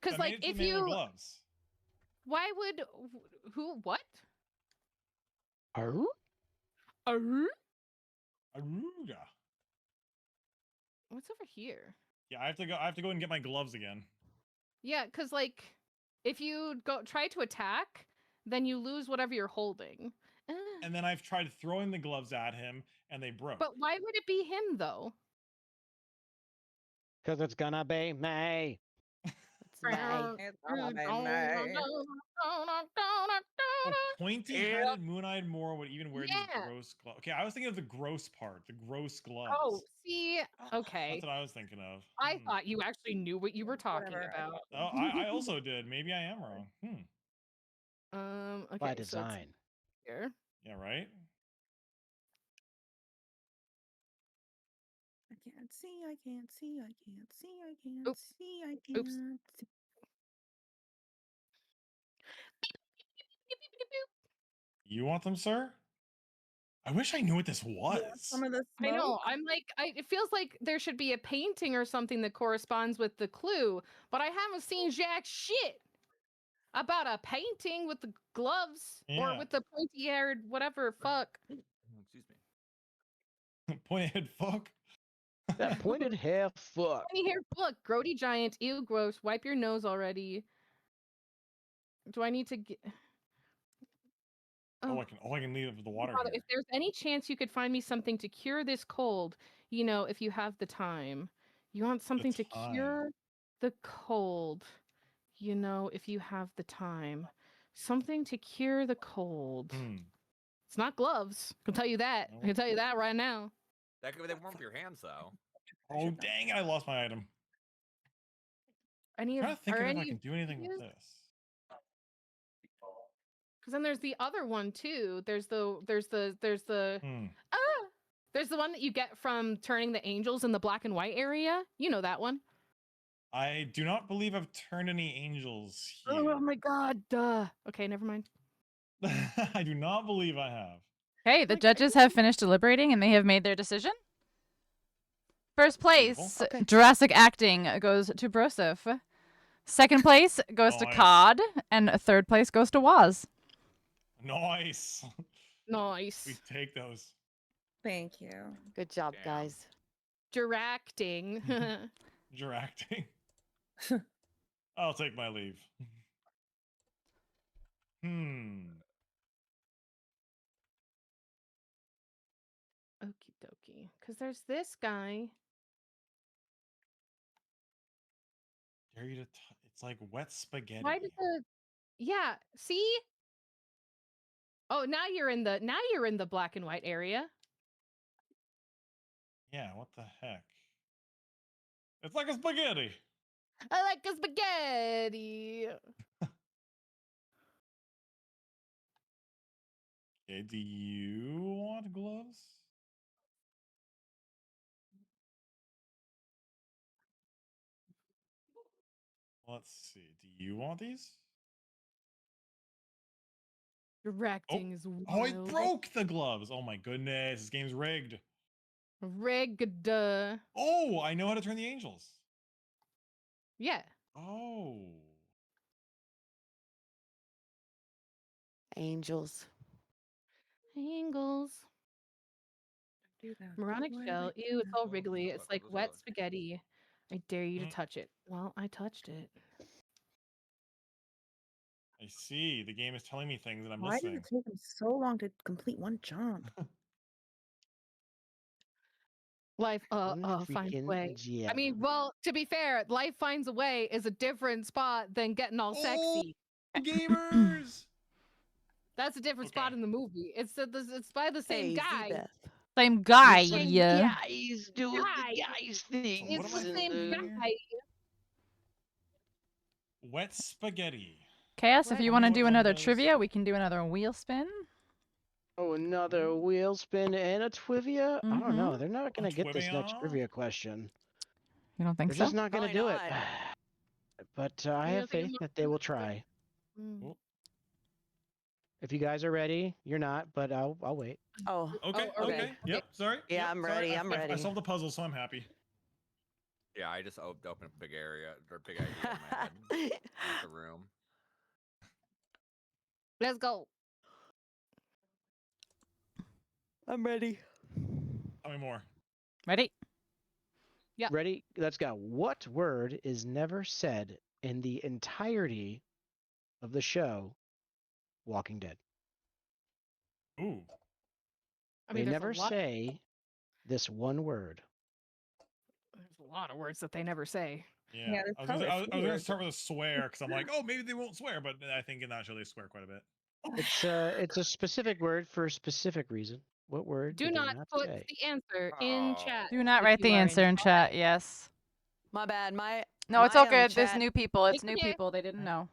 Because like if you gloves. Why would what? Aruga. What's over here? Yeah, I have to go and get my gloves again. Yeah, because like if you try to attack, then you lose whatever you're holding. And then I've tried throwing the gloves at him, and they broke. But why would it be him though? Because it's gonna be me. Pointy-headed, moon-eyed Moor would even wear these gross gloves. Okay, I was thinking of the gross part, the gross gloves. Oh, see, okay. That's what I was thinking of. I thought you actually knew what you were talking about. Oh, I also did. Maybe I am wrong. Okay, by design. So here. Yeah, right? I can't see, I can't see, I can't see, I can't see, I can't see. You want them, sir? I wish I knew what this was. Some of the I know. I'm like, it feels like there should be a painting or something that corresponds with the clue, but I haven't seen jack shit about a painting with the gloves or with the pointy-haired whatever fuck. Excuse me. Pointy-haired fuck. That pointed hair fuck. Pointy-haired fuck. Grody giant. Ew, gross. Wipe your nose already. Do I need to get? Oh, I can leave the water here. If there's any chance you could find me something to cure this cold, you know, if you have the time. You want something to cure the cold, you know, if you have the time. Something to cure the cold. It's not gloves. I can tell you that. I can tell you that right now. They warm up your hands, though. Oh, dang it, I lost my item. I'm trying to think if I can do anything with this. Because then there's the other one too. There's the one that you get from turning the angels in the black and white area. You know that one. I do not believe I've turned any angels here. Oh my god, duh. Okay, never mind. I do not believe I have. Okay, the judges have finished deliberating and they have made their decision. First place, Jurassic acting goes to Broseph. Second place goes to Cod, and third place goes to Waz. Nice. Nice. We take those. Thank you. Good job, guys. Directing. Directing. I'll take my leave. Okie dokie. Because there's this guy. Dare you to it's like wet spaghetti. Why did the Yeah, see? Oh, now you're in the black and white area. Yeah, what the heck? It's like a spaghetti. I like a spaghetti. Okay, do you want gloves? Let's see. Do you want these? Directing is wild. Oh, I broke the gloves. Oh my goodness. This game's rigged. Rigged. Oh, I know how to turn the angels. Yeah. Oh. Angels. Angles. Moronic shell. Ew, it's all wriggly. It's like wet spaghetti. I dare you to touch it. Well, I touched it. I see. The game is telling me things and I'm Why did listening. it take him so long to complete one jump? Life finds a way. I mean, well, to be fair, life finds a way is a different spot than getting all sexy. Gamers! That's a different spot in the movie. It's by the same guy. Beth. Same guy. Guys doing the guys thing. It's the same guy. Wet spaghetti. Chaos, if you want to do another was- trivia, we can do another wheel spin. Oh, another wheel spin and a trivia? I don't know. They're not going to get this next trivia? trivia question. You don't think They're so? just not going to do it. Probably But I have faith that they will try. If you guys are ready, you're not, but I'll wait. Oh. Okay. Okay. Yep. Sorry. Yeah, Yep, I'm sorry. ready. I'm I ready. solved the puzzle, so I'm happy. Yeah, I just opened a big area or big idea in my head. Not the room. Let's go. I'm ready. Tell me more. Ready? Yeah. Ready? Let's go. What word is never said in the entirety of the show Walking Dead? Ooh. I mean, They there's never a lot. say this one word. There's a lot of words that they never say. Yeah. I was gonna start with a swear because I'm like, oh, maybe they won't swear, but I think in that show they swear quite a bit. It's a specific word for a specific reason. What word Do did they not put say? the answer in chat. Do not if write you the are answer in chat. Yes. My bad. No, it's all good. There's Chat. new people. It's Take new it. people. They didn't know.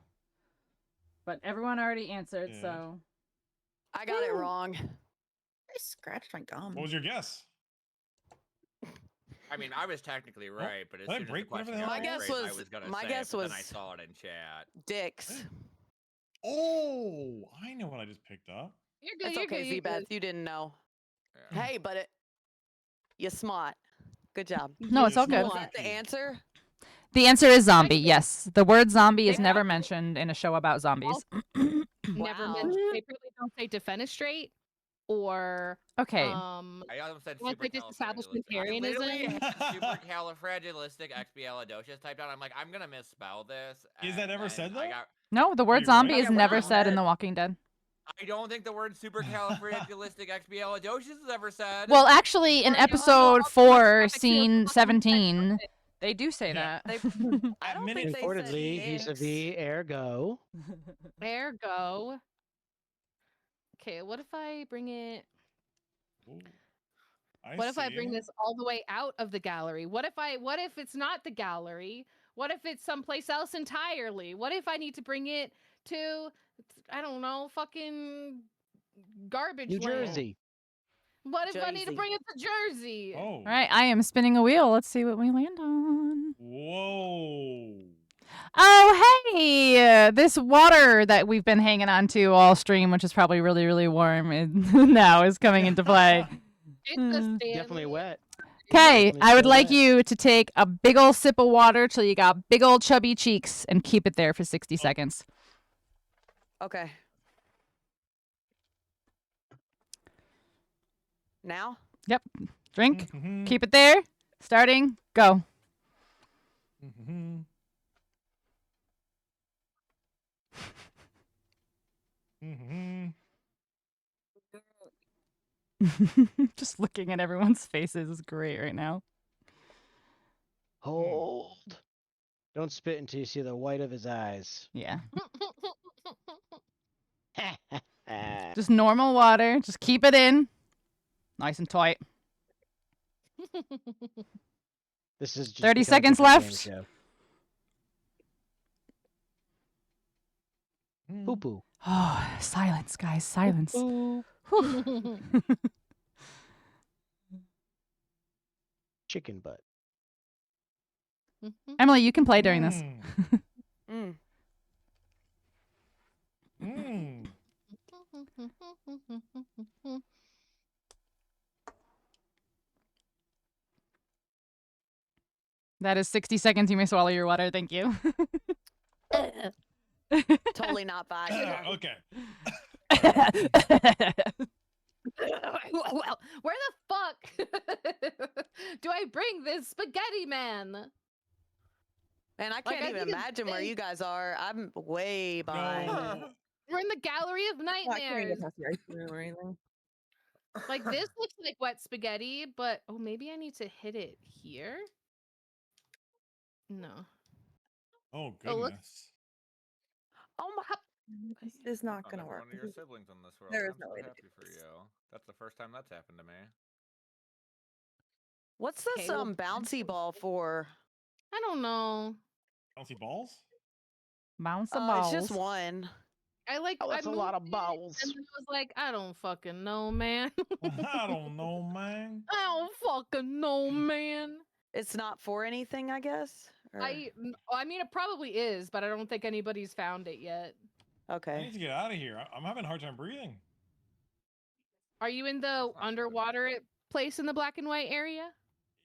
But everyone already answered, Yeah. so. I got it wrong. I scratched my gum. What was your guess? I mean, I was technically right, but as did I soon as the break whatever question the got hell My guess straight, I was- was gonna my say guess it, but then I was- saw it in chat. Dicks. Oh, I know what I just picked up. You're good. It's You're okay, good. You're Z-Beth. good. You didn't know. Hey, but you're smart. Good job. No, it's all good. Was that the answer? The answer is zombie, yes. The word zombie is never mentioned in a show about zombies. Never mentioned. They probably don't say defenestrate or Okay. I also said once they just I literally establishmentarianism. had supercalifragilisticexpialidocious typed out. I'm like, I'm gonna misspell this. Is that ever said, though? No, the word you zombie right? is never said in The Walking Dead. I don't think the word supercalifragilisticexpialidocious is ever said. Well, actually, in episode 4, scene 17, they do say that. I don't think they said Reportedly, dicks. vis-a-vis, ergo. Ergo. Okay, what if I bring it? What if I bring this all the way out of the gallery? What if it's not the gallery? What if it's someplace else entirely? What if I need to bring it to, I don't know, fucking garbage New land? Jersey. What if I need to Jersey. bring it to Jersey? Oh. All right, I am spinning a wheel. Let's see what we land on. Whoa. Oh, hey! This water that we've been hanging on to all stream, which is probably really, really warm, now is coming into play. Definitely wet. Okay, Definitely I would still like wet. you to take a big ol' sip of water till you got big ol' chubby cheeks and keep it there for 60 seconds. Okay. Now? Yep. Drink. Keep it there. Starting. Go. Just looking at everyone's faces is great right now. Hold. Don't spit until you see the white of his eyes. Yeah. Just normal water. Just keep it in. Nice and tight. This is just 30 become a seconds different game left. show. Poo-poo. Oh, silence, guys. Silence. Poo-poo. Whew. Chicken butt. Emily, you can play during this. Mm. That is 60 seconds. You may swallow your water. Thank you. Totally not vodka. Okay. Well, where the fuck do I bring this spaghetti man? Man, I Like, can't I even think it's imagine where big. you guys are. I'm way behind. We're in the gallery of I can't even nightmares. get past the ice cream or anything. Like this looks like wet spaghetti, but oh, maybe I need to hit it here. No. Oh, Oh, look. goodness. Oh my. This is not Found gonna every work. one of your siblings in this world. There is I'm no so way to happy do for this. you. That's the first time that's happened to me. What's this bouncy ball for? I don't know. Bouncy balls? Bounce the balls. It's just one. I like. Oh, that's I a lot moved of it, balls. And then I was like, I don't fucking know, man. I don't know, man. I don't fucking know, man. It's not for anything, I guess. Or... I mean, it probably is, but I don't think anybody's found it yet. I Okay. need to get out of here. I'm having a hard time breathing. Are you in the underwater place in the black and white area?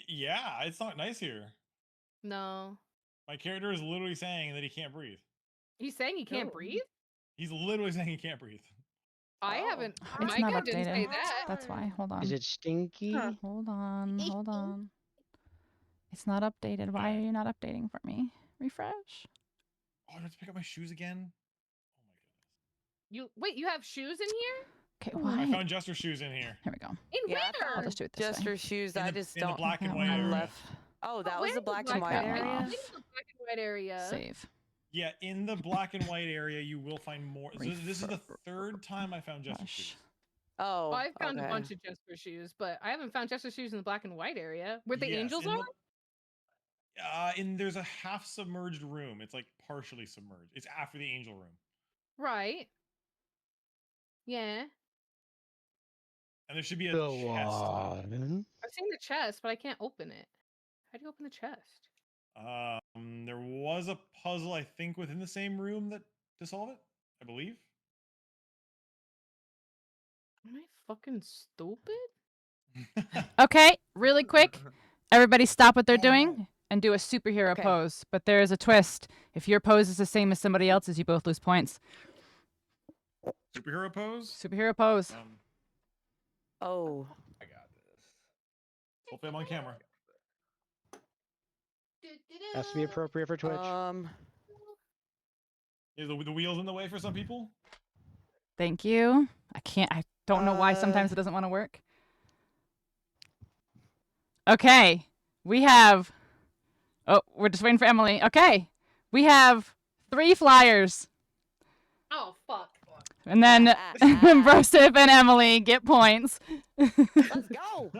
Yeah, it's not nice here. No. My character is literally saying that he can't breathe. He's saying he can't breathe? He's literally saying he can't breathe. I haven't. It's My not guy didn't say updated. that. That's why. Hold on. Is it stinky? Hold on. Hold on. It's not updated. Why are you not updating for me? Refresh. Oh, I have to pick up my shoes again. You have shoes in here? Okay, I why? found Jester's shoes in here. Here we go. In where? I'll just do it this way. Jester's shoes. I just in don't. the black and That white one area. left. Oh, that was Where the is black and white That one area. off. I think it's the black and white area. Save. Yeah, in the black and white area, you will find more. This is the third time I found Jester's shoes. Oh, I found a okay. bunch of Jester shoes, but I haven't found Jester shoes in the black and white area. Where the Yes, angels in are? There's a half submerged room. It's like partially submerged. It's after the angel room. Right. Yeah. And there should be a Go chest. on. I've seen the chest, but I can't open it. How do you open the chest? There was a puzzle, I think, within the same room to solve it, I believe. Am I fucking stupid? Okay, really quick. Everybody stop what they're doing and do a superhero pose. But there is a twist. If your pose is the same as somebody else's, you both lose points. Superhero pose? Superhero pose. Oh. I got this. Hopefully I'm on camera. Has to be appropriate for Twitch. Is the wheels in the way for some people? Thank you. I don't know why sometimes it doesn't want to work. Okay. We have... Oh, we're just waiting for Emily. Okay. We have 3 flyers. Oh, fuck. And then Brosif and Emily get points. Let's go.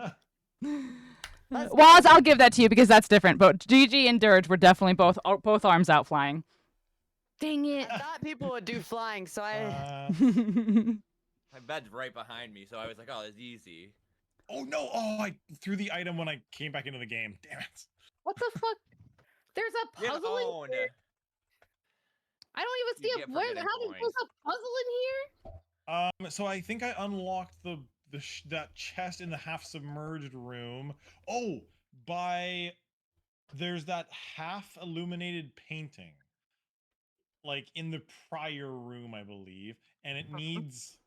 Waz, I'll give that to you because that's different. But Gigi and Dirge were definitely both arms out flying. Dang it. I thought people would do flying, so I... My bed's right behind me, so I was like, oh, it's easy. Oh, no. Oh, I threw the item when I came back into the game. Damn it. What the fuck? There's a Get puzzle owned. in here? I don't even see get a... for getting How did points. there's a puzzle in here? So I think I unlocked that chest in the half submerged room. Oh, there's that half illuminated painting, like in the prior room, I believe, and it needs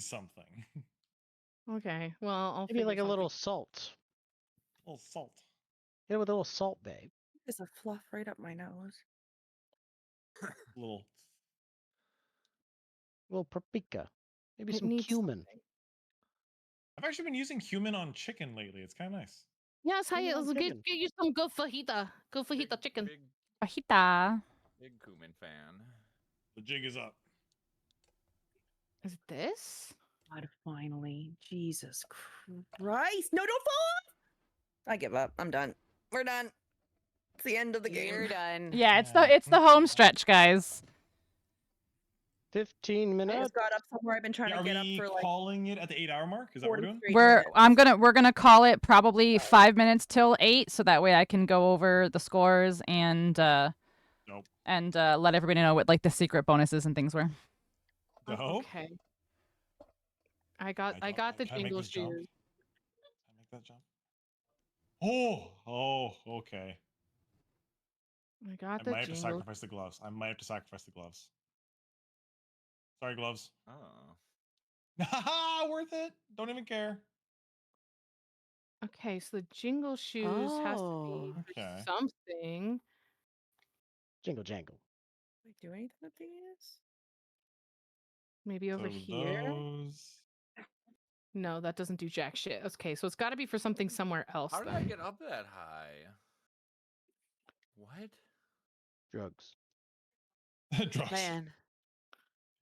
something. Okay, well, I'll Maybe like a figure little salt. A little salt. Hit it with a little salt, babe. There's a fluff right up my nose. Little paprika. Maybe It some needs cumin. I've actually been using cumin on chicken lately. It's kind of nice. Yes, Cumin hey, on let's chicken. get you some good fajita. Good fajita chicken. Fajita. Big cumin fan. The jig is up. Is it this? God, finally. Jesus Christ. No, don't fall off! I give up. I'm done. We're done. It's the end of the game. You're done. Yeah, it's the home stretch, guys. 15 I minutes. just got up somewhere I've been trying Yeah, to get up we for like calling it at the 8-hour mark? Is that what we're doing? 43 We're gonna call it probably 5 minutes till 8, so that way I can go over the scores and let everybody know what like the secret bonuses and things were. Dope. Okay. I got the Can I make jingle this jump? shoes. Can I make that jump? Oh, okay. I got I the might have to jingle. sacrifice the gloves. Sorry, gloves. Oh. Haha, worth it. Don't even care. Okay, so the jingle shoes has to Oh. be for Okay. something. Jingle jangle. Wait, do anything with these? Maybe over So here. those. No, that doesn't do jack shit. Okay, so it's got to be for something somewhere else. How did I then. get up that high? What? Drugs. Drugs. Man.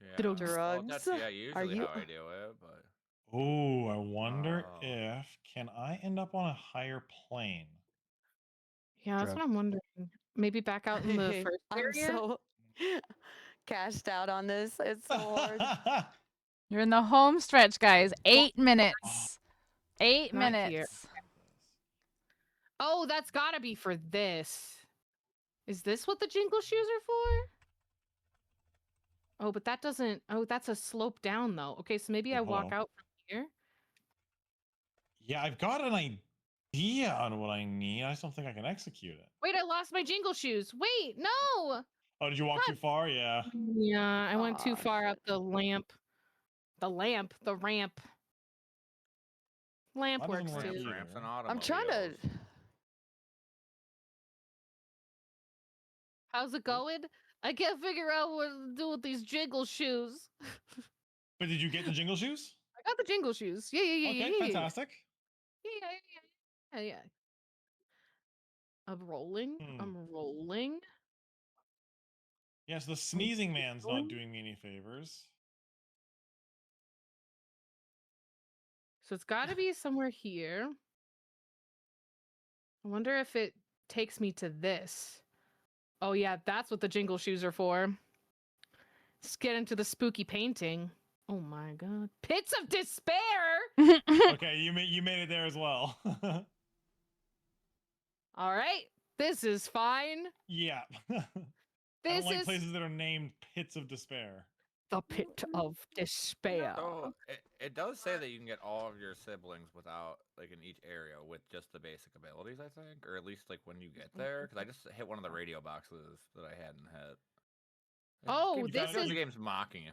Yeah. Drugs. Well, that's Drugs? yeah, Are usually you- how I do it, but Oh, I wonder if can I end up on a higher plane? Yeah, that's what I'm wondering. Maybe back out in the first I'm area. so cashed out on this. It's so hard. You're in the home stretch, guys. 8 minutes. 8 Not here. minutes. Oh, that's gotta be for this. Is this what the jingle shoes are for? Oh, but that doesn't. Oh, that's a slope down though. Okay, so maybe I walk hello. out from here. Yeah, I've got an idea on what I need. I just don't think I can execute it. Wait, I lost my jingle shoes. Wait, no. Oh, did you walk too far? Yeah. Yeah, I went too far up the lamp. The ramp. Lamp That doesn't works work too. either. Ramps and I'm trying to. automobiles. How's it going? I can't figure out what to do with these jingle shoes. But did you get the jingle shoes? I got the jingle shoes. Yeah. Okay, fantastic. Yeah. I'm rolling. I'm rolling. Yes, the sneezing man's not doing me any favors. So it's got to be somewhere here. I wonder if it takes me to this. Oh yeah, that's what the jingle shoes are for. Let's get into the spooky painting. Oh my god. Pits of despair! Okay, you made it there as well. All right. This is fine. Yeah. I This don't like is places that are named pits of despair. the pit of despair. So it does say that you can get all of your siblings without, like, in each area with just the basic abilities, I think, or at least like when you get there. Because I just hit one of the radio boxes that I hadn't hit. Oh, this is the game's mocking you.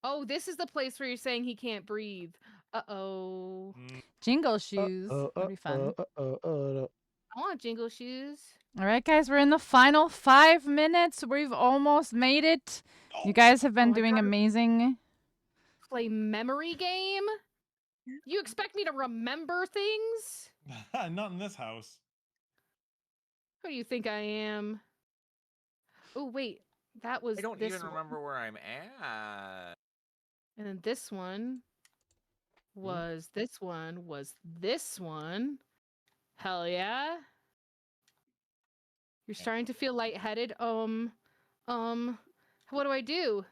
Oh, this is the place where you're saying he can't breathe. Uh-oh. Jingle shoes. That'll be fun. I want jingle shoes. All right, guys, we're in the final 5 minutes. We've almost made it. You guys have been doing amazing. Play memory game? You expect me to remember things? Not in this house. Who do you think I am? Oh, wait. That was I don't this even one. remember where I'm at. And then this one was this one was this one. Hell yeah. You're starting to feel lightheaded. What do I do?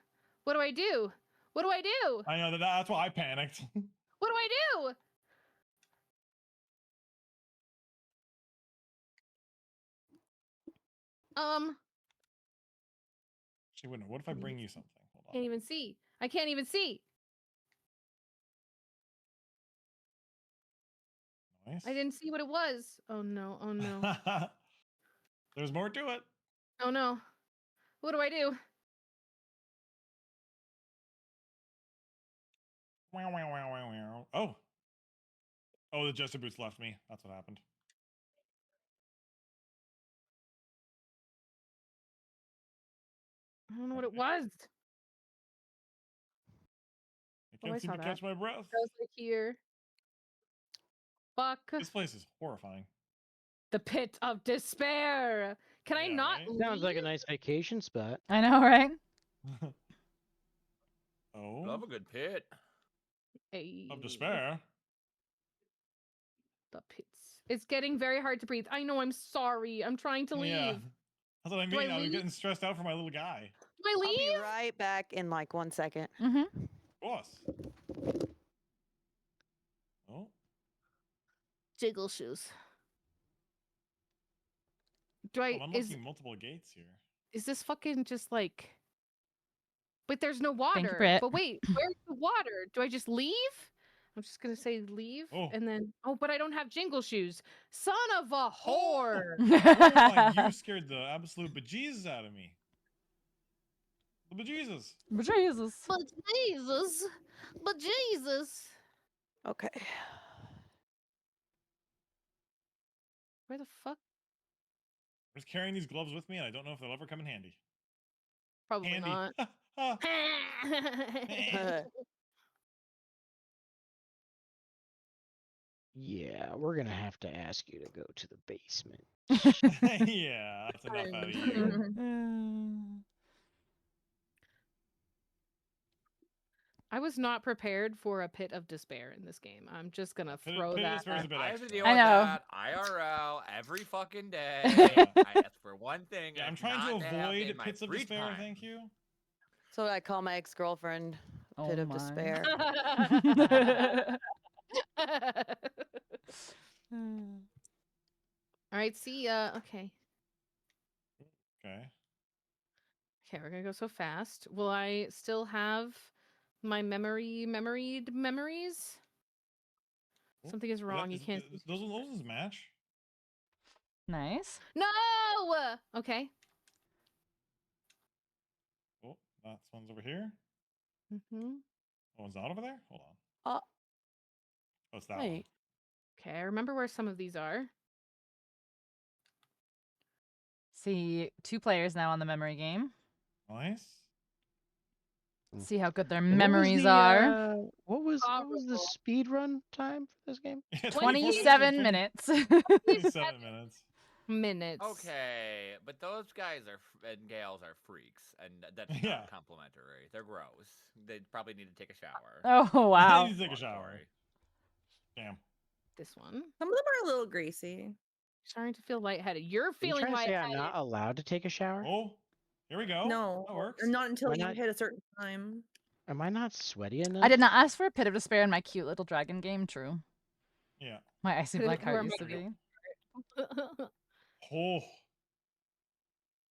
What do I do? What do I do? I know that's why I panicked. What do I do? Actually, wait, what if I bring you something? Hold on. Can't even see. I can't even see. Nice. I didn't see what it was. Oh no. Oh no. There's more to it. Oh no. What do I do? Oh. Oh, the Jester Boots left me. That's what happened. I don't know what it was. I can't seem to catch my breath. I was like here. Fuck. This place is horrifying. The pit of despair. Can I not leave? Sounds like a nice vacation spot. I know, right? Oh. Love a good pit. Of despair. The pits. It's getting very hard to breathe. I know, I'm sorry. I'm trying to leave. Yeah. That's what I Do mean. I I was leave? getting stressed out for my little guy. Do I leave? I'll be right back in like 1 second. Mm-hmm. Of course. Oh. Jiggle shoes. Do I Well, I'm is unlocking multiple gates here. is this fucking just like but there's no Thank you, water. Britt. But wait, where's the water? Do I just leave? I'm just gonna say leave and then but I don't have jingle shoes. Son of a whore. Oh my, you scared the absolute bejesus out of me. The bejesus. Jesus. But Jesus. But Jesus. Okay. Where the fuck? I'm just carrying these gloves with me, and I don't know if they'll ever come in handy. Probably Handy. not. Yeah, we're gonna have to ask you to go to the basement. Yeah, that's enough out of you. I was not prepared for a pit of despair in this game. I'm just gonna throw Pit of that. Despair is a bit I have to extra. deal I with know. that IRL every fucking day. Yeah. I ask for one thing. Yeah, and I'm it's trying to not have avoid in my pits of free despair. time. Thank you. So I call my ex-girlfriend Pit Oh of my. Despair. All right, see ya. Okay. Okay. Okay, we're gonna go so fast. Will I still have my memoried memories? Something is wrong. You can't. Those ones match. Nice. No. Okay. Oh, that one's over here. Mm-hmm. Oh, one's not over there. Hold on. Oh, Oh, it's that wait. Okay, I remember where some of these are. See, 2 players now on the memory game. one. Nice. See how good their And memories are. What was the speed run time for this game? Yeah, 27 minutes. 27 minutes. Minutes. Okay, but those guys and gals are freaks, and that's Yeah. not complimentary. They're gross. They probably need to take a shower. Oh, wow. I need to take a shower. Damn. This one. Some of them are a little greasy. Starting to feel lightheaded. You're Are you feeling trying to say I'm lightheaded. not allowed to take a shower? Oh, here we go. No, That works. not until Why you not? hit a certain time. Am I not sweaty enough? I did not ask for a pit of despair in my cute little dragon game, true. Yeah. My icy Pit of- black heart where used my- to be. Oh.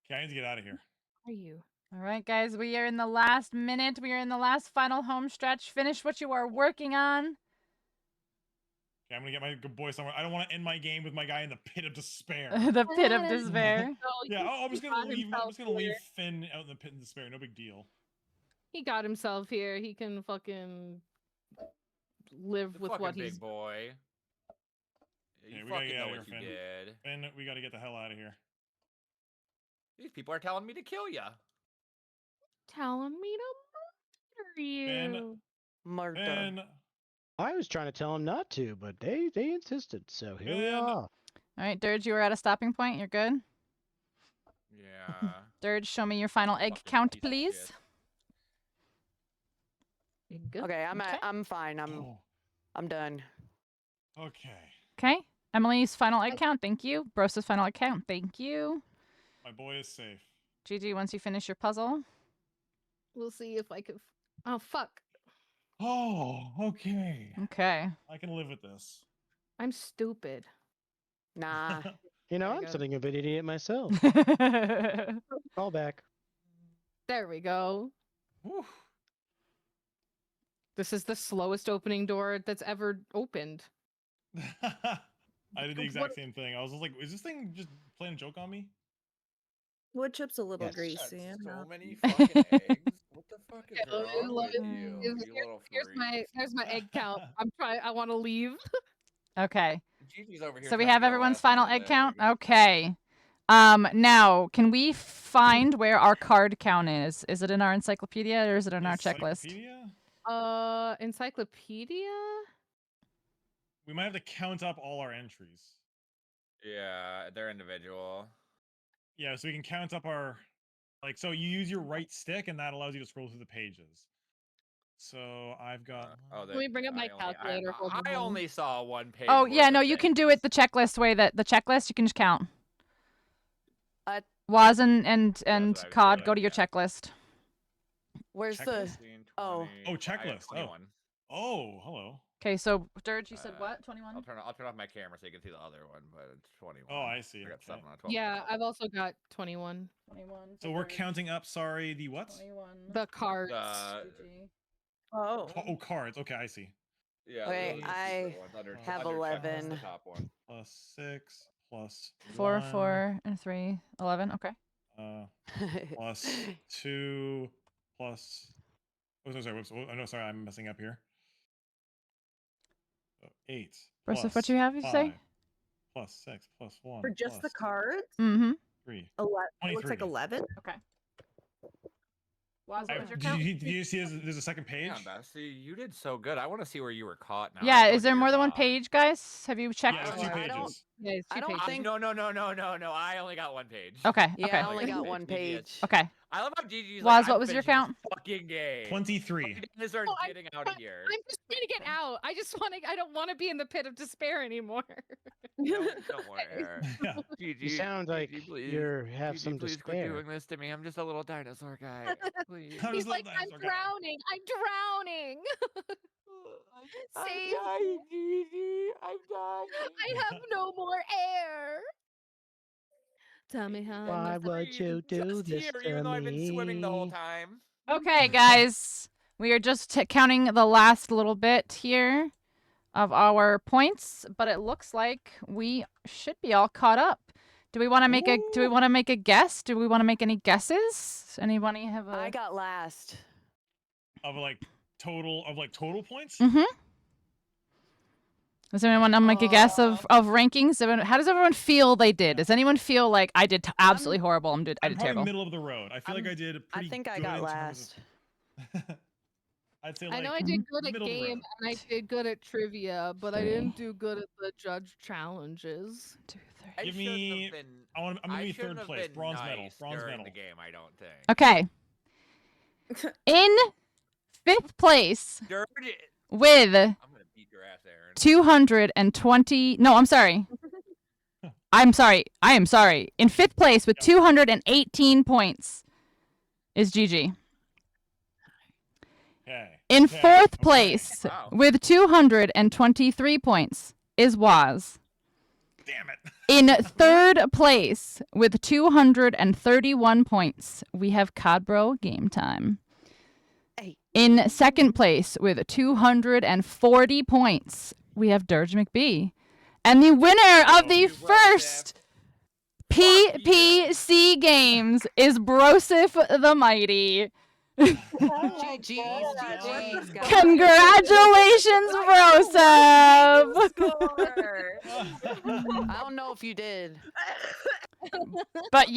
Okay, I need to get out of here. Are you? All right, guys, we are in the last minute. We are in the last final home stretch. Finish what you are working on. Okay, I'm gonna get my good boy somewhere. I don't want to end my game with my guy in the pit of despair. The pit of despair. Yeah, I'm just gonna leave. I'm just gonna leave here. Finn out in the pit of despair. No big deal. He got himself here. He can fucking live The with fucking what big he's. boy. Yeah, You we gotta fucking get know out of what here, you did. Finn, we gotta get the hell out of here. These people are telling me to kill ya. Telling me to murder you. Finn, Murder. Finn, I was trying to tell him not to, but they insisted. So here we Finn. are. All right, Dirge, you are at a stopping point. You're good. Yeah. Dirge, show me your final egg Fucking count, piece of please. shit. You good? Okay, Okay. I'm fine. Oh, I'm done. okay. Okay. Emily's final egg count. Thank you. Brosa's final egg count. Thank you. My boy is safe. Gigi, once you finish your puzzle. We'll see if I can. Oh fuck! Oh, okay. Okay. I can live with this. I'm stupid. Nah. You know, There you I'm go. something of an idiot myself. Call back. There we go. Whew. This is the slowest opening door that's ever opened. I did the exact What- same thing. I was just like, is this thing just playing a joke on me? Wood chip's a little Yes. greasy. That's I'm so not- many fucking eggs. What the fuck is Yeah, let me- wrong let with me- you, here's- you little Here's freak? my egg count. I'm trying. I want to leave. Okay. Gigi's over here So we trying to have get a everyone's last final minute egg count. egg. Okay. Now, can we find where our card count is? Is it in our encyclopedia or is it in our checklist? Encyclopedia? Encyclopedia. We might have to count up all our entries. Yeah, they're individual. Yeah, so we can count up our, like, so you use your right stick and that allows you to scroll through the pages. So I've got. Let me bring up my calculator. Hold I on. only saw one page. Oh, worth yeah, of no, you can do it the checklist way that the checklist, you can just count. Uh, Waz and what I was Cod, doing, go to your yeah. checklist. Where's the? Checklist? Oh. Oh, I checklist. got Oh. 21. Oh, hello. Okay, so Dirge, you said what? 21? I'll turn off my camera so you can see the other one, but it's 21. Oh, I see. I got Okay. 7 on 12. Yeah, I've also got 21. 21. So we're counting up, sorry, the what? 21. The cards. Oh. Oh, cards. Okay, I see. Yeah. Okay, those are the I secret ones. Under, have under checklist, 11. The top one. Plus 6, plus 4, 1, 4, and 3. 11. Okay. plus 2, plus. Oh, sorry. Whoops. Oh, no, sorry. I'm messing up here. So 8. Broseph, plus what you have, you say? 5, plus 6, plus 1. For just the plus cards? Mm-hmm. 3. 11. It looks like 23. 11. Okay. Waz, what was your Did count? you see there's a second page? Yeah, Bessie, you did so good. I want to see where you were caught now. Yeah, I is there told you more you're than one caught. page, guys? Have you checked? Yeah, there's 2 pages. Yeah, it's 2 I don't pages. think. No. I only got 1 page. Okay. Yeah, Okay. I only got one Gigi is- page. Okay. I love how Gigi's Waz, like, what I'm was your finishing count? this fucking game. 23. Dinosaurs Oh, getting out of here. I'm just trying to get out. I just want to. I don't want to be in the pit of despair anymore. Don't worry. Yeah. Gigi, You sound like Gigi, please. you have Gigi, some please quit despair. doing this to me. I'm just a little dinosaur guy. Please. He's like, I'm drowning. I'm drowning. I'm Save dying, Gigi. I'm dying. I have no more air. Tell me how. Why would you do Just this here, to even though I've been swimming the whole me? time. Okay, guys. We are just counting the last little bit here of our points, but it looks like we should be all caught up. Do we want to make a guess? Do we want to make any guesses? Anybody have a I got last. Of total points? Mm-hmm. Does anyone make a guess of rankings? How does everyone feel they did? Does anyone feel like I did absolutely horrible? I I'm did probably terrible. middle of the road. I feel like I did pretty I think I good got in terms last. of- I'd say like I know I did good at middle of the game road. and I did good at trivia, but I didn't do good at the judge challenges. I Give shouldn't me. have been. I'm gonna I be shouldn't third have place, been bronze medal, nice bronze during medal. the game. I don't think. Okay. In 5th place Dirty. with I'm gonna beat your ass, Aaron. 220. No, I'm sorry. I'm sorry. I am sorry. In 5th place with 218 points is Gigi. Okay. In okay, 4th place Wow. with 223 points is Waz. Damn it. In 3rd place with 231 points, we have Codbro Game Time. Hey. In 2nd place with 240 points, we have Dirge McBee. And the winner of the first PPC Games is Brosif the Mighty. GG's, guys. Congratulations, Brosif! I don't know if you did. But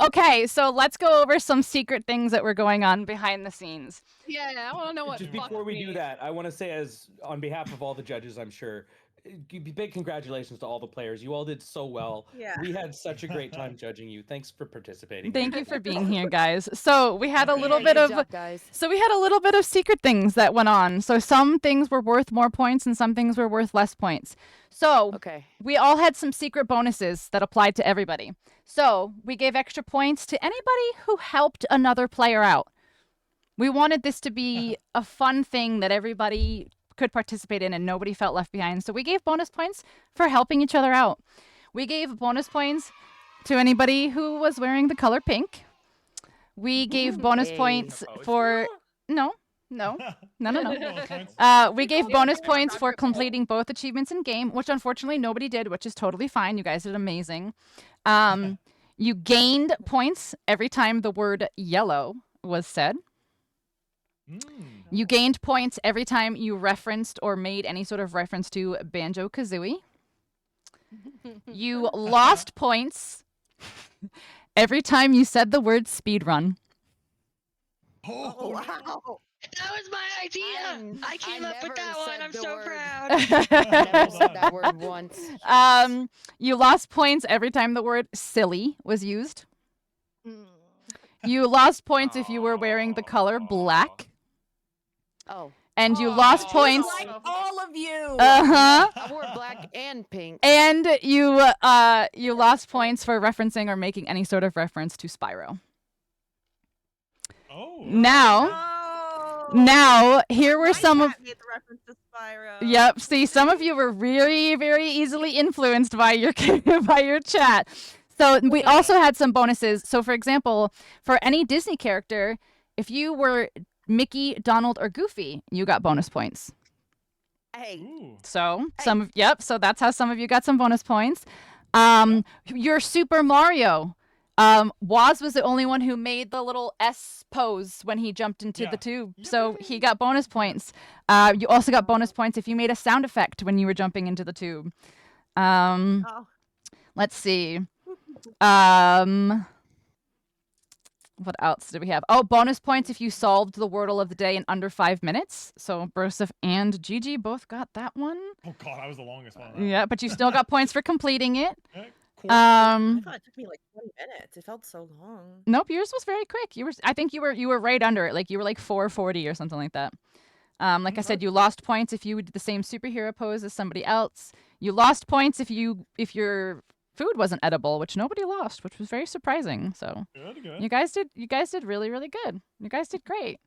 okay, so let's go over some secret things that were going on behind the scenes. Yeah, I want to know what. Just fucked before we me. do that, I want to say, on behalf of all the judges, I'm sure, big congratulations to all the players. You all did so well. Yeah. We had such a great time judging you. Thanks for participating. Thank you for being here, guys. So we had a little Hey, bit good of job, guys. secret things that went on. So some things were worth more points and some things were worth less points. So Okay. we all had some secret bonuses that applied to everybody. So we gave extra points to anybody who helped another player out. We wanted this to be a fun thing that everybody could participate in and nobody felt left behind. So we gave bonus points for helping each other out. We gave bonus points to anybody who was wearing the color pink. We gave bonus points for no. We gave bonus points for completing both achievements in game, which unfortunately nobody did, which is totally fine. You guys did amazing. You gained points every time the word yellow was said. You gained points every time you referenced or made any sort of reference to Banjo-Kazooie. You lost points every time you said the word speedrun. Oh, wow. That was my idea. I came up with that one. I'm so proud. I never said that word once. You lost points every time the word silly was used. You lost points if you were wearing the color black. Oh. And you lost points. Like all of you. Uh-huh. I wore black and pink. And you lost points for referencing or making any sort of reference to Spyro. Oh. Now, here were some of. Made the reference to Spyro. Yep. See, some of you were very, very easily influenced by your by your chat. So we also had some bonuses. So, for example, for any Disney character, if you were Mickey, Donald, or Goofy, you got bonus points. Hey. So so that's how some of you got some bonus points. Your Super Mario. Waz was the only one who made the little S pose when he jumped into the tube. So he got bonus points. You also got bonus points if you made a sound effect when you were jumping into the tube. Let's see. What else did we have? Oh, bonus points if you solved the Wordle of the day in under 5 minutes. So Broseph and Gigi both got that one. Oh god, I was the longest one. On that Yeah, but you still got points for completing it. I thought it took me like 20 minutes. It felt so long. Nope, yours was very quick. I think you were right under it. Like you were like 440 or something like that. Like I said, you lost points if you did the same superhero pose as somebody else. You lost points if your food wasn't edible, which nobody lost, which was very surprising. So good. you guys did really, really good. You guys did great.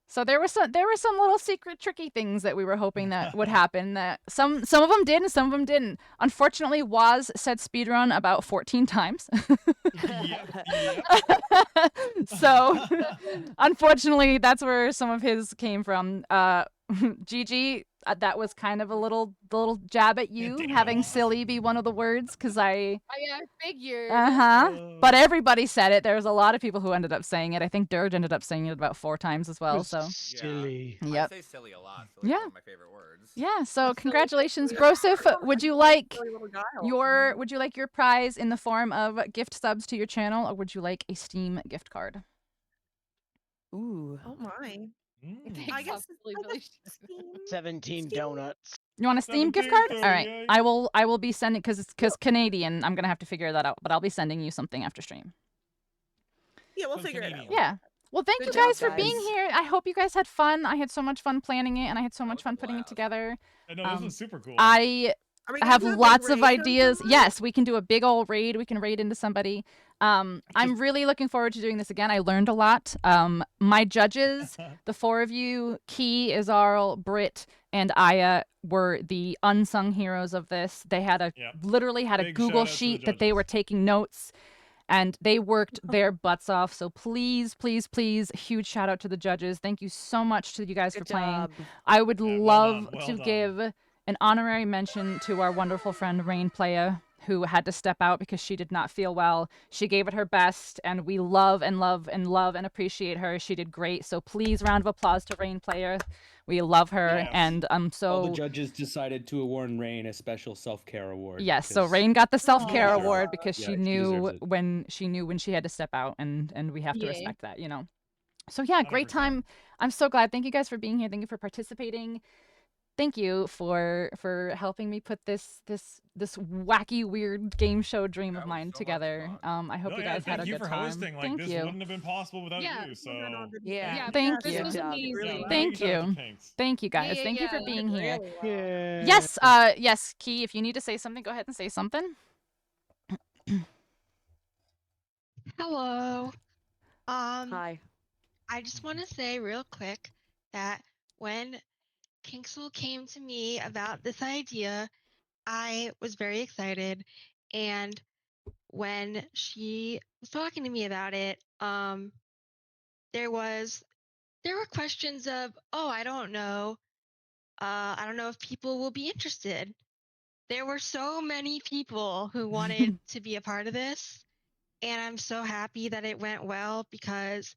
So there were some little secret tricky things that we were hoping that would happen. That some of them did and some of them didn't. Unfortunately, Waz said speedrun about 14 times. So unfortunately, that's where some of his came from. Gigi, that was kind of the little jab at you, having silly be one of the words, because I figured. But everybody said it. There was a lot of people who ended up saying it. I think Dirge ended up saying it about 4 times as well. So silly. Yep. I say silly a lot. Silly's one of my favorite words. Yeah. So congratulations, Broseph. Would you like your prize in the form of gift subs to your channel, or would you like a Steam gift card? Ooh. Oh my. I guess 17 donuts. You want a Steam gift card? All right. I will be sending because Canadian. I'm gonna have to figure that out, but I'll be sending you something after stream. Yeah, we'll figure it out. Yeah. Well, thank Good you guys job, for being guys. here. I hope you guys had fun. I had so much fun planning it, and I had so much fun putting it together. I know, this was super cool. I Are we I gonna have do a big lots of raid or ideas. something? Yes, we can do a big old raid. We can raid into somebody. I'm really looking forward to doing this again. I learned a lot. My judges, the 4 of you, Key, Izarl, Britt, and Aya, were the unsung heroes of this. They had literally had a Big Google shout out to the sheet that they were taking notes. And they worked their butts off. So please, please, please, huge shout out to the judges. Thank you so much to you guys for playing. I would love to give an honorary mention to our wonderful friend Rain Playa, who had to step out because she did not feel well. She gave it her best, and we love and love and love and appreciate her. She did great. So please, round of applause to Rain Playa. We love her, and I'm so. All the judges decided to award Rain a special self-care award. Yes, so Rain got the self-care deserves award it. because Yeah, she she knew deserves it. when she had to step out, and we have to Yeah. respect that, you know. So yeah, great time. I'm so glad. Thank you guys for being here. Thank you for participating. Thank you for helping me put this wacky, weird game show dream of mine together. I hope No, you yeah, guys had a thank you good for time. hosting. Like, Thank this you. wouldn't have been possible without you. So Yeah. Thank this you. was amazing. Thank shout out you. to Pinx. Thank you guys. yeah, Thank you for yeah. being here. Yeah. Yes, yes, Key, if you need to say something, go ahead and say something. Hello. Hi. I just want to say real quick that when Pinxel came to me about this idea, I was very excited, and when she was talking to me about it, there were questions of, oh, I don't know if people will be interested. There were so many people who wanted to be a part of this, and I'm so happy that it went well because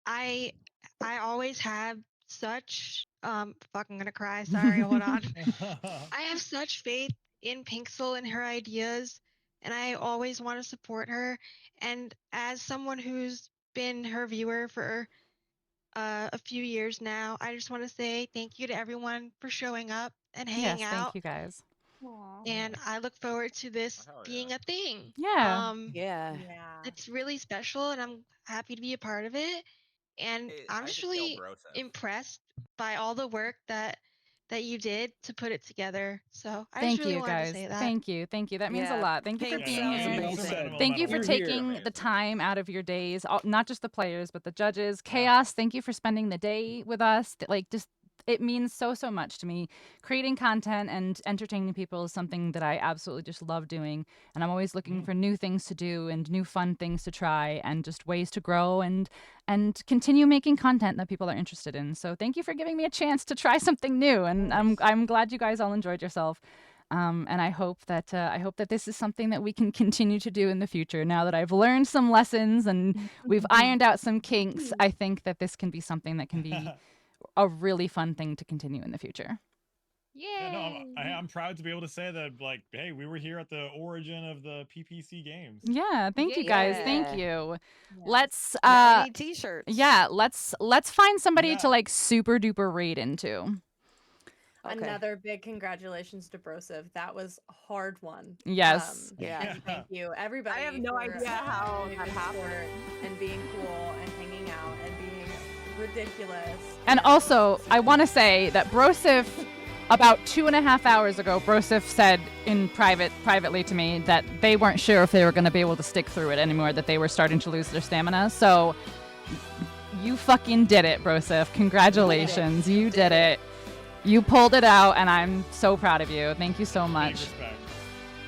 I always have such fuck, I'm gonna cry, sorry, hold on. I have such faith in Pinxel and her ideas, and I always want to support her. And as someone who's been her viewer for a few years now, I just want to say thank you to everyone for showing up and hanging Yes, out. thank you guys. And I look forward to this being a thing. Yeah. Yeah. It's really special, and I'm happy to be a part of it. And I'm just really impressed by all the work that you did to put it together. So I just Thank really you wanted guys. to say that. Thank you. Thank you. That means a Yeah, lot. Thank you for Pinxel being is here. amazing. Thank you for You're taking here. the time out of your days, not just the players, but the judges. Chaos, thank you for spending the day with us. Like, just it means so much to me. Creating content and entertaining people is something that I absolutely just love doing, and I'm always looking for new things to do and new fun things to try and just ways to grow and continue making content that people are interested in. So thank you for giving me a chance to try something new, and I'm glad you guys all enjoyed yourself. And I hope that this is something that we can continue to do in the future. Now that I've learned some lessons and we've ironed out some kinks, I think that this can be something that can be a really fun thing to continue in the future. Yeah, no, Yay! I'm proud to be able to say that, like, hey, we were here at the origin of the PPC games. Yeah, thank you guys. Thank you. Let's Now we need t-shirts. yeah, let's find somebody Yeah. to like super duper raid into. Another big congratulations to Broseph. That was a hard one. Yes. And thank you, everybody. I have no for idea how being that in happened. Discord and being cool and hanging out and being ridiculous. And also, I want to say that Broseph, about 2.5 hours ago, Broseph said in privately to me that they weren't sure if they were going to be able to stick through it anymore, that they were starting to lose their stamina. So you fucking did it, Broseph. Congratulations. You did it. You pulled it out, and I'm so proud of you. Thank you so much.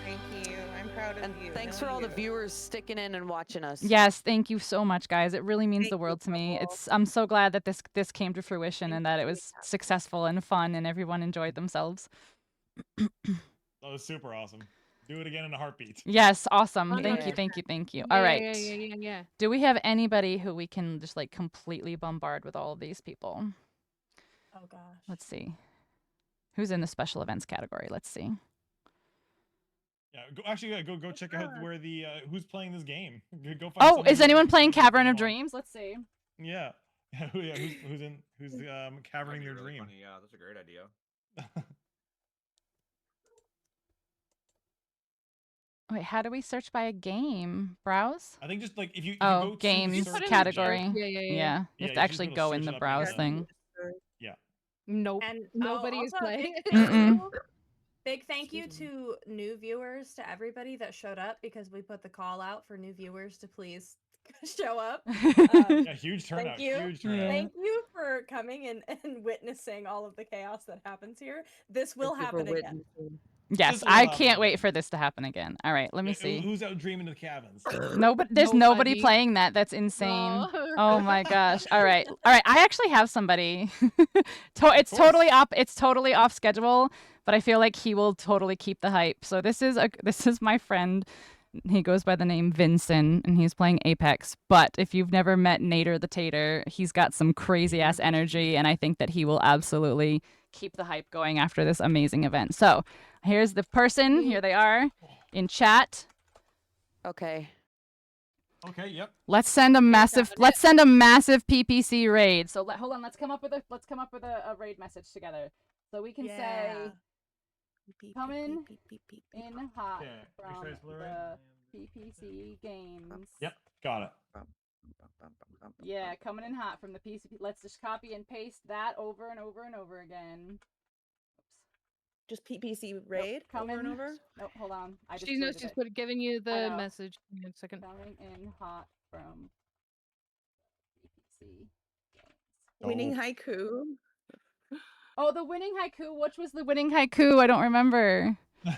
Thank you. I'm proud of And you. thanks for all the viewers sticking in and watching us. Yes, thank you so much, guys. It really means Thank the you, world to me. Purple. I'm so glad that this came to fruition and that it was successful and fun and everyone enjoyed themselves. That was super awesome. Do it again in a heartbeat. Yes, awesome. Thank you, 100%. thank you, thank you. All right. Yeah. Do we have anybody who we can just like completely bombard with all of these people? Oh gosh. Let's see. Who's in the special events category? Let's see. Yeah, go check out where the who's playing this game. Go find Oh, someone is who anyone wants playing to Cavern game of on. Dreams? Let's see. Yeah. Who's caverning their dream? Funny. Yeah, that's a great idea. Wait, how do we search by a game? Browse? I think just like if you Oh, go to the games search category. tab- Yeah. Yeah, you Yeah, have you to should actually be able to go in search the it up browse yourself. thing. Yeah. Nope. And Nobody is also, playing. Mm-mm. Big thank you to new viewers, to everybody that showed up, because we put the call out for new viewers to please show up. Yeah, huge turnout. Thank you. Huge turnout. Thank you for coming and witnessing all of the chaos that happens here. This will happen again. Yes, This will I happen can't wait again. for this to happen again. All right, let me Yeah, see. Who's out dreaming of the cabins? There's nobody Nobody. playing that. That's insane. No. Oh my gosh. All right. I actually have somebody. It's totally off schedule, but I feel like he will totally keep the hype. So this is my friend. He goes by the name Vincent, and he's playing Apex. But if you've never met Nader the Tater, he's got some crazy ass energy, and I think that he will absolutely keep the hype going after this amazing event. So here's the person. Here they are in chat. Okay. Okay. Yep. Let's send a massive PPC raid. So hold on. Let's come up with a raid message together. So we can say coming in hot Okay, from refresh blue the PPC Games. Yep. Got it. Yeah, coming in hot from the PCP. Let's just copy and paste that over and over and over again. Just PPC raid Coming. over and over. Nope, hold on. I just She knows deleted she's it. giving you I the know. message. Give me a second. Coming in hot from PPC Games. Winning haiku. Oh, the winning haiku. Which was the winning haiku? I don't remember. It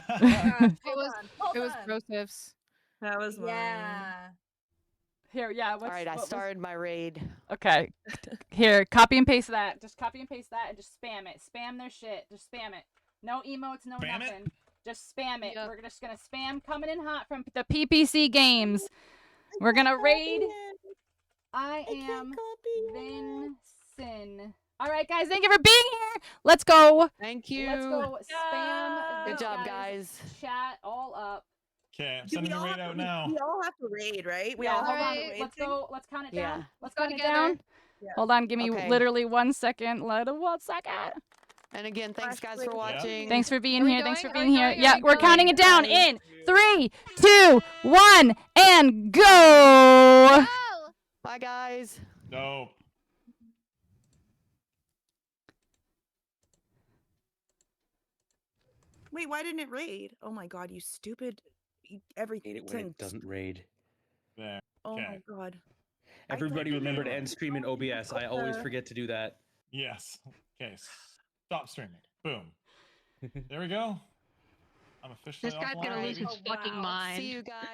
was Broseph's. That was mine. Yeah. Here, yeah. All right, I started my raid. Okay. Here, copy and paste that. Just copy and paste that and just spam it. Spam their shit. Just spam it. No emotes, no Spam it? nothing. Just spam it. Yep. We're just gonna spam coming in hot from the PPC Games. We're gonna raid. I am Vincent. All right, guys. Thank you for being here. Let's go. Thank you. Let's go spam. Good this job, guy's guys. Chat all up. Okay, I'm Do sending we the all raid have out to- now. We all have to raid, right? We Yeah, all hold have on. to raid Let's thing? go. Let's count it Yeah. down. Let's go count it together. down. Yeah. Hold on. Give me Okay. literally 1 second. One second. And again, thanks guys Flash for raid. watching. Thanks for being Are we here. Thanks for going? being Are here. we going? Yeah, Are we we're counting it going? down in 3, 2, 1, and go. Bye, guys. No. Wait, why didn't it raid? Oh my god, you stupid! Everything. Hate it when it doesn't raid. There. Oh Okay. my god. Everybody remember to end stream in OBS. I always the- forget to do that. Yes. Okay. Stop streaming. Boom. There we go. I'm officially This guy's offline, gonna lose baby. his fucking mind. See you guys.